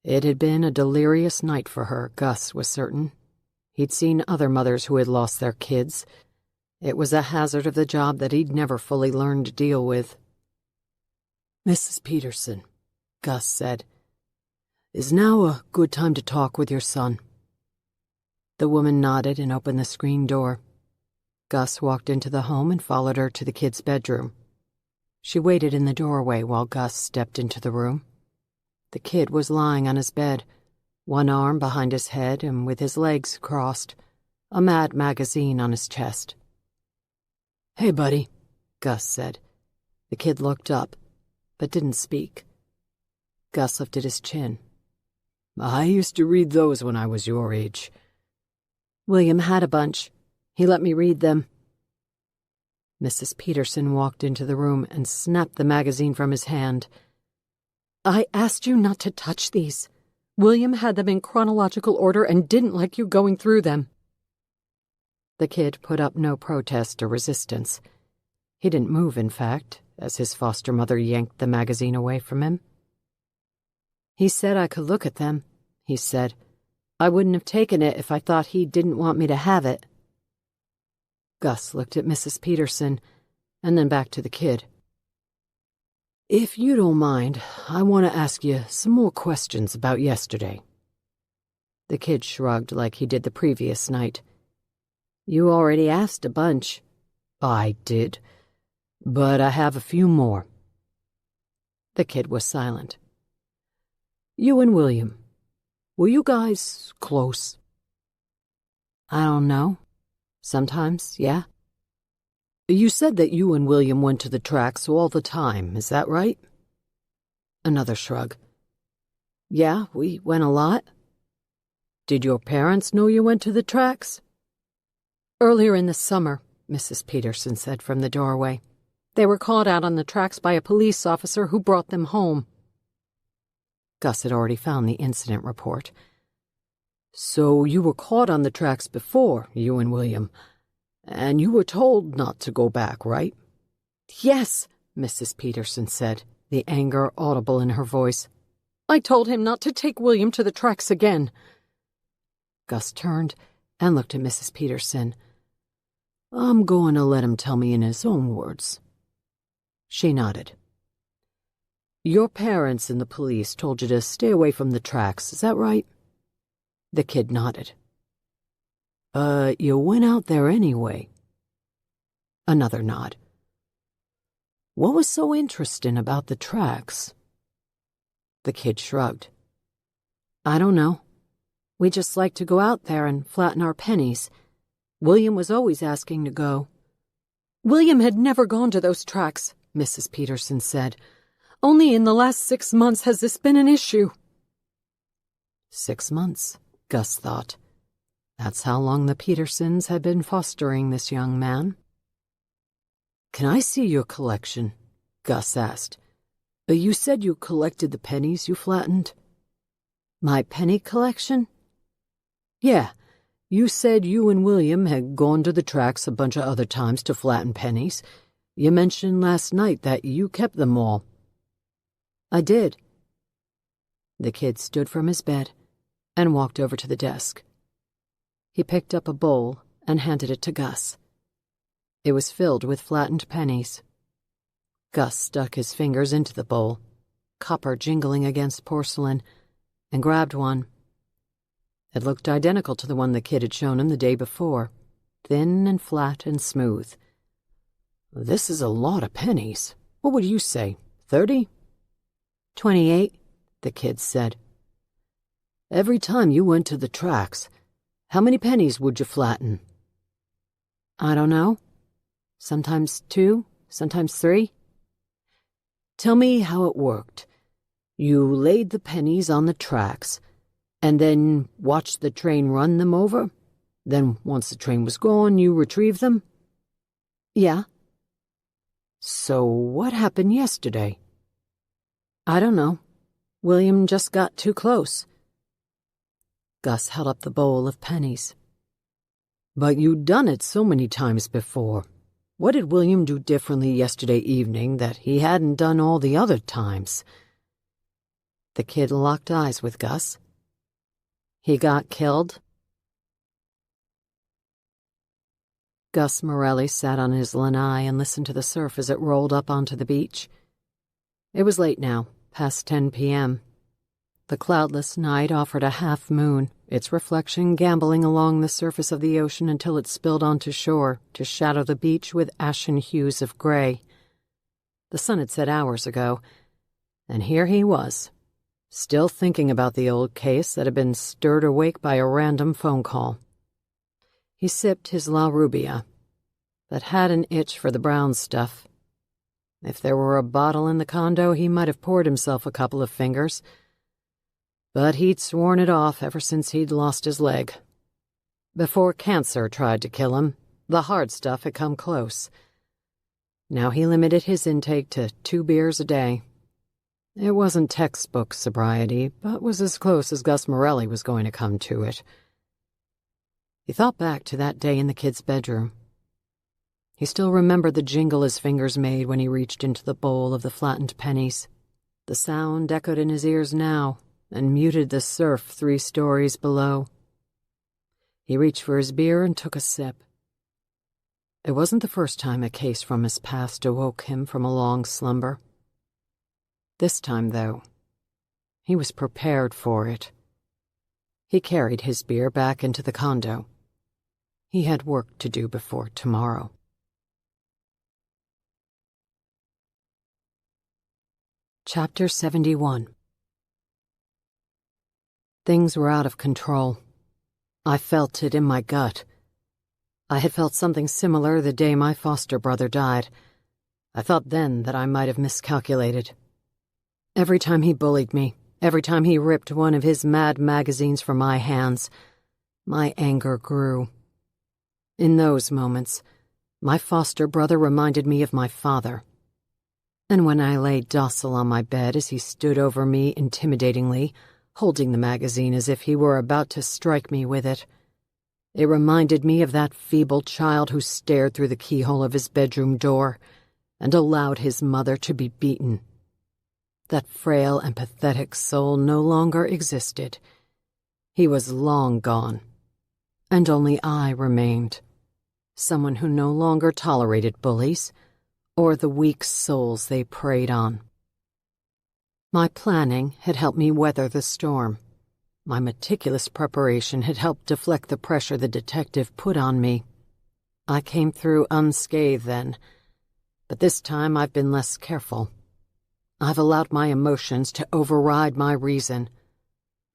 It had been a delirious night for her, Gus was certain. He'd seen other mothers who had lost their kids. It was a hazard of the job that he'd never fully learned to deal with. "Mrs. Peterson," Gus said, "is now a good time to talk with your son?" The woman nodded and opened the screen door. Gus walked into the home and followed her to the kid's bedroom. She waited in the doorway while Gus stepped into the room. The kid was lying on his bed, one arm behind his head and with his legs crossed, a Mad magazine on his chest. "Hey, buddy," Gus said. The kid looked up, but didn't speak. Gus lifted his chin. "I used to read those when I was your age." "William had a bunch. He let me read them." Mrs. Peterson walked into the room and snapped the magazine from his hand. "I asked you not to touch these. William had them in chronological order and didn't like you going through them." The kid put up no protest or resistance. He didn't move, in fact, as his foster mother yanked the magazine away from him. "He said I could look at them," he said. "I wouldn't have taken it if I thought he didn't want me to have it." Gus looked at Mrs. Peterson and then back to the kid. "If you don't mind, I want to ask you some more questions about yesterday." The kid shrugged like he did the previous night. "You already asked a bunch." "I did, but I have a few more." The kid was silent. "You and William, were you guys close?" "I don't know. Sometimes, yeah." "You said that you and William went to the tracks all the time, is that right?" Another shrug. "Yeah, we went a lot." "Did your parents know you went to the tracks?" "Earlier in the summer," Mrs. Peterson said from the doorway. "They were caught out on the tracks by a police officer who brought them home." Gus had already found the incident report. "So you were caught on the tracks before, you and William, and you were told not to go back, right?" "Yes," Mrs. Peterson said, the anger audible in her voice. "I told him not to take William to the tracks again." Gus turned and looked at Mrs. Peterson. "I'm going to let him tell me in his own words." She nodded. "Your parents and the police told you to stay away from the tracks, is that right?" The kid nodded. You went out there anyway." Another nod. "What was so interesting about the tracks?" The kid shrugged. "I don't know. We just like to go out there and flatten our pennies. William was always asking to go." "William had never gone to those tracks," Mrs. Peterson said. "Only in the last 6 months has this been an issue." 6 months, Gus thought. That's how long the Petersons had been fostering this young man. "Can I see your collection?" Gus asked. "You said you collected the pennies you flattened." "My penny collection?" "Yeah. You said you and William had gone to the tracks a bunch of other times to flatten pennies. You mentioned last night that you kept them all." "I did." The kid stood from his bed and walked over to the desk. He picked up a bowl and handed it to Gus. It was filled with flattened pennies. Gus stuck his fingers into the bowl, copper jingling against porcelain, and grabbed one. It looked identical to the one the kid had shown him the day before, thin and flat and smooth. "This is a lot of pennies. What would you say, 30? 28, the kid said. "Every time you went to the tracks, how many pennies would you flatten?" "I don't know. Sometimes 2, sometimes 3. "Tell me how it worked. You laid the pennies on the tracks, and then watched the train run them over? Then, once the train was gone, you retrieved them?" "Yeah." "So what happened yesterday?" "I don't know. William just got too close." Gus held up the bowl of pennies. "But you'd done it so many times before. What did William do differently yesterday evening that he hadn't done all the other times?" The kid locked eyes with Gus. "He got killed?" Gus Morelli sat on his lanai and listened to the surf as it rolled up onto the beach. It was late now, past 10 p.m. The cloudless night offered a half moon, its reflection gamboling along the surface of the ocean until it spilled onto shore to shadow the beach with ashen hues of gray. The sun had set hours ago, and here he was, still thinking about the old case that had been stirred awake by a random phone call. He sipped his La Rubia, but had an itch for the brown stuff. If there were a bottle in the condo, he might have poured himself a couple of fingers, but he'd sworn it off ever since he'd lost his leg. Before cancer tried to kill him, the hard stuff had come close. Now he limited his intake to 2 beers a day. It wasn't textbook sobriety, but was as close as Gus Morelli was going to come to it. He thought back to that day in the kid's bedroom. He still remembered the jingle his fingers made when he reached into the bowl of the flattened pennies. The sound echoed in his ears now and muted the surf 3 stories below. He reached for his beer and took a sip. It wasn't the first time a case from his past awoke him from a long slumber. This time, though, he was prepared for it. He carried his beer back into the condo. He had work to do before tomorrow. Chapter 71. Things were out of control. I felt it in my gut. I had felt something similar the day my foster brother died. I thought then that I might have miscalculated. Every time he bullied me, every time he ripped one of his mad magazines from my hands, my anger grew. In those moments, my foster brother reminded me of my father. And when I lay docile on my bed as he stood over me intimidatingly, holding the magazine as if he were about to strike me with it, it reminded me of that feeble child who stared through the keyhole of his bedroom door and allowed his mother to be beaten. That frail and pathetic soul no longer existed. He was long gone, and only I remained, someone who no longer tolerated bullies or the weak souls they preyed on. My planning had helped me weather the storm. My meticulous preparation had helped deflect the pressure the detective put on me. I came through unscathed then, but this time I've been less careful. I've allowed my emotions to override my reason.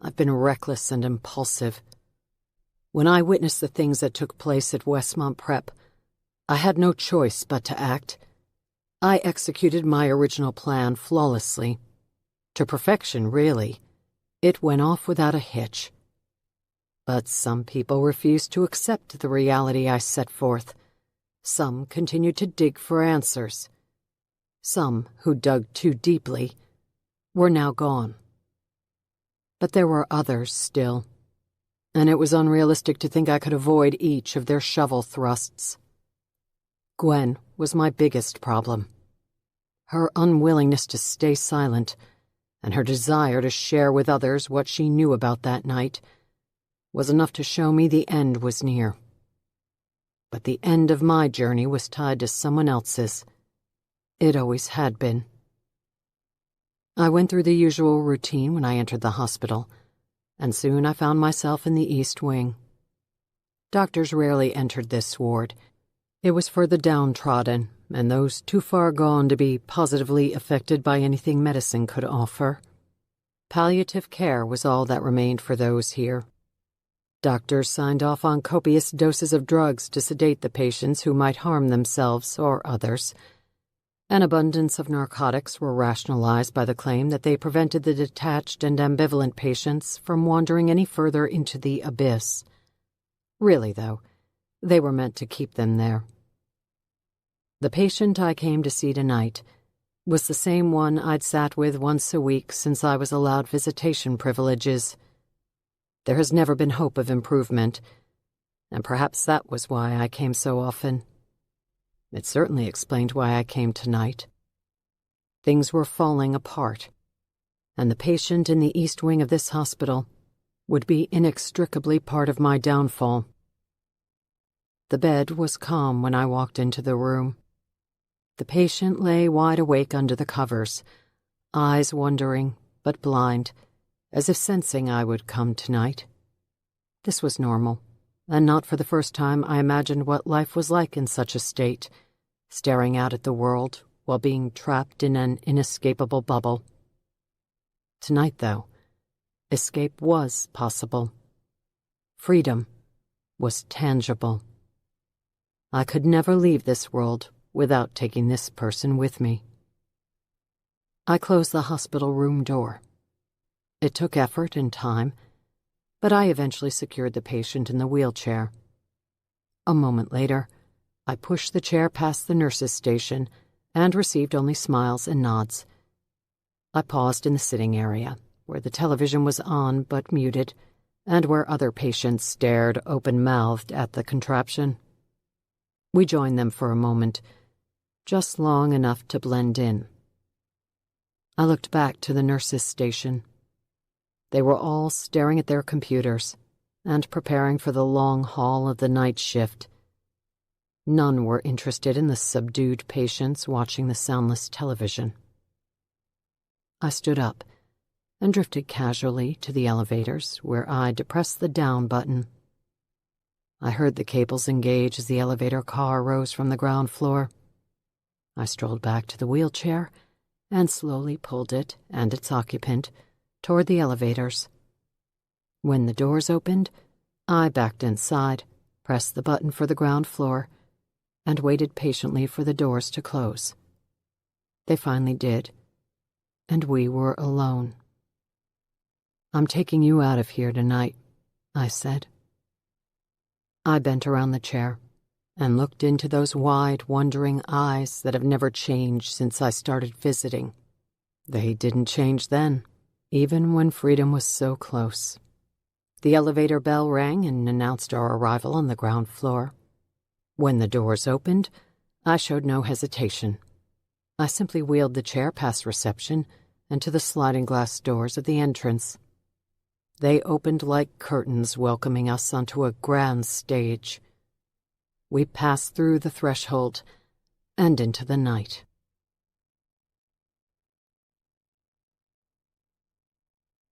I've been reckless and impulsive. When I witnessed the things that took place at Westmont Prep, I had no choice but to act. I executed my original plan flawlessly. To perfection, really. It went off without a hitch. But some people refused to accept the reality I set forth. Some continued to dig for answers. Some, who dug too deeply, were now gone. But there were others still, and it was unrealistic to think I could avoid each of their shovel thrusts. Gwen was my biggest problem. Her unwillingness to stay silent, and her desire to share with others what she knew about that night, was enough to show me the end was near. But the end of my journey was tied to someone else's. It always had been. I went through the usual routine when I entered the hospital, and soon I found myself in the East Wing. Doctors rarely entered this ward. It was for the downtrodden, and those too far gone to be positively affected by anything medicine could offer. Palliative care was all that remained for those here. Doctors signed off on copious doses of drugs to sedate the patients who might harm themselves or others. An abundance of narcotics were rationalized by the claim that they prevented the detached and ambivalent patients from wandering any further into the abyss. Really, though, they were meant to keep them there. The patient I came to see tonight was the same one I'd sat with once a week since I was allowed visitation privileges. There has never been hope of improvement, and perhaps that was why I came so often. It certainly explained why I came tonight. Things were falling apart, and the patient in the East Wing of this hospital would be inextricably part of my downfall. The bed was calm when I walked into the room. The patient lay wide awake under the covers, eyes wondering but blind, as if sensing I would come tonight. This was normal, and not for the first time I imagined what life was like in such a state, staring out at the world while being trapped in an inescapable bubble. Tonight, though, escape was possible. Freedom was tangible. I could never leave this world without taking this person with me. I closed the hospital room door. It took effort and time, but I eventually secured the patient in the wheelchair. A moment later, I pushed the chair past the nurse's station and received only smiles and nods. I paused in the sitting area, where the television was on but muted, and where other patients stared open-mouthed at the contraption. We joined them for a moment, just long enough to blend in. I looked back to the nurse's station. They were all staring at their computers and preparing for the long haul of the night shift. None were interested in the subdued patients watching the soundless television. I stood up and drifted casually to the elevators, where I depressed the down button. I heard the cables engage as the elevator car rose from the ground floor. I strolled back to the wheelchair and slowly pulled it and its occupant toward the elevators. When the doors opened, I backed inside, pressed the button for the ground floor, and waited patiently for the doors to close. They finally did, and we were alone. "I'm taking you out of here tonight," I said. I bent around the chair and looked into those wide, wondering eyes that have never changed since I started visiting. They didn't change then, even when freedom was so close. The elevator bell rang and announced our arrival on the ground floor. When the doors opened, I showed no hesitation. I simply wheeled the chair past reception and to the sliding glass doors of the entrance. They opened like curtains welcoming us onto a grand stage. We passed through the threshold and into the night.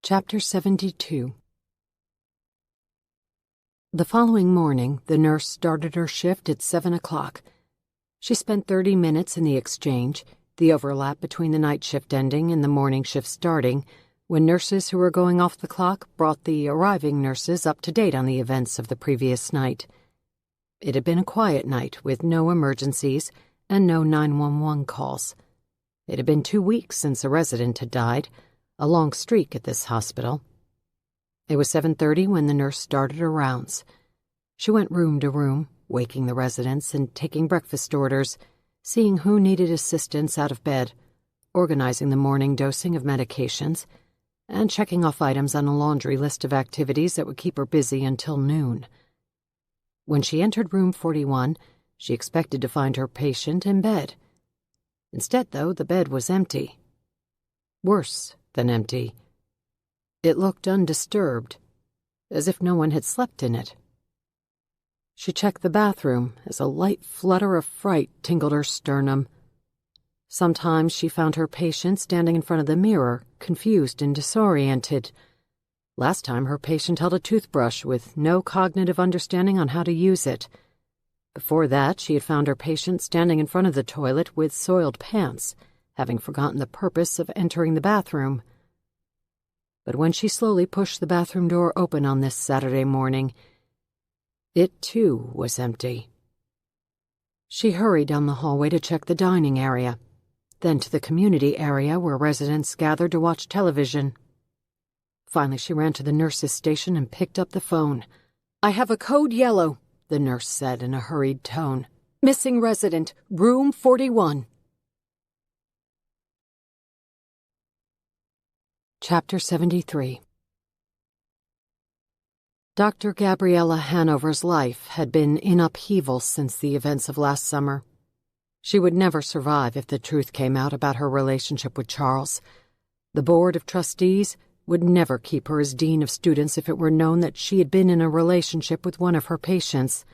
Chapter 72. The following morning, the nurse started her shift at 7 o'clock. She spent 30 minutes in the exchange, the overlap between the night shift ending and the morning shift starting, when nurses who were going off the clock brought the arriving nurses up to date on the events of the previous night. It had been a quiet night with no emergencies and no 911 calls. It had been 2 weeks since a resident had died, a long streak at this hospital. It was 7:30 when the nurse started her rounds. She went room to room, waking the residents and taking breakfast orders, seeing who needed assistance out of bed, organizing the morning dosing of medications, and checking off items on a laundry list of activities that would keep her busy until noon. When she entered room 41, she expected to find her patient in bed. Instead, though, the bed was empty. Worse than empty. It looked undisturbed, as if no one had slept in it. She checked the bathroom as a light flutter of fright tingled her sternum. Sometimes she found her patient standing in front of the mirror, confused and disoriented. Last time her patient held a toothbrush with no cognitive understanding on how to use it. Before that, she had found her patient standing in front of the toilet with soiled pants, having forgotten the purpose of entering the bathroom. But when she slowly pushed the bathroom door open on this Saturday morning, it too was empty. She hurried down the hallway to check the dining area, then to the community area where residents gathered to watch television. Finally, she ran to the nurse's station and picked up the phone. "I have a code yellow," the nurse said in a hurried tone. "Missing resident, room 41. Chapter 73. Dr. Gabriella Hanover's life had been in upheaval since the events of last summer. She would never survive if the truth came out about her relationship with Charles. The Board of Trustees would never keep her as Dean of Students if it were known that she had been in a relationship with one of her patients,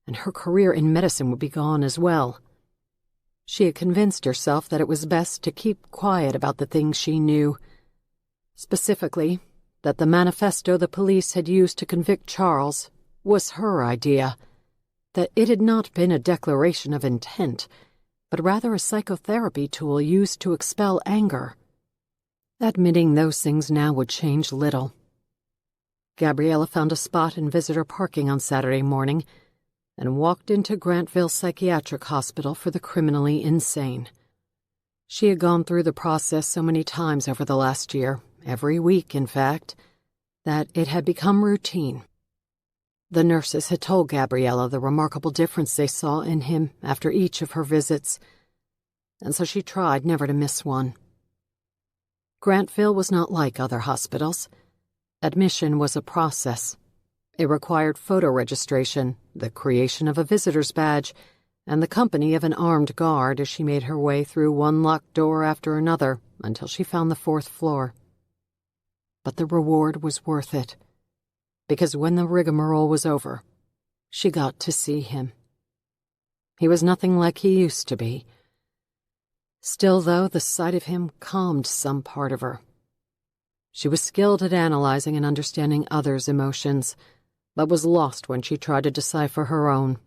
and her career in medicine would be gone as well. She had convinced herself that it was best to keep quiet about the things she knew. Specifically, that the manifesto the police had used to convict Charles was her idea, that it had not been a declaration of intent, but rather a psychotherapy tool used to expel anger. Admitting those things now would change little. Gabriella found a spot in visitor parking on Saturday morning and walked into Grantville Psychiatric Hospital for the criminally insane. She had gone through the process so many times over the last year, every week, in fact, that it had become routine. The nurses had told Gabriella the remarkable difference they saw in him after each of her visits, and so she tried never to miss one. Grantville was not like other hospitals. Admission was a process. It required photo registration, the creation of a visitor's badge, and the company of an armed guard as she made her way through one locked door after another until she found the 4th floor. But the reward was worth it, because when the rigmarole was over, she got to see him. He was nothing like he used to be. Still, though, the sight of him calmed some part of her. She was skilled at analyzing and understanding others' emotions, but was lost when she tried to decipher her own.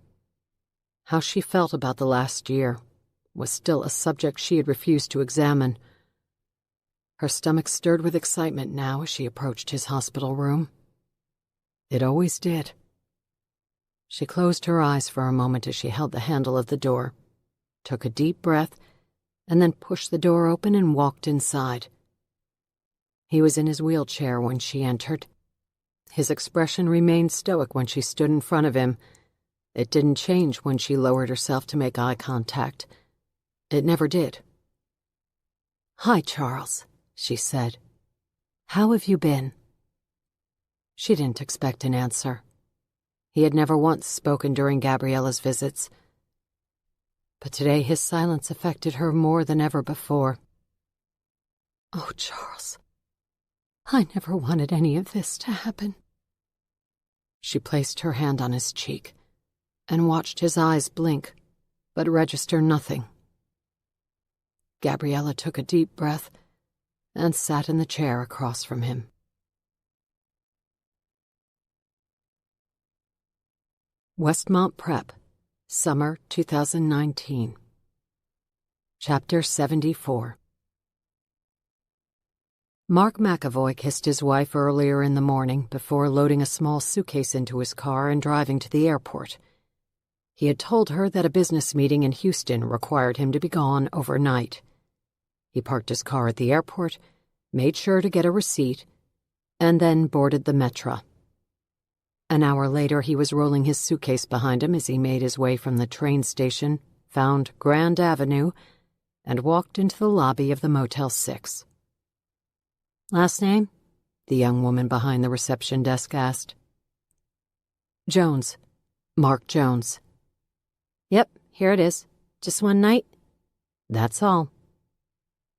How she felt about the last year was still a subject she had refused to examine. Her stomach stirred with excitement now as she approached his hospital room. It always did. She closed her eyes for a moment as she held the handle of the door, took a deep breath, and then pushed the door open and walked inside. He was in his wheelchair when she entered. His expression remained stoic when she stood in front of him. It didn't change when she lowered herself to make eye contact. It never did. "Hi, Charles," she said. "How have you been?" She didn't expect an answer. He had never once spoken during Gabriella's visits. But today his silence affected her more than ever before. "Oh, Charles, I never wanted any of this to happen." She placed her hand on his cheek and watched his eyes blink, but register nothing. Gabriella took a deep breath and sat in the chair across from him. Westmont Prep, Summer 2019. Chapter 74. Mark McAvoy kissed his wife earlier in the morning before loading a small suitcase into his car and driving to the airport. He had told her that a business meeting in Houston required him to be gone overnight. He parked his car at the airport, made sure to get a receipt, and then boarded the Metro. An hour later, he was rolling his suitcase behind him as he made his way from the train station, found Grand Avenue, and walked into the lobby of the Motel 6. "Last name?" the young woman behind the reception desk asked. "Jones. Mark Jones." "Yep, here it is. Just one night?" "That's all."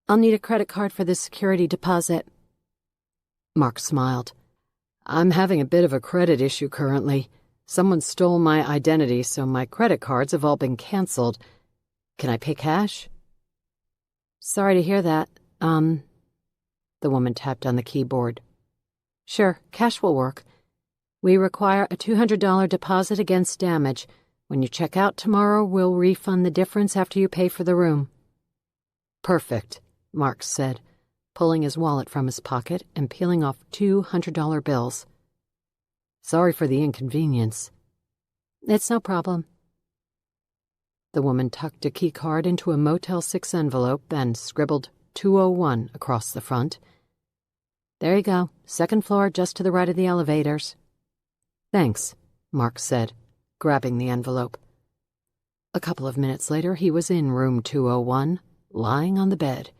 "I'll need a credit card for the security deposit." Mark smiled. "I'm having a bit of a credit issue currently. Someone stole my identity, so my credit cards have all been canceled. Can I pay cash?" "Sorry to hear that. The woman tapped on the keyboard. "Sure, cash will work. We require a $200 deposit against damage. When you check out tomorrow, we'll refund the difference after you pay for the room." "Perfect," Mark said, pulling his wallet from his pocket and peeling off $200 bills. "Sorry for the inconvenience." "It's no problem." The woman tucked a key card into a Motel 6 envelope and scribbled 201 across the front. "There you go. 2nd floor, just to the right of the elevators." "Thanks," Mark said, grabbing the envelope. A couple of minutes later, he was in room 201, lying on the bed.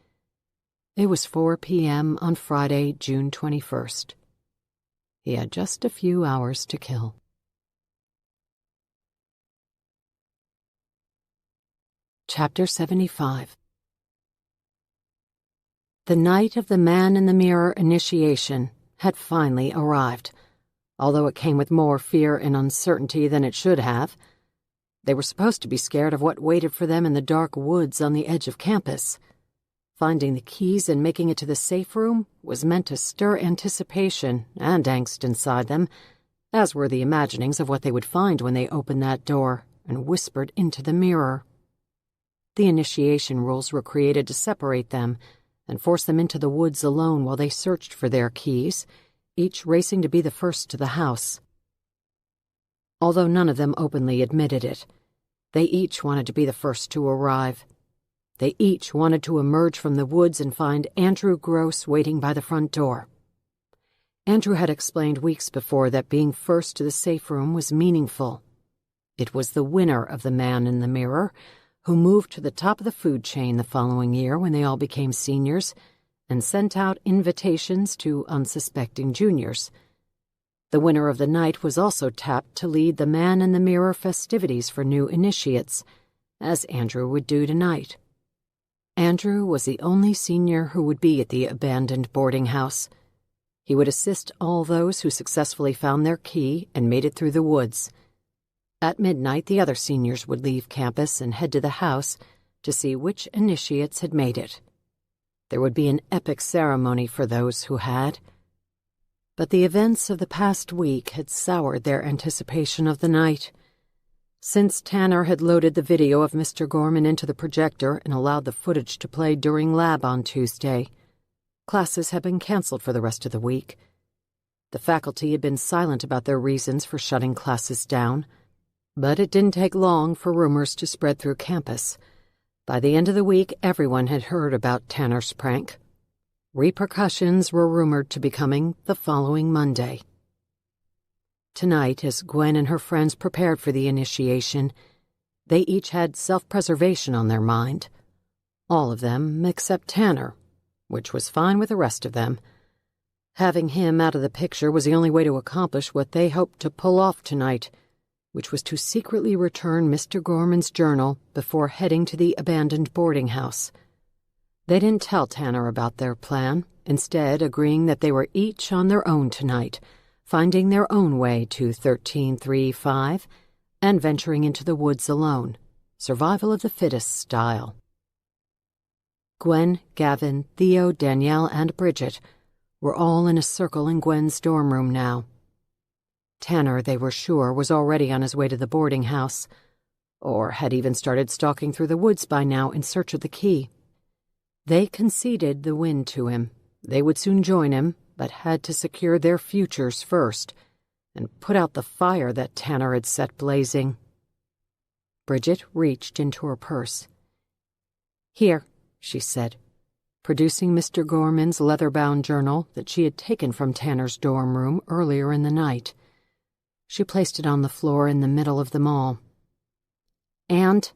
It was 4 p.m. on Friday, June 21st. He had just a few hours to kill. Chapter 75. The night of the man-in-the-mirror initiation had finally arrived, although it came with more fear and uncertainty than it should have. They were supposed to be scared of what waited for them in the dark woods on the edge of campus. Finding the keys and making it to the safe room was meant to stir anticipation and angst inside them, as were the imaginings of what they would find when they opened that door and whispered into the mirror. The initiation rules were created to separate them and force them into the woods alone while they searched for their keys, each racing to be the first to the house. Although none of them openly admitted it, they each wanted to be the first to arrive. They each wanted to emerge from the woods and find Andrew Gross waiting by the front door. Andrew had explained weeks before that being first to the safe room was meaningful. It was the winner of the man in the mirror, who moved to the top of the food chain the following year when they all became seniors and sent out invitations to unsuspecting juniors. The winner of the night was also tapped to lead the man in the mirror festivities for new initiates, as Andrew would do tonight. Andrew was the only senior who would be at the abandoned boarding house. He would assist all those who successfully found their key and made it through the woods. At midnight, the other seniors would leave campus and head to the house to see which initiates had made it. There would be an epic ceremony for those who had. But the events of the past week had soured their anticipation of the night. Since Tanner had loaded the video of Mr. Gorman into the projector and allowed the footage to play during lab on Tuesday, classes had been canceled for the rest of the week. The faculty had been silent about their reasons for shutting classes down, but it didn't take long for rumors to spread through campus. By the end of the week, everyone had heard about Tanner's prank. Repercussions were rumored to be coming the following Monday. Tonight, as Gwen and her friends prepared for the initiation, they each had self-preservation on their mind. All of them except Tanner, which was fine with the rest of them. Having him out of the picture was the only way to accomplish what they hoped to pull off tonight, which was to secretly return Mr. Gorman's journal before heading to the abandoned boarding house. They didn't tell Tanner about their plan, instead agreeing that they were each on their own tonight, finding their own way to 1335 and venturing into the woods alone, survival of the fittest style. Gwen, Gavin, Theo, Danielle, and Bridget were all in a circle in Gwen's dorm room now. Tanner, they were sure, was already on his way to the boarding house, or had even started stalking through the woods by now in search of the key. They conceded the win to him. They would soon join him, but had to secure their futures first, and put out the fire that Tanner had set blazing. Bridget reached into her purse. "Here," she said, producing Mr. Gorman's leather-bound journal that she had taken from Tanner's dorm room earlier in the night. She placed it on the floor in the middle of them all. "And,"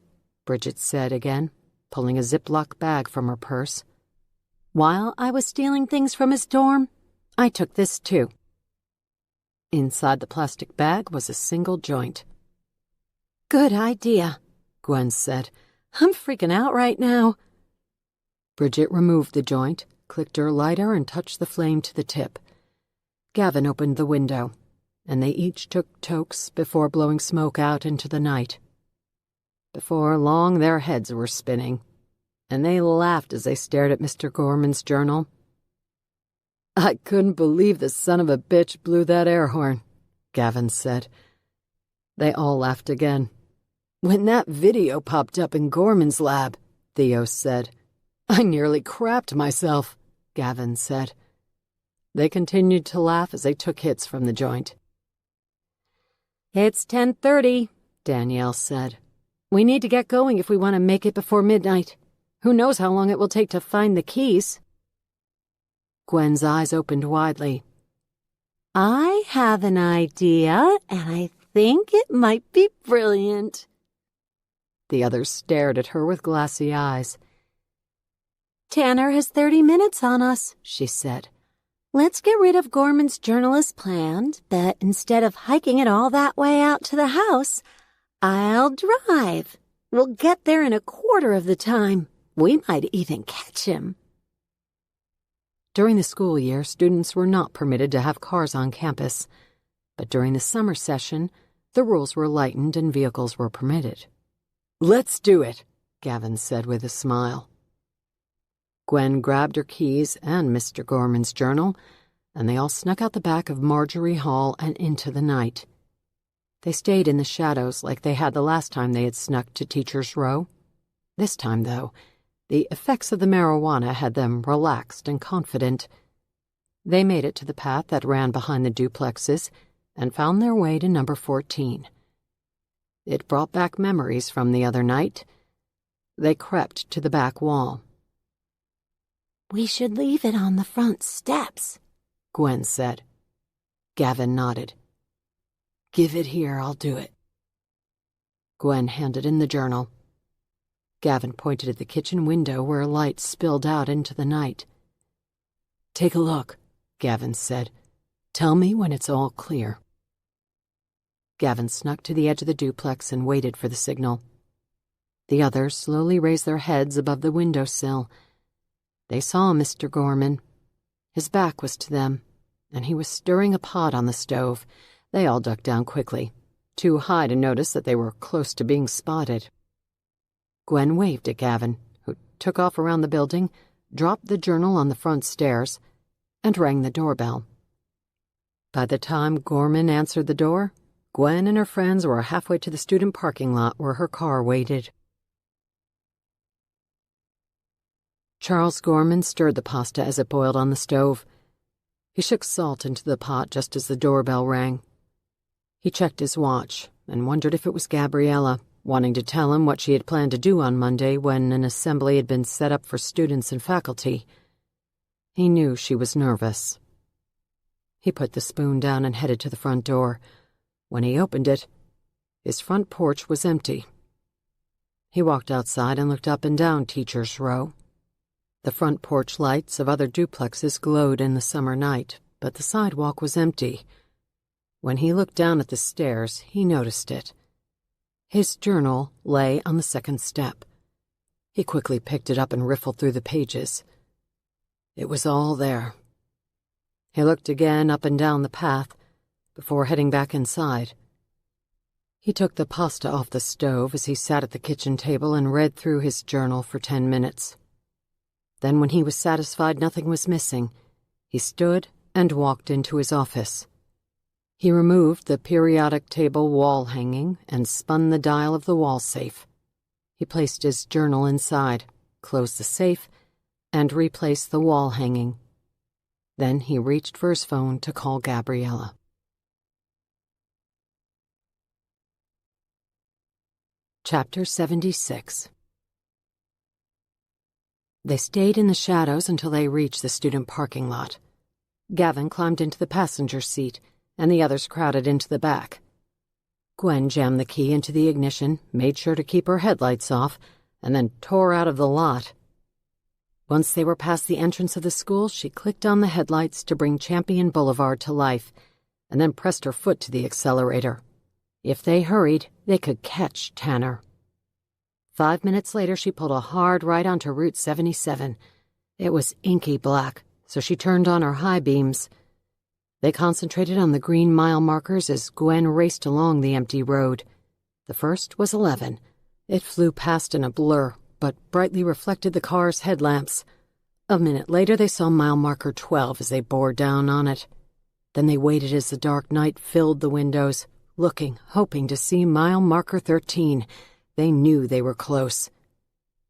Bridget said again, pulling a Ziploc bag from her purse, "while I was stealing things from his dorm, I took this too." Inside the plastic bag was a single joint. "Good idea," Gwen said. "I'm freaking out right now." Bridget removed the joint, clicked her lighter, and touched the flame to the tip. Gavin opened the window, and they each took tokes before blowing smoke out into the night. Before long, their heads were spinning, and they laughed as they stared at Mr. Gorman's journal. "I couldn't believe the son of a bitch blew that air horn," Gavin said. They all laughed again. "When that video popped up in Gorman's lab," Theo said. "I nearly crapped myself," Gavin said. They continued to laugh as they took hits from the joint. "It's 10:30, Danielle said. "We need to get going if we want to make it before midnight. Who knows how long it will take to find the keys?" Gwen's eyes opened widely. "I have an idea, and I think it might be brilliant." The others stared at her with glassy eyes. "Tanner has 30 minutes on us," she said. "Let's get rid of Gorman's journal as planned, but instead of hiking it all that way out to the house, I'll drive. We'll get there in a quarter of the time. We might even catch him." During the school year, students were not permitted to have cars on campus, but during the summer session, the rules were lightened and vehicles were permitted. "Let's do it," Gavin said with a smile. Gwen grabbed her keys and Mr. Gorman's journal, and they all snuck out the back of Marjorie Hall and into the night. They stayed in the shadows like they had the last time they had snuck to Teacher's Row. This time, though, the effects of the marijuana had them relaxed and confident. They made it to the path that ran behind the duplexes and found their way to number 14. It brought back memories from the other night. They crept to the back wall. "We should leave it on the front steps," Gwen said. Gavin nodded. "Give it here, I'll do it." Gwen handed in the journal. Gavin pointed at the kitchen window where a light spilled out into the night. "Take a look," Gavin said. "Tell me when it's all clear." Gavin snuck to the edge of the duplex and waited for the signal. The others slowly raised their heads above the windowsill. They saw Mr. Gorman. His back was to them, and he was stirring a pot on the stove. They all ducked down quickly, too high to notice that they were close to being spotted. Gwen waved at Gavin, who took off around the building, dropped the journal on the front stairs, and rang the doorbell. By the time Gorman answered the door, Gwen and her friends were halfway to the student parking lot where her car waited. Charles Gorman stirred the pasta as it boiled on the stove. He shook salt into the pot just as the doorbell rang. He checked his watch and wondered if it was Gabriella, wanting to tell him what she had planned to do on Monday when an assembly had been set up for students and faculty. He knew she was nervous. He put the spoon down and headed to the front door. When he opened it, his front porch was empty. He walked outside and looked up and down Teacher's Row. The front porch lights of other duplexes glowed in the summer night, but the sidewalk was empty. When he looked down at the stairs, he noticed it. His journal lay on the second step. He quickly picked it up and riffled through the pages. It was all there. He looked again up and down the path before heading back inside. He took the pasta off the stove as he sat at the kitchen table and read through his journal for 10 minutes. Then, when he was satisfied nothing was missing, he stood and walked into his office. He removed the periodic table wall hanging and spun the dial of the wall safe. He placed his journal inside, closed the safe, and replaced the wall hanging. Then he reached for his phone to call Gabriella. Chapter 76. They stayed in the shadows until they reached the student parking lot. Gavin climbed into the passenger seat, and the others crowded into the back. Gwen jammed the key into the ignition, made sure to keep her headlights off, and then tore out of the lot. Once they were past the entrance of the school, she clicked on the headlights to bring Champion Boulevard to life, and then pressed her foot to the accelerator. If they hurried, they could catch Tanner. 5 minutes later, she pulled a hard right onto Route 77. It was inky black, so she turned on her high beams. They concentrated on the green mile markers as Gwen raced along the empty road. The first was 11. It flew past in a blur, but brightly reflected the car's headlamps. A minute later, they saw mile marker 12 as they bore down on it. Then they waited as the dark night filled the windows, looking, hoping to see mile marker 13. They knew they were close.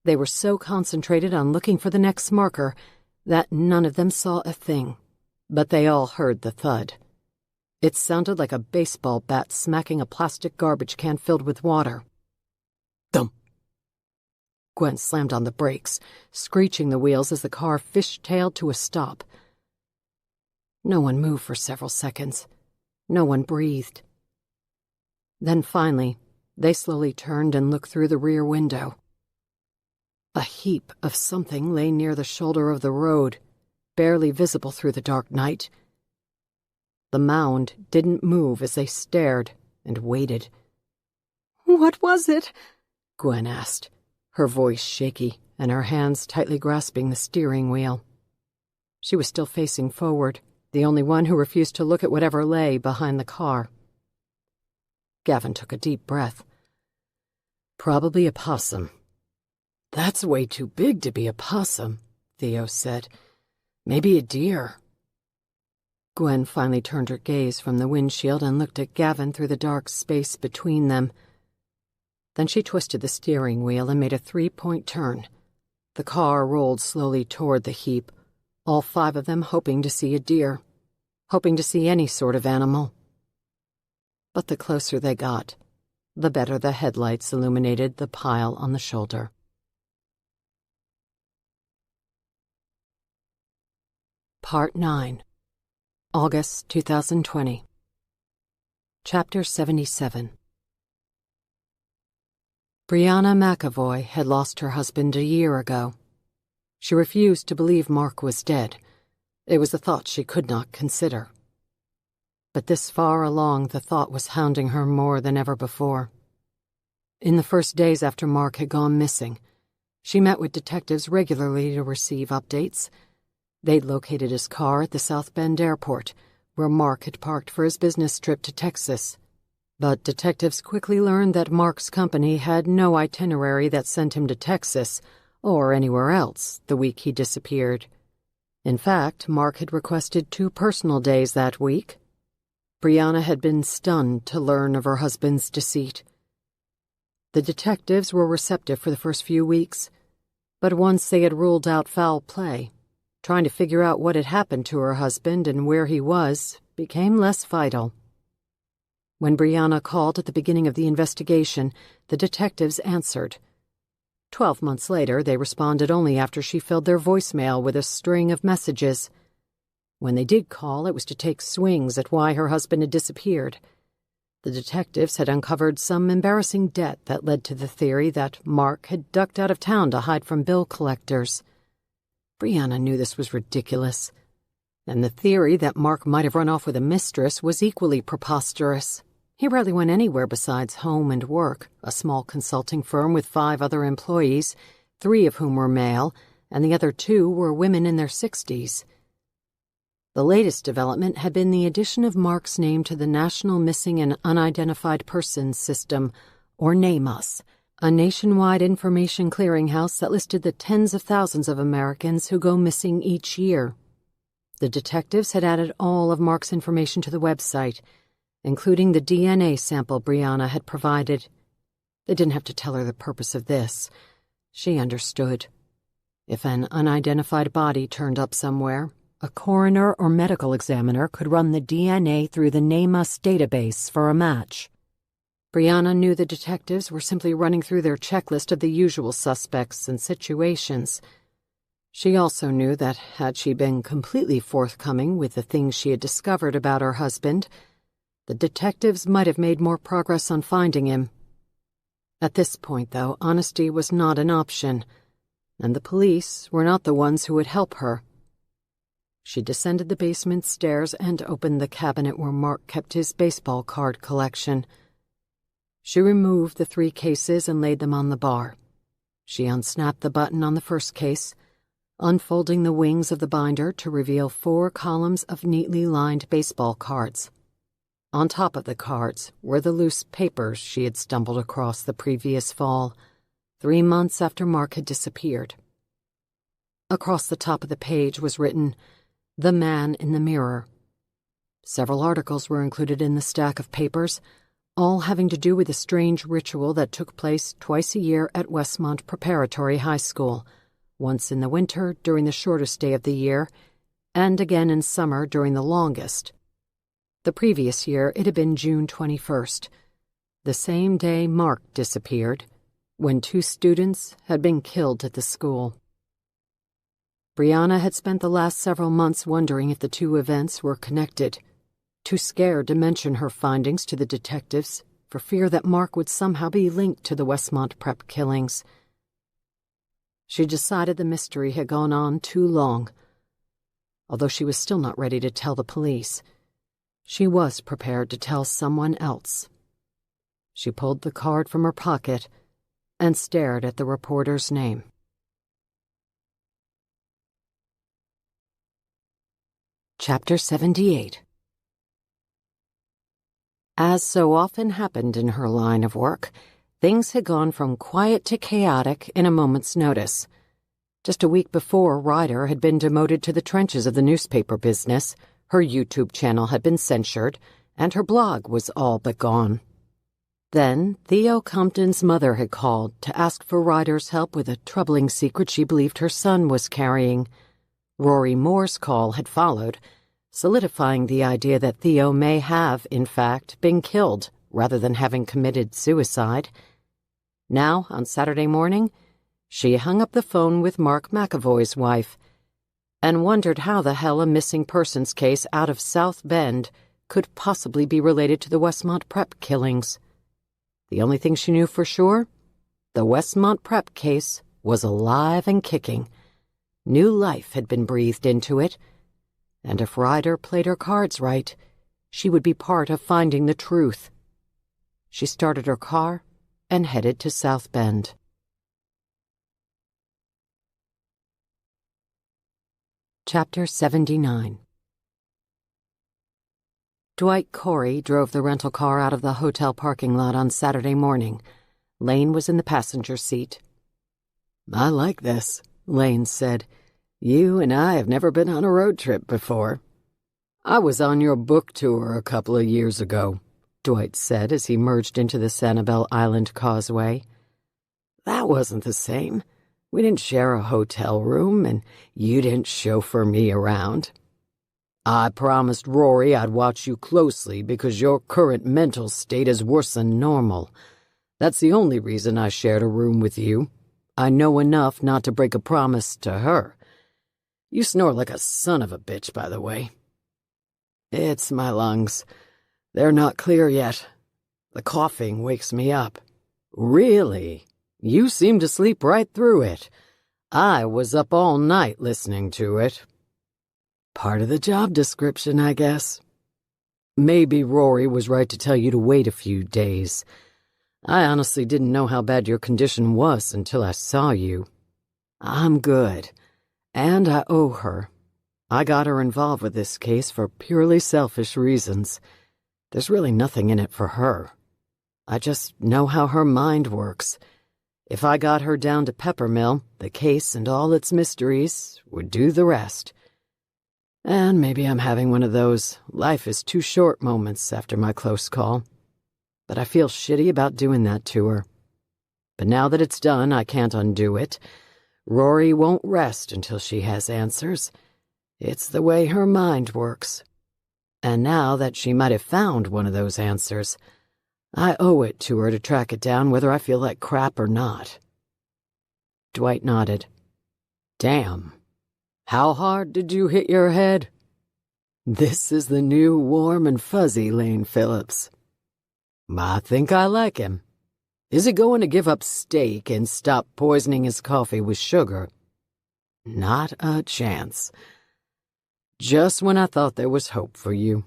They were so concentrated on looking for the next marker that none of them saw a thing, but they all heard the thud. It sounded like a baseball bat smacking a plastic garbage can filled with water. Thump! Gwen slammed on the brakes, screeching the wheels as the car fish-tailed to a stop. No one moved for several seconds. No one breathed. Then finally, they slowly turned and looked through the rear window. A heap of something lay near the shoulder of the road, barely visible through the dark night. The mound didn't move as they stared and waited. "What was it?" Gwen asked, her voice shaky and her hands tightly grasping the steering wheel. She was still facing forward, the only one who refused to look at whatever lay behind the car. Gavin took a deep breath. "Probably a possum." "That's way too big to be a possum," Theo said. "Maybe a deer." Gwen finally turned her gaze from the windshield and looked at Gavin through the dark space between them. Then she twisted the steering wheel and made a 3-point turn. The car rolled slowly toward the heap, all 5 of them hoping to see a deer, hoping to see any sort of animal. But the closer they got, the better the headlights illuminated the pile on the shoulder. Part 9. August 2020. Chapter 77. Brianna McAvoy had lost her husband a year ago. She refused to believe Mark was dead. It was a thought she could not consider. But this far along, the thought was hounding her more than ever before. In the first days after Mark had gone missing, she met with detectives regularly to receive updates. They'd located his car at the South Bend airport, where Mark had parked for his business trip to Texas. But detectives quickly learned that Mark's company had no itinerary that sent him to Texas or anywhere else the week he disappeared. In fact, Mark had requested 2 personal days that week. Brianna had been stunned to learn of her husband's deceit. The detectives were receptive for the first few weeks, but once they had ruled out foul play, trying to figure out what had happened to her husband and where he was became less vital. When Brianna called at the beginning of the investigation, the detectives answered. 12 months later, they responded only after she filled their voicemail with a string of messages. When they did call, it was to take swings at why her husband had disappeared. The detectives had uncovered some embarrassing debt that led to the theory that Mark had ducked out of town to hide from bill collectors. Brianna knew this was ridiculous, and the theory that Mark might have run off with a mistress was equally preposterous. He rarely went anywhere besides home and work, a small consulting firm with 5 other employees, 3 of whom were male, and the other 2 were women in their 60s. The latest development had been the addition of Mark's name to the National Missing and Unidentified Persons System, or NAMUS, a nationwide information clearinghouse that listed the tens of thousands of Americans who go missing each year. The detectives had added all of Mark's information to the website, including the DNA sample Brianna had provided. They didn't have to tell her the purpose of this. She understood. If an unidentified body turned up somewhere, a coroner or medical examiner could run the DNA through the NAMUS database for a match. Brianna knew the detectives were simply running through their checklist of the usual suspects and situations. She also knew that had she been completely forthcoming with the things she had discovered about her husband, the detectives might have made more progress on finding him. At this point, though, honesty was not an option, and the police were not the ones who would help her. She descended the basement stairs and opened the cabinet where Mark kept his baseball card collection. She removed the 3 cases and laid them on the bar. She unsnapped the button on the first case, unfolding the wings of the binder to reveal 4 columns of neatly lined baseball cards. On top of the cards were the loose papers she had stumbled across the previous fall, 3 months after Mark had disappeared. Across the top of the page was written, "The Man in the Mirror." Several articles were included in the stack of papers, all having to do with a strange ritual that took place twice a year at Westmont Preparatory High School, once in the winter during the shortest day of the year, and again in summer during the longest. The previous year it had been June 21st, the same day Mark disappeared, when 2 students had been killed at the school. Brianna had spent the last several months wondering if the 2 events were connected, too scared to mention her findings to the detectives for fear that Mark would somehow be linked to the Westmont Prep killings. She decided the mystery had gone on too long. Although she was still not ready to tell the police, she was prepared to tell someone else. She pulled the card from her pocket and stared at the reporter's name. Chapter 78. As so often happened in her line of work, things had gone from quiet to chaotic in a moment's notice. Just a week before, Ryder had been demoted to the trenches of the newspaper business, her YouTube channel had been censored, and her blog was all but gone. Then, Theo Compton's mother had called to ask for Ryder's help with a troubling secret she believed her son was carrying. Rory Moore's call had followed, solidifying the idea that Theo may have, in fact, been killed rather than having committed suicide. Now, on Saturday morning, she hung up the phone with Mark McAvoy's wife and wondered how the hell a missing persons case out of South Bend could possibly be related to the Westmont Prep killings. The only thing she knew for sure, the Westmont Prep case was alive and kicking. New life had been breathed into it, and if Ryder played her cards right, she would be part of finding the truth. She started her car and headed to South Bend. Chapter 79. Dwight Corey drove the rental car out of the hotel parking lot on Saturday morning. Lane was in the passenger seat. "I like this," Lane said. "You and I have never been on a road trip before." "I was on your book tour a couple of years ago," Dwight said as he merged into the Sanibel Island causeway. "That wasn't the same. We didn't share a hotel room, and you didn't chauffeur me around. I promised Rory I'd watch you closely because your current mental state is worse than normal. That's the only reason I shared a room with you. I know enough not to break a promise to her. You snore like a son of a bitch, by the way." "It's my lungs. They're not clear yet. The coughing wakes me up." "Really? You seem to sleep right through it. I was up all night listening to it." "Part of the job description, I guess." "Maybe Rory was right to tell you to wait a few days. I honestly didn't know how bad your condition was until I saw you. I'm good, and I owe her. I got her involved with this case for purely selfish reasons. There's really nothing in it for her. I just know how her mind works. If I got her down to Peppermill, the case and all its mysteries would do the rest. And maybe I'm having one of those life is too short moments after my close call. But I feel shitty about doing that to her. But now that it's done, I can't undo it. Rory won't rest until she has answers. It's the way her mind works. And now that she might have found one of those answers, I owe it to her to track it down whether I feel like crap or not." Dwight nodded. "Damn. How hard did you hit your head?" "This is the new warm and fuzzy Lane Phillips." "I think I like him. Is he going to give up steak and stop poisoning his coffee with sugar?" "Not a chance. Just when I thought there was hope for you."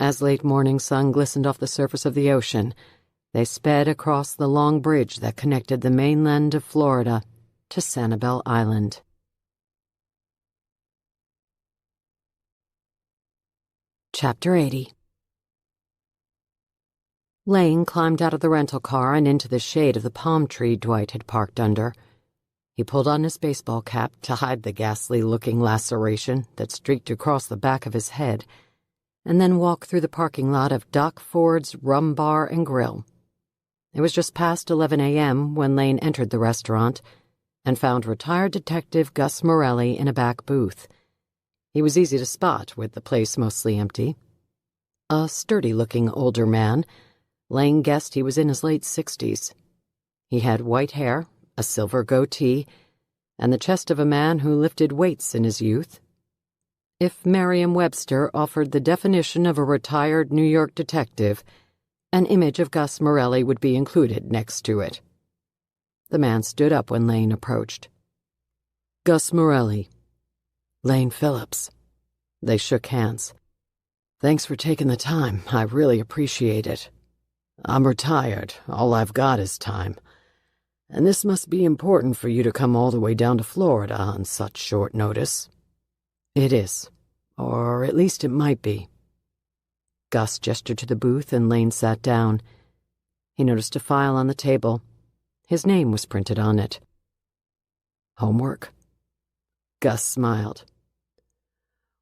As late morning sun glistened off the surface of the ocean, they sped across the long bridge that connected the mainland of Florida to Sanibel Island. Chapter 80. Lane climbed out of the rental car and into the shade of the palm tree Dwight had parked under. He pulled on his baseball cap to hide the ghastly-looking laceration that streaked across the back of his head, and then walked through the parking lot of Doc Ford's Rum Bar and Grill. It was just past 11 a.m. when Lane entered the restaurant and found retired detective Gus Morelli in a back booth. He was easy to spot, with the place mostly empty. A sturdy-looking older man, Lane guessed he was in his late 60s. He had white hair, a silver goatee, and the chest of a man who lifted weights in his youth. If Merriam-Webster offered the definition of a retired New York detective, an image of Gus Morelli would be included next to it. The man stood up when Lane approached. "Gus Morelli." "Lane Phillips." They shook hands. "Thanks for taking the time. I really appreciate it. I'm retired. All I've got is time. And this must be important for you to come all the way down to Florida on such short notice." "It is. Or at least it might be." Gus gestured to the booth and Lane sat down. He noticed a file on the table. His name was printed on it. Homework? Gus smiled.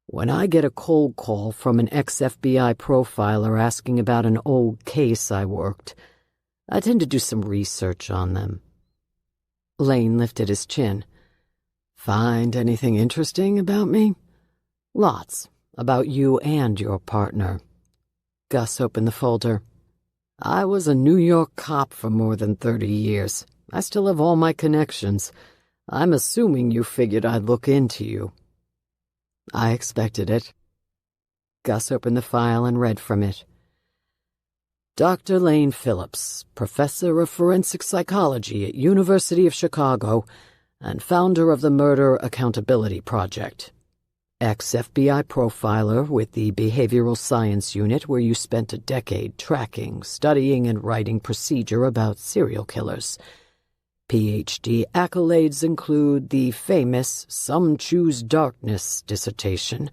When I get a cold call from an ex-FBI profiler asking about an old case I worked, I tend to do some research on them. Lane lifted his chin. Find anything interesting about me? Lots. About you and your partner. Gus opened the folder. I was a New York cop for more than 30 years. I still have all my connections. I'm assuming you figured I'd look into you. I expected it. Gus opened the file and read from it. Dr. Lane Phillips, professor of forensic psychology at University of Chicago and founder of the Murder Accountability Project. Ex-FBI profiler with the Behavioral Science Unit where you spent a decade tracking, studying, and writing procedure about serial killers. PhD accolades include the famous Some Choose Darkness dissertation,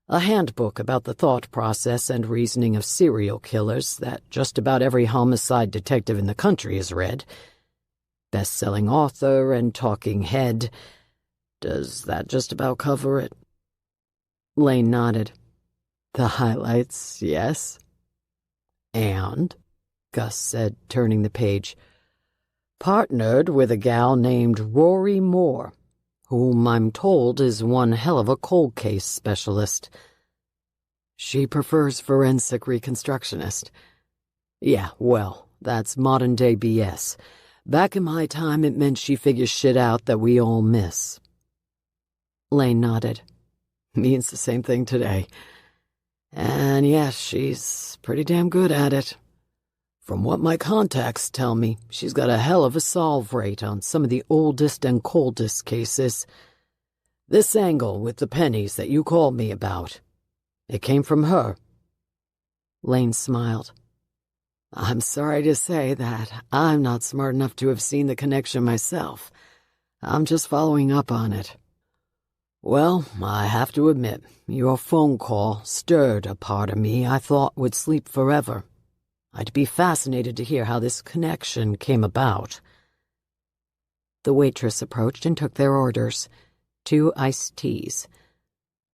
a handbook about the thought process and reasoning of serial killers that just about every homicide detective in the country has read, best-selling author and talking head. Does that just about cover it? Lane nodded. The highlights, yes. And, Gus said, turning the page, partnered with a gal named Rory Moore, whom I'm told is one hell of a cold case specialist. She prefers forensic reconstructionist. Yeah, well, that's modern-day BS. Back in my time, it meant she figures shit out that we all miss. Lane nodded. Means the same thing today. And yes, she's pretty damn good at it. From what my contacts tell me, she's got a hell of a solve rate on some of the oldest and coldest cases. This angle with the pennies that you called me about, it came from her. Lane smiled. I'm sorry to say that I'm not smart enough to have seen the connection myself. I'm just following up on it. Well, I have to admit, your phone call stirred a part of me I thought would sleep forever. I'd be fascinated to hear how this connection came about. The waitress approached and took their orders. 2 iced teas.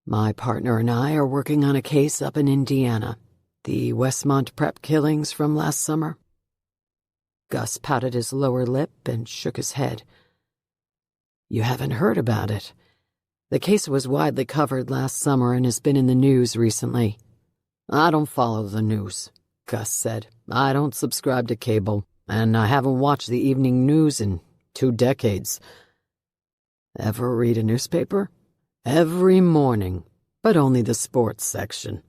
My partner and I are working on a case up in Indiana. The Westmont Prep killings from last summer. Gus pouted his lower lip and shook his head. You haven't heard about it. The case was widely covered last summer and has been in the news recently. I don't follow the news, Gus said. I don't subscribe to cable, and I haven't watched the evening news in 2 decades. Ever read a newspaper? Every morning, but only the sports section.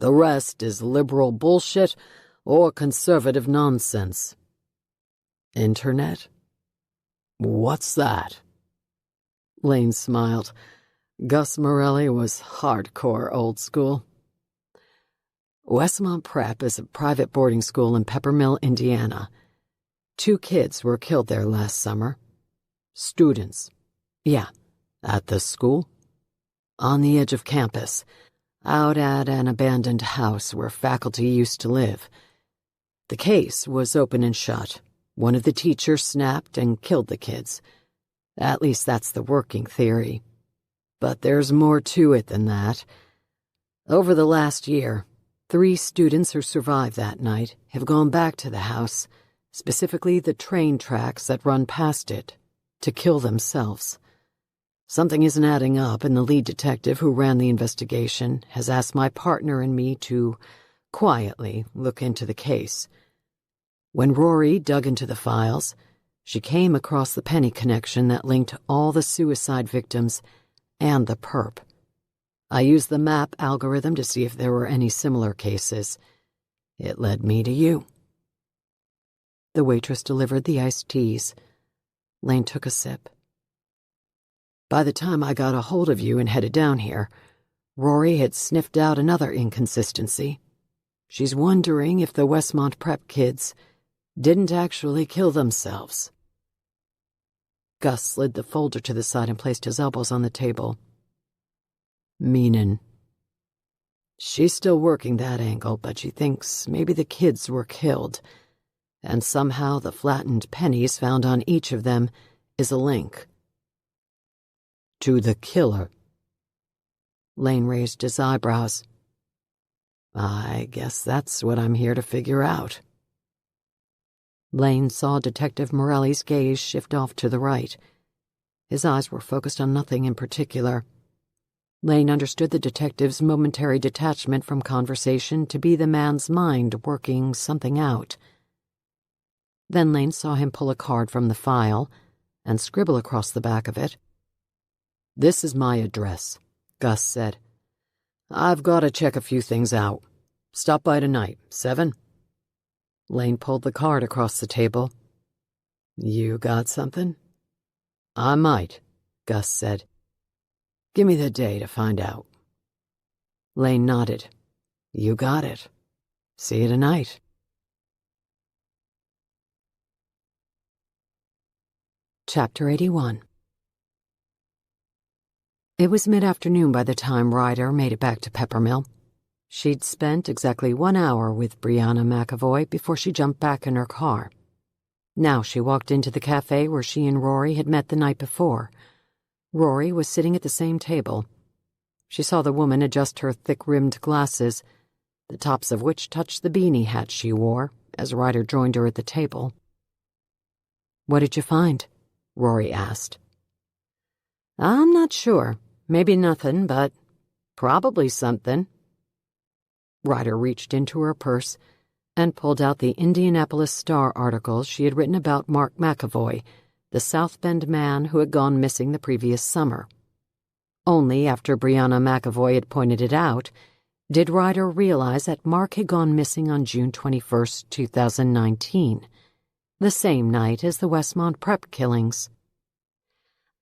The rest is liberal bullshit or conservative nonsense. Internet? What's that? Lane smiled. Gus Morelli was hardcore old school. Westmont Prep is a private boarding school in Peppermill, Indiana. 2 kids were killed there last summer. Students. Yeah, at the school. On the edge of campus, out at an abandoned house where faculty used to live. The case was open and shut. One of the teachers snapped and killed the kids. At least that's the working theory. But there's more to it than that. Over the last year, 3 students who survived that night have gone back to the house, specifically the train tracks that run past it, to kill themselves. Something isn't adding up, and the lead detective who ran the investigation has asked my partner and me to quietly look into the case. When Rory dug into the files, she came across the penny connection that linked all the suicide victims and the perp. I used the map algorithm to see if there were any similar cases. It led me to you. The waitress delivered the iced teas. Lane took a sip. By the time I got a hold of you and headed down here, Rory had sniffed out another inconsistency. She's wondering if the Westmont Prep kids didn't actually kill themselves. Gus slid the folder to the side and placed his elbows on the table. Meanin'. She's still working that angle, but she thinks maybe the kids were killed, and somehow the flattened pennies found on each of them is a link. To the killer. Lane raised his eyebrows. I guess that's what I'm here to figure out. Lane saw Detective Morelli's gaze shift off to the right. His eyes were focused on nothing in particular. Lane understood the detective's momentary detachment from conversation to be the man's mind working something out. Then Lane saw him pull a card from the file and scribble across the back of it. This is my address, Gus said. I've got to check a few things out. Stop by tonight, 7? Lane pulled the card across the table. You got something? I might, Gus said. Give me the day to find out. Lane nodded. You got it. See you tonight. Chapter 81. It was mid-afternoon by the time Ryder made it back to Peppermill. She'd spent exactly 1 hour with Brianna McAvoy before she jumped back in her car. Now she walked into the cafe where she and Rory had met the night before. Rory was sitting at the same table. She saw the woman adjust her thick-rimmed glasses, the tops of which touched the beanie hat she wore, as Ryder joined her at the table. What did you find? Rory asked. I'm not sure. Maybe nothing, but probably something. Ryder reached into her purse and pulled out the Indianapolis Star article she had written about Mark McAvoy, the South Bend man who had gone missing the previous summer. Only after Brianna McAvoy had pointed it out did Ryder realize that Mark had gone missing on June 21st, 2019, the same night as the Westmont Prep killings.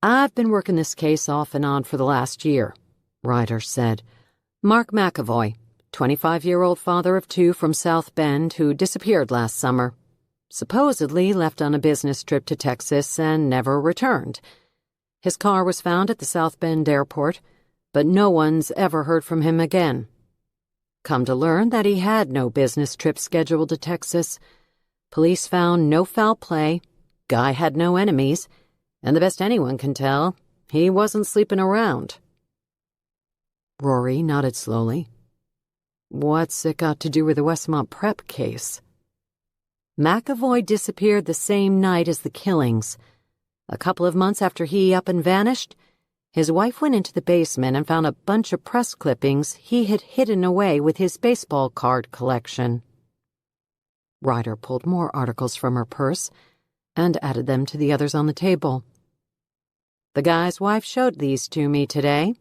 I've been working this case off and on for the last year, Ryder said. Mark McAvoy, 25-year-old father of 2 from South Bend who disappeared last summer. Supposedly left on a business trip to Texas and never returned. His car was found at the South Bend airport, but no one's ever heard from him again. Come to learn that he had no business trip scheduled to Texas. Police found no foul play, guy had no enemies, and the best anyone can tell, he wasn't sleeping around. Rory nodded slowly. What's it got to do with the Westmont Prep case? McAvoy disappeared the same night as the killings. A couple of months after he up and vanished, his wife went into the basement and found a bunch of press clippings he had hidden away with his baseball card collection. Ryder pulled more articles from her purse and added them to the others on the table. The guy's wife showed these to me today.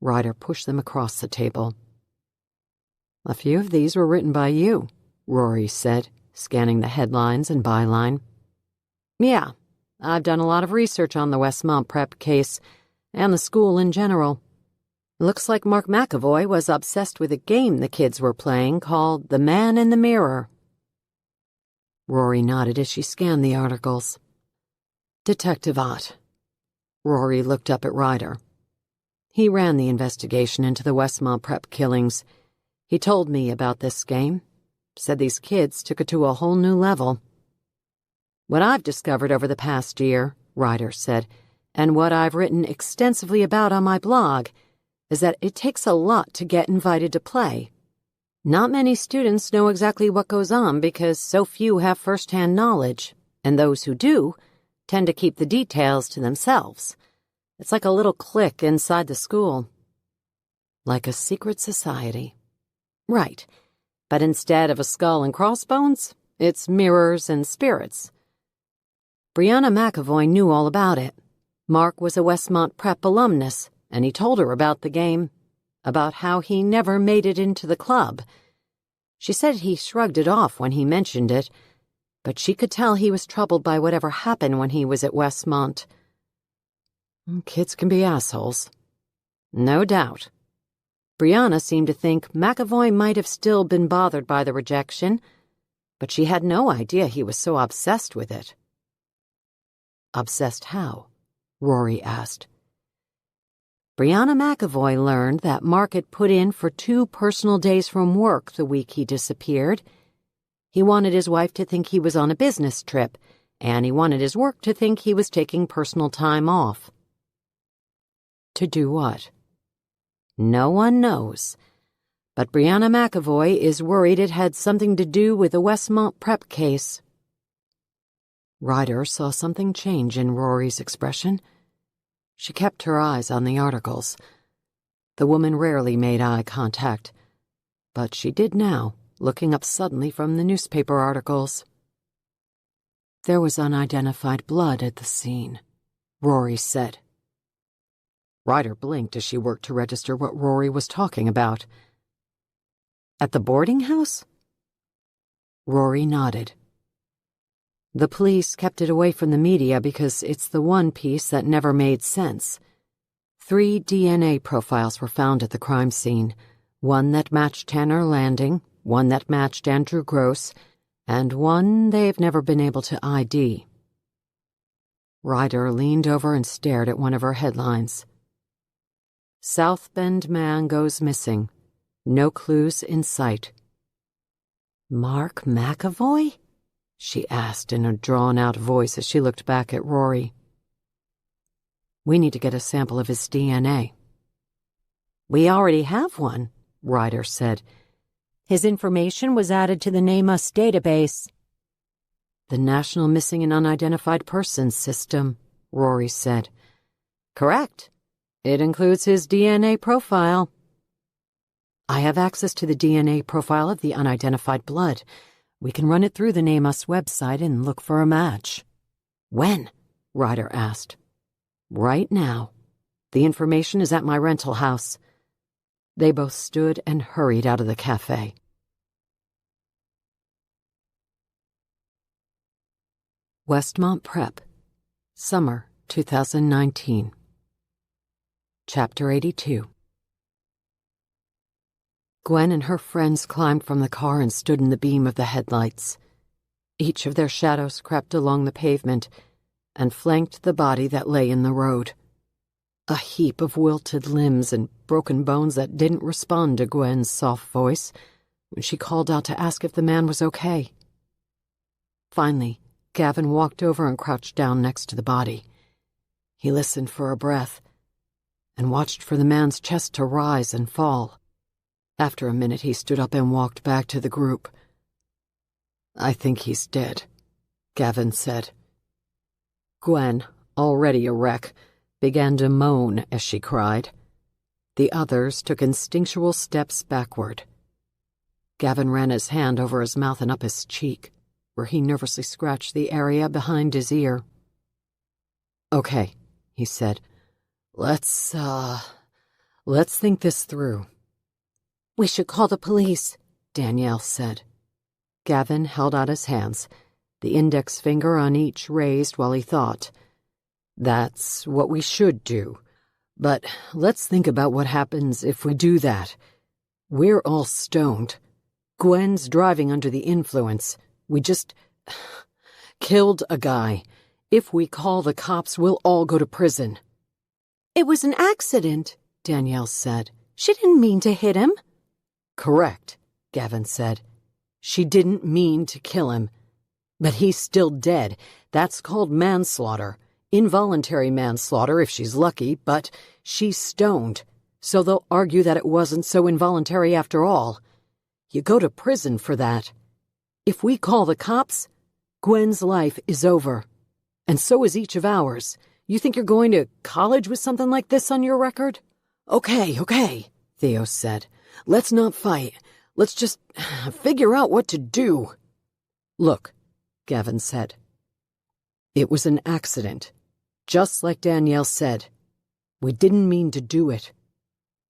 Ryder pushed them across the table. A few of these were written by you, Rory said, scanning the headlines and byline. Yeah, I've done a lot of research on the Westmont Prep case and the school in general. Looks like Mark McAvoy was obsessed with a game the kids were playing called The Man in the Mirror. Rory nodded as she scanned the articles. Detective Ott. Rory looked up at Ryder. He ran the investigation into the Westmont Prep killings. He told me about this game. Said these kids took it to a whole new level. What I've discovered over the past year, Ryder said, and what I've written extensively about on my blog, is that it takes a lot to get invited to play. Not many students know exactly what goes on because so few have first-hand knowledge, and those who do tend to keep the details to themselves. It's like a little clique inside the school. Like a secret society. Right, but instead of a skull and crossbones, it's mirrors and spirits. Brianna McAvoy knew all about it. Mark was a Westmont Prep alumnus, and he told her about the game, about how he never made it into the club. She said he shrugged it off when he mentioned it, but she could tell he was troubled by whatever happened when he was at Westmont. Kids can be assholes. No doubt. Brianna seemed to think McAvoy might have still been bothered by the rejection, but she had no idea he was so obsessed with it. Obsessed how? Rory asked. Brianna McAvoy learned that Mark had put in for 2 personal days from work the week he disappeared. He wanted his wife to think he was on a business trip, and he wanted his work to think he was taking personal time off. To do what? No one knows. But Brianna McAvoy is worried it had something to do with the Westmont Prep case. Ryder saw something change in Rory's expression. She kept her eyes on the articles. The woman rarely made eye contact, but she did now, looking up suddenly from the newspaper articles. There was unidentified blood at the scene, Rory said. Ryder blinked as she worked to register what Rory was talking about. At the boarding house? Rory nodded. The police kept it away from the media because it's the one piece that never made sense. 3 DNA profiles were found at the crime scene, one that matched Tanner Landing, one that matched Andrew Gross, and one they've never been able to ID. Ryder leaned over and stared at one of her headlines. South Bend man goes missing. No clues in sight. Mark McAvoy? She asked in a drawn-out voice as she looked back at Rory. We need to get a sample of his DNA. We already have one, Ryder said. His information was added to the Name Us database. The National Missing and Unidentified Persons System, Rory said. Correct. It includes his DNA profile. I have access to the DNA profile of the unidentified blood. We can run it through the Name Us website and look for a match. When? Ryder asked. Right now. The information is at my rental house. They both stood and hurried out of the cafe. Westmont Prep, Summer 2019. Chapter 82. Gwen and her friends climbed from the car and stood in the beam of the headlights. Each of their shadows crept along the pavement and flanked the body that lay in the road. A heap of wilted limbs and broken bones that didn't respond to Gwen's soft voice when she called out to ask if the man was okay. Finally, Gavin walked over and crouched down next to the body. He listened for a breath and watched for the man's chest to rise and fall. After a minute, he stood up and walked back to the group. I think he's dead, Gavin said. Gwen, already a wreck, began to moan as she cried. The others took instinctual steps backward. Gavin ran his hand over his mouth and up his cheek, where he nervously scratched the area behind his ear. Okay, he said. Let's think this through. We should call the police, Danielle said. Gavin held out his hands, the index finger on each raised while he thought. That's what we should do. But let's think about what happens if we do that. We're all stoned. Gwen's driving under the influence. We just killed a guy. If we call the cops, we'll all go to prison. It was an accident, Danielle said. She didn't mean to hit him. Correct, Gavin said. She didn't mean to kill him. But he's still dead. That's called manslaughter. Involuntary manslaughter if she's lucky, but she's stoned. So they'll argue that it wasn't so involuntary after all. You go to prison for that. If we call the cops, Gwen's life is over. And so is each of ours. You think you're going to college with something like this on your record? Okay, Theo said. Let's not fight. Let's just figure out what to do. Look, Gavin said. It was an accident. Just like Danielle said. We didn't mean to do it.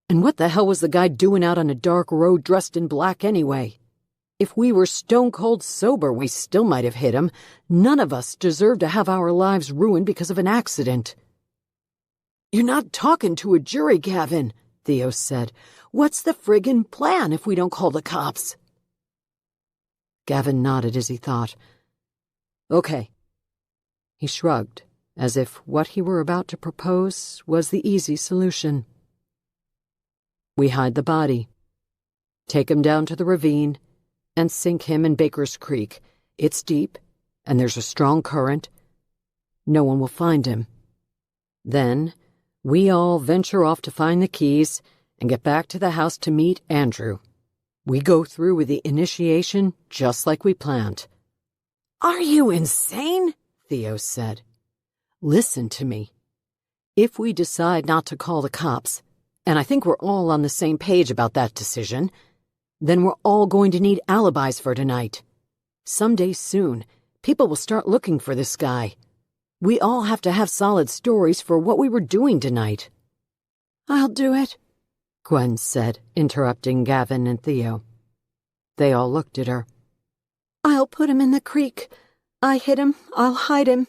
And what the hell was the guy doing out on a dark road dressed in black anyway? If we were stone-cold sober, we still might have hit him. None of us deserve to have our lives ruined because of an accident. You're not talking to a jury, Gavin, Theo said. What's the friggin' plan if we don't call the cops? Gavin nodded as he thought. Okay. He shrugged, as if what he were about to propose was the easy solution. We hide the body. Take him down to the ravine and sink him in Baker's Creek. It's deep, and there's a strong current. No one will find him. Then We all venture off to find the keys and get back to the house to meet Andrew. We go through with the initiation just like we planned. "Are you insane?" Theo said. "Listen to me. If we decide not to call the cops, and I think we're all on the same page about that decision, then we're all going to need alibis for tonight. Someday soon, people will start looking for this guy. We all have to have solid stories for what we were doing tonight." "I'll do it," Gwen said, interrupting Gavin and Theo. They all looked at her. "I'll put him in the creek. I hit him. I'll hide him.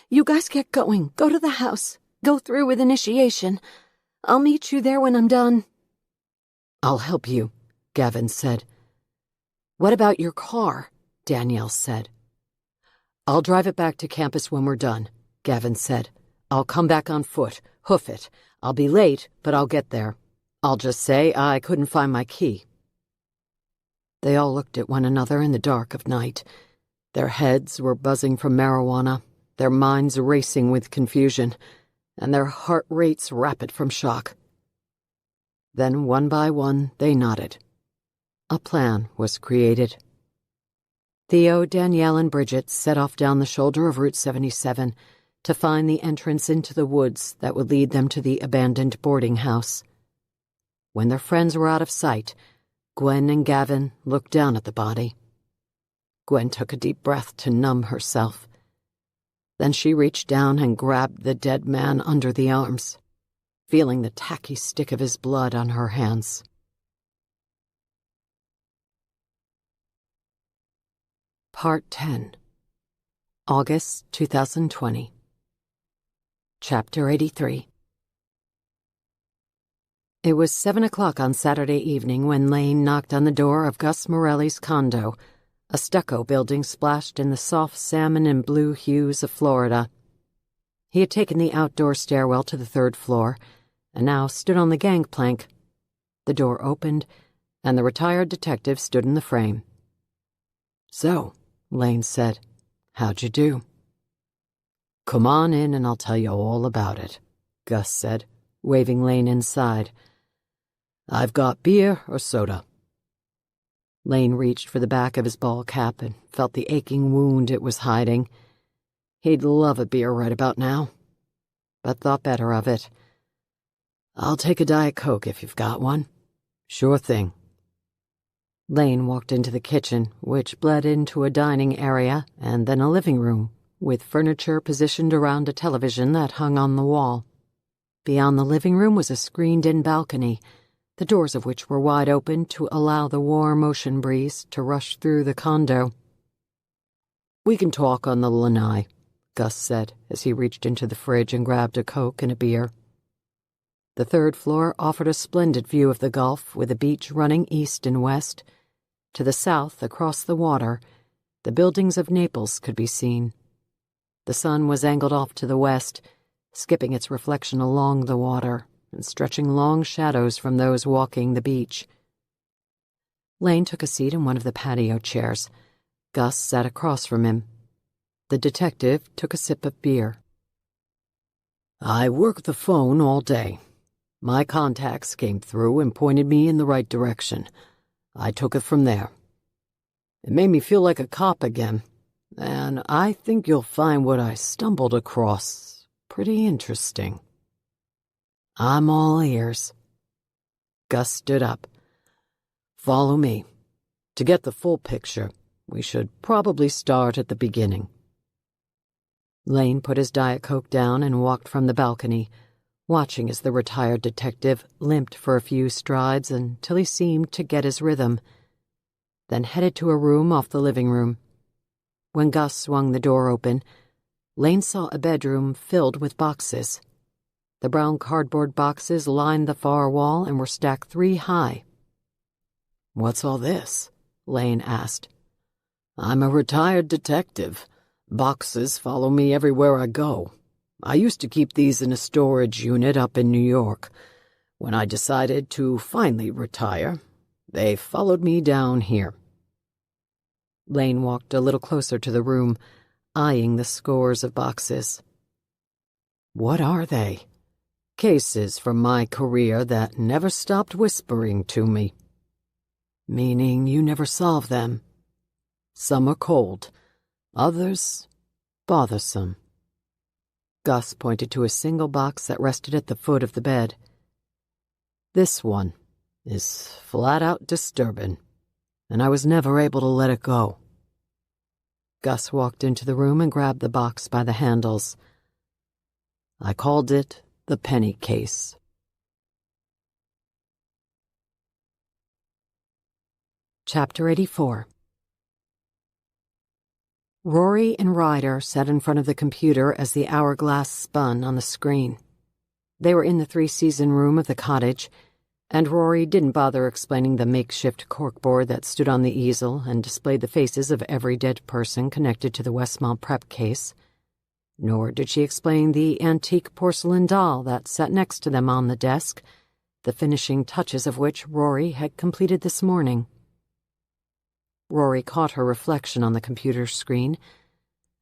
You guys get going. Go to the house. Go through with initiation. I'll meet you there when I'm done." "I'll help you," Gavin said. "What about your car?" Danielle said. "I'll drive it back to campus when we're done," Gavin said. "I'll come back on foot, hoof it. I'll be late, but I'll get there. I'll just say I couldn't find my key." They all looked at one another in the dark of night. Their heads were buzzing from marijuana, their minds racing with confusion, and their heart rates rapid from shock. Then, one by one, they nodded. A plan was created. Theo, Danielle, and Bridget set off down the shoulder of Route 77 to find the entrance into the woods that would lead them to the abandoned boarding house. When their friends were out of sight, Gwen and Gavin looked down at the body. Gwen took a deep breath to numb herself. Then she reached down and grabbed the dead man under the arms, feeling the tacky stick of his blood on her hands. Part 10. August 2020. Chapter 83. It was 7 o'clock on Saturday evening when Lane knocked on the door of Gus Morelli's condo, a stucco building splashed in the soft salmon and blue hues of Florida. He had taken the outdoor stairwell to the third floor and now stood on the gangplank. The door opened, and the retired detective stood in the frame. "So," Lane said, "how'd you do?" "Come on in and I'll tell you all about it," Gus said, waving Lane inside. "I've got beer or soda." Lane reached for the back of his ball cap and felt the aching wound it was hiding. He'd love a beer right about now, but thought better of it. "I'll take a Diet Coke if you've got one." "Sure thing." Lane walked into the kitchen, which bled into a dining area and then a living room, with furniture positioned around a television that hung on the wall. Beyond the living room was a screened-in balcony, the doors of which were wide open to allow the warm ocean breeze to rush through the condo. "We can talk on the lanai," Gus said as he reached into the fridge and grabbed a Coke and a beer. The third floor offered a splendid view of the Gulf, with the beach running east and west. To the south, across the water, the buildings of Naples could be seen. The sun was angled off to the west, skipping its reflection along the water and stretching long shadows from those walking the beach. Lane took a seat in one of the patio chairs. Gus sat across from him. The detective took a sip of beer. "I worked the phone all day. My contacts came through and pointed me in the right direction. I took it from there. It made me feel like a cop again, and I think you'll find what I stumbled across pretty interesting." "I'm all ears." Gus stood up. "Follow me. To get the full picture, we should probably start at the beginning." Lane put his Diet Coke down and walked from the balcony, watching as the retired detective limped for a few strides until he seemed to get his rhythm, then headed to a room off the living room. When Gus swung the door open, Lane saw a bedroom filled with boxes. The brown cardboard boxes lined the far wall and were stacked 3 high. "What's all this?" Lane asked. "I'm a retired detective. Boxes follow me everywhere I go. I used to keep these in a storage unit up in New York. When I decided to finally retire, they followed me down here." Lane walked a little closer to the room, eyeing the scores of boxes. "What are they?" Cases from my career that never stopped whispering to me. Meaning you never solve them. Some are cold, others bothersome. Gus pointed to a single box that rested at the foot of the bed. This one is flat out disturbing, and I was never able to let it go. Gus walked into the room and grabbed the box by the handles. I called it the penny case. Chapter 84. Rory and Ryder sat in front of the computer as the hourglass spun on the screen. They were in the three-season room of the cottage, and Rory didn't bother explaining the makeshift corkboard that stood on the easel and displayed the faces of every dead person connected to the Westmont prep case. Nor did she explain the antique porcelain doll that sat next to them on the desk, the finishing touches of which Rory had completed this morning. Rory caught her reflection on the computer screen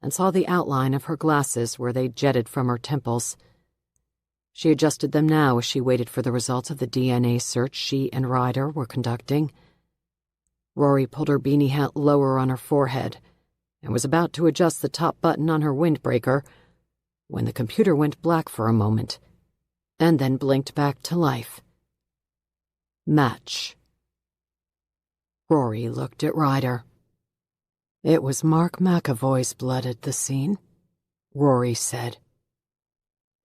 and saw the outline of her glasses where they jetted from her temples. She adjusted them now as she waited for the results of the DNA search she and Ryder were conducting. Rory pulled her beanie hat lower on her forehead and was about to adjust the top button on her windbreaker when the computer went black for a moment and then blinked back to life. Match. Rory looked at Ryder. It was Mark McAvoy's blood at the scene, Rory said.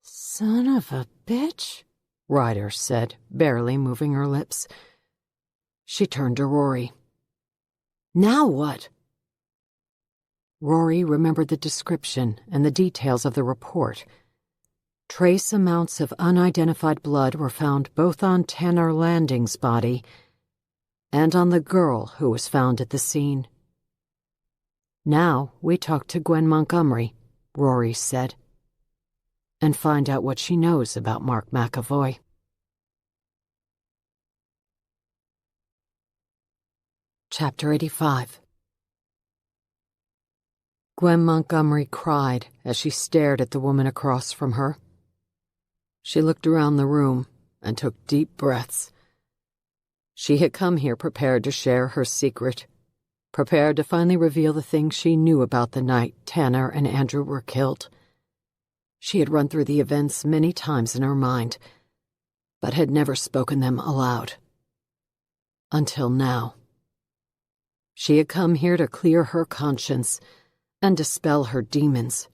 Son of a bitch, Ryder said, barely moving her lips. She turned to Rory. Now what? Rory remembered the description and the details of the report. Trace amounts of unidentified blood were found both on Tanner Landing's body and on the girl who was found at the scene. Now we talk to Gwen Montgomery, Rory said, and find out what she knows about Mark McAvoy. Chapter 85. Gwen Montgomery cried as she stared at the woman across from her. She looked around the room and took deep breaths. She had come here prepared to share her secret, prepared to finally reveal the things she knew about the night Tanner and Andrew were killed. She had run through the events many times in her mind, but had never spoken them aloud. Until now. She had come here to clear her conscience and dispel her demons,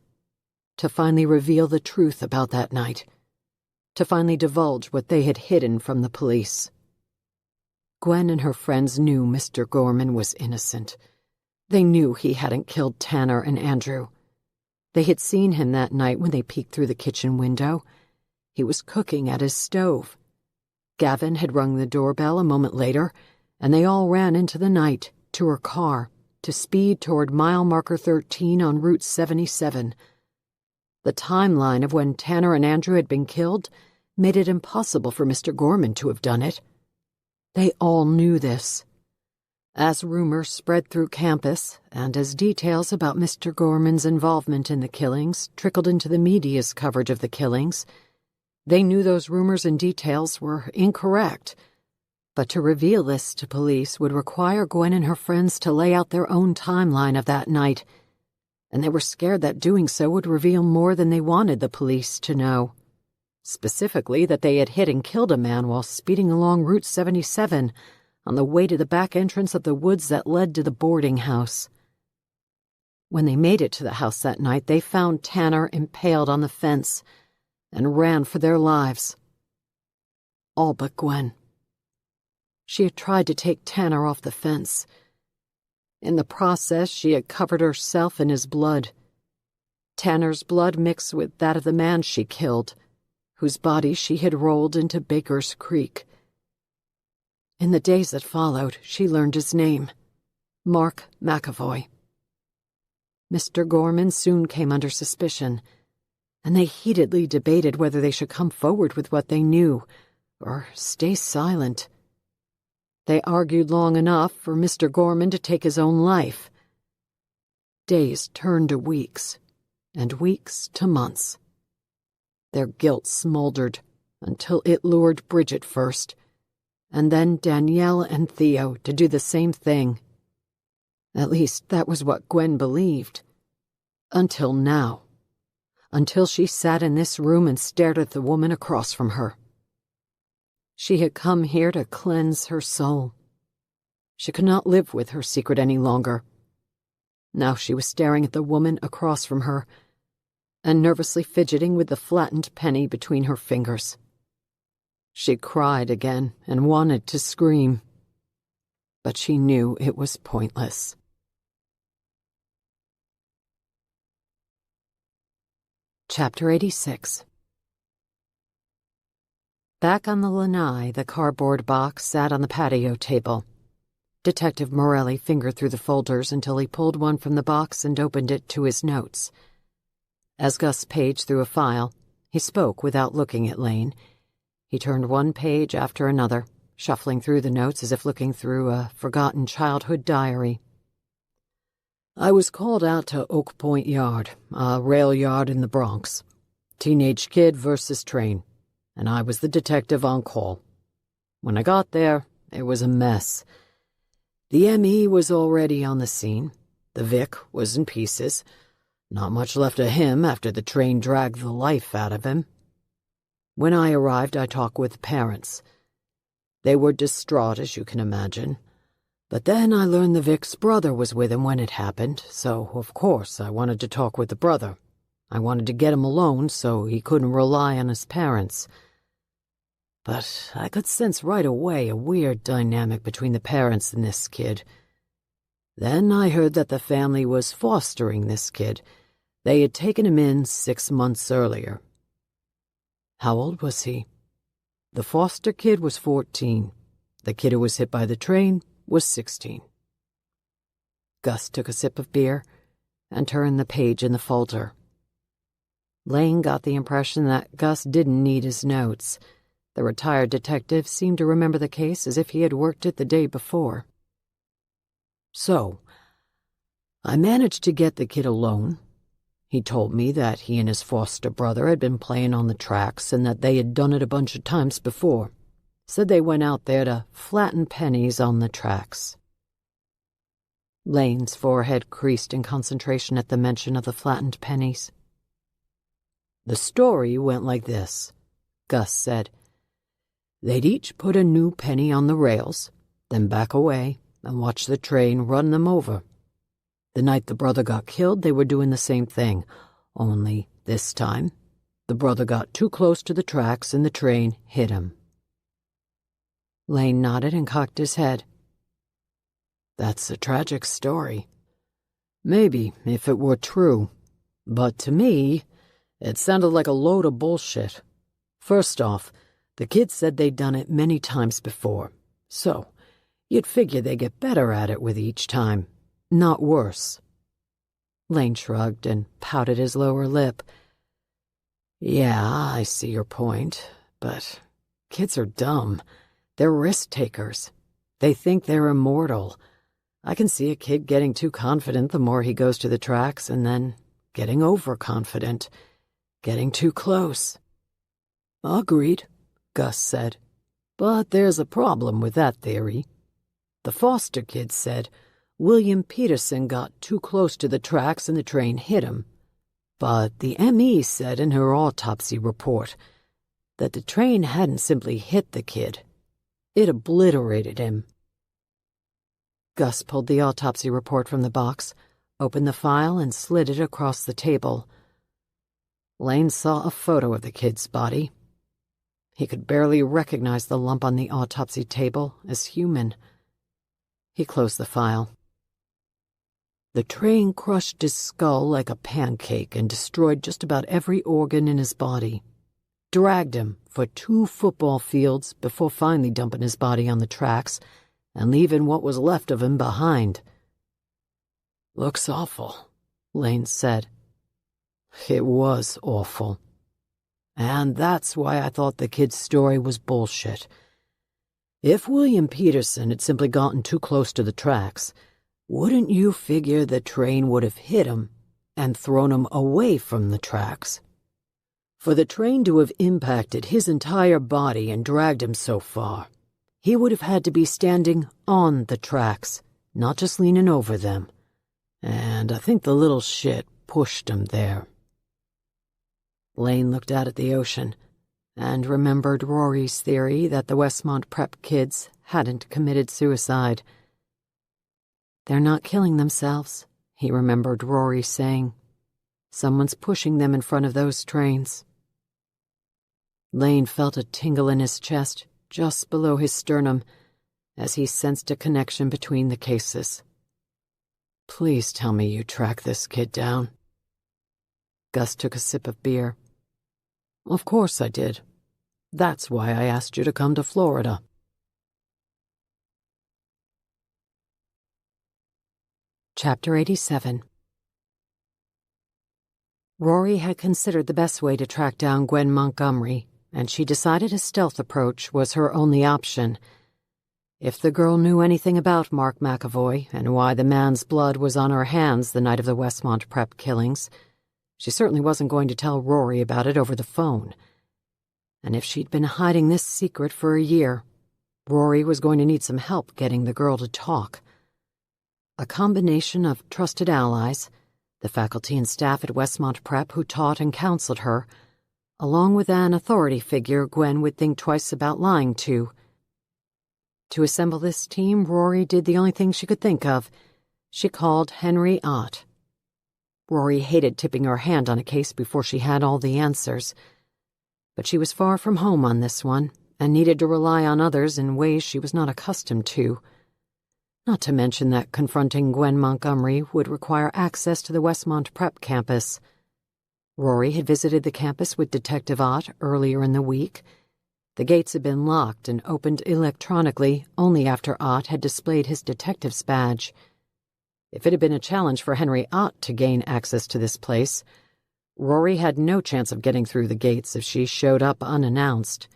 to finally reveal the truth about that night, to finally divulge what they had hidden from the police. Gwen and her friends knew Mr. Gorman was innocent. They knew he hadn't killed Tanner and Andrew. They had seen him that night when they peeked through the kitchen window. He was cooking at his stove. Gavin had rung the doorbell a moment later, and they all ran into the night, to her car, to speed toward mile marker 13 on Route 77. The timeline of when Tanner and Andrew had been killed made it impossible for Mr. Gorman to have done it. They all knew this. As rumors spread through campus, and as details about Mr. Gorman's involvement in the killings trickled into the media's coverage of the killings, they knew those rumors and details were incorrect. But to reveal this to police would require Gwen and her friends to lay out their own timeline of that night, and they were scared that doing so would reveal more than they wanted the police to know. Specifically, that they had hit and killed a man while speeding along Route 77 on the way to the back entrance of the woods that led to the boarding house. When they made it to the house that night, they found Tanner impaled on the fence and ran for their lives. All but Gwen. She had tried to take Tanner off the fence. In the process, she had covered herself in his blood. Tanner's blood mixed with that of the man she killed, whose body she had rolled into Baker's Creek. In the days that followed, she learned his name, Mark McAvoy. Mr. Gorman soon came under suspicion, and they heatedly debated whether they should come forward with what they knew or stay silent. They argued long enough for Mr. Gorman to take his own life. Days turned to weeks, and weeks to months. Their guilt smoldered, until it lured Bridget first, and then Danielle and Theo to do the same thing. At least that was what Gwen believed. Until now. Until she sat in this room and stared at the woman across from her. She had come here to cleanse her soul. She could not live with her secret any longer. Now she was staring at the woman across from her and nervously fidgeting with the flattened penny between her fingers. She cried again and wanted to scream, but she knew it was pointless. Chapter 86. Back on the lanai, the cardboard box sat on the patio table. Detective Morelli fingered through the folders until he pulled one from the box and opened it to his notes. As Gus paged through a file, he spoke without looking at Lane. He turned one page after another, shuffling through the notes as if looking through a forgotten childhood diary. I was called out to Oak Point Yard, a rail yard in the Bronx. Teenage kid versus train, and I was the detective on call. When I got there, it was a mess. The M.E. was already on the scene. The Vic was in pieces. Not much left of him after the train dragged the life out of him. When I arrived, I talked with parents. They were distraught, as you can imagine. But then I learned the Vic's brother was with him when it happened, so of course I wanted to talk with the brother. I wanted to get him alone so he couldn't rely on his parents. But I could sense right away a weird dynamic between the parents and this kid. Then I heard that the family was fostering this kid. They had taken him in 6 months earlier. How old was he? The foster kid was 14. The kid who was hit by the train was 16. Gus took a sip of beer and turned the page in the folder. Lane got the impression that Gus didn't need his notes. The retired detective seemed to remember the case as if he had worked it the day before. So, I managed to get the kid alone. He told me that he and his foster brother had been playing on the tracks and that they had done it a bunch of times before. Said they went out there to flatten pennies on the tracks. Lane's forehead creased in concentration at the mention of the flattened pennies. The story went like this, Gus said. They'd each put a new penny on the rails, then back away and watch the train run them over. The night the brother got killed, they were doing the same thing, only this time, the brother got too close to the tracks and the train hit him. Lane nodded and cocked his head. That's a tragic story. Maybe, if it were true. But to me, it sounded like a load of bullshit. First off, the kids said they'd done it many times before, so you'd figure they get better at it with each time, not worse. Lane shrugged and pouted his lower lip. Yeah, I see your point, but kids are dumb. They're risk-takers. They think they're immortal. I can see a kid getting too confident the more he goes to the tracks and then getting overconfident, getting too close. Agreed, Gus said. But there's a problem with that theory. The foster kid said William Peterson got too close to the tracks and the train hit him. But the M.E. said in her autopsy report that the train hadn't simply hit the kid. It obliterated him. Gus pulled the autopsy report from the box, opened the file, and slid it across the table. Lane saw a photo of the kid's body. He could barely recognize the lump on the autopsy table as human. He closed the file. The train crushed his skull like a pancake and destroyed just about every organ in his body. Dragged him for 2 football fields before finally dumping his body on the tracks and leaving what was left of him behind. Looks awful, Lane said. It was awful. And that's why I thought the kid's story was bullshit. If William Peterson had simply gotten too close to the tracks, wouldn't you figure the train would have hit him and thrown him away from the tracks? For the train to have impacted his entire body and dragged him so far, he would have had to be standing on the tracks, not just leaning over them. And I think the little shit pushed him there. Lane looked out at the ocean and remembered Rory's theory that the Westmont Prep kids hadn't committed suicide. "They're not killing themselves," he remembered Rory saying. "Someone's pushing them in front of those trains." Lane felt a tingle in his chest just below his sternum as he sensed a connection between the cases. "Please tell me you tracked this kid down." Gus took a sip of beer. "Of course I did. That's why I asked you to come to Florida." Chapter 87. Rory had considered the best way to track down Gwen Montgomery, and she decided a stealth approach was her only option. If the girl knew anything about Mark McAvoy and why the man's blood was on her hands the night of the Westmont Prep killings, she certainly wasn't going to tell Rory about it over the phone. And if she'd been hiding this secret for a year, Rory was going to need some help getting the girl to talk. A combination of trusted allies, the faculty and staff at Westmont Prep who taught and counseled her, along with an authority figure Gwen would think twice about lying to. To assemble this team, Rory did the only thing she could think of. She called Henry Ott. Rory hated tipping her hand on a case before she had all the answers. But she was far from home on this one, and needed to rely on others in ways she was not accustomed to. Not to mention that confronting Gwen Montgomery would require access to the Westmont Prep campus. Rory had visited the campus with Detective Ott earlier in the week. The gates had been locked and opened electronically only after Ott had displayed his detective's badge. If it had been a challenge for Henry Ott to gain access to this place, Rory had no chance of getting through the gates if she showed up unannounced.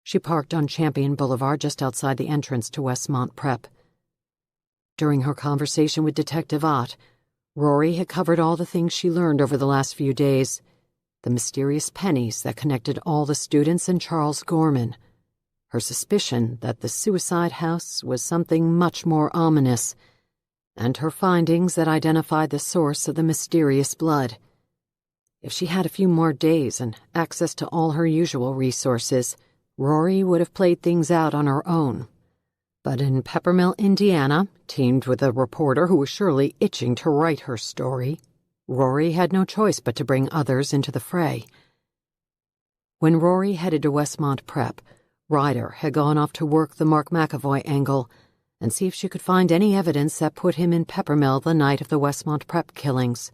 She parked on Champion Boulevard just outside the entrance to Westmont Prep. During her conversation with Detective Ott, Rory had covered all the things she learned over the last few days. The mysterious pennies that connected all the students and Charles Gorman. Her suspicion that the suicide house was something much more ominous. And her findings that identified the source of the mysterious blood. If she had a few more days and access to all her usual resources, Rory would have played things out on her own. But in Peppermill, Indiana, teamed with a reporter who was surely itching to write her story, Rory had no choice but to bring others into the fray. When Rory headed to Westmont Prep, Ryder had gone off to work the Mark McAvoy angle and see if she could find any evidence that put him in Peppermill the night of the Westmont Prep killings.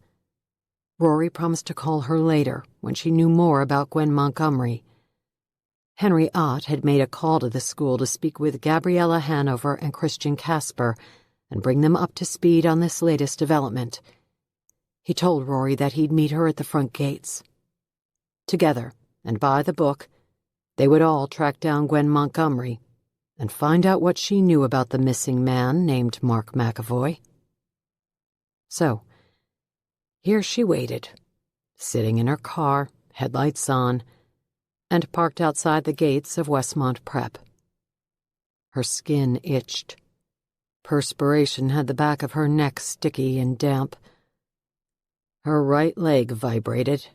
Rory promised to call her later when she knew more about Gwen Montgomery. Henry Ott had made a call to the school to speak with Gabriella Hanover and Christian Casper and bring them up to speed on this latest development. He told Rory that he'd meet her at the front gates. Together, and by the book, they would all track down Gwen Montgomery and find out what she knew about the missing man named Mark McAvoy. So, here she waited, sitting in her car, headlights on, and parked outside the gates of Westmont Prep. Her skin itched. Perspiration had the back of her neck sticky and damp. Her right leg vibrated,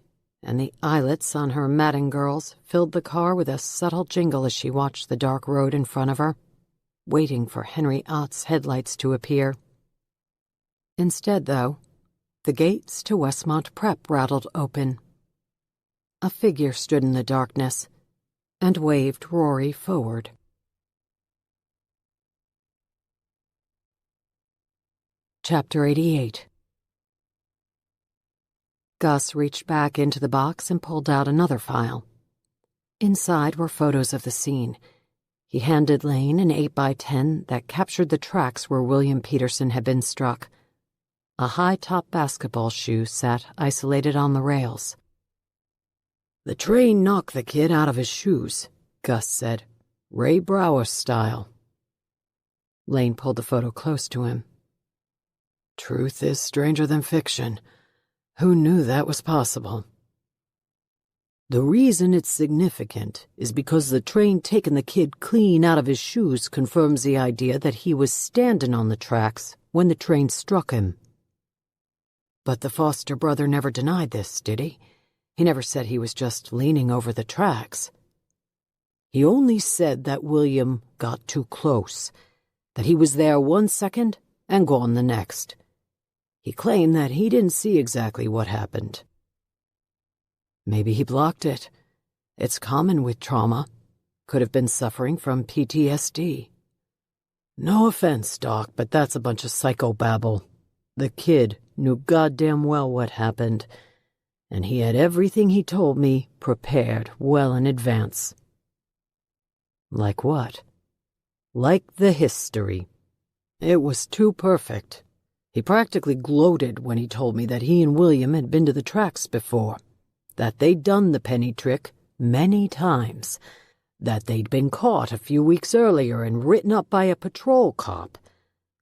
and the eyelets on her matting girls filled the car with a subtle jingle as she watched the dark road in front of her, waiting for Henry Ott's headlights to appear. Instead, though, the gates to Westmont Prep rattled open. A figure stood in the darkness and waved Rory forward. Chapter 88. Gus reached back into the box and pulled out another file. Inside were photos of the scene. He handed Lane an 8x10 that captured the tracks where William Peterson had been struck. A high-top basketball shoe sat isolated on the rails. "The train knocked the kid out of his shoes," Gus said. "Ray Brower style." Lane pulled the photo close to him. "Truth is stranger than fiction. Who knew that was possible?" The reason it's significant is because the train taking the kid clean out of his shoes confirms the idea that he was standing on the tracks when the train struck him. But the foster brother never denied this, did he? He never said he was just leaning over the tracks. He only said that William got too close, that he was there 1 second and gone the next. He claimed that he didn't see exactly what happened. Maybe he blocked it. It's common with trauma. Could have been suffering from PTSD. No offense, Doc, but that's a bunch of psychobabble. The kid knew goddamn well what happened, and he had everything he told me prepared well in advance. Like what? Like the history. It was too perfect. He practically gloated when he told me that he and William had been to the tracks before, that they'd done the penny trick many times, that they'd been caught a few weeks earlier and written up by a patrol cop,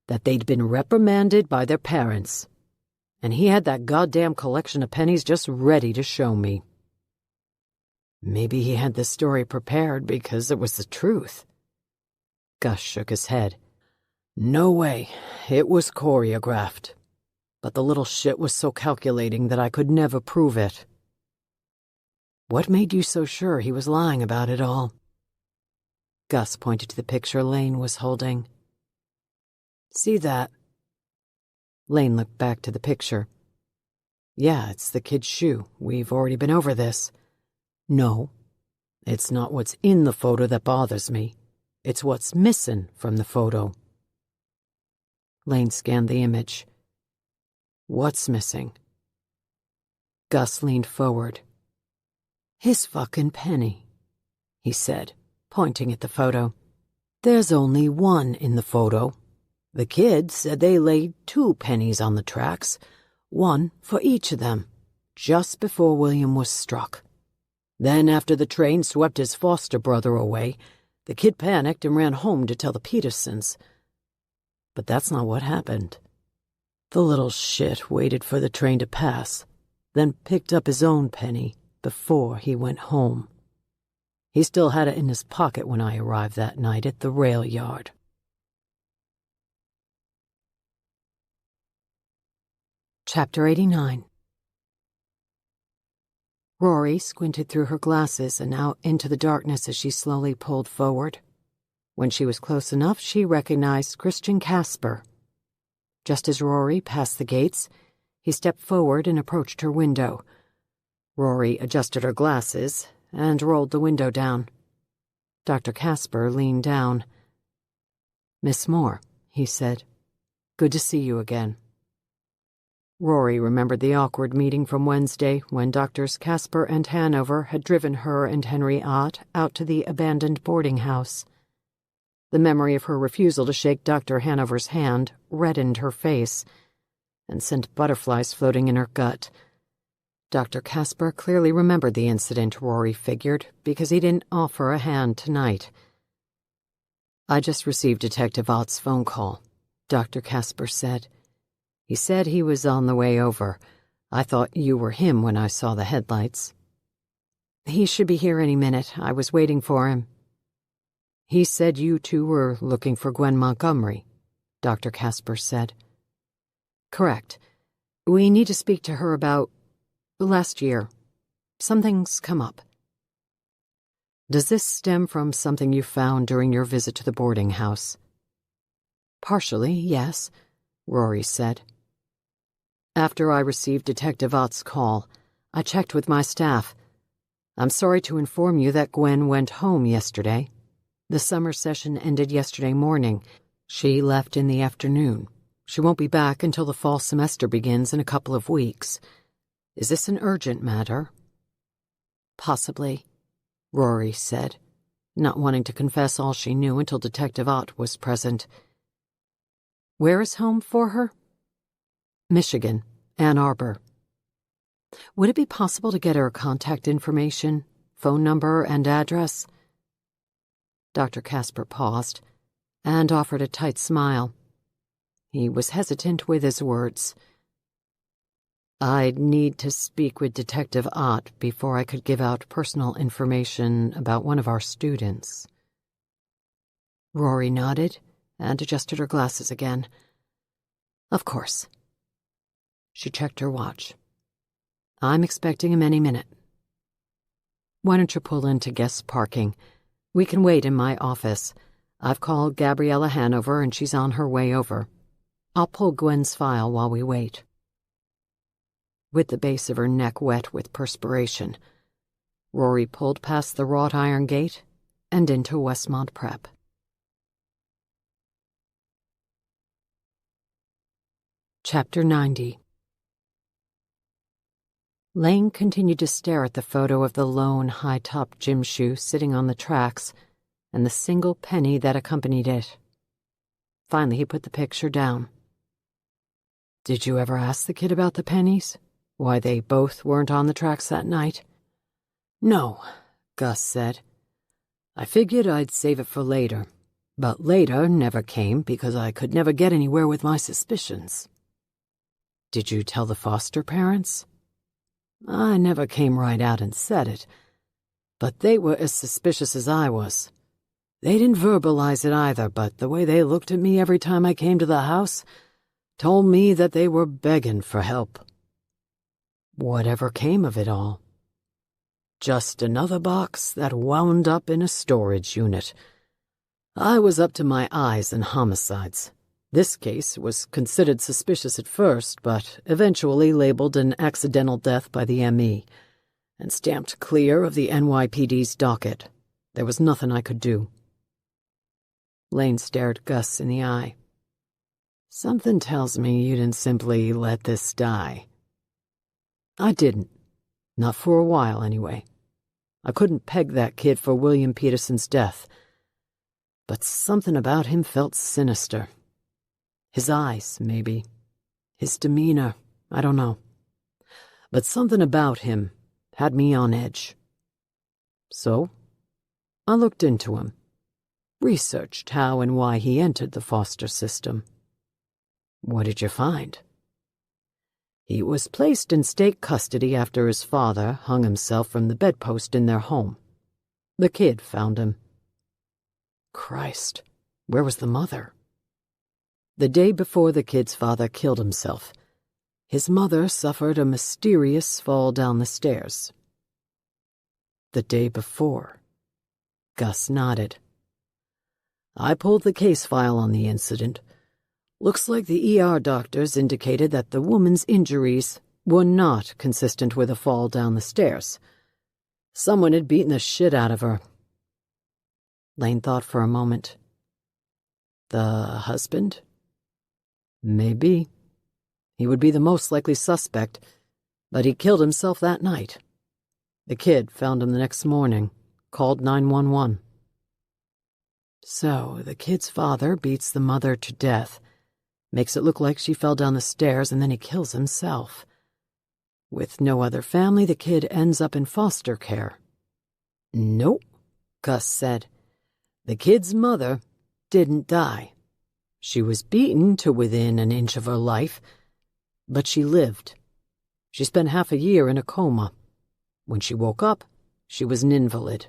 that they'd been reprimanded by their parents, and he had that goddamn collection of pennies just ready to show me. Maybe he had this story prepared because it was the truth. Gus shook his head. No way. It was choreographed. But the little shit was so calculating that I could never prove it. What made you so sure he was lying about it all? Gus pointed to the picture Lane was holding. See that? Lane looked back to the picture. Yeah, it's the kid's shoe. We've already been over this. No, it's not what's in the photo that bothers me. It's what's missing from the photo. Lane scanned the image. What's missing? Gus leaned forward. His fucking penny, he said, pointing at the photo. There's only one in the photo. The kid said they laid 2 pennies on the tracks, 1 for each of them, just before William was struck. Then, after the train swept his foster brother away, the kid panicked and ran home to tell the Petersons. But that's not what happened. The little shit waited for the train to pass, then picked up his own penny before he went home. He still had it in his pocket when I arrived that night at the rail yard. Chapter 89. Rory squinted through her glasses and out into the darkness as she slowly pulled forward. When she was close enough, she recognized Christian Casper. Just as Rory passed the gates, he stepped forward and approached her window. Rory adjusted her glasses and rolled the window down. Dr. Casper leaned down. Miss Moore, he said. Good to see you again. Rory remembered the awkward meeting from Wednesday when Doctors Casper and Hanover had driven her and Henry Ott out to the abandoned boarding house. The memory of her refusal to shake Dr. Hanover's hand reddened her face and sent butterflies floating in her gut. Dr. Casper clearly remembered the incident, Rory figured, because he didn't offer a hand tonight. I just received Detective Ott's phone call, Dr. Casper said. He said he was on the way over. I thought you were him when I saw the headlights. He should be here any minute. I was waiting for him. He said you two were looking for Gwen Montgomery, Dr. Casper said. Correct. We need to speak to her about last year. Something's come up. Does this stem from something you found during your visit to the boarding house? Partially, yes, Rory said. After I received Detective Ott's call, I checked with my staff. I'm sorry to inform you that Gwen went home yesterday. The summer session ended yesterday morning. She left in the afternoon. She won't be back until the fall semester begins in a couple of weeks. Is this an urgent matter? Possibly, Rory said, not wanting to confess all she knew until Detective Ott was present. Where is home for her? Michigan, Ann Arbor. Would it be possible to get her contact information, phone number, and address? Dr. Casper paused and offered a tight smile. He was hesitant with his words. I'd need to speak with Detective Ott before I could give out personal information about one of our students. Rory nodded and adjusted her glasses again. Of course. She checked her watch. I'm expecting him any minute. Why don't you pull into guest parking? We can wait in my office. I've called Gabriella Hanover and she's on her way over. I'll pull Gwen's file while we wait. With the base of her neck wet with perspiration, Rory pulled past the wrought iron gate and into Westmont Prep. Chapter 90. Lane continued to stare at the photo of the lone, high-topped gym shoe sitting on the tracks and the single penny that accompanied it. Finally, he put the picture down. Did you ever ask the kid about the pennies? Why they both weren't on the tracks that night? No, Gus said. I figured I'd save it for later, but later never came because I could never get anywhere with my suspicions. Did you tell the foster parents? I never came right out and said it, but they were as suspicious as I was. They didn't verbalize it either, but the way they looked at me every time I came to the house told me that they were begging for help. Whatever came of it all? Just another box that wound up in a storage unit. I was up to my eyes in homicides. This case was considered suspicious at first, but eventually labeled an accidental death by the ME and stamped clear of the NYPD's docket. There was nothing I could do. Lane stared Gus in the eye. Something tells me you didn't simply let this die. I didn't. Not for a while, anyway. I couldn't peg that kid for William Peterson's death. But something about him felt sinister. His eyes, maybe. His demeanor, I don't know. But something about him had me on edge. So, I looked into him. Researched how and why he entered the foster system. What did you find? He was placed in state custody after his father hung himself from the bedpost in their home. The kid found him. Christ, where was the mother? The day before the kid's father killed himself, his mother suffered a mysterious fall down the stairs. The day before. Gus nodded. I pulled the case file on the incident. Looks like the ER doctors indicated that the woman's injuries were not consistent with a fall down the stairs. Someone had beaten the shit out of her. Lane thought for a moment. The husband? Maybe. He would be the most likely suspect, but he killed himself that night. The kid found him the next morning, called 911. So, the kid's father beats the mother to death, makes it look like she fell down the stairs, and then he kills himself. With no other family, the kid ends up in foster care. Nope, Gus said. The kid's mother didn't die. She was beaten to within an inch of her life, but she lived. She spent half a year in a coma. When she woke up, she was an invalid.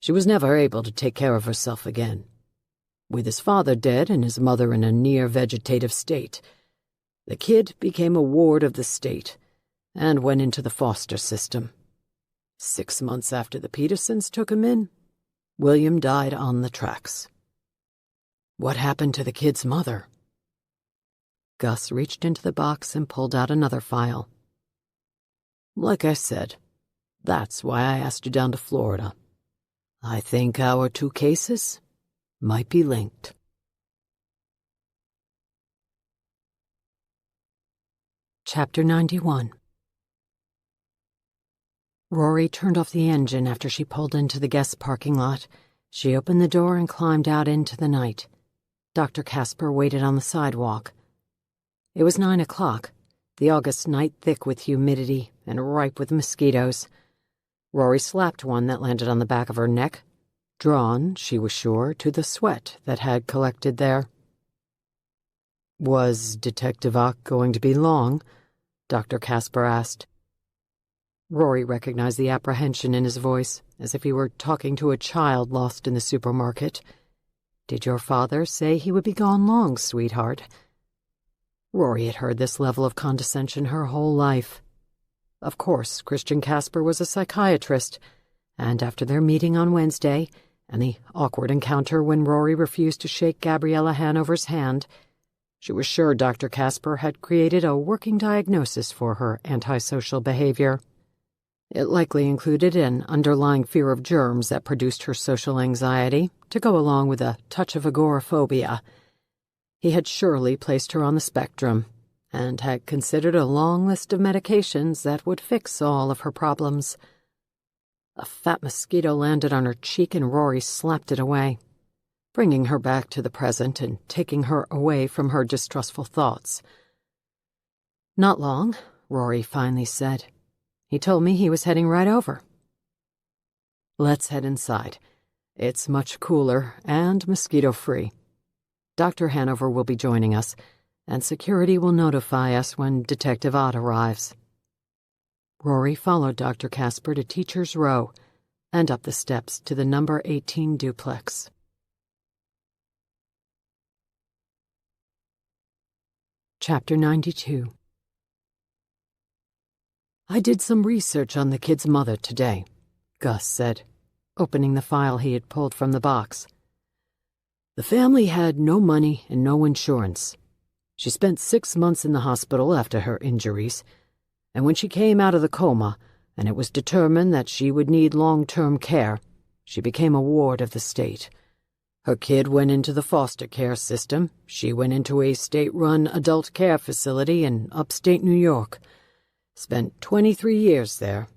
She was never able to take care of herself again. With his father dead and his mother in a near-vegetative state, the kid became a ward of the state and went into the foster system. 6 months after the Petersons took him in, William died on the tracks. What happened to the kid's mother? Gus reached into the box and pulled out another file. Like I said, that's why I asked you down to Florida. I think our two cases might be linked. Chapter 91. Rory turned off the engine after she pulled into the guest parking lot. She opened the door and climbed out into the night. Dr. Casper waited on the sidewalk. It was 9 o'clock, the August night thick with humidity and ripe with mosquitoes. Rory slapped one that landed on the back of her neck, drawn, she was sure, to the sweat that had collected there. Was Detective Ock going to be long? Dr. Casper asked. Rory recognized the apprehension in his voice, as if he were talking to a child lost in the supermarket. "Did your father say he would be gone long, sweetheart?" Rory had heard this level of condescension her whole life. Of course, Christian Casper was a psychiatrist, and after their meeting on Wednesday, and the awkward encounter when Rory refused to shake Gabriella Hanover's hand, she was sure Dr. Casper had created a working diagnosis for her antisocial behavior. It likely included an underlying fear of germs that produced her social anxiety, to go along with a touch of agoraphobia. He had surely placed her on the spectrum, and had considered a long list of medications that would fix all of her problems. A fat mosquito landed on her cheek and Rory slapped it away, bringing her back to the present and taking her away from her distrustful thoughts. "Not long," Rory finally said. "He told me he was heading right over." "Let's head inside. It's much cooler and mosquito-free. Dr. Hanover will be joining us, and security will notify us when Detective Ott arrives." Rory followed Dr. Casper to Teacher's Row and up the steps to the number 18 duplex. Chapter 92. "I did some research on the kid's mother today," Gus said, opening the file he had pulled from the box. "The family had no money and no insurance. She spent 6 months in the hospital after her injuries, and when she came out of the coma, and it was determined that she would need long-term care, she became a ward of the state. Her kid went into the foster care system. She went into a state-run adult care facility in upstate New York. Spent 23 years there."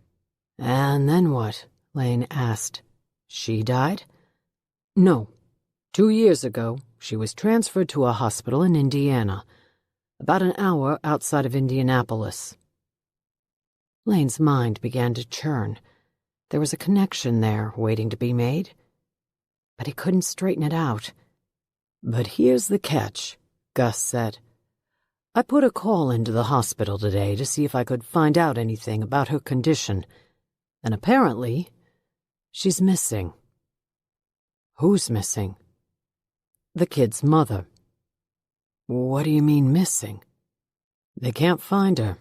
"And then what?" Lane asked. "She died?" "No. 2 years ago, she was transferred to a hospital in Indiana, about an hour outside of Indianapolis." Lane's mind began to churn. There was a connection there waiting to be made, but he couldn't straighten it out. "But here's the catch," Gus said. "I put a call into the hospital today to see if I could find out anything about her condition, and apparently she's missing." "Who's missing?" "The kid's mother." "What do you mean missing?" "They can't find her.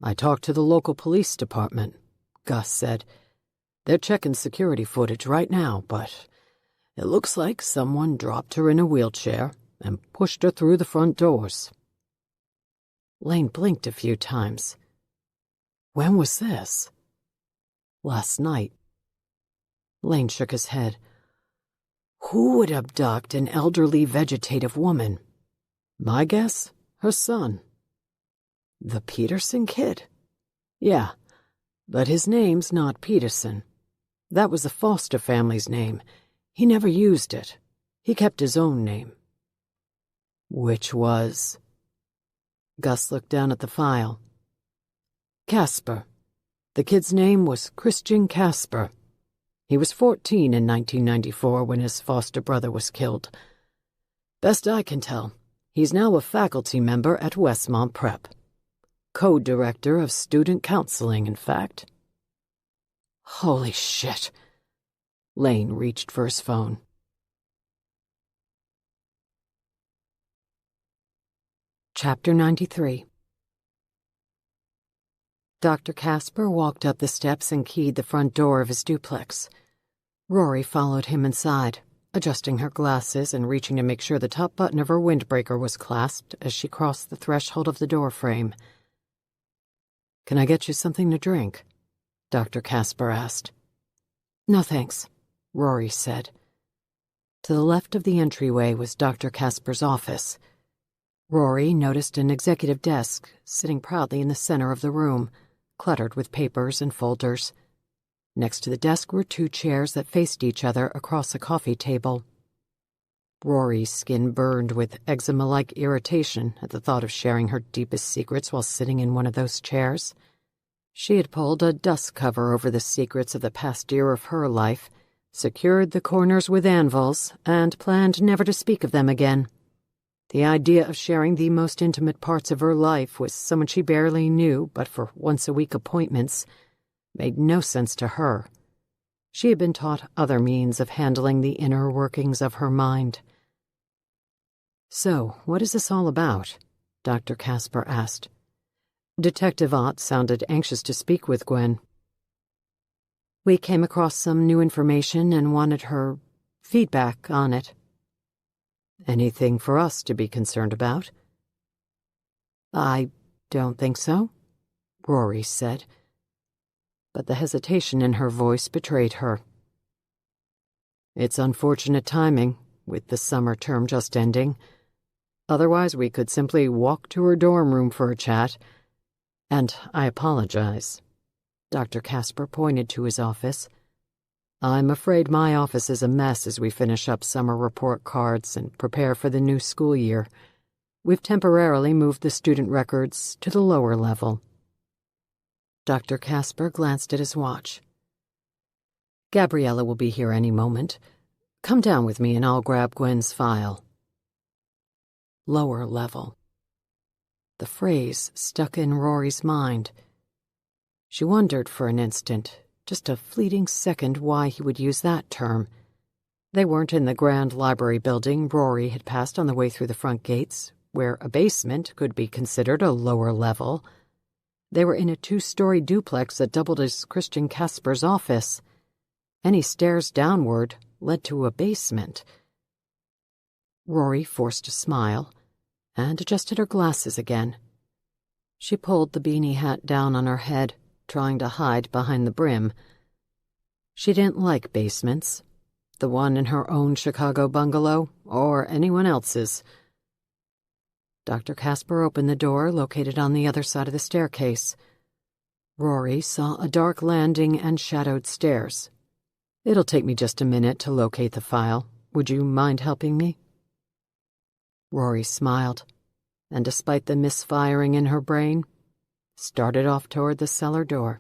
I talked to the local police department," Gus said. "They're checking security footage right now, but it looks like someone dropped her in a wheelchair and pushed her through the front doors." Lane blinked a few times. "When was this?" "Last night." Lane shook his head. "Who would abduct an elderly vegetative woman? My guess, her son." "The Peterson kid?" "Yeah, but his name's not Peterson. That was the foster family's name. He never used it. He kept his own name." "Which was?" Gus looked down at the file. "Casper. The kid's name was Christian Casper. He was 14 in 1994 when his foster brother was killed. Best I can tell, he's now a faculty member at Westmont Prep. Co-director of student counseling, in fact." "Holy shit." Lane reached for his phone. Chapter 93. Dr. Casper walked up the steps and keyed the front door of his duplex. Rory followed him inside, adjusting her glasses and reaching to make sure the top button of her windbreaker was clasped as she crossed the threshold of the doorframe. "Can I get you something to drink?" Dr. Casper asked. "No thanks," Rory said. To the left of the entryway was Dr. Casper's office. Rory noticed an executive desk sitting proudly in the center of the room, cluttered with papers and folders. Next to the desk were 2 chairs that faced each other across a coffee table. Rory's skin burned with eczema-like irritation at the thought of sharing her deepest secrets while sitting in one of those chairs. She had pulled a dust cover over the secrets of the past year of her life, secured the corners with anvils, and planned never to speak of them again. The idea of sharing the most intimate parts of her life with someone she barely knew but for once-a-week appointments made no sense to her. She had been taught other means of handling the inner workings of her mind. "So, what is this all about?" Dr. Casper asked. Detective Ott sounded anxious to speak with Gwen. "We came across some new information and wanted her feedback on it." "Anything for us to be concerned about?" "I don't think so," Rory said, but the hesitation in her voice betrayed her. "It's unfortunate timing, with the summer term just ending. Otherwise, we could simply walk to her dorm room for a chat. And I apologize." Dr. Casper pointed to his office. "I'm afraid my office is a mess as we finish up summer report cards and prepare for the new school year. We've temporarily moved the student records to the lower level." Dr. Casper glanced at his watch. "Gabriella will be here any moment. Come down with me and I'll grab Gwen's file." Lower level. The phrase stuck in Rory's mind. She wondered for an instant, just a fleeting second, why he would use that term. They weren't in the grand library building Rory had passed on the way through the front gates, where a basement could be considered a lower level. They were in a 2-story duplex that doubled as Christian Casper's office. Any stairs downward led to a basement. Rory forced a smile and adjusted her glasses again. She pulled the beanie hat down on her head, trying to hide behind the brim. She didn't like basements, the one in her own Chicago bungalow or anyone else's. Dr. Casper opened the door located on the other side of the staircase. Rory saw a dark landing and shadowed stairs. "It'll take me just a minute to locate the file. Would you mind helping me?" Rory smiled, and despite the misfiring in her brain, started off toward the cellar door.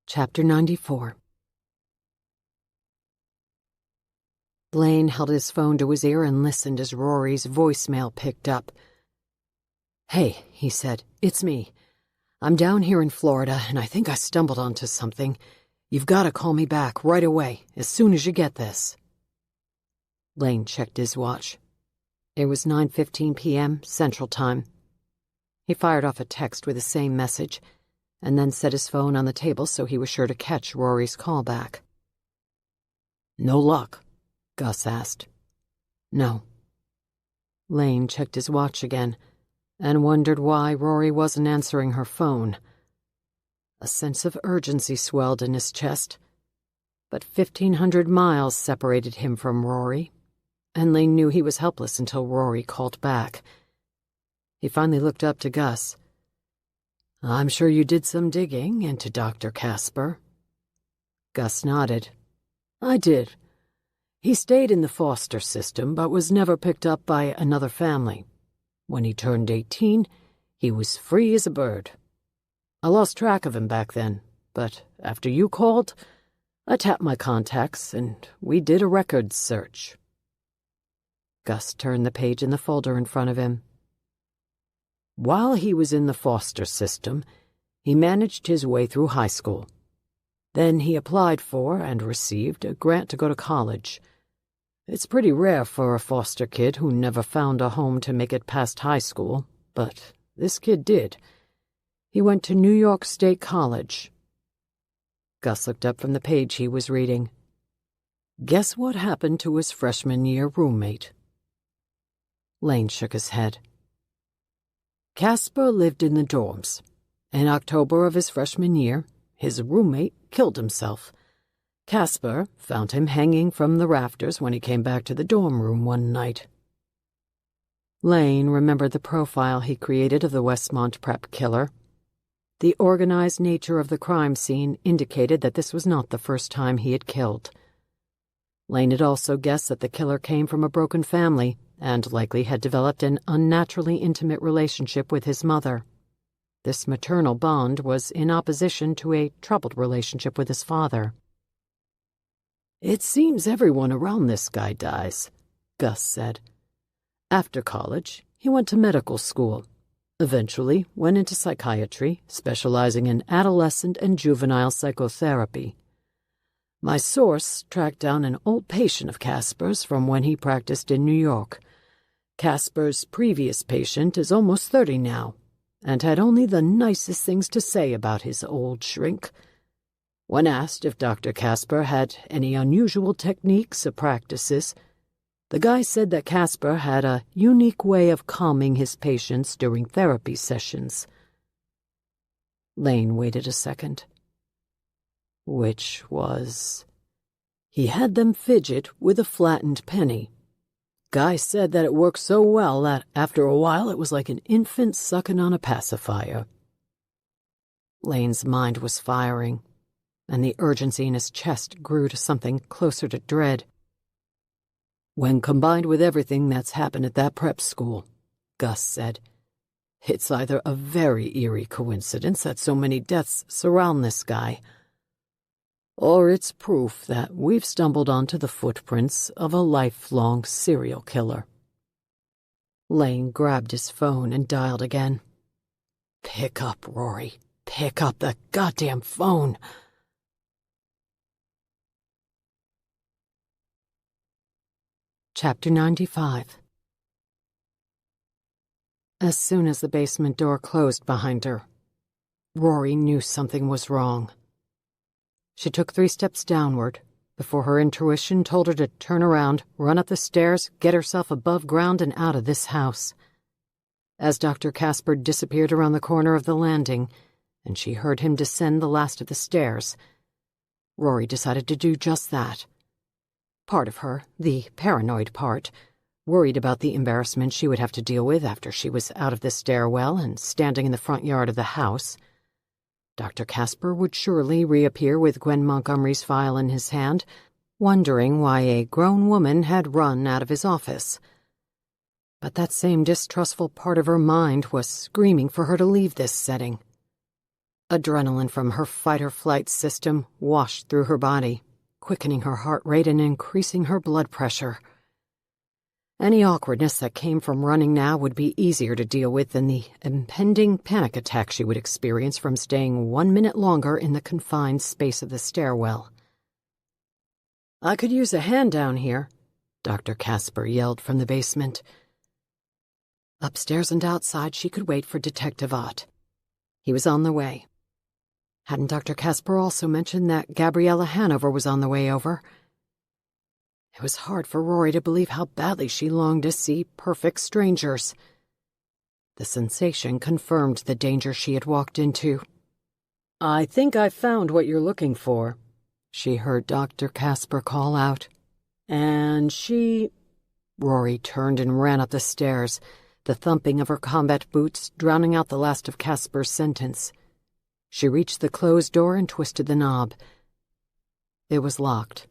Chapter 94. Blaine held his phone to his ear and listened as Rory's voicemail picked up. "Hey," he said, "it's me. I'm down here in Florida, and I think I stumbled onto something. You've got to call me back right away, as soon as you get this." Blaine checked his watch. It was 9:15 p.m. Central Time. He fired off a text with the same message, and then set his phone on the table so he was sure to catch Rory's call back. "No luck?" Gus asked. "No." Lane checked his watch again, and wondered why Rory wasn't answering her phone. A sense of urgency swelled in his chest, but 1,500 miles separated him from Rory, and Lane knew he was helpless until Rory called back. He finally looked up to Gus. "I'm sure you did some digging into Dr. Casper." Gus nodded. "I did. He stayed in the foster system, but was never picked up by another family. When he turned 18, he was free as a bird. I lost track of him back then, but after you called, I tapped my contacts and we did a records search." Gus turned the page in the folder in front of him. "While he was in the foster system, he managed his way through high school. Then he applied for and received a grant to go to college. It's pretty rare for a foster kid who never found a home to make it past high school, but this kid did. He went to New York State College." Gus looked up from the page he was reading. "Guess what happened to his freshman year roommate?" Lane shook his head. "Casper lived in the dorms. In October of his freshman year, his roommate killed himself. Casper found him hanging from the rafters when he came back to the dorm room one night." Lane remembered the profile he created of the Westmont prep killer. The organized nature of the crime scene indicated that this was not the first time he had killed. Lane had also guessed that the killer came from a broken family and likely had developed an unnaturally intimate relationship with his mother. This maternal bond was in opposition to a troubled relationship with his father. "It seems everyone around this guy dies," Gus said. After college, he went to medical school. Eventually went into psychiatry, specializing in adolescent and juvenile psychotherapy. My source tracked down an old patient of Casper's from when he practiced in New York. Casper's previous patient is almost 30 now, and had only the nicest things to say about his old shrink. When asked if Dr. Casper had any unusual techniques or practices, the guy said that Casper had a unique way of calming his patients during therapy sessions. Lane waited a second. Which was... He had them fidget with a flattened penny. Guy said that it worked so well that after a while it was like an infant sucking on a pacifier. Lane's mind was firing, and the urgency in his chest grew to something closer to dread. "When combined with everything that's happened at that prep school," Gus said, "it's either a very eerie coincidence that so many deaths surround this guy, or it's proof that we've stumbled onto the footprints of a lifelong serial killer." Lane grabbed his phone and dialed again. "Pick up, Rory. Pick up the goddamn phone." Chapter 95. As soon as the basement door closed behind her, Rory knew something was wrong. She took 3 steps downward before her intuition told her to turn around, run up the stairs, get herself above ground and out of this house. As Dr. Casper disappeared around the corner of the landing, and she heard him descend the last of the stairs, Rory decided to do just that. Part of her, the paranoid part, worried about the embarrassment she would have to deal with after she was out of the stairwell and standing in the front yard of the house. Dr. Casper would surely reappear with Gwen Montgomery's file in his hand, wondering why a grown woman had run out of his office. But that same distrustful part of her mind was screaming for her to leave this setting. Adrenaline from her fight-or-flight system washed through her body, quickening her heart rate and increasing her blood pressure. Any awkwardness that came from running now would be easier to deal with than the impending panic attack she would experience from staying 1 minute longer in the confined space of the stairwell. "I could use a hand down here," Dr. Casper yelled from the basement. Upstairs and outside she could wait for Detective Ott. He was on the way. Hadn't Dr. Casper also mentioned that Gabriella Hanover was on the way over? It was hard for Rory to believe how badly she longed to see perfect strangers. The sensation confirmed the danger she had walked into. "I think I found what you're looking for," she heard Dr. Casper call out. "And she—" Rory turned and ran up the stairs, the thumping of her combat boots drowning out the last of Casper's sentence. She reached the closed door and twisted the knob. It was locked.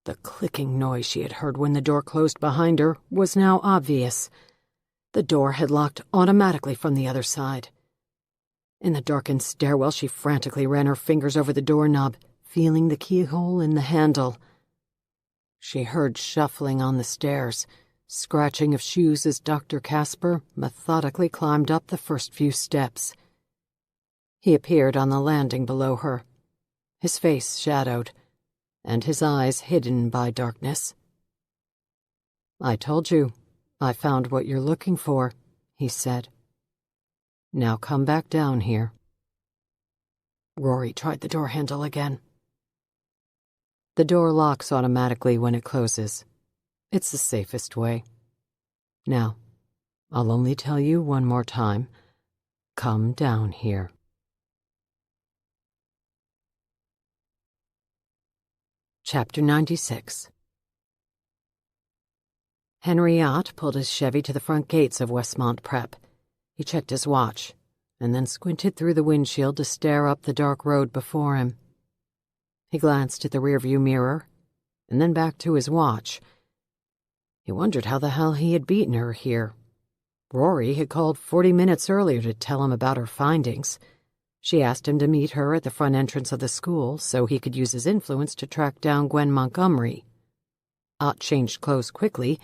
The clicking noise she had heard when the door closed behind her was now obvious. The door had locked automatically from the other side. In the darkened stairwell, she frantically ran her fingers over the doorknob, feeling the keyhole in the handle. She heard shuffling on the stairs, scratching of shoes as Dr. Casper methodically climbed up the first few steps. He appeared on the landing below her, his face shadowed, and his eyes hidden by darkness. "I told you, I found what you're looking for," he said. "Now come back down here." Rory tried the door handle again. The door locks automatically when it closes. It's the safest way. Now, I'll only tell you one more time. Come down here. Chapter 96. Henry Ott pulled his Chevy to the front gates of Westmont Prep. He checked his watch, and then squinted through the windshield to stare up the dark road before him. He glanced at the rearview mirror, and then back to his watch. He wondered how the hell he had beaten her here. Rory had called 40 minutes earlier to tell him about her findings. She asked him to meet her at the front entrance of the school so he could use his influence to track down Gwen Montgomery. Ott changed clothes quickly,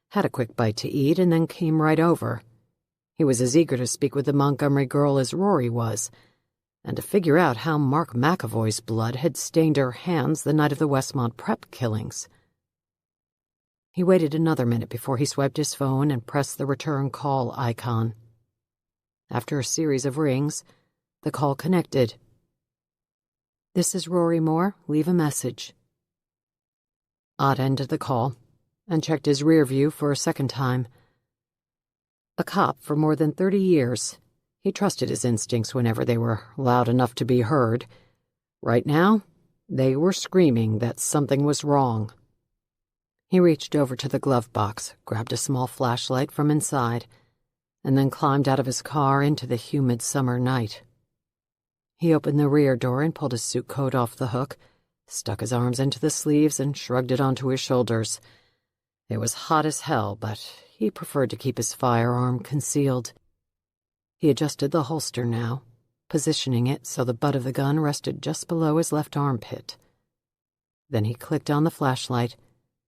had a quick bite to eat, and then came right over. He was as eager to speak with the Montgomery girl as Rory was, and to figure out how Mark McAvoy's blood had stained her hands the night of the Westmont Prep killings. He waited another minute before he swiped his phone and pressed the return call icon. After a series of rings, the call connected. "This is Rory Moore. Leave a message." Ott ended the call and checked his rear view for a second time. A cop for more than 30 years, he trusted his instincts whenever they were loud enough to be heard. Right now, they were screaming that something was wrong. He reached over to the glove box, grabbed a small flashlight from inside, and then climbed out of his car into the humid summer night. He opened the rear door and pulled his suit coat off the hook, stuck his arms into the sleeves and shrugged it onto his shoulders. It was hot as hell, but he preferred to keep his firearm concealed. He adjusted the holster now, positioning it so the butt of the gun rested just below his left armpit. Then he clicked on the flashlight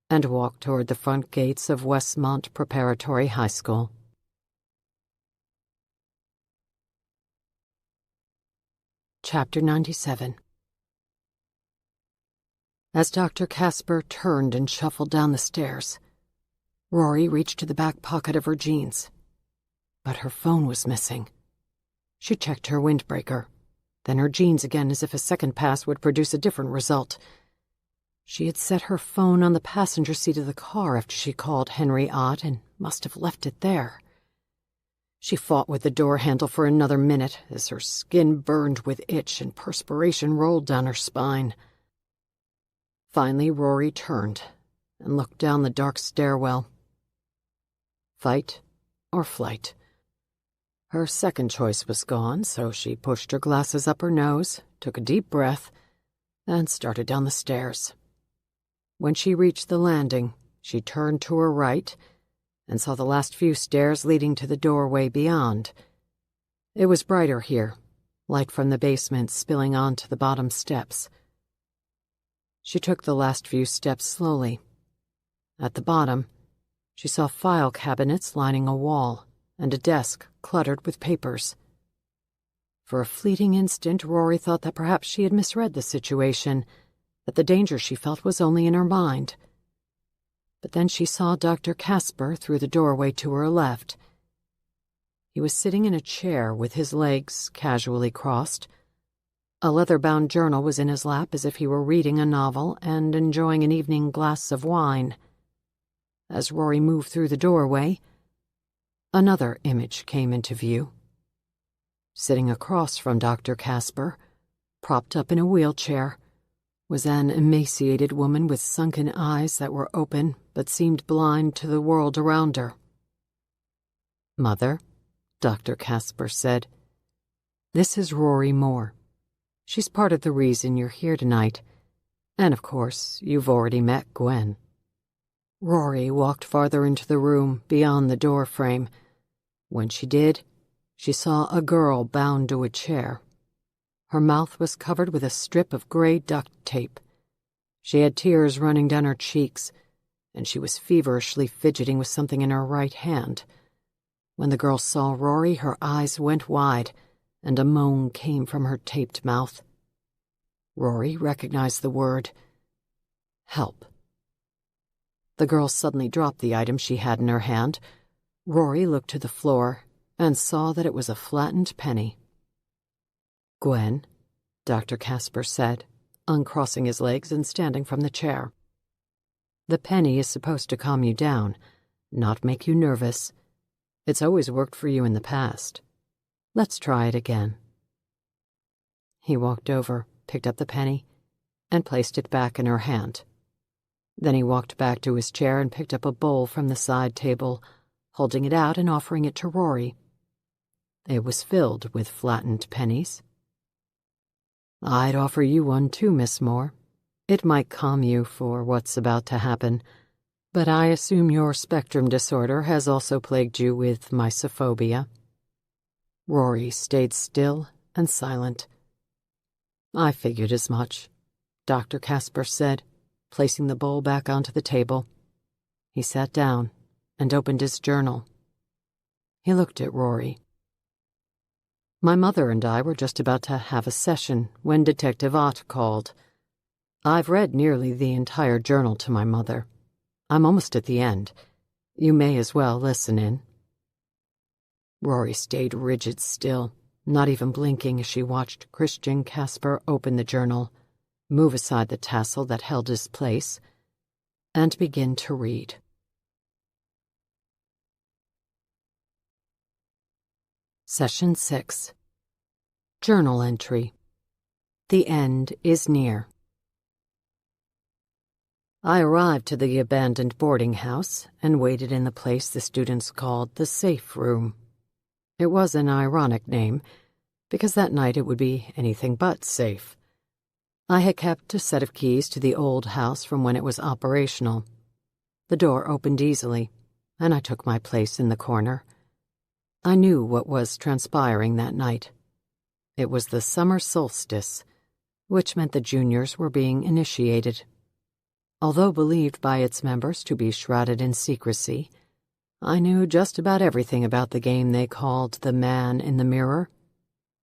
and walked toward the front gates of Westmont Preparatory High School. Chapter 97. As Dr. Casper turned and shuffled down the stairs, Rory reached to the back pocket of her jeans. But her phone was missing. She checked her windbreaker, then her jeans again as if a second pass would produce a different result. She had set her phone on the passenger seat of the car after she called Henry Ott and must have left it there. She fought with the door handle for another minute as her skin burned with itch and perspiration rolled down her spine. Finally, Rory turned and looked down the dark stairwell. Fight or flight? Her second choice was gone, so she pushed her glasses up her nose, took a deep breath, and started down the stairs. When she reached the landing, she turned to her right and saw the last few stairs leading to the doorway beyond. It was brighter here, light from the basement spilling onto the bottom steps. She took the last few steps slowly. At the bottom, she saw file cabinets lining a wall and a desk cluttered with papers. For a fleeting instant, Rory thought that perhaps she had misread the situation, that the danger she felt was only in her mind. But then she saw Dr. Casper through the doorway to her left. He was sitting in a chair with his legs casually crossed. A leather-bound journal was in his lap as if he were reading a novel and enjoying an evening glass of wine. As Rory moved through the doorway, another image came into view. Sitting across from Dr. Casper, propped up in a wheelchair, was an emaciated woman with sunken eyes that were open but seemed blind to the world around her. "Mother," Dr. Casper said, "this is Rory Moore. She's part of the reason you're here tonight, and of course, you've already met Gwen." Rory walked farther into the room beyond the door frame. When she did, she saw a girl bound to a chair. Her mouth was covered with a strip of gray duct tape. She had tears running down her cheeks, and she was feverishly fidgeting with something in her right hand. When the girl saw Rory, her eyes went wide, and a moan came from her taped mouth. Rory recognized the word, "Help." The girl suddenly dropped the item she had in her hand. Rory looked to the floor and saw that it was a flattened penny. "Gwen," Dr. Casper said, uncrossing his legs and standing from the chair. "The penny is supposed to calm you down, not make you nervous. It's always worked for you in the past. Let's try it again." He walked over, picked up the penny, and placed it back in her hand. Then he walked back to his chair and picked up a bowl from the side table, holding it out and offering it to Rory. It was filled with flattened pennies. "I'd offer you one too, Miss Moore. It might calm you for what's about to happen, but I assume your spectrum disorder has also plagued you with mysophobia." Rory stayed still and silent. "I figured as much," Dr. Casper said, placing the bowl back onto the table. He sat down and opened his journal. He looked at Rory. "My mother and I were just about to have a session when Detective Ott called. I've read nearly the entire journal to my mother. I'm almost at the end. You may as well listen in." Rory stayed rigid still, not even blinking as she watched Christian Casper open the journal, move aside the tassel that held his place, and begin to read. Session 6. Journal Entry. The end is near. I arrived to the abandoned boarding house and waited in the place the students called the safe room. It was an ironic name, because that night it would be anything but safe. I had kept a set of keys to the old house from when it was operational. The door opened easily, and I took my place in the corner. I knew what was transpiring that night. It was the summer solstice, which meant the juniors were being initiated. Although believed by its members to be shrouded in secrecy, I knew just about everything about the game they called the Man in the Mirror.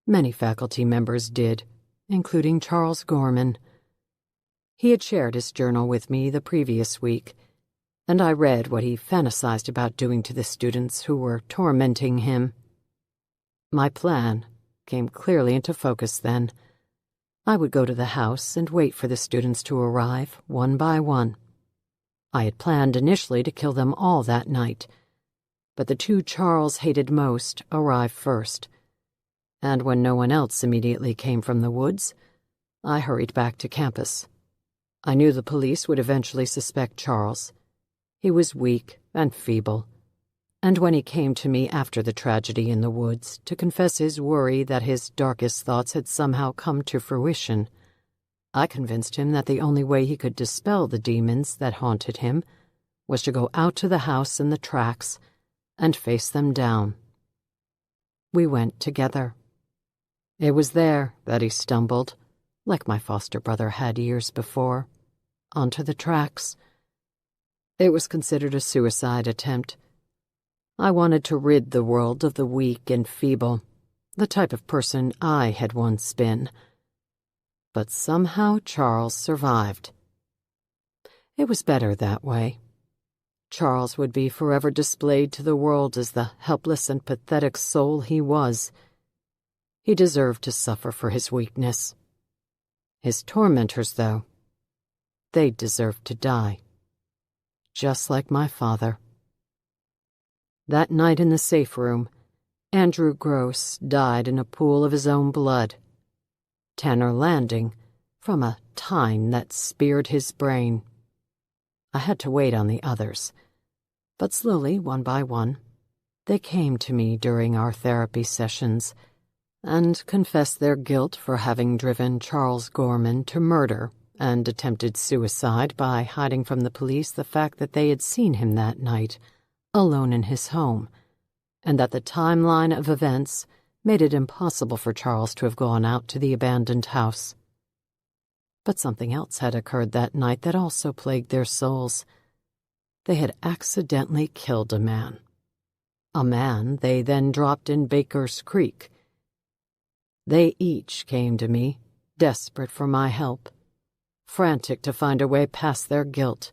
Many faculty members did, including Charles Gorman. He had shared his journal with me the previous week, and I read what he fantasized about doing to the students who were tormenting him. My plan came clearly into focus then. I would go to the house and wait for the students to arrive, one by one. I had planned initially to kill them all that night, but the two Charles hated most arrived first, and when no one else immediately came from the woods, I hurried back to campus. I knew the police would eventually suspect Charles. He was weak and feeble, and when he came to me after the tragedy in the woods to confess his worry that his darkest thoughts had somehow come to fruition, I convinced him that the only way he could dispel the demons that haunted him was to go out to the house in the tracks and face them down. We went together. It was there that he stumbled, like my foster brother had years before, onto the tracks. It was considered a suicide attempt. I wanted to rid the world of the weak and feeble, the type of person I had once been. But somehow Charles survived. It was better that way. Charles would be forever displayed to the world as the helpless and pathetic soul he was. He deserved to suffer for his weakness. His tormentors, though, they deserved to die. Just like my father. That night in the safe room, Andrew Gross died in a pool of his own blood. Tanner Landing, from a tine that speared his brain. I had to wait on the others, but slowly, one by one, they came to me during our therapy sessions and confessed their guilt for having driven Charles Gorman to murder and attempted suicide by hiding from the police the fact that they had seen him that night, alone in his home, and that the timeline of events made it impossible for Charles to have gone out to the abandoned house. But something else had occurred that night that also plagued their souls. They had accidentally killed a man they then dropped in Baker's Creek. They each came to me, desperate for my help, frantic to find a way past their guilt.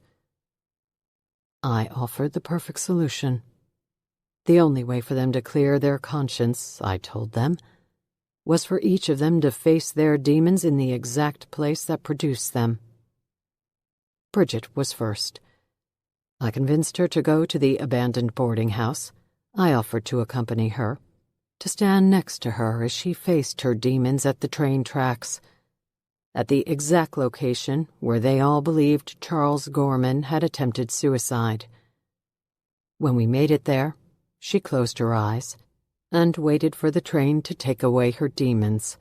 I offered the perfect solution. The only way for them to clear their conscience, I told them, was for each of them to face their demons in the exact place that produced them. Bridget was first. I convinced her to go to the abandoned boarding house. I offered to accompany her, to stand next to her as she faced her demons at the train tracks, at the exact location where they all believed Charles Gorman had attempted suicide. When we made it there, she closed her eyes and waited for the train to take away her demons.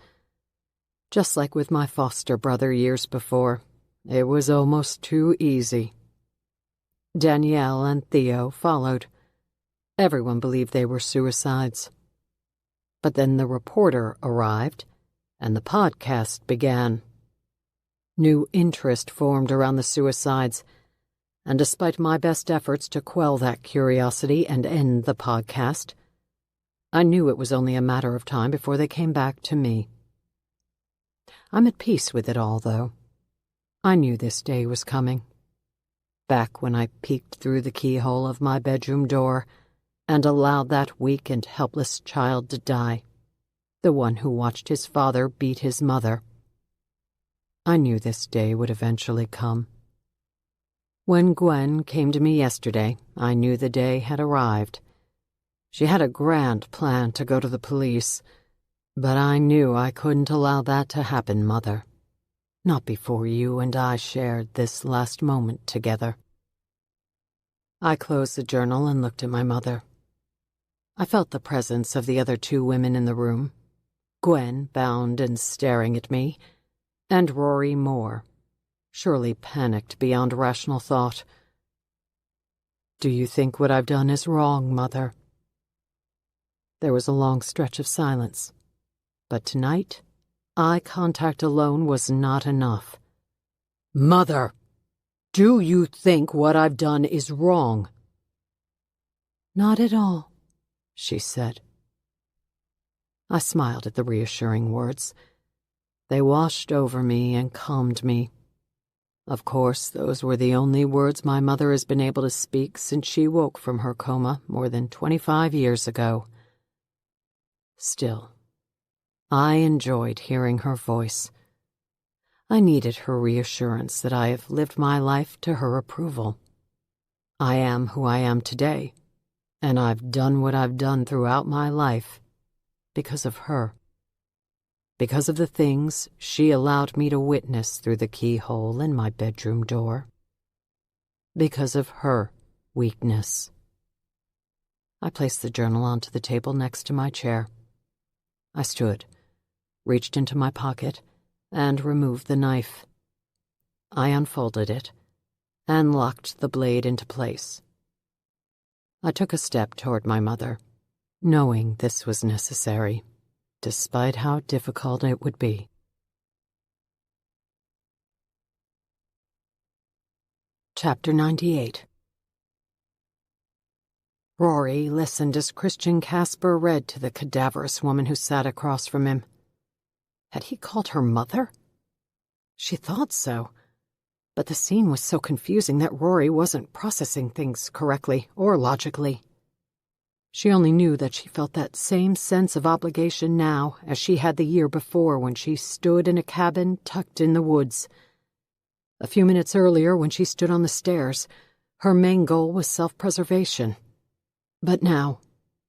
Just like with my foster brother years before, it was almost too easy. Danielle and Theo followed. Everyone believed they were suicides. But then the reporter arrived, and the podcast began. New interest formed around the suicides, and despite my best efforts to quell that curiosity and end the podcast, I knew it was only a matter of time before they came back to me. I'm at peace with it all, though. I knew this day was coming. Back when I peeked through the keyhole of my bedroom door and allowed that weak and helpless child to die, the one who watched his father beat his mother. I knew this day would eventually come. When Gwen came to me yesterday, I knew the day had arrived. She had a grand plan to go to the police, but I knew I couldn't allow that to happen, Mother. Not before you and I shared this last moment together. I closed the journal and looked at my mother. I felt the presence of the other two women in the room, Gwen bound and staring at me, and Rory Moore, surely panicked beyond rational thought. Do you think what I've done is wrong, Mother? There was a long stretch of silence, but tonight, eye contact alone was not enough. Mother, do you think what I've done is wrong? Not at all, she said. I smiled at the reassuring words. They washed over me and calmed me. Of course, those were the only words my mother has been able to speak since she woke from her coma more than 25 years ago. Still, I enjoyed hearing her voice. I needed her reassurance that I have lived my life to her approval. I am who I am today, and I've done what I've done throughout my life because of her. Because of the things she allowed me to witness through the keyhole in my bedroom door. Because of her weakness. I placed the journal onto the table next to my chair. I stood, reached into my pocket, and removed the knife. I unfolded it and locked the blade into place. I took a step toward my mother, knowing this was necessary, despite how difficult it would be. Chapter 98. Rory listened as Christian Casper read to the cadaverous woman who sat across from him. Had he called her mother? She thought so, but the scene was so confusing that Rory wasn't processing things correctly or logically. She only knew that she felt that same sense of obligation now as she had the year before when she stood in a cabin tucked in the woods. A few minutes earlier, when she stood on the stairs, her main goal was self-preservation. But now,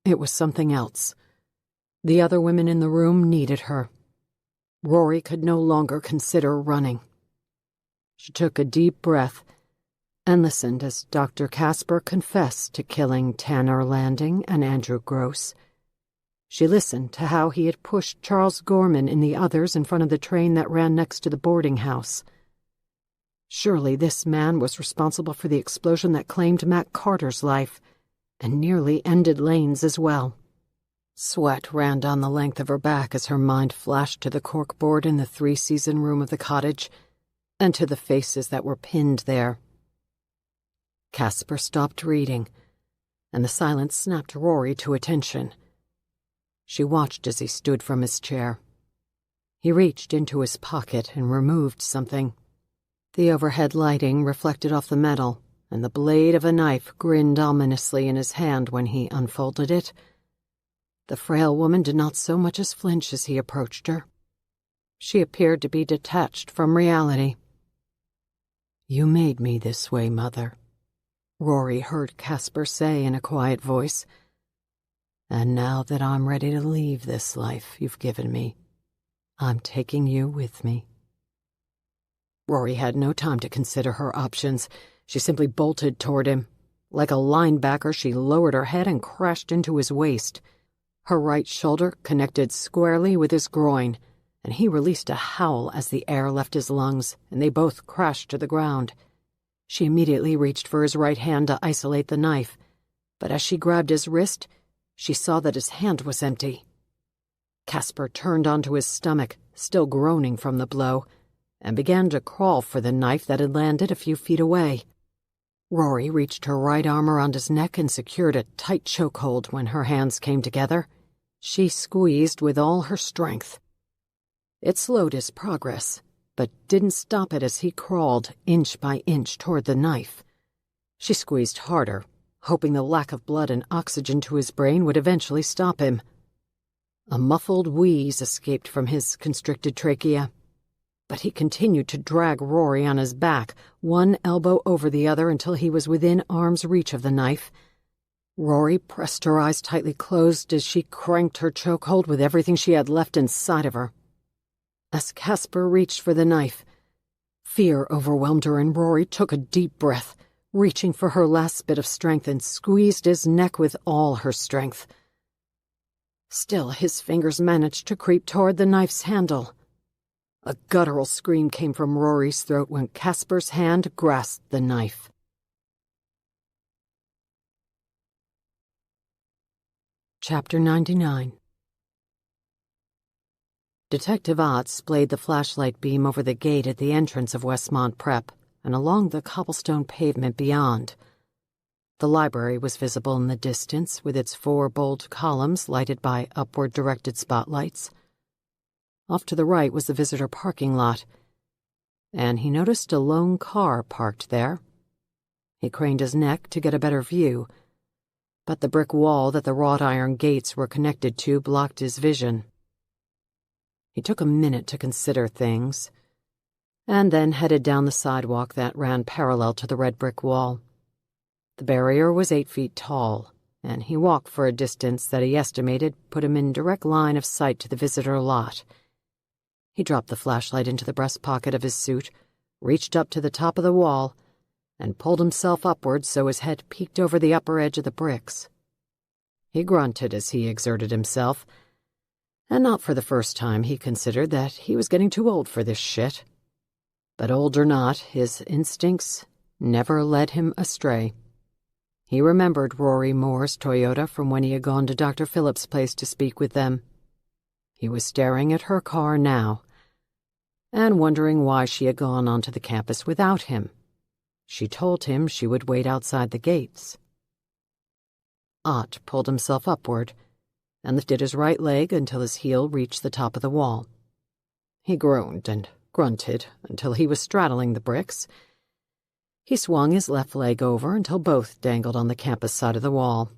it was something else. The other women in the room needed her. Rory could no longer consider running. She took a deep breath and listened as Dr. Casper confessed to killing Tanner Landing and Andrew Gross. She listened to how he had pushed Charles Gorman and the others in front of the train that ran next to the boarding house. Surely this man was responsible for the explosion that claimed Matt Carter's life, and nearly ended Lane's as well. Sweat ran down the length of her back as her mind flashed to the corkboard in the three-season room of the cottage, and to the faces that were pinned there. Casper stopped reading, and the silence snapped Rory to attention. She watched as he stood from his chair. He reached into his pocket and removed something. The overhead lighting reflected off the metal, and the blade of a knife grinned ominously in his hand when he unfolded it. The frail woman did not so much as flinch as he approached her. She appeared to be detached from reality. "You made me this way, Mother," Rory heard Casper say in a quiet voice. "And now that I'm ready to leave this life you've given me, I'm taking you with me." Rory had no time to consider her options. She simply bolted toward him. Like a linebacker, she lowered her head and crashed into his waist. Her right shoulder connected squarely with his groin, and he released a howl as the air left his lungs, and they both crashed to the ground. She immediately reached for his right hand to isolate the knife, but as she grabbed his wrist, she saw that his hand was empty. Casper turned onto his stomach, still groaning from the blow, and began to crawl for the knife that had landed a few feet away. Rory reached her right arm around his neck and secured a tight chokehold when her hands came together. She squeezed with all her strength. It slowed his progress, but didn't stop it as he crawled inch by inch toward the knife. She squeezed harder, hoping the lack of blood and oxygen to his brain would eventually stop him. A muffled wheeze escaped from his constricted trachea, but he continued to drag Rory on his back, one elbow over the other until he was within arm's reach of the knife. Rory pressed her eyes tightly closed as she cranked her chokehold with everything she had left inside of her. As Casper reached for the knife, fear overwhelmed her and Rory took a deep breath, reaching for her last bit of strength and squeezed his neck with all her strength. Still, his fingers managed to creep toward the knife's handle. A guttural scream came from Rory's throat when Casper's hand grasped the knife. Chapter 99. Detective Ott splayed the flashlight beam over the gate at the entrance of Westmont Prep and along the cobblestone pavement beyond. The library was visible in the distance, with its 4 bold columns lighted by upward-directed spotlights. Off to the right was the visitor parking lot, and he noticed a lone car parked there. He craned his neck to get a better view, but the brick wall that the wrought iron gates were connected to blocked his vision. He took a minute to consider things, and then headed down the sidewalk that ran parallel to the red brick wall. The barrier was 8 feet tall, and he walked for a distance that he estimated put him in direct line of sight to the visitor lot. He dropped the flashlight into the breast pocket of his suit, reached up to the top of the wall, and pulled himself upward so his head peeked over the upper edge of the bricks. He grunted as he exerted himself, and not for the first time he considered that he was getting too old for this shit. But old or not, his instincts never led him astray. He remembered Rory Moore's Toyota from when he had gone to Dr. Phillips' place to speak with them. He was staring at her car now, and wondering why she had gone onto the campus without him. She told him she would wait outside the gates. Ott pulled himself upward and lifted his right leg until his heel reached the top of the wall. He groaned and grunted until he was straddling the bricks. He swung his left leg over until both dangled on the campus side of the wall.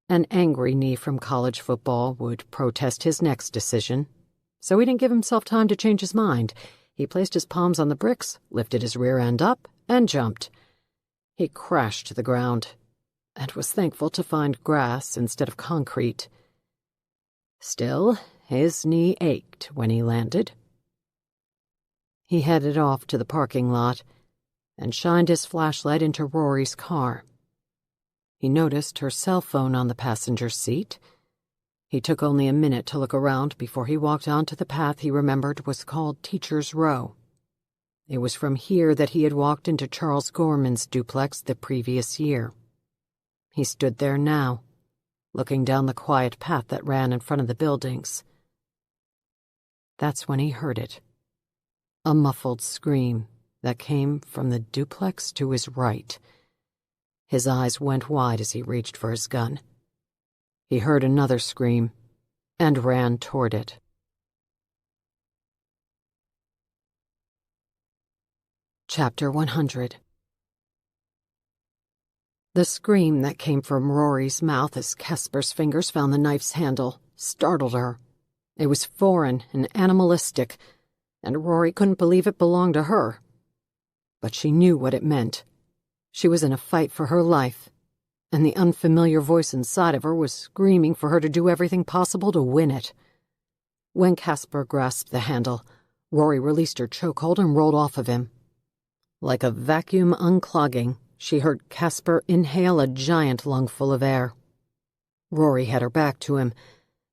An angry knee from college football would protest his next decision, so he didn't give himself time to change his mind. He placed his palms on the bricks, lifted his rear end up, and jumped. He crashed to the ground, and was thankful to find grass instead of concrete. Still, his knee ached when he landed. He headed off to the parking lot and shined his flashlight into Rory's car. He noticed her cell phone on the passenger seat. He took only a minute to look around before he walked onto the path he remembered was called Teacher's Row. It was from here that he had walked into Charles Gorman's duplex the previous year. He stood there now, looking down the quiet path that ran in front of the buildings. That's when he heard it. A muffled scream that came from the duplex to his right. His eyes went wide as he reached for his gun. He heard another scream and ran toward it. Chapter 100. The scream that came from Rory's mouth as Casper's fingers found the knife's handle startled her. It was foreign and animalistic, and Rory couldn't believe it belonged to her. But she knew what it meant. She was in a fight for her life, and the unfamiliar voice inside of her was screaming for her to do everything possible to win it. When Casper grasped the handle, Rory released her chokehold and rolled off of him. Like a vacuum unclogging, she heard Casper inhale a giant lungful of air. Rory had her back to him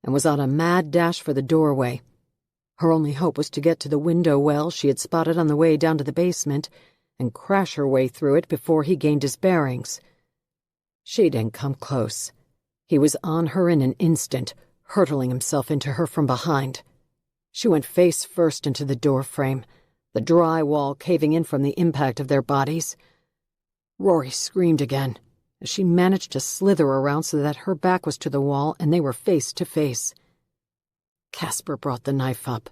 and was on a mad dash for the doorway. Her only hope was to get to the window well she had spotted on the way down to the basement and crash her way through it before he gained his bearings. She didn't come close. He was on her in an instant, hurtling himself into her from behind. She went face first into the doorframe, the dry wall caving in from the impact of their bodies. Rory screamed again as she managed to slither around so that her back was to the wall and they were face to face. Casper brought the knife up.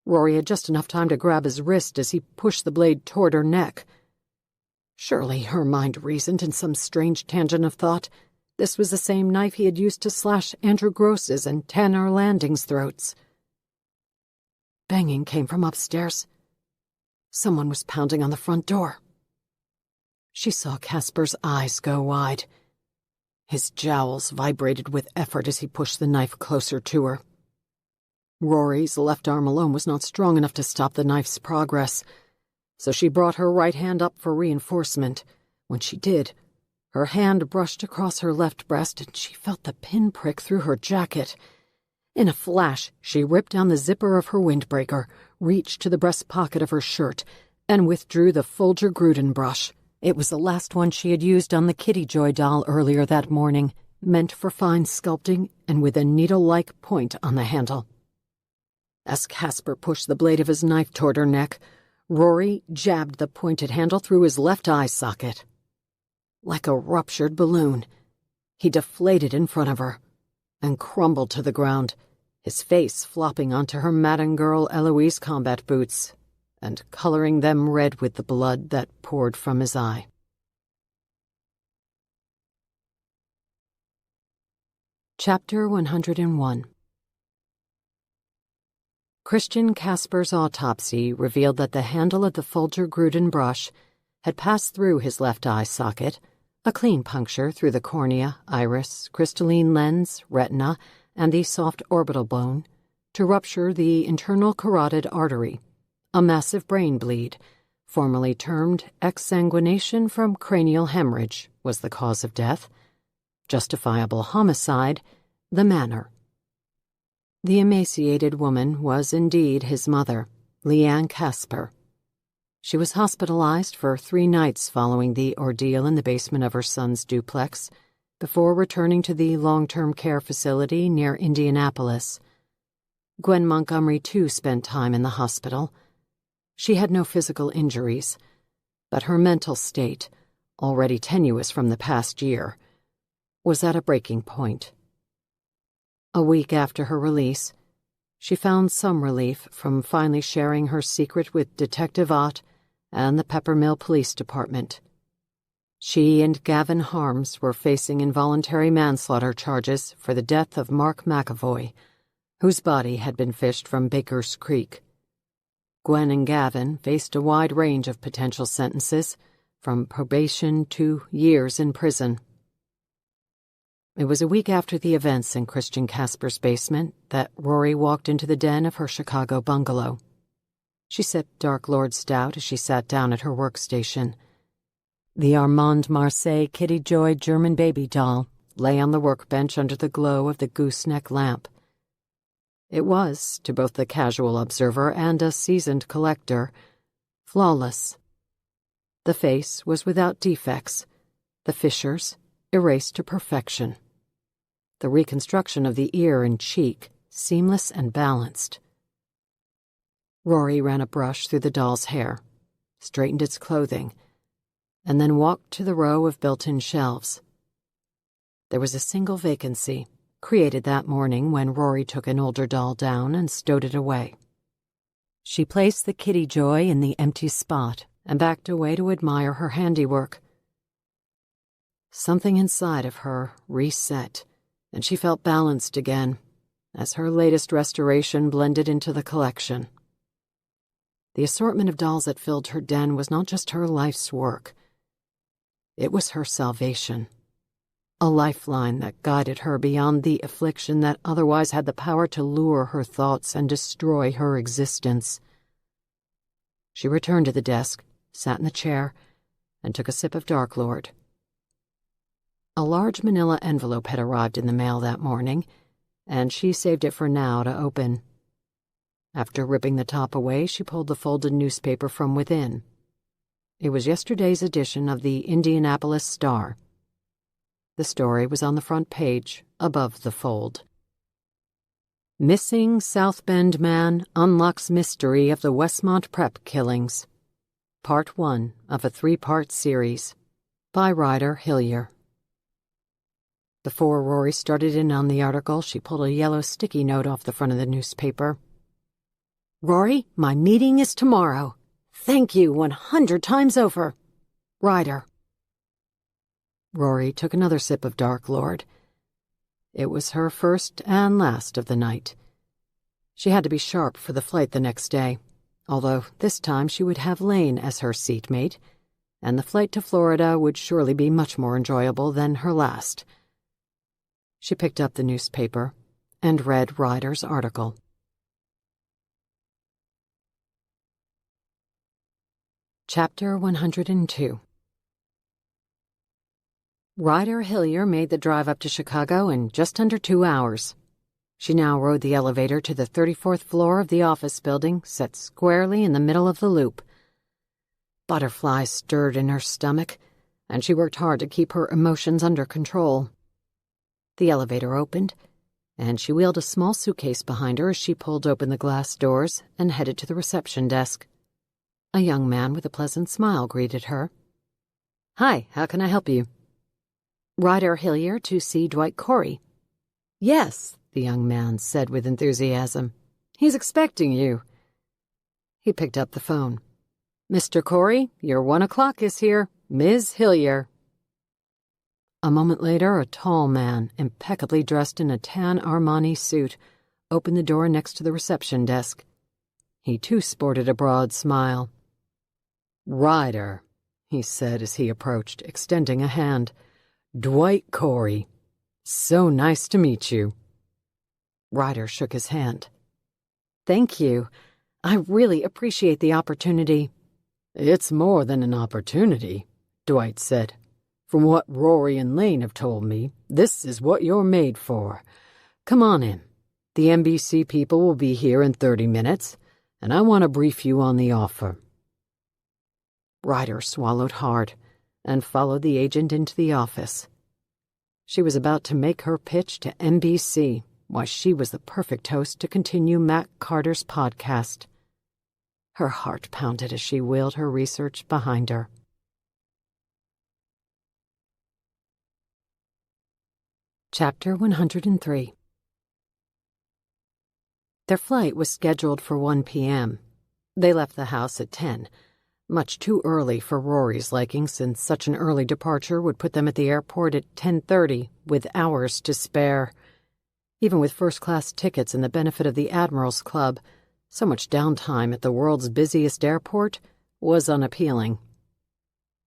Rory had just enough time to grab his wrist as he pushed the blade toward her neck. Surely, her mind reasoned in some strange tangent of thought, this was the same knife he had used to slash Andrew Gross's and Tanner Landing's throats. Banging came from upstairs. Someone was pounding on the front door. She saw Casper's eyes go wide. His jowls vibrated with effort as he pushed the knife closer to her. Rory's left arm alone was not strong enough to stop the knife's progress, so she brought her right hand up for reinforcement. When she did, her hand brushed across her left breast and she felt the pinprick through her jacket. In a flash, she ripped down the zipper of her windbreaker, reached to the breast pocket of her shirt, and withdrew the Folger Gruden brush. It was the last one she had used on the Kitty Joy doll earlier that morning, meant for fine sculpting and with a needle-like point on the handle. As Casper pushed the blade of his knife toward her neck, Rory jabbed the pointed handle through his left eye socket. Like a ruptured balloon, he deflated in front of her and crumbled to the ground, his face flopping onto her Madden Girl Eloise combat boots and coloring them red with the blood that poured from his eye. Chapter 101. Christian Casper's autopsy revealed that the handle of the Folger Gruden brush had passed through his left eye socket, a clean puncture through the cornea, iris, crystalline lens, retina, and the soft orbital bone, to rupture the internal carotid artery. A massive brain bleed, formerly termed exsanguination from cranial hemorrhage, was the cause of death. Justifiable homicide, the manner. The emaciated woman was indeed his mother, Leanne Casper. She was hospitalized for 3 nights following the ordeal in the basement of her son's duplex, before returning to the long-term care facility near Indianapolis. Gwen Montgomery, too, spent time in the hospital. She had no physical injuries, but her mental state, already tenuous from the past year, was at a breaking point. A week after her release, she found some relief from finally sharing her secret with Detective Ott and the Peppermill Police Department. She and Gavin Harms were facing involuntary manslaughter charges for the death of Mark McAvoy, whose body had been fished from Baker's Creek. Gwen and Gavin faced a wide range of potential sentences, from probation to years in prison. It was a week after the events in Christian Casper's basement that Rory walked into the den of her Chicago bungalow. She sipped Dark Lord Stout as she sat down at her workstation. The Armand Marseille Kitty Joy German baby doll lay on the workbench under the glow of the gooseneck lamp. It was, to both the casual observer and a seasoned collector, flawless. The face was without defects, the fissures erased to perfection. The reconstruction of the ear and cheek seamless and balanced. Rory ran a brush through the doll's hair, straightened its clothing, and then walked to the row of built-in shelves. There was a single vacancy, created that morning when Rory took an older doll down and stowed it away. She placed the Kitty Joy in the empty spot and backed away to admire her handiwork. Something inside of her reset, and she felt balanced again as her latest restoration blended into the collection. The assortment of dolls that filled her den was not just her life's work. It was her salvation, a lifeline that guided her beyond the affliction that otherwise had the power to lure her thoughts and destroy her existence. She returned to the desk, sat in the chair, and took a sip of Dark Lord. A large manila envelope had arrived in the mail that morning, and she saved it for now to open. After ripping the top away, she pulled the folded newspaper from within. It was yesterday's edition of the Indianapolis Star. The story was on the front page, above the fold. Missing South Bend Man Unlocks Mystery of the Westmont Prep Killings. Part 1 of a 3-part series. By Ryder Hillier. Before Rory started in on the article, she pulled a yellow sticky note off the front of the newspaper. "Rory, my meeting is tomorrow. Thank you 100 times over. Ryder." Rory took another sip of Dark Lord. It was her first and last of the night. She had to be sharp for the flight the next day, although this time she would have Lane as her seatmate, and the flight to Florida would surely be much more enjoyable than her last. She picked up the newspaper and read Ryder's article. Chapter 102. Ryder Hillier made the drive up to Chicago in just under 2 hours. She now rode the elevator to the 34th floor of the office building, set squarely in the middle of the loop. Butterflies stirred in her stomach, and she worked hard to keep her emotions under control. The elevator opened, and she wheeled a small suitcase behind her as she pulled open the glass doors and headed to the reception desk. A young man with a pleasant smile greeted her. "Hi, how can I help you?" "Ryder Hillier to see Dwight Corey." "Yes," the young man said with enthusiasm. "He's expecting you." He picked up the phone. "Mr. Corey, your 1 o'clock is here. Ms. Hillier." A moment later, a tall man, impeccably dressed in a tan Armani suit, opened the door next to the reception desk. He too sported a broad smile. "Ryder," he said as he approached, extending a hand. "Dwight Corey. So nice to meet you." Ryder shook his hand. "Thank you. I really appreciate the opportunity." "It's more than an opportunity," Dwight said. "From what Rory and Lane have told me, this is what you're made for. Come on in. The NBC people will be here in 30 minutes, and I want to brief you on the offer." Ryder swallowed hard and followed the agent into the office. She was about to make her pitch to NBC, why she was the perfect host to continue Matt Carter's podcast. Her heart pounded as she wheeled her research behind her. Chapter 103. Their flight was scheduled for 1 p.m. They left the house at 10, much too early for Rory's liking, since such an early departure would put them at the airport at 10:30, with hours to spare. Even with first-class tickets and the benefit of the Admirals Club, so much downtime at the world's busiest airport was unappealing.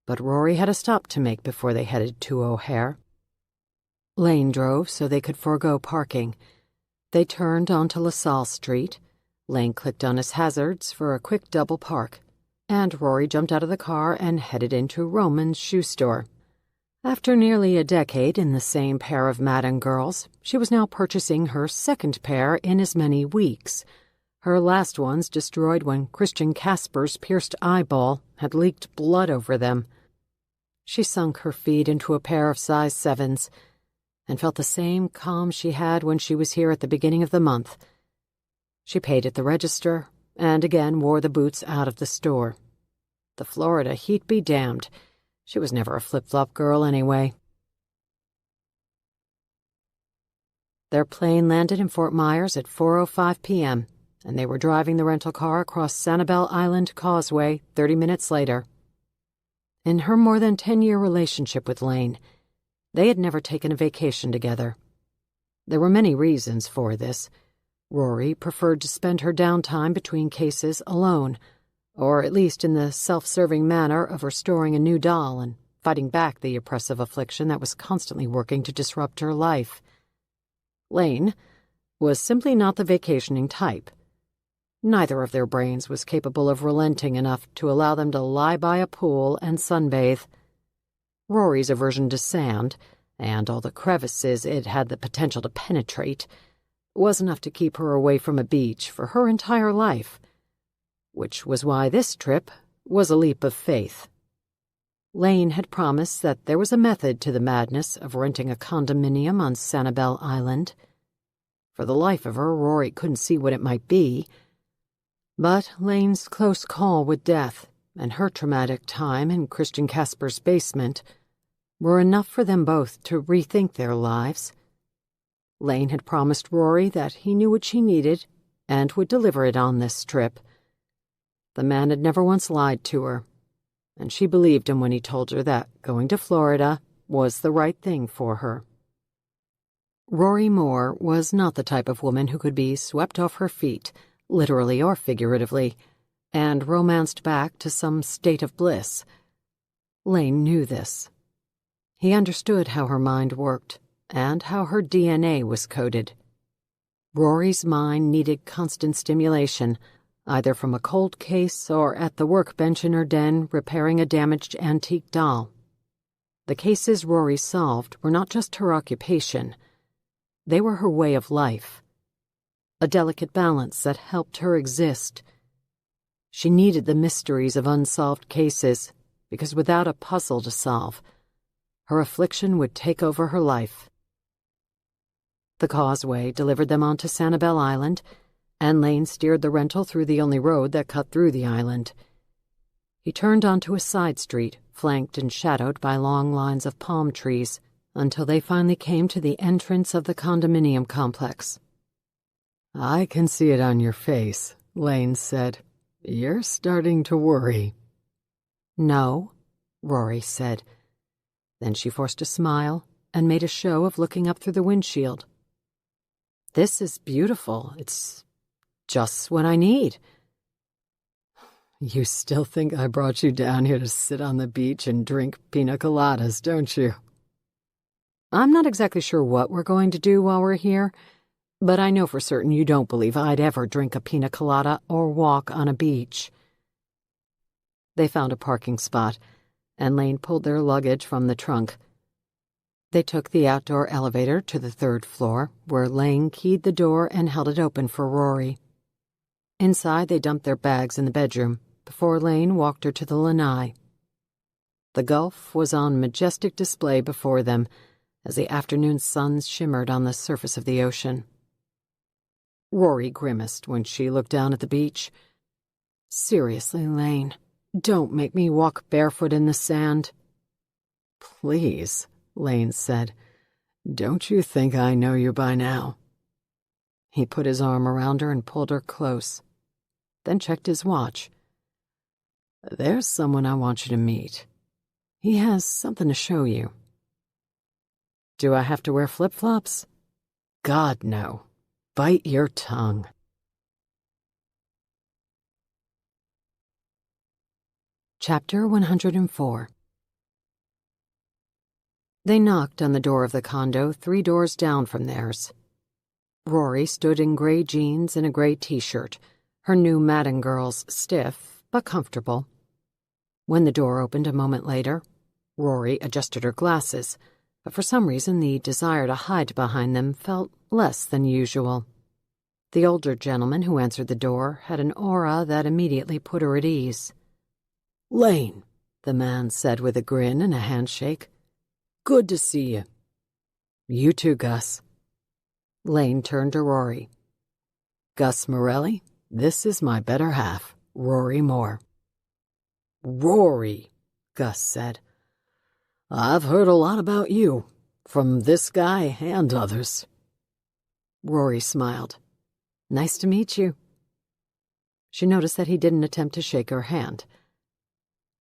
But Rory had a stop to make before they headed to O'Hare. Lane drove so they could forego parking. They turned onto LaSalle Street. Lane clicked on his hazards for a quick double park, and Rory jumped out of the car and headed into Roman's shoe store. After nearly a decade in the same pair of Madden girls, she was now purchasing her second pair in as many weeks. Her last ones destroyed when Christian Casper's pierced eyeball had leaked blood over them. She sunk her feet into a pair of size 7s and felt the same calm she had when she was here at the beginning of the month. She paid at the register and again wore the boots out of the store. The Florida heat be damned. She was never a flip-flop girl anyway. Their plane landed in Fort Myers at 4:05 p.m., and they were driving the rental car across Sanibel Island Causeway 30 minutes later. In her more than 10-year relationship with Lane, they had never taken a vacation together. There were many reasons for this. Rory preferred to spend her downtime between cases alone, or at least in the self-serving manner of restoring a new doll and fighting back the oppressive affliction that was constantly working to disrupt her life. Lane was simply not the vacationing type. Neither of their brains was capable of relenting enough to allow them to lie by a pool and sunbathe. Rory's aversion to sand, and all the crevices it had the potential to penetrate, was enough to keep her away from a beach for her entire life, which was why this trip was a leap of faith. Lane had promised that there was a method to the madness of renting a condominium on Sanibel Island. For the life of her, Rory couldn't see what it might be. But Lane's close call with death and her traumatic time in Christian Casper's basement were enough for them both to rethink their lives. Lane had promised Rory that he knew what she needed and would deliver it on this trip. The man had never once lied to her, and she believed him when he told her that going to Florida was the right thing for her. Rory Moore was not the type of woman who could be swept off her feet, literally or figuratively, and romanced back to some state of bliss. Lane knew this. He understood how her mind worked and how her DNA was coded. Rory's mind needed constant stimulation, either from a cold case or at the workbench in her den repairing a damaged antique doll. The cases Rory solved were not just her occupation. They were her way of life, a delicate balance that helped her exist. She needed the mysteries of unsolved cases, because without a puzzle to solve, her affliction would take over her life. The causeway delivered them onto Sanibel Island, and Lane steered the rental through the only road that cut through the island. He turned onto a side street, flanked and shadowed by long lines of palm trees, until they finally came to the entrance of the condominium complex. "I can see it on your face," Lane said. "You're starting to worry." "No," Rory said. Then she forced a smile and made a show of looking up through the windshield. "This is beautiful. It's just what I need." "You still think I brought you down here to sit on the beach and drink pina coladas, don't you?" "I'm not exactly sure what we're going to do while we're here, but I know for certain you don't believe I'd ever drink a pina colada or walk on a beach." They found a parking spot, and Lane pulled their luggage from the trunk. They took the outdoor elevator to the 3rd floor, where Lane keyed the door and held it open for Rory. Inside, they dumped their bags in the bedroom, before Lane walked her to the lanai. The Gulf was on majestic display before them, as the afternoon sun shimmered on the surface of the ocean. Rory grimaced when she looked down at the beach. "Seriously, Lane, don't make me walk barefoot in the sand." "Please," Lane said. "Don't you think I know you by now?" He put his arm around her and pulled her close, then checked his watch. "There's someone I want you to meet. He has something to show you." "Do I have to wear flip-flops?" "God, no. Bite your tongue." Chapter 104. They knocked on the door of the condo 3 doors down from theirs. Rory stood in gray jeans and a gray t-shirt, her new Madden girls stiff but comfortable. When the door opened a moment later, Rory adjusted her glasses, but for some reason the desire to hide behind them felt less than usual. The older gentleman who answered the door had an aura that immediately put her at ease. "Lane," the man said with a grin and a handshake. "Good to see you." "You too, Gus." Lane turned to Rory. "Gus Morelli, this is my better half, Rory Moore." "Rory," Gus said. "I've heard a lot about you, from this guy and others." Rory smiled. "Nice to meet you." She noticed that he didn't attempt to shake her hand.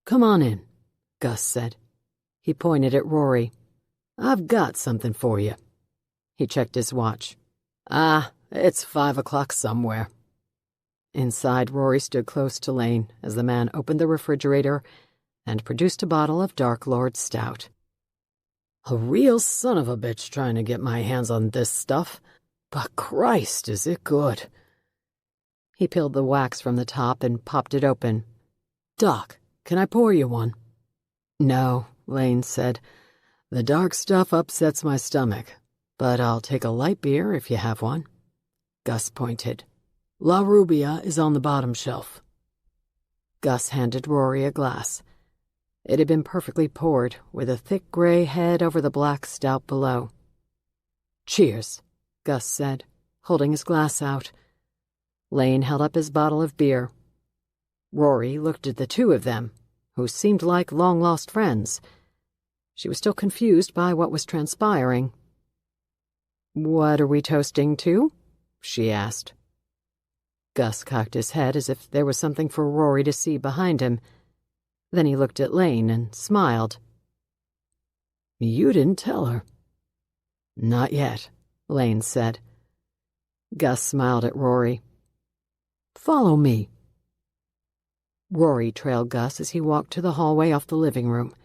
"Come on in," Gus said. He pointed at Rory. "I've got something for you." He checked his watch. It's 5 o'clock somewhere." Inside, Rory stood close to Lane as the man opened the refrigerator and produced a bottle of Dark Lord Stout. "A real son of a bitch trying to get my hands on this stuff, but Christ, is it good." He peeled the wax from the top and popped it open. "Doc, can I pour you one?" "No," Lane said. "The dark stuff upsets my stomach, but I'll take a light beer if you have one." Gus pointed. "La Rubia is on the bottom shelf." Gus handed Rory a glass. It had been perfectly poured, with a thick gray head over the black stout below. "Cheers," Gus said, holding his glass out. Lane held up his bottle of beer. Rory looked at the two of them, who seemed like long-lost friends. She was still confused by what was transpiring. "What are we toasting to?" she asked. Gus cocked his head as if there was something for Rory to see behind him. Then he looked at Lane and smiled. "You didn't tell her." "Not yet," Lane said. Gus smiled at Rory. "Follow me." Rory trailed Gus as he walked to the hallway off the living room.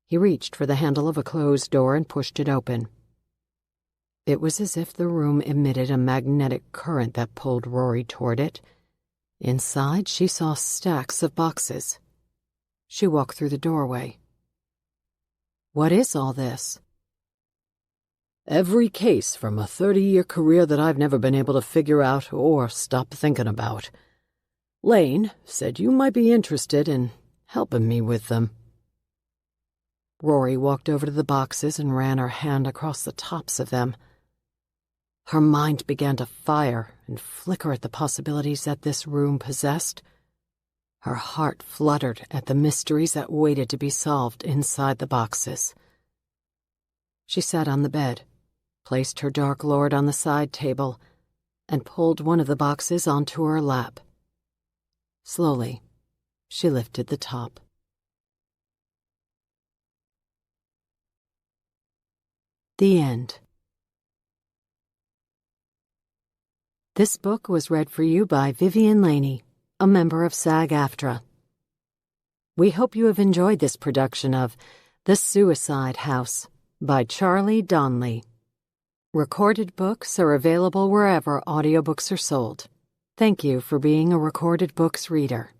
He reached for the handle of a closed door and pushed it open. It was as if the room emitted a magnetic current that pulled Rory toward it. Inside, she saw stacks of boxes. She walked through the doorway. "What is all this?" "Every case from a 30-year career that I've never been able to figure out or stop thinking about. Lane said you might be interested in helping me with them." Rory walked over to the boxes and ran her hand across the tops of them. Her mind began to fire and flicker at the possibilities that this room possessed. Her heart fluttered at the mysteries that waited to be solved inside the boxes. She sat on the bed, placed her Dark Lord on the side table, and pulled one of the boxes onto her lap. Slowly, she lifted the top. The end. This book was read for you by Vivian Laney, a member of SAG-AFTRA. We hope you have enjoyed this production of The Suicide House by Charlie Donlea. Recorded books are available wherever audiobooks are sold. Thank you for being a Recorded Books reader.